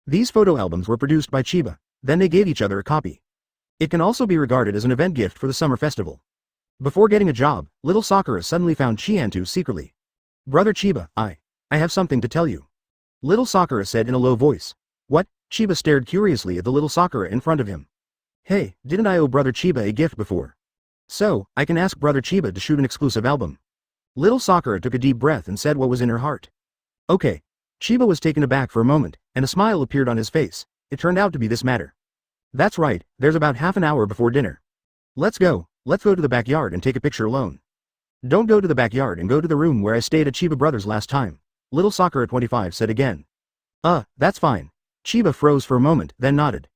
Speaker 1: These photo albums were produced by Chiba, then they gave each other a copy. It can also be regarded as an event gift for the summer festival. Before getting a job, little Sakura suddenly found Chiantu secretly. Brother Chiba, I have something to tell you. Little Sakura said in a low voice. What? Chiba stared curiously at the little Sakura in front of him. Hey, didn't I owe Brother Chiba a gift before? So, I can ask Brother Chiba to shoot an exclusive album. Little Sakura took a deep breath and said what was in her heart. Okay. Chiba was taken aback for a moment, and a smile appeared on his face. It turned out to be this matter. That's right, there's about half an hour before dinner. Let's go to the backyard and take a picture alone. Don't go to the backyard and go to the room where I stayed at Chiba Brothers last time. Little Sakura 25 said again. That's fine. Chiba froze for a moment, then nodded.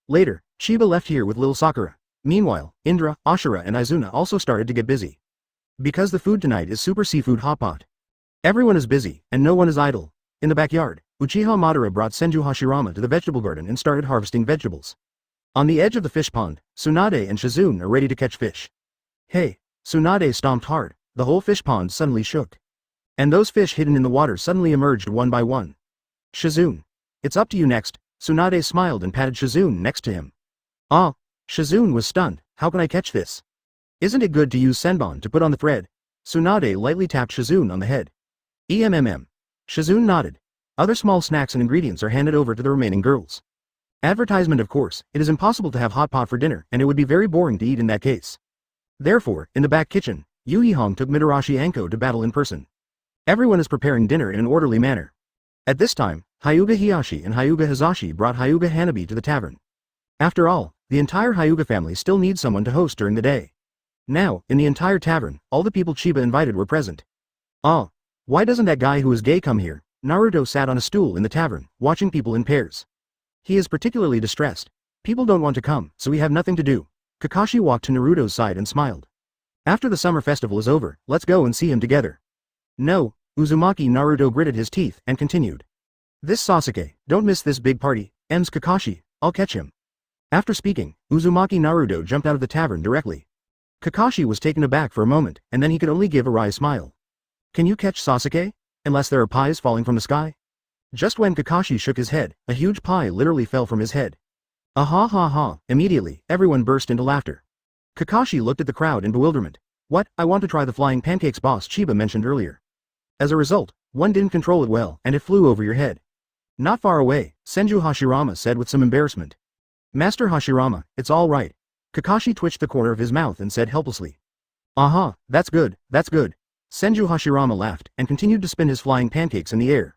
Speaker 1: Later, Chiba left here with little Sakura. Meanwhile, Indra, Ashura and Izuna also started to get busy. Because the food tonight is super seafood hot pot. Everyone is busy, and no one is idle. In the backyard, Uchiha Madara brought Senju Hashirama to the vegetable garden and started harvesting vegetables. On the edge of the fish pond, Tsunade and Shizune are ready to catch fish. Hey! Tsunade stomped hard, the whole fish pond suddenly shook. And those fish hidden in the water suddenly emerged one by one. Shizune. It's up to you next. Tsunade smiled and patted Shizune next to him. Shizune was stunned. How can I catch this? Isn't it good to use senbon to put on the thread? Tsunade lightly tapped Shizune on the head. Shizune nodded. Other small snacks and ingredients are handed over to the remaining girls. Advertisement of course, it is impossible to have hot pot for dinner and it would be very boring to eat in that case. Therefore, in the back kitchen, Yuhihong took Mitarashi Anko to battle in person. Everyone is preparing dinner in an orderly manner. At this time, Hyuga Hiyashi and Hyuga Hizashi brought Hyuga Hanabi to the tavern. After all, the entire Hyuga family still needs someone to host during the day. Now, in the entire tavern, all the people Chiba invited were present. Why doesn't that guy who is gay come here? Naruto sat on a stool in the tavern, watching people in pairs. He is particularly distressed. People don't want to come, so we have nothing to do. Kakashi walked to Naruto's side and smiled. After the summer festival is over, let's go and see him together. No, Uzumaki Naruto gritted his teeth and continued. This Sasuke, don't miss this big party, M's Kakashi, I'll catch him. After speaking, Uzumaki Naruto jumped out of the tavern directly. Kakashi was taken aback for a moment, and then he could only give a wry smile. Can you catch Sasuke? Unless there are pies falling from the sky? Just when Kakashi shook his head, a huge pie literally fell from his head. Ha. Immediately, everyone burst into laughter. Kakashi looked at the crowd in bewilderment. What? I want to try the flying pancakes boss Chiba mentioned earlier. As a result, one didn't control it well and it flew over your head. Not far away, Senju Hashirama said with some embarrassment. Master Hashirama, it's all right. Kakashi twitched the corner of his mouth and said helplessly. That's good. Senju Hashirama laughed and continued to spin his flying pancakes in the air.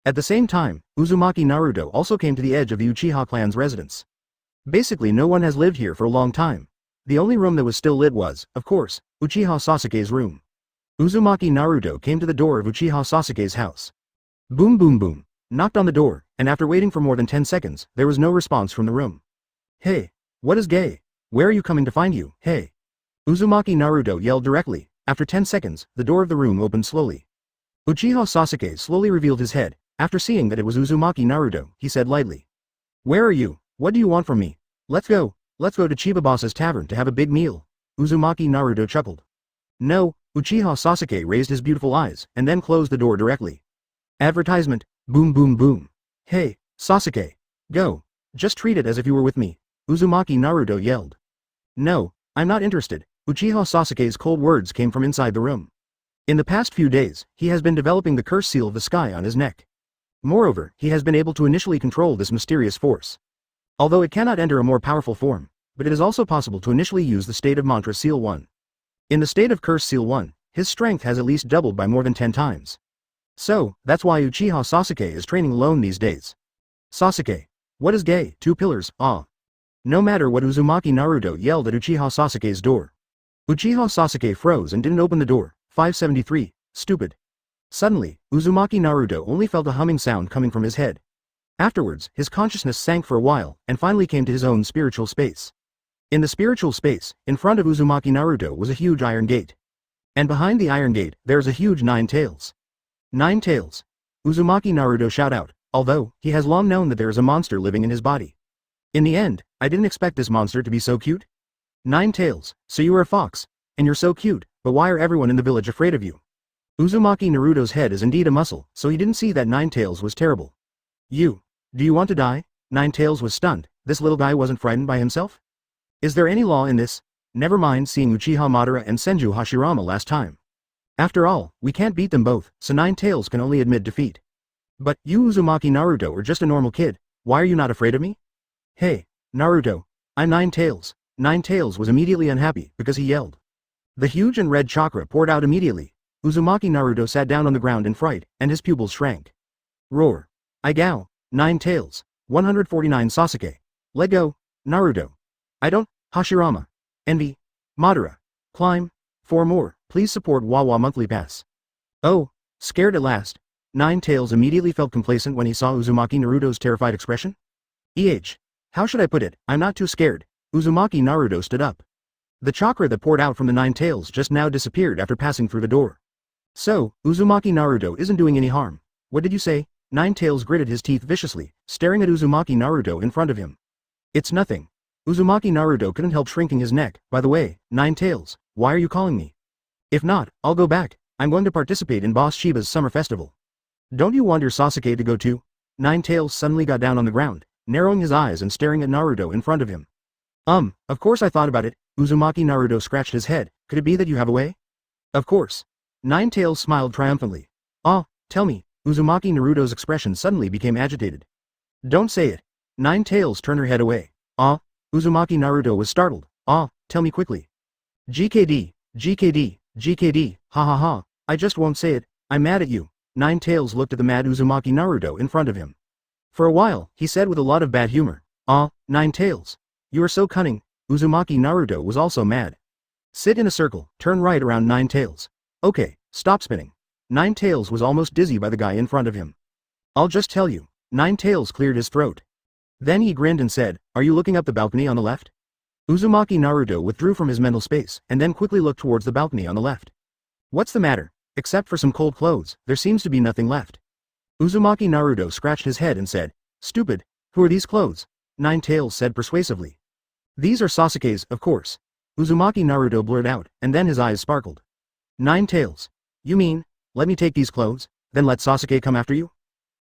Speaker 1: At the same time, Uzumaki Naruto also came to the edge of the Uchiha clan's residence. Basically no one has lived here for a long time. The only room that was still lit was, of course, Uchiha Sasuke's room. Uzumaki Naruto came to the door of Uchiha Sasuke's house. Boom. Knocked on the door, and after waiting for more than 10 seconds, there was no response from the room. Hey, what is gay? Where are you coming to find you, hey? Uzumaki Naruto yelled directly. After 10 seconds, the door of the room opened slowly. Uchiha Sasuke slowly revealed his head. After seeing that it was Uzumaki Naruto, he said lightly. Where are you? What do you want from me? Let's go to Chiba Boss's tavern to have a big meal. Uzumaki Naruto chuckled. No, Uchiha Sasuke raised his beautiful eyes, and then closed the door directly. Advertisement, boom. Hey, Sasuke. Go. Just treat it as if you were with me. Uzumaki Naruto yelled. No, I'm not interested. Uchiha Sasuke's cold words came from inside the room. In the past few days, he has been developing the curse seal of the sky on his neck. Moreover, he has been able to initially control this mysterious force. Although it cannot enter a more powerful form, but it is also possible to initially use the state of mantra seal 1. In the state of curse seal 1, His strength has at least doubled by more than 10 times. So, that's why Uchiha Sasuke is training alone these days. Sasuke. What is gay? 2 pillars, ah. No matter what Uzumaki Naruto yelled at Uchiha Sasuke's door. Uchiha Sasuke froze and didn't open the door. 573, stupid. Suddenly, Uzumaki Naruto only felt a humming sound coming from his head. Afterwards, his consciousness sank for a while, and finally came to his own spiritual space. In the spiritual space, in front of Uzumaki Naruto was a huge iron gate. And behind the iron gate, there's a huge 9 tails. 9 tails. Uzumaki Naruto shout out, although, he has long known that there is a monster living in his body. In the end, I didn't expect this monster to be so cute. 9 tails, so you are a fox, and you're so cute, but why are everyone in the village afraid of you? Uzumaki Naruto's head is indeed a muscle, so he didn't see that 9 tails was terrible. Do you want to die? 9 tails was stunned. This little guy wasn't frightened by himself? Is there any law in this? Never mind seeing Uchiha Madara and Senju Hashirama last time. After all, we can't beat them both, so 9 tails can only admit defeat. But, you Uzumaki Naruto are just a normal kid, why are you not afraid of me? Hey, Naruto, I'm 9 tails. 9 tails was immediately unhappy, because he yelled. The huge and red chakra poured out immediately. Uzumaki Naruto sat down on the ground in fright, and his pupils shrank. Roar. I gow. 9 tails. 149 Sasuke. Let go, Naruto. I don't, Hashirama. Envy. Madara. Climb. 4 more, please support Wawa monthly pass. Oh, scared at last. 9 tails immediately felt complacent when he saw Uzumaki Naruto's terrified expression. How should I put it, I'm not too scared. Uzumaki Naruto stood up. The chakra that poured out from the 9 tails just now disappeared after passing through the door. So, Uzumaki Naruto isn't doing any harm. What did you say? 9 tails gritted his teeth viciously, staring at Uzumaki Naruto in front of him. It's nothing. Uzumaki Naruto couldn't help shrinking his neck. By the way, 9 tails, why are you calling me? If not, I'll go back. I'm going to participate in Boss Chiba's summer festival. Don't you want your Sasuke to go too? 9 tails suddenly got down on the ground, narrowing his eyes and staring at Naruto in front of him. Of course I thought about it. Uzumaki Naruto scratched his head. Could it be that you have a way? Of course. 9 tails smiled triumphantly. Tell me. Uzumaki Naruto's expression suddenly became agitated. Don't say it. 9 tails turned her head away. Uzumaki Naruto was startled. Tell me quickly. GKD, GKD, GKD, ha ha ha, I just won't say it, I'm mad at you. 9 tails looked at the mad Uzumaki Naruto in front of him. For a while, he said with a lot of bad humor. 9 tails. You are so cunning. Uzumaki Naruto was also mad. Sit in a circle, turn right around 9 tails. Okay, stop spinning. 9 tails was almost dizzy by the guy in front of him. I'll just tell you. 9 tails cleared his throat. Then he grinned and said, are you looking up the balcony on the left? Uzumaki Naruto withdrew from his mental space and then quickly looked towards the balcony on the left. What's the matter? Except for some cold clothes, there seems to be nothing left. Uzumaki Naruto scratched his head and said, stupid, who are these clothes? 9 tails said persuasively. These are Sasuke's, of course. Uzumaki Naruto blurted out, and then his eyes sparkled. 9 tails. You mean, let me take these clothes, then let Sasuke come after you?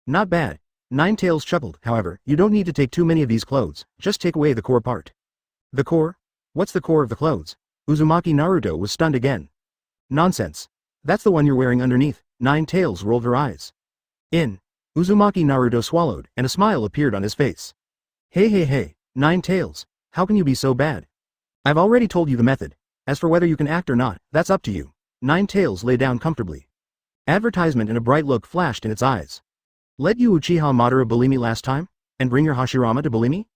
Speaker 1: Not bad. 9 tails chuckled, however, you don't need to take too many of these clothes, just take away the core part. The core? What's the core of the clothes? Uzumaki Naruto was stunned again. Nonsense. That's the one you're wearing underneath. 9 tails rolled her eyes. Uzumaki Naruto swallowed, and a smile appeared on his face. Hey, 9 tails, how can you be so bad? I've already told you the method. As for whether you can act or not, that's up to you. 9 tails lay down comfortably. Advertisement and a bright look flashed in its eyes. Let you Uchiha Madara bully me last time, and bring your Hashirama to bully me?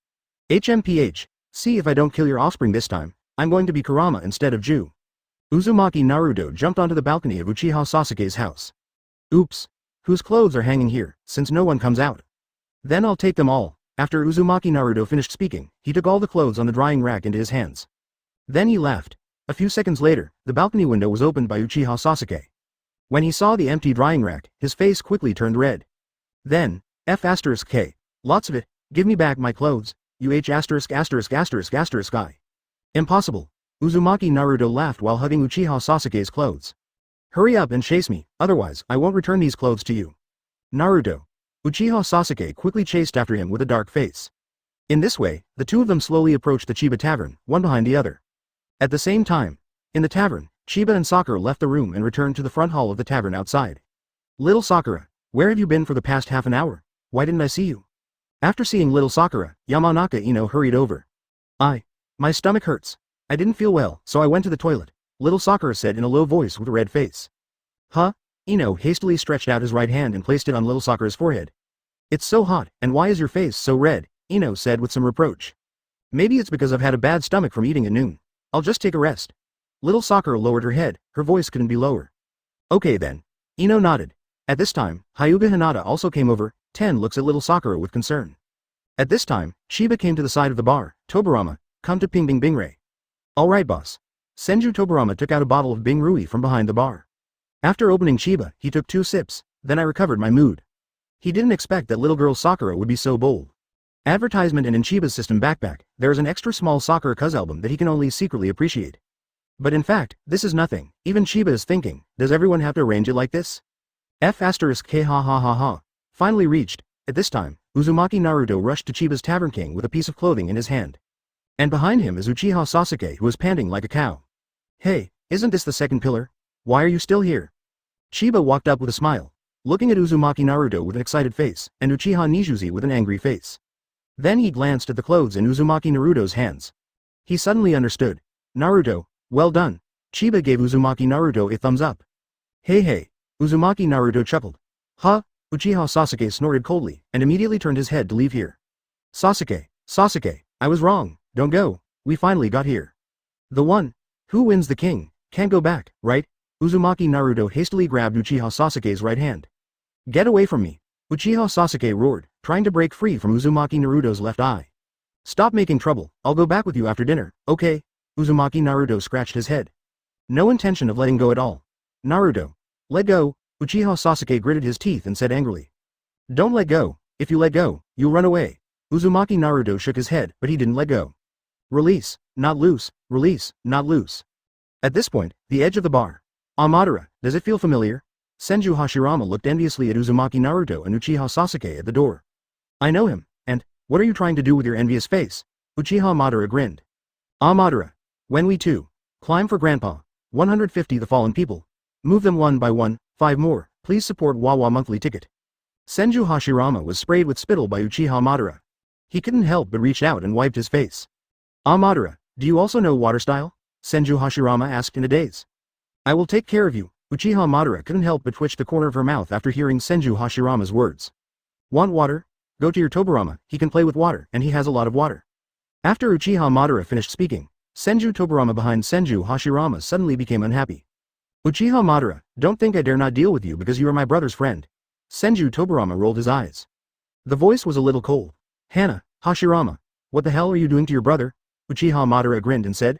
Speaker 1: HMPH, see if I don't kill your offspring this time, I'm going to be Kurama instead of Ju. Uzumaki Naruto jumped onto the balcony of Uchiha Sasuke's house. Oops. Whose clothes are hanging here, since no one comes out? Then I'll take them all. After Uzumaki Naruto finished speaking, he took all the clothes on the drying rack into his hands. Then he laughed. A few seconds later, the balcony window was opened by Uchiha Sasuke. When he saw the empty drying rack, his face quickly turned red. Then, F*K. Lots of it, give me back my clothes, you H*********. Impossible. Uzumaki Naruto laughed while hugging Uchiha Sasuke's clothes. Hurry up and chase me, otherwise I won't return these clothes to you. Naruto. Uchiha Sasuke quickly chased after him with a dark face. In this way, the two of them slowly approached the Chiba Tavern, one behind the other. At the same time, in the tavern, Chiba and Sakura left the room and returned to the front hall of the tavern outside. Little Sakura, where have you been for the past half an hour? Why didn't I see you? After seeing little Sakura, Yamanaka Ino hurried over. My stomach hurts. I didn't feel well, so I went to the toilet. Little Sakura said in a low voice with a red face. Huh? Ino hastily stretched out his right hand and placed it on little Sakura's forehead. It's so hot, and why is your face so red? Ino said with some reproach. Maybe it's because I've had a bad stomach from eating at noon. I'll just take a rest. Little Sakura lowered her head, her voice couldn't be lower. Okay then. Ino nodded. At this time, Hyuga Hinata also came over. Ten looks at little Sakura with concern. At this time, Chiba came to the side of the bar. Tobirama, come to Ping Bing Bing Ray. Alright boss. Senju Tobirama took out a bottle of Bing Rui from behind the bar. After opening Chiba, he took 2 sips, then I recovered my mood. He didn't expect that little girl Sakura would be so bold. Advertisement and in Chiba's system backpack, there is an extra small Sakura Cuz album that he can only secretly appreciate. But in fact, this is nothing. Even Chiba is thinking, does everyone have to arrange it like this? F***K ha ha ha ha. Finally reached. At this time, Uzumaki Naruto rushed to Chiba's Tavern King with a piece of clothing in his hand. And behind him is Uchiha Sasuke who is panting like a cow. Hey, isn't this the second pillar? Why are you still here? Chiba walked up with a smile, looking at Uzumaki Naruto with an excited face, and Uchiha Nijuzi with an angry face. Then he glanced at the clothes in Uzumaki Naruto's hands. He suddenly understood. Naruto, well done. Chiba gave Uzumaki Naruto a thumbs up. Hey. Uzumaki Naruto chuckled. Huh? Uchiha Sasuke snorted coldly, and immediately turned his head to leave here. Sasuke, I was wrong, don't go, we finally got here. The one who wins the king can't go back, right? Uzumaki Naruto hastily grabbed Uchiha Sasuke's right hand. Get away from me! Uchiha Sasuke roared, trying to break free from Uzumaki Naruto's left eye. Stop making trouble, I'll go back with you after dinner, okay? Uzumaki Naruto scratched his head. No intention of letting go at all. Naruto. Let go, Uchiha Sasuke gritted his teeth and said angrily. Don't let go, if you let go, you'll run away. Uzumaki Naruto shook his head, but he didn't let go. Release, not loose, release, not loose. At this point, the edge of the bar. Madara, does it feel familiar? Senju Hashirama looked enviously at Uzumaki Naruto and Uchiha Sasuke at the door. I know him, and, what are you trying to do with your envious face? Uchiha Madara grinned. Madara. When we too. Climb for Grandpa. 150 the fallen people. Move them one by one, 5 more, please support Wawa monthly ticket. Senju Hashirama was sprayed with spittle by Uchiha Madara. He couldn't help but reached out and wiped his face. Madara, do you also know water style? Senju Hashirama asked in a daze. I will take care of you. Uchiha Madara couldn't help but twitch the corner of her mouth after hearing Senju Hashirama's words. Want water? Go to your Tobirama, he can play with water and he has a lot of water. After Uchiha Madara finished speaking, Senju Tobirama behind Senju Hashirama suddenly became unhappy. Uchiha Madara, don't think I dare not deal with you because you are my brother's friend. Senju Tobirama rolled his eyes. The voice was a little cold. Hana, Hashirama, what the hell are you doing to your brother? Uchiha Madara grinned and said.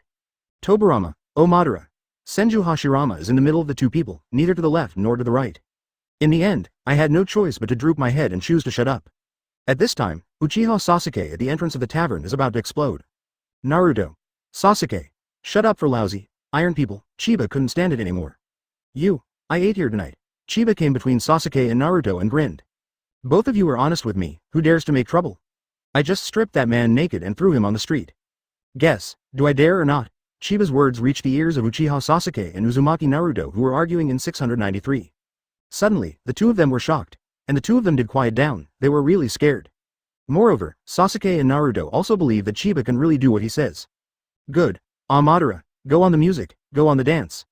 Speaker 1: Tobirama, oh Madara. Senju Hashirama is in the middle of the two people, neither to the left nor to the right. In the end, I had no choice but to droop my head and choose to shut up. At this time, Uchiha Sasuke at the entrance of the tavern is about to explode. Naruto. Sasuke. Shut up for lousy. Iron people. Chiba couldn't stand it anymore. I ate here tonight. Chiba came between Sasuke and Naruto and grinned. Both of you are honest with me, who dares to make trouble? I just stripped that man naked and threw him on the street. Guess, do I dare or not? Chiba's words reached the ears of Uchiha Sasuke and Uzumaki Naruto who were arguing in 693. Suddenly, the two of them were shocked, and the two of them did quiet down, they were really scared. Moreover, Sasuke and Naruto also believe that Chiba can really do what he says. Good. Madara, go on the music, go on the dance.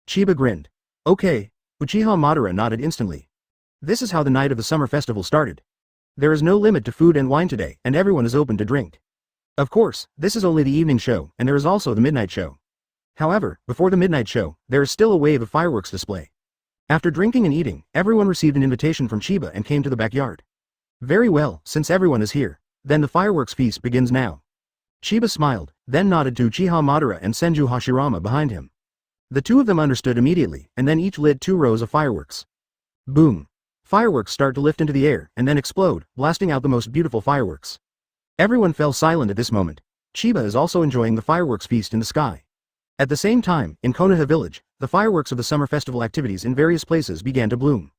Speaker 1: Chiba grinned. Okay. Uchiha Madara nodded instantly. This is how the night of the summer festival started. There is no limit to food and wine today, and everyone is open to drink. Of course, this is only the evening show, and there is also the midnight show. However, before the midnight show, there is still a wave of fireworks display. After drinking and eating, everyone received an invitation from Chiba and came to the backyard. Very well, since everyone is here, then the fireworks feast begins now. Chiba smiled, then nodded to Uchiha Madara and Senju Hashirama behind him. The two of them understood immediately, and then each lit 2 rows of fireworks. Boom. Fireworks start to lift into the air, and then explode, blasting out the most beautiful fireworks. Everyone fell silent at this moment. Chiba is also enjoying the fireworks feast in the sky. At the same time, in Konoha village, the fireworks of the summer festival activities in various places began to bloom.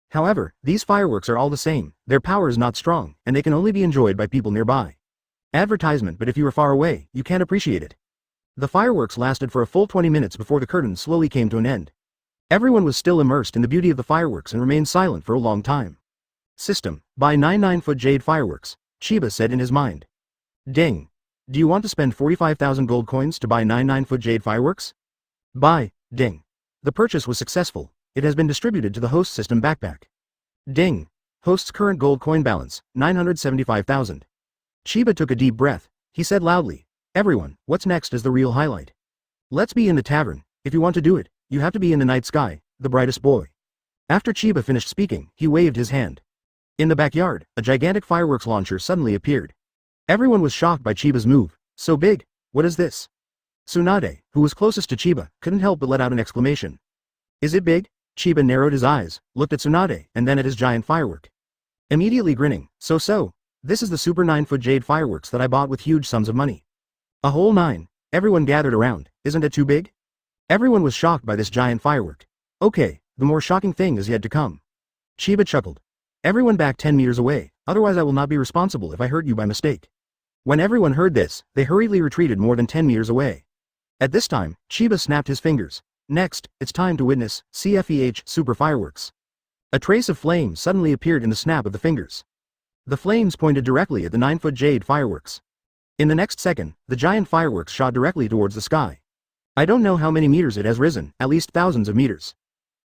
Speaker 1: However, these fireworks are all the same, their power is not strong, and they can only be enjoyed by people nearby. Advertisement, but if you are far away, you can't appreciate it. The fireworks lasted for a full 20 minutes before the curtain slowly came to an end. Everyone was still immersed in the beauty of the fireworks and remained silent for a long time. System, buy 9-9-foot jade fireworks, Chiba said in his mind. Ding. Do you want to spend 45,000 gold coins to buy 9-9-foot jade fireworks? Buy, ding. The purchase was successful. It has been distributed to the host system backpack. Ding. Host's current gold coin balance, 975,000. Chiba took a deep breath. He said loudly, "Everyone, what's next is the real highlight. Let's be in the tavern. If you want to do it, you have to be in the night sky, the brightest boy." After Chiba finished speaking, he waved his hand. In the backyard, a gigantic fireworks launcher suddenly appeared. Everyone was shocked by Chiba's move. So big, what is this? Tsunade, who was closest to Chiba, couldn't help but let out an exclamation. Is it big? Chiba narrowed his eyes, looked at Tsunade, and then at his giant firework. Immediately grinning, so, this is the super 9-foot jade fireworks that I bought with huge sums of money. A whole 9. Everyone gathered around, isn't it too big? Everyone was shocked by this giant firework. Okay, the more shocking thing is yet to come. Chiba chuckled. Everyone back 10 meters away, otherwise I will not be responsible if I hurt you by mistake. When everyone heard this, they hurriedly retreated more than 10 meters away. At this time, Chiba snapped his fingers. Next, it's time to witness CFEH super fireworks. A trace of flame suddenly appeared in the snap of the fingers. The flames pointed directly at the 9-foot jade fireworks. In the next second, the giant fireworks shot directly towards the sky. I don't know how many meters it has risen, at least thousands of meters.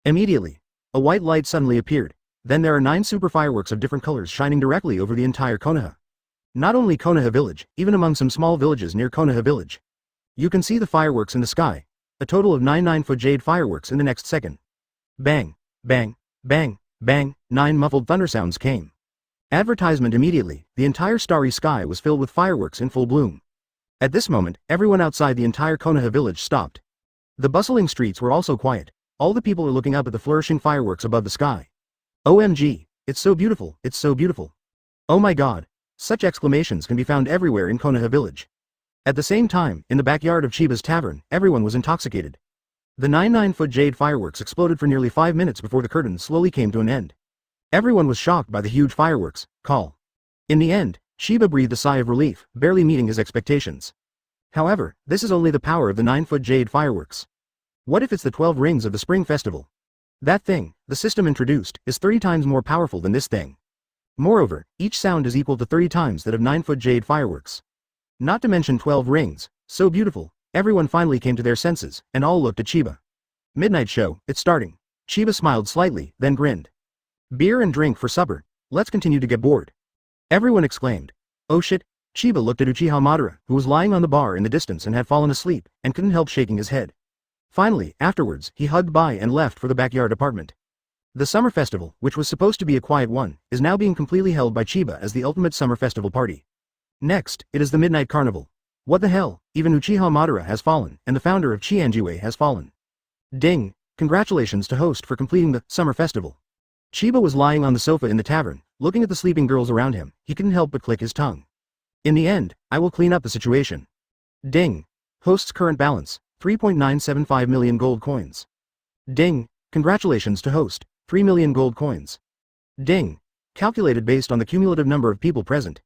Speaker 1: Immediately, a white light suddenly appeared. Then there are 9 super fireworks of different colors shining directly over the entire Konoha. Not only Konoha village, even among some small villages near Konoha village. You can see the fireworks in the sky. A total of 9 9-foot jade fireworks in the next second. Bang, bang, bang, bang, 9 muffled thunder sounds came. Advertisement immediately, the entire starry sky was filled with fireworks in full bloom. At this moment, everyone outside the entire Konoha village stopped. The bustling streets were also quiet. All the people are looking up at the flourishing fireworks above the sky. OMG, it's so beautiful, it's so beautiful. Oh my god. Such exclamations can be found everywhere in Konoha village. At the same time, in the backyard of Chiba's tavern, everyone was intoxicated. The 9 9-foot jade fireworks exploded for nearly 5 minutes before the curtain slowly came to an end. Everyone was shocked by the huge fireworks. Call. In the end, Chiba breathed a sigh of relief, barely meeting his expectations. However, this is only the power of the 9-foot jade fireworks. What if it's the 12 rings of the spring festival? That thing, the system introduced, is 30 times more powerful than this thing. Moreover, each sound is equal to 30 times that of 9-foot jade fireworks. Not to mention 12 rings, so beautiful. Everyone finally came to their senses, and all looked at Chiba. Midnight show, it's starting. Chiba smiled slightly, then grinned. Beer and drink for supper. Let's continue to get bored. Everyone exclaimed. Oh shit. Chiba looked at Uchiha Madara, who was lying on the bar in the distance and had fallen asleep, and couldn't help shaking his head. Finally, afterwards, he hugged Bai and left for the backyard apartment. The summer festival, which was supposed to be a quiet one, is now being completely held by Chiba as the ultimate summer festival party. Next, it is the Midnight Carnival. What the hell, even Uchiha Madara has fallen, and the founder of Chianjiwe has fallen. Ding, congratulations to host for completing the summer festival. Chiba was lying on the sofa in the tavern, looking at the sleeping girls around him. He couldn't help but click his tongue. In the end, I will clean up the situation. Ding, host's current balance, 3.975 million gold coins. Ding, congratulations to host, 3 million gold coins. Ding, calculated based on the cumulative number of people present.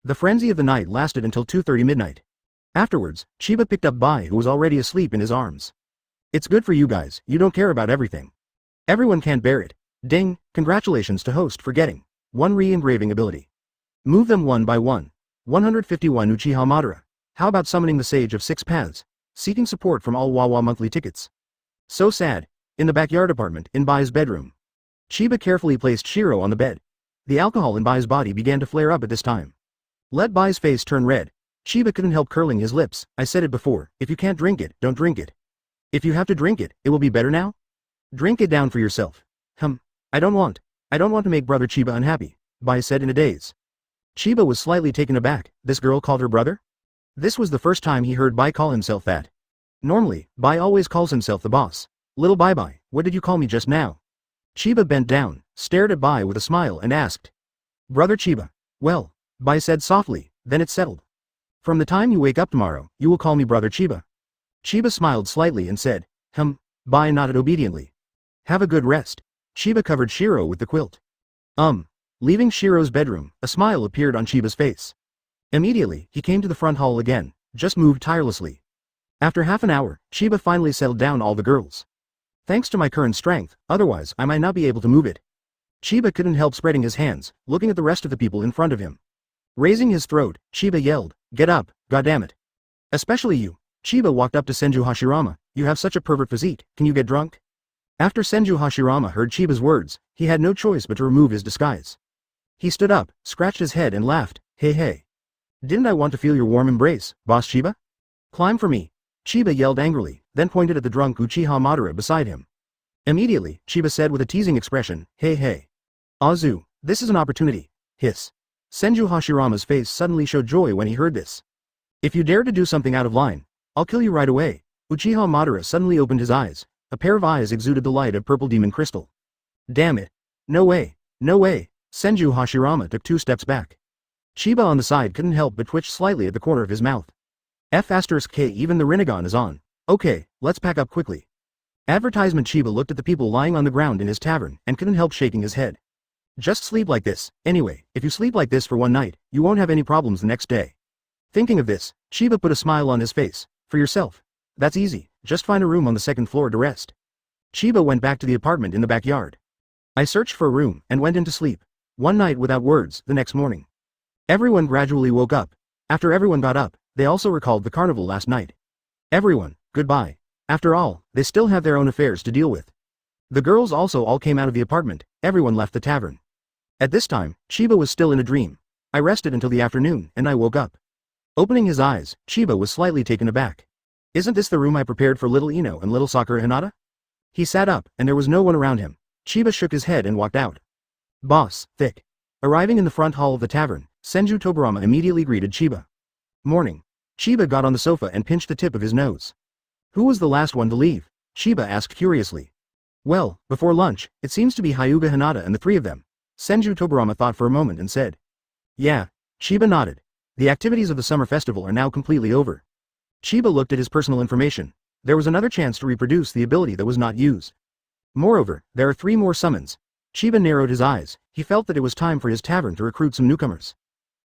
Speaker 1: The frenzy of the night lasted until 2:30 midnight. Afterwards, Chiba picked up Bai, who was already asleep, in his arms. It's good for you guys, you don't care about everything. Everyone can't bear it. Ding, congratulations to host for getting 1 re-engraving ability. Move them one by one. 151 Uchiha Madara. How about summoning the Sage of 6 Paths? Seeking support from all Wawa monthly tickets. So sad. In the backyard apartment, in Bai's bedroom. Chiba carefully placed Shiro on the bed. The alcohol in Bai's body began to flare up at this time. Let Bai's face turn red. Chiba couldn't help curling his lips. I said it before, if you can't drink it, don't drink it. If you have to drink it, it will be better now? Drink it down for yourself. I don't want to make brother Chiba unhappy, Bai said in a daze. Chiba was slightly taken aback. This girl called her brother? This was the first time he heard Bai call himself that. Normally, Bai always calls himself the boss. Little Bai, what did you call me just now? Chiba bent down, stared at Bai with a smile and asked. Brother Chiba. Well, Bai said softly, then it settled. From the time you wake up tomorrow, you will call me brother Chiba. Chiba smiled slightly and said, Bai nodded obediently. Have a good rest. Chiba covered Shiro with the quilt. Leaving Shiro's bedroom, a smile appeared on Chiba's face. Immediately, he came to the front hall again, just moved tirelessly. After half an hour, Chiba finally settled down all the girls. Thanks to my current strength, otherwise I might not be able to move it. Chiba couldn't help spreading his hands, looking at the rest of the people in front of him. Raising his throat, Chiba yelled, Get up, goddammit. Especially you. Chiba walked up to Senju Hashirama. you have such a pervert physique, can you get drunk? After Senju Hashirama heard Chiba's words, he had no choice but to remove his disguise. He stood up, scratched his head and laughed, hey hey. Didn't I want to feel your warm embrace, Boss Chiba? Climb for me. Chiba yelled angrily, then pointed at the drunk Uchiha Madara beside him. Immediately, Chiba said with a teasing expression, hey hey. Azu, this is an opportunity. Hiss. Senju Hashirama's face suddenly showed joy when he heard this. If you dare to do something out of line, I'll kill you right away. Uchiha Madara suddenly opened his eyes. A pair of eyes exuded the light of purple demon crystal. Damn it. No way. No way. Senju Hashirama took 2 steps back. Chiba on the side couldn't help but twitch slightly at the corner of his mouth. F*K even the Rinnegan is on. Okay, let's pack up quickly. Advertisement. Chiba looked at the people lying on the ground in his tavern and couldn't help shaking his head. Just sleep like this. Anyway, if you sleep like this for one night, you won't have any problems the next day. Thinking of this, Chiba put a smile on his face. For yourself. That's easy, just find a room on the 2nd floor to rest. Chiba went back to the apartment in the backyard. I searched for a room and went into sleep. One night without words, the next morning. Everyone gradually woke up. After everyone got up, they also recalled the carnival last night. Everyone, goodbye. After all, they still have their own affairs to deal with. The girls also all came out of the apartment, everyone left the tavern. At this time, Chiba was still in a dream. I rested until the afternoon, and I woke up. Opening his eyes, Chiba was slightly taken aback. Isn't this the room I prepared for little Ino and little Sakura Hinata? He sat up, and there was no one around him. Chiba shook his head and walked out. Boss, thick. Arriving in the front hall of the tavern, Senju Tobirama immediately greeted Chiba. Morning. Chiba got on the sofa and pinched the tip of his nose. Who was the last one to leave? Chiba asked curiously. Well, before lunch, it seems to be Hyuga Hinata and the 3 of them. Senju Tobirama thought for a moment and said. Yeah. Chiba nodded. The activities of the summer festival are now completely over. Chiba looked at his personal information. There was another chance to reproduce the ability that was not used. Moreover, there are 3 more summons. Chiba narrowed his eyes. He felt that it was time for his tavern to recruit some newcomers.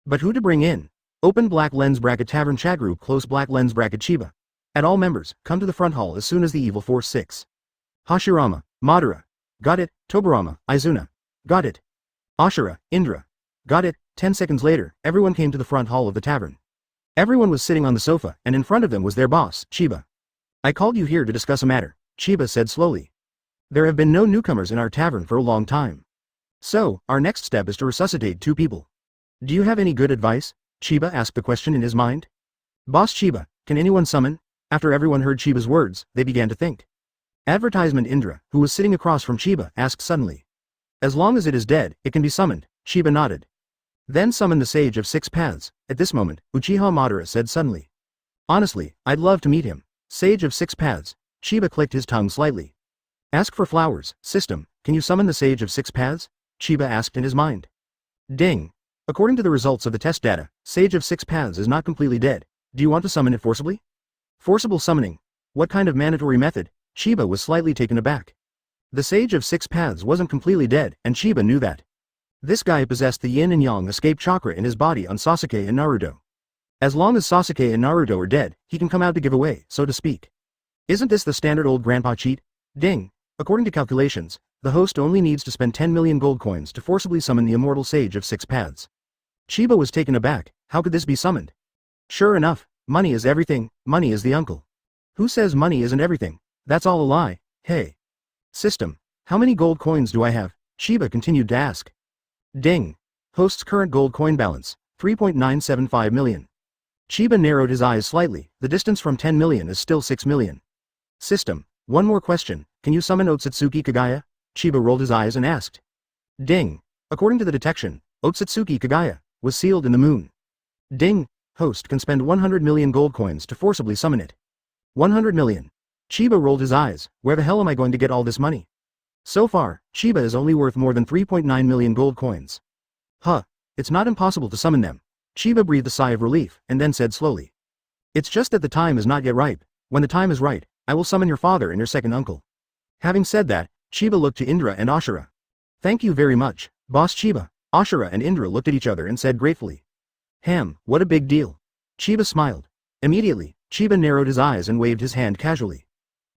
Speaker 1: But who to bring in? Open black lens bracket tavern chat group close black lens bracket Chiba. At all members, come to the front hall as soon as the evil force 6. Hashirama, Madara. Got it. Tobirama, Izuna. Got it. Ashura, Indra. Got it. 10 seconds later, everyone came to the front hall of the tavern. Everyone was sitting on the sofa, and in front of them was their boss, Chiba. I called you here to discuss a matter, Chiba said slowly. There have been no newcomers in our tavern for a long time. So, our next step is to resuscitate 2 people. Do you have any good advice? Chiba asked the question in his mind. Boss Chiba, can anyone summon? After everyone heard Chiba's words, they began to think. Advertisement. Indra, who was sitting across from Chiba, asked suddenly. As long as it is dead, it can be summoned, Chiba nodded. Then summon the Sage of 6 Paths. At this moment, Uchiha Madara said suddenly. Honestly, I'd love to meet him. Sage of 6 Paths. Chiba clicked his tongue slightly. Ask for flowers. System, can you summon the Sage of 6 Paths? Chiba asked in his mind. Ding. According to the results of the test data, Sage of 6 Paths is not completely dead. Do you want to summon it forcibly? Forcible summoning. What kind of mandatory method? Chiba was slightly taken aback. The Sage of 6 Paths wasn't completely dead, and Chiba knew that. This guy possessed the yin and yang escape chakra in his body on Sasuke and Naruto. As long as Sasuke and Naruto are dead, he can come out to give away, so to speak. Isn't this the standard old grandpa cheat? Ding. According to calculations, the host only needs to spend 10 million gold coins to forcibly summon the immortal Sage of 6 Paths. Chiba was taken aback. How could this be summoned? Sure enough, money is everything, money is the uncle. Who says money isn't everything? That's all a lie. Hey. System, how many gold coins do I have? Chiba continued to ask. Ding. Host's current gold coin balance, 3.975 million. Chiba narrowed his eyes slightly. The distance from 10 million is still 6 million. System, one more question, can you summon Otsutsuki Kagaya? Chiba rolled his eyes and asked. Ding. According to the detection, Otsutsuki Kagaya was sealed in the moon. Ding. Host can spend 100 million gold coins to forcibly summon it. 100 million. Chiba rolled his eyes. Where the hell am I going to get all this money? So far, Chiba is only worth more than 3.9 million gold coins. Huh. It's not impossible to summon them. Chiba breathed a sigh of relief, and then said slowly. It's just that the time is not yet ripe. When the time is right, I will summon your father and your second uncle. Having said that, Chiba looked to Indra and Ashura. Thank you very much, Boss Chiba. Ashura and Indra looked at each other and said gratefully. Ham, what a big deal. Chiba smiled. Immediately, Chiba narrowed his eyes and waved his hand casually.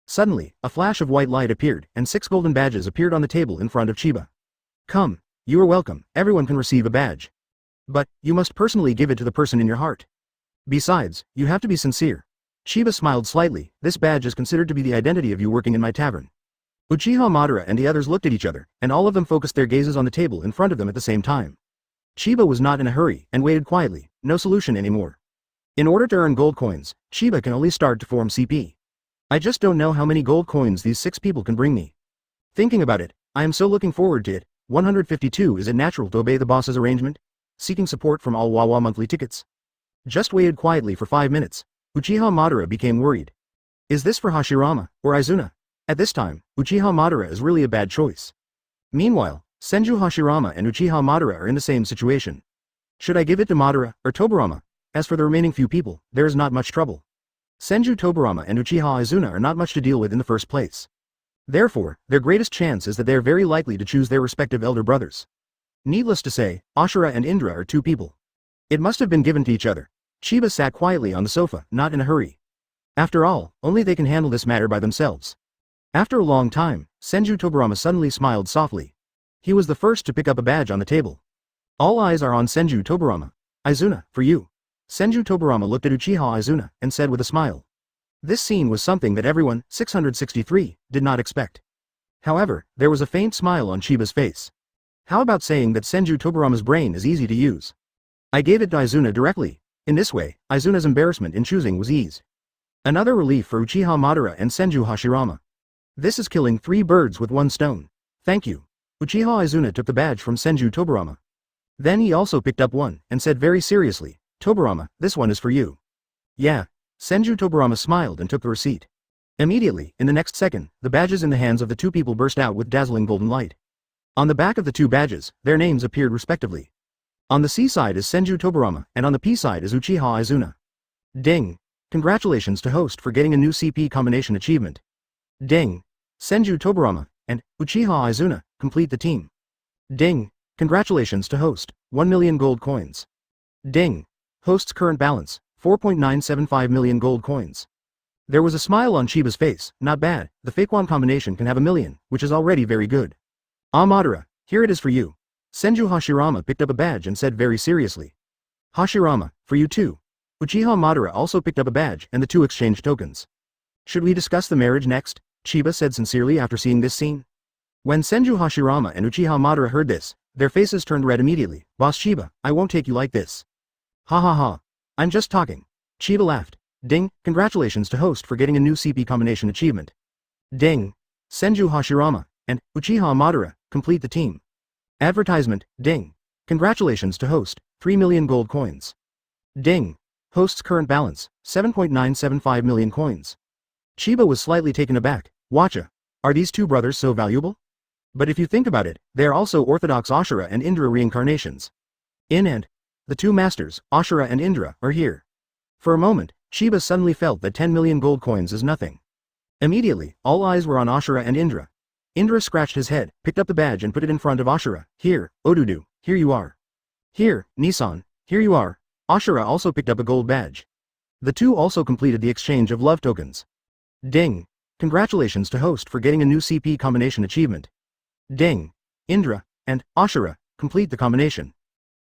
Speaker 1: Suddenly, a flash of white light appeared, and 6 golden badges appeared on the table in front of Chiba. Come, you are welcome, everyone can receive a badge. But, you must personally give it to the person in your heart. Besides, you have to be sincere. Chiba smiled slightly. This badge is considered to be the identity of you working in my tavern. Uchiha Madara and the others looked at each other, and all of them focused their gazes on the table in front of them at the same time. Chiba was not in a hurry, and waited quietly, no solution anymore. In order to earn gold coins, Chiba can only start to form CP. I just don't know how many gold coins these 6 people can bring me. Thinking about it, I am so looking forward to it. 152. Is it natural to obey the boss's arrangement? Seeking support from all Wawa monthly tickets. Just waited quietly for 5 minutes. Uchiha Madara became worried. Is this for Hashirama, or Izuna? At this time, Uchiha Madara is really a bad choice. Meanwhile, Senju Hashirama and Uchiha Madara are in the same situation. Should I give it to Madara, or Tobirama? As for the remaining few people, there is not much trouble. Senju Tobirama and Uchiha Izuna are not much to deal with in the first place. Therefore, their greatest chance is that they are very likely to choose their respective elder brothers. Needless to say, Ashura and Indra are 2 people. It must have been given to each other. Chiba sat quietly on the sofa, not in a hurry. After all, only they can handle this matter by themselves. After a long time, Senju Tobirama suddenly smiled softly. He was the first to pick up a badge on the table. All eyes are on Senju Tobirama. Izuna, for you. Senju Tobirama looked at Uchiha Izuna, and said with a smile. This scene was something that everyone, 663, did not expect. However, there was a faint smile on Chiba's face. How about saying that Senju Tobirama's brain is easy to use? I gave it to Izuna directly. In this way, Izuna's embarrassment in choosing was eased. Another relief for Uchiha Madara and Senju Hashirama. This is killing 3 birds with 1 stone. Thank you. Uchiha Izuna took the badge from Senju Tobirama. Then he also picked up one, and said very seriously, Tobirama, this one is for you. Yeah. Senju Tobirama smiled and took the receipt. Immediately, in the next second, the badges in the hands of the 2 people burst out with dazzling golden light. On the back of the 2 badges, their names appeared respectively. On the C side is Senju Tobirama, and on the P side is Uchiha Izuna. Ding. Congratulations to host for getting a new CP combination achievement. Ding. Senju Tobirama and Uchiha Izuna complete the team. Ding. Congratulations to host, 1 million gold coins. Ding. Host's current balance, 4.975 million gold coins. There was a smile on Chiba's face. Not bad, the fake one combination can have 1 million, which is already very good. Ah Madara, here it is for you. Senju Hashirama picked up a badge and said very seriously. Hashirama, for you too. Uchiha Madara also picked up a badge and the 2 exchanged tokens. Should we discuss the marriage next? Chiba said sincerely after seeing this scene. When Senju Hashirama and Uchiha Madara heard this, their faces turned red immediately. Boss Chiba, I won't take you like this. Ha ha ha. I'm just talking. Chiba laughed. Ding, congratulations to host for getting a new CP combination achievement. Ding. Senju Hashirama and Uchiha Madara complete the team. Advertisement, ding. Congratulations to host, 3 million gold coins. Ding. Host's current balance, 7.975 million coins. Chiba was slightly taken aback. Watcha. Are these 2 brothers so valuable? But if you think about it, they are also Orthodox Ashura and Indra reincarnations. And the 2 masters, Ashura and Indra, are here. For a moment, Chiba suddenly felt that 10 million gold coins is nothing. Immediately, all eyes were on Ashura and Indra. Indra scratched his head, picked up the badge and put it in front of Ashura. Here, Odudu, here you are. Here, Nissan, here you are. Ashura also picked up a gold badge. The 2 also completed the exchange of love tokens. Ding. Congratulations to host for getting a new CP combination achievement. Ding. Indra and Ashura complete the combination.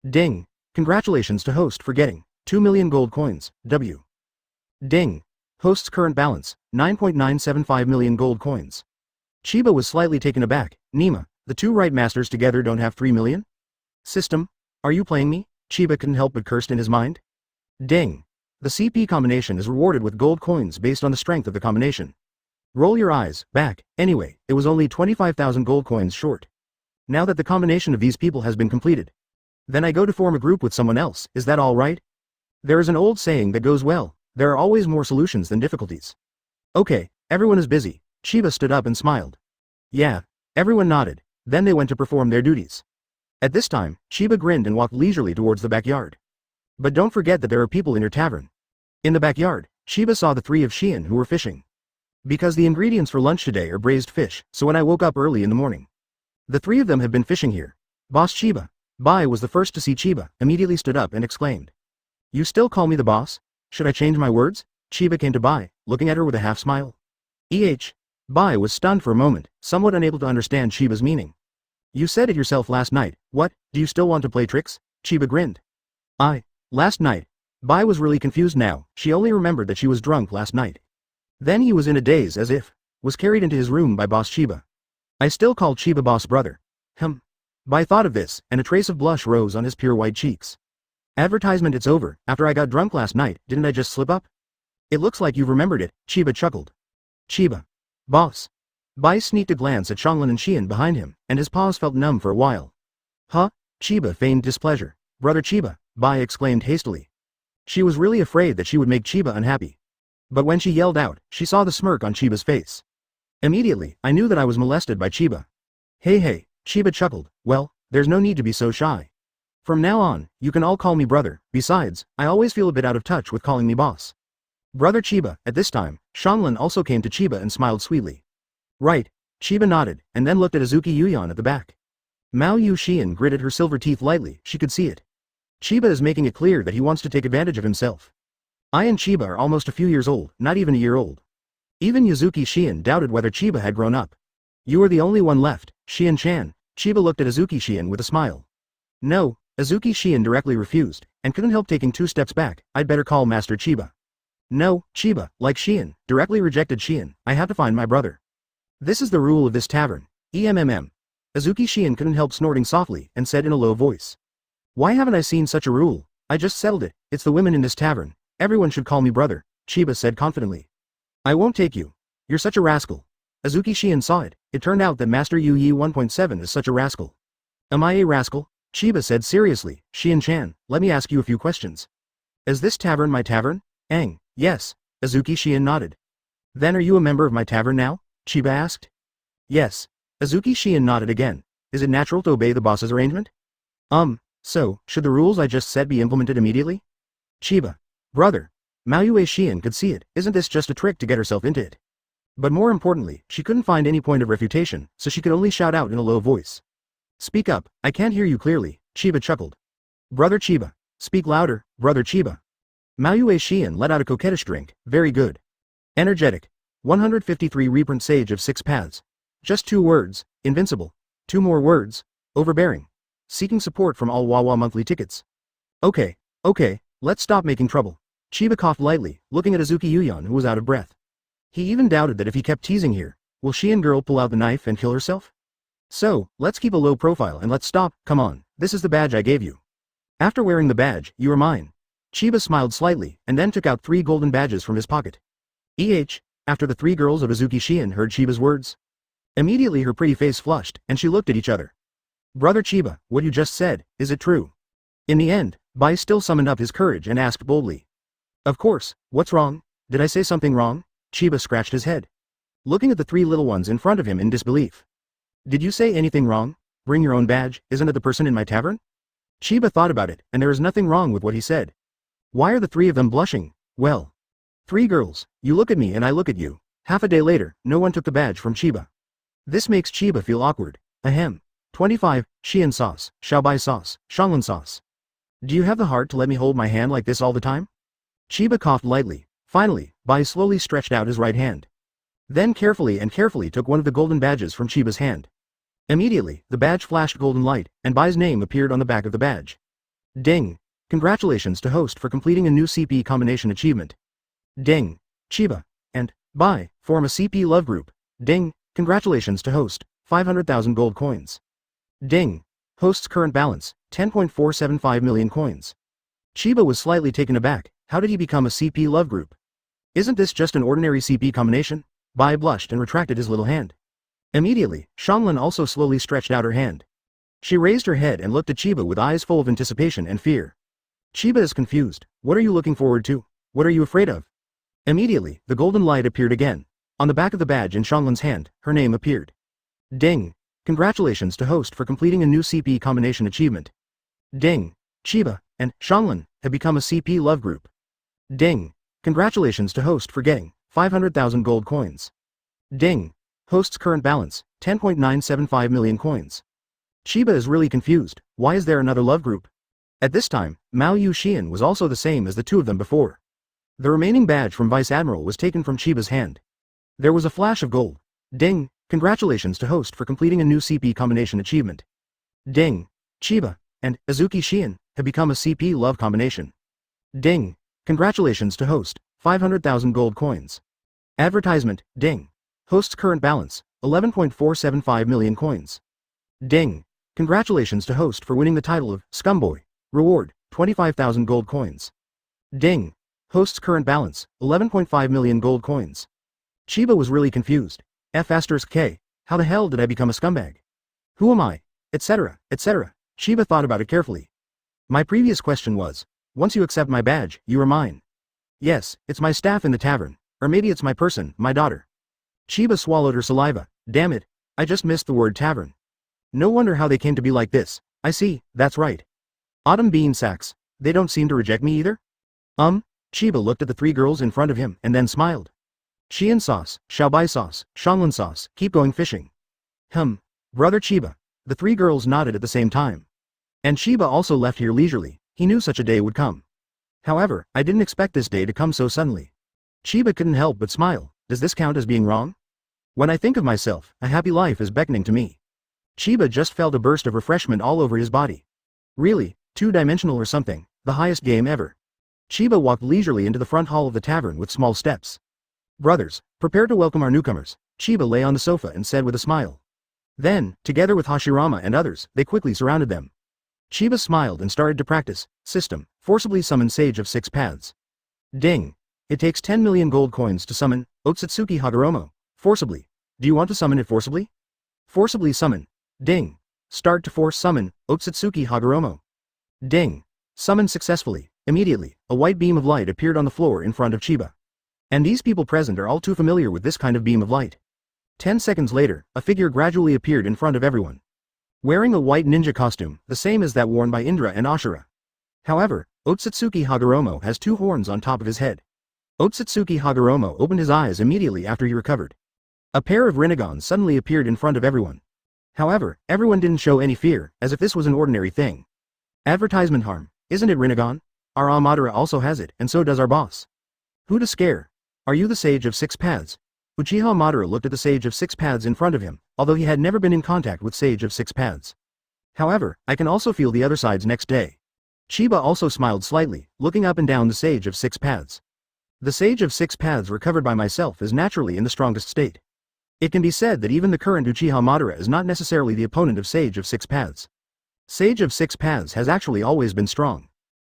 Speaker 1: Ding. Congratulations to host for getting 2 million gold coins. W. Ding. Host's current balance, 9.975 million gold coins. Chiba was slightly taken aback. Nima, the 2 right masters together don't have 3 million? System? Are you playing me? Chiba couldn't help but curse in his mind. Ding. The CP combination is rewarded with gold coins based on the strength of the combination. Roll your eyes back. Anyway, it was only 25,000 gold coins short. Now that the combination of these people has been completed, then I go to form a group with someone else. Is that all right? There is an old saying that goes well, there are always more solutions than difficulties. Okay, everyone is busy. Chiba stood up and smiled. Yeah, everyone nodded. Then they went to perform their duties. At this time, Chiba grinned and walked leisurely towards the backyard. But don't forget that there are people in your tavern. In the backyard, Chiba saw the 3 of Shion who were fishing. Because the ingredients for lunch today are braised fish, so when I woke up early in the morning, the 3 of them have been fishing here. Boss Chiba. Bai was the first to see Chiba, immediately stood up and exclaimed. You still call me the boss? Should I change my words? Chiba came to Bai, looking at her with a half smile. Bai was stunned for a moment, somewhat unable to understand Chiba's meaning. You said it yourself last night. What, do you still want to play tricks? Chiba grinned. Last night. Bai was really confused now, she only remembered that she was drunk last night. Then he was in a daze as if was carried into his room by Boss Chiba. I still call Chiba boss brother. Bai thought of this, and a trace of blush rose on his pure white cheeks. Advertisement, it's over. After I got drunk last night, didn't I just slip up? It looks like you've remembered it, Chiba chuckled. Chiba. Boss. Bai sneaked a glance at Xianglin and Xian behind him, and his paws felt numb for a while. Huh? Chiba feigned displeasure. Brother Chiba, Bai exclaimed hastily. She was really afraid that she would make Chiba unhappy. But when she yelled out, she saw the smirk on Chiba's face. Immediately, I knew that I was molested by Chiba. Hey, Chiba chuckled. Well, there's no need to be so shy. From now on, you can all call me brother. Besides, I always feel a bit out of touch with calling me boss. Brother Chiba. At this time, Xianglin also came to Chiba and smiled sweetly. Right. Chiba nodded, and then looked at Azuki Yuyan at the back. Mao Yu Xian gritted her silver teeth lightly, she could see it. Chiba is making it clear that he wants to take advantage of himself. I and Chiba are almost a few years old, not even a year old. Even Yuzuki Xian doubted whether Chiba had grown up. You are the only one left, Xian-chan. Chiba looked at Azuki Xian with a smile. No, Azuki Xian directly refused, and couldn't help taking 2 steps back. I'd better call Master Chiba. No, Chiba, like Xian, directly rejected Xian. I have to find my brother. This is the rule of this tavern. Azuki Xian couldn't help snorting softly, and said in a low voice. Why haven't I seen such a rule? I just settled it. It's the women in this tavern. Everyone should call me brother, Chiba said confidently. I won't take you. You're such a rascal. Azuki Xian saw it. It turned out that Master Yu Yi 1.7 is such a rascal. Am I a rascal? Chiba said seriously. Xian-chan, let me ask you a few questions. Is this tavern my tavern? Yes. Azuki Xian nodded. Then are you a member of my tavern now? Chiba asked. Yes. Azuki Xian nodded again. Is it natural to obey the boss's arrangement? So, should the rules I just said be implemented immediately? Chiba. Brother. Maoyue Xian could see it. Isn't this just a trick to get herself into it? But more importantly, she couldn't find any point of refutation, so she could only shout out in a low voice. Speak up, I can't hear you clearly, Chiba chuckled. Brother Chiba. Speak louder, Brother Chiba. Maoyue Xian let out a coquettish drink. Very good. Energetic. 153 reprint Sage of 6 Paths. Just 2 words, invincible. 2 more words, overbearing. Seeking support from all Wawa monthly tickets. Okay, let's stop making trouble. Chiba coughed lightly, looking at Azuki Yuyan who was out of breath. He even doubted that if he kept teasing here, will Xian girl pull out the knife and kill herself? So, let's keep a low profile and let's stop. Come on, this is the badge I gave you. After wearing the badge, you are mine. Chiba smiled slightly, and then took out 3 golden badges from his pocket. After the 3 girls of Azuki Xian heard Chiba's words. Immediately her pretty face flushed, and she looked at each other. Brother Chiba, what you just said, is it true? In the end, Bai still summoned up his courage and asked boldly. Of course, what's wrong? Did I say something wrong? Chiba scratched his head. Looking at the 3 little ones in front of him in disbelief. Did you say anything wrong? Bring your own badge, isn't it the person in my tavern? Chiba thought about it, and there is nothing wrong with what he said. Why are the 3 of them blushing? Well. 3 girls, you look at me and I look at you. Half a day later, no one took the badge from Chiba. This makes Chiba feel awkward. Ahem. 25, Xian sauce, Xiaobai sauce, Xianglin sauce. Do you have the heart to let me hold my hand like this all the time? Chiba coughed lightly. Finally, Bai slowly stretched out his right hand. Then carefully took one of the golden badges from Chiba's hand. Immediately, the badge flashed golden light, and Bai's name appeared on the back of the badge. Ding! Congratulations to host for completing a new CP combination achievement. Ding! Chiba and Bai form a CP love group. Ding! Congratulations to host, 500,000 gold coins. Ding! Host's current balance, 10.475 million coins. Chiba was slightly taken aback. How did he become a CP love group? Isn't this just an ordinary CP combination? Bai blushed and retracted his little hand. Immediately, Xianglin also slowly stretched out her hand. She raised her head and looked at Chiba with eyes full of anticipation and fear. Chiba is confused. What are you looking forward to? What are you afraid of? Immediately, the golden light appeared again. On the back of the badge in Xianglin's hand, her name appeared. Ding! Congratulations to host for completing a new CP combination achievement. Ding! Chiba and Xianglin have become a CP love group. Ding! Congratulations to host for getting 500,000 gold coins. Ding! Host's current balance, 10.975 million coins. Chiba is really confused. Why is there another love group? At this time, Mao Yu Xian was also the same as the 2 of them before. The remaining badge from Vice Admiral was taken from Chiba's hand. There was a flash of gold. Ding! Congratulations to host for completing a new CP combination achievement. Ding! Chiba and Azuki Xian have become a CP love combination. Ding. Congratulations to host, 500,000 gold coins. Advertisement, ding. Host's current balance, 11.475 million coins. Ding. Congratulations to host for winning the title of Scumboy. Reward, 25,000 gold coins. Ding. Host's current balance, 11.5 million gold coins. Chiba was really confused. F*K, how the hell did I become a scumbag? Who am I? Etc., etc. Chiba thought about it carefully. My previous question was, once you accept my badge, you are mine. Yes, it's my staff in the tavern, or maybe it's my person, my daughter. Chiba swallowed her saliva. Damn it, I just missed the word tavern. No wonder how they came to be like this. I see, that's right. Autumn bean sacks, they don't seem to reject me either? Chiba looked at the three girls in front of him and then smiled. Xian sauce, Xiaobai sauce, Shanglan sauce, keep going fishing. Brother Chiba. The three girls nodded at the same time. And Chiba also left here leisurely, he knew such a day would come. However, I didn't expect this day to come so suddenly. Chiba couldn't help but smile. Does this count as being wrong? When I think of myself, a happy life is beckoning to me. Chiba just felt a burst of refreshment all over his body. Really, two-dimensional or something, the highest game ever. Chiba walked leisurely into the front hall of the tavern with small steps. Brothers, prepare to welcome our newcomers, Chiba lay on the sofa and said with a smile. Then, together with Hashirama and others, they quickly surrounded them. Chiba smiled and started to practice. System, forcibly summon Sage of Six Paths. Ding. It takes 10 million gold coins to summon Otsutsuki Hagoromo. Forcibly. Do you want to summon it forcibly? Forcibly summon. Ding. Start to force summon Otsutsuki Hagoromo. Ding. Summon successfully. Immediately, a white beam of light appeared on the floor in front of Chiba. And these people present are all too familiar with this kind of beam of light. 10 seconds later, a figure gradually appeared in front of everyone. Wearing a white ninja costume, the same as that worn by Indra and Ashura. However, Otsutsuki Hagoromo has two horns on top of his head. Otsutsuki Hagoromo opened his eyes immediately after he recovered. A pair of Rinnegan suddenly appeared in front of everyone. However, everyone didn't show any fear, as if this was an ordinary thing. Advertisement harm, isn't it Rinnegan? Our Madara also has it, and so does our boss. Who to scare? Are you the Sage of Six Paths? Uchiha Madara looked at the Sage of Six Paths in front of him, although he had never been in contact with Sage of Six Paths. However, I can also feel the other sides next day. Chiba also smiled slightly, looking up and down the Sage of Six Paths. The Sage of Six Paths recovered by myself is naturally in the strongest state. It can be said that even the current Uchiha Madara is not necessarily the opponent of Sage of Six Paths. Sage of Six Paths has actually always been strong.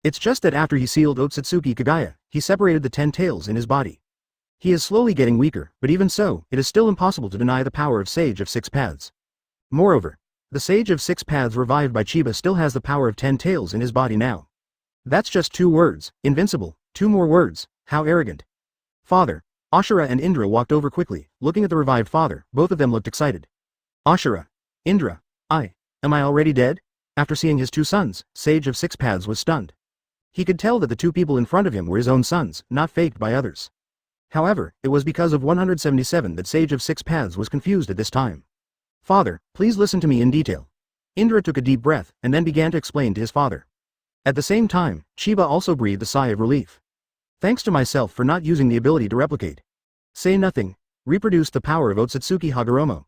Speaker 1: It's just that after he sealed Otsutsuki Kagaya, he separated the 10 tails in his body. He is slowly getting weaker, but even so, it is still impossible to deny the power of Sage of Six Paths. Moreover, the Sage of Six Paths revived by Chiba still has the power of 10 tails in his body now. That's just 2 words, invincible, 2 more words, how arrogant. Father. Ashura and Indra walked over quickly, looking at the revived father, both of them looked excited. Ashura. Indra. Am I already dead? After seeing his 2 sons, Sage of Six Paths was stunned. He could tell that the 2 people in front of him were his own sons, not faked by others. However, it was because of 177 that Sage of Six Paths was confused at this time. Father, please listen to me in detail. Indra took a deep breath, and then began to explain to his father. At the same time, Chiba also breathed a sigh of relief. Thanks to myself for not using the ability to replicate. Say nothing. Reproduce the power of Otsutsuki Hagoromo.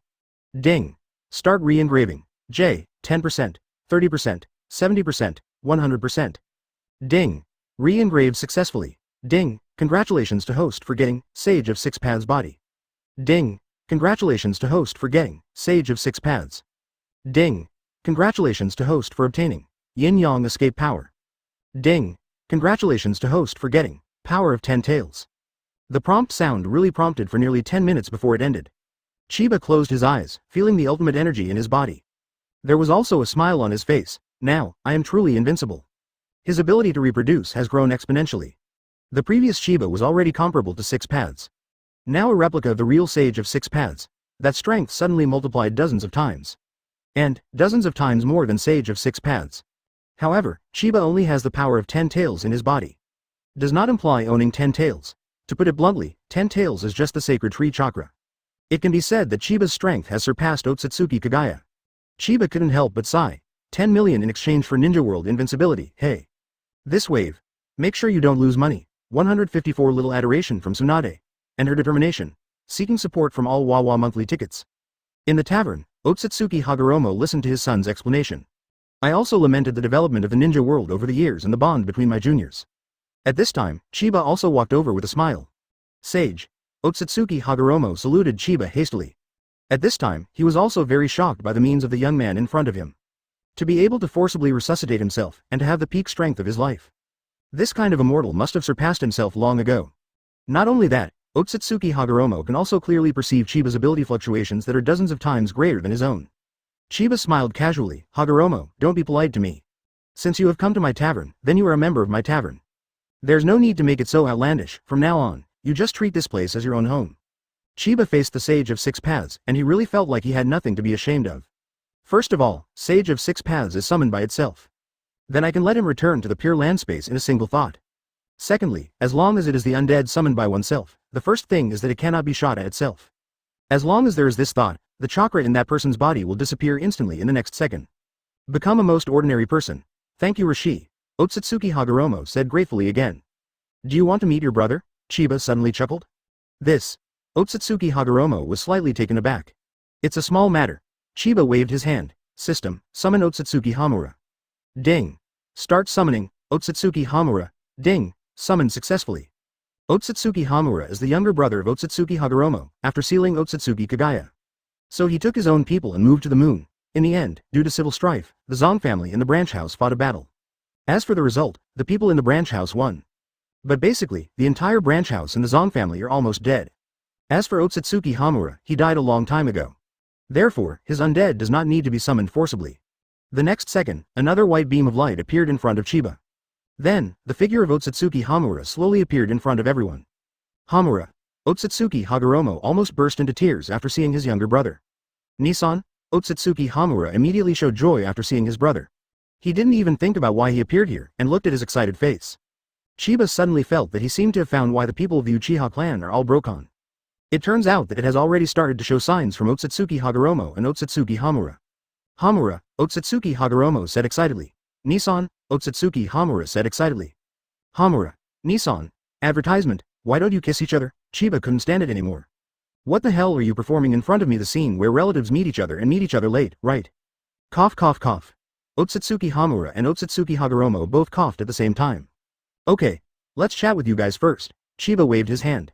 Speaker 1: Ding. Start re-engraving. J, 10%, 30%, 70%, 100%. Ding. Re-engraved successfully. Ding. Congratulations to host for getting Sage of Six Paths body. Ding. Congratulations to host for getting Sage of Six Paths. Ding. Congratulations to host for obtaining Yin-Yang escape power. Ding. Congratulations to host for getting Power of 10 Tails. The prompt sound really prompted for nearly 10 minutes before it ended. Chiba closed his eyes, feeling the ultimate energy in his body. There was also a smile on his face. Now, I am truly invincible. His ability to reproduce has grown exponentially. The previous Chiba was already comparable to Six Paths. Now a replica of the real Sage of Six Paths, that strength suddenly multiplied dozens of times. And, dozens of times more than Sage of Six Paths. However, Chiba only has the power of 10 tails in his body. Does not imply owning 10 tails. To put it bluntly, 10 tails is just the sacred tree chakra. It can be said that Chiba's strength has surpassed Otsutsuki Kagaya. Chiba couldn't help but sigh. 10 million in exchange for Ninja World invincibility, hey. This wave. Make sure you don't lose money. 154 little adoration from Tsunade. And her determination. Seeking support from all Wawa monthly tickets. In the tavern, Otsutsuki Hagoromo listened to his son's explanation. I also lamented the development of the ninja world over the years and the bond between my juniors. At this time, Chiba also walked over with a smile. Sage. Otsutsuki Hagoromo saluted Chiba hastily. At this time, he was also very shocked by the means of the young man in front of him. To be able to forcibly resuscitate himself, and to have the peak strength of his life. This kind of immortal must have surpassed himself long ago. Not only that, Otsutsuki Hagoromo can also clearly perceive Chiba's ability fluctuations that are dozens of times greater than his own. Chiba smiled casually. Hagoromo, don't be polite to me. Since you have come to my tavern, then you are a member of my tavern. There's no need to make it so outlandish. From now on, you just treat this place as your own home. Chiba faced the Sage of Six Paths, and he really felt like he had nothing to be ashamed of. First of all, Sage of Six Paths is summoned by itself. Then I can let him return to the pure land space in a single thought. Secondly, as long as it is the undead summoned by oneself, the first thing is that it cannot be shot at itself. As long as there is this thought, the chakra in that person's body will disappear instantly in the next second. Become a most ordinary person. Thank you Rishi. Otsutsuki Hagoromo said gratefully again. Do you want to meet your brother? Chiba suddenly chuckled. This. Otsutsuki Hagoromo was slightly taken aback. It's a small matter. Chiba waved his hand. System, summon Otsutsuki Hamura. Ding. Start summoning, Otsutsuki Hamura. Ding. Summoned successfully. Otsutsuki Hamura is the younger brother of Otsutsuki Hagoromo, after sealing Otsutsuki Kagaya. So he took his own people and moved to the moon. In the end, due to civil strife, the Zong family in the branch house fought a battle. As for the result, the people in the branch house won. But basically, the entire branch house and the Zong family are almost dead. As for Otsutsuki Hamura, he died a long time ago. Therefore, his undead does not need to be summoned forcibly. The next second, another white beam of light appeared in front of Chiba. Then, the figure of Otsutsuki Hamura slowly appeared in front of everyone. Hamura. Otsutsuki Hagoromo almost burst into tears after seeing his younger brother. Nissan? Otsutsuki Hamura immediately showed joy after seeing his brother. He didn't even think about why he appeared here, and looked at his excited face. Chiba suddenly felt that he seemed to have found why the people of the Uchiha clan are all broken. It turns out that it has already started to show signs from Otsutsuki Hagoromo and Otsutsuki Hamura. Hamura, Otsutsuki Hagoromo said excitedly. Nissan, Otsutsuki Hamura said excitedly. Hamura, Nissan, advertisement, why don't you kiss each other? Chiba couldn't stand it anymore. What the hell are you performing in front of me? The scene where relatives meet each other and meet each other late, right? Cough cough cough. Otsutsuki Hamura and Otsutsuki Hagoromo both coughed at the same time. Okay, let's chat with you guys first. Chiba waved his hand.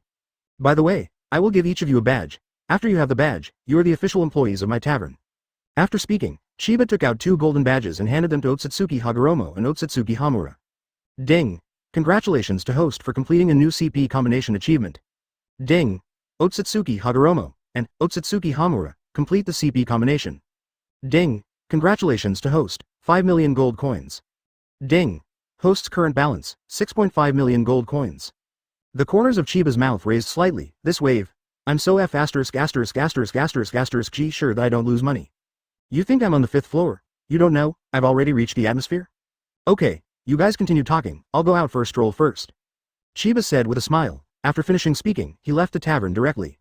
Speaker 1: By the way, I will give each of you a badge. After you have the badge, you are the official employees of my tavern. After speaking, Chiba took out 2 golden badges and handed them to Otsutsuki Hagoromo and Otsutsuki Hamura. Ding! Congratulations to host for completing a new CP combination achievement. Ding! Otsutsuki Hagoromo and Otsutsuki Hamura complete the CP combination. Ding! Congratulations to host, 5 million gold coins. Ding! Host's current balance, 6.5 million gold coins. The corners of Chiba's mouth raised slightly. This wave. I'm so G sure that I don't lose money. You think I'm on the 5th floor? You don't know, I've already reached the atmosphere? Okay, you guys continue talking, I'll go out for a stroll first. Chiba said with a smile. After finishing speaking, he left the tavern directly.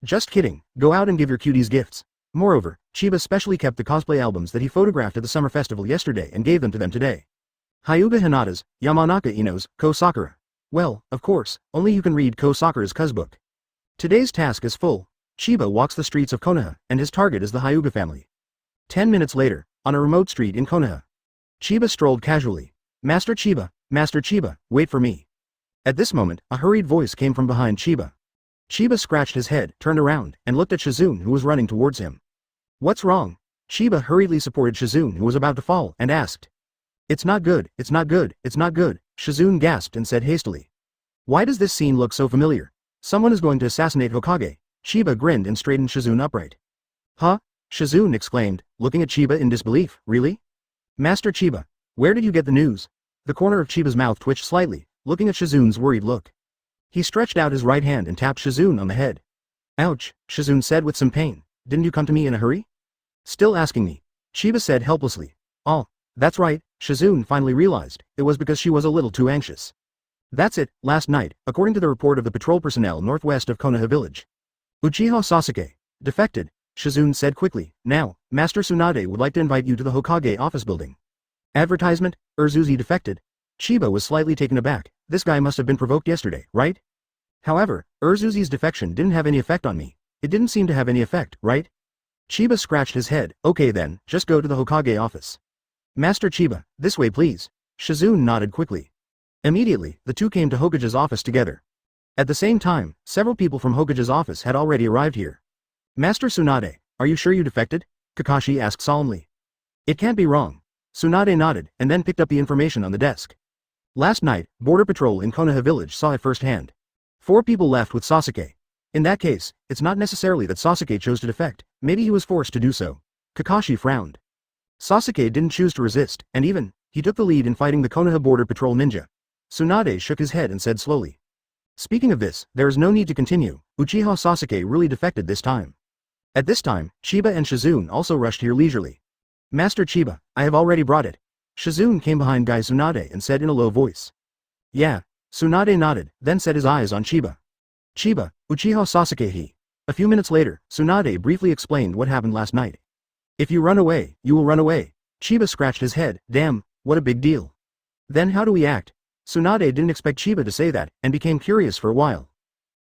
Speaker 1: Just kidding, go out and give your cuties gifts. Moreover, Chiba specially kept the cosplay albums that he photographed at the summer festival yesterday and gave them to them today. Hyuga Hinata's, Yamanaka Ino's, Ko Sakura. Well, of course, only you can read Ko Sakura's book. Today's task is full. Chiba walks the streets of Konoha, and his target is the Hyuga family. 10 minutes later, on a remote street in Konoha. Chiba strolled casually. Master Chiba, wait for me. At this moment, a hurried voice came from behind Chiba. Chiba scratched his head, turned around, and looked at Shizune who was running towards him. What's wrong? Chiba hurriedly supported Shizune who was about to fall, and asked. It's not good, it's not good, it's not good, Shizune gasped and said hastily. Why does this scene look so familiar? Someone is going to assassinate Hokage. Chiba grinned and straightened Shizune upright. Huh? Shizune exclaimed, looking at Chiba in disbelief. Really? Master Chiba, where did you get the news? The corner of Chiba's mouth twitched slightly, looking at Shizune's worried look. He stretched out his right hand and tapped Shizune on the head. Ouch, Shizune said with some pain. Didn't you come to me in a hurry? Still asking me. Chiba said helplessly. Oh, that's right, Shizune finally realized, it was because she was a little too anxious. That's it, last night, according to the report of the patrol personnel northwest of Konoha village. Uchiha Sasuke defected, Shizune said quickly. Now, Master Tsunade would like to invite you to the Hokage office building. Advertisement, Urzuzi defected. Chiba was slightly taken aback. This guy must have been provoked yesterday, right? However, Urzuzi's defection didn't have any effect on me. It didn't seem to have any effect, right? Chiba scratched his head. Okay then, just go to the Hokage office. Master Chiba, this way please. Shizune nodded quickly. Immediately, the two came to Hokage's office together. At the same time, several people from Hokage's office had already arrived here. Master Tsunade, are you sure you defected? Kakashi asked solemnly. It can't be wrong. Tsunade nodded, and then picked up the information on the desk. Last night, Border Patrol in Konoha village saw it firsthand. 4 people left with Sasuke. In that case, it's not necessarily that Sasuke chose to defect, maybe he was forced to do so. Kakashi frowned. Sasuke didn't choose to resist, and even, he took the lead in fighting the Konoha Border Patrol ninja. Tsunade shook his head and said slowly. Speaking of this, there is no need to continue, Uchiha Sasuke really defected this time. At this time, Chiba and Shizune also rushed here leisurely. Master Chiba, I have already brought it. Shizune came behind Guy Tsunade and said in a low voice. Yeah. Tsunade nodded, then set his eyes on Chiba. Chiba, Uchiha Sasuke he. A few minutes later, Tsunade briefly explained what happened last night. If you run away, you will run away. Chiba scratched his head, damn, what a big deal. Then how do we act? Tsunade didn't expect Chiba to say that, and became curious for a while.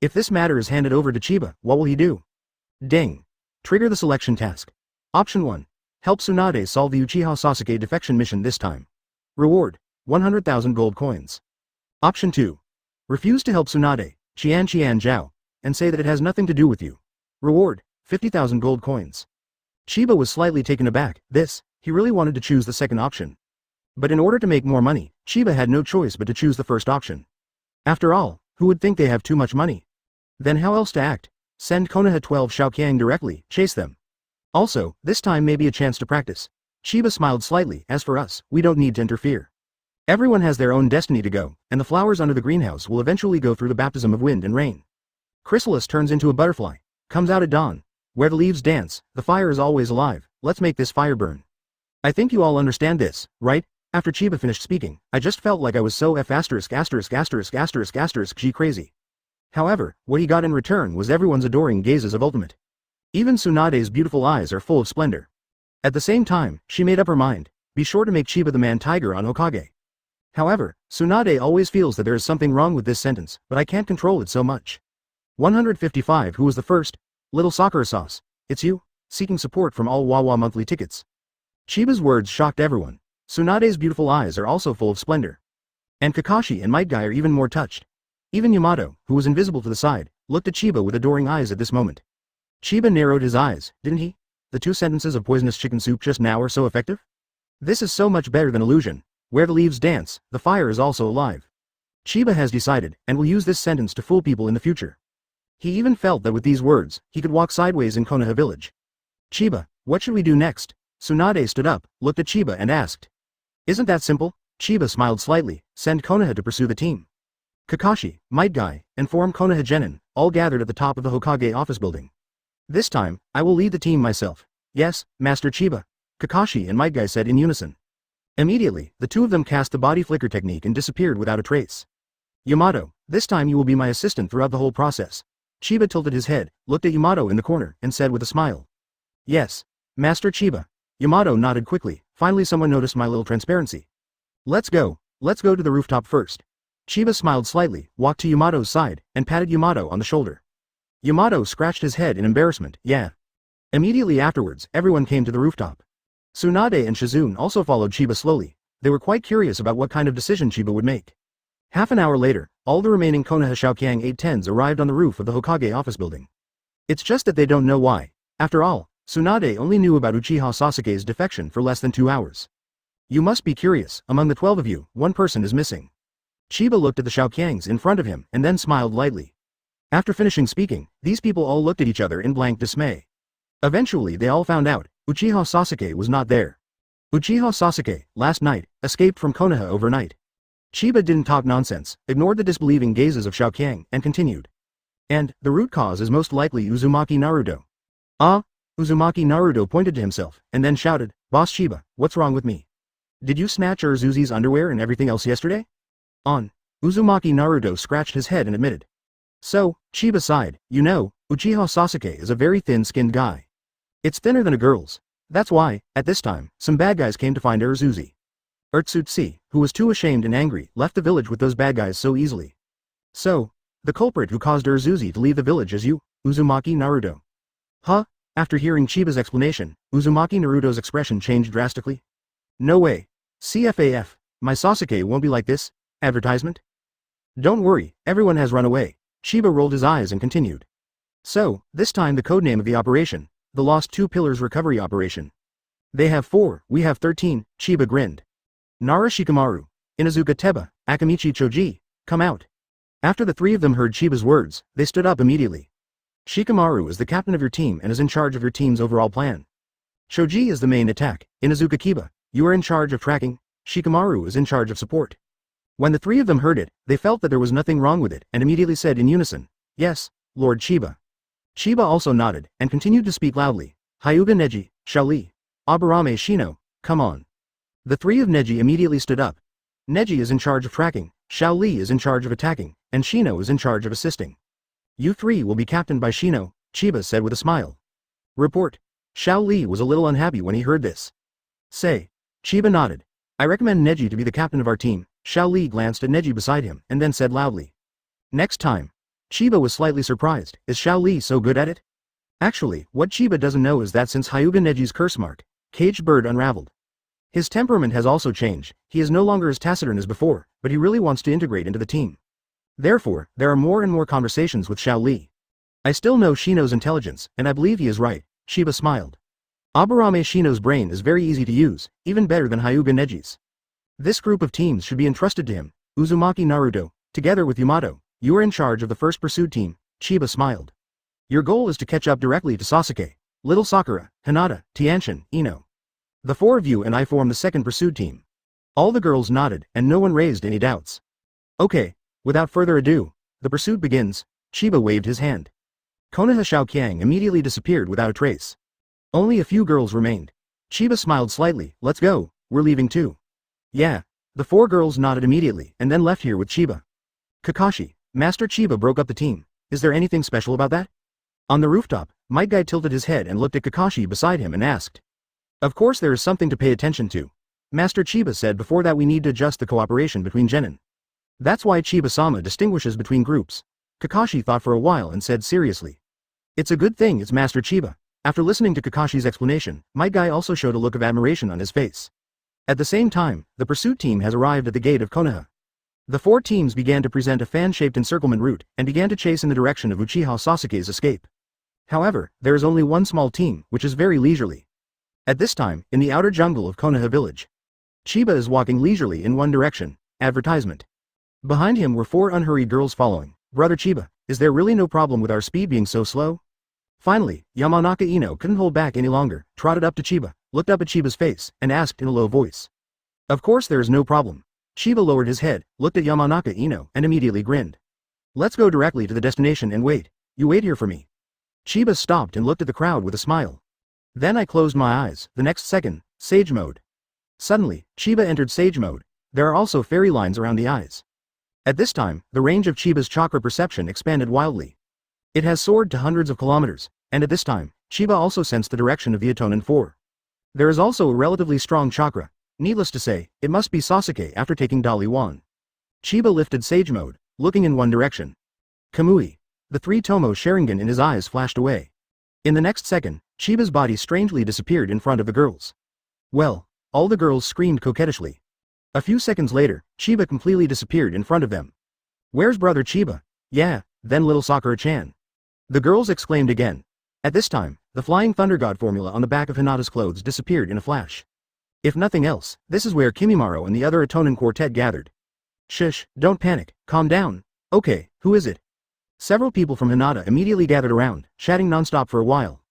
Speaker 1: If this matter is handed over to Chiba, what will he do? Ding. Trigger the selection task. Option 1. Help Tsunade solve the Uchiha Sasuke defection mission this time. Reward, 100,000 gold coins. Option 2. Refuse to help Tsunade, Qian Zhao, and say that it has nothing to do with you. Reward, 50,000 gold coins. Chiba was slightly taken aback, he really wanted to choose the second option. But in order to make more money, Chiba had no choice but to choose the first option. After all, who would think they have too much money? Then how else to act? Send Konoha 12 Xiaoqiang directly, chase them. Also, this time may be a chance to practice. Chiba smiled slightly, as for us, we don't need to interfere. Everyone has their own destiny to go, and the flowers under the greenhouse will eventually go through the baptism of wind and rain. Chrysalis turns into a butterfly, comes out at dawn. Where the leaves dance, the fire is always alive, let's make this fire burn. I think you all understand this, right? After Chiba finished speaking, I just felt like I was so G crazy. However, what he got in return was everyone's adoring gazes of ultimate. Even Tsunade's beautiful eyes are full of splendor. At the same time, she made up her mind, be sure to make Chiba the man tiger on Hokage. However, Tsunade always feels that there is something wrong with this sentence, but I can't control it so much. 155 Who was the first? Little Sakura sauce, it's you? Seeking support from all Wawa monthly tickets. Chiba's words shocked everyone. Tsunade's beautiful eyes are also full of splendor. And Kakashi and Might Guy are even more touched. Even Yamato, who was invisible to the side, looked at Chiba with adoring eyes at this moment. Chiba narrowed his eyes, didn't he? The 2 sentences of poisonous chicken soup just now are so effective? This is so much better than illusion. Where the leaves dance, the fire is also alive. Chiba has decided, and will use this sentence to fool people in the future. He even felt that with these words, he could walk sideways in Konoha village. Chiba, what should we do next? Tsunade stood up, looked at Chiba and asked. Isn't that simple? Chiba smiled slightly, send Konoha to pursue the team. Kakashi, Might Guy, and form Konoha Genin, all gathered at the top of the Hokage office building. This time, I will lead the team myself. Yes, Master Chiba. Kakashi and Might Guy said in unison. Immediately, the two of them cast the body flicker technique and disappeared without a trace. Yamato, this time you will be my assistant throughout the whole process. Chiba tilted his head, looked at Yamato in the corner, and said with a smile. Yes, Master Chiba. Yamato nodded quickly, finally someone noticed my little transparency. Let's go to the rooftop first. Chiba smiled slightly, walked to Yamato's side, and patted Yamato on the shoulder. Yamato scratched his head in embarrassment, yeah. Immediately afterwards, everyone came to the rooftop. Tsunade and Shizune also followed Chiba slowly. They were quite curious about what kind of decision Chiba would make. Half an hour later, all the remaining Konoha Xiaoqiang 810s arrived on the roof of the Hokage office building. It's just that they don't know why. After all, Tsunade only knew about Uchiha Sasuke's defection for less than 2 hours. You must be curious, among the 12 of you, one person is missing. Chiba looked at the Xiaoqiangs in front of him and then smiled lightly. After finishing speaking, these people all looked at each other in blank dismay. Eventually they all found out, Uchiha Sasuke was not there. Uchiha Sasuke, last night, escaped from Konoha overnight. Chiba didn't talk nonsense, ignored the disbelieving gazes of Xiaoqiang, and continued. And, the root cause is most likely Uzumaki Naruto. Ah? Uzumaki Naruto pointed to himself, and then shouted, Boss Chiba, what's wrong with me? Did you snatch Urzuzi's underwear and everything else yesterday? Uzumaki Naruto scratched his head and admitted. So, Chiba sighed, you know, Uchiha Sasuke is a very thin-skinned guy. It's thinner than a girl's. That's why, at this time, some bad guys came to find Urzuzi. Urtsutsu, who was too ashamed and angry, left the village with those bad guys so easily. So, the culprit who caused Urzuzi to leave the village is you, Uzumaki Naruto. Huh? After hearing Chiba's explanation, Uzumaki Naruto's expression changed drastically. No way. CFAF, my Sasuke won't be like this. Advertisement? Don't worry, everyone has run away. Chiba rolled his eyes and continued. So, this time the codename of the operation, the Lost Two Pillars Recovery Operation. They have 4, we have 13, Chiba grinned. Nara Shikamaru, Inazuka Teba, Akamichi Choji, come out. After the 3 of them heard Chiba's words, they stood up immediately. Shikamaru is the captain of your team and is in charge of your team's overall plan. Choji is the main attack, Inazuka Kiba, you are in charge of tracking, Shikamaru is in charge of support. When the 3 of them heard it, they felt that there was nothing wrong with it and immediately said in unison, yes, Lord Chiba. Chiba also nodded, and continued to speak loudly, Hyuga Neji, Shaoli, Aburame Shino, come on. The 3 of Neji immediately stood up. Neji is in charge of tracking, Shaoli is in charge of attacking, and Shino is in charge of assisting. You 3 will be captained by Shino, Chiba said with a smile. Report. Shaoli was a little unhappy when he heard this. Say. Chiba nodded. I recommend Neji to be the captain of our team. Shaoli glanced at Neji beside him and then said loudly. Next time. Chiba was slightly surprised, is Shaoli so good at it? Actually, what Chiba doesn't know is that since Hyuga Neji's curse mark, Caged Bird unraveled. His temperament has also changed, he is no longer as taciturn as before, but he really wants to integrate into the team. Therefore, there are more and more conversations with Shaoli. I still know Shino's intelligence, and I believe he is right, Chiba smiled. Aburame Shino's brain is very easy to use, even better than Hyuga Neji's. This group of teams should be entrusted to him, Uzumaki Naruto, together with Yamato, you are in charge of the first pursuit team, Chiba smiled. Your goal is to catch up directly to Sasuke, Little Sakura, Hinata, Tianshin, Ino. The 4 of you and I form the second pursuit team. All the girls nodded, and no one raised any doubts. Okay, without further ado, the pursuit begins, Chiba waved his hand. Konoha Xiaoqiang immediately disappeared without a trace. Only a few girls remained. Chiba smiled slightly, let's go, we're leaving too. Yeah. The 4 girls nodded immediately and then left here with Chiba. Kakashi, Master Chiba broke up the team, is there anything special about that? On the rooftop, Might Guy tilted his head and looked at Kakashi beside him and asked. Of course there is something to pay attention to. Master Chiba said before that we need to adjust the cooperation between genin. That's why Chiba-sama distinguishes between groups. Kakashi thought for a while and said seriously. It's a good thing it's Master Chiba. After listening to Kakashi's explanation, Might Guy also showed a look of admiration on his face. At the same time, the pursuit team has arrived at the gate of Konoha. The 4 teams began to present a fan-shaped encirclement route and began to chase in the direction of Uchiha Sasuke's escape. However, there is only one small team, which is very leisurely. At this time, in the outer jungle of Konoha village, Chiba is walking leisurely in one direction. Advertisement. Behind him were 4 unhurried girls following. Brother Chiba, is there really no problem with our speed being so slow? Finally, Yamanaka Ino couldn't hold back any longer, trotted up to Chiba, looked up at Chiba's face, and asked in a low voice. Of course there is no problem. Chiba lowered his head, looked at Yamanaka Ino, and immediately grinned. Let's go directly to the destination and wait. You wait here for me. Chiba stopped and looked at the crowd with a smile. Then I closed my eyes, the next second, Sage Mode. Suddenly, Chiba entered Sage Mode. There are also fairy lines around the eyes. At this time, the range of Chiba's chakra perception expanded wildly. It has soared to hundreds of kilometers, and at this time, Chiba also sensed the direction of the Atonin 4. There is also a relatively strong chakra. Needless to say, it must be Sasuke after taking Dali 1. Chiba lifted Sage Mode, looking in one direction. Kamui. The 3 Tomo Sharingan in his eyes flashed away. In the next second, Chiba's body strangely disappeared in front of the girls. Well, all the girls screamed coquettishly. A few seconds later, Chiba completely disappeared in front of them. Where's brother Chiba? Yeah, then little Sakura-chan. The girls exclaimed again. At this time, the Flying Thunder God formula on the back of Hinata's clothes disappeared in a flash. If nothing else, this is where Kimimaro and the other Atonin quartet gathered. Shush, don't panic, calm down. Okay, who is it? Several people from Hinata immediately gathered around, chatting nonstop for a while.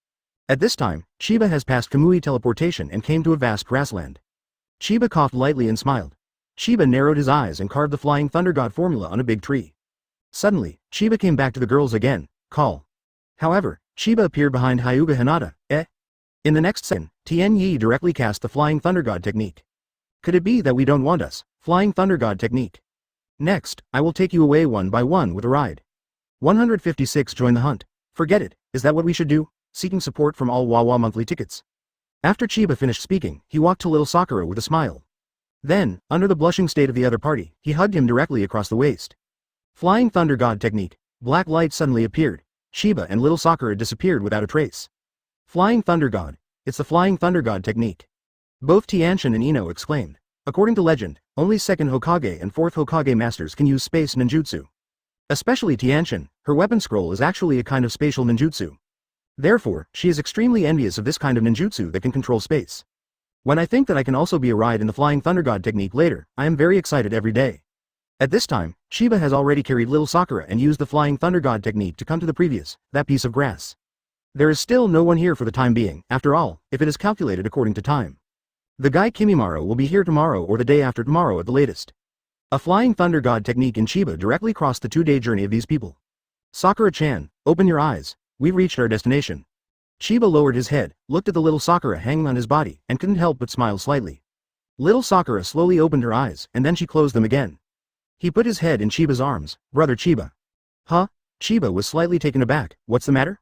Speaker 1: At this time, Chiba has passed Kamui teleportation and came to a vast grassland. Chiba coughed lightly and smiled. Chiba narrowed his eyes and carved the Flying Thunder God formula on a big tree. Suddenly, Chiba came back to the girls again, call. However, Chiba appeared behind Hyuga Hinata, In the next second, Tien Yi directly cast the Flying Thunder God technique. Could it be that we don't want us? Flying Thunder God technique. Next, I will take you away one by one with a ride. 156 Join the hunt. Forget it, is that what we should do? Seeking support from all Wawa monthly tickets. After Chiba finished speaking, he walked to little Sakura with a smile. Then, under the blushing state of the other party, he hugged him directly across the waist. Flying Thunder God technique. Black light suddenly appeared. Chiba and little Sakura disappeared without a trace. Flying Thunder God. It's the Flying Thunder God technique. Both Tianshin and Ino exclaimed. According to legend, only 2nd Hokage and 4th Hokage masters can use space ninjutsu. Especially Tianshin, her weapon scroll is actually a kind of spatial ninjutsu. Therefore, she is extremely envious of this kind of ninjutsu that can control space. When I think that I can also be a ride in the Flying Thunder God technique later, I am very excited every day. At this time, Chiba has already carried little Sakura and used the Flying Thunder God technique to come to the previous, that piece of grass. There is still no one here for the time being, after all, if it is calculated according to time. The guy Kimimaro will be here tomorrow or the day after tomorrow at the latest. A Flying Thunder God technique in Chiba directly crossed the 2-day journey of these people. Sakura-chan, open your eyes, we've reached our destination. Chiba lowered his head, looked at the little Sakura hanging on his body, and couldn't help but smile slightly. Little Sakura slowly opened her eyes, and then she closed them again. He put his head in Chiba's arms. Brother Chiba. Huh? Chiba was slightly taken aback. What's the matter?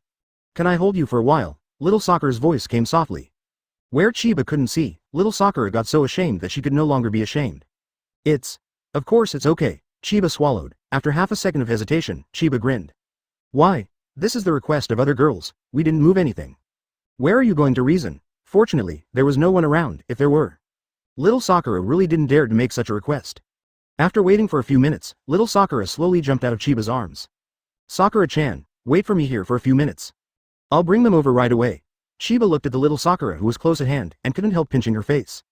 Speaker 1: Can I hold you for a while? Little Sakura's voice came softly. Where Chiba couldn't see, little Sakura got so ashamed that she could no longer be ashamed. Of course it's okay. Chiba swallowed. After half a second of hesitation, Chiba grinned. Why? This is the request of other girls, we didn't move anything. Where are you going to reason? Fortunately, there was no one around, if there were. Little Sakura really didn't dare to make such a request. After waiting for a few minutes, little Sakura slowly jumped out of Chiba's arms. Sakura-chan, wait for me here for a few minutes. I'll bring them over right away. Chiba looked at the little Sakura who was close at hand and couldn't help pinching her face.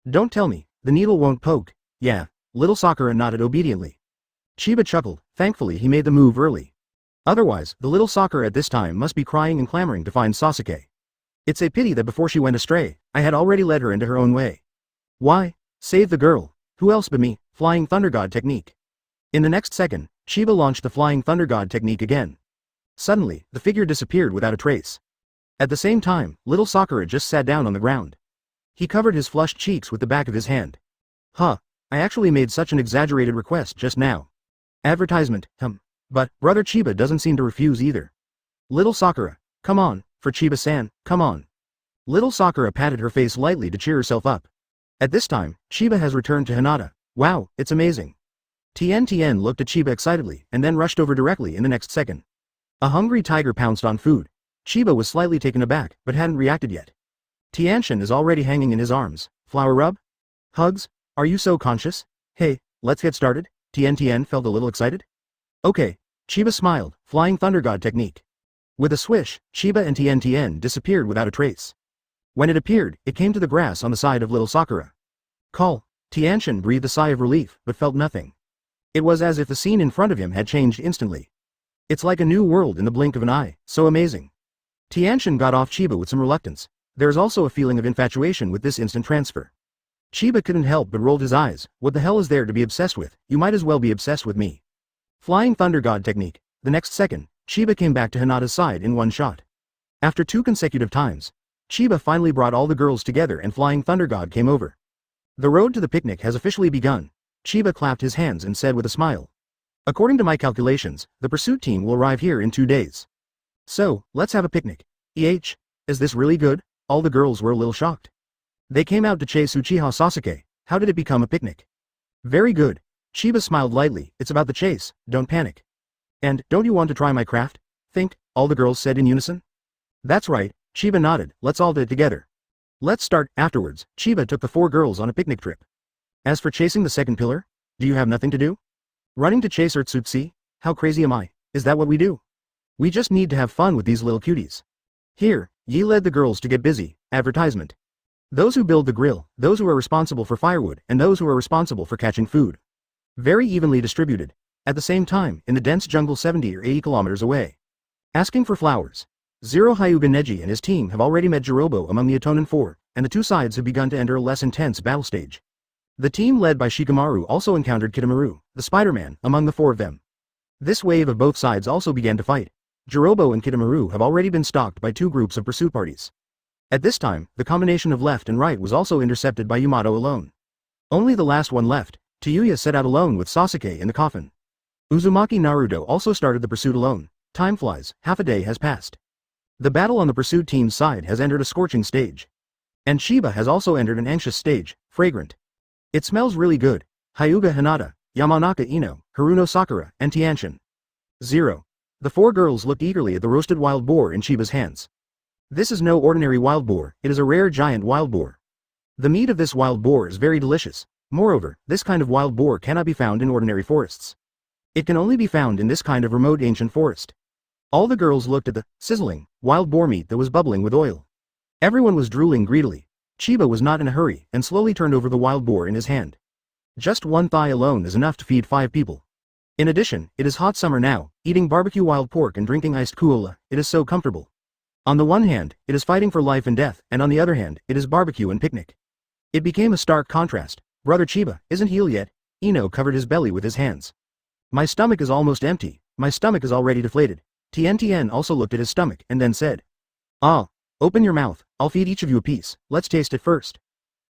Speaker 1: Don't tell me, the needle won't poke. Yeah, little Sakura nodded obediently. Chiba chuckled, thankfully he made the move early. Otherwise, the little Sakura at this time must be crying and clamoring to find Sasuke. It's a pity that before she went astray, I had already led her into her own way. Why? Save the girl. Who else but me? Flying Thunder God technique. In the next second, Chiba launched the Flying Thunder God technique again. Suddenly, the figure disappeared without a trace. At the same time, little Sakura just sat down on the ground. He covered his flushed cheeks with the back of his hand. Huh, I actually made such an exaggerated request just now. Advertisement, But, brother Chiba doesn't seem to refuse either. Little Sakura, come on, for Chiba-san, come on. Little Sakura patted her face lightly to cheer herself up. At this time, Chiba has returned to Hinata. Wow, it's amazing. Tien looked at Chiba excitedly and then rushed over directly in the next second. A hungry tiger pounced on food. Chiba was slightly taken aback, but hadn't reacted yet. Tianshin is already hanging in his arms. Flower rub? Hugs? Are you so conscious? Hey, let's get started. Tien felt a little excited. Okay. Chiba smiled, Flying Thunder God technique. With a swish, Chiba and Tien disappeared without a trace. When it appeared, it came to the grass on the side of little Sakura. Call. Tianshin breathed a sigh of relief, but felt nothing. It was as if the scene in front of him had changed instantly. It's like a new world in the blink of an eye, so amazing. Tianshin got off Chiba with some reluctance. There's also a feeling of infatuation with this instant transfer. Chiba couldn't help but rolled his eyes. What the hell is there to be obsessed with? You might as well be obsessed with me. Flying Thunder God technique. The next second, Chiba came back to Hinata's side in one shot. After 2 consecutive times, Chiba finally brought all the girls together and Flying Thunder God came over. The road to the picnic has officially begun. Chiba clapped his hands and said with a smile. According to my calculations, the pursuit team will arrive here in 2 days. So, let's have a picnic. Is this really good? All the girls were a little shocked. They came out to chase Uchiha Sasuke. How did it become a picnic? Very good. Chiba smiled lightly. It's about the chase, don't panic. And, don't you want to try my craft? Think, all the girls said in unison. That's right, Chiba nodded, let's all do it together. Let's start. Afterwards, Chiba took the 4 girls on a picnic trip. As for chasing the second pillar, do you have nothing to do? Running to chase Urtsutsu? How crazy am I? Is that what we do? We just need to have fun with these little cuties. Here, Yi led the girls to get busy. Advertisement. Those who build the grill, those who are responsible for firewood, and those who are responsible for catching food. Very evenly distributed. At the same time, in the dense jungle 70 or 80 kilometers away. Asking for flowers. Zero Hyuga Neji and his team have already met Jirobo among the Atonin 4, and the 2 sides have begun to enter a less intense battle stage. The team led by Shikamaru also encountered Kitamaru, the Spider-Man, among the 4 of them. This wave of both sides also began to fight. Jirobo and Kitamaru have already been stalked by 2 groups of pursuit parties. At this time, the combination of left and right was also intercepted by Yamato alone. Only the last one left. Tayuya set out alone with Sasuke in the coffin. Uzumaki Naruto also started the pursuit alone. Time flies, half a day has passed. The battle on the pursuit team's side has entered a scorching stage. And Chiba has also entered an anxious stage, fragrant. It smells really good. Hyuga Hinata, Yamanaka Ino, Haruno Sakura, and Tianshin. 0. The 4 girls looked eagerly at the roasted wild boar in Chiba's hands. This is no ordinary wild boar, it is a rare giant wild boar. The meat of this wild boar is very delicious. Moreover, this kind of wild boar cannot be found in ordinary forests. It can only be found in this kind of remote ancient forest. All the girls looked at the sizzling wild boar meat that was bubbling with oil. Everyone was drooling greedily. Chiba was not in a hurry and slowly turned over the wild boar in his hand. Just one thigh alone is enough to feed 5 people. In addition, it is hot summer now, eating barbecue wild pork and drinking iced cola, it is so comfortable. On the one hand, it is fighting for life and death, and on the other hand, it is barbecue and picnic. It became a stark contrast. Brother Chiba, isn't healed yet? Ino covered his belly with his hands. My stomach is almost empty, my stomach is already deflated. Tien also looked at his stomach and then said. Ah, open your mouth, I'll feed each of you a piece, let's taste it first.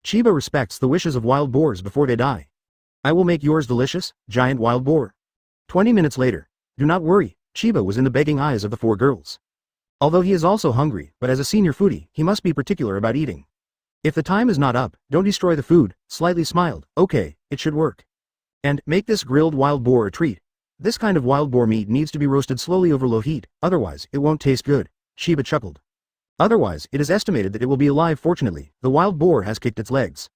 Speaker 1: Chiba respects the wishes of wild boars before they die. I will make yours delicious, giant wild boar. 20 minutes later. Do not worry, Chiba was in the begging eyes of the 4 girls. Although he is also hungry, but as a senior foodie, he must be particular about eating. If the time is not up, don't destroy the food, slightly smiled, okay, it should work. And, make this grilled wild boar a treat. This kind of wild boar meat needs to be roasted slowly over low heat, otherwise, it won't taste good, Chiba chuckled. Otherwise, it is estimated that it will be alive. Fortunately, the wild boar has kicked its legs.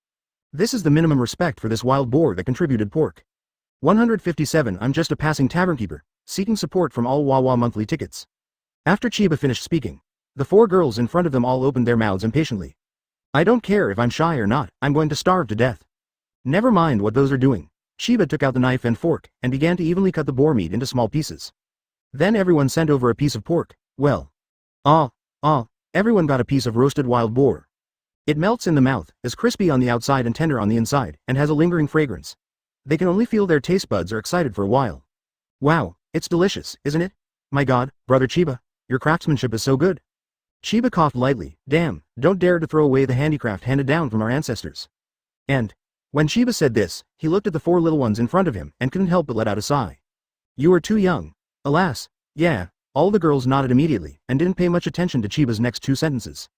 Speaker 1: This is the minimum respect for this wild boar that contributed pork. 157 I'm just a passing tavern keeper, seeking support from all Wawa monthly tickets. After Chiba finished speaking, the 4 girls in front of them all opened their mouths impatiently. I don't care if I'm shy or not, I'm going to starve to death. Never mind what those are doing. Chiba took out the knife and fork, and began to evenly cut the boar meat into small pieces. Then everyone sent over a piece of pork. Well. Everyone got a piece of roasted wild boar. It melts in the mouth, is crispy on the outside and tender on the inside, and has a lingering fragrance. They can only feel their taste buds are excited for a while. Wow, it's delicious, isn't it? My god, brother Chiba, your craftsmanship is so good. Chiba coughed lightly. Damn, don't dare to throw away the handicraft handed down from our ancestors. And, when Chiba said this, he looked at the 4 little ones in front of him and couldn't help but let out a sigh. You are too young. Alas, yeah, all the girls nodded immediately and didn't pay much attention to Chiba's next 2 sentences.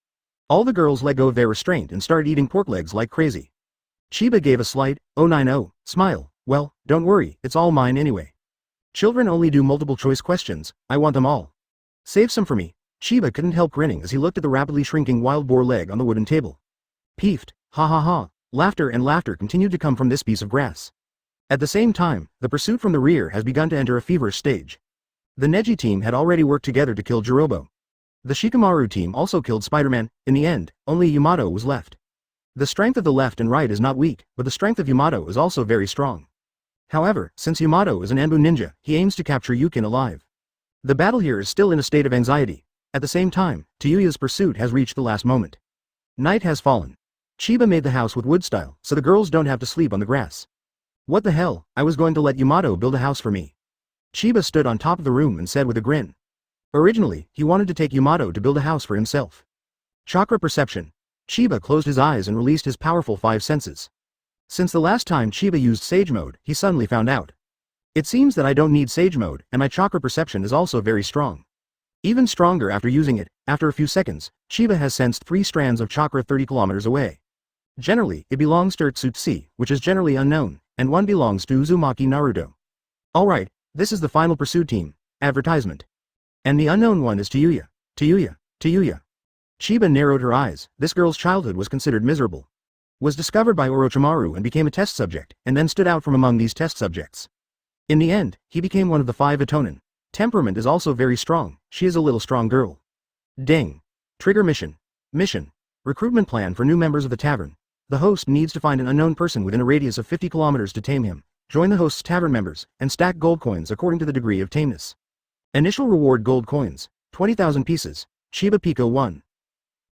Speaker 1: All the girls let go of their restraint and started eating pork legs like crazy. Chiba gave a slight, 090, smile. Well, don't worry, it's all mine anyway. Children only do multiple choice questions, I want them all. Save some for me. Chiba couldn't help grinning as he looked at the rapidly shrinking wild boar leg on the wooden table. Peeved, ha ha ha, laughter and laughter continued to come from this piece of grass. At the same time, the pursuit from the rear has begun to enter a feverish stage. The Neji team had already worked together to kill Jirobo. The Shikamaru team also killed Spider-Man. In the end, only Yamato was left. The strength of the left and right is not weak, but the strength of Yamato is also very strong. However, since Yamato is an Anbu ninja, he aims to capture Yukin alive. The battle here is still in a state of anxiety. At the same time, Tayuya's pursuit has reached the last moment. Night has fallen. Chiba made the house with wood style, so the girls don't have to sleep on the grass. What the hell, I was going to let Yamato build a house for me. Chiba stood on top of the room and said with a grin. Originally, he wanted to take Yamato to build a house for himself. Chakra perception. Chiba closed his eyes and released his powerful 5 senses. Since the last time Chiba used Sage Mode, he suddenly found out. It seems that I don't need Sage Mode, and my chakra perception is also very strong. Even stronger after using it. After a few seconds, Chiba has sensed 3 strands of chakra 30 kilometers away. Generally, it belongs to Tsutsuki, which is generally unknown, and 1 belongs to Uzumaki Naruto. Alright, this is the final pursuit team. Advertisement. And the unknown one is Tayuya. Tayuya. Chiba narrowed her eyes. This girl's childhood was considered miserable. Was discovered by Orochimaru and became a test subject, and then stood out from among these test subjects. In the end, he became one of the 5 Atonin. Temperament is also very strong. She is a little strong girl. Ding. Trigger mission. Mission. Recruitment plan for new members of the tavern. The host needs to find an unknown person within a radius of 50 kilometers to tame him. Join the host's tavern members, and stack gold coins according to the degree of tameness. Initial reward gold coins, 20,000 pieces. Chiba Pico 1.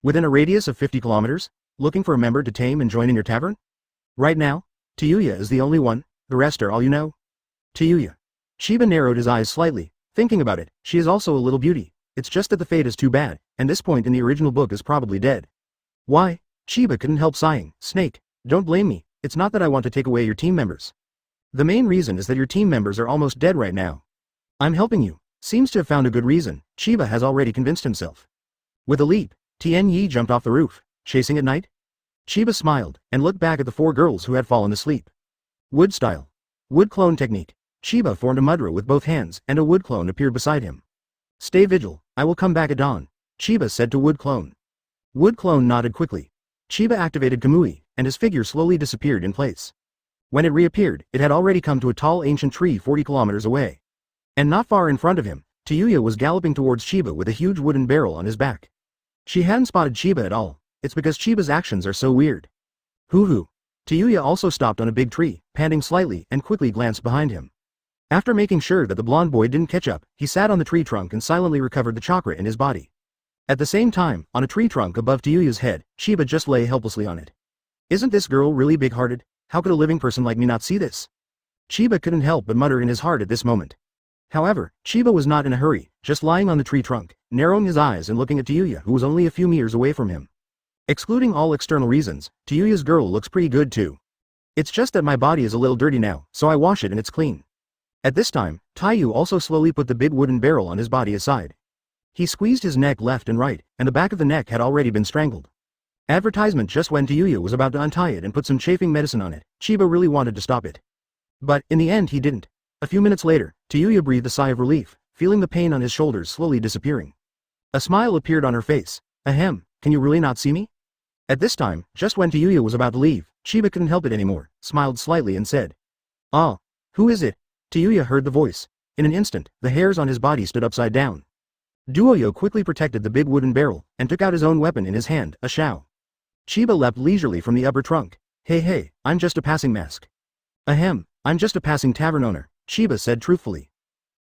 Speaker 1: Within a radius of 50 kilometers? Looking for a member to tame and join in your tavern? Right now? Tayuya is the only one, the rest are all you know? Tayuya. Chiba narrowed his eyes slightly, thinking about it, she is also a little beauty, it's just that the fate is too bad, and this point in the original book is probably dead. Why? Chiba couldn't help sighing. Snake, don't blame me, it's not that I want to take away your team members. The main reason is that your team members are almost dead right now. I'm helping you. Seems to have found a good reason. Chiba has already convinced himself. With a leap, Tien Yi jumped off the roof. Chasing at night? Chiba smiled, and looked back at the 4 girls who had fallen asleep. Wood style. Wood clone technique. Chiba formed a mudra with both hands, and a wood clone appeared beside him. Stay vigil, I will come back at dawn, Chiba said to wood clone. Wood clone nodded quickly. Chiba activated Kamui, and his figure slowly disappeared in place. When it reappeared, it had already come to a tall ancient tree 40 kilometers away. And not far in front of him, Tayuya was galloping towards Chiba with a huge wooden barrel on his back. She hadn't spotted Chiba at all. It's because Chiba's actions are so weird. Hoo-hoo. Tayuya also stopped on a big tree, panting slightly and quickly glanced behind him. After making sure that the blonde boy didn't catch up, he sat on the tree trunk and silently recovered the chakra in his body. At the same time, on a tree trunk above Tayuya's head, Chiba just lay helplessly on it. Isn't this girl really big-hearted? How could a living person like me not see this? Chiba couldn't help but mutter in his heart at this moment. However, Chiba was not in a hurry, just lying on the tree trunk, narrowing his eyes and looking at Tayuya, who was only a few meters away from him. Excluding all external reasons, Tayuya's girl looks pretty good too. It's just that my body is a little dirty now, so I wash it and it's clean. At this time, Taiyu also slowly put the big wooden barrel on his body aside. He squeezed his neck left and right, and the back of the neck had already been strangled. Advertisement just when Tayuya was about to untie it and put some chafing medicine on it, Chiba really wanted to stop it. But, in the end he didn't. A few minutes later, Tayuya breathed a sigh of relief, feeling the pain on his shoulders slowly disappearing. A smile appeared on her face. Ahem, can you really not see me? At this time, just when Tayuya was about to leave, Chiba couldn't help it anymore, smiled slightly and said, "Ah, who is it?" Tayuya heard the voice. In an instant, the hairs on his body stood upside down. Duoyo quickly protected the big wooden barrel, and took out his own weapon in his hand, a shao. Chiba leapt leisurely from the upper trunk. Hey, I'm just a passing mask. Ahem, I'm just a passing tavern owner, Chiba said truthfully.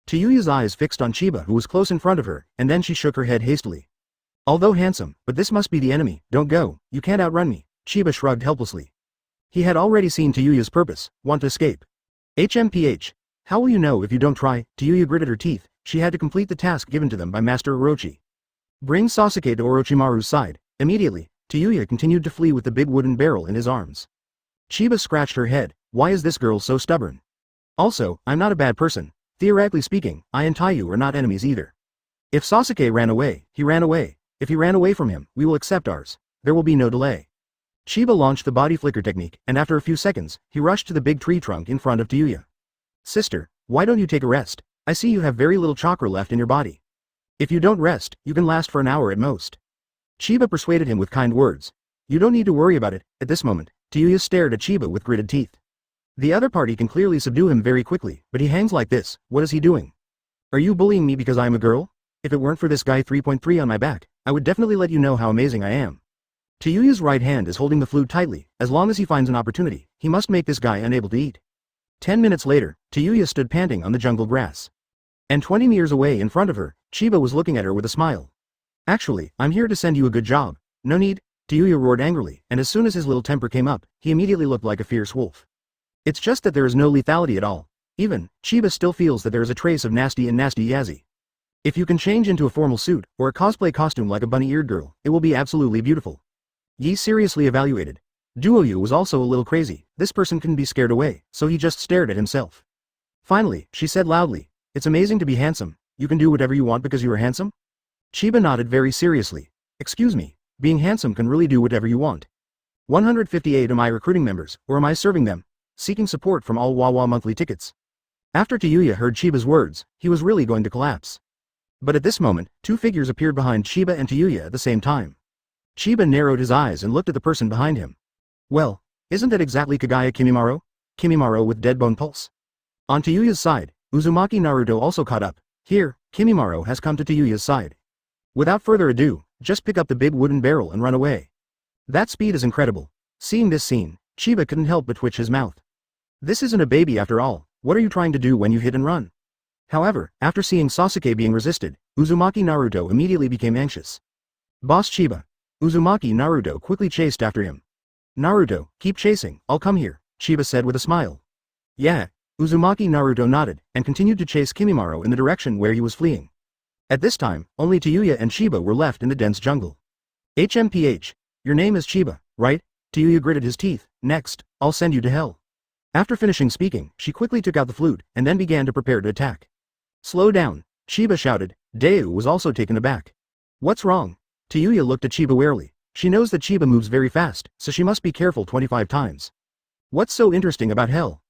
Speaker 1: Tayuya's eyes fixed on Chiba, who was close in front of her, and then she shook her head hastily. Although handsome, but this must be the enemy, don't go, you can't outrun me, Chiba shrugged helplessly. He had already seen Tayuya's purpose, want to escape. HMPH. How will you know if you don't try? Tayuya gritted her teeth. She had to complete the task given to them by Master Orochi. Bring Sasuke to Orochimaru's side. Immediately, Tayuya continued to flee with the big wooden barrel in his arms. Chiba scratched her head. Why is this girl so stubborn? Also, I'm not a bad person. Theoretically speaking, I and Taiyu are not enemies either. If Sasuke ran away, he ran away. If he ran away from him, we will accept ours. There will be no delay. Chiba launched the body flicker technique, and after a few seconds, he rushed to the big tree trunk in front of Tayuya. Sister, why don't you take a rest? I see you have very little chakra left in your body. If you don't rest, you can last for an hour at most. Chiba persuaded him with kind words. You don't need to worry about it. At this moment, Tayuya stared at Chiba with gritted teeth. The other party can clearly subdue him very quickly, but he hangs like this. What is he doing? Are you bullying me because I am a girl? If it weren't for this guy 3.3 on my back, I would definitely let you know how amazing I am. Tayuya's right hand is holding the flute tightly. As long as he finds an opportunity, he must make this guy unable to eat. 10 minutes later, Tayuya stood panting on the jungle grass. And 20 meters away in front of her, Chiba was looking at her with a smile. Actually, I'm here to send you a good job. No need, Tayuya roared angrily, and as soon as his little temper came up, he immediately looked like a fierce wolf. It's just that there is no lethality at all. Even, Chiba still feels that there is a trace of nasty and nasty Yazzie. If you can change into a formal suit, or a cosplay costume like a bunny-eared girl, it will be absolutely beautiful. Yi seriously evaluated. Duoyu was also a little crazy. This person couldn't be scared away, so he just stared at himself. Finally, she said loudly, "It's amazing to be handsome. You can do whatever you want because you are handsome?" Chiba nodded very seriously. Excuse me, being handsome can really do whatever you want. 158 Am I recruiting members, or am I serving them? Seeking support from all Wawa monthly tickets. After Tayuya heard Chiba's words, he was really going to collapse. But at this moment, two figures appeared behind Chiba and Tayuya at the same time. Chiba narrowed his eyes and looked at the person behind him. Well, isn't that exactly Kagaya Kimimaro? Kimimaro with dead bone pulse? On Tayuya's side, Uzumaki Naruto also caught up. Here, Kimimaro has come to Tayuya's side. Without further ado, just pick up the big wooden barrel and run away. That speed is incredible. Seeing this scene, Chiba couldn't help but twitch his mouth. This isn't a baby after all. What are you trying to do when you hit and run? However, after seeing Sasuke being resisted, Uzumaki Naruto immediately became anxious. Boss Chiba. Uzumaki Naruto quickly chased after him. Naruto, keep chasing, I'll come here, Chiba said with a smile. Yeah, Uzumaki Naruto nodded, and continued to chase Kimimaro in the direction where he was fleeing. At this time, only Tayuya and Chiba were left in the dense jungle. HMPH, your name is Chiba, right? Tayuya gritted his teeth. Next, I'll send you to hell. After finishing speaking, she quickly took out the flute, and then began to prepare to attack. Slow down, Chiba shouted. Deu was also taken aback. What's wrong? Tayuya looked at Chiba warily. She knows that Chiba moves very fast, so she must be careful 25 times. What's so interesting about hell?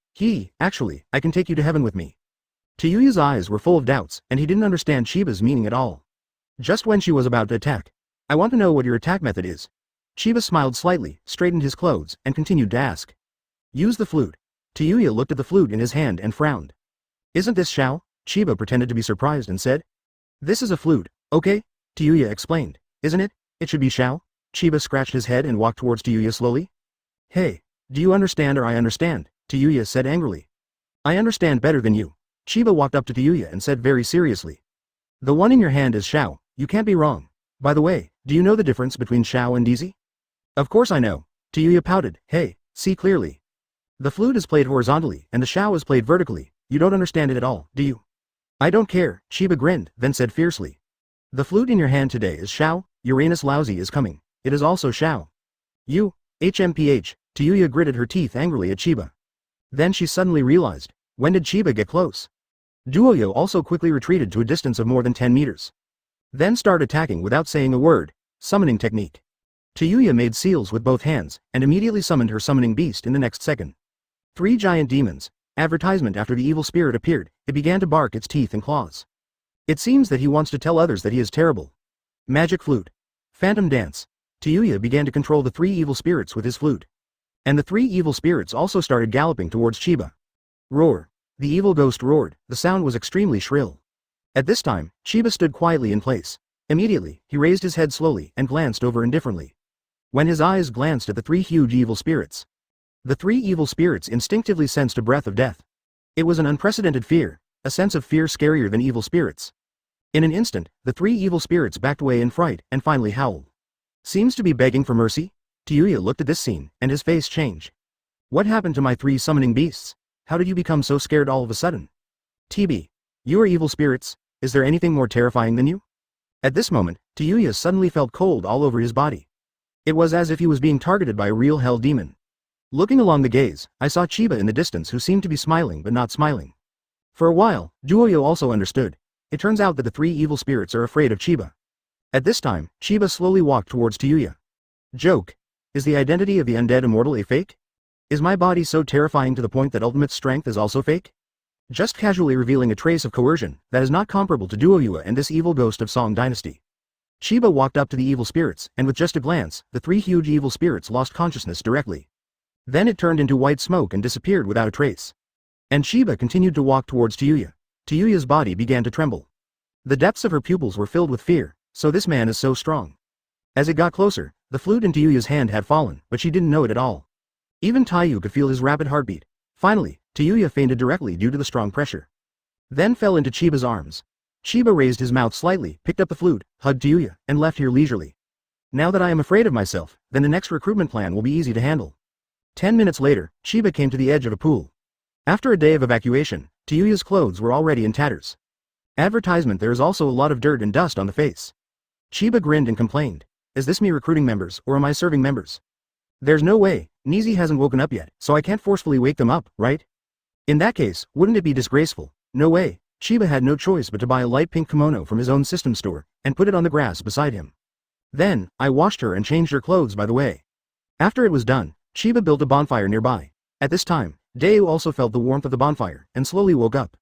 Speaker 1: Actually, I can take you to heaven with me. Tayuya's eyes were full of doubts, and he didn't understand Chiba's meaning at all. Just when she was about to attack. I want to know what your attack method is. Chiba smiled slightly, straightened his clothes, and continued to ask. Use the flute. Tayuya looked at the flute in his hand and frowned. Isn't this Shao? Chiba pretended to be surprised and said. This is a flute, okay? Tayuya explained. Isn't it? It should be Shao? Chiba scratched his head and walked towards Tayuya slowly. Hey, do you understand or I understand? Tayuya said angrily. I understand better than you. Chiba walked up to Tayuya and said very seriously. The one in your hand is Shao, you can't be wrong. By the way, do you know the difference between Shao and DZ? Of course I know. Tayuya pouted. Hey, see clearly. The flute is played horizontally and the Shao is played vertically. You don't understand it at all, do you? I don't care, Chiba grinned, then said fiercely. The flute in your hand today is Shao, Uranus Lousy is coming. It is also Shao. You, HMPH, Tayuya gritted her teeth angrily at Chiba. Then she suddenly realized, when did Chiba get close? Duoyo also quickly retreated to a distance of more than 10 meters. Then started attacking without saying a word, summoning technique. Tayuya made seals with both hands, and immediately summoned her summoning beast in the next second. 3 giant demons. Advertisement after the evil spirit appeared, it began to bark its teeth and claws. It seems that he wants to tell others that he is terrible. Magic flute. Phantom dance. Tayuya began to control the 3 evil spirits with his flute. And the 3 evil spirits also started galloping towards Chiba. Roar. The evil ghost roared, the sound was extremely shrill. At this time, Chiba stood quietly in place. Immediately, he raised his head slowly and glanced over indifferently. When his eyes glanced at the 3 huge evil spirits, the 3 evil spirits instinctively sensed a breath of death. It was an unprecedented fear, a sense of fear scarier than evil spirits. In an instant, the 3 evil spirits backed away in fright and finally howled. Seems to be begging for mercy? Tayuya looked at this scene, and his face changed. What happened to my 3 summoning beasts? How did you become so scared all of a sudden? TB. You are evil spirits, is there anything more terrifying than you? At this moment, Tayuya suddenly felt cold all over his body. It was as if he was being targeted by a real hell demon. Looking along the gaze, I saw Chiba in the distance who seemed to be smiling but not smiling. For a while, Duoyo also understood. It turns out that the 3 evil spirits are afraid of Chiba. At this time, Chiba slowly walked towards Tayuya. Joke. Is the identity of the undead immortal a fake? Is my body so terrifying to the point that ultimate strength is also fake? Just casually revealing a trace of coercion that is not comparable to Duoyua and this evil ghost of Song Dynasty. Chiba walked up to the evil spirits, and with just a glance, the 3 huge evil spirits lost consciousness directly. Then it turned into white smoke and disappeared without a trace. And Chiba continued to walk towards Tayuya. Tayuya's body began to tremble. The depths of her pupils were filled with fear, so this man is so strong. As it got closer, the flute in Tayuya's hand had fallen, but she didn't know it at all. Even Taiyu could feel his rapid heartbeat. Finally, Tayuya fainted directly due to the strong pressure. Then fell into Chiba's arms. Chiba raised his mouth slightly, picked up the flute, hugged Tayuya, and left here leisurely. Now that I am afraid of myself, then the next recruitment plan will be easy to handle. 10 minutes later, Chiba came to the edge of a pool. After a day of evacuation, Tayuya's clothes were already in tatters. Advertisement: there is also a lot of dirt and dust on the face. Chiba grinned and complained. Is this me recruiting members, or am I serving members? There's no way, Nizi hasn't woken up yet, so I can't forcefully wake them up, right? In that case, wouldn't it be disgraceful? No way. Chiba had no choice but to buy a light pink kimono from his own system store, and put it on the grass beside him. Then, I washed her and changed her clothes by the way. After it was done, Chiba built a bonfire nearby. At this time, Dayu also felt the warmth of the bonfire, and slowly woke up.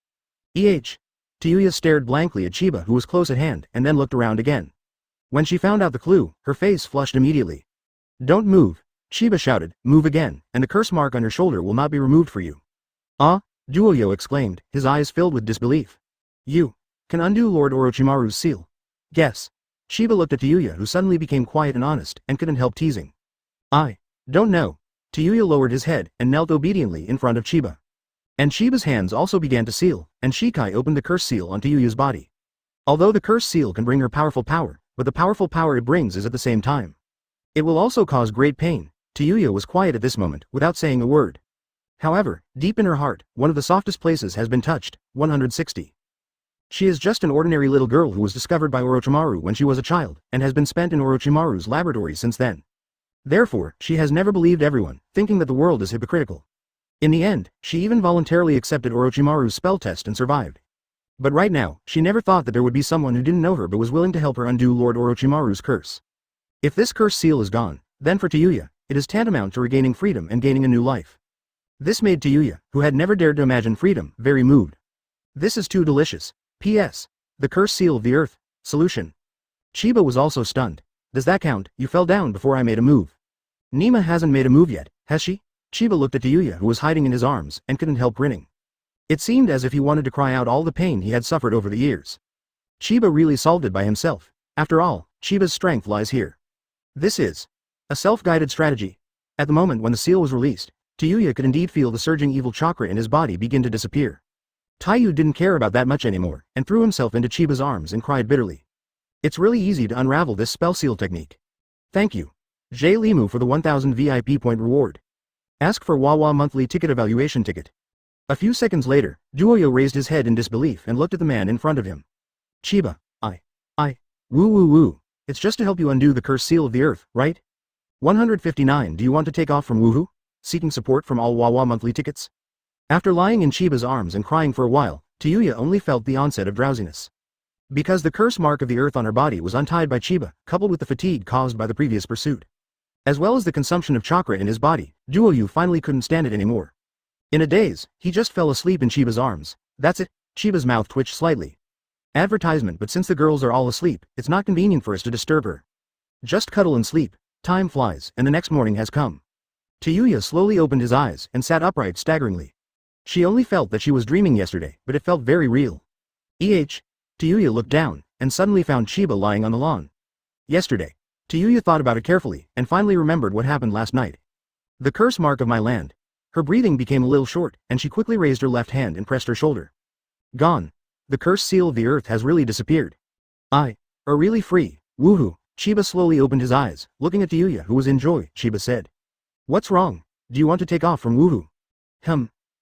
Speaker 1: Tayuya stared blankly at Chiba, who was close at hand, and then looked around again. When she found out the clue, her face flushed immediately. Don't move, Chiba shouted, move again, and the curse mark on your shoulder will not be removed for you. Ah? Duoyo exclaimed, his eyes filled with disbelief. You can undo Lord Orochimaru's seal. Guess. Chiba looked at Tayuya, who suddenly became quiet and honest, and couldn't help teasing. I don't know. Tayuya lowered his head, and knelt obediently in front of Chiba. And Chiba's hands also began to seal, and Shikai opened the curse seal on Tayuya's body. Although the curse seal can bring her powerful power, but the powerful power it brings is at the same time. It will also cause great pain. Tayuya was quiet at this moment, without saying a word. However, deep in her heart, one of the softest places has been touched. 160. She is just an ordinary little girl who was discovered by Orochimaru when she was a child, and has been spent in Orochimaru's laboratory since then. Therefore, she has never believed everyone, thinking that the world is hypocritical. In the end, she even voluntarily accepted Orochimaru's spell test and survived. But right now, she never thought that there would be someone who didn't know her but was willing to help her undo Lord Orochimaru's curse. If this curse seal is gone, then for Tayuya, it is tantamount to regaining freedom and gaining a new life. This made Tayuya, who had never dared to imagine freedom, very moved. This is too delicious. P.S. The curse seal of the earth. Solution. Chiba was also stunned. Does that count? You fell down before I made a move. Nima hasn't made a move yet, has she? Chiba looked at Tayuya who was hiding in his arms and couldn't help grinning. It seemed as if he wanted to cry out all the pain he had suffered over the years. Chiba really solved it by himself. After all, Chiba's strength lies here. This is a self-guided strategy. At the moment when the seal was released, Tayuya could indeed feel the surging evil chakra in his body begin to disappear. Tayuya didn't care about that much anymore and threw himself into Chiba's arms and cried bitterly. It's really easy to unravel this spell seal technique. Thank you, J. Limu, for the 1000 VIP point reward. Ask for Wawa monthly ticket evaluation ticket. A few seconds later, Duoyo raised his head in disbelief and looked at the man in front of him. Chiba, woo. It's just to help you undo the cursed seal of the earth, right? 159. Do you want to take off from Woohoo? Seeking support from all Wawa monthly tickets? After lying in Chiba's arms and crying for a while, Tayuya only felt the onset of drowsiness. Because the curse mark of the earth on her body was untied by Chiba, coupled with the fatigue caused by the previous pursuit, as well as the consumption of chakra in his body, Duoyu finally couldn't stand it anymore. In a daze, he just fell asleep in Chiba's arms. That's it. Chiba's mouth twitched slightly. Advertisement, but since the girls are all asleep, it's not convenient for us to disturb her. Just cuddle and sleep. Time flies, and the next morning has come. Tayuya slowly opened his eyes and sat upright staggeringly. She only felt that she was dreaming yesterday, but it felt very real. Tayuya looked down, and suddenly found Chiba lying on the lawn. Yesterday. Tayuya thought about it carefully, and finally remembered what happened last night. The curse mark of my land. Her breathing became a little short, and she quickly raised her left hand and pressed her shoulder. Gone. The cursed seal of the earth has really disappeared. Are really free. Woohoo. Chiba slowly opened his eyes, looking at Tayuya who was in joy. Chiba said. What's wrong? Do you want to take off from Woohoo?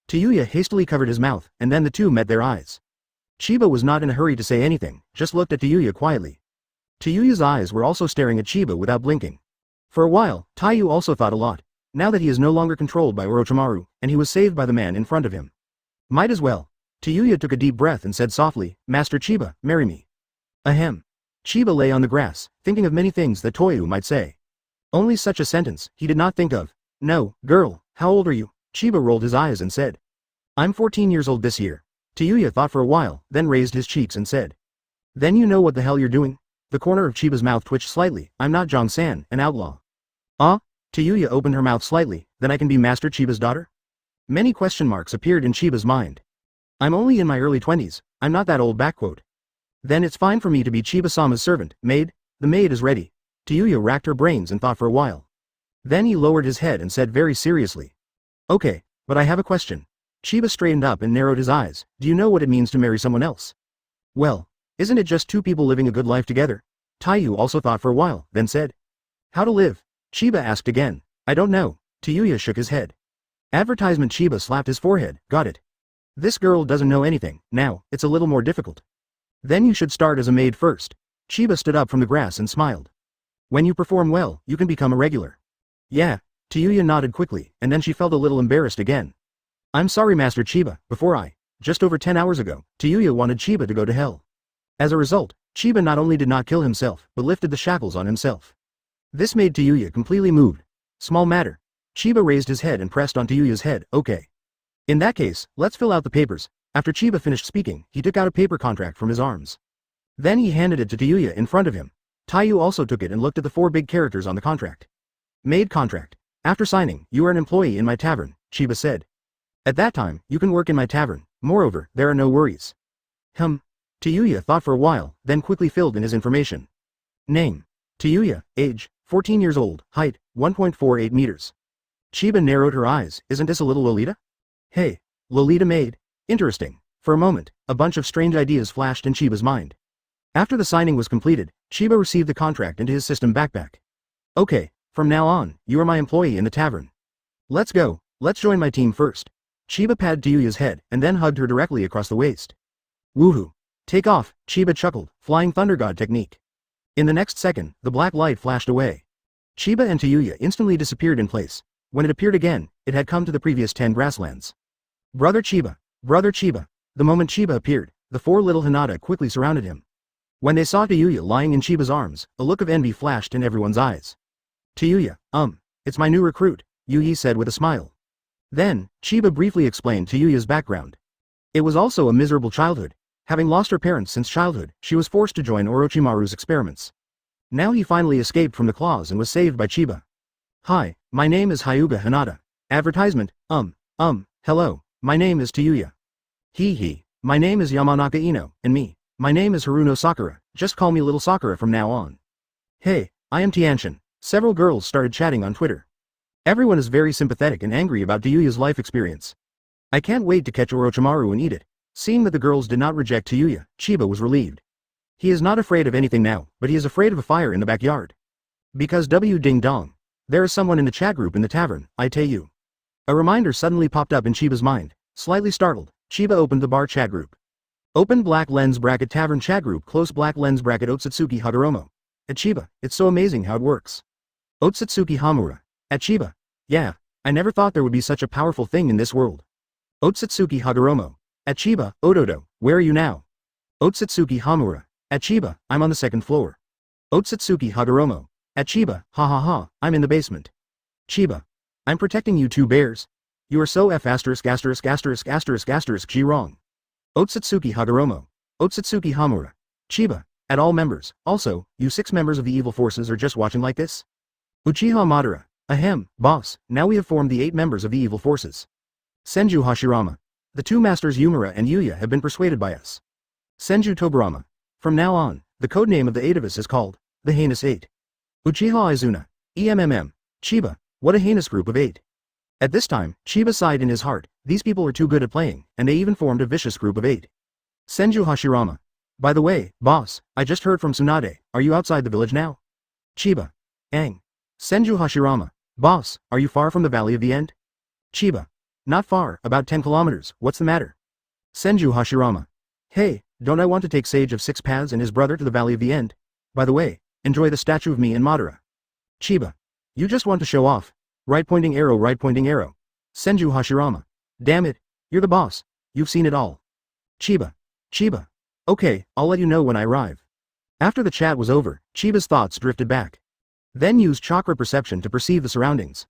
Speaker 1: Tayuya hastily covered his mouth, and then the two met their eyes. Chiba was not in a hurry to say anything, just looked at Tayuya quietly. Tayuya's eyes were also staring at Chiba without blinking. For a while, Tayuya also thought a lot, now that he is no longer controlled by Orochimaru, and he was saved by the man in front of him. Might as well. Tayuya took a deep breath and said softly, Master Chiba, marry me. Ahem. Chiba lay on the grass, thinking of many things that Toyu might say. Only such a sentence he did not think of. No, girl, how old are you? Chiba rolled his eyes and said. I'm 14 years old this year. Tayuya thought for a while, then raised his cheeks and said. Then you know what the hell you're doing? The corner of Chiba's mouth twitched slightly. I'm not Jong-san, an outlaw. Tayuya opened her mouth slightly, then I can be Master Chiba's daughter? Many question marks appeared in Chiba's mind. I'm only in my early 20s, I'm not that old. Then it's fine for me to be Chiba-sama's servant, maid. The maid is ready. Tayuya racked her brains and thought for a while. Then he lowered his head and said very seriously. Okay, but I have a question. Chiba straightened up and narrowed his eyes. Do you know what it means to marry someone else? Well, isn't it just two people living a good life together? Tayuya also thought for a while, then said. How to live? Chiba asked again. I don't know. Tayuya shook his head. Advertisement. Chiba slapped his forehead. Got it. This girl doesn't know anything. Now, it's a little more difficult. Then you should start as a maid first. Chiba stood up from the grass and smiled. When you perform well, you can become a regular. Yeah. Tayuya nodded quickly, and then she felt a little embarrassed again. I'm sorry, Master Chiba. Just over 10 hours ago, Tayuya wanted Chiba to go to hell. As a result, Chiba not only did not kill himself, but lifted the shackles on himself. This made Tayuya completely moved. Small matter. Chiba raised his head and pressed on Tayuya's head. Okay. In that case, let's fill out the papers. After Chiba finished speaking, he took out a paper contract from his arms. Then he handed it to Tayuya in front of him. Tayuya also took it and looked at the 4 big characters on the contract. Maid contract. After signing, you are an employee in my tavern, Chiba said. At that time, you can work in my tavern. Moreover, there are no worries. Tayuya thought for a while, then quickly filled in his information. Name. Tayuya. Age. 14 years old. Height. 1.48 meters. Chiba narrowed her eyes. Isn't this a little Lolita? Hey. Lolita maid. Interesting. For a moment, a bunch of strange ideas flashed in Chiba's mind. After the signing was completed, Chiba received the contract into his system backpack. Okay, from now on, you are my employee in the tavern. Let's go. Let's join my team first. Chiba patted Tayuya's head and then hugged her directly across the waist. Woohoo. Take off, Chiba chuckled, flying thunder god technique. In the next second, the black light flashed away. Chiba and Tayuya instantly disappeared in place. When it appeared again, it had come to the previous 10 grasslands. Brother Chiba. Brother Chiba. The moment Chiba appeared, the 4 little Hinata quickly surrounded him. When they saw Tayuya lying in Chiba's arms, a look of envy flashed in everyone's eyes. Tayuya, it's my new recruit, Yuhi said with a smile. Then, Chiba briefly explained Tayuya's background. It was also a miserable childhood. Having lost her parents since childhood, she was forced to join Orochimaru's experiments. Now he finally escaped from the claws and was saved by Chiba. Hi, my name is Hyuga Hinata. Advertisement, hello, my name is Tayuya. My name is Yamanaka Ino, and my name is Haruno Sakura, just call me Little Sakura from now on. Hey, I am Tianshin. Several girls started chatting on Twitter. Everyone is very sympathetic and angry about Tayuya's life experience. I can't wait to catch Orochimaru and eat it. Seeing that the girls did not reject Tayuya, Chiba was relieved. He is not afraid of anything now, but he is afraid of a fire in the backyard. Because ding dong. There is someone in the chat group in the tavern, I tell you. A reminder suddenly popped up in Chiba's mind. Slightly startled, Chiba opened the bar chat group. Open black lens bracket tavern chat group close black lens bracket Otsutsuki Hagoromo. At Chiba, it's so amazing how it works. Otsutsuki Hamura. At Chiba. Yeah, I never thought there would be such a powerful thing in this world. Otsutsuki Hagoromo. At Chiba, Ododo, where are you now? Otsutsuki Hamura. At Chiba, I'm on the second floor. Otsutsuki Hagoromo. At Chiba, ha ha ha, I'm in the basement. Chiba. I'm protecting you two bears. You are so G wrong. Otsutsuki Hagoromo. Otsutsuki Hamura. Chiba. At all members, also, you 6 members of the evil forces are just watching like this? Uchiha Madara. Ahem, boss, now we have formed the 8 members of the evil forces. Senju Hashirama. The 2 masters Yumura and Yuya have been persuaded by us. Senju Tobirama. From now on, the codename of the 8 of us is called, the Heinous 8. Uchiha Izuna. Chiba, what a heinous group of 8. At this time, Chiba sighed in his heart, these people are too good at playing, and they even formed a vicious group of 8. Senju Hashirama. By the way, boss, I just heard from Tsunade, are you outside the village now? Chiba. Ang. Senju Hashirama. Boss, are you far from the Valley of the End? Chiba. Not far, about 10 kilometers, what's the matter? Senju Hashirama. Hey, don't I want to take Sage of 6 Paths and his brother to the Valley of the End? By the way, enjoy the statue of me and Madara. Chiba. You just want to show off. Right pointing arrow. Senju Hashirama. Damn it, you're the boss, you've seen it all. Chiba. Okay, I'll let you know when I arrive. After the chat was over, Chiba's thoughts drifted back. Then used chakra perception to perceive the surroundings.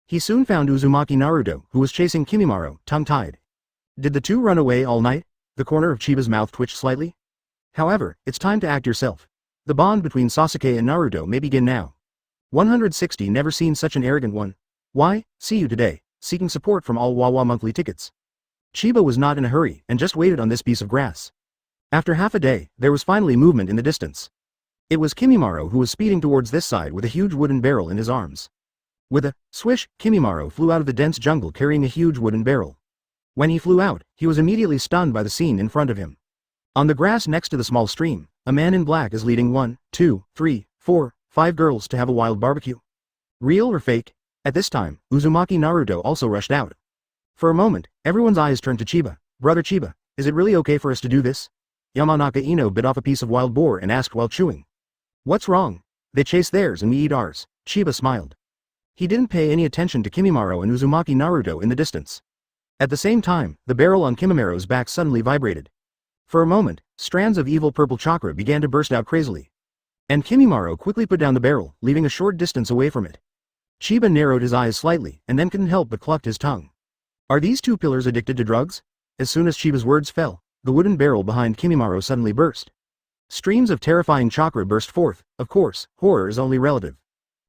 Speaker 1: He soon found Uzumaki Naruto, who was chasing Kimimaro, tongue-tied. Did the two run away all night? The corner of Chiba's mouth twitched slightly. However, it's time to act yourself. The bond between Sasuke and Naruto may begin now. 160 Never seen such an arrogant one. Why, see you today, seeking support from all Wawa monthly tickets. Chiba was not in a hurry and just waited on this piece of grass. After half a day, there was finally movement in the distance. It was Kimimaro who was speeding towards this side with a huge wooden barrel in his arms. With a swish, Kimimaro flew out of the dense jungle carrying a huge wooden barrel. When he flew out, he was immediately stunned by the scene in front of him. On the grass next to the small stream, a man in black is leading 1, 2, 3, 4, 5 girls to have a wild barbecue. Real or fake? At this time, Uzumaki Naruto also rushed out. For a moment, everyone's eyes turned to Chiba. Brother Chiba, is it really okay for us to do this? Yamanaka Ino bit off a piece of wild boar and asked while chewing. What's wrong? They chase theirs and we eat ours. Chiba smiled. He didn't pay any attention to Kimimaro and Uzumaki Naruto in the distance. At the same time, the barrel on Kimimaro's back suddenly vibrated. For a moment, strands of evil purple chakra began to burst out crazily. And Kimimaro quickly put down the barrel, leaving a short distance away from it. Chiba narrowed his eyes slightly and then couldn't help but clucked his tongue. Are these two pillars addicted to drugs? As soon as Chiba's words fell, the wooden barrel behind Kimimaro suddenly burst. Streams of terrifying chakra burst forth. Of course, horror is only relative.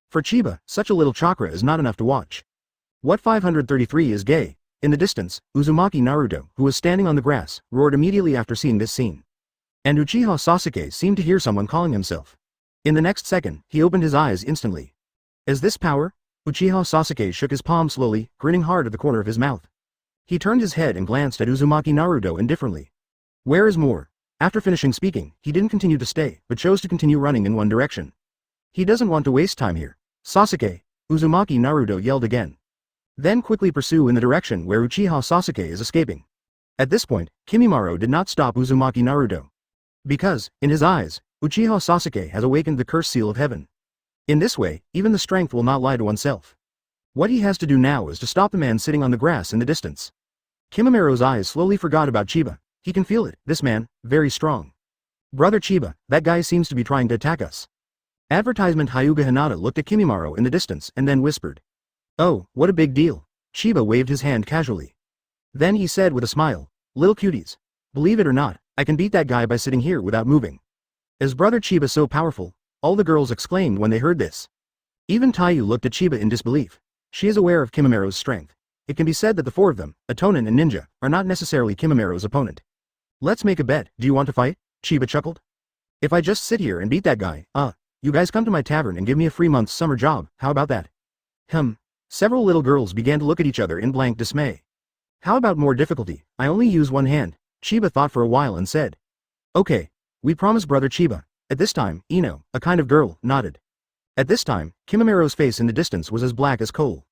Speaker 1: For Chiba, such a little chakra is not enough to watch. What 533 is gay? In the distance, Uzumaki Naruto, who was standing on the grass, roared immediately after seeing this scene. And Uchiha Sasuke seemed to hear someone calling himself. In the next second, he opened his eyes instantly. Is this power? Uchiha Sasuke shook his palm slowly, grinning hard at the corner of his mouth. He turned his head and glanced at Uzumaki Naruto indifferently. Where is more? After finishing speaking, he didn't continue to stay, but chose to continue running in one direction. He doesn't want to waste time here. Sasuke! Uzumaki Naruto yelled again. Then quickly pursue in the direction where Uchiha Sasuke is escaping. At this point, Kimimaro did not stop Uzumaki Naruto. Because, in his eyes, Uchiha Sasuke has awakened the curse seal of heaven. In this way, even the strength will not lie to oneself. What he has to do now is to stop the man sitting on the grass in the distance. Kimimaro's eyes slowly forgot about Chiba. He can feel it, this man, very strong. Brother Chiba, that guy seems to be trying to attack us. Advertisement Hyuga Hinata looked at Kimimaro in the distance and then whispered. Oh, what a big deal. Chiba waved his hand casually. Then he said with a smile, little cuties. Believe it or not, I can beat that guy by sitting here without moving. Is Brother Chiba so powerful? All the girls exclaimed when they heard this. Even Taiyu looked at Chiba in disbelief. She is aware of Kimimura's strength. It can be said that the four of them, Atonin and Ninja, are not necessarily Kimimura's opponent. Let's make a bet, do you want to fight? Chiba chuckled. If I just sit here and beat that guy, you guys come to my tavern and give me a free month's summer job, how about that? Several little girls began to look at each other in blank dismay. How about more difficulty? I only use one hand, Chiba thought for a while and said. Okay, we promise brother Chiba. At this time, Ino, a kind of girl, nodded. At this time, Kimimura's face in the distance was as black as coal.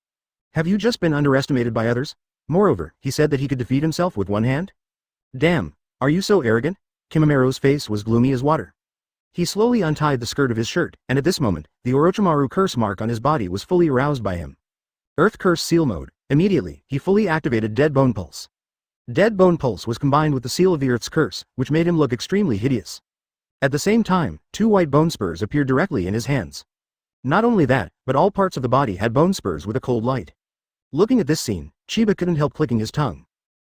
Speaker 1: Have you just been underestimated by others? Moreover, he said that he could defeat himself with one hand? Damn, are you so arrogant? Kimimura's face was gloomy as water. He slowly untied the skirt of his shirt, and at this moment, the Orochimaru curse mark on his body was fully aroused by him. Earth Curse Seal Mode. Immediately, he fully activated Dead Bone Pulse. Dead Bone Pulse was combined with the seal of the Earth's curse, which made him look extremely hideous. At the same time, 2 white bone spurs appeared directly in his hands. Not only that, but all parts of the body had bone spurs with a cold light. Looking at this scene, Chiba couldn't help clicking his tongue.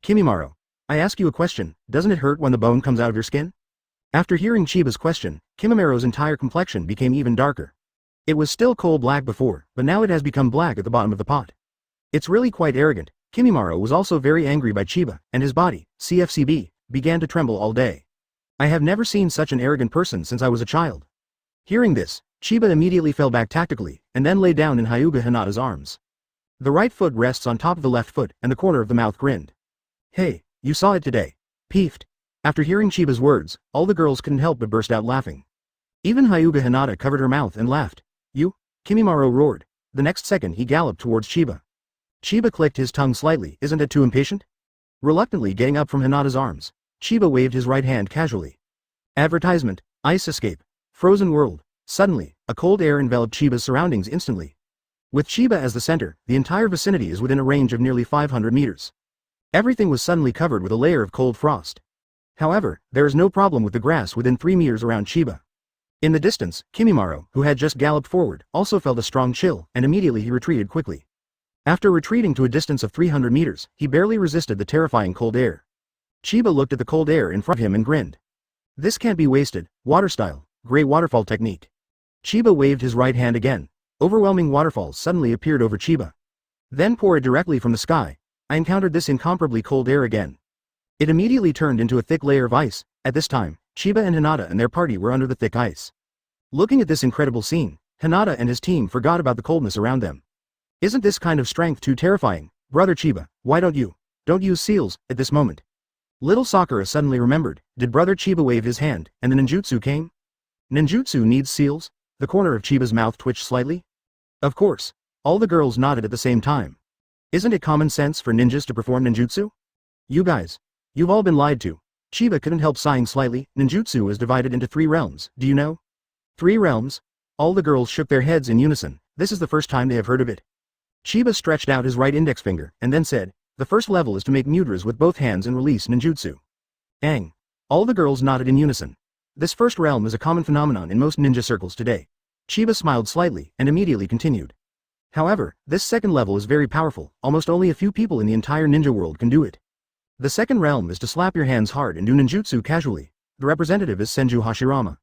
Speaker 1: Kimimaro, I ask you a question, doesn't it hurt when the bone comes out of your skin? After hearing Chiba's question, Kimimura's entire complexion became even darker. It was still coal black before, but now it has become black at the bottom of the pot. It's really quite arrogant. Kimimaro was also very angry by Chiba, and his body, CFCB, began to tremble all day. I have never seen such an arrogant person since I was a child. Hearing this, Chiba immediately fell back tactically, and then lay down in Hyuga Hinata's arms. The right foot rests on top of the left foot, and the corner of the mouth grinned. Hey, you saw it today. Peeved. After hearing Chiba's words, all the girls couldn't help but burst out laughing. Even Hyuga Hinata covered her mouth and laughed. You? Kimimaro roared. The next second he galloped towards Chiba. Chiba clicked his tongue slightly, isn't it too impatient? Reluctantly getting up from Hinata's arms, Chiba waved his right hand casually. Advertisement, Ice Escape, Frozen World. Suddenly, a cold air enveloped Chiba's surroundings instantly. With Chiba as the center, the entire vicinity is within a range of nearly 500 meters. Everything was suddenly covered with a layer of cold frost. However, there is no problem with the grass within 3 meters around Chiba. In the distance, Kimimaro, who had just galloped forward, also felt a strong chill, and immediately he retreated quickly. After retreating to a distance of 300 meters, he barely resisted the terrifying cold air. Chiba looked at the cold air in front of him and grinned. This can't be wasted, water style, gray waterfall technique. Chiba waved his right hand again. Overwhelming waterfalls suddenly appeared over Chiba. Then poured directly from the sky. I encountered this incomparably cold air again. It immediately turned into a thick layer of ice. At this time, Chiba and Hinata and their party were under the thick ice. Looking at this incredible scene, Hinata and his team forgot about the coldness around them. Isn't this kind of strength too terrifying? Brother Chiba, why don't use seals, at this moment? Little Sakura suddenly remembered. Did Brother Chiba wave his hand, and the ninjutsu came? Ninjutsu needs seals? The corner of Chiba's mouth twitched slightly. Of course. All the girls nodded at the same time. Isn't it common sense for ninjas to perform ninjutsu? You guys. You've all been lied to. Chiba couldn't help sighing slightly. Ninjutsu is divided into 3 realms, do you know? 3 realms? All the girls shook their heads in unison. This is the first time they have heard of it. Chiba stretched out his right index finger, and then said, the first level is to make mudras with both hands and release ninjutsu. Ang. All the girls nodded in unison. This first realm is a common phenomenon in most ninja circles today. Chiba smiled slightly, and immediately continued. However, this second level is very powerful, almost only a few people in the entire ninja world can do it. The second realm is to slap your hands hard and do ninjutsu casually. The representative is Senju Hashirama.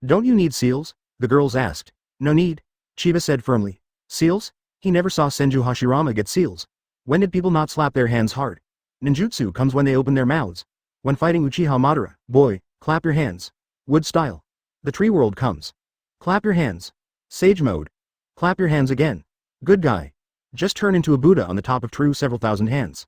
Speaker 1: Don't you need seals? The girls asked. No need, Chiba said firmly. Seals? He never saw Senju Hashirama get seals. When did people not slap their hands hard? Ninjutsu comes when they open their mouths. When fighting Uchiha Madara, boy, clap your hands. Wood style. The tree world comes. Clap your hands. Sage mode. Clap your hands again. Good guy. Just turn into a Buddha on the top of true several thousand hands.